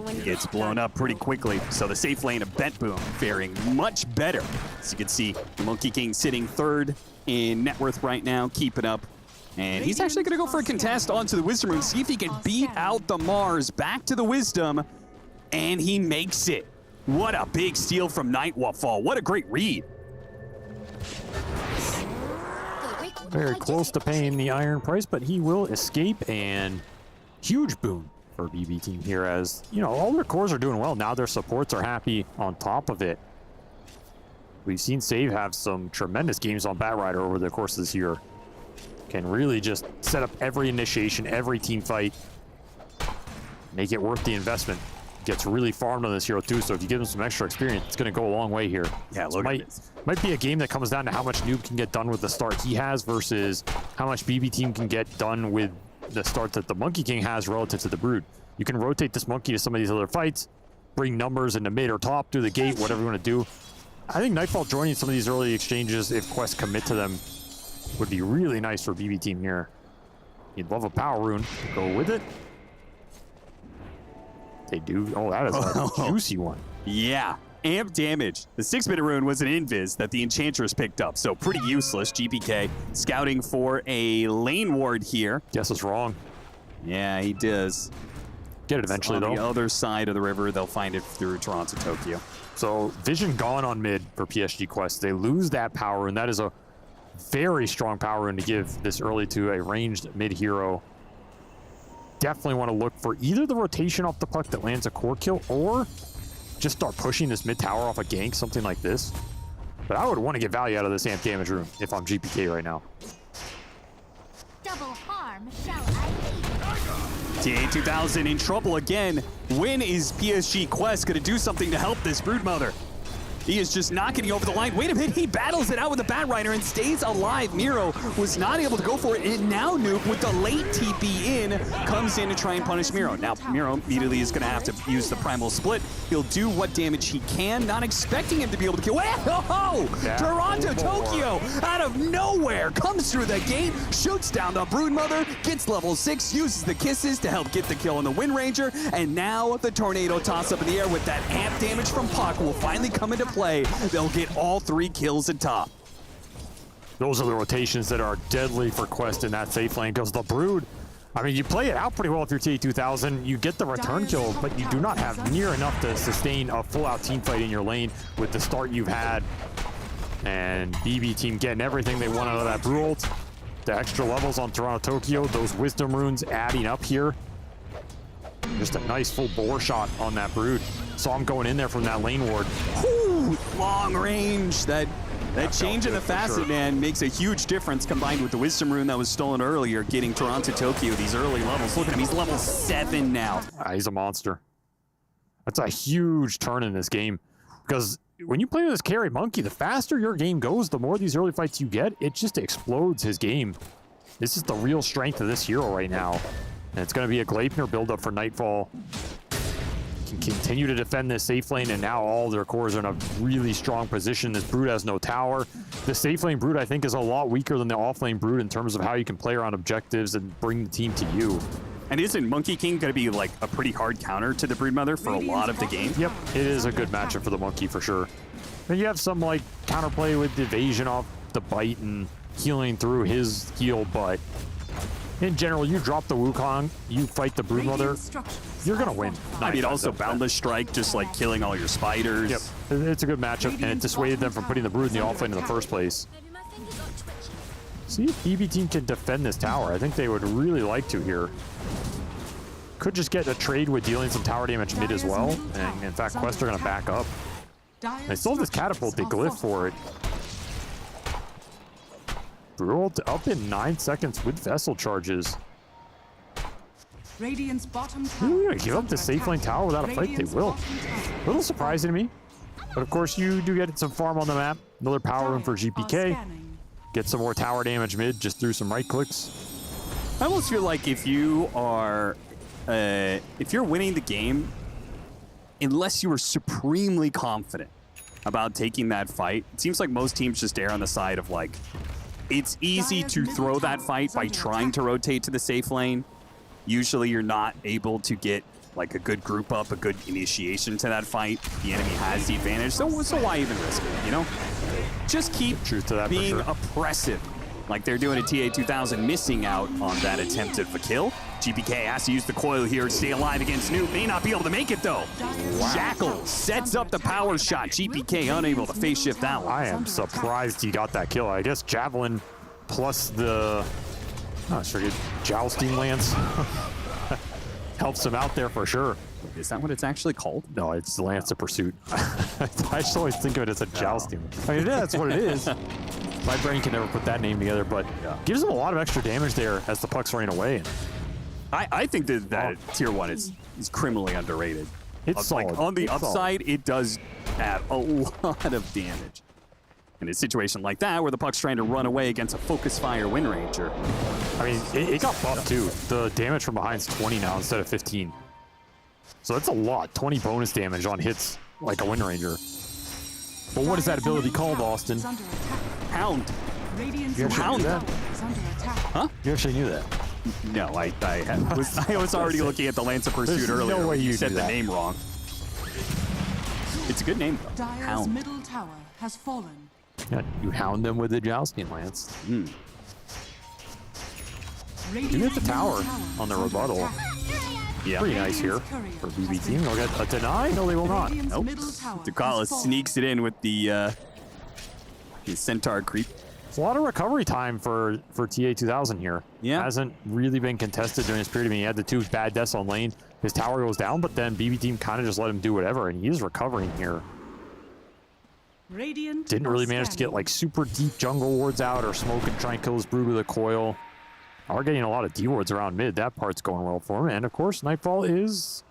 He gets blown up pretty quickly, so the safe lane of Bet Boom faring much better. As you can see, Monkey King sitting third in net worth right now, keep it up. And he's actually going to go for a contest onto the Wisdom Rune, see if he can beat out the Mars back to the Wisdom, and he makes it. What a big steal from Nightfall. What a great read. Very close to paying the iron price, but he will escape, and huge boon for BB team here, as, you know, all their cores are doing well. Now their supports are happy on top of it. We've seen Save have some tremendous games on Batrider over the course of this year. Can really just set up every initiation, every team fight, make it worth the investment. Gets really farmed on this hero too, so if you give him some extra experience, it's going to go a long way here. Yeah, so might be a game that comes down to how much Noob can get done with the start he has versus how much BB team can get done with the start that the Monkey King has relative to the Brood. You can rotate this Monkey to some of these other fights, bring numbers into mid or top, through the gate, whatever you want to do. I think Nightfall joining some of these early exchanges, if Quest commit to them, would be really nice for BB team here. You'd love a power rune to go with it. They do. Oh, that is a juicy one. Yeah. Amp damage. The 6-minute rune was an invis that the Enchantress picked up, so pretty useless. GPK scouting for a lane ward here. Guess it's wrong. Yeah, he does. Get it eventually, though. On the other side of the river, they'll find it through Toronto Tokyo. So Vision gone on mid for PSG Quest. They lose that power, and that is a very strong power rune to give this early to a ranged mid hero. Definitely want to look for either the rotation off the puck that lands a core kill, or just start pushing this mid tower off a gank, something like this. But I would want to get value out of this amp damage room if I'm GPK right now. Double harm, shall I lead? TA2000 in trouble again. When is PSG Quest going to do something to help this Broodmother? He is just not getting over the line. Wait a minute, he battles it out with the Batrider and stays alive. Miro was not able to go for it, and now Noob, with the late TP in, comes in to try and punish Miro. Now, Miro immediately is going to have to use the Primal Split. He'll do what damage he can, not expecting him to be able to kill. Whoa! Toronto Tokyo, out of nowhere, comes through the gate, shoots down the Broodmother, gets level 6, uses the kisses to help get the kill on the Wind Ranger, and now the Tornado toss up in the air with that amp damage from Puck will finally come into play. They'll get all 3 kills at top. Those are the rotations that are deadly for Quest in that safe lane, because the Brood I mean, you play it out pretty well if you're TA2000. You get the return kill, but you do not have near enough to sustain a full-out team fight in your lane with the start you've had. And BB team getting everything they want out of that Brew ult. The extra levels on Toronto Tokyo, those Wisdom Runes adding up here. Just a nice full bore shot on that Brood. Saw him going in there from that lane ward. Whew, long range. That change in the facet, man, makes a huge difference combined with the Wisdom Rune that was stolen earlier, getting Toronto Tokyo these early levels. Look at him, he's level 7 now. He's a monster. That's a huge turn in this game. Because when you play with this carry monkey, the faster your game goes, the more these early fights you get, it just explodes his game. This is the real strength of this hero right now. And it's going to be a Gleipnir buildup for Nightfall. Can continue to defend this safe lane, and now all their cores are in a really strong position. This Brood has no tower. The safe lane Brood, I think, is a lot weaker than the off lane Brood in terms of how you can play around objectives and bring the team to you. And isn't Monkey King going to be like a pretty hard counter to the Broodmother for a lot of the game? Yep, it is a good matchup for the Monkey for sure. And you have some like counterplay with evasion off the bite and healing through his heal, but in general, you drop the Wukong, you fight the Broodmother, you're going to win. I mean, also Boundless Strike, just like killing all your spiders. Yep, it's a good matchup, and it dissuaded them from putting the Brood in the offlane in the first place. See if BB team can defend this tower. I think they would really like to here. Could just get a trade with dealing some tower damage mid as well, and in fact, Quest are going to back up. They still have this catapult, they glyph for it. Brewald up in 9 seconds with vessel charges. Radiant's bottom tower. Ooh, gonna give up the safe lane tower without a fight? They will. A little surprising to me. But of course, you do get some farm on the map. Another power room for GPK. Get some more tower damage mid just through some right clicks. I almost feel like if you are, if you're winning the game, unless you are supremely confident about taking that fight, it seems like most teams just err on the side of like, it's easy to throw that fight by trying to rotate to the safe lane. Usually you're not able to get like a good group up, a good initiation to that fight. The enemy has the advantage, so why even risk it, you know? Just keep being oppressive like they're doing at TA2000, missing out on that attempt at the kill. GPK has to use the coil here to stay alive against Noone. May not be able to make it though. Wow. Shackle sets up the power shot. GPK unable to face shift that one. I am surprised he got that kill. I guess Javelin plus the Jousting Lance helps him out there for sure. Is that what it's actually called? No, it's Lance of Pursuit. I just always think of it as a jousting. I mean, yeah, that's what it is. My brain can never put that name together, but gives him a lot of extra damage there as the pucks rain away. I think that tier 1 is criminally underrated. It's solid. Like, on the it's upside, solid. It does add a lot of damage. In a situation like that, where the puck's trying to run away against a Focus Fire Wind Ranger. I mean, it got buffed too. The damage from behind is 20 now instead of 15. So that's a lot. 20 bonus damage on hits like a Wind Ranger. But what is that ability called, Austin? Hound. You actually knew that? Huh? You actually knew that? No, I was already looking at the Lance of Pursuit earlier. No way you said knew the that. name wrong. It's a good name, though. Dire's Hound. middle tower has fallen. Yeah, you hound them with the Jousting Lance. Mm. You get the tower on the rebuttal. Yeah. Pretty nice here for BB team. They'll get a deny? No, they will not. Nope. Dukala sneaks it in with the Centaur creep. It's a lot of recovery time for TA2000 here. Yeah. Hasn't really been contested during this period. I mean, he had the 2 bad deaths on lane. His tower goes down, but then BB team kind of just let him do whatever, and he is recovering here. Radiant Didn't really manage to get like super deep jungle wards out or smoke and try and kill his Brood with a coil. Are getting a lot of D wards around mid. That part's going well for him. And of course, Nightfall is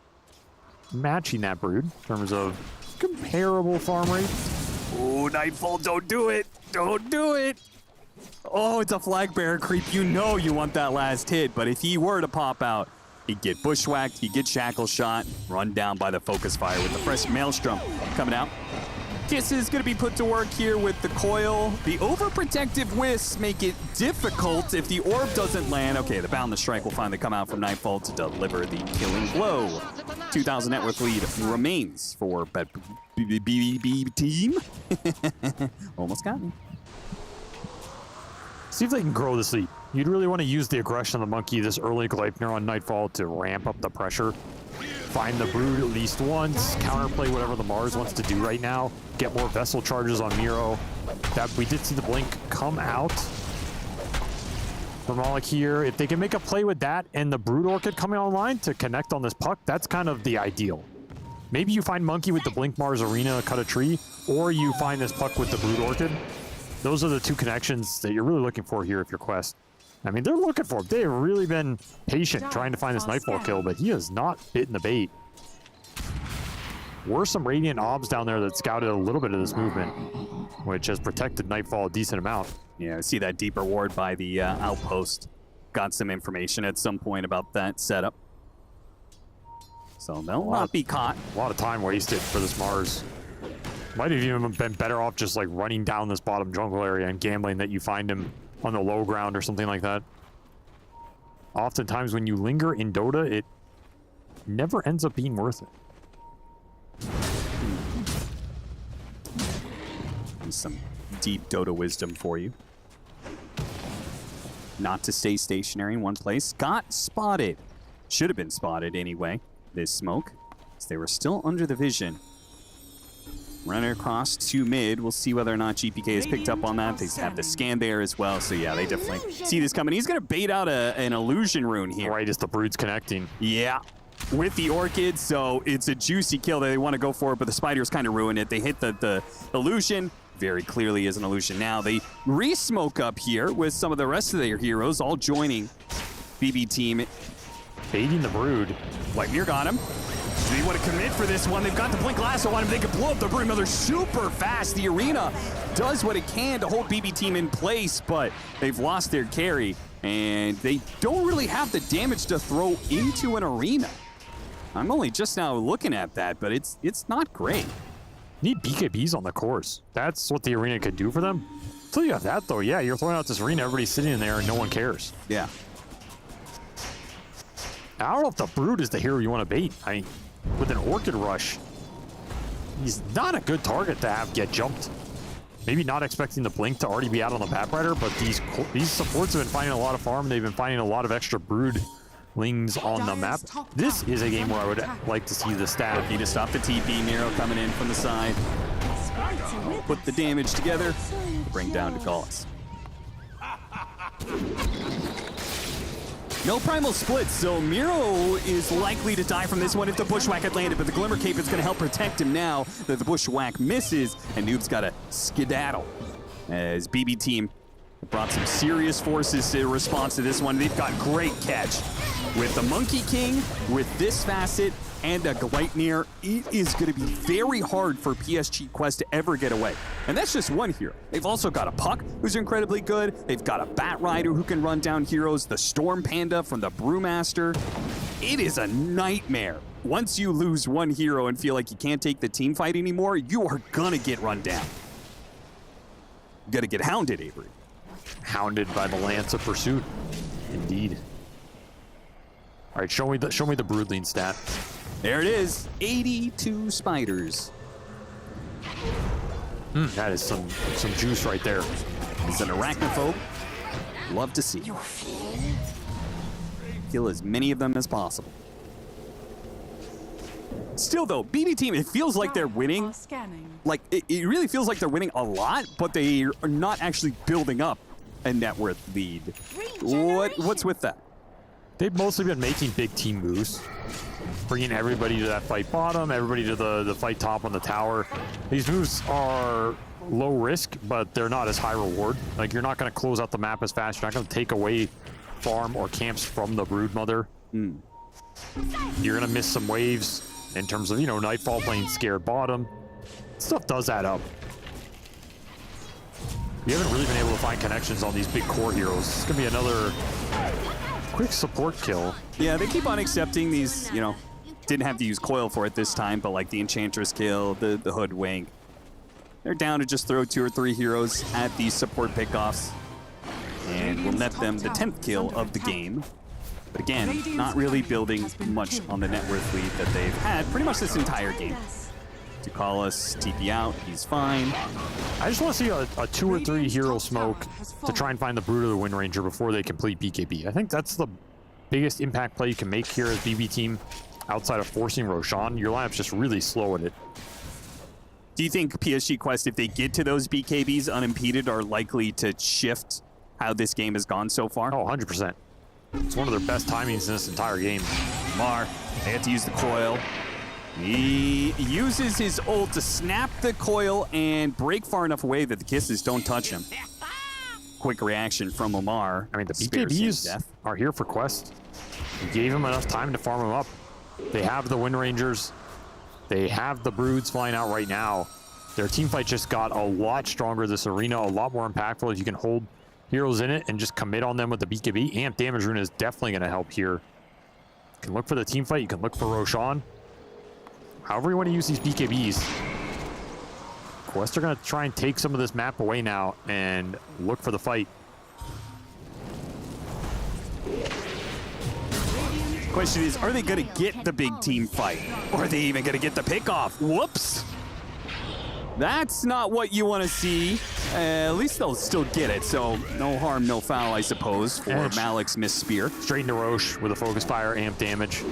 matching that Brood in terms of comparable farm rate. Oh, Nightfall, don't do it. Don't do it. Oh, it's a flag bearer creep. You know you want that last hit, but if he were to pop out, he'd get bushwhacked, he'd get shackle shot, run down by the Focus Fire with the fresh Maelstrom coming out. Kiss is going to be put to work here with the coil. The overprotective wisps make it difficult if the orb doesn't land. Okay, the Boundless Strike will finally come out from Nightfall to deliver the killing blow. 2,000 net worth lead remains for BB team. Almost got me. See if they can grow this lead. You'd really want to use the aggression of the Monkey this early Gleipnir on Nightfall to ramp up the pressure. Find the Brood at least once, counterplay whatever the Mars wants to do right now, get more Vessel charges on Miro. That we did see the Blink come out from Malik here. If they can make a play with that and the Brood Orchid coming online to connect on this puck, that's kind of the ideal. Maybe you find Monkey with the Blink Mars Arena, cut a tree, or you find this puck with the Brood Orchid. Those are the two connections that you're really looking for here if you're Quest. I mean, they're looking for him. They've really been patient trying to find this Nightfall kill, but he has not bitten the bait. Were some Radiant Obs down there that scouted a little bit of this movement, which has protected Nightfall a decent amount. Yeah, see that deeper ward by the outpost. Got some information at some point about that setup. So they'll not be caught. A lot of time wasted for this Mars. Might have even been better off just like running down this bottom jungle area and gambling that you find him on the low ground or something like that. Oftentimes when you linger in Dota, it never ends up being worth it. Some deep Dota wisdom for you. Not to stay stationary in one place. Got spotted. Should have been spotted anyway, this smoke, as they were still under the vision. Runner across to mid. We'll see whether or not GPK has picked up on that. They have the scan there as well. So yeah, they definitely see this coming. He's going to bait out an illusion rune here. Right as the Brood's connecting. Yeah. With the Orchid, so it's a juicy kill that they want to go for it, but the Spiders kind of ruined it. They hit the illusion. Very clearly is an illusion now. They re-smoke up here with some of the rest of their heroes all joining BB team. Baiting the Brood. Lightyear got him. Do they want to commit for this one? They've got the Blink Lasso on him. They can blow up the Brood. They're super fast. The Arena does what it can to hold BB team in place, but they've lost their carry, and they don't really have the damage to throw into an Arena. I'm only just now looking at that, but it's not great. Need BKBs on the course. That's what the Arena could do for them. Until you have that, though, yeah, you're throwing out this Arena, everybody's sitting in there, and no one cares. Yeah. I don't know if the Brood is the hero you want to bait. I mean, with an Orchid Rush, he's not a good target to have get jumped. Maybe not expecting the Blink to already be out on the Batrider, but these supports have been finding a lot of farm. They've been finding a lot of extra Broodlings on the map. This is a game where I would like to see the stat. Need to stop the TP. Miro coming in from the side. Put the damage together. Bring down to Gauss. No primal splits, so Miro is likely to die from this one if the Bushwhack had landed, but the Glimmer Cape is going to help protect him now that the Bushwhack misses, and Noob's got to skedaddle. As BB team brought some serious forces in response to this one. They've got great catch. With the Monkey King, with this facet, and a Gleipnir, it is going to be very hard for PSG Quest to ever get away. And that's just one hero. They've also got a Puck, who's incredibly good. They've got a Bat Rider who can run down heroes, the Storm Panda from the Brewmaster. It is a nightmare. Once you lose one hero and feel like you can't take the team fight anymore, you are going to get run down. You got to get hounded, Avery. Hounded by the Lance of Pursuit. Indeed. All right, show me the Broodling stat. There it is, 82 spiders. That is some juice right there. He's an arachnophobe. Love to see. Kill as many of them as possible. Still though, BB team, it feels like they're winning. Like, it really feels like they're winning a lot, but they are not actually building up a net worth lead. What's with that? They've mostly been making big team moves. Bringing everybody to that fight bottom, everybody to the fight top on the tower. These moves are low risk, but they're not as high reward. Like, you're not going to close out the map as fast. You're not going to take away farm or camps from the Broodmother. You're going to miss some waves in terms of, you know, Nightfall playing scared bottom. Stuff does add up. We haven't really been able to find connections on these big core heroes. It's going to be another quick support kill. Yeah, they keep on accepting these, you know, didn't have to use coil for it this time, but like the Enchantress kill, the Hoodwink. They're down to just throw 2 or 3 heroes at these support pickoffs. And will net them the 10th kill of the game. But again, not really building much on the net worth lead that they've had pretty much this entire game. To call us TP out, he's fine. I just want to see a 2 or 3 hero smoke to try and find the Brood or the Wind Ranger before they complete BKB. I think that's the biggest impact play you can make here as BB team outside of forcing Roshan. Your lineup's just really slow at it. Do you think PSG Quest, if they get to those BKBs unimpeded, are likely to shift how this game has gone so far? Oh, 100%. It's one of their best timings in this entire game. Mar, they have to use the coil. He uses his ult to snap the coil and break far enough away that the kisses don't touch him. Quick reaction from Omar. I mean, the BKBs are here for Quest. You gave him enough time to farm him up. They have the Wind Rangers. They have the Broods flying out right now. Their team fight just got a lot stronger this arena, a lot more impactful if you can hold heroes in it and just commit on them with the BKB. Amp damage rune is definitely going to help here. You can look for the team fight. You can look for Roshan. However you want to use these BKBs. Quest are going to try and take some of this map away now and look for the fight. Question is, are they going to get the big team fight? Or are they even going to get the pickoff? Whoops! That's not what you want to see. At least they'll still get it, so no harm, no foul, I suppose, for Malik's missed spear. Straight into Roche with a focus fire, amp damage.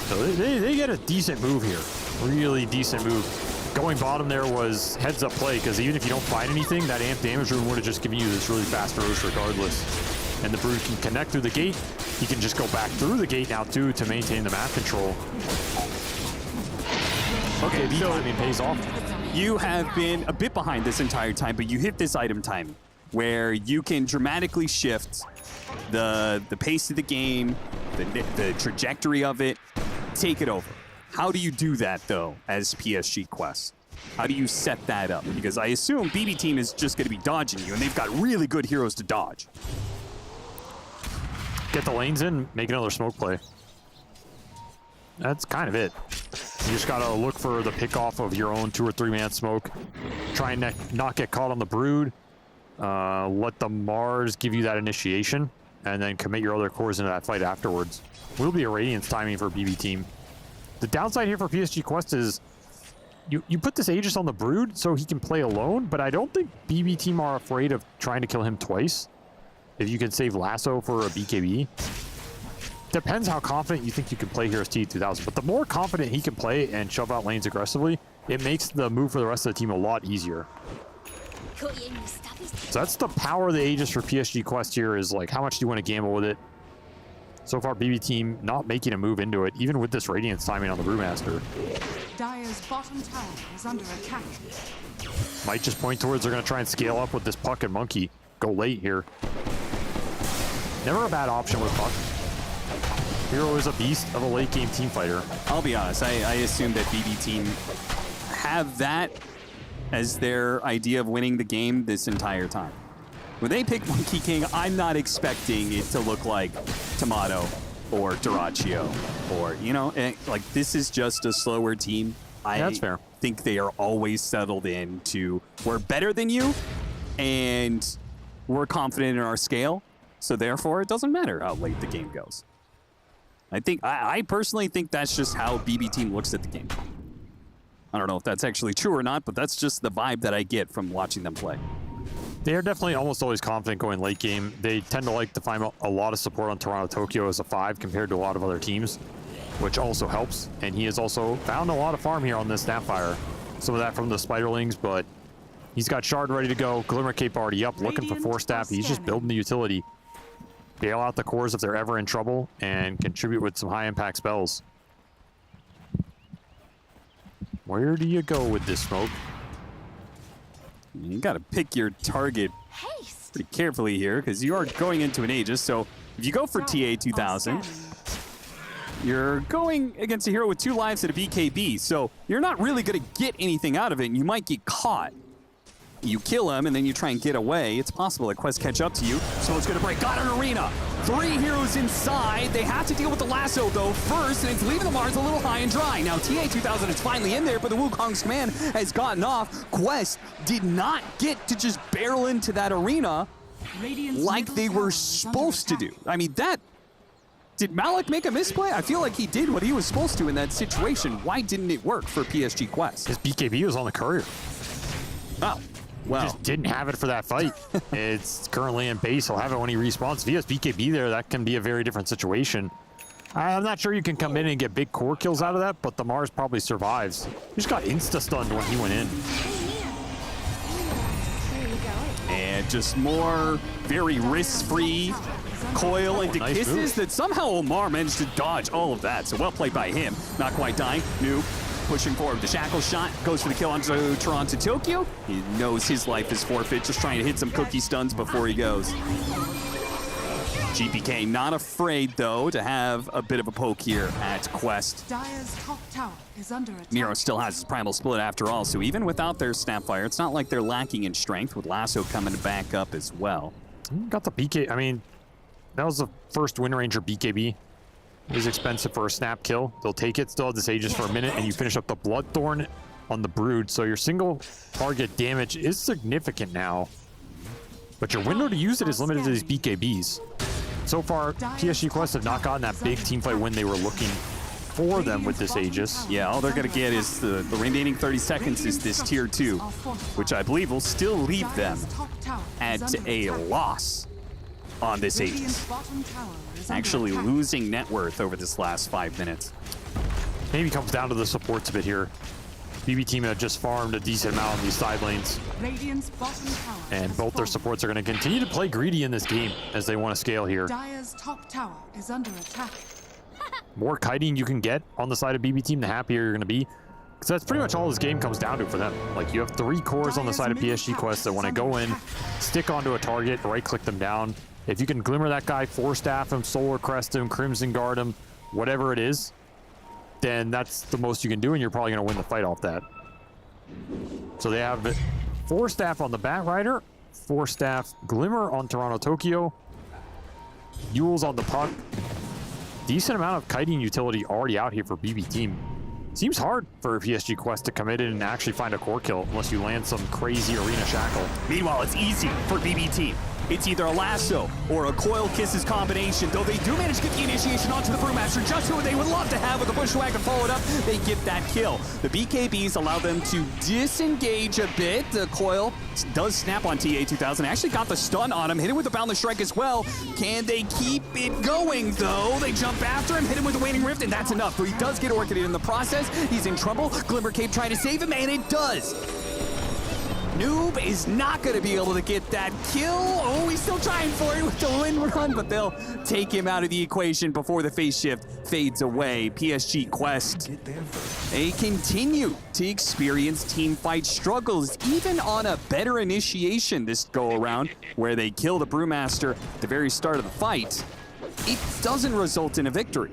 So they get a decent move here. Really decent move. Going bottom there was heads up play, because even if you don't find anything, that amp damage rune would have just given you this really fast Roche regardless. And the Brood can connect through the gate. He can just go back through the gate now too to maintain the map control. Okay, so timing pays off. You have been a bit behind this entire time, but you hit this item timing where you can dramatically shift the pace of the game, the trajectory of it, take it over. How do you do that though as PSG Quest? How do you set that up? Because I assume BB team is just going to be dodging you, and they've got really good heroes to dodge. Get the lanes in, make another smoke play. That's kind of it. You just gotta look for the pick off of your own 2 or 3 man smoke. Try and not get caught on the Brood. Let the Mars give you that initiation, and then commit your other cores into that fight afterwards. Will be a Radiance timing for BB team. The downside here for PSG Quest is you put this Aegis on the Brood so he can play alone, but I don't think BB team are afraid of trying to kill him twice. If you can save Lasso for a BKB. Depends how confident you think you can play here as T2000, but the more confident he can play and shove out lanes aggressively, it makes the move for the rest of the team a lot easier. So that's the power of the Aegis for PSG Quest here, is like, how much do you want to gamble with it? So far, BB team not making a move into it, even with this Radiance timing on the Brewmaster. Dire's bottom tower is under attack. Might just point towards they're going to try and scale up with this Puck and Monkey. Go late here. Never a bad option with Puck. Hero is a beast of a late game team fighter. I'll be honest, I assume that BB team have that as their idea of winning the game this entire time. When they pick Monkey King, I'm not expecting it to look like Tomato or Duraccio or, you know, like this is just a slower team. That's fair. I think they are always settled in to, we're better than you and we're confident in our scale. So therefore, it doesn't matter how late the game goes. I personally think that's just how BB team looks at the game. I don't know if that's actually true or not, but that's just the vibe that I get from watching them play. They are definitely almost always confident going late game. They tend to like to find a lot of support on Toronto Tokyo as a 5 compared to a lot of other teams, which also helps. And he has also found a lot of farm here on this Snapfire. Some of that from the Spiderlings, but he's got Shard ready to go. Glimmer Cape already up, looking for 4 staff. He's just building the utility. Bail out the cores if they're ever in trouble, and contribute with some high impact spells. Where do you go with this smoke? You gotta pick your target pretty carefully here, because you are going into an Aegis. So if you go for TA2000, you're going against a hero with 2 lives at a BKB. So you're not really gonna get anything out of it, and you might get caught. You kill him, and then you try and get away. It's possible that Quest catch up to you. So it's going to break. Got an arena. 3 heroes inside. They have to deal with the lasso, though, first, and it's leaving the Mars a little high and dry. Now, TA2000 is finally in there, but the Wukong's command has gotten off. Quest did not get to just barrel into that arena like they were supposed to do. I mean, Did Malik make a misplay? I feel like he did what he was supposed to in that situation. Why didn't it work for PSG Quest? His BKB was on the courier. Oh, well. He just didn't have it for that fight. It's currently in base. He'll have it when he respawns. If he has BKB there, that can be a very different situation. I'm not sure you can come in and get big core kills out of that, but the Mars probably survives. He just got insta-stunned when he went in. And just more very risk-free coil into kisses that somehow Omar managed to dodge all of that. So well played by him. Not quite dying. Noob pushing forward. The shackle shot goes for the kill onto Toronto Tokyo. He knows his life is forfeit, just trying to hit some cookie stuns before he goes. GPK not afraid, though, to have a bit of a poke here at Quest. Dire's top tower is under attack. Nero still has his primal split after all, so even without their Snapfire, it's not like they're lacking in strength, with Lasso coming back up as well. Got the BK. I mean, that was the first Wind Ranger BKB. It was expensive for a snap kill. They'll take it, still have this Aegis for a minute, and you finish up the Bloodthorn on the Brood. So your single target damage is significant now, but your window to use it is limited to these BKBs. So far, PSG Quest have not gotten that big teamfight win they were looking for them with this Aegis. Yeah, all they're going to get is the remaining 30 seconds is this tier 2, which I believe will still leave them at a loss on this Aegis. Actually losing net worth over this last 5 minutes. Maybe comes down to the supports a bit here. BB team have just farmed a decent amount on these side lanes. And both their supports are going to continue to play greedy in this game as they want to scale here. Dire's top tower is under attack. More kiting you can get on the side of BB team, the happier you're going to be. Because that's pretty much all this game comes down to for them. Like, you have 3 cores on the side of PSG Quest that want to go in, stick onto a target, right-click them down. If you can Glimmer that guy, 4-staff him, Solar Crest him, Crimson Guard him, whatever it is, then that's the most you can do, and you're probably going to win the fight off that. So they have 4-staff on the Bat Rider, 4-staff Glimmer on Toronto Tokyo, Yules on the Puck. Decent amount of kiting utility already out here for BB team. Seems hard for PSG Quest to commit in and actually find a core kill unless you land some crazy arena shackle. Meanwhile, it's easy for BB team. It's either a lasso or a coil kisses combination, though they do manage to get the initiation onto the Brewmaster, just who they would love to have with the Bushwhacker followed up. They get that kill. The BKBs allow them to disengage a bit. The coil does snap on TA2000. Actually got the stun on him, hit him with the Boundless Strike as well. Can they keep it going, though? They jump after him, hit him with the Waning Rift, and that's enough. But he does get Orchid in the process. He's in trouble. Glimmer Cape trying to save him, and it does. Noob is not going to be able to get that kill. Oh, he's still trying for it with the win run, but they'll take him out of the equation before the phase shift fades away. PSG Quest, they continue to experience team fight struggles, even on a better initiation this go-around, where they kill the Brewmaster at the very start of the fight. It doesn't result in a victory.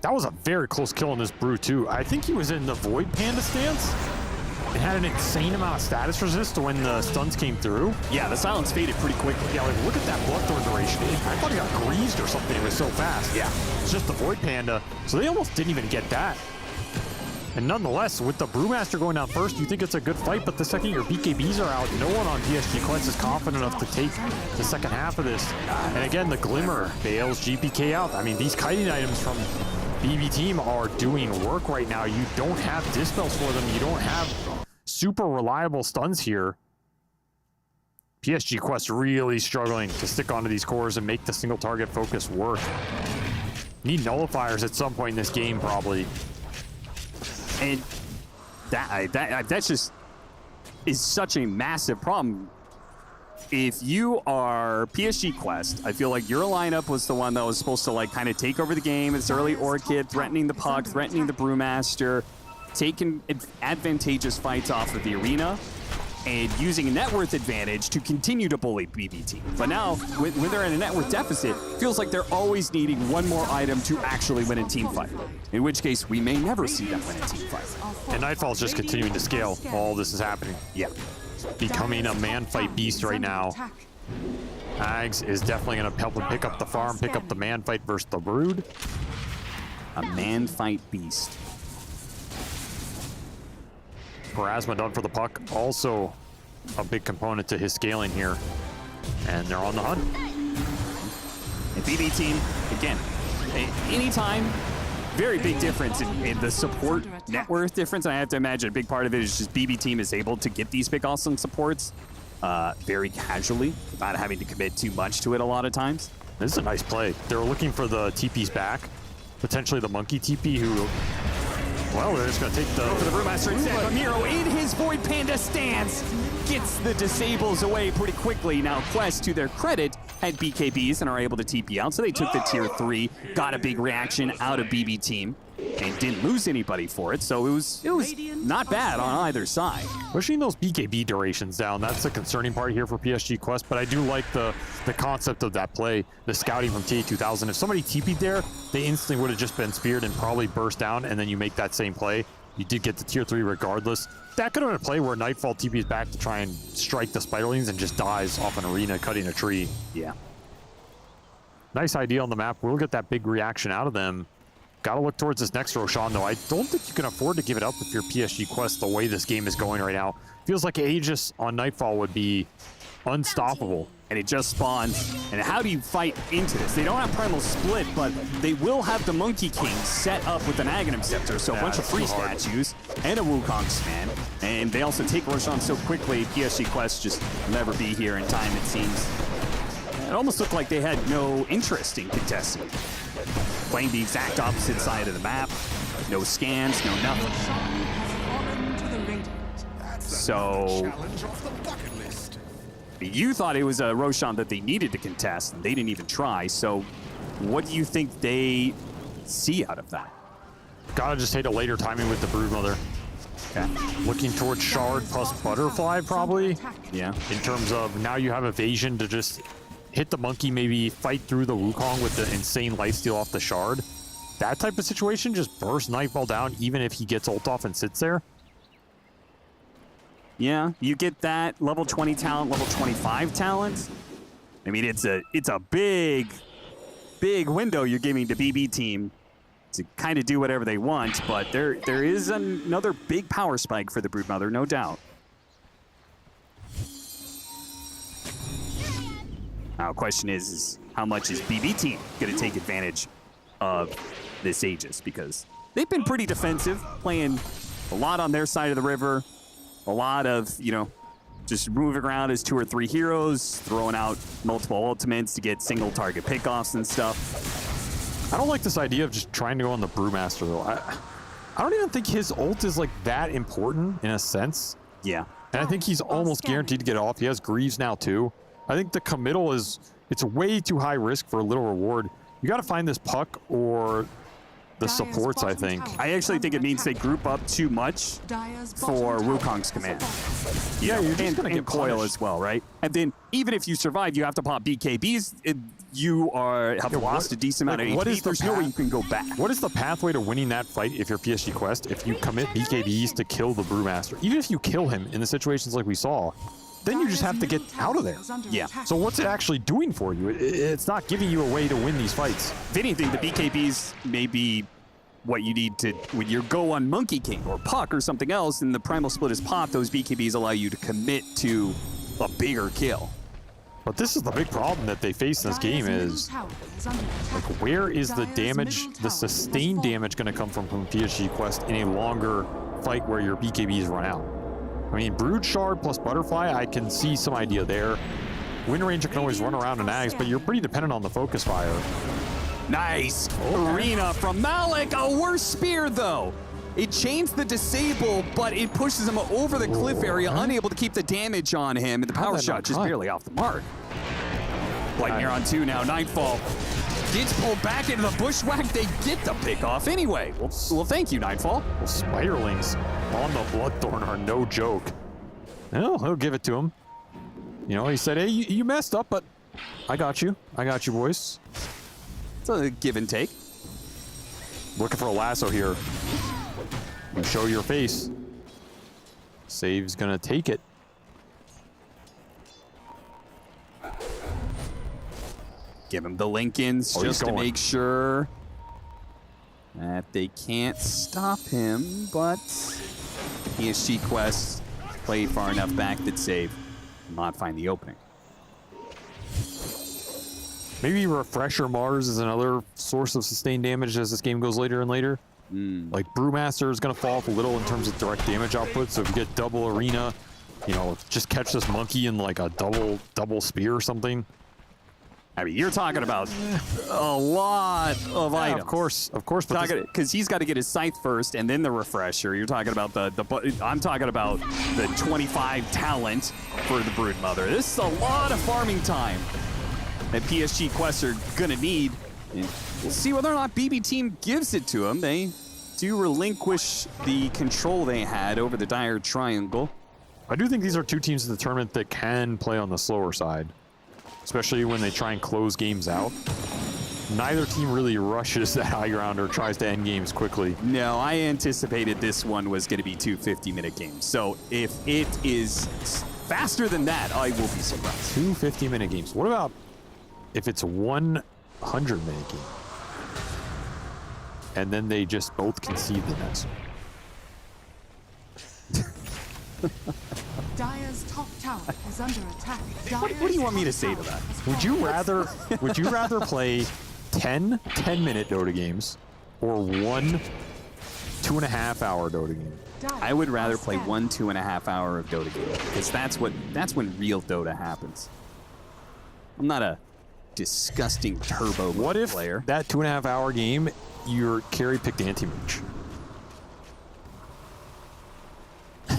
That was a very close kill on this Brew, too. I think he was in the Void Panda stance. It had an insane amount of status resist when the stuns came through. Yeah, the silence faded pretty quickly. Yeah, like, look at that Bloodthorn duration. I thought he got greased or something. It was so fast. Yeah. It's just the Void Panda. So they almost didn't even get that. And nonetheless, with the Brewmaster going down first, you think it's a good fight, but the second your BKBs are out, no one on PSG Quest is confident enough to take the second half of this. And again, the Glimmer bails GPK out. I mean, these kiting items from BB team are doing work right now. You don't have dispels for them. You don't have super reliable stuns here. PSG Quest really struggling to stick onto these cores and make the single target focus work. Need nullifiers at some point in this game, probably. And that's just is such a massive problem. If you are PSG Quest, I feel like your lineup was the one that was supposed to, like, kind of take over the game. It's early Orchid, threatening the Puck, threatening the Brewmaster, taking advantageous fights off of the arena, and using a net worth advantage to continue to bully BBT. But now, when they're in a net worth deficit, feels like they're always needing one more item to actually win a team fight. In which case, we may never see them win a team fight. And Nightfall's just continuing to scale while this is happening. Yeah. Becoming a man fight beast right now. Ags is definitely going to help him pick up the farm, pick up the man fight versus the Brood. A man fight beast. Parasma done for the Puck, also a big component to his scaling here. And they're on the hunt. And BB team, again, Anytime, very big difference in the support net worth difference. And I have to imagine a big part of it is just BB team is able to get these big awesome supports very casually, without having to commit too much to it a lot of times. This is a nice play. They were looking for the TP's back, potentially the monkey TP who, well, they're just going to take the... Go for the Brewmaster instead, but Miro in his Void Panda stance gets the disables away pretty quickly. Now Quest, to their credit, had BKBs and are able to TP out, so they took the tier 3, got a big reaction out of BB team, and didn't lose anybody for it, so it was not bad on either side. Pushing those BKB durations down, that's the concerning part here for PSG Quest, but I do like the concept of that play, the scouting from TA2000. If somebody TP'd there, they instantly would have just been speared and probably burst down, and then you make that same play. You did get the tier 3 regardless. That could have been a play where Nightfall TP's back to try and strike the Spiderlings and just dies off an arena cutting a tree. Yeah. Nice idea on the map. We'll get that big reaction out of them. Got to look towards this next Roshan, though. I don't think you can afford to give it up if you're PSG Quest the way this game is going right now. Feels like Aegis on Nightfall would be unstoppable. And it just spawns. And how do you fight into this? They don't have Primal Split, but they will have the Monkey King set up with an Aghanim Scepter, so a bunch of free statues and a Wukong Span. And they also take Roshan so quickly, PSG Quest just never be here in time, it seems. It almost looked like they had no interest in contesting. Playing the exact opposite side of the map. No scans, no nothing. So you thought it was a Roshan that they needed to contest, and they didn't even try. So what do you think they see out of that? Gotta just hit a later timing with the Broodmother. Okay. Looking towards Shard plus Butterfly, probably. Yeah. In terms of now you have evasion to just hit the monkey, maybe fight through the Wukong with the insane lifesteal off the Shard. That type of situation, just burst Nightfall down even if he gets ult off and sits there. Yeah, you get that level 20 talent, level 25 talent. I mean, it's a big window you're giving to BB team to kind of do whatever they want, but there is another big power spike for the Broodmother, no doubt. Now, question is how much is BB team going to take advantage of this Aegis? Because they've been pretty defensive, playing a lot on their side of the river. A lot of, just moving around as 2 or 3 heroes, throwing out multiple ultimates to get single target pickoffs and stuff. I don't like this idea of just trying to go on the Brewmaster, though. I don't even think his ult is, like, that important in a sense. Yeah. And I think he's almost guaranteed to get off. He has Greaves now, too. I think the committal it's way too high risk for a little reward. You got to find this Puck or the supports, I think. I actually think it means they group up too much for Wukong's command. Yeah, you're just going to get Coil punished as well, right? And then even if you survive, you have to pop BKBs. You have lost a decent amount of HP. There's no way you can go back. What is the pathway to winning that fight if you're PSG Quest? If you commit BKBs to kill the Brewmaster, even if you kill him in the situations like we saw, then you just have to get out of there. Yeah. So what's it actually doing for you? It's not giving you a way to win these fights. If anything, the BKBs may be what you need to, when you go on Monkey King or Puck or something else, and the Primal Split is popped, those BKBs allow you to commit to a bigger kill. But this is the big problem that they face in this game is, like, where is the damage, the sustained damage going to come from PSG Quest in a longer fight where your BKBs run out? I mean, Brood Shard plus Butterfly, I can see some idea there. Wind Ranger can always run around and Ags, but you're pretty dependent on the focus fire. Nice arena from Malik. A worse spear, though. It chains the disable, but it pushes him over the cliff area, unable to keep the damage on him. And the power shot just barely off the mark. Lightning on 2 now. Nightfall gets pulled back into the bushwhack. They get the pick off anyway. Well, thank you, Nightfall. Well, Spiderlings on the Bloodthorn are no joke. Well, he'll give it to him. He said, hey, you messed up, but I got you. I got you, boys. It's a give and take. Looking for a lasso here. Show your face. Save's gonna take it. Give him the Lincolns just to make sure that they can't stop him, but PSG Quest played far enough back that Save will not find the opening. Maybe Refresher Mars is another source of sustained damage as this game goes later and later. Like Brewmaster is going to fall off a little in terms of direct damage output. So if you get double arena, you know, just catch this monkey in like a double spear or something. I mean, you're talking about a lot of items. Of course, because he's got to get his scythe first, and then the refresher. You're talking about I'm talking about the 25 talent for the Broodmother. This is a lot of farming time that PSG Quest are gonna need. And we'll see whether or not BB Team gives it to him. They do relinquish the control they had over the Dire Triangle. I do think these are two teams in the tournament that can play on the slower side, especially when they try and close games out. Neither team really rushes the high ground or tries to end games quickly. No, I anticipated this one was going to be 2 50-minute games. So if it is faster than that, I will be surprised. 2 50-minute games. What about if it's a 100-minute game? And then they just both concede the next one. Dire's top tower is under attack. What do you want me to say to that? Would you rather play 10 10-minute Dota games or 1 2.5-hour Dota game? I would rather play 1 2.5 hour of Dota game, because that's when real Dota happens. I'm not a disgusting turbo what if player. That 2.5-hour game your carry picked anti-mage?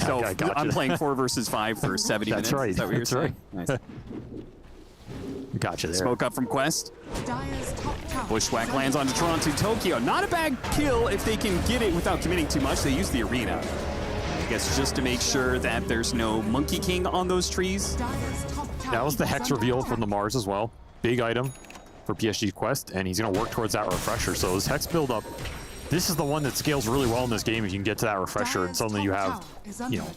So I'm playing 4 versus 5 for 70 minutes. That's right. Is that what you're saying? Right. Nice. Gotcha there. Smoke up from Quest. Dire's top tower. Bushwhack lands onto Toronto Tokyo. Not a bad kill if they can get it without committing too much. They use the arena, I guess, just to make sure that there's no Monkey King on those trees. That was the Hex reveal from the Mars as well. Big item for PSG Quest, and he's going to work towards that refresher. So his Hex build up, this is the one that scales really well in this game if you can get to that refresher, and suddenly you have, you know,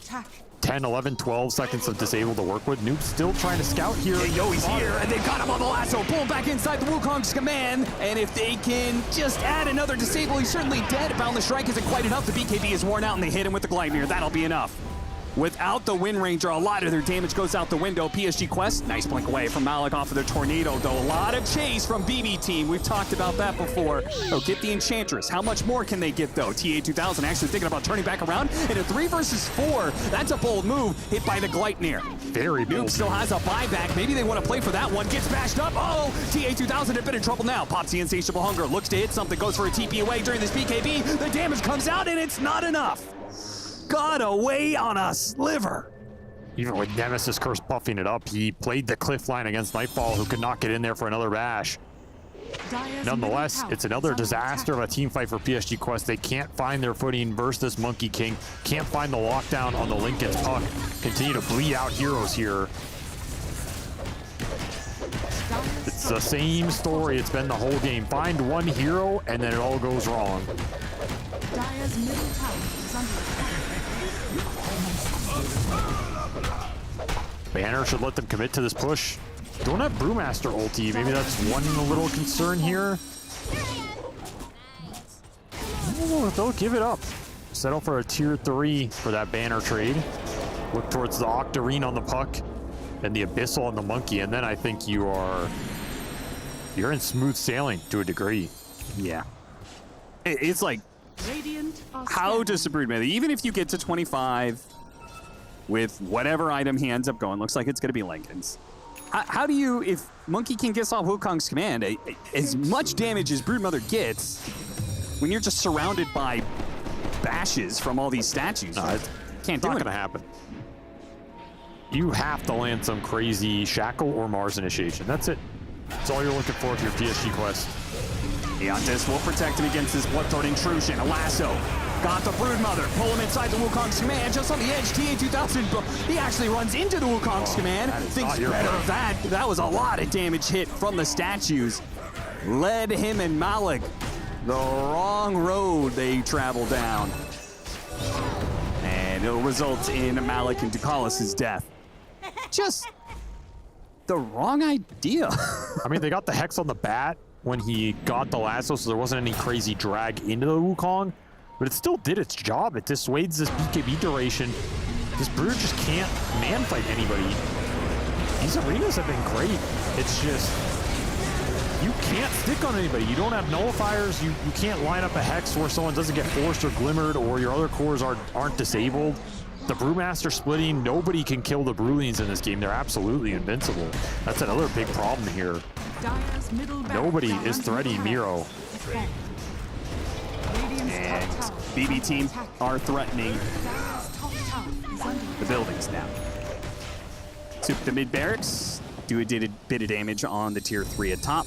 10, 11, 12 seconds of disable to work with. Noob's still trying to scout here. Yeah, yo, he's here, and they've got him on the lasso. Pull him back inside the Wukong's command, and if they can just add another disable, he's certainly dead. Boundless Strike isn't quite enough. The BKB is worn out, and they hit him with the Gleipnir. That'll be enough. Without the Wind Ranger, a lot of their damage goes out the window. PSG Quest, nice blink away from Malik off of their Tornado, though. A lot of chase from BB Team. We've talked about that before. Oh, get the Enchantress. How much more can they get, though? TA2000 actually thinking about turning back around in a 3 versus 4. That's a bold move, hit by the Gleipnir. Very bold. Noob still has a buyback. Maybe they want to play for that one. Gets bashed up. Oh, TA2000 had been in trouble now. Pops the Insatiable Hunger, looks to hit something, goes for a TP away during this BKB. The damage comes out, and it's not enough. Got away on a sliver. Even with Nemesis Curse buffing it up, he played the cliff line against Nightfall, who could not get in there for another bash. Nonetheless, it's another disaster of a team fight for PSG Quest. They can't find their footing versus this Monkey King. Can't find the lockdown on the Lincoln's Puck. Continue to bleed out heroes here. It's the same story it's been the whole game. Find one hero, and then it all goes wrong. Dire's middle tower is under attack. Banner should let them commit to this push. Don't have Brewmaster ulti. Maybe that's one little concern here. Oh, they'll give it up. Settle for a tier 3 for that banner trade. Look towards the Octarine on the Puck and the Abyssal on the Monkey, and then I think you're in smooth sailing to a degree. Yeah. It's like, how does the Broodmother, even if you get to 25 with whatever item he ends up going, looks like it's going to be Lincoln's. How do you, if Monkey King gets off Wukong's command, as much damage as Broodmother gets, when you're just surrounded by bashes from all these statues? No, can't do it. It's not going to happen. You have to land some crazy Shackle or Mars Initiation. That's it. That's all you're looking for if you're PSG Quest. Eontis will protect him against this Bloodthorn intrusion. A lasso. Got the Broodmother. Pull him inside the Wukong's command. Just on the edge, TA2000. He actually runs into the Wukong's command. Thinks better of that. That was a lot of damage hit from the statues. Led him and Malik the wrong road they travel down. And it'll result in Malik and Ducalis' death. Just the wrong idea. I mean, they got the Hex on the bat when he got the lasso, so there wasn't any crazy drag into the Wukong, but it still did its job. It dissuades this BKB duration. This Brood just can't man fight anybody. These arenas have been great. It's just you can't stick on anybody. You don't have nullifiers. You can't line up a hex where someone doesn't get forced or glimmered, or your other cores aren't disabled. The Brewmaster splitting, nobody can kill the Brewlings in this game. They're absolutely invincible. That's another big problem here. Nobody is threatening Miro. And BB team are threatening the buildings now. Took the mid barracks, did a bit of damage on the tier 3 at top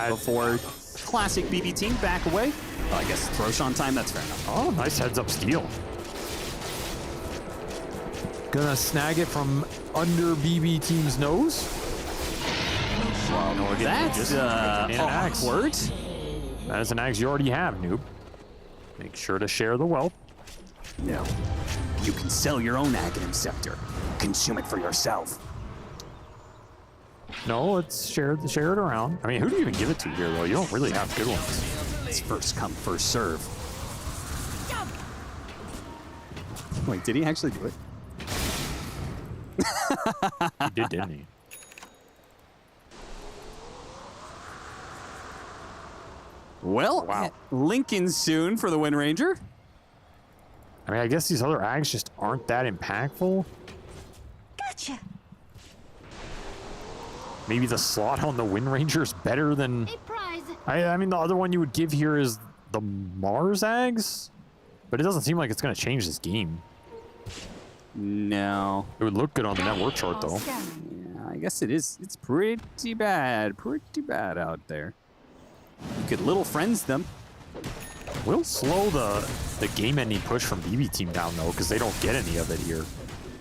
before classic BB team back away. Well, I guess Roshan time, that's fair enough. Oh, nice heads up steal. Gonna snag it from under BB team's nose. Well, that's awkward. That is an axe you already have, noob. Make sure to share the wealth. No. You can sell your own Aghanim Scepter. Consume it for yourself. No, let's share it around. I mean, who do you even give it to here, though? You don't really have good ones. It's first come, first serve. Wait, did he actually do it? He did, didn't he? Well, wow. Lincoln soon for the Wind Ranger. I mean, I guess these other ags just aren't that impactful. Gotcha. Maybe the slot on the Wind Ranger is better than... I mean, the other one you would give here is the Mars ags, but it doesn't seem like it's going to change this game. No. It would look good on the network chart, though. Yeah, I guess it is. It's pretty bad. Pretty bad out there. You could little friends them. We'll slow the game-ending push from BB team down, though, because they don't get any of it here,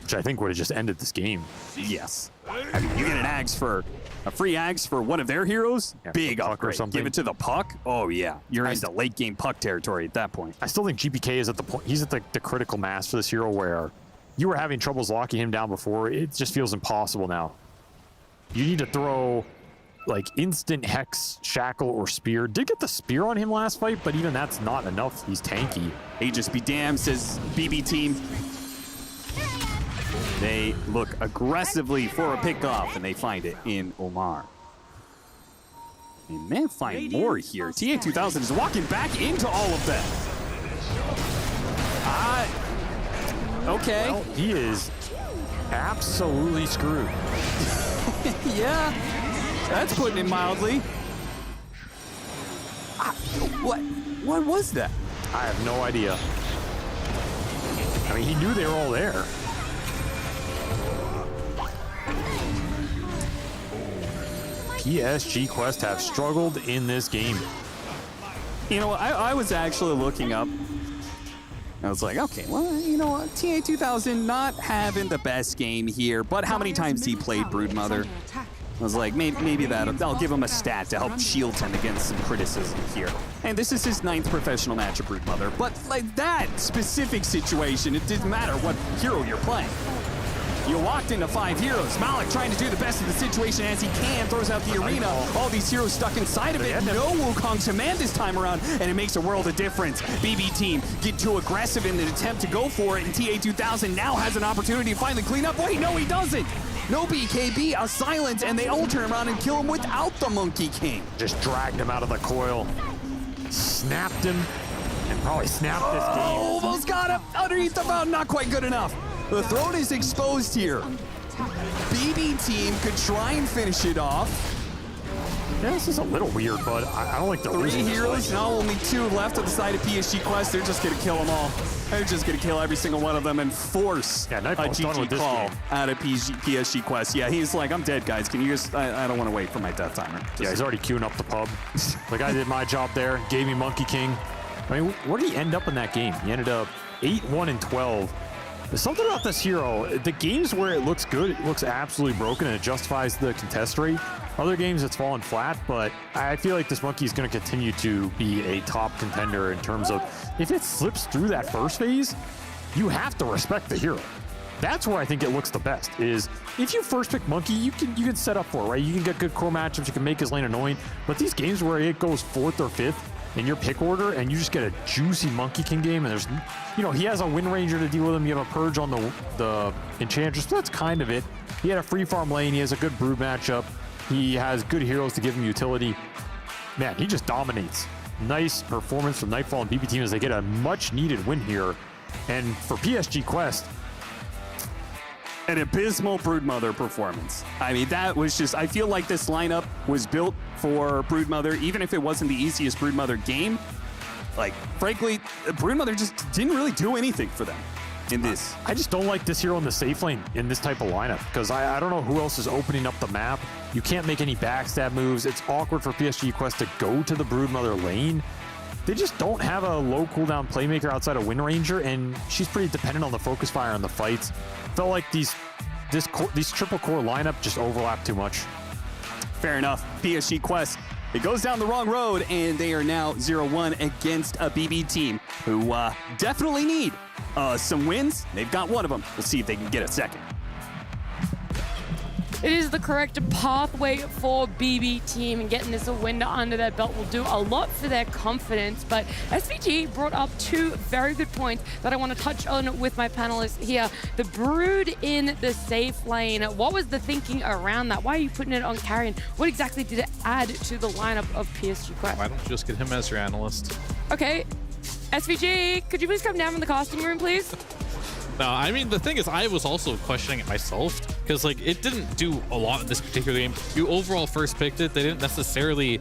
which I think would have just ended this game. Yes. I mean, you get an Ags for a free Ags for one of their heroes. Yeah, big upgrade. Give it to the Puck. Oh yeah, you're into late game Puck territory at that point. I still think GPK is at the point. He's at the critical mass for this hero where you were having troubles locking him down before. It just feels impossible now. You need to throw like instant Hex, Shackle, or Spear. Did get the Spear on him last fight, but even that's not enough. He's tanky. Aegis be damned, says BB team. They look aggressively for a pickoff, and they find it in Omar. They may find more here. TA2000 is walking back into all of them. Okay. Well, he is absolutely screwed. Yeah, that's putting it mildly. What was that? I have no idea. I mean, he knew they were all there. PSG Quest have struggled in this game. You know, I was actually looking up. I was like, okay, well, you know what? TA2000 not having the best game here, but how many times he played Broodmother? I was like, maybe I'll give him a stat to help shield him against some criticism here. And this is his 9th professional match of Broodmother, but like that specific situation, it didn't matter what hero you're playing. You walked into 5 heroes. Malik trying to do the best of the situation as he can, throws out the arena. All these heroes stuck inside of it. No Wukong's command this time around, and it makes a world of difference. BB team get too aggressive in an attempt to go for it, and TA2000 now has an opportunity to finally clean up. Wait, no, he doesn't. No BKB, a silence, and they all turn around and kill him without the Monkey King. Just dragged him out of the coil, snapped him, and probably snapped this game. Almost got him underneath the mountain, not quite good enough. The throne is exposed here. BB team could try and finish it off. Yeah, this is a little weird, but I don't like the 3 heroes, now only 2 left on the side of PSG Quest. They're just going to kill them all. They're just going to kill every single one of them and force a GG call out of PSG Quest. Yeah, he's like, I'm dead, guys. Can you just, I don't want to wait for my death timer. Yeah, he's already queuing up the pub. Like, I did my job there, gave me Monkey King. I mean, where did he end up in that game? He ended up 8-1-12. There's something about this hero. The games where it looks good, it looks absolutely broken and it justifies the contest rate. Other games it's fallen flat, but I feel like this monkey is going to continue to be a top contender in terms of if it slips through that first phase, you have to respect the hero. That's where I think it looks the best, is if you first pick monkey, you can set up for it, right? You can get good core matchups, you can make his lane annoying, but these games where it goes 4th or 5th in your pick order and you just get a juicy Monkey King game and there's, you know, he has a Wind Ranger to deal with him, you have a Purge on the Enchantress, so that's kind of it. He had a free farm lane, he has a good Brood matchup. He has good heroes to give him utility. Man, he just dominates. Nice performance from Nightfall and BB Team as they get a much-needed win here. And for PSG Quest, an abysmal Broodmother performance. I mean, that was just, I feel like this lineup was built for Broodmother, even if it wasn't the easiest Broodmother game. Like, frankly, Broodmother just didn't really do anything for them in this. I just don't like this hero in the safe lane in this type of lineup because I don't know who else is opening up the map. You can't make any backstab moves. It's awkward for PSG Quest to go to the Broodmother lane. They just don't have a low cooldown playmaker outside of Wind Ranger, and she's pretty dependent on the focus fire in the fights. Felt like these triple core lineup just overlap too much. Fair enough. PSG Quest, it goes down the wrong road, and they are now 0-1 against a BB team who definitely need some wins. They've got one of them. We'll see if they can get a second. It is the correct pathway for BB team, and getting this a win under their belt will do a lot for their confidence. But SVG brought up two very good points that I want to touch on with my panelists here. The Brood in the safe lane. What was the thinking around that? Why are you putting it on Carrion? What exactly did it add to the lineup of PSG Quest? Why don't you just get him as your analyst? Okay, SVG, could you please come down from the casting room, please? No, I mean, the thing is, I was also questioning it myself because, like, it didn't do a lot in this particular game. You overall first picked it. They didn't necessarily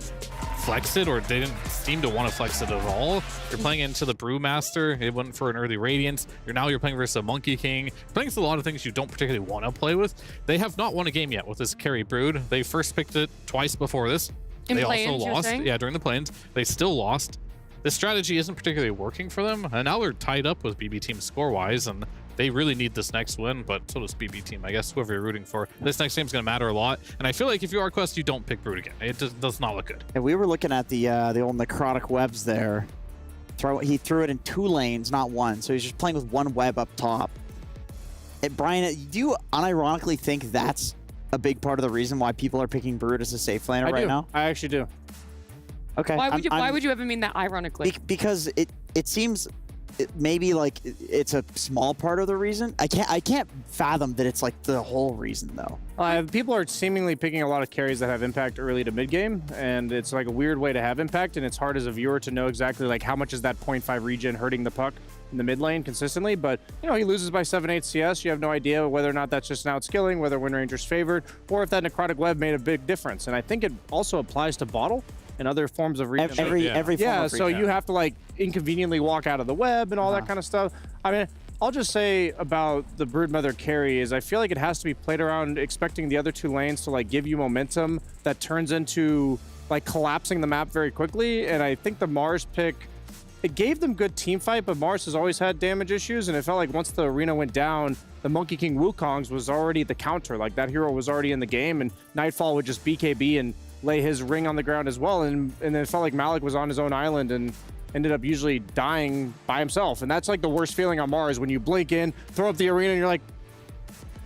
flex it, or they didn't seem to want to flex it at all. You're playing into the Brewmaster. It went for an early Radiance. You're playing versus a Monkey King. You're playing against a lot of things you don't particularly want to play with. They have not won a game yet with this carry Brood. They first picked it twice before this. They also lost. Yeah, during the plains. They still lost. This strategy isn't particularly working for them, and now they're tied up with BB Team score-wise, and they really need this next win, but so does BB Team. I guess whoever you're rooting for. This next game is going to matter a lot, and I feel like if you are Quest, you don't pick Brood again. It does not look good. And we were looking at the old necrotic webs there. He threw it in 2 lanes, not one, so he's just playing with 1 web up top. And Brian, do you unironically think that's a big part of the reason why people are picking Brood as a safe laner right now? I actually do. Okay. Why would you ever mean that ironically? Because it seems maybe like it's a small part of the reason. I can't fathom that it's like the whole reason though. People are seemingly picking a lot of carries that have impact early to mid game, and it's like a weird way to have impact, and it's hard as a viewer to know exactly like how much is that 0.5 regen hurting the puck in the mid lane consistently. But you know, he loses by 7-8 CS. You have no idea whether or not that's just an outskilling, whether Wind Ranger's favored, or if that necrotic web made a big difference. And I think it also applies to bottle and other forms of regen. Every form of so regen. you have to like inconveniently walk out of the web and all that kind of stuff. I mean, I'll just say about the Broodmother carry is I feel like it has to be played around expecting the other 2 lanes to like give you momentum that turns into like collapsing the map very quickly. And I think the Mars pick, it gave them good team fight, but Mars has always had damage issues, and it felt like once the arena went down, the Monkey King Wukongs was already the counter. Like that hero was already in the game, and Nightfall would just BKB and lay his ring on the ground as well, and then it felt like Malik was on his own island and ended up usually dying by himself. And that's like the worst feeling on Mars, when you blink in, throw up the arena, and you're like,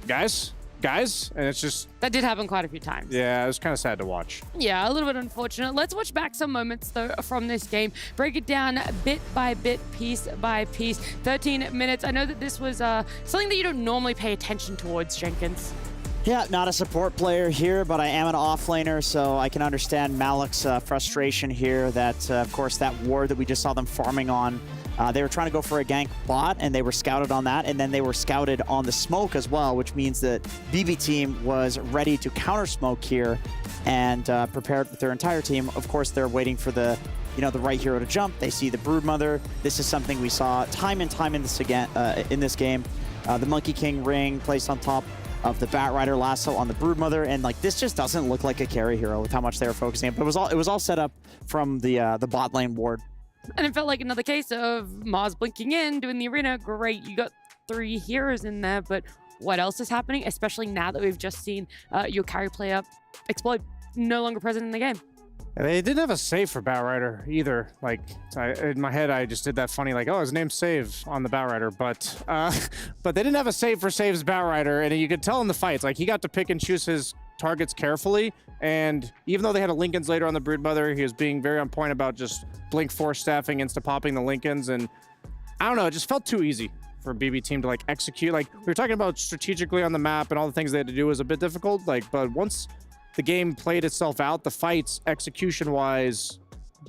guys, and it's just... That did happen quite a few times. Yeah, it was kind of sad to watch. Yeah, a little bit unfortunate. Let's watch back some moments, though, from this game. Break it down bit by bit, piece by piece. 13 minutes. I know that this was something that you don't normally pay attention towards, Jenkins. Yeah, not a support player here, but I am an offlaner, so I can understand Malik's frustration here that, of course, that ward that we just saw them farming on, they were trying to go for a gank bot, and they were scouted on that, and then they were scouted on the smoke as well, which means that BB team was ready to counter smoke here and prepared with their entire team. Of course, they're waiting for the right hero to jump. They see the Broodmother. This is something we saw time and time in this game. The Monkey King ring placed on top of the Batrider lasso on the Broodmother, and like this just doesn't look like a carry hero with how much they were focusing. But it was all set up from the bot lane ward. And it felt like another case of Mars blinking in, doing the arena. Great, you got 3 heroes in there, but what else is happening? Especially now that we've just seen your carry player explode, no longer present in the game. They didn't have a save for Batrider either. Like, in my head, I just did that funny, like, oh, his name's Save on the Batrider. But they didn't have a save for Save's Batrider, and you could tell in the fights, like, he got to pick and choose his targets carefully. And even though they had a Lincoln's later on the Broodmother, he was being very on point about just blink force staffing, insta-popping the Lincolns. And I don't know, it just felt too easy for BB team to, like, execute. Like, we were talking about strategically on the map and all the things they had to do was a bit difficult. Like, but once the game played itself out. The fights, execution-wise,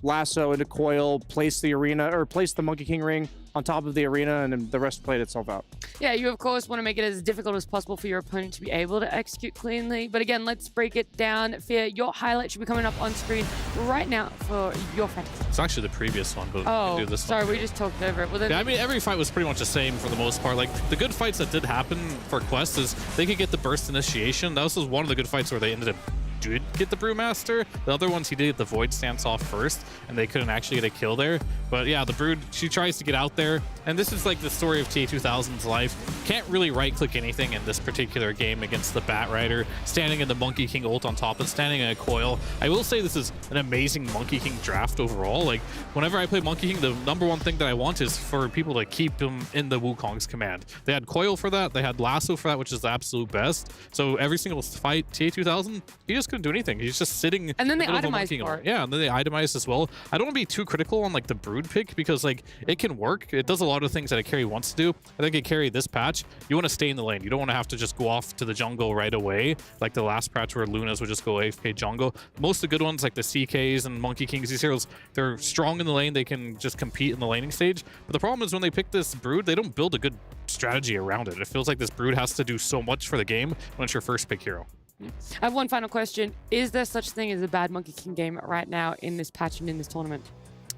lasso into coil, place the arena, or place the Monkey King ring on top of the arena, and then the rest played itself out. Yeah, you of course want to make it as difficult as possible for your opponent to be able to execute cleanly. But again, let's break it down. Fear, your highlight should be coming up on screen right now for your fight. It's actually the previous one, but we Oh, can do this sorry, one. we just talked over it. Well, then Yeah, I mean, every fight was pretty much the same for the most part. Like, the good fights that did happen for Quest is they could get the burst initiation. That was one of the good fights where they ended up did get the Brewmaster. The other ones he did get the Void stance off first, and they couldn't actually get a kill there. But yeah, the Brood, she tries to get out there, and this is like the story of TA2000's life. Can't really right-click anything in this particular game against the Bat Rider, standing in the Monkey King ult on top and standing in a coil. I will say this is an amazing Monkey King draft overall. Like, whenever I play Monkey King, the number one thing that I want is for people to keep him in the Wukong's command. They had coil for that, they had lasso for that, which is the absolute best. So every single fight, TA2000, he just couldn't do anything. He's just sitting. And then they in the middle of a itemized Monkey for King. it. Yeah, and then they itemized as well. I don't want to be too critical on like the Brood pick because like it can work. It does a lot of things that a carry wants to do. I think a carry this patch, you want to stay in the lane. You don't want to have to just go off to the jungle right away, like the last patch where Lunas would just go AFK jungle. Most of the good ones, like the CKs and Monkey Kings, these heroes, they're strong in the lane. They can just compete in the laning stage. But the problem is when they pick this Brood, they don't build a good strategy around it. It feels like this Brood has to do so much for the game when it's your first pick hero. I have one final question. Is there such thing as a bad Monkey King game right now in this patch and in this tournament?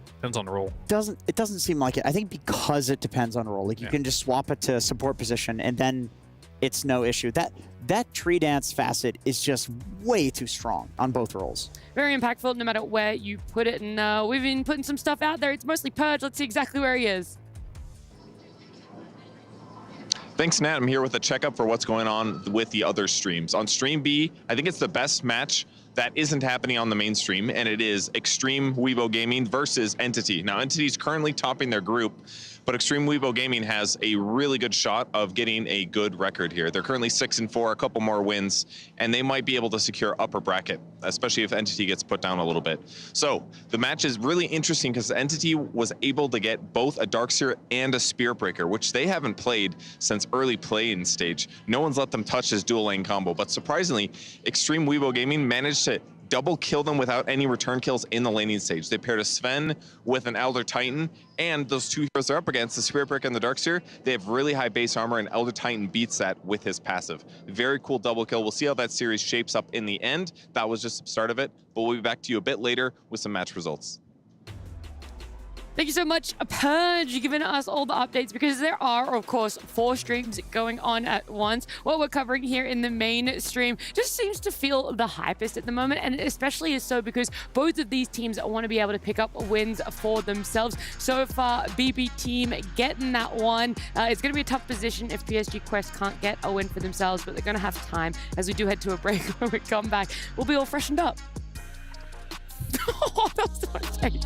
Depends on the role. It doesn't seem like it. I think because it depends on role. Like you can just swap it to support position and then it's no issue. That tree dance facet is just way too strong on both roles. Very impactful no matter where you put it. And we've been putting some stuff out there. It's mostly Purge. Let's see exactly where he is. Thanks, Nat. I'm here with a checkup for what's going on with the other streams. On Stream B, I think it's the best match that isn't happening on the mainstream, and it is Extreme Weibo Gaming versus Entity. Now, Entity is currently topping their group, but Extreme Weibo Gaming has a really good shot of getting a good record here. They're currently 6-4, a couple more wins, and they might be able to secure upper bracket, especially if Entity gets put down a little bit. So the match is really interesting because Entity was able to get both a Darkseer and a Spear Breaker, which they haven't played since early play-in stage. No one's let them touch this dual lane combo, but surprisingly, Extreme Weibo Gaming managed to double kill them without any return kills in the laning stage. They paired a Sven with an Elder Titan, and those two heroes they're up against, the Spirit Breaker and the Darkseer, they have really high base armor, and Elder Titan beats that with his passive. Very cool double kill. We'll see how that series shapes up in the end. That was just the start of it, but we'll be back to you a bit later with some match results. Thank you so much, Purge, giving us all the updates because there are, of course, 4 streams going on at once. What we're covering here in the main stream just seems to feel the hypest at the moment, and especially is so because both of these teams want to be able to pick up wins for themselves. So far, BB team getting that one. It's going to be a tough position if PSG Quest can't get a win for themselves, but they're going to have time as we do head to a break. When we come back, we'll be all freshened up. Oh, that was so much.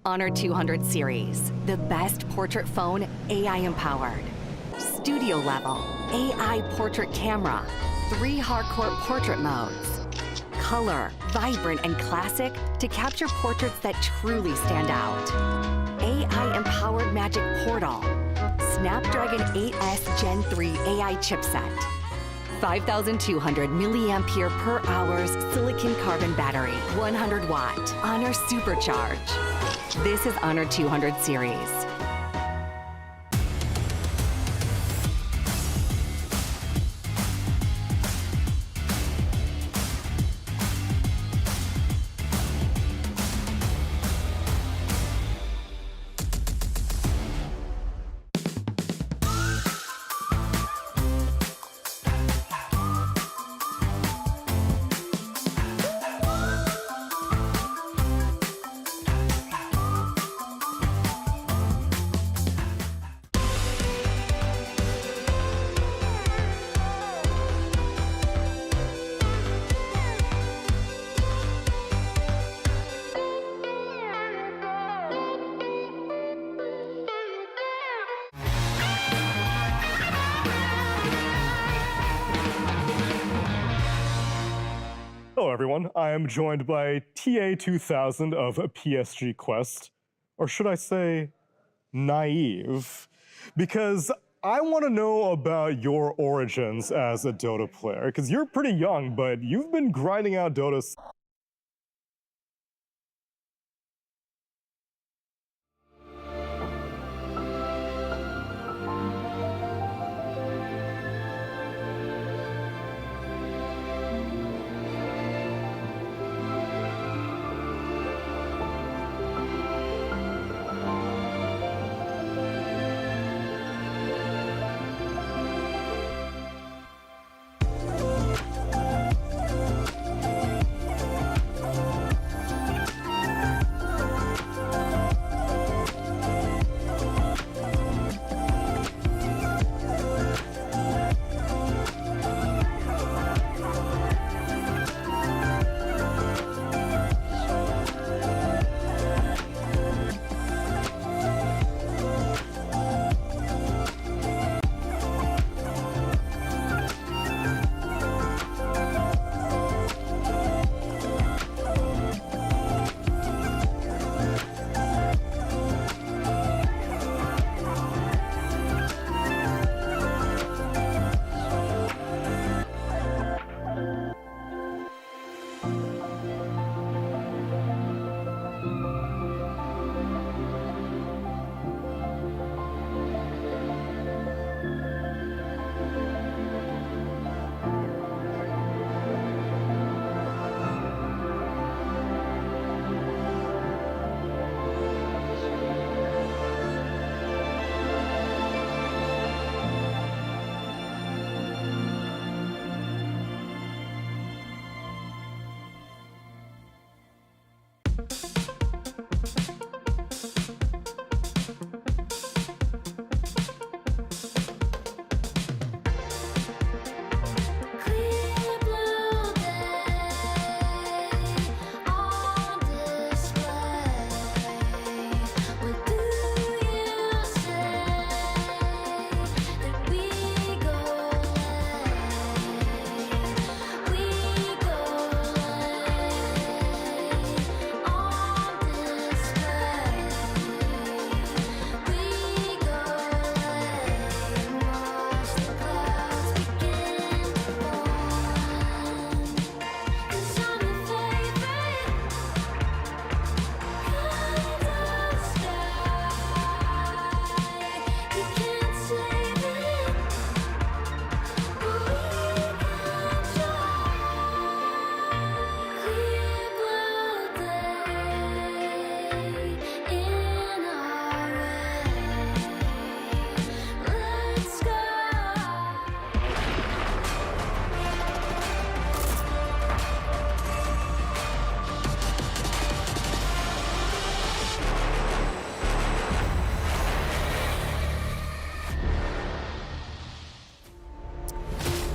Honor 200 series, the best portrait phone AI-empowered. Studio level, AI portrait camera, 3 hardcore portrait modes. Color, vibrant and classic to capture portraits that truly stand out. AI-empowered Magic Portal, Snapdragon 8S Gen 3 AI chipset, 5,200 milliampere per hours silicon carbon battery, 100 watt, Honor Supercharge. This is Honor 200 series. Hello everyone, I am joined by TA2000 of PSG Quest, or should I say, naive, because I want to know about your origins as a Dota player, because you're pretty young, but you've been grinding out Dota.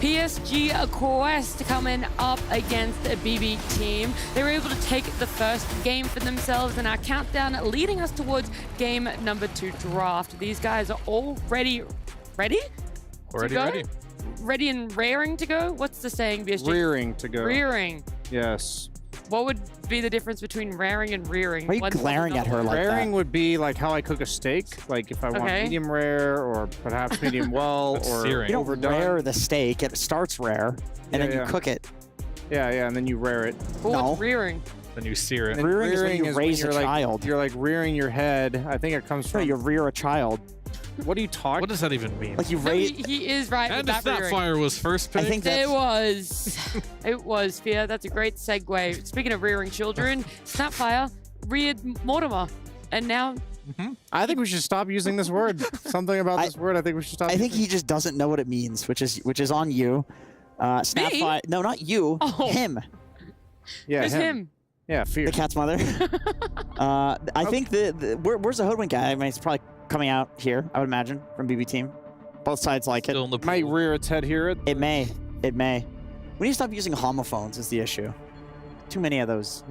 PSG Quest coming up against a BB team. They were able to take the first game for themselves in our countdown, leading us towards game number 2 draft. These guys are already ready? Ready. Ready and raring to go? What's the saying, PSG? Rearing to go. Rearing. Yes. What would be the difference between raring and rearing? Why are you glaring at her like that? Raring would be like how I cook a steak. Like if I want medium rare or perhaps medium well or searing. You don't overdone. rare the steak. It starts rare, and then you cook it. Yeah, and then you rare it. Well, what's rearing? Then you sear it. And rearing is when you raise a child. You're like rearing your head. I think it comes from... you rear a child. What are you talking? What does that even mean? Like you No, raise... he is right And with the that rearing. Snapfire was first pick. I think that's... It was. It was, Fia. That's a great segue. Speaking of rearing children, Snapfire reared Mortimer. And now... I think we should stop using this word. Something about this word. I think we should stop. I think he just doesn't know what it means, which is on you. Snapfire. No, not you. Oh. Him. Yeah, Who's him? Yeah, Fear. The cat's mother. I think where's the Hoodwink guy? I mean, it's probably coming out here, I would imagine, from BB Team. Both sides like it. Might rear its head here. It may. It may. We need to stop using homophones is the issue. Too many of those.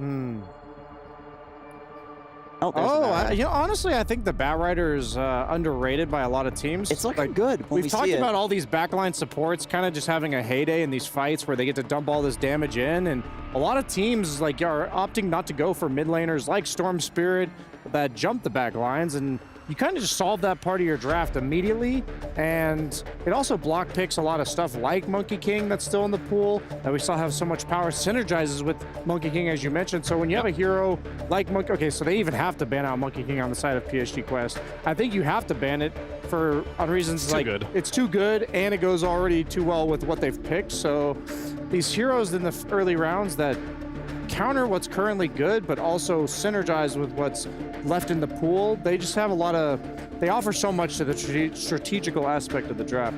Oh, honestly, I think the Batrider is underrated by a lot of teams. It's looking good when We've we talked see about it. all these backline supports kind of just having a heyday in these fights where they get to dump all this damage in, and a lot of teams like are opting not to go for mid laners like Storm Spirit that jump the back lines, and you kind of just solve that part of your draft immediately. And it also block picks a lot of stuff like Monkey King that's still in the pool that we still have so much power, synergizes with Monkey King, as you mentioned. So when you have a hero like Monkey, okay, so they even have to ban out Monkey King on the side of PSG Quest. I think you have to ban it on reasons like it's too good and it goes already too well with what they've picked. So these heroes in the early rounds that counter what's currently good, but also synergize with what's left in the pool. They just have they offer so much to the strategical aspect of the draft.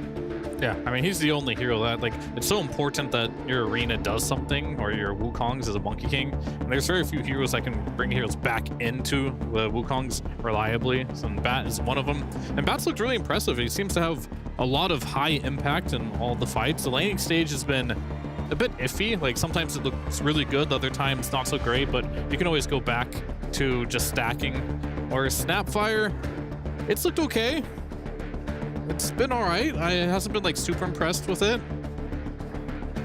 Yeah, I mean, he's the only hero that, like, it's so important that your arena does something, or your Wukong's as a Monkey King. And there's very few heroes that can bring heroes back into the Wukong's reliably. So Bat is one of them. And Bat's looked really impressive. He seems to have a lot of high impact in all the fights. The laning stage has been a bit iffy. Like, sometimes it looks really good, other times not so great, but you can always go back to just stacking. Or Snapfire, it's looked okay. It's been all right. I hasn't been like super impressed with it.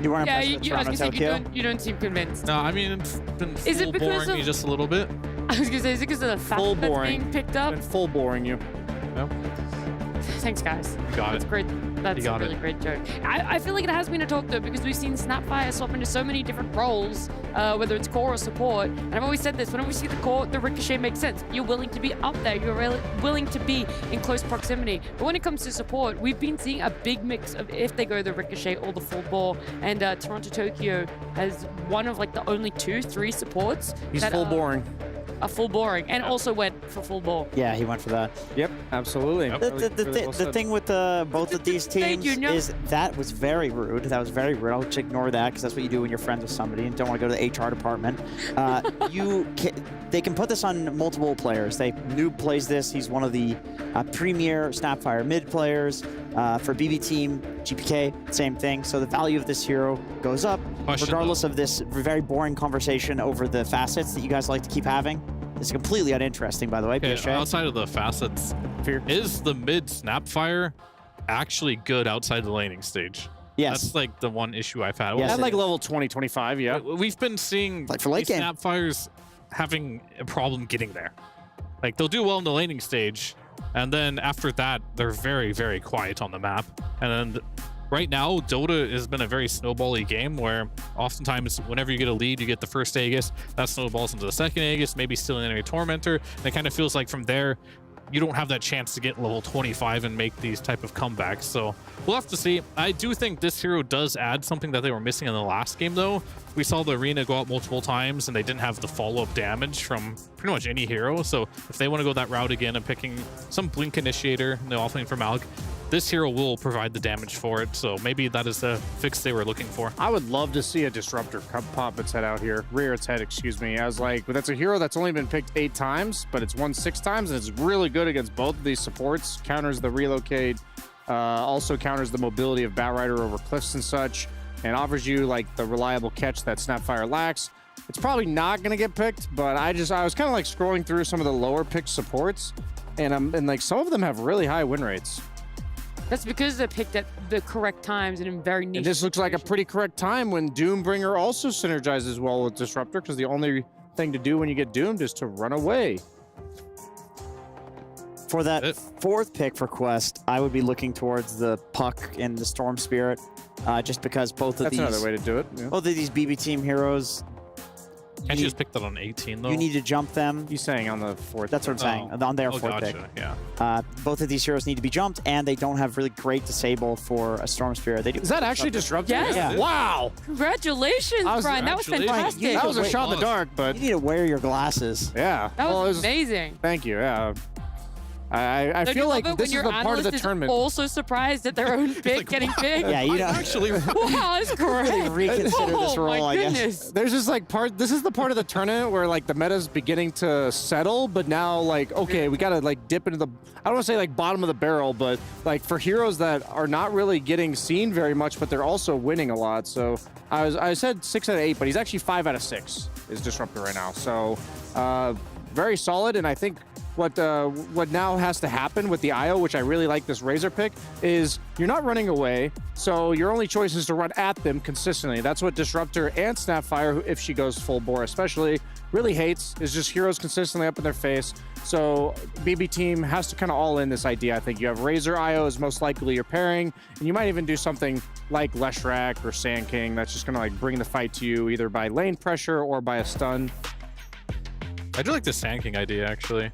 You weren't Yeah, impressed with I was gonna say Tokyo? you don't seem convinced. No, I mean, it's been Is it full because boring of- me just a little bit. I was gonna say, is it because of the fact Full that's boring. being picked up? Been full boring you. No. Thanks, guys. You got That's it. great. That's You a got really it. great joke. I feel like it has been a talk, though, because we've seen Snapfire swap into so many different roles, whether it's core or support. And I've always said this, whenever we see the core, the Ricochet makes sense. You're willing to be up there. You're really willing to be in close proximity. But when it comes to support, we've been seeing a big mix of if they go the Ricochet or the full ball. And Toronto Tokyo has one of like the only 2-3 supports. He's that full are boring. A full boring, and also went for full ball. Yeah, he went for that. Yep, absolutely. The thing with both of these teams is that was very rude. That was very rude. I'll just ignore that because that's what you do when you're friends with somebody and don't want to go to the HR department. They can put this on multiple players. Noob plays this. He's one of the premier Snapfire mid players. For BB Team, GPK, same thing. So the value of this hero goes up, regardless of this very boring conversation over the facets that you guys like to keep having. This is completely uninteresting, by the way. Okay, PSG. outside of the facets, is the mid Snapfire actually good outside the laning stage? Yes. That's like the one issue I've had. At like level 20, 25, yeah. We've been seeing like for late these game. Snapfires having a problem getting there. Like, they'll do well in the laning stage, and then after that, they're very, very quiet on the map. And then right now, Dota has been a very snowbally game where oftentimes whenever you get a lead, you get the first Aegis, that snowballs into the second Aegis, maybe stealing a Tormentor. And it kind of feels like from there, you don't have that chance to get level 25 and make these type of comebacks. So we'll have to see. I do think this hero does add something that they were missing in the last game, though. We saw the arena go out multiple times, and they didn't have the follow-up damage from pretty much any hero. So if they want to go that route again and picking some Blink Initiator in the offlane for Malg, this hero will provide the damage for it. So maybe that is the fix they were looking for. I would love to see a Disruptor pop its head out here. Rear its head, excuse me. I was like, but that's a hero that's only been picked 8 times, but it's won 6 times, and it's really good against both of these supports. Counters the relocate, Also counters the mobility of Batrider over cliffs and such, and offers you like the reliable catch that Snapfire lacks. It's probably not going to get picked, but I was kind of like scrolling through some of the lower picked supports, and like some of them have really high win rates. That's because they're picked at the correct times and in very niche. And this looks like a pretty correct time when Doombringer also synergizes well with Disruptor, because the only thing to do when you get doomed is to run away. For that fourth pick for Quest, I would be looking towards the Puck and the Storm Spirit, just because both of these... That's another way to do it. Yeah. Both of these BB team heroes... Can't you just pick that on 18, though? You need to jump them. He's saying on the fourth. That's what I'm saying, on their fourth pick. Yeah. Both of these heroes need to be jumped, and they don't have really great disable for a Storm Spirit. They do. Is that actually Disruptor? Yes. Yeah. Wow. Congratulations, Brian. That was fantastic. That was a shot in the dark, but... You need to wear your glasses. Yeah. That was amazing. Thank you, yeah. I feel like this is the part of the tournament. Also surprised at their own pick getting picked. Yeah, you know. Actually, wow, that's great. Really reconsider this role, my I guess. goodness. There's just like this is the part of the tournament where like the meta's beginning to settle, but now like, okay, we gotta like dip into the, I don't want to say like bottom of the barrel, but like for heroes that are not really getting seen very much, but they're also winning a lot. So I said 6 out of 8, but he's actually 5 out of 6 is Disruptor right now. So very solid, and I think what now has to happen with the IO, which I really like this Razor pick, is you're not running away, so your only choice is to run at them consistently. That's what Disruptor and Snapfire, if she goes full bore especially, really hates, is just heroes consistently up in their face. So BB team has to kind of all in this idea. I think you have Razor IO is most likely your pairing, and you might even do something like Leshrac or Sand King that's just going to like bring the fight to you either by lane pressure or by a stun. I do like the Sand King idea, actually.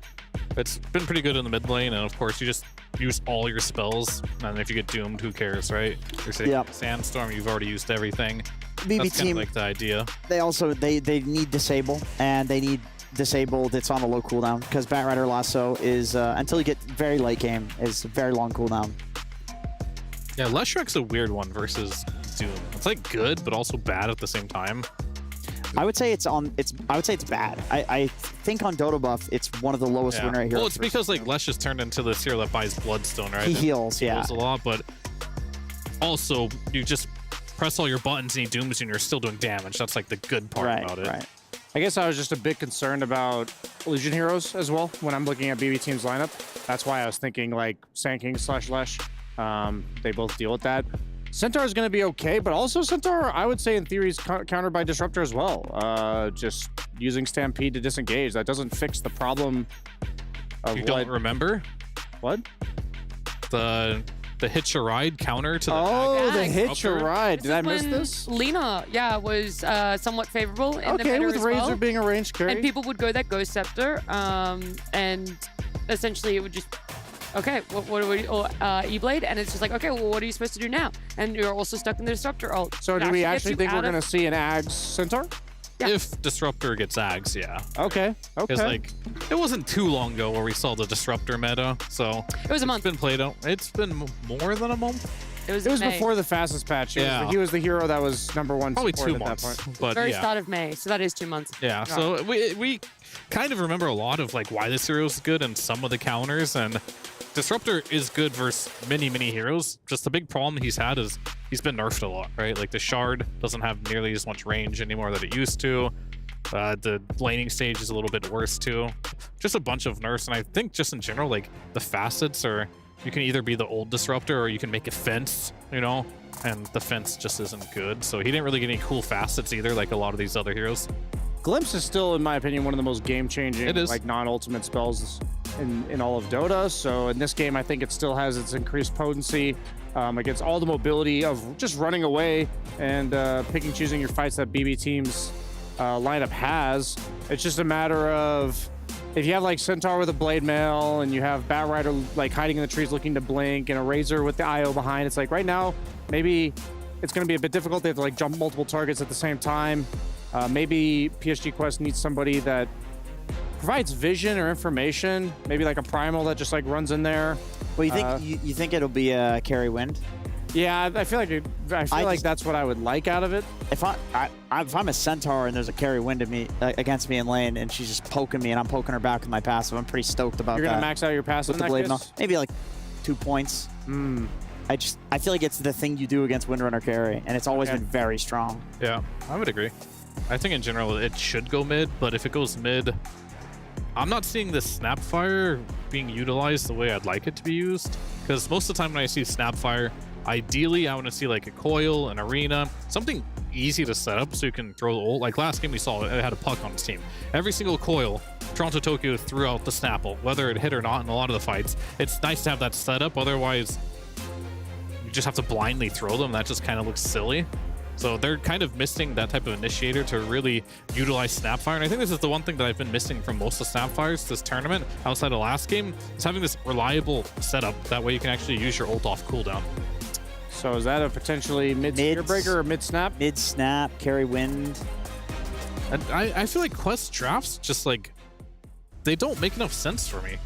It's been pretty good in the mid lane, and of course, you just use all your spells, and if you get doomed, who cares, right? You're saying Sandstorm, you've already used everything. BB That's team, kind of like the idea. They also, they need Disable, and they need Disable that's on a low cooldown, because Batrider Lasso is, until you get very late game, is a very long cooldown. Yeah, Leshrac's a weird one versus Doom. It's like good, but also bad at the same time. I would say it's bad. I think on Dota buff, it's one of the lowest win rate heroes. Well, it's because like Lesh is turned into this hero that buys Bloodstone, right? He heals, He heals a lot, but also you just press all your buttons and he dooms you and you're still doing damage. That's like the good part about it. Right. I guess I was just a bit concerned about Legion heroes as well when I'm looking at BB team's lineup. That's why I was thinking like Sand King / Lesh. They both deal with that. Centaur is going to be okay, but also Centaur, I would say in theory, is countered by Disruptor as well. Just using Stampede to disengage. That doesn't fix the problem of You don't remember? What? The Hitch a Ride counter to the the Hitch a Ride. Did I miss this? Lena, was somewhat favorable in the meta with as Razor well. being a range carry. And people would go that Ghost Scepter, and essentially it would just, okay, what do we, E-Blade, and it's just like, okay, well, what are you supposed to do now? And you're also stuck in the Disruptor ult. So do we actually think we're going to see an Ags Centaur? Yeah. If Disruptor gets Ags, yeah. Okay. Because like it wasn't too long ago where we saw the Disruptor meta, so it was a month. It's been played out. It's been more than a month. It was before the fastest patch. He was the hero that was #1 probably 2 at months, that point. but very start of May, so that is 2 months. Yeah, so we kind of remember a lot of like why this hero is good and some of the counters, and Disruptor is good versus many heroes. Just the big problem he's had is he's been nerfed a lot, right? Like the Shard doesn't have nearly as much range anymore that it used to. The laning stage is a little bit worse too. Just a bunch of nerfs, and I think just in general, like the facets are, you can either be the old Disruptor or you can make a fence, you know, and the fence just isn't good. So he didn't really get any cool facets either, like a lot of these other heroes. Glimpse is still, in my opinion, one of the most game-changing, like non-ultimate spells in all of Dota. So in this game, I think it still has its increased potency against all the mobility of just running away and picking, choosing your fights that BB team's lineup has. It's just a matter of if you have like Centaur with a Blade Mail and you have Batrider like hiding in the trees looking to blink and a Razor with the IO behind, it's like right now maybe it's going to be a bit difficult. They have to like jump multiple targets at the same time. Maybe PSG Quest needs somebody that provides vision or information, maybe like a Primal that just like runs in there. Well, you think you think it'll be a carry wind? Yeah, I feel like that's what I would like out of it. If I'm a Centaur and there's a carry wind at me against me in lane and she's just poking me and I'm poking her back with my passive, I'm pretty stoked about that. You're gonna max out your passive with the blade mail. Maybe like 2 points. I feel like it's the thing you do against Windrunner carry, and it's always been very strong. Yeah, I would agree. I think in general it should go mid, but if it goes mid, I'm not seeing this Snapfire being utilized the way I'd like it to be used. Because most of the time when I see Snapfire, ideally I want to see like a coil, an arena, something easy to set up so you can throw the ult. Like last game we saw, it had a puck on its team. Every single coil, Toronto Tokyo threw out the Snapple, whether it hit or not in a lot of the fights. It's nice to have that set up, otherwise you just have to blindly throw them. That just kind of looks silly. So they're kind of missing that type of initiator to really utilize Snapfire. And I think this is the one thing that I've been missing from most of Snapfires this tournament, outside of last game, is having this reliable setup. That way you can actually use your ult off cooldown. So is that a potentially mid-spear breaker or mid-snap? Mid-snap, carry wind. And I feel like Quest drafts just like, they don't make enough sense for me.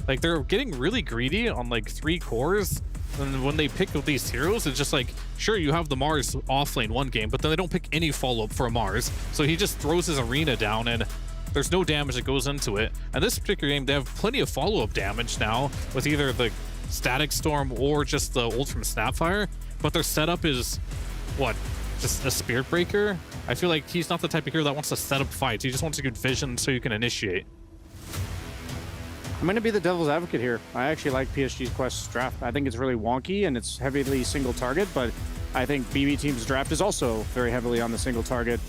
Like they're getting really greedy on like 3 cores. And when they pick up these heroes, it's just like, sure, you have the Mars off lane one game, but then they don't pick any follow-up for a Mars. So he just throws his arena down and there's no damage that goes into it. And this particular game, they have plenty of follow-up damage now with either the Static Storm or just the ult from Snapfire. But their setup is, what, just a Spirit Breaker? I feel like he's not the type of hero that wants to set up fights. He just wants a good vision so you can initiate. I'm going to be the devil's advocate here. I actually like PSG's Quest's draft. I think it's really wonky and it's heavily single target, but I think BB Team's draft is also very heavily on the single target.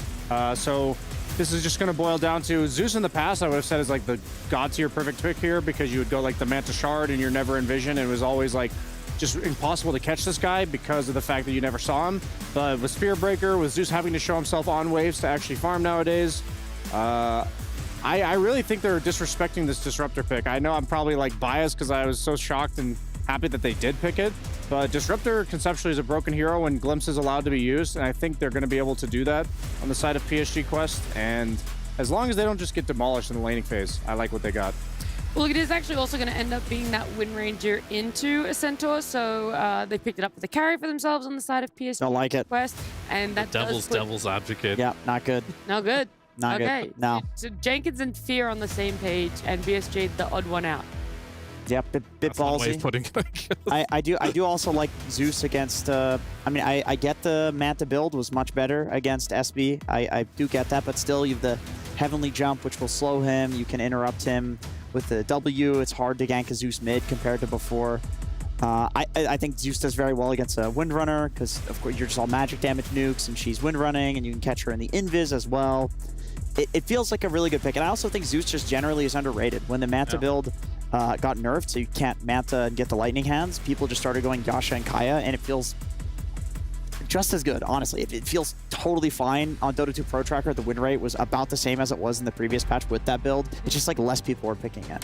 So this is just going to boil down to Zeus in the past. I would have said is like the god tier perfect pick here because you would go like the Manta Shard and you're never in vision. And it was always like just impossible to catch this guy because of the fact that you never saw him. But with Spear Breaker, with Zeus having to show himself on waves to actually farm nowadays, I really think they're disrespecting this Disruptor pick. I know I'm probably like biased because I was so shocked and happy that they did pick it, but Disruptor conceptually is a broken hero when Glimpse is allowed to be used, and I think they're going to be able to do that on the side of PSG Quest, and as long as they don't just get demolished in the laning phase, I like what they got. Well, it is actually also going to end up being that Wind Ranger into a Centaur, so they picked it up with a carry for themselves on the side of PSG Don't like it. Quest, and that Devil's advocate. Yeah, not good. No good. Not okay. good. No. So Jenkins and Fear on the same page, and BSJ the odd one out. Yep, bit ballsy. I do also like Zeus against. I mean, I get the Manta build was much better against SB. I do get that, but still, you have the Heavenly Jump, which will slow him. You can interrupt him with the W. It's hard to gank a Zeus mid compared to before. I think Zeus does very well against a Windrunner because, of course, you're just all magic damage nukes, and she's windrunning, and you can catch her in the invis as well. It feels like a really good pick, and I also think Zeus just generally is underrated. When the Manta build got nerfed, so you can't Manta and get the Lightning Hands, people just started going Yasha and Kaya, and it feels just as good, honestly. It feels totally fine. On Dota 2 Pro Tracker, the win rate was about the same as it was in the previous patch with that build. It's just like less people were picking it.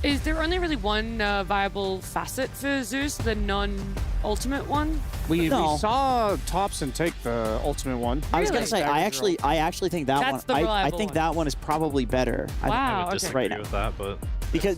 Is there only really one viable facet for Zeus, the non-ultimate one? We saw Thompson take the ultimate one. Really? I was gonna say, I actually think that That's one. the I reliable think one. that one is probably better. Wow, I would disagree with that, but because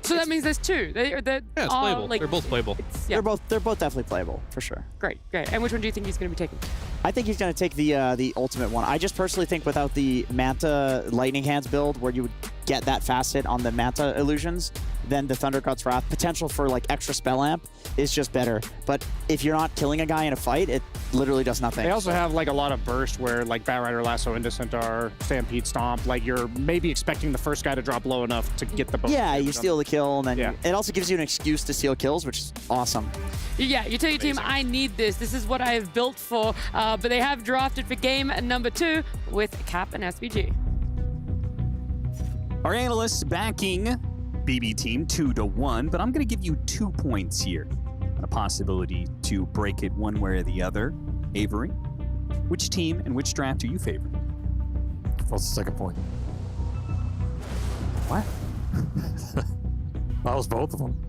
so that means there's two. They're yeah, it's playable. Like, they're both playable. Yeah. they're both definitely playable for sure. Great. And which one do you think he's going to be taking? I think he's going to take the ultimate one. I just personally think without the Manta Lightning Hands build, where you would get that facet on the Manta illusions, then the Thunder God's Wrath potential for like extra spell amp is just better. But if you're not killing a guy in a fight, it literally does nothing. They also have like a lot of burst where like Batrider Lasso into Centaur, Stampede Stomp, like you're maybe expecting the first guy to drop low enough to get the bonus. Yeah, you steal the kill, and then it also gives you an excuse to steal kills, which is awesome. Yeah, you tell your team, I need this. This is what I have built for. But they have drafted for game number 2 with Cap and SBG. Our analysts backing BB Team 2-1, but I'm going to give you 2 points here. And a possibility to break it one way or the other. Avery, which team and which draft are you favoring? What's the second point? What? That was both of them.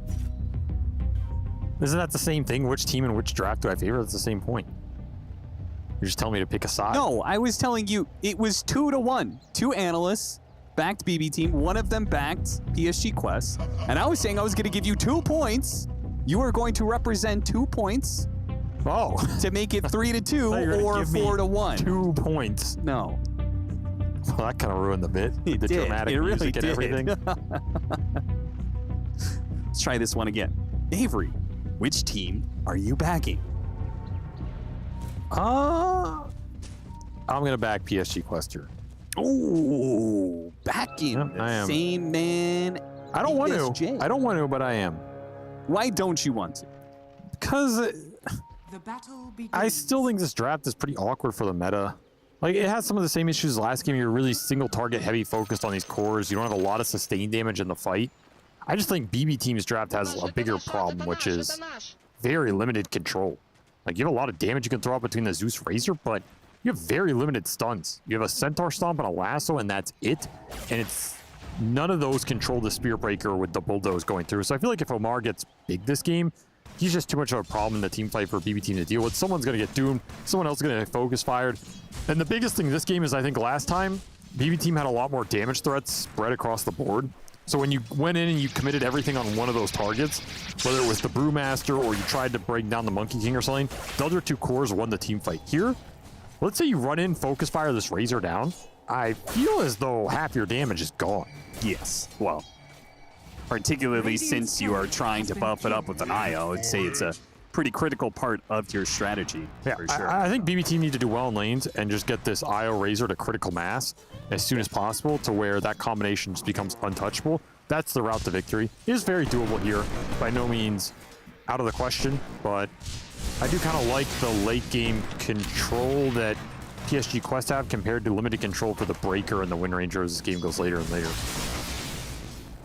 Isn't that the same thing? Which team and which draft do I favor? That's the same point. You're just telling me to pick a side. No, I was telling you it was 2-1. 2 analysts backed BB Team. One of them backed PSG Quest. And I was saying I was going to give you 2 points. You are going to represent 2 points. Oh. To make it 3-2 or 4-1. 2 points. No. Well, that kind of ruined the bit. The dramatic it really music and did. everything. Let's try this one again. Avery, which team are you backing? I'm gonna back PSG Quest here. Oh, backing I am. same man. I don't want PSG. to. I don't want to, but I am. Why don't you want to? Because The battle begins. I still think this draft is pretty awkward for the meta. Like, it has some of the same issues as last game. You're really single target heavy focused on these cores. You don't have a lot of sustained damage in the fight. I just think BB Team's draft has a bigger problem, which is very limited control. Like, you have a lot of damage you can throw out between the Zeus Razor, but you have very limited stuns. You have a Centaur Stomp and a Lasso, and that's it. And it's none of those control the Spear Breaker with the Bulldoze going through. So I feel like if Omar gets big this game, he's just too much of a problem in the team fight for BB Team to deal with. Someone's going to get doomed. Someone else is going to get focus fired. And the biggest thing this game is, I think last time, BB Team had a lot more damage threats spread across the board. So when you went in and you committed everything on one of those targets, whether it was the Brewmaster or you tried to break down the Monkey King or something, the other two cores won the team fight. Here, let's say you run in, focus fire this Razor down, I feel as though half your damage is gone. Yes, well, particularly since you are trying to buff it up with an IO, I'd say it's a pretty critical part of your strategy, Yeah, for sure. I think BB Team need to do well in lanes and just get this IO Razor to critical mass as soon as possible to where that combination just becomes untouchable. That's the route to victory. It is very doable here. By no means out of the question, but I do kind of like the late game control that PSG Quest have compared to limited control for the Breaker and the Wind Ranger as this game goes later and later.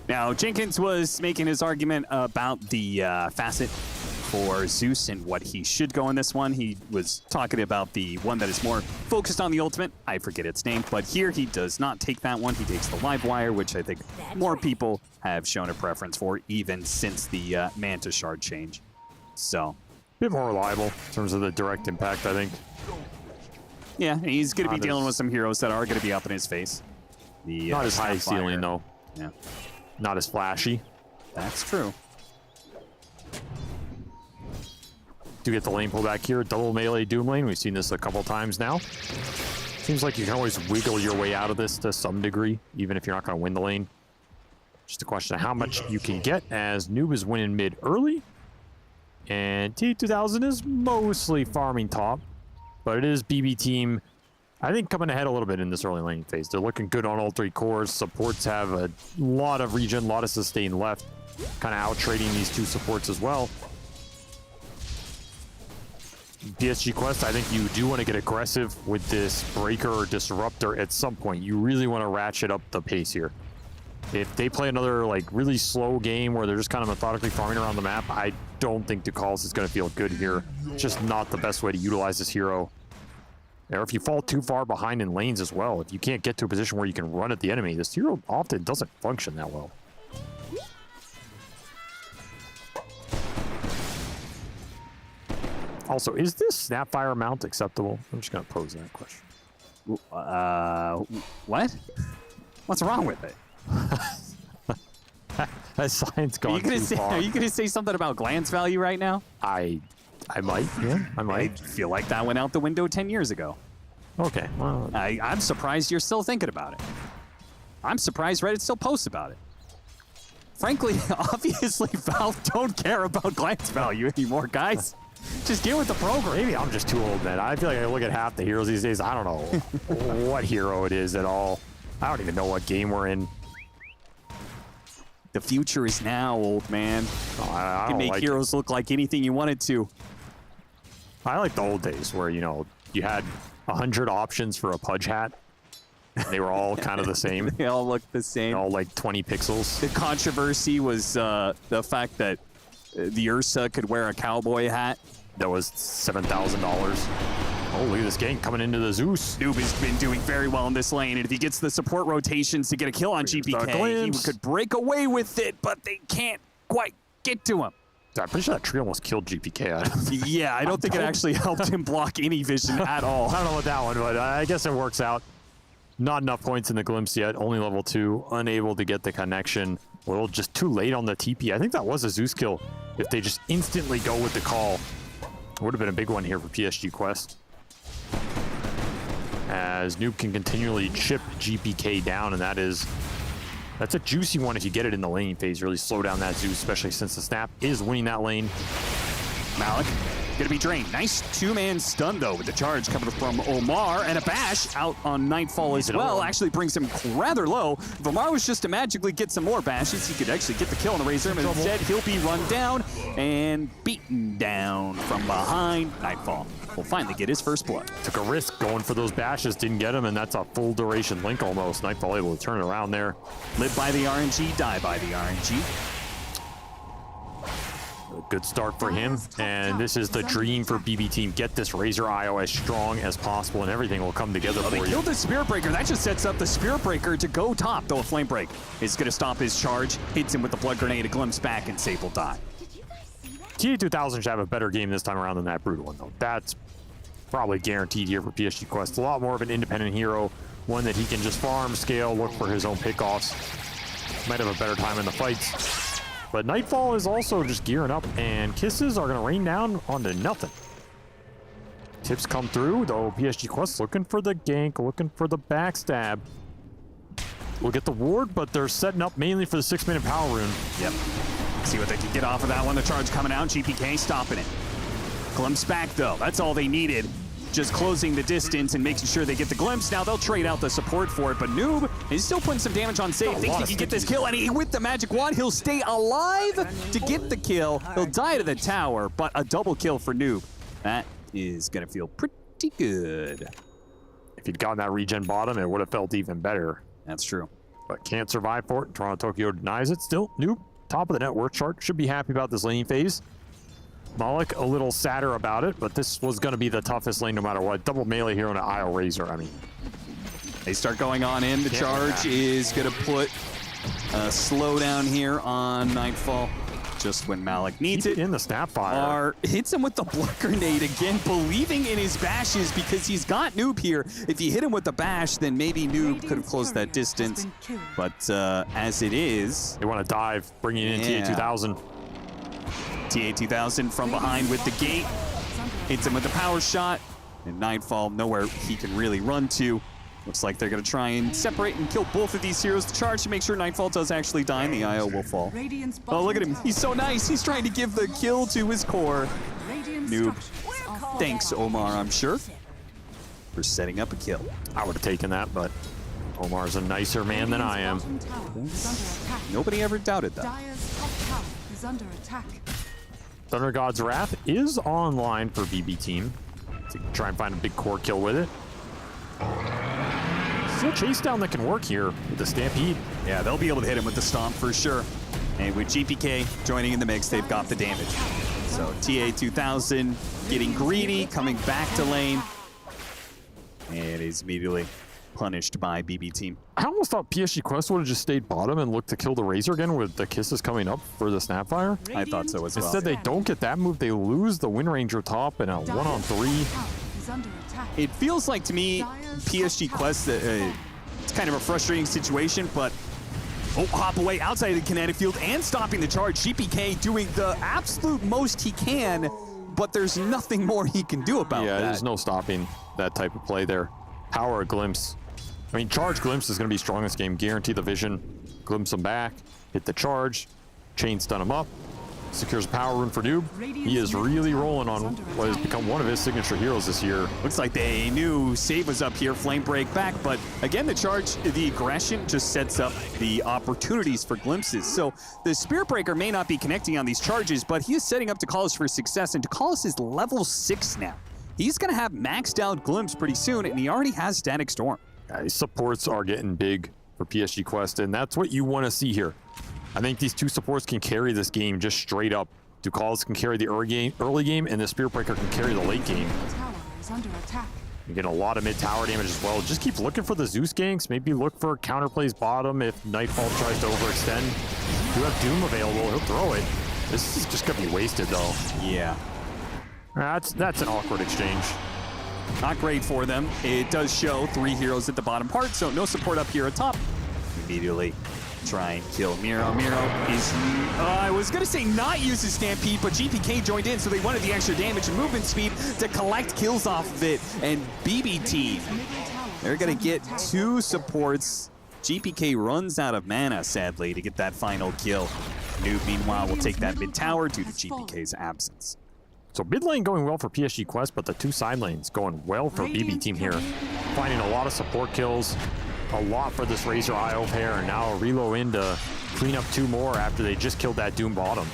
Now, Jenkins was making his argument about the facet for Zeus and what he should go in this one. He was talking about the one that is more focused on the ultimate. I forget its name, but here he does not take that one. He takes the live wire, which I think more people have shown a preference for, even since the Manta Shard change. So, a bit more reliable in terms of the direct impact, I think. Yeah, he's going to be Not dealing as- with some heroes that are going to be up in his face. The, Not as high Sapphire. ceiling, though. Yeah. Not as flashy. That's true. Do get the lane pull back here. Double melee Doom lane. We've seen this a couple times now. Seems like you can always wiggle your way out of this to some degree, even if you're not going to win the lane. Just a question of how much you can get, as Noob is winning mid early. And T2000 is mostly farming top, but it is BB Team, I think, coming ahead a little bit in this early lane phase. They're looking good on all three cores. Supports have a lot of regen, a lot of sustain left. Kind of out-trading these two supports as well. PSG Quest, I think you do want to get aggressive with this Breaker or Disruptor at some point. You really want to ratchet up the pace here. If they play another like really slow game where they're just kind of methodically farming around the map, I don't think DeCalls is going to feel good here. Just not the best way to utilize this hero. Or if you fall too far behind in lanes as well, if you can't get to a position where you can run at the enemy, this hero often doesn't function that well. Also, is this Snapfire mount acceptable? I'm just going to pose that question. What? What's wrong with it? Has science gone too far? Are you going to say something about glance value right now? I might, yeah, I might. I feel like that went out the window 10 years ago. Okay, well, I'm surprised you're still thinking about it. I'm surprised Reddit still posts about it. Frankly, obviously, Valve don't care about glance value anymore, guys. Just get with the program. Maybe I'm just too old, man. I feel like I look at half the heroes these days. I don't know what hero it is at all. I don't even know what game we're in. The future is now, old man. Oh, I you don't can make like heroes look like anything you wanted to. I like the old days where, you know, you had 100 options for a Pudge hat. They were all kind of the same. They all looked the same. All like 20 pixels. The controversy was the fact that the Ursa could wear a cowboy hat. That was $7,000. Oh, look at this gang coming into the Zeus. Noob has been doing very well in this lane, and if he gets the support rotations to get a kill on GPK, he could break away with it, but they can't quite get to him. I'm pretty sure that tree almost killed GPK. Yeah, I don't think it actually helped him block any vision at all. I don't know about that one, but I guess it works out. Not enough points in the glimpse yet. Only level 2. Unable to get the connection. A little just too late on the TP. I think that was a Zeus kill. If they just instantly go with the call, it would have been a big one here for PSG Quest. As Noob can continually chip GPK down, and that is That's a juicy one if you get it in the laning phase. Really slow down that Zeus, especially since the Snap is winning that lane. Malik gonna be drained. Nice two-man stun, though, with the charge coming from Omar, and a bash out on Nightfall as well. Actually brings him rather low. If Omar was just to magically get some more bashes, he could actually get the kill on the Razor, but instead he'll be run down and beaten down from behind. Nightfall will finally get his first blood. Took a risk going for those bashes, didn't get him, and that's a full duration link almost. Nightfall able to turn it around there. Live by the RNG, die by the RNG. A good start for him, and this is the dream for BB Team. Get this Razor IO as strong as possible, and everything will come together for you. They killed the Spirit Breaker. That just sets up the Spirit Breaker to go top, though a Flame Break is going to stop his charge. Hits him with the Blood Grenade, a glimpse back, and Sable die. TA2000 should have a better game this time around than that Brutal one, though. That's probably guaranteed here for PSG Quest. A lot more of an independent hero, one that he can just farm, scale, look for his own pickoffs. Might have a better time in the fights. But Nightfall is also just gearing up, and kisses are going to rain down onto nothing. Tips come through, though PSG Quest looking for the gank, looking for the backstab. We'll get the ward, but they're setting up mainly for the 6-minute power rune. Yep. See what they can get off of that one. The charge coming out, GPK stopping it. Glimpse back, though. That's all they needed. Just closing the distance and making sure they get the glimpse. Now they'll trade out the support for it, but Noob is still putting some damage on Save. Thinks he can get this kill, and with the magic wand, he'll stay alive to get the kill. He'll die to the tower, but a double kill for Noob. That is going to feel pretty good. If he'd gotten that regen bottom, it would have felt even better. That's true. But can't survive for it. Toronto Tokyo denies it. Still, Noob, top of the net worth chart. Should be happy about this laning phase. Malik a little sadder about it, but this was going to be the toughest lane no matter what. Double melee hero and an IO Razor, I mean. They start going on in. The charge is going to put a slowdown here on Nightfall. Just when Malik needs it. In the Snapfire. Hits him with the Blood Grenade again, believing in his bashes because he's got Noob here. If you hit him with the bash, then maybe Noob could have closed that distance. But as it is... They want to dive, bringing in TA2000. TA2000 from behind with the gate. Hits him with the power shot. And Nightfall, nowhere he can really run to. Looks like they're going to try and separate and kill both of these heroes. The charge to make sure Nightfall does actually die and the IO will fall. Oh, look at him. He's so nice. He's trying to give the kill to his core. Noob. Thanks, Omar, I'm sure, for setting up a kill. I would have taken that, but Omar's a nicer man than I am. Nobody ever doubted that. Thunder God's Wrath is online for BB Team. So try and find a big core kill with it. Still chase down that can work here with the Stampede. Yeah, they'll be able to hit him with the Stomp for sure. And with GPK joining in the mix, they've got the damage. So TA2000 getting greedy, coming back to lane. And is immediately punished by BB Team. I almost thought PSG Quest would have just stayed bottom and looked to kill the Razor again with the kisses coming up for the Snapfire. I thought so as well. Instead, they don't get that move. They lose the Wind Ranger top and a 1-on-3. It feels like to me, PSG Quest, it's kind of a frustrating situation, but hop away outside of the kinetic field and stopping the charge. GPK doing the absolute most he can, but there's nothing more he can do about that. Yeah, there's no stopping that type of play there. Power glimpse. I mean, charge glimpse is going to be strong this game. Guarantee the vision. Glimpse him back. Hit the charge. Chain stun him up. Secures a power rune for Noob. He is really rolling on what has become one of his signature heroes this year. Looks like they knew Save was up here. Flame break back. But again, the charge, the aggression just sets up the opportunities for glimpses. So the Spirit Breaker may not be connecting on these charges, but he is setting up Takalis for success. And Takalis is level 6 now. He's going to have maxed out glimpse pretty soon, and he already has Static Storm. Yeah, these supports are getting big for PSG Quest, and that's what you want to see here. I think these two supports can carry this game just straight up. Ducalis can carry the early game, and the Spirit Breaker can carry the late game. You get a lot of mid-tower damage as well. Just keep looking for the Zeus ganks. Maybe look for counterplays bottom if Nightfall tries to overextend. You have Doom available. He'll throw it. This is just going to be wasted, though. Yeah. That's an awkward exchange. Not great for them. It does show 3 heroes at the bottom part, so no support up here at top. Immediately try and kill Miro. Miro is, I was going to say not use his Stampede, but GPK joined in, so they wanted the extra damage and movement speed to collect kills off of it. And BB Team, they're going to get 2 supports GPK runs out of mana, sadly, to get that final kill. Noob, meanwhile, will take that mid tower due to GPK's absence. So mid lane going well for PSG Quest, but the two side lanes going well for BB Team here. Finding a lot of support kills, a lot for this Razor IO pair, and now a reload in to clean up 2 more after they just killed that Doom bottom.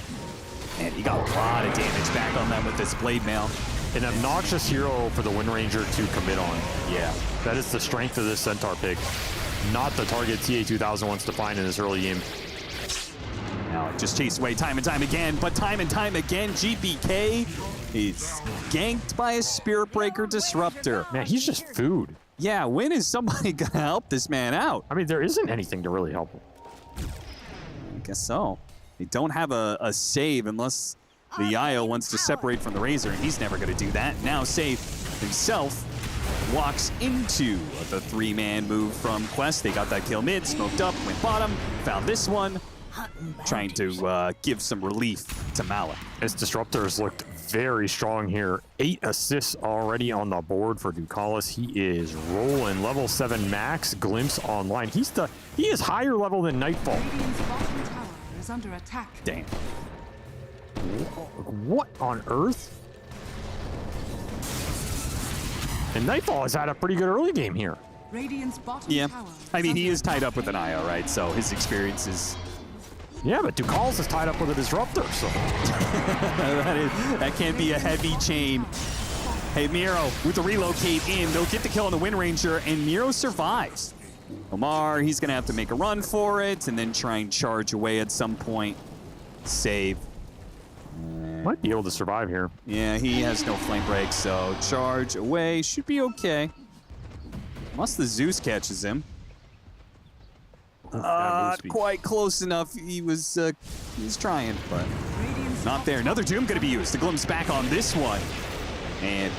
And he got a lot of damage back on them with this Blade Mail. An obnoxious hero for the Wind Ranger to commit on. Yeah. That is the strength of this Centaur pick. Not the target TA2000 wants to find in this early game. Now just chased away time and time again, but time and time again, GPK is ganked by a Spirit Breaker Disruptor. Man, he's just food. Yeah, when is somebody gonna help this man out? I mean, there isn't anything to really help him. I guess so. They don't have a save unless the IO wants to separate from the Razor, and he's never gonna do that. Now Save himself walks into the 3-man move from Quest. They got that kill mid, smoked up, went bottom, found this one, trying to give some relief to Malik. His Disruptors looked very strong here. 8 assists already on the board for Ducalis. He is rolling. Level 7 max, Glimpse online. He is higher level than Nightfall. Radiant's bottom tower is under attack. Damn. What on earth? And Nightfall has had a pretty good early game here. Radiant's bottom Yeah, tower I mean, he is tied up with an IO, right? So his experience is... Yeah, but Ducalis is tied up with a Disruptor, so... that can't be a heavy chain. Hey, Miro with the relocate in. They'll get the kill on the Wind Ranger, and Miro survives. Omar, he's going to have to make a run for it and then try and charge away at some point. Save. Might be able to survive here. Yeah, he has no flame break, so charge away. Should be okay. Unless the Zeus catches him. Quite close enough. He was trying, but not there. Another Doom going to be used. The Glimpse back on this one. And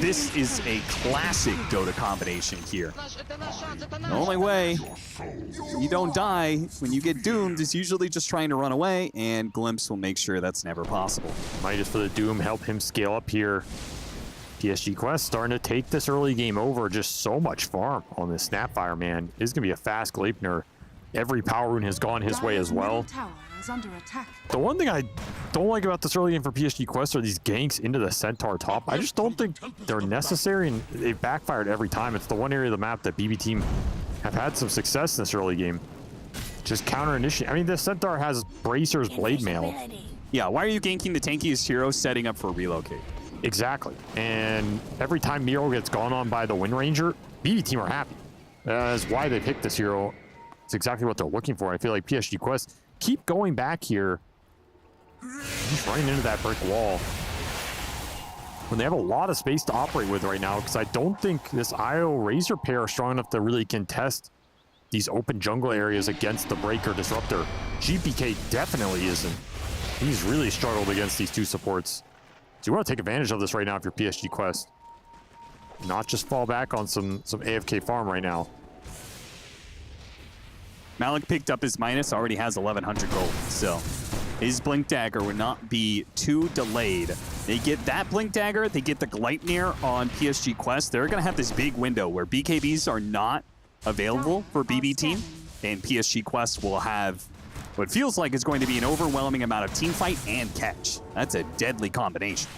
this is a classic Dota combination here. The only way you don't die when you get doomed is usually just trying to run away, and Glimpse will make sure that's never possible. Midas for the Doom, help him scale up here. PSG Quest starting to take this early game over. Just so much farm on this Snapfire, man. This is going to be a fast Gleipnir. Every power rune has gone his way as well. Is under attack. The one thing I don't like about this early game for PSG Quest are these ganks into the Centaur top. I just don't think they're necessary, and they've backfired every time. It's the one area of the map that BB Team have had some success in this early game. Just counter-initiate. I mean, the Centaur has Bracer's Blade Mail. Yeah, why are you ganking the tankiest hero setting up for relocate? Exactly. And every time Miro gets gone on by the Wind Ranger, BB Team are happy. That's why they picked this hero. It's exactly what they're looking for. I feel like PSG Quest keep going back here. Just running into that brick wall. When they have a lot of space to operate with right now, because I don't think this IO Razor pair are strong enough to really contest these open jungle areas against the Breaker Disruptor. GPK definitely isn't. He's really struggled against these two supports. So you want to take advantage of this right now if you're PSG Quest. Not just fall back on some AFK farm right now. Malik picked up his minus, already has 1,100 gold, so his Blink Dagger would not be too delayed. They get that Blink Dagger, they get the Gleipnir on PSG Quest. They're going to have this big window where BKBs are not available for BB Team, and PSG Quest will have what feels like is going to be an overwhelming amount of team fight and catch. That's a deadly combination.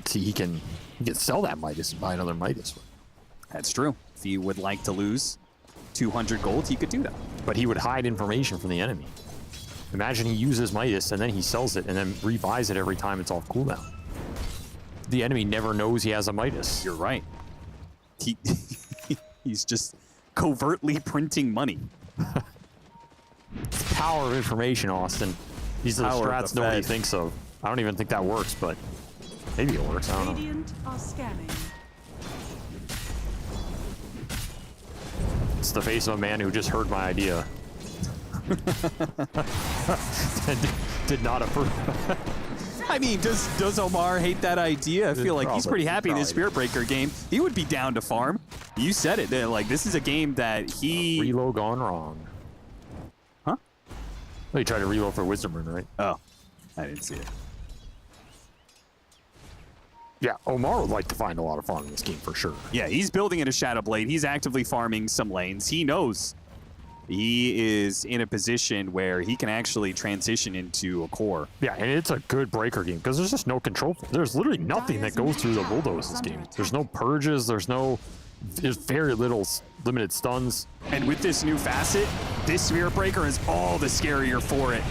See, he can sell that Midas and buy another Midas. That's true. If he would like to lose 200 gold, he could do that. But he would hide information from the enemy. Imagine he uses Midas and then he sells it and then rebuys it every time it's off cooldown. The enemy never knows he has a Midas. You're right. He's just covertly printing money. Power of information, Austin. These are the strats nobody thinks of. I don't even think that works, but maybe it works. I don't know. Radiant are scanning. It's the face of a man who just heard my idea. did not approve. I mean, does Omar hate that idea? I feel like he's pretty happy in this Spirit Breaker game. He would be down to farm. You said it. Like, this is a game that he... Reload gone wrong. Huh? Well, he tried to reload for Wisdom Rune, right? Oh, I didn't see it. Yeah, Omar would like to find a lot of fun in this game for sure. Yeah, he's building in a Shadow Blade. He's actively farming some lanes. He knows he is in a position where he can actually transition into a core. Yeah, and it's a good breaker game because there's just no control. There's literally nothing that goes through the bulldoze this game. There's no purges. There's very little limited stuns. And with this new facet, this Spirit Breaker is all the scarier for it.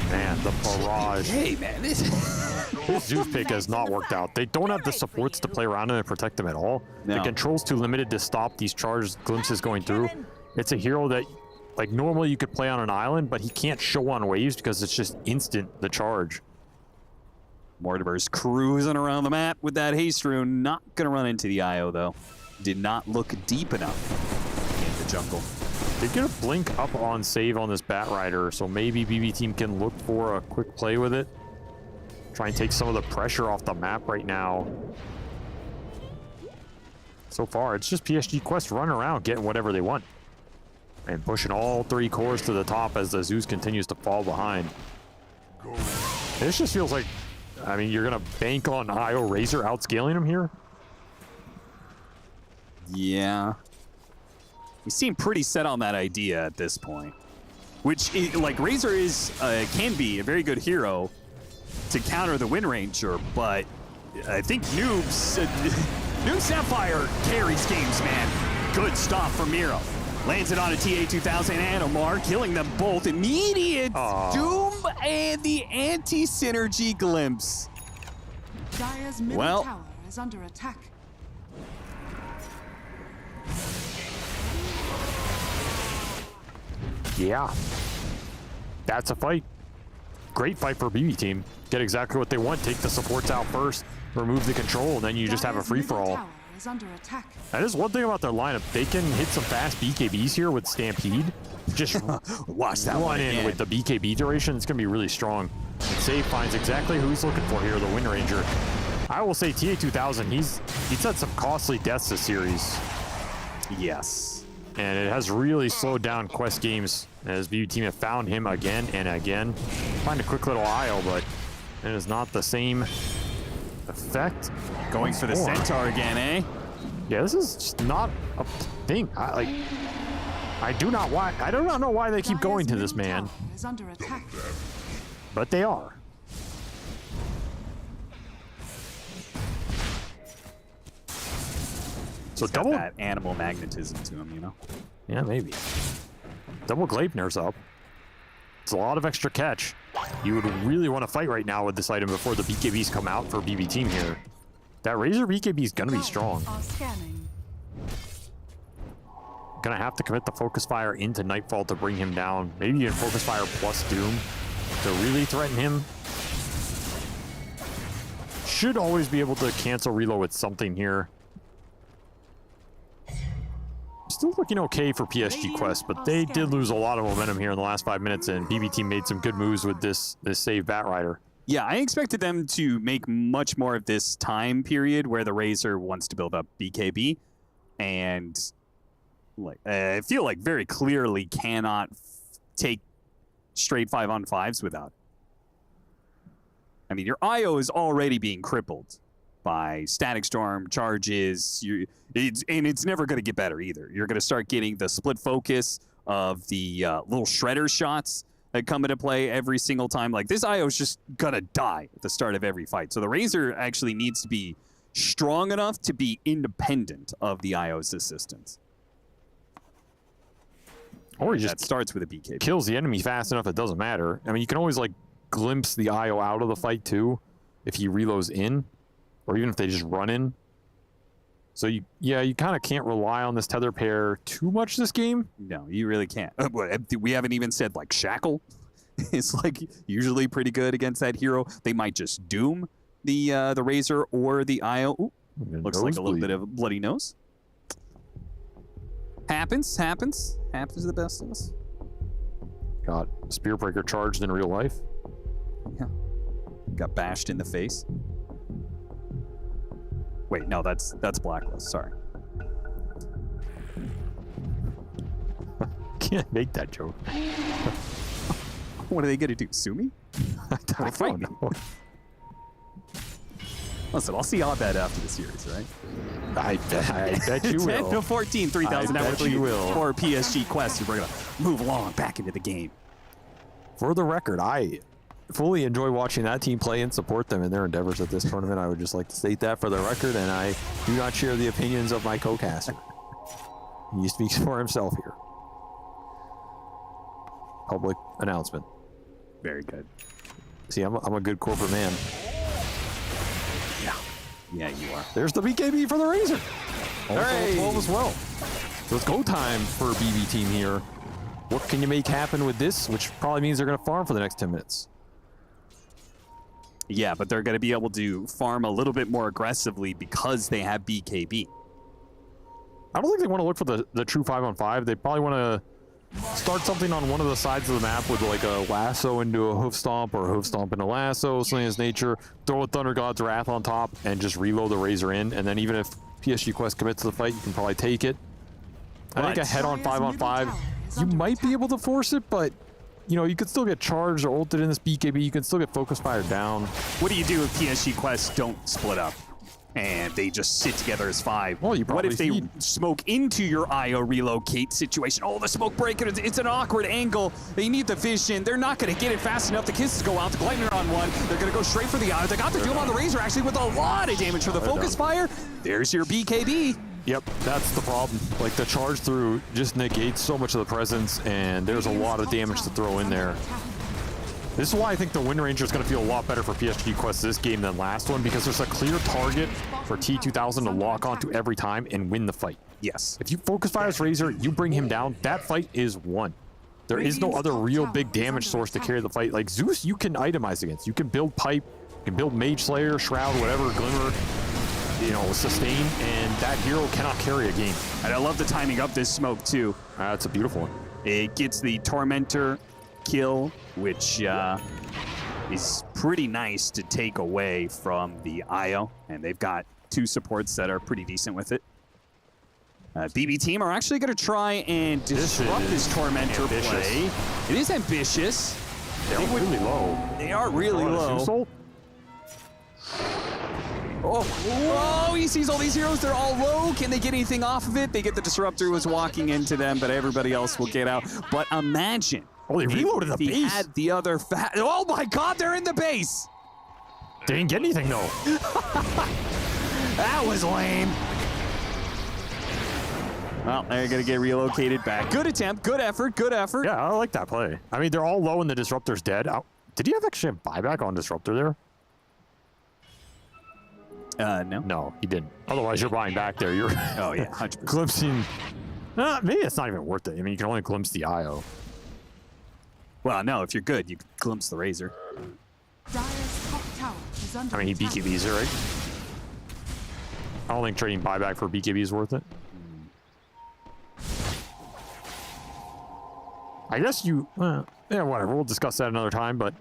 Man, the barrage. Hey, man, this Zeus pick has not worked out. They don't have the supports to play around him and protect him at all. No. The control's too limited to stop these charge glimpses going through. It's a hero that, like, normally you could play on an island, but he can't show on waves because it's just instant, the charge. Mortimer's cruising around the map with that haste rune. Not going to run into the IO, though. Did not look deep enough in the jungle. They get a blink up on save on this Bat Rider, so maybe BB team can look for a quick play with it. Try and take some of the pressure off the map right now. So far, it's just PSG Quest running around getting whatever they want. And pushing all 3 cores to the top as the Zeus continues to fall behind. This just feels like, I mean, you're going to bank on IO Razor outscaling him here? Yeah. We seem pretty set on that idea at this point. Which, like, Razor can be a very good hero to counter the Wind Ranger, but I think Noob Sapphire carries games, man. Good stop from Miro. Lands it on a TA-2000 and Omar, killing them both. Immediate Doom and the anti-synergy glimpse. Dire's middle tower is under attack. Yeah. That's a fight. Great fight for BB team. Get exactly what they want. Take the supports out first. Remove the control, and then you just have a free-for-all. That is one thing about their lineup. They can hit some fast BKBs here with Stampede. Just watch that run in with the BKB duration. It's going to be really strong. And Save finds exactly who he's looking for here, the Wind Ranger. I will say TA-2000, he's had some costly deaths this series. Yes. And it has really slowed down Quest games as BB team have found him again and again. Find a quick little IO, but it is not the same effect. Going for the Centaur again, eh? Yeah, this is just not a thing. I do not know why they keep going to this man. Is under attack. But they are. So He's got that animal magnetism to him, you know? Yeah, maybe. Double Gleipnir's up. It's a lot of extra catch. You would really want to fight right now with this item before the BKBs come out for BB team here. That Razor BKB is going to be strong. Going to have to commit the Focus Fire into Nightfall to bring him down. Maybe even Focus Fire plus Doom to really threaten him. Should always be able to cancel reload with something here. Still looking okay for PSG Quest, but they did lose a lot of momentum here in the last 5 minutes, and BB team made some good moves with this save Bat Rider. Yeah, I expected them to make much more of this time period where the Razor wants to build up BKB, and like I feel like very clearly cannot take straight 5-on-5s without it. I mean, your IO is already being crippled by Static Storm, charges, and it's never going to get better either. You're going to start getting the split focus of the little shredder shots that come into play every single time. Like, this IO is just going to die at the start of every fight. So the Razor actually needs to be strong enough to be independent of the IO's assistance. Or he just starts with a BKB. Kills the enemy fast enough it doesn't matter. I mean, you can always, like, glimpse the IO out of the fight, too, if he reloads in. Or even if they just run in. So, you kind of can't rely on this tether pair too much this game. No, you really can't. We haven't even said, like, Shackle is, like, usually pretty good against that hero. They might just Doom the Razor or the IO. Ooh, looks like a little bit of a bloody nose. Happens to the best of us. Got Spear Breaker charged in real life. Yeah. Got bashed in the face. Wait, no, that's Blacklist. Sorry. Can't make that joke. What are they gonna do? Sue me? I don't know. Listen, I'll see Abed after the series, right? I bet you will. 10 to 14, 3,000 bet you will. for PSG Quest. We're going to move along back into the game. For the record, I fully enjoy watching that team play and support them in their endeavors at this tournament. I would just like to state that for the record, and I do not share the opinions of my co-caster. He speaks for himself here. Public announcement. Very good. See, I'm a good corporate man. Yeah, you are. There's the BKB for the Razor. Hey. 12 as well. So it's go time for BB team here. What can you make happen with this? Which probably means they're going to farm for the next 10 minutes. Yeah, but they're going to be able to farm a little bit more aggressively because they have BKB. I don't think they want to look for the true 5-on-5. They probably want to start something on one of the sides of the map with like a lasso into a hoof stomp or a hoof stomp into lasso, something of this nature. Throw a Thunder God's Wrath on top and just reload the Razor in. And then even if PSG Quest commits to the fight, you can probably take it. I think a head-on 5-on-5, you might be able to force it, but you know, you could still get charged or ulted in this BKB. You can still get focus fired down. What do you do if PSG Quest don't split up and they just sit together as 5? Well, you probably what if they smoke into your IO relocate situation? Oh, the smoke breaker, it's an awkward angle. They need the vision. They're not going to get it fast enough. The kisses go out. The Gleitner on one. They're going to go straight for the IO. They got the Doom on the Razor actually with a lot of damage for the focus fire. There's your BKB. Yep, that's the problem. Like, the charge through just negates so much of the presence, and there's a lot of damage to throw in there. This is why I think the Wind Ranger is going to feel a lot better for PSG Quest this game than last one, because there's a clear target for T2000 to lock onto every time and win the fight. Yes. If you focus fire this Razor, you bring him down, that fight is won. There is no other real big damage source to carry the fight. Like, Zeus, you can itemize against. You can build Pipe, you can build Mage Slayer, Shroud, whatever, Glimmer, you know, sustain, and that hero cannot carry a game. And I love the timing of this smoke, too. It's a beautiful one. It gets the Tormentor kill, which is pretty nice to take away from the IO, and they've got 2 supports that are pretty decent with it. BB team are actually going to try and disrupt this Tormentor play. It is ambitious. They're really low. They are really low. Oh, he sees all these heroes. They're all low. Can they get anything off of it? They get the Disruptor who was walking into them, but everybody else will get out. But imagine. Oh, they reloaded the base. Had the other oh my God, they're in the base. They didn't get anything though. That was lame. Well, they're going to get relocated back. Good attempt, good effort, good effort. Yeah, I like that play. I mean, they're all low and the Disruptor's dead. Did you have actually have buyback on Disruptor there? No. No, he didn't. Otherwise, you're buying back there. You're oh, yeah, 100%. Glimpsing. Maybe it's not even worth it. I mean, you can only glimpse the IO. Well, no, if you're good, you can glimpse the Razor. I mean, he BKBs it, right? I don't think trading buyback for BKB is worth it. I guess you... yeah, whatever. We'll discuss that another time, but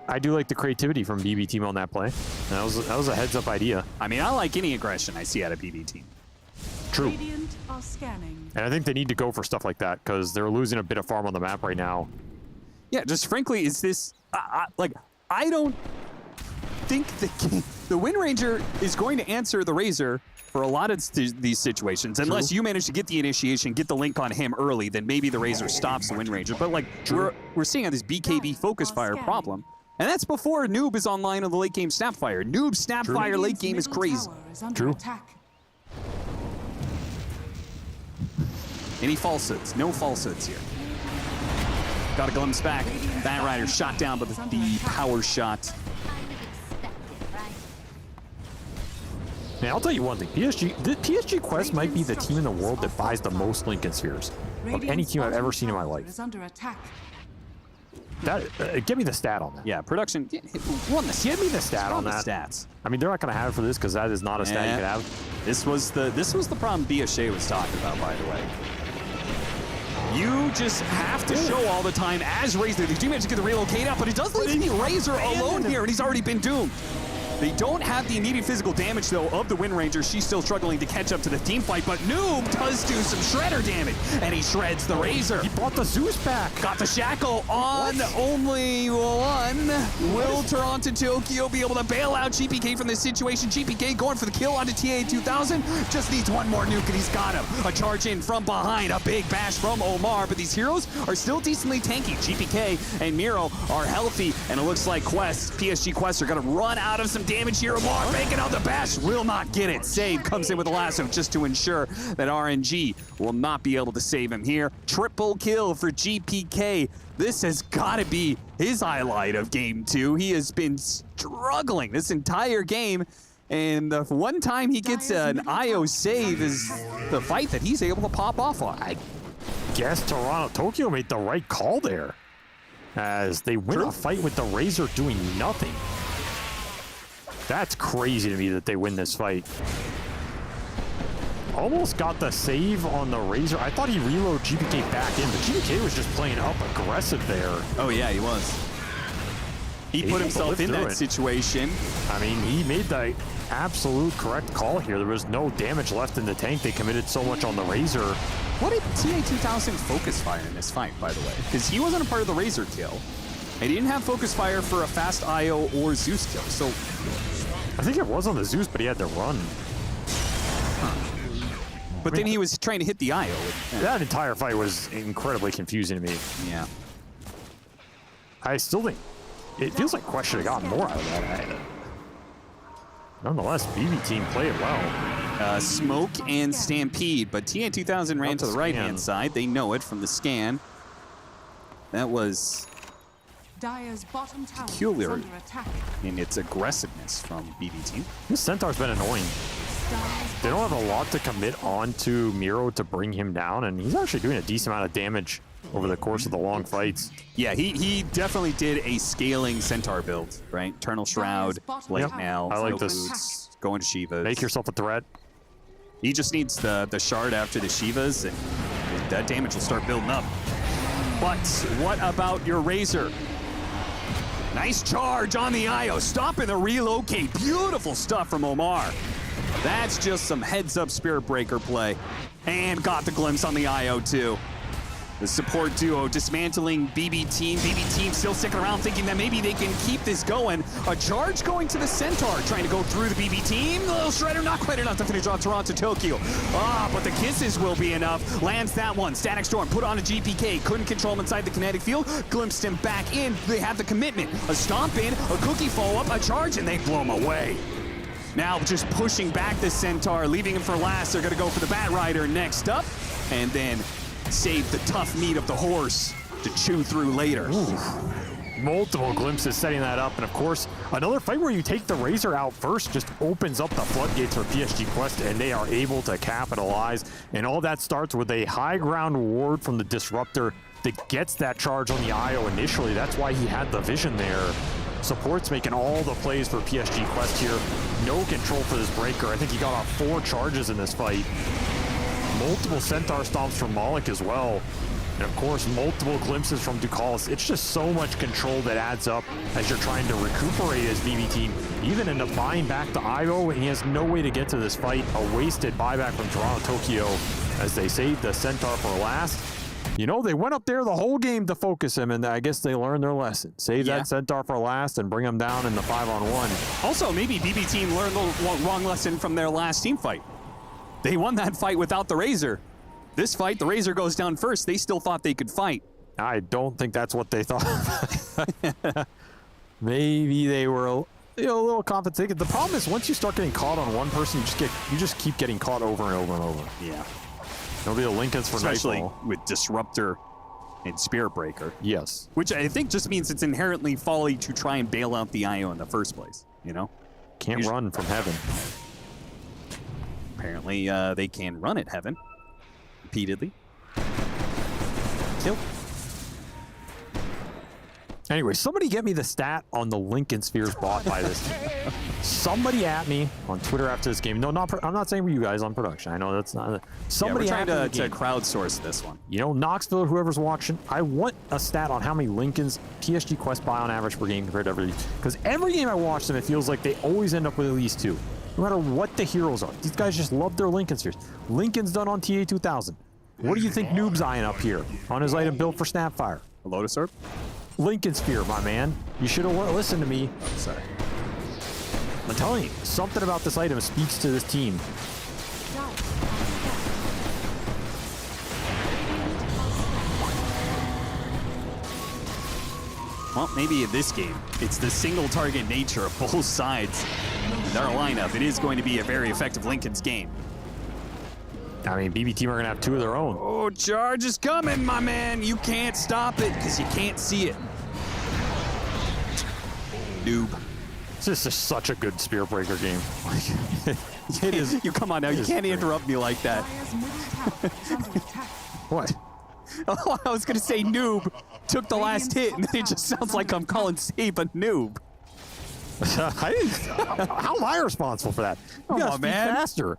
I do like the creativity from BB team on that play. That was a heads-up idea. I mean, I like any aggression I see out of BB team. True. Radiant are scanning. And I think they need to go for stuff like that because they're losing a bit of farm on the map right now. Yeah, just frankly, is this... like, I don't think the Wind Ranger is going to answer the Razor for a lot of these situations. Unless you manage to get the initiation, get the link on him early, then maybe the Razor stops the Wind Ranger. But, like, we're seeing this BKB focus fire problem. And that's before Noob is online on the late game Snapfire. Noob Snapfire late game is crazy. True. Any falsehoods? No falsehoods here. Got a glimpse back. Bat Rider shot down, but the power shot. Man, I'll tell you one thing. PSG Quest might be the team in the world that buys the most Lincoln Spheres of any team I've ever seen in my life. Give me the stat on that. Yeah, production. Give me the stat on that. Stats. I mean, they're not going to have it for this because that is not a stat you can have. This was the problem Biochet was talking about, by the way. You just have to show all the time as Razor. They do manage to get the relocate out, but it does leave the Razor alone here, and he's already been doomed. They don't have the immediate physical damage, though, of the Wind Ranger. She's still struggling to catch up to the team fight, but Noob does do some shredder damage, and he shreds the Razor. He brought the Zeus back. Got the Shackle on only one. Will Toronto Tokyo be able to bail out GPK from this situation? GPK going for the kill onto TA2000. Just needs one more nuke, and he's got him. A charge in from behind. A big bash from Omar, but these heroes are still decently tanky. GPK and Miro are healthy, and it looks like Quest, PSG Quest, are going to run out of some damage here. Omar making out the bash, will not get it. Save comes in with a lasso just to ensure that RNG will not be able to save him here. Triple kill for GPK. This has got to be his highlight of game 2. He has been struggling this entire game, and the one time he gets an IO save is the fight that he's able to pop off on. I guess Toronto Tokyo made the right call there, as they win a fight with the Razor doing nothing. That's crazy to me that they win this fight. Almost got the save on the Razor. I thought he reloaded GPK back in, but GPK was just playing up aggressive there. Oh yeah, he was. He put himself in that situation. I mean, he made the absolute correct call here. There was no damage left in the tank. They committed so much on the Razor. What did TA2000 focus fire in this fight, by the way? Because he wasn't a part of the Razor kill. And he didn't have focus fire for a fast IO or Zeus kill, so... I think it was on the Zeus, but he had to run. But then he was trying to hit the IO. That entire fight was incredibly confusing to me. Yeah. I still think it feels like Quest should have gotten more out of that. Nonetheless, BB team played well. Smoke and Stampede, but TA2000 ran to the right-hand side. They know it from the scan. That was Dire's bottom tower peculiar is under attack. in its aggressiveness from BB team. This Centaur's been annoying. They don't have a lot to commit onto Miro to bring him down, and he's actually doing a decent amount of damage over the course of the long fights. Yeah, he definitely did a scaling Centaur build, right? Eternal Shroud, Blade Mail, I like this. Boots, going to Shivas. Make yourself a threat. He just needs the shard after the Shivas, and that damage will start building up. But what about your Razor? Nice charge on the IO, stopping the relocate. Beautiful stuff from Omar. That's just some heads-up Spirit Breaker play. And got the glimpse on the IO too. The support duo dismantling BB team. BB team still sticking around thinking that maybe they can keep this going. A charge going to the Centaur, trying to go through the BB team. The little shredder, not quite enough to finish off Toronto Tokyo. But the kisses will be enough. Lands that one. Static Storm put on a GPK. Couldn't control him inside the kinetic field. Glimpsed him back in. They have the commitment. A stomp in, a cookie follow-up, a charge, and they blow him away. Now just pushing back the Centaur, leaving him for last. They're going to go for the Bat Rider next up. And then save the tough meat of the horse to chew through later. Ooh. Multiple glimpses setting that up. And of course, another fight where you take the Razor out first just opens up the floodgates for PSG Quest, and they are able to capitalize. And all that starts with a high ground ward from the Disruptor that gets that charge on the IO initially. That's why he had the vision there. Support's making all the plays for PSG Quest here. No control for this breaker. I think he got off 4 charges in this fight. Multiple Centaur stomps from Malik as well. And of course, multiple glimpses from Ducalis. It's just so much control that adds up as you're trying to recuperate his BB team. Even end up buying back the IO, and he has no way to get to this fight. A wasted buyback from Toronto Tokyo as they saved the Centaur for last. You know, they went up there the whole game to focus him, and I guess they learned their lesson. Save that Centaur for last and bring him down in the 5-on-1. Also, maybe BB team learned the wrong lesson from their last team fight. They won that fight without the Razor. This fight, the Razor goes down first. They still thought they could fight. I don't think that's what they thought. Maybe they were a little confident. The problem is once you start getting caught on one person, you just keep getting caught over and over and over. Yeah. Nobody will link us for especially Nightfall. With Disruptor and Spirit Breaker. Yes. Which I think just means it's inherently folly to try and bail out the IO in the first place, you know? Can't run from heaven. Apparently, they can run at heaven. Repeatedly. Kill. Anyway, somebody get me the stat on the Lincoln Spheres bought by this team. Somebody at me on Twitter after this game. No, I'm not saying for you guys on production. I know that's not. Somebody we're trying to crowdsource this one. You know, Knoxville, whoever's watching, I want a stat on how many Lincolns PSG Quest buy on average per game compared to every. Because every game I watch them, it feels like they always end up with at least 2. No matter what the heroes are. These guys just love their Lincoln Spheres. Lincoln's done on TA 2000. What do you think Noob's eyeing up here on his item built for Snapfire? A Lotus Orb? Lincoln Sphere, my man. You should have listened to me. Oh, sorry. I'm telling you, something about this item speaks to this team. Well, maybe in this game, it's the single target nature of both sides. In our lineup, it is going to be a very effective Lincoln's game. I mean, BB team are going to have 2 of their own. Oh, charge is coming, my man. You can't stop it because you can't see it. Noob. This is such a good Spear Breaker game. It is. You come on now. You can't interrupt me like that. What? Oh, I was going to say noob. Took the last hit, and then it just sounds like I'm calling Sabe a noob. How am I responsible for that? Come on, man. Faster.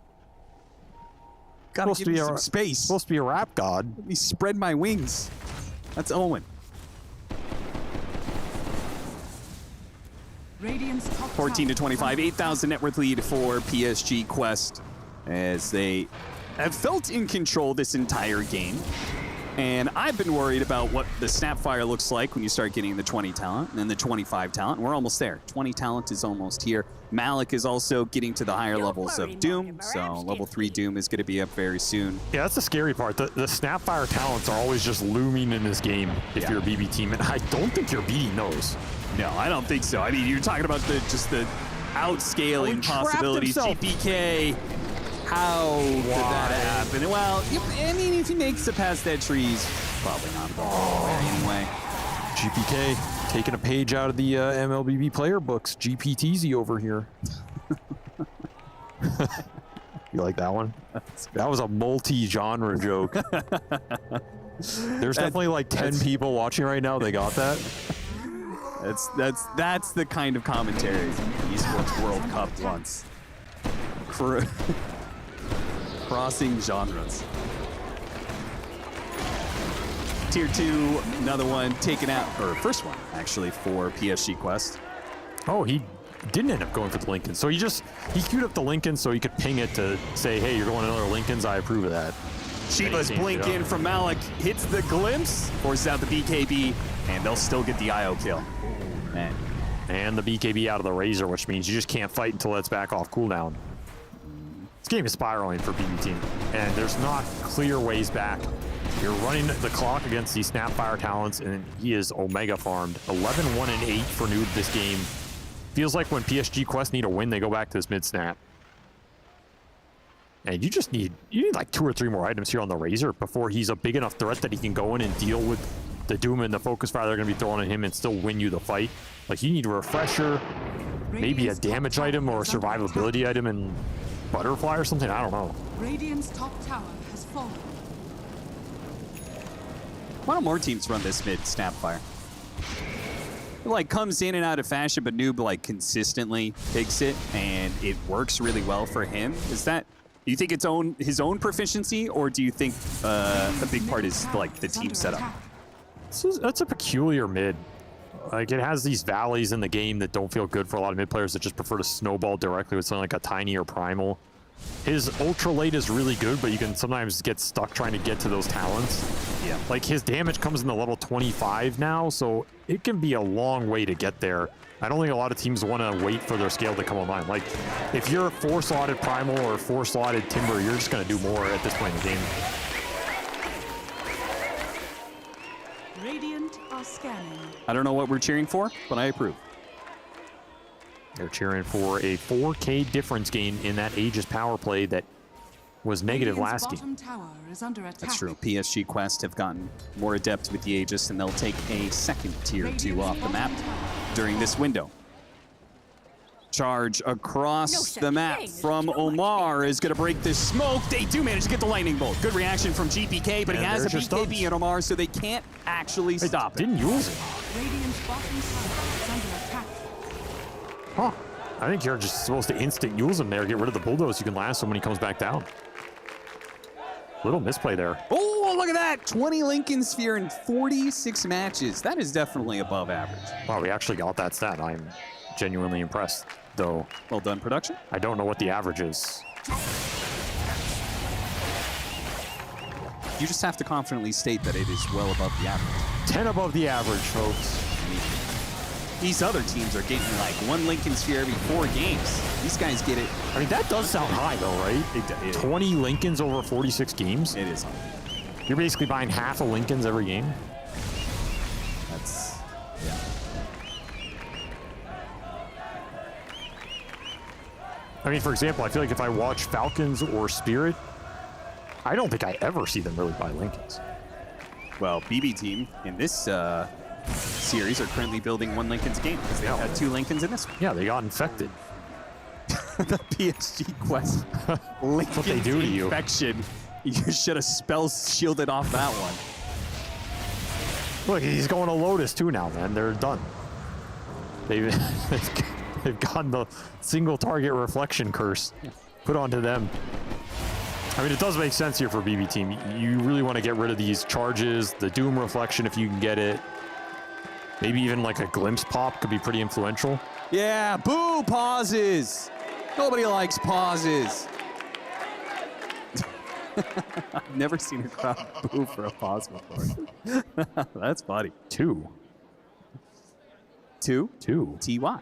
Gotta give me some space. Supposed to be a rap god. Let me spread my wings. That's Owen. Radiant's top 14 to 25, 8,000 net worth lead for PSG Quest as they have felt in control this entire game. And I've been worried about what the Snapfire looks like when you start getting the 20 talent and then the 25 talent. We're almost there. 20 talent is almost here. Malik is also getting to the higher levels of Doom, so level 3 Doom is going to be up very soon. Yeah, that's the scary part. The Snapfire talents are always just looming in this game if you're a BB team, and I don't think you're beating those. No, I don't think so. I mean, you're talking about just the outscaling possibilities. GPK. How did that happen? Well, I mean, if he makes it past that tree, he's probably not going anyway. GPK taking a page out of the MLBB player books. GPTZ over here. You like that one? That was a multi-genre joke. There's definitely like 10 people watching right now. They got that. That's the kind of commentary Esports World Cup wants. Crossing genres. Tier 2, another one taken out, or first one actually for PSG Quest. Oh, he didn't end up going for the Lincoln. So he queued up the Lincoln so he could ping it to say, hey, you're going to another Lincolns. I approve of that. Shiva's blink in from Malik, hits the glimpse, forces out the BKB, and they'll still get the IO kill. Man. And the BKB out of the Razor, which means you just can't fight until it's back off cooldown. This game is spiraling for BB team, and there's not clear ways back. You're running the clock against these Snapfire talents, and he is Omega farmed. 11-1-8 for Noob this game. Feels like when PSG Quest need a win, they go back to this mid-snap. And you need like 2 or 3 more items here on the Razor before he's a big enough threat that he can go in and deal with the Doom and the Focus Fire they're going to be throwing at him and still win you the fight. Like, you need a Refresher, maybe a damage item or a survivability item, and Butterfly or something? I don't know. Radiant's top tower has fallen. Why don't more teams run this mid Snapfire? It like comes in and out of fashion, but Noob like consistently takes it, and it works really well for him. Is that? Do you think it's his own proficiency, or do you think a big part is like the team setup? That's a peculiar mid. Like, it has these valleys in the game that don't feel good for a lot of mid players that just prefer to snowball directly with something like a Tiny or Primal. His ultra late is really good, but you can sometimes get stuck trying to get to those talents. Yeah. Like, his damage comes in the level 25 now, so it can be a long way to get there. I don't think a lot of teams want to wait for their scale to come online. Like, if you're 4-slotted Primal or 4-slotted Timber, you're just going to do more at this point in the game. Radiant are scanning. I don't know what we're cheering for, but I approve. They're cheering for a 4K difference gain in that Aegis power play that was negative last game. Tower is under attack. That's true. PSG Quest have gotten more adept with the Aegis, and they'll take a second tier 2 off the map during this window. charge across the map from Omar is going to break the smoke. They do manage to get the lightning bolt. Good reaction from GPK, but he has a BKB in Omar, so they can't actually stop it. Didn't use it. Radiant's bottom tower is under attack. Huh. I think you're just supposed to instant use him there, get rid of the bulldoze. You can last him when he comes back down. Little misplay there. Oh, look at that. 20 Lincoln Sphere in 46 matches. That is definitely above average. Wow, we actually got that stat. I'm genuinely impressed, though. Well done, production. I don't know what the average is. You just have to confidently state that it is well above the average. 10 above the average, folks. These other teams are getting like 1 Lincoln Sphere every 4 games. These guys get it. I mean, that does sound high, though, right? It 20 Lincolns over 46 games? It is high. You're basically buying half of Lincolns every game? That's, yeah. I mean, for example, I feel like if I watch Falcons or Spirit, I don't think I ever see them really buy Lincolns. Well, BB team in this series are currently building 1 Lincoln's game because they had 2 Lincolns in this one. Yeah, they got infected. The PSG Quest Lincoln what they do to you. infection. You should have spell shielded off that one. Look, he's going to Lotus too now, man. They're done. They've gotten the single target reflection curse put onto them. I mean, it does make sense here for BB team. You really want to get rid of these charges, the Doom reflection if you can get it. Maybe even like a glimpse pop could be pretty influential. Yeah, boo pauses. Nobody likes pauses. I've never seen a crowd boo for a pause before. That's funny. 2. 2? 2. TY.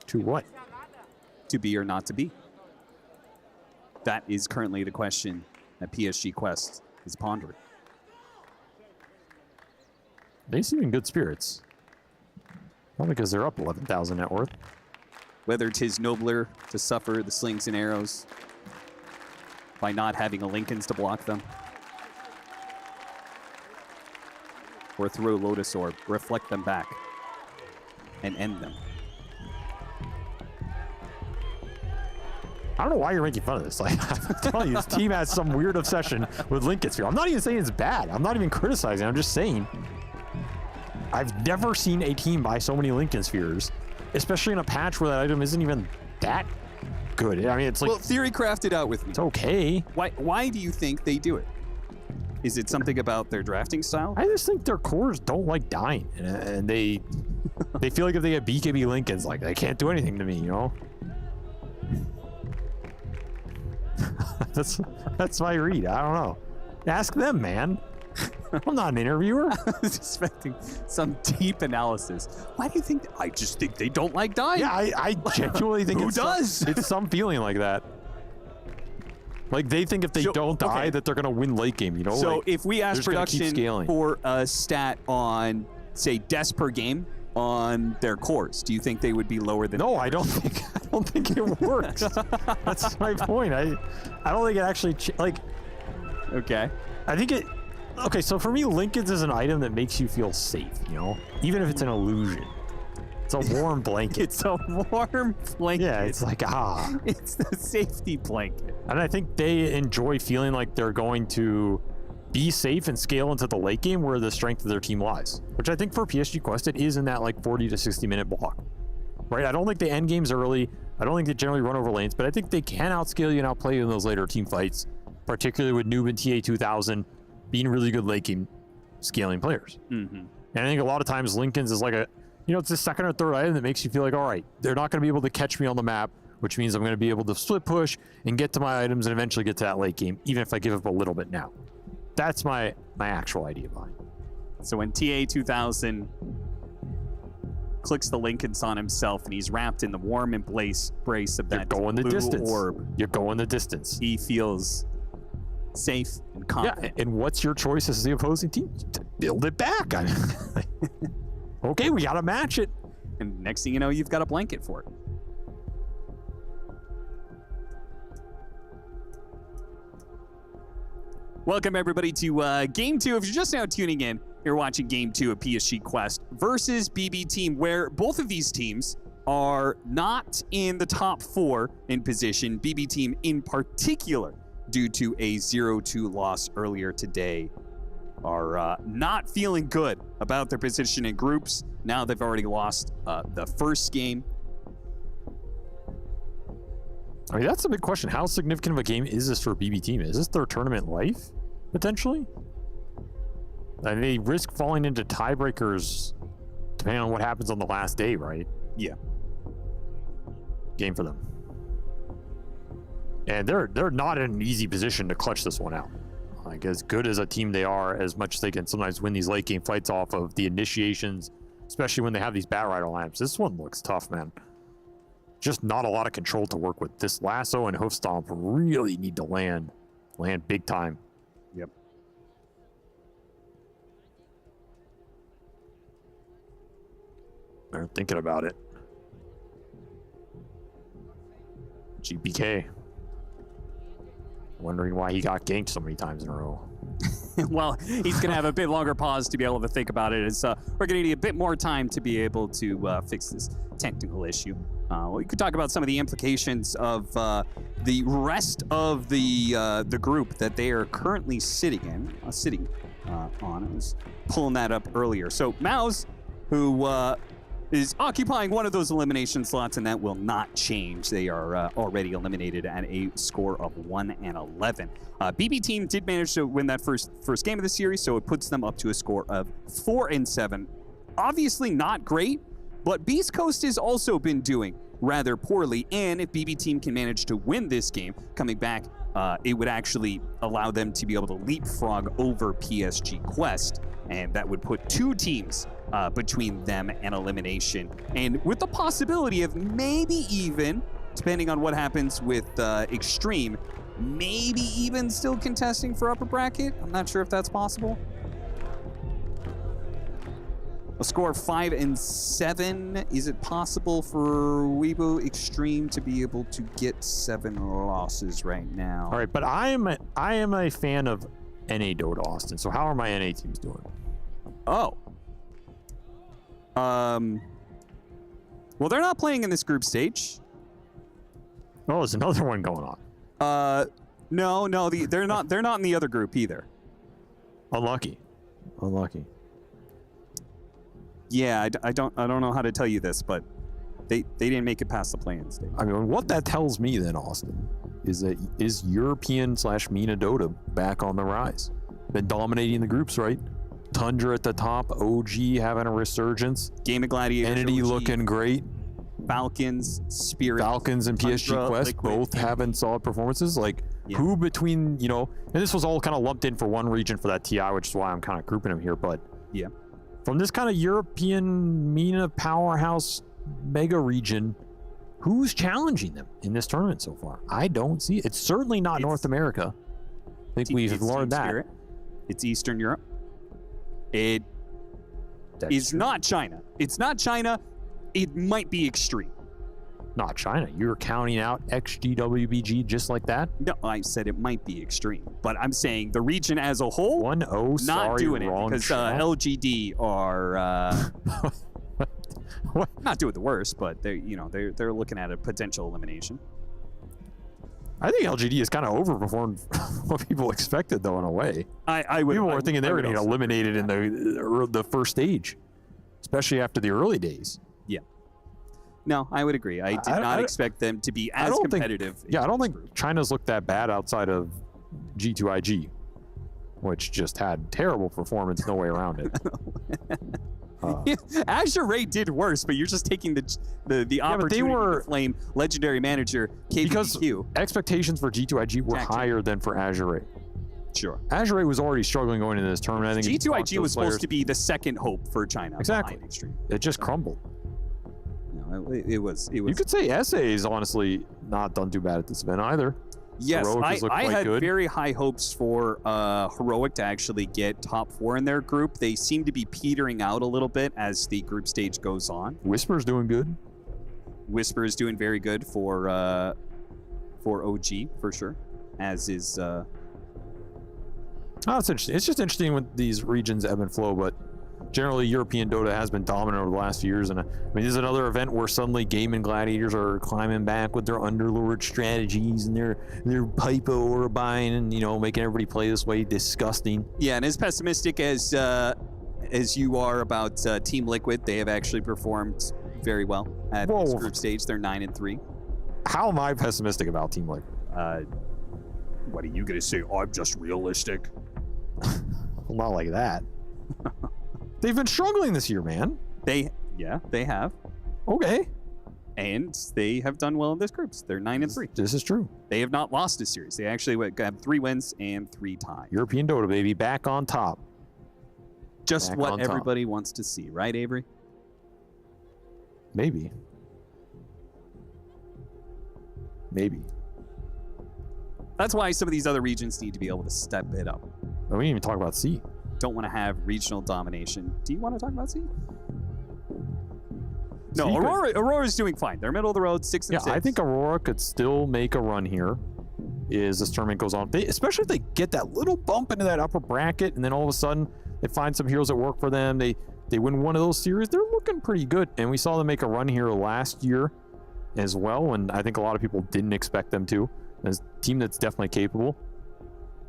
To what? To be or not to be. That is currently the question that PSG Quest is pondering. They seem in good spirits. Probably because they're up 11,000 net worth. Whether 'tis nobler to suffer the slings and arrows by not having a Lincolns to block them, or throw Lotus Orb, reflect them back, and end them. I don't know why you're making fun of this. Like, I'm telling you, this team has some weird obsession with Lincoln Sphere. I'm not even saying it's bad. I'm not even criticizing. I'm just saying I've never seen a team buy so many Lincoln Spheres, especially in a patch where that item isn't even that good. I mean, it's like... Well, Theory crafted out with me. It's okay. Why do you think they do it? Is it something about their drafting style? I just think their cores don't like dying. And they feel like if they get BKB Lincolns, like, they can't do anything to me, you know? That's my read. I don't know. Ask them, man. I'm not an interviewer. I was expecting some deep analysis. Why do you think? I just think they don't like dying. Yeah, I genuinely think Who does? It's some feeling like that. Like they think if they don't die that they're gonna win late game. You know. So like, if we ask production for a stat on, say, deaths per game on their cores, do you think they would be lower than? No, I don't think it works. That's my point. I don't think it actually like. Okay. I think it. Okay, so for me, Lincolns is an item that makes you feel safe, you know? Even if it's an illusion. It's a warm blanket. It's a warm blanket. Yeah, it's like, It's the safety blanket. And I think they enjoy feeling like they're going to be safe and scale into the late game where the strength of their team lies. Which I think for PSG Quest, it is in that like 40 to 60 minute block. Right? I don't think they end games early. I don't think they generally run over lanes, but I think they can outscale you and outplay you in those later team fights, particularly with Noone and TA2000 being really good late game scaling players. Mm-hmm. And I think a lot of times Lincoln's is like it's the second or third item that makes you feel like, all right, they're not going to be able to catch me on the map, which means I'm going to be able to split push and get to my items and eventually get to that late game, even if I give up a little bit now. That's my actual idea behind it. So when TA2000 clicks the Lincolns on himself and he's wrapped in the warm embrace of that You're going the blue distance. orb, You're going the distance. He feels safe and confident. Yeah, and what's your choice as the opposing team? To build it back. I mean, okay, we got to match it. And next thing you know, you've got a blanket for it. Welcome, everybody, to Game 2. If you're just now tuning in, you're watching Game 2 of PSG Quest versus BB Team, where both of these teams are not in the top 4 in position. BB Team in particular, due to a 0-2 loss earlier today, are not feeling good about their position in groups. Now they've already lost the first game. I mean, that's a big question. How significant of a game is this for BB Team? Is this their tournament life, potentially? And they risk falling into tiebreakers depending on what happens on the last day, right? Yeah. Game for them. And they're not in an easy position to clutch this one out. Like, as good as a team they are, as much as they can sometimes win these late game fights off of the initiations, especially when they have these Bat Rider lineups, this one looks tough, man. Just not a lot of control to work with. This Lasso and Hoof Stomp really need to land big time. Yep. They're thinking about it. GPK. Wondering why he got ganked so many times in a row. Well, he's going to have a bit longer pause to be able to think about it. As, we're going to need a bit more time to be able to fix this technical issue. We could talk about some of the implications of the rest of the group that they are currently sitting on. I was pulling that up earlier. So Mouse, who is occupying one of those elimination slots, and that will not change. They are already eliminated at a score of 1-11. BB Team did manage to win that first game of the series, so it puts them up to a score of 4-7. Obviously not great, but Beast Coast has also been doing rather poorly, and if BB Team can manage to win this game, coming back, it would actually allow them to be able to leapfrog over PSG Quest, and that would put 2 teams between them and elimination. And with the possibility of maybe even, depending on what happens with Extreme, maybe even still contesting for upper bracket. I'm not sure if that's possible. A score of 5-7. Is it possible for Weibo Extreme to be able to get 7 losses right now? All right, but I am a fan of NA Dota, Austin. So how are my NA teams doing? Oh. Well, they're not playing in this group stage. Oh, there's another one going on. No, they're not in the other group either. Unlucky. Yeah, I don't know how to tell you this, but they didn't make it past the play-in stage. I mean, what that tells me then, Austin, is that European/MENA Dota back on the rise. Been dominating the groups, right? Tundra at the top, OG having a resurgence. Game of Gladiators, Entity OG, looking great. Falcons, Spirit. Falcons and PSG Tundra, Quest Liquid, both having solid performances. Like, who between, and this was all kind of lumped in for one region for that TI, which is why I'm kind of grouping them here, but yeah, from this kind of European MENA powerhouse mega region, who's challenging them in this tournament so far? I don't see it. It's certainly not North America. I think we've learned that. Spirit. It's Eastern Europe. It is not China. It's not China. It might be Extreme. Not China. You're counting out XGWBG just like that? No, I said it might be Extreme. But I'm saying the region as a whole, 1-0, not doing it because chat. LGD are not doing the worst, but they're looking at a potential elimination. I think LGD has kind of overperformed what people expected, though, in a way. People were thinking they were going to get eliminated in the first stage, especially after the early days. Yeah. No, I would agree. I did not expect them to be as competitive. I don't think China's looked that bad outside of G2IG, which just had terrible performance, no way around it. Azure Ray did worse, but you're just taking the opportunity to flame legendary manager KBQ. Because expectations for G2IG were higher than for Azure Ray. Sure. Azure Ray was already struggling going into this tournament. I think G2IG was supposed to be the second hope for China. Exactly. It just crumbled. No, it was. You could say SA is honestly not done too bad at this event either. Yes, I had very high hopes for Heroic to actually get top 4 in their group. They seem to be petering out a little bit as the group stage goes on. Whisper's doing good. Whisper is doing very good for OG for sure, as is. Oh, it's interesting. It's just interesting with these regions ebb and flow, but generally European Dota has been dominant over the last few years. And I mean, this is another event where suddenly Gaming Gladiators are climbing back with their Underlord strategies and their Pipo Orbine and, you know, making everybody play this way. Disgusting. Yeah, and as pessimistic as you are about Team Liquid, they have actually performed very well at this group stage. They're 9-3. How am I pessimistic about Team Liquid? What are you going to say? I'm just realistic. Well, not like that. They've been struggling this year, man. They have. Okay. And they have done well in this groups. They're 9-3. This is true. They have not lost a series. They actually have 3 wins and 3 ties. European Dota, baby, back on top. Just back what everybody wants to see, right, Avery? Maybe. That's why some of these other regions need to be able to step it up. We didn't even talk about C. Don't want to have regional domination. Do you want to talk about C? No, Aurora's doing fine. They're middle of the road, 6-6. Yeah, I think Aurora could still make a run here as this tournament goes on. Especially if they get that little bump into that upper bracket and then all of a sudden they find some heroes that work for them. They win one of those series. They're looking pretty good. And we saw them make a run here last year as well. And I think a lot of people didn't expect them to. As a team that's definitely capable.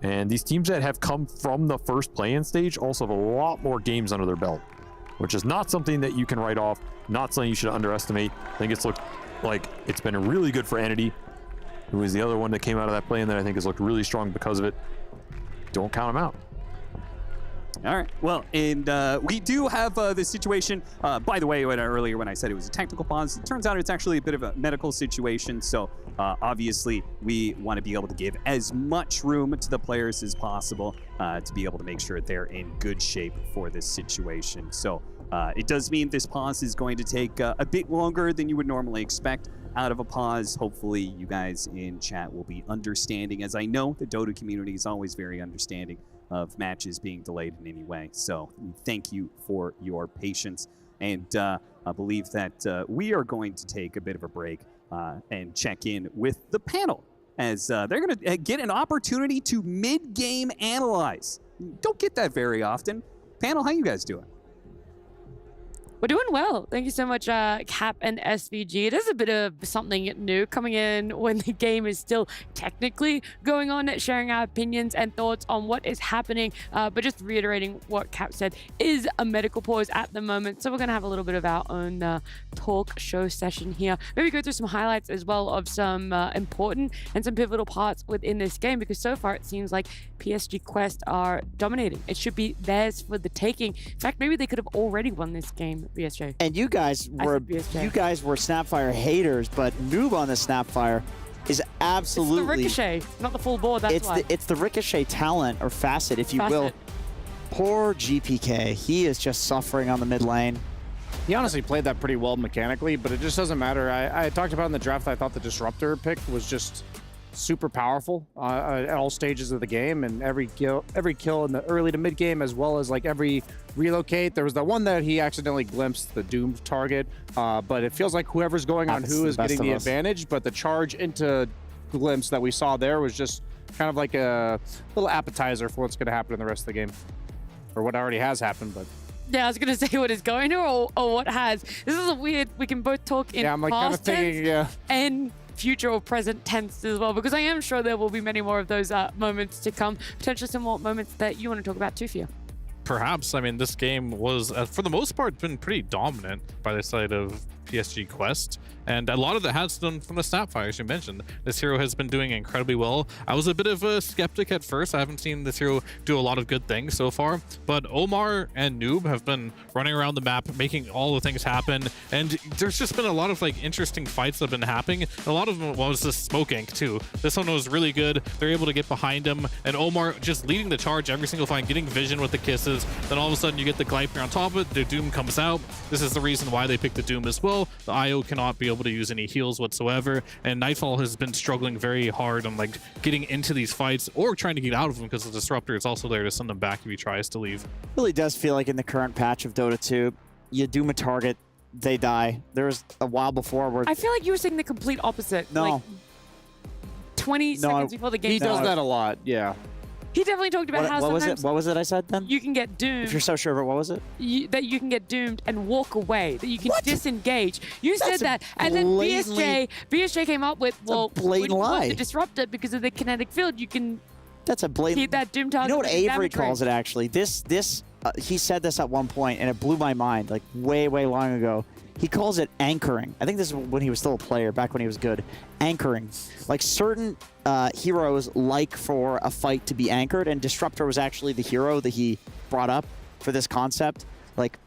And these teams that have come from the first play-in stage also have a lot more games under their belt, which is not something that you can write off, not something you should underestimate. I think it's looked like it's been really good for Entity, who is the other one that came out of that play-in that I think has looked really strong because of it. Don't count them out. All right. Well, and we do have this situation. By the way, earlier when I said it was a technical pause, it turns out it's actually a bit of a medical situation. So obviously, we want to be able to give as much room to the players as possible to be able to make sure they're in good shape for this situation. So it does mean this pause is going to take a bit longer than you would normally expect out of a pause. Hopefully, you guys in chat will be understanding, as I know the Dota community is always very understanding of matches being delayed in any way. So thank you for your patience. And I believe that we are going to take a bit of a break and check in with the panel as they're going to get an opportunity to mid-game analyze. Don't get that very often. Panel, how you guys doing? We're doing well. Thank you so much, Cap and SVG. It is a bit of something new coming in when the game is still technically going on, sharing our opinions and thoughts on what is happening. But just reiterating what Cap said, is a medical pause at the moment. So we're going to have a little bit of our own talk show session here. Maybe go through some highlights as well of some important and some pivotal parts within this game, because so far it seems like PSG Quest are dominating. It should be theirs for the taking. In fact, maybe they could have already won this game. BSJ. And you guys were Snapfire haters, but Noob on the Snapfire is absolutely... It's the Ricochet, not the full board, that's why. It's the Ricochet talent, or facet, if you will. Poor GPK. He is just suffering on the mid lane. He honestly played that pretty well mechanically, but it just doesn't matter. I talked about in the draft, I thought the Disruptor pick was just super powerful at all stages of the game, and every kill in the early to mid game, as well as like every relocate. There was the one that he accidentally glimpsed the doomed target, but it feels like whoever's going on who is getting the advantage. But the charge into glimpse that we saw there was just kind of like a little appetizer for what's going to happen in the rest of the game, or what already has happened. But yeah, I was going to say what is going to or what has. This is a weird, we can both talk in I'm like kind of thinking, and future or present tense as well, because I am sure there will be many more of those moments to come. Potentially some more moments that you want to talk about too, Fia. Perhaps. I mean, this game was, for the most part, been pretty dominant by the side of PSG Quest, and a lot of it has done from the Snapfire, as you mentioned. This hero has been doing incredibly well. I was a bit of a skeptic at first. I haven't seen this hero do a lot of good things so far, but Omar and Noob have been running around the map, making all the things happen, and there's just been a lot of like interesting fights that have been happening. A lot of them was the smoke ink too. This one was really good. They're able to get behind him, and Omar just leading the charge every single fight, getting vision with the kisses. Then all of a sudden you get the Gleipnir on top of it, the Doom comes out. This is the reason why they picked the Doom as well. The IO cannot be able to use any heals whatsoever, and Nightfall has been struggling very hard on like getting into these fights or trying to get out of them, because the Disruptor is also there to send him back if he tries to leave. It really does feel like in the current patch of Dota 2, you doom a target, they die. There was a while before where... I feel like you were saying the complete opposite. No. Like 20 seconds before the game he does that a lot, yeah. He definitely talked about how what was sometimes it? What was it I said then? you can get doomed. If you're so sure of it, what was it? That you can get doomed and walk away, that you can disengage. You That's said that, and then blatantly- BSJ came up with, well, blatant when you want lie. to disrupt it because of the kinetic field, you can That's a blatant. keep that doom target. You know what with Avery damage range. calls it actually? He said this at one point, and it blew my mind, like way long ago. He calls it anchoring. I think this is when he was still a player, back when he was good. Anchoring. Like certain heroes like for a fight to be anchored, and Disruptor was actually the hero that he brought up for this concept. Like,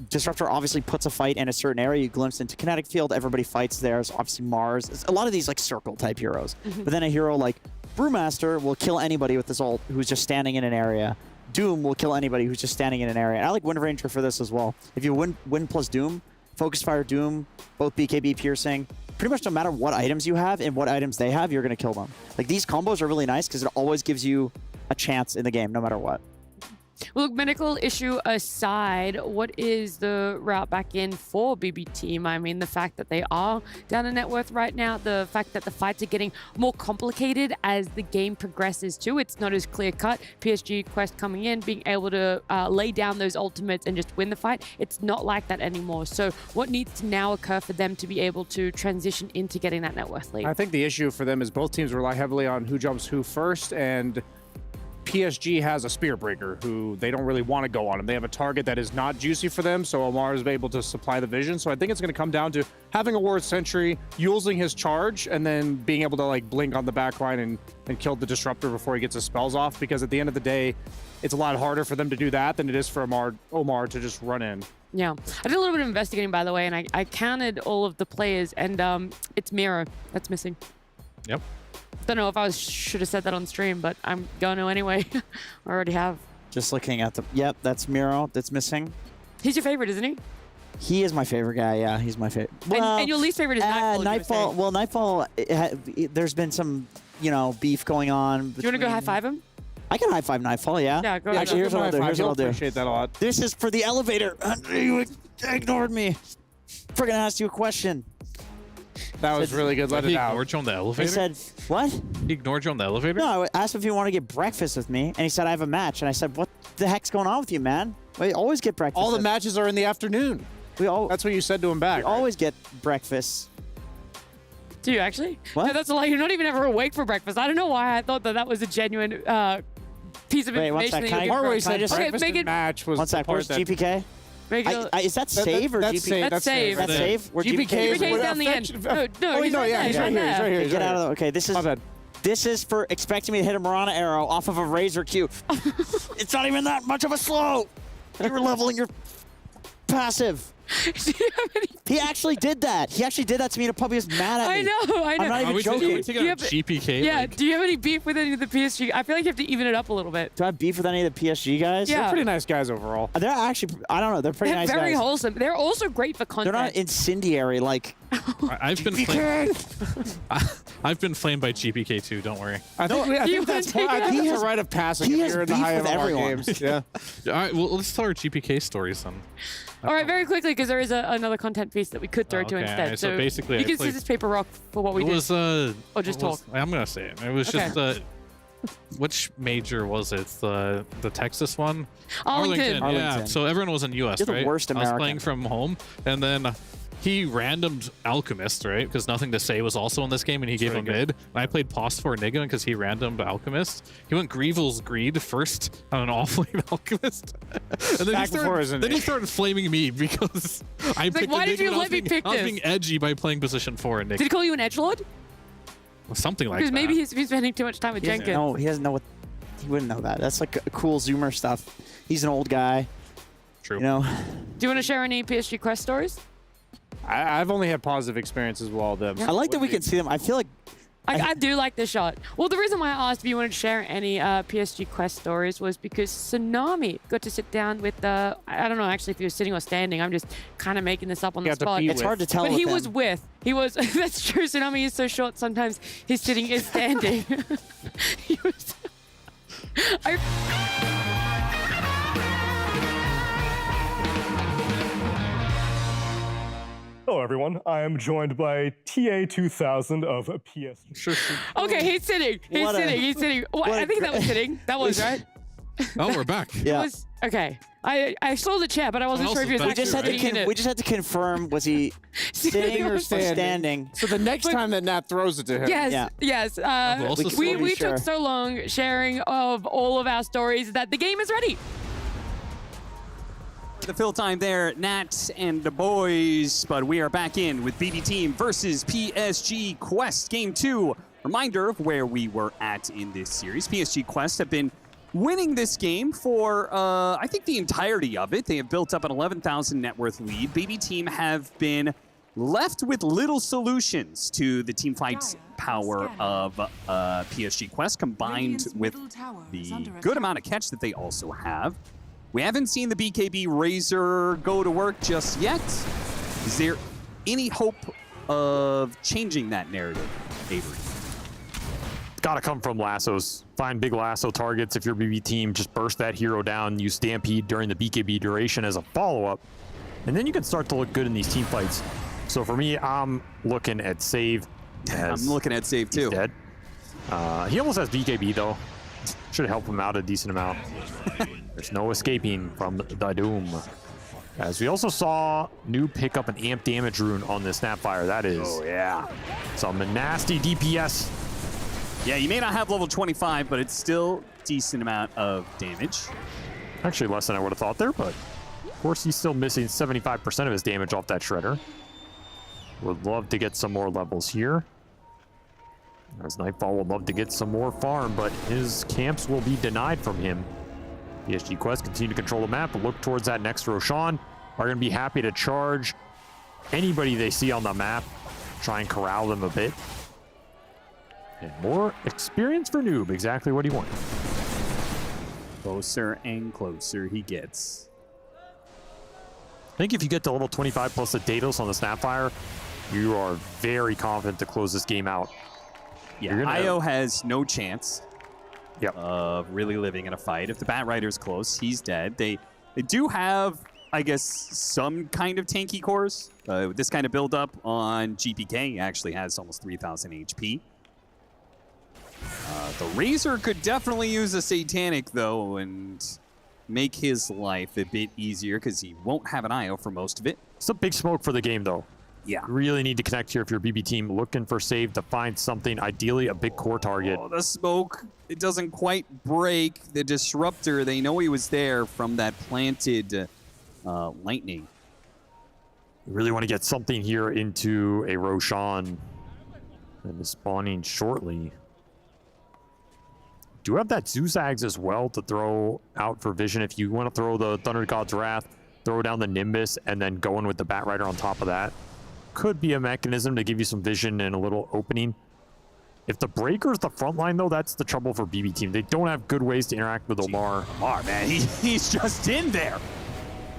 Disruptor obviously puts a fight in a certain area, you glimpse into kinetic field, everybody fights there. It's obviously Mars. It's a lot of these like circle type heroes. But then a hero like Brewmaster will kill anybody with this ult who's just standing in an area. Doom will kill anybody who's just standing in an area. And I like Wind Ranger for this as well. If you win plus Doom, Focus Fire Doom, both BKB Piercing, pretty much no matter what items you have and what items they have, you're going to kill them. Like, these combos are really nice because it always gives you a chance in the game, no matter what. Well, look, medical issue aside, what is the route back in for BB Team? I mean, the fact that they are down in net worth right now, the fact that the fights are getting more complicated as the game progresses too. It's not as clear cut. PSG Quest coming in, being able to lay down those ultimates and just win the fight. It's not like that anymore. So what needs to now occur for them to be able to transition into getting that net worth lead? I think the issue for them is both teams rely heavily on who jumps who first, and PSG has a spear breaker who they don't really want to go on him. They have a target that is not juicy for them, so Omar is able to supply the vision. So I think it's going to come down to having a ward sentry, using his charge, and then being able to like blink on the backline and kill the disruptor before he gets his spells off, because at the end of the day, it's a lot harder for them to do that than it is for Omar to just run in. Yeah. I did a little bit of investigating, by the way, and I counted all of the players, and it's Miro that's missing. Yep. Don't know if I should have said that on stream, but I'm going to anyway. I already have. Just looking at the... Yep, that's Miro that's missing. He's your favorite, isn't he? He is my favorite guy, yeah. He's my favorite. Well, and your least favorite is Nightfall. Nightfall. Well, Nightfall, there's been some, beef going on. Do you want to go high-five him? I can high-five Nightfall, yeah. Yeah, go Actually, here's what I'll do. Here's what I'll do. Appreciate that a lot. This is for the elevator. You ignored me. Friggin' asked you a question. That was really good. Let it out. He ignored you on the elevator? I said, what? He ignored you on the elevator? No, I asked him if he wanted to get breakfast with me, and he said, I have a match. And I said, what the heck's going on with you, man? We always get breakfast. All the matches are in the afternoon. That's what you said to him back. We always get breakfast. Do you actually? What? No, that's a lie. You're not even ever awake for breakfast. I don't know why I thought that was a genuine piece of Wait, one information. sec. that Can you I could just okay, breakfast make and it. match was one sec. the part Where's that- GPK? Make it Is that save or that's GPK? save. That's save. That's save? Where GPK is down the end. No, Oh, he's no, right yeah, there. he's right here. He's right here. Get out of the... Okay, this is... My bad. This is for expecting me to hit a Mirana arrow off of a Razor Q. It's not even that much of a slow. You were leveling your passive. He actually did that. He actually did that to me in a pub. He was mad at me. I know. I'm not even joking. GPK? Yeah. Like, Do you have any beef with any of the PSG? I feel like you have to even it up a little bit. Do I have beef with any of the PSG guys? Yeah. They're pretty nice guys overall. They're actually, I don't know, they're pretty They're nice very guys. wholesome. They're also great for content. They're not incendiary like... I've been I've been flamed by GPK too. Don't worry. I think that's a rite of passage. He if has you're in the beef high with MMR everyone. games. Yeah. All right. Well, let's tell our GPK stories then. All right, very quickly, because there is another content piece that we could throw to Okay, instead. so basically you I can played- scissors, paper, rock for what we It did. was Or just what was- talk. I'm gonna say it. It was Okay. just which major was it? The Texas one? Arlington. Yeah. Arlington. So everyone was in US, You're the right? worst I was American. playing from home, and then he randomed Alchemist, right? Because nothing to say was also in this game, and he gave really him good. mid. And I played Post for Enigma because he randomed Alchemist. He went Grievel's Greed first on an all-flame Alchemist. And then Back before his then he started flaming me because I picked why did Enigma you and I was let me being- pick I was this? being edgy by playing position 4 Enigma. Did he call you an edgelord? Something like Because that. maybe he's spending too much time with Jenkins. No, he doesn't know what... He wouldn't know that. That's like a cool Zoomer stuff. He's an old guy. True. You know? Do you want to share any PSG Quest stories? I've only had positive experiences with all of them. I like that we can see them. I feel like... I do like this shot. Well, the reason why I asked if you wanted to share any PSG Quest stories was because Tsunami got to sit down with I don't know actually if he was sitting or standing. I'm just kind of making this up on the got to spot. be It's hard to tell But with he him. was with. He was. That's true. Tsunami is so short. Sometimes his sitting is standing. He was. Hello, everyone. I am joined by TA2000 of PSG. Okay, he's sitting. He's sitting. What, I think that was sitting. That was, right? Oh, we're back. Yeah. Was, okay. I saw the chat, but I wasn't sure if he was we actually just had to confirm, was he sitting or standing? So the next time that Nat throws it to him. Yes, yes. We took so long sharing of all of our stories that the game is ready. The fill time there, Nat and the boys, but we are back in with BB Team versus PSG Quest Game 2. Reminder of where we were at in this series. PSG Quest have been winning this game for, I think, the entirety of it. They have built up an 11,000 net worth lead. BB Team have been left with little solutions to the team fight power of PSG Quest, combined with the good amount of catch that they also have. We haven't seen the BKB Razor go to work just yet. Is there any hope of changing that narrative, Avery? Gotta come from lassos. Find big lasso targets. If you're BB Team, just burst that hero down, use Stampede during the BKB duration as a follow-up, and then you can start to look good in these team fights. So for me, I'm looking at Save. I'm looking at Save too. Dead. He almost has BKB though. Should help him out a decent amount. There's no escaping from the doom. As we also saw Noob pick up an amp damage rune on the Snapfire. That is, some nasty DPS. Yeah, you may not have level 25, but it's still a decent amount of damage. Actually less than I would have thought there, but of course he's still missing 75% of his damage off that Shredder. Would love to get some more levels here. As Nightfall would love to get some more farm, but his camps will be denied from him. PSG Quest continue to control the map, but look towards that next Roshan. Are going to be happy to charge anybody they see on the map, try and corral them a bit. And more experience for Noob, exactly what he wanted. Closer and closer he gets. I think if you get to level 25 plus the Daedalus on the Snapfire, you are very confident to close this game out. Yeah, IO has no chance of really living in a fight. If the Bat Rider's close, he's dead. They do have, I guess, some kind of tanky cores. This kind of build-up on GPK actually has almost 3,000 HP. The Razor could definitely use a Satanic, though, and make his life a bit easier because he won't have an IO for most of it. It's a big smoke for the game, though. Yeah. Really need to connect here if you're BB Team, looking for Save to find something, ideally a big core target. Oh, the smoke, it doesn't quite break the Disruptor. They know he was there from that planted lightning. You really want to get something here into a Roshan and is spawning shortly. Do have that Zuzzags as well to throw out for vision. If you want to throw the Thunder God's Wrath, throw down the Nimbus, and then go in with the Bat Rider on top of that. Could be a mechanism to give you some vision and a little opening. If the Breaker's the front line, though, that's the trouble for BB Team. They don't have good ways to interact with Omar. Omar, man, he's just in there.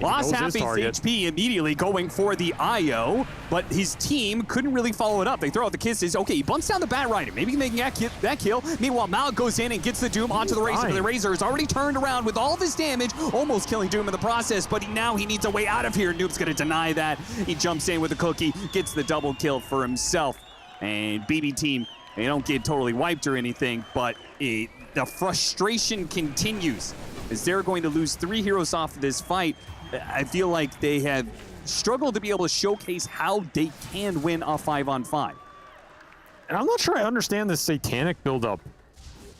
Lost half his HP immediately going for the IO, but his team couldn't really follow it up. They throw out the kisses. Okay, he bunts down the Bat Rider. Maybe making that kill. Meanwhile, Mal goes in and gets the Doom onto the Razor. But the Razor is already turned around with all of his damage, almost killing Doom in the process, but now he needs a way out of here. Noob's going to deny that. He jumps in with a cookie, gets the double kill for himself. And BB Team, they don't get totally wiped or anything, but the frustration continues as they're going to lose 3 heroes off of this fight. I feel like they have struggled to be able to showcase how they can win a 5-on-5. And I'm not sure I understand this Satanic buildup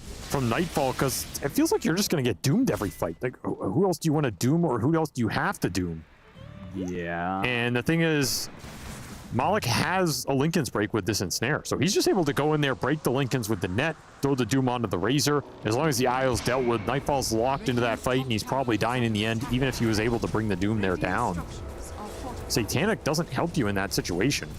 from Nightfall, because it feels like you're just going to get doomed every fight. Like, who else do you want to doom, or who else do you have to doom? Yeah. And the thing is, Malik has a Lincoln's break with this ensnare, so he's just able to go in there, break the Lincolns with the net, throw the Doom onto the Razor. As long as the IO's dealt with, Nightfall's locked into that fight, and he's probably dying in the end, even if he was able to bring the Doom there down. Satanic doesn't help you in that situation.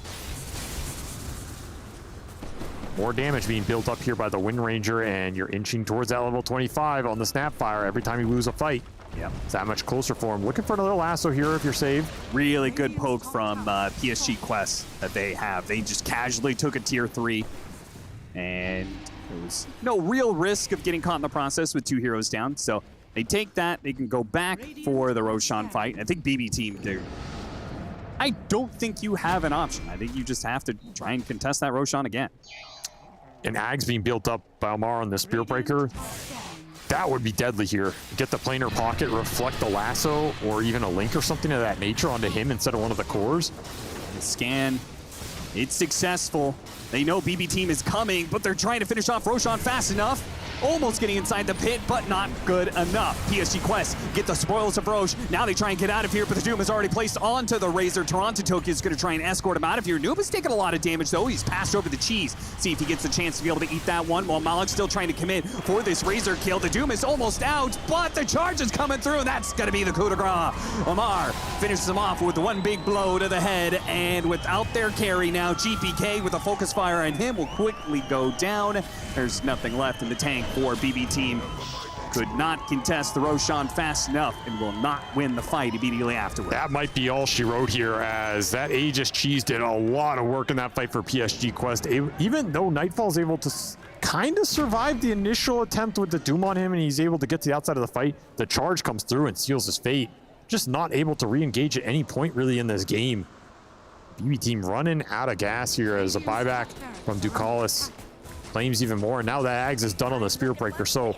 More damage being built up here by the Wind Ranger, and you're inching towards that level 25 on the Snapfire every time you lose a fight. Yep. It's that much closer for him. Looking for another lasso here if you're saved. Really good poke from PSG Quest that they have. They just casually took a tier 3, and there was no real risk of getting caught in the process with 2 heroes down. So they take that. They can go back for the Roshan fight. I think BB Team, I don't think you have an option. I think you just have to try and contest that Roshan again. And Ags being built up by Omar on the Spear Breaker, that would be deadly here. Get the planar pocket, reflect the lasso, or even a link or something of that nature onto him instead of one of the cores. The scan, it's successful. They know BB team is coming, but they're trying to finish off Roshan fast enough. Almost getting inside the pit, but not good enough. PSG Quest get the spoils of Roche. Now they try and get out of here, but the Doom is already placed onto the Razor. Toronto Tokyo is going to try and escort him out of here. Noob is taking a lot of damage, though. He's passed over the cheese. See if he gets the chance to be able to eat that one, while Malik's still trying to commit for this Razor kill. The Doom is almost out, but the charge is coming through, and that's going to be the coup de grace. Omar finishes him off with one big blow to the head, and without their carry now, GPK with a focus fire on him will quickly go down. There's nothing left in the tank for BB team. Could not contest the Roshan fast enough and will not win the fight immediately afterward. That might be all she wrote here, as that Aegis Cheese did a lot of work in that fight for PSG Quest. Even though Nightfall's able to kind of survive the initial attempt with the Doom on him and he's able to get to the outside of the fight, the charge comes through and seals his fate. Just not able to re-engage at any point really in this game. BB team running out of gas here as a buyback from Ducalis claims even more. And now that Ags is done on the Spear Breaker, so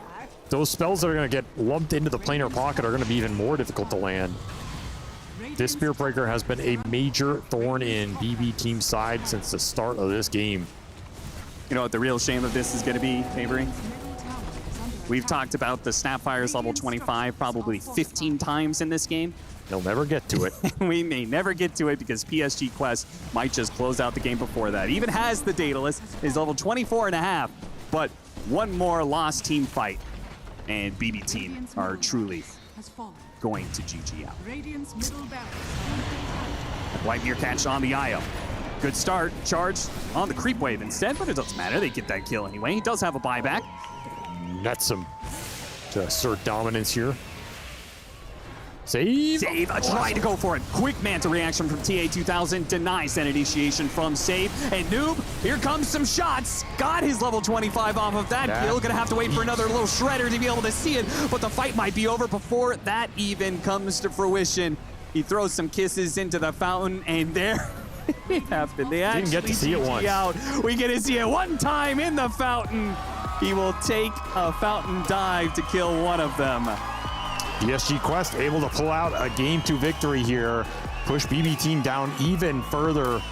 those spells that are going to get lumped into the planar pocket are going to be even more difficult to land. This Spear Breaker has been a major thorn in BB team's side since the start of this game. You know what the real shame of this is going to be, Avery? We've talked about the Snapfire's level 25 probably 15 times in this game. They'll never get to it. We may never get to it because PSG Quest might just close out the game before that. Even has the Daedalus, is level 24.5, but one more lost team fight. And BB team are truly going to GG out. Whitebeard catch on the IO. Good start, charge on the creep wave instead, but it doesn't matter. They get that kill anyway. He does have a buyback. Nets him to assert dominance here. Save. Save, trying to go for it. Quick Manta reaction from TA2000, denies that initiation from Save. And Noob, here comes some shots. Got his level 25 off of that kill. Gonna have to wait for another little shredder to be able to see it, but the fight might be over before that even comes to fruition. He throws some kisses into the fountain, and there it happened. They actually didn't get to see it once. Out. We get to see it one time in the fountain. He will take a fountain dive to kill one of them. PSG Quest able to pull out a Game 2 victory here, push BB team down even further.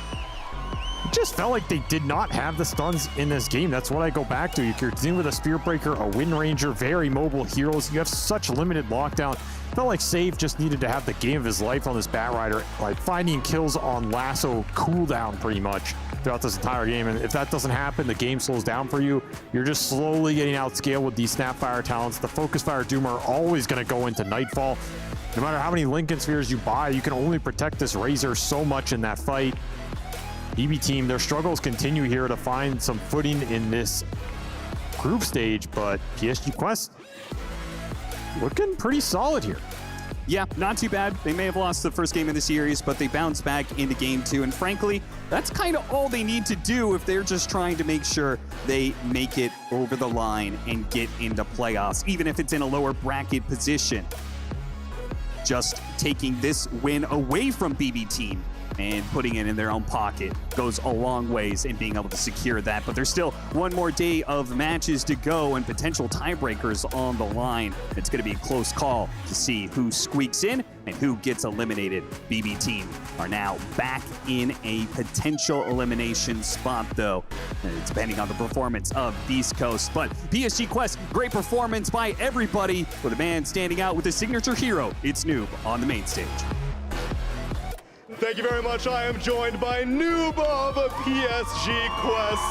It just felt like they did not have the stuns in this game. That's what I go back to. You're dealing with a Spear Breaker, a Wind Ranger, very mobile heroes. You have such limited lockdown. Felt like Save just needed to have the game of his life on this Bat Rider, like finding kills on Lasso cooldown pretty much throughout this entire game. And if that doesn't happen, the game slows down for you. You're just slowly getting outscaled with these Snapfire talents. The Focus Fire Doom are always going to go into Nightfall. No matter how many Lincoln Spheres you buy, you can only protect this Razor so much in that fight. BB team, their struggles continue here to find some footing in this group stage, but PSG Quest looking pretty solid here. Yeah, not too bad. They may have lost the first game of the series, but they bounced back into game 2. And frankly, that's kind of all they need to do if they're just trying to make sure they make it over the line and get into playoffs, even if it's in a lower bracket position. Just taking this win away from BB team and putting it in their own pocket goes a long ways in being able to secure that. But there's still one more day of matches to go and potential tiebreakers on the line. It's going to be a close call to see who squeaks in and who gets eliminated. BB team are now back in a potential elimination spot, though. It's depending on the performance of Beast Coast. But PSG Quest, great performance by everybody, with a man standing out with his signature hero. It's Noob on the main stage. Thank you very much. I am joined by Noob of PSG Quest,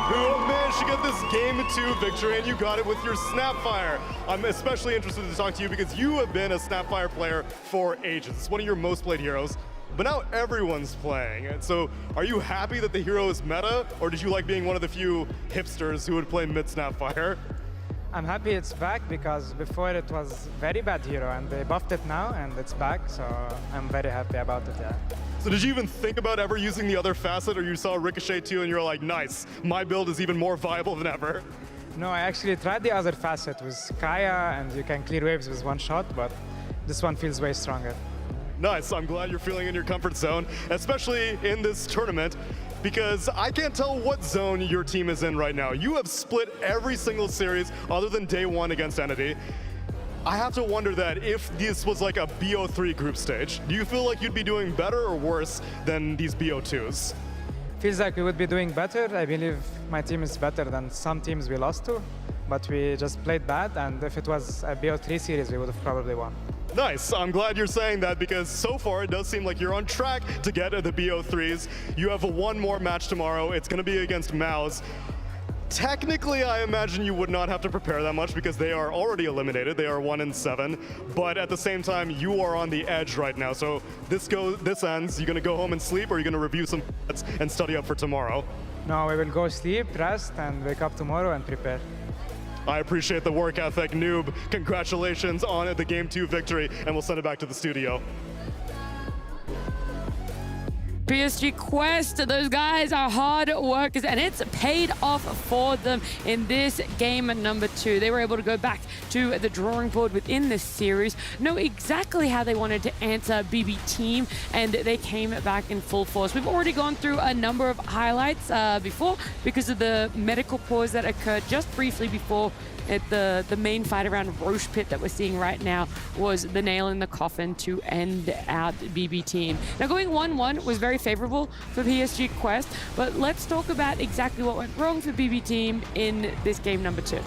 who managed to get this Game 2 victory, and you got it with your Snapfire. I'm especially interested to talk to you because you have been a Snapfire player for ages. It's one of your most played heroes, but now everyone's playing. And so are you happy that the hero is meta, or did you like being one of the few hipsters who would play mid Snapfire? I'm happy it's back because before it was very bad hero and they buffed it now and it's back, so I'm very happy about it, yeah. So did you even think about ever using the other facet, or you saw Ricochet 2 and you're like, nice, my build is even more viable than ever? No, I actually tried the other facet with Kaya and you can clear waves with one shot, but this one feels way stronger. Nice. I'm glad you're feeling in your comfort zone, especially in this tournament, because I can't tell what zone your team is in right now. You have split every single series other than day one against Entity. I have to wonder that if this was like a BO3 group stage, do you feel like you'd be doing better or worse than these BO2s? Feels like we would be doing better. I believe my team is better than some teams we lost to, but we just played bad, and if it was a BO3 series, we would have probably won. Nice. I'm glad you're saying that, because so far it does seem like you're on track to get the BO3s. You have one more match tomorrow. It's going to be against Mouse. Technically, I imagine you would not have to prepare that much because they are already eliminated. They are 1-7, but at the same time, you are on the edge right now. So this ends. You're going to go home and sleep, or you're going to review some and study up for tomorrow? No, we will go sleep, rest, and wake up tomorrow and prepare. I appreciate the work ethic, Noob. Congratulations on the Game 2 victory, and we'll send it back to the studio. PSG Quest, those guys are hard workers, and it's paid off for them in this game number 2. They were able to go back to the drawing board within this series, know exactly how they wanted to answer BB Team, and they came back in full force. We've already gone through a number of highlights before because of the medical pause that occurred just briefly before the main fight around Roche Pit that we're seeing right now was the nail in the coffin to end out BB Team. Now, going 1-1 was very favorable for PSG Quest, but let's talk about exactly what went wrong for BB Team in this game number 2.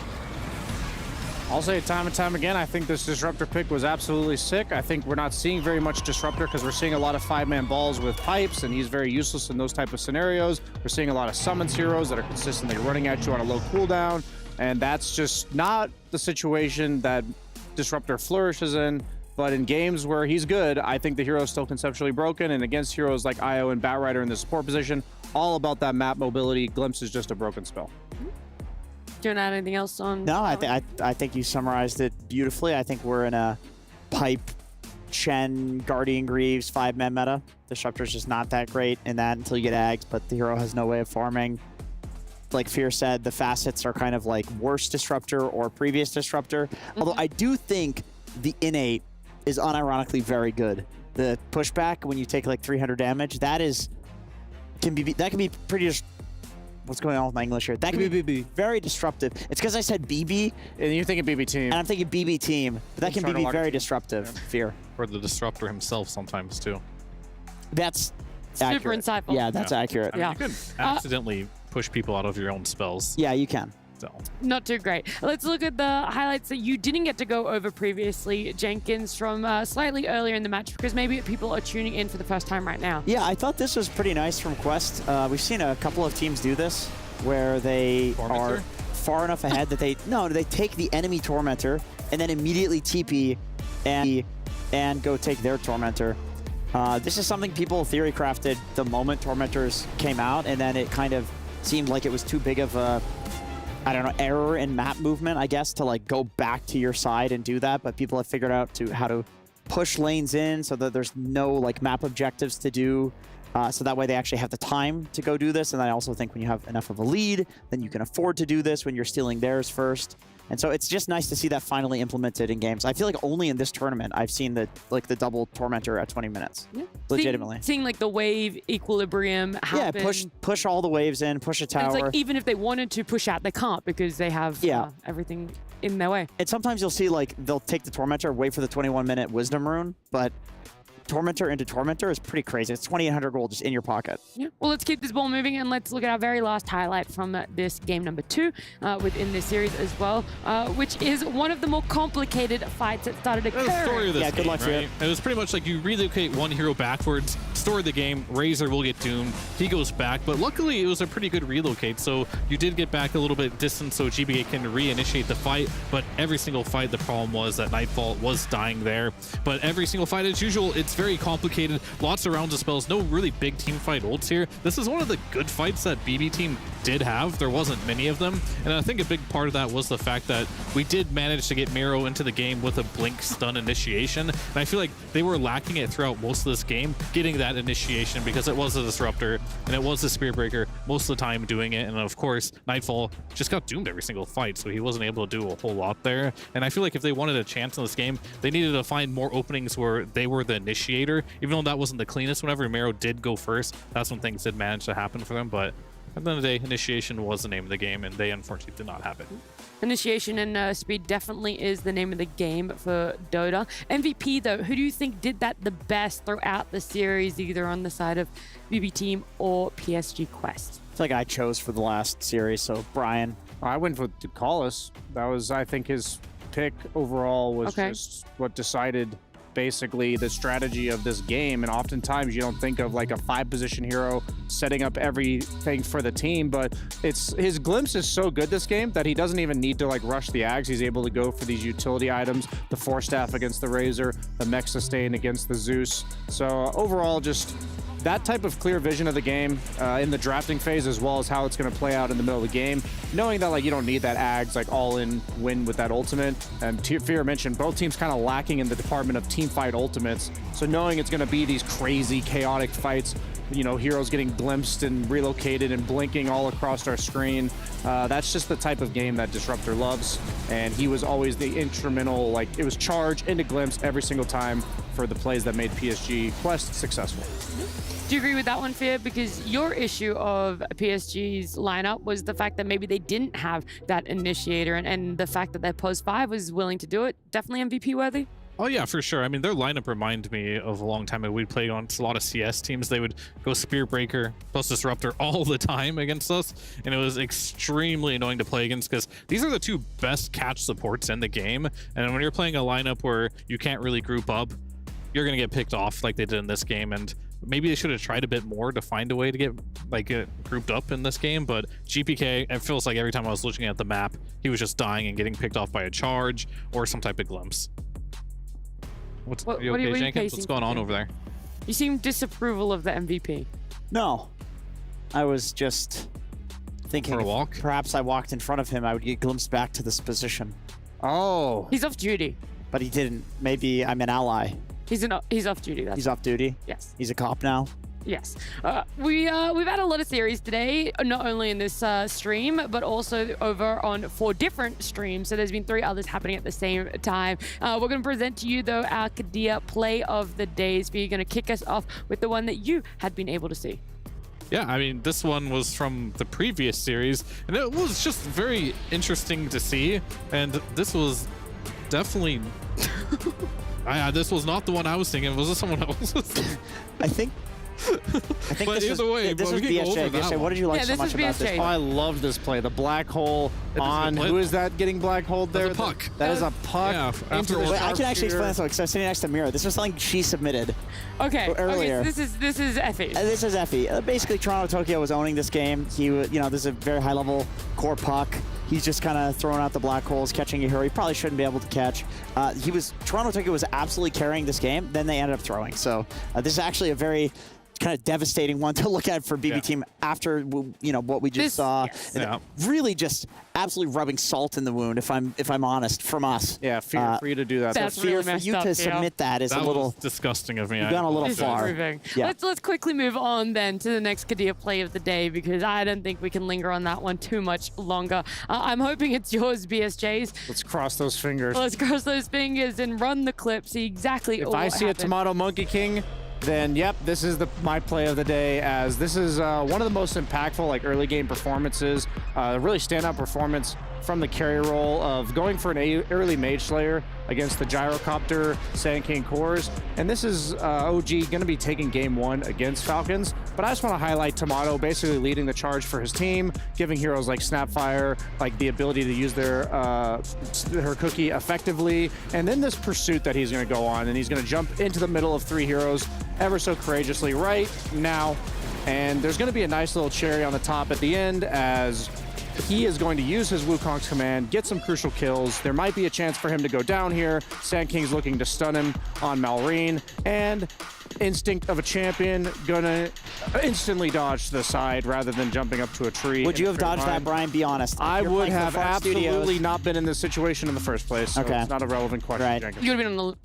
I'll say time and time again, I think this Disruptor pick was absolutely sick. I think we're not seeing very much Disruptor because we're seeing a lot of 5-man balls with pipes, and he's very useless in those type of scenarios. We're seeing a lot of summons heroes that are consistently running at you on a low cooldown, and that's just not the situation that Disruptor flourishes in. But in games where he's good, I think the hero is still conceptually broken, and against heroes like Io and Batrider in the support position, all about that map mobility. Glimpse is just a broken spell. Do you want to add anything else on? No, I think you summarized it beautifully. I think we're in a pipe, Chen, Guardian Greaves, 5-man meta. Disruptor's just not that great in that until you get agged, but the hero has no way of farming. Like Fear said, the facets are kind of like worse Disruptor or previous Disruptor. Although I do think the innate is unironically very good. The pushback when you take like 300 damage, that can be pretty. What's going on with my English here? That can be very disruptive. It's because I said BB. And you're thinking BB Team. And I'm thinking BB Team. But that can be very disruptive, Fear. Or the Disruptor himself sometimes, too. That's super accurate. Insightful. Yeah, that's accurate. I mean, you can accidentally push people out of your own spells. Yeah, you can. So. Not too great. Let's look at the highlights that you didn't get to go over previously, Jenkins, from slightly earlier in the match, because maybe people are tuning in for the first time right now. Yeah, I thought this was pretty nice from Quest. We've seen a couple of teams do this, where they are far enough ahead that they take the enemy Tormentor and then immediately TP and go take their Tormentor. This is something people theory crafted the moment Tormentors came out, and then it kind of seemed like it was too big of a, I don't know, error in map movement, I guess, to like go back to your side and do that. But people have figured out how to push lanes in so that there's no like map objectives to do. So that way they actually have the time to go do this. And I also think when you have enough of a lead, then you can afford to do this when you're stealing theirs first. And so it's just nice to see that finally implemented in games. I feel like only in this tournament I've seen the double Tormentor at 20 minutes. Yeah. Legitimately. Seeing like the wave equilibrium happen. Yeah, push all the waves in, push a tower. And it's like even if they wanted to push out, they can't because they have everything in their way. And sometimes you'll see like they'll take the Tormentor, wait for the 21-minute Wisdom Rune, but Tormentor into Tormentor is pretty crazy. It's 2,800 gold just in your pocket. Yeah. Well, let's keep this ball moving and let's look at our very last highlight from this game number 2 within this series as well, which is one of the more complicated fights that started occurring. The story of this game, good luck, right? It was pretty much like you relocate one hero backwards, store the game, Razor will get doomed, he goes back, but luckily it was a pretty good relocate, so you did get back a little bit distant so GBK can reinitiate the fight, but every single fight the problem was that Nightfall was dying there. But every single fight, as usual, it's very complicated, lots of rounds of spells, no really big team fight ults here. This is one of the good fights that BB Team did have. There wasn't many of them, and I think a big part of that was the fact that we did manage to get Miro into the game with a blink stun initiation, and I feel like they were lacking it throughout most of this game, getting that initiation because it was a Disruptor and it was a Spear Breaker. most of the time doing it. And of course, Nightfall just got doomed every single fight, so he wasn't able to do a whole lot there. And I feel like if they wanted a chance in this game, they needed to find more openings where they were the initiator. Even though that wasn't the cleanest, whenever Romero did go first, that's when things did manage to happen for them. But at the end of the day, initiation was the name of the game, and they unfortunately did not have it. Initiation and speed definitely is the name of the game for Dota. MVP, though, who do you think did that the best throughout the series, either on the side of BB Team or PSG Quest? I feel like I chose for the last series, so Brian. I went for Callis. That was, I think, his pick overall was just what decided basically the strategy of this game. And oftentimes you don't think of like a 5-position hero setting up everything for the team, but his glimpse is so good this game that he doesn't even need to like rush the Ags. He's able to go for these utility items, the Force Staff against the Razor, the Mech Sustain against the Zeus. So overall, just that type of clear vision of the game in the drafting phase, as well as how it's going to play out in the middle of the game, knowing that like you don't need that Ags like all-in win with that ultimate. And Fear mentioned both teams kind of lacking in the department of team fight ultimates, so knowing it's going to be these crazy chaotic fights, you know, heroes getting glimpsed and relocated and blinking all across our screen, that's just the type of game that Disruptor loves. And he was always the instrumental, like it was charge into glimpse every single time for the plays that made PSG Quest successful. Do you agree with that one, Fear? Because your issue of PSG's lineup was the fact that maybe they didn't have that initiator, and the fact that their post 5 was willing to do it, definitely MVP worthy? Oh yeah, for sure. I mean, their lineup reminded me of a long time ago. We'd play on a lot of CS teams. They would go Spear Breaker plus Disruptor all the time against us, and it was extremely annoying to play against because these are the two best catch supports in the game. And when you're playing a lineup where you can't really group up, you're going to get picked off like they did in this game. And maybe they should have tried a bit more to find a way to get grouped up in this game. But GPK, it feels like every time I was looking at the map, he was just dying and getting picked off by a charge or some type of glimpse. Are you okay, Jenkins? What's going on over there? You seem disapproval of the MVP. No. I was just thinking for a walk? Perhaps I walked in front of him, I would get glimpsed back to this position. Oh. He's off duty. But he didn't. Maybe I'm an ally. He's off duty. He's off duty? Yes. He's a cop now? Yes. We've had a lot of series today, not only in this stream, but also over on 4 different streams. So there's been 3 others happening at the same time. We're going to present to you, though, our Kadia play of the days. We're going to kick us off with the one that you had been able to see. Yeah, I mean, this one was from the previous series, and it was just very interesting to see. And this was definitely... this was not the one I was thinking. Was this someone else's? I think but this either way, this was BSJ. What did you like so much about this? Oh, I love this play. The black hole on. Who is that getting black hole there? That's a puck. That is a puck. Yeah, I can actually explain this because I was sitting next to Mira. This was something she submitted earlier. Okay, so this is Effie. This is Effie. Basically, Toronto Tokyo was owning this game. He, this is a very high-level core puck. He's just kind of throwing out the black holes, catching a hero he probably shouldn't be able to catch. Toronto Tokyo was absolutely carrying this game. Then they ended up throwing. So this is actually a very kind of devastating one to look at for BB Team after what we just saw. Yes. Yeah. Really just absolutely rubbing salt in the wound, if I'm honest, from us. Yeah, Fear for you to do that. That's Fear really for you to submit that is a little disgusting of me. You've gone a little far. Yeah. Let's quickly move on then to the next Kadia play of the day, because I don't think we can linger on that one too much longer. I'm hoping it's yours, BSJs. Let's cross those fingers. Let's cross those fingers and run the clip, see exactly if what I see happened. a Tomato Monkey King, then yep, this is my play of the day, as this is one of the most impactful early game performances, really standout performance from the carry role of going for an early Mage Slayer against the Gyrocopter Sand King cores. And this is OG going to be taking game 1 against Falcons. But I just want to highlight Tomato basically leading the charge for his team, giving heroes like Snapfire the ability to use her cookie effectively. And then this pursuit that he's going to go on, and he's going to jump into the middle of 3 heroes ever so courageously right now. And there's going to be a nice little cherry on the top at the end, as he is going to use his Wukong's command, get some crucial kills. There might be a chance for him to go down here. Sand King's looking to stun him on Malrine, and instinct of a champion, gonna instantly dodge to the side rather than jumping up to a tree. Would you have dodged that, Brian? Be honest. I would have absolutely not been in this situation in the first place, so it's not a relevant question, Jenkins. You would have been on the...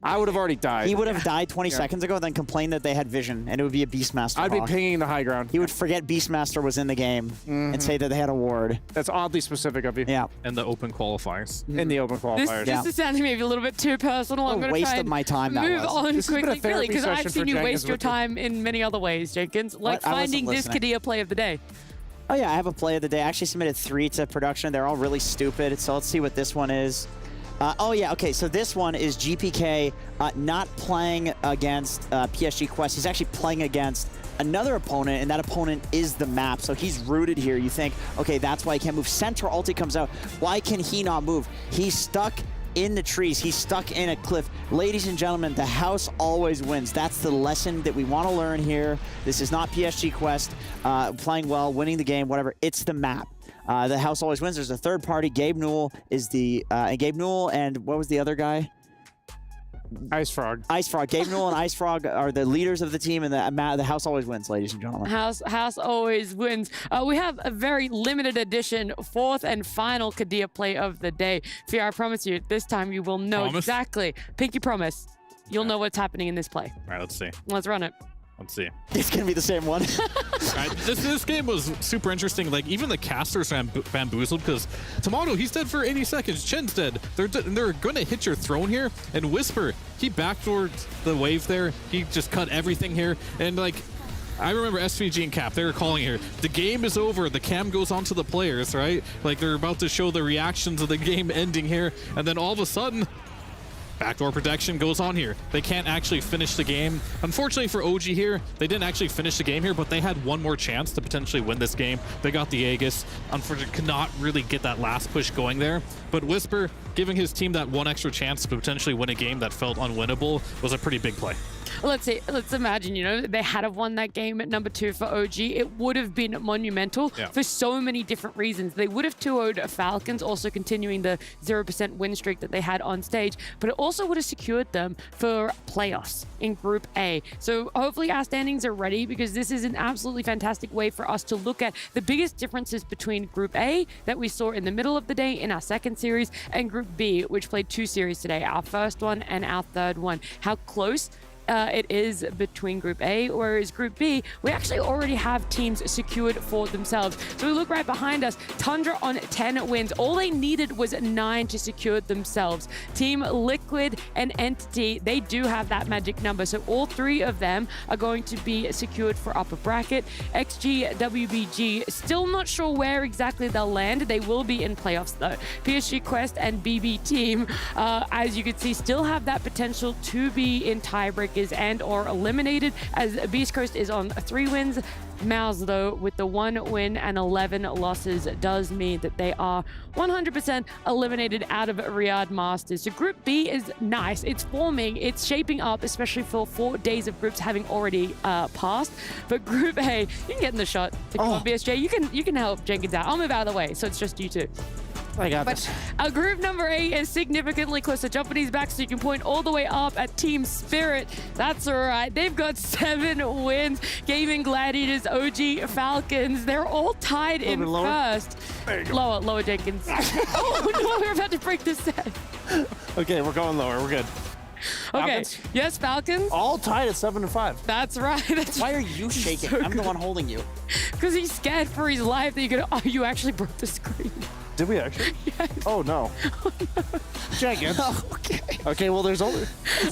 I would have already died. He would have died 20 seconds ago, then complained that they had vision, and it would be a Beastmaster. I'd be Hawk. pinging the high ground. He would forget Beastmaster was in the game and say that they had a ward. That's oddly specific of you. Yeah. And the open qualifiers. In the open qualifiers. This is sounding maybe a little bit too personal. I'm going to waste try of and my time that move was. on This has been a quickly. Really, therapy because I've session seen for you Jenkins waste your with the- time in many other ways, Jenkins. Like I wasn't finding this listening. Kadia play of the day. Oh yeah, I have a play of the day. I actually submitted 3 to production. They're all really stupid, so let's see what this one is. Oh yeah, okay, so this one is GPK not playing against PSG Quest. He's actually playing against another opponent, and that opponent is the map. So he's rooted here. You think, okay, that's why he can't move. Center ulti comes out. Why can he not move? He's stuck in the trees. He's stuck in a cliff. Ladies and gentlemen, the house always wins. That's the lesson that we want to learn here. This is not PSG Quest playing well, winning the game, whatever. It's the map. The house always wins. There's a third party. Gabe Newell is the Gabe Newell and what was the other guy? Ice Frog. Ice Frog. Gabe Newell and Ice Frog are the leaders of the team, and the house always wins, ladies and gentlemen. House always wins. We have a very limited edition, 4th and final Kadia play of the day. Fia, I promise you, this time you will know exactly. Pinky promise. You'll know what's happening in this play. All right, let's see. Let's run it. Let's see. It's going to be the same one. This game was super interesting. Like, even the casters are bamboozled because Tomato, he's dead for 80 seconds. Chen's dead. They're going to hit your throne here. And Whisper, he backdoored the wave there. He just cut everything here. And, like, I remember SVG and Cap, they were calling here, the game is over. The cam goes on to the players, right? Like, they're about to show the reactions of the game ending here. And then all of a sudden, backdoor protection goes on here. They can't actually finish the game. Unfortunately for OG here, they didn't actually finish the game here, but they had one more chance to potentially win this game. They got the Aegis. Unfortunately, could not really get that last push going there. But Whisper, giving his team that one extra chance to potentially win a game that felt unwinnable was a pretty big play. Let's imagine, you know, they had have won that game at number 2 for OG. It would have been monumental for so many different reasons. They would have 2-0'd Falcons, also continuing the 0% win streak that they had on stage, but it also would have secured them for playoffs in Group A. So hopefully our standings are ready, because this is an absolutely fantastic way for us to look at the biggest differences between Group A that we saw in the middle of the day in our second series and Group B, which played 2 series today, our first one and our third one. How close it is between Group A, whereas Group B, we actually already have teams secured for themselves. So we look right behind us, Tundra on 10 wins. All they needed was 9 to secure themselves. Team Liquid and Entity, they do have that magic number, so all 3 of them are going to be secured for upper bracket. XG, WBG, still not sure where exactly they'll land. They will be in playoffs though. PSG Quest and BB Team, as you can see, still have that potential to be in tiebreakers and or eliminated, as Beast Coast is on 3 wins. Mouse, though, with the 1 win and 11 losses, does mean that they are 100% eliminated out of Riyadh Masters. So Group B is nice. It's forming. It's shaping up, especially for 4 days of groups having already passed. But Group A, you can get in the shot. Come on, BSJ. You can help Jenkins out. I'll move out of the way, so it's just you two. I got this. Group number 8 is significantly closer. Japanese back, so you can point all the way up at Team Spirit. That's all right. They've got 7 wins. Gaming Gladiators, OG Falcons, they're all tied in first. There you go. Lower Jenkins. Oh no, we're about to break the set. Okay, we're going lower. We're good. Okay. Falcons. Yes, Falcons. All tied at 7-5. That's right. Why are you shaking? So I'm the one holding you. Because he's scared for his life that you're gonna. Oh, you actually broke the screen. Did we actually? Yes. Oh no. Jenkins. Okay, well there's only.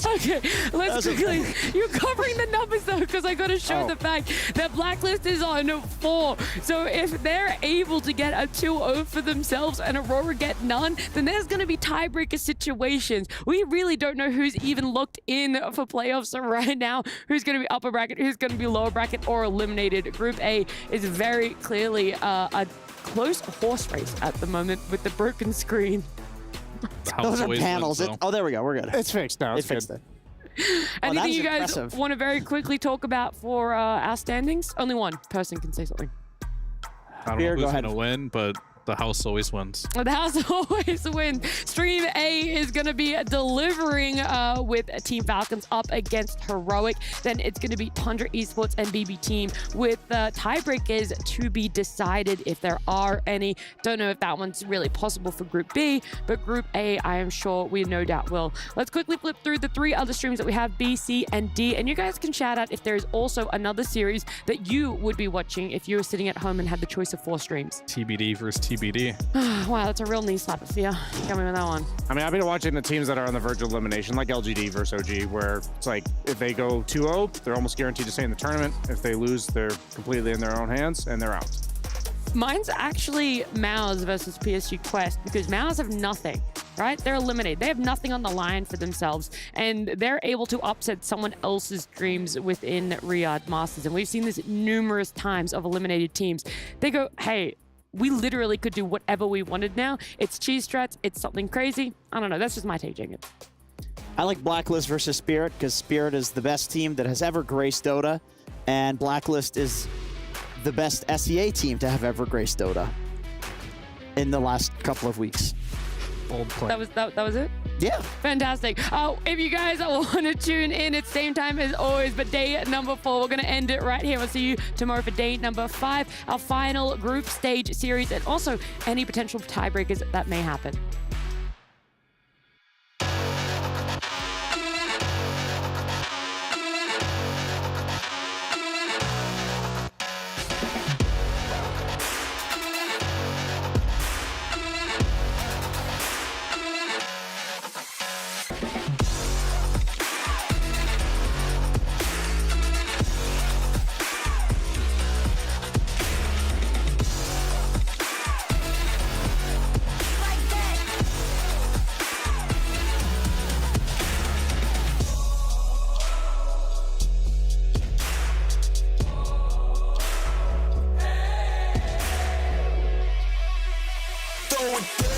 Okay, let's quickly. You're covering the numbers though, because I got to show the fact that Blacklist is on 4. So if they're able to get a 2-0 for themselves and Aurora get none, then there's going to be tiebreaker situations. We really don't know who's even locked in for playoffs right now. Who's going to be upper bracket, who's going to be lower bracket, or eliminated. Group A is very clearly a close horse race at the moment with the broken screen. Those are panels. Oh, there we go. We're good. It's fixed now. It fixed it. Anything you guys want to very quickly talk about for our standings? Only one person can say something. I don't know who's going to win, but The house always wins. The house always wins. Stream A is going to be delivering with Team Falcons up against Heroic. Then it's going to be Tundra Esports and BB Team with tiebreakers to be decided if there are any. Don't know if that one's really possible for Group B, but Group A, I am sure we no doubt will. Let's quickly flip through the 3 other streams that we have, B, C, and D, and you guys can shout out if there's also another series that you would be watching if you were sitting at home and had the choice of 4 streams. TBD versus TBD. Wow, that's a real knee slapper for you. Tell me with that one. I mean, I've been watching the teams that are on the verge of elimination, like LGD versus OG, where it's like if they go 2-0, they're almost guaranteed to stay in the tournament. If they lose, they're completely in their own hands and they're out. Mine's actually Mouse versus PSG Quest because Mouse have nothing, right? They're eliminated. They have nothing on the line for themselves, and they're able to upset someone else's dreams within Riyadh Masters. And we've seen this numerous times of eliminated teams. They go, hey, we literally could do whatever we wanted now. It's cheese strats. It's something crazy. I don't know. That's just my take, Jacob. I like Blacklist versus Spirit because Spirit is the best team that has ever graced Dota, and Blacklist is the best SEA team to have ever graced Dota in the last couple of weeks. Bold play. That was it? Yeah. Fantastic. If you guys want to tune in, it's same time as always, but day number 4, we're going to end it right here. We'll see you tomorrow for day number 5, our final group stage series, and also any potential tiebreakers that may happen. Throw it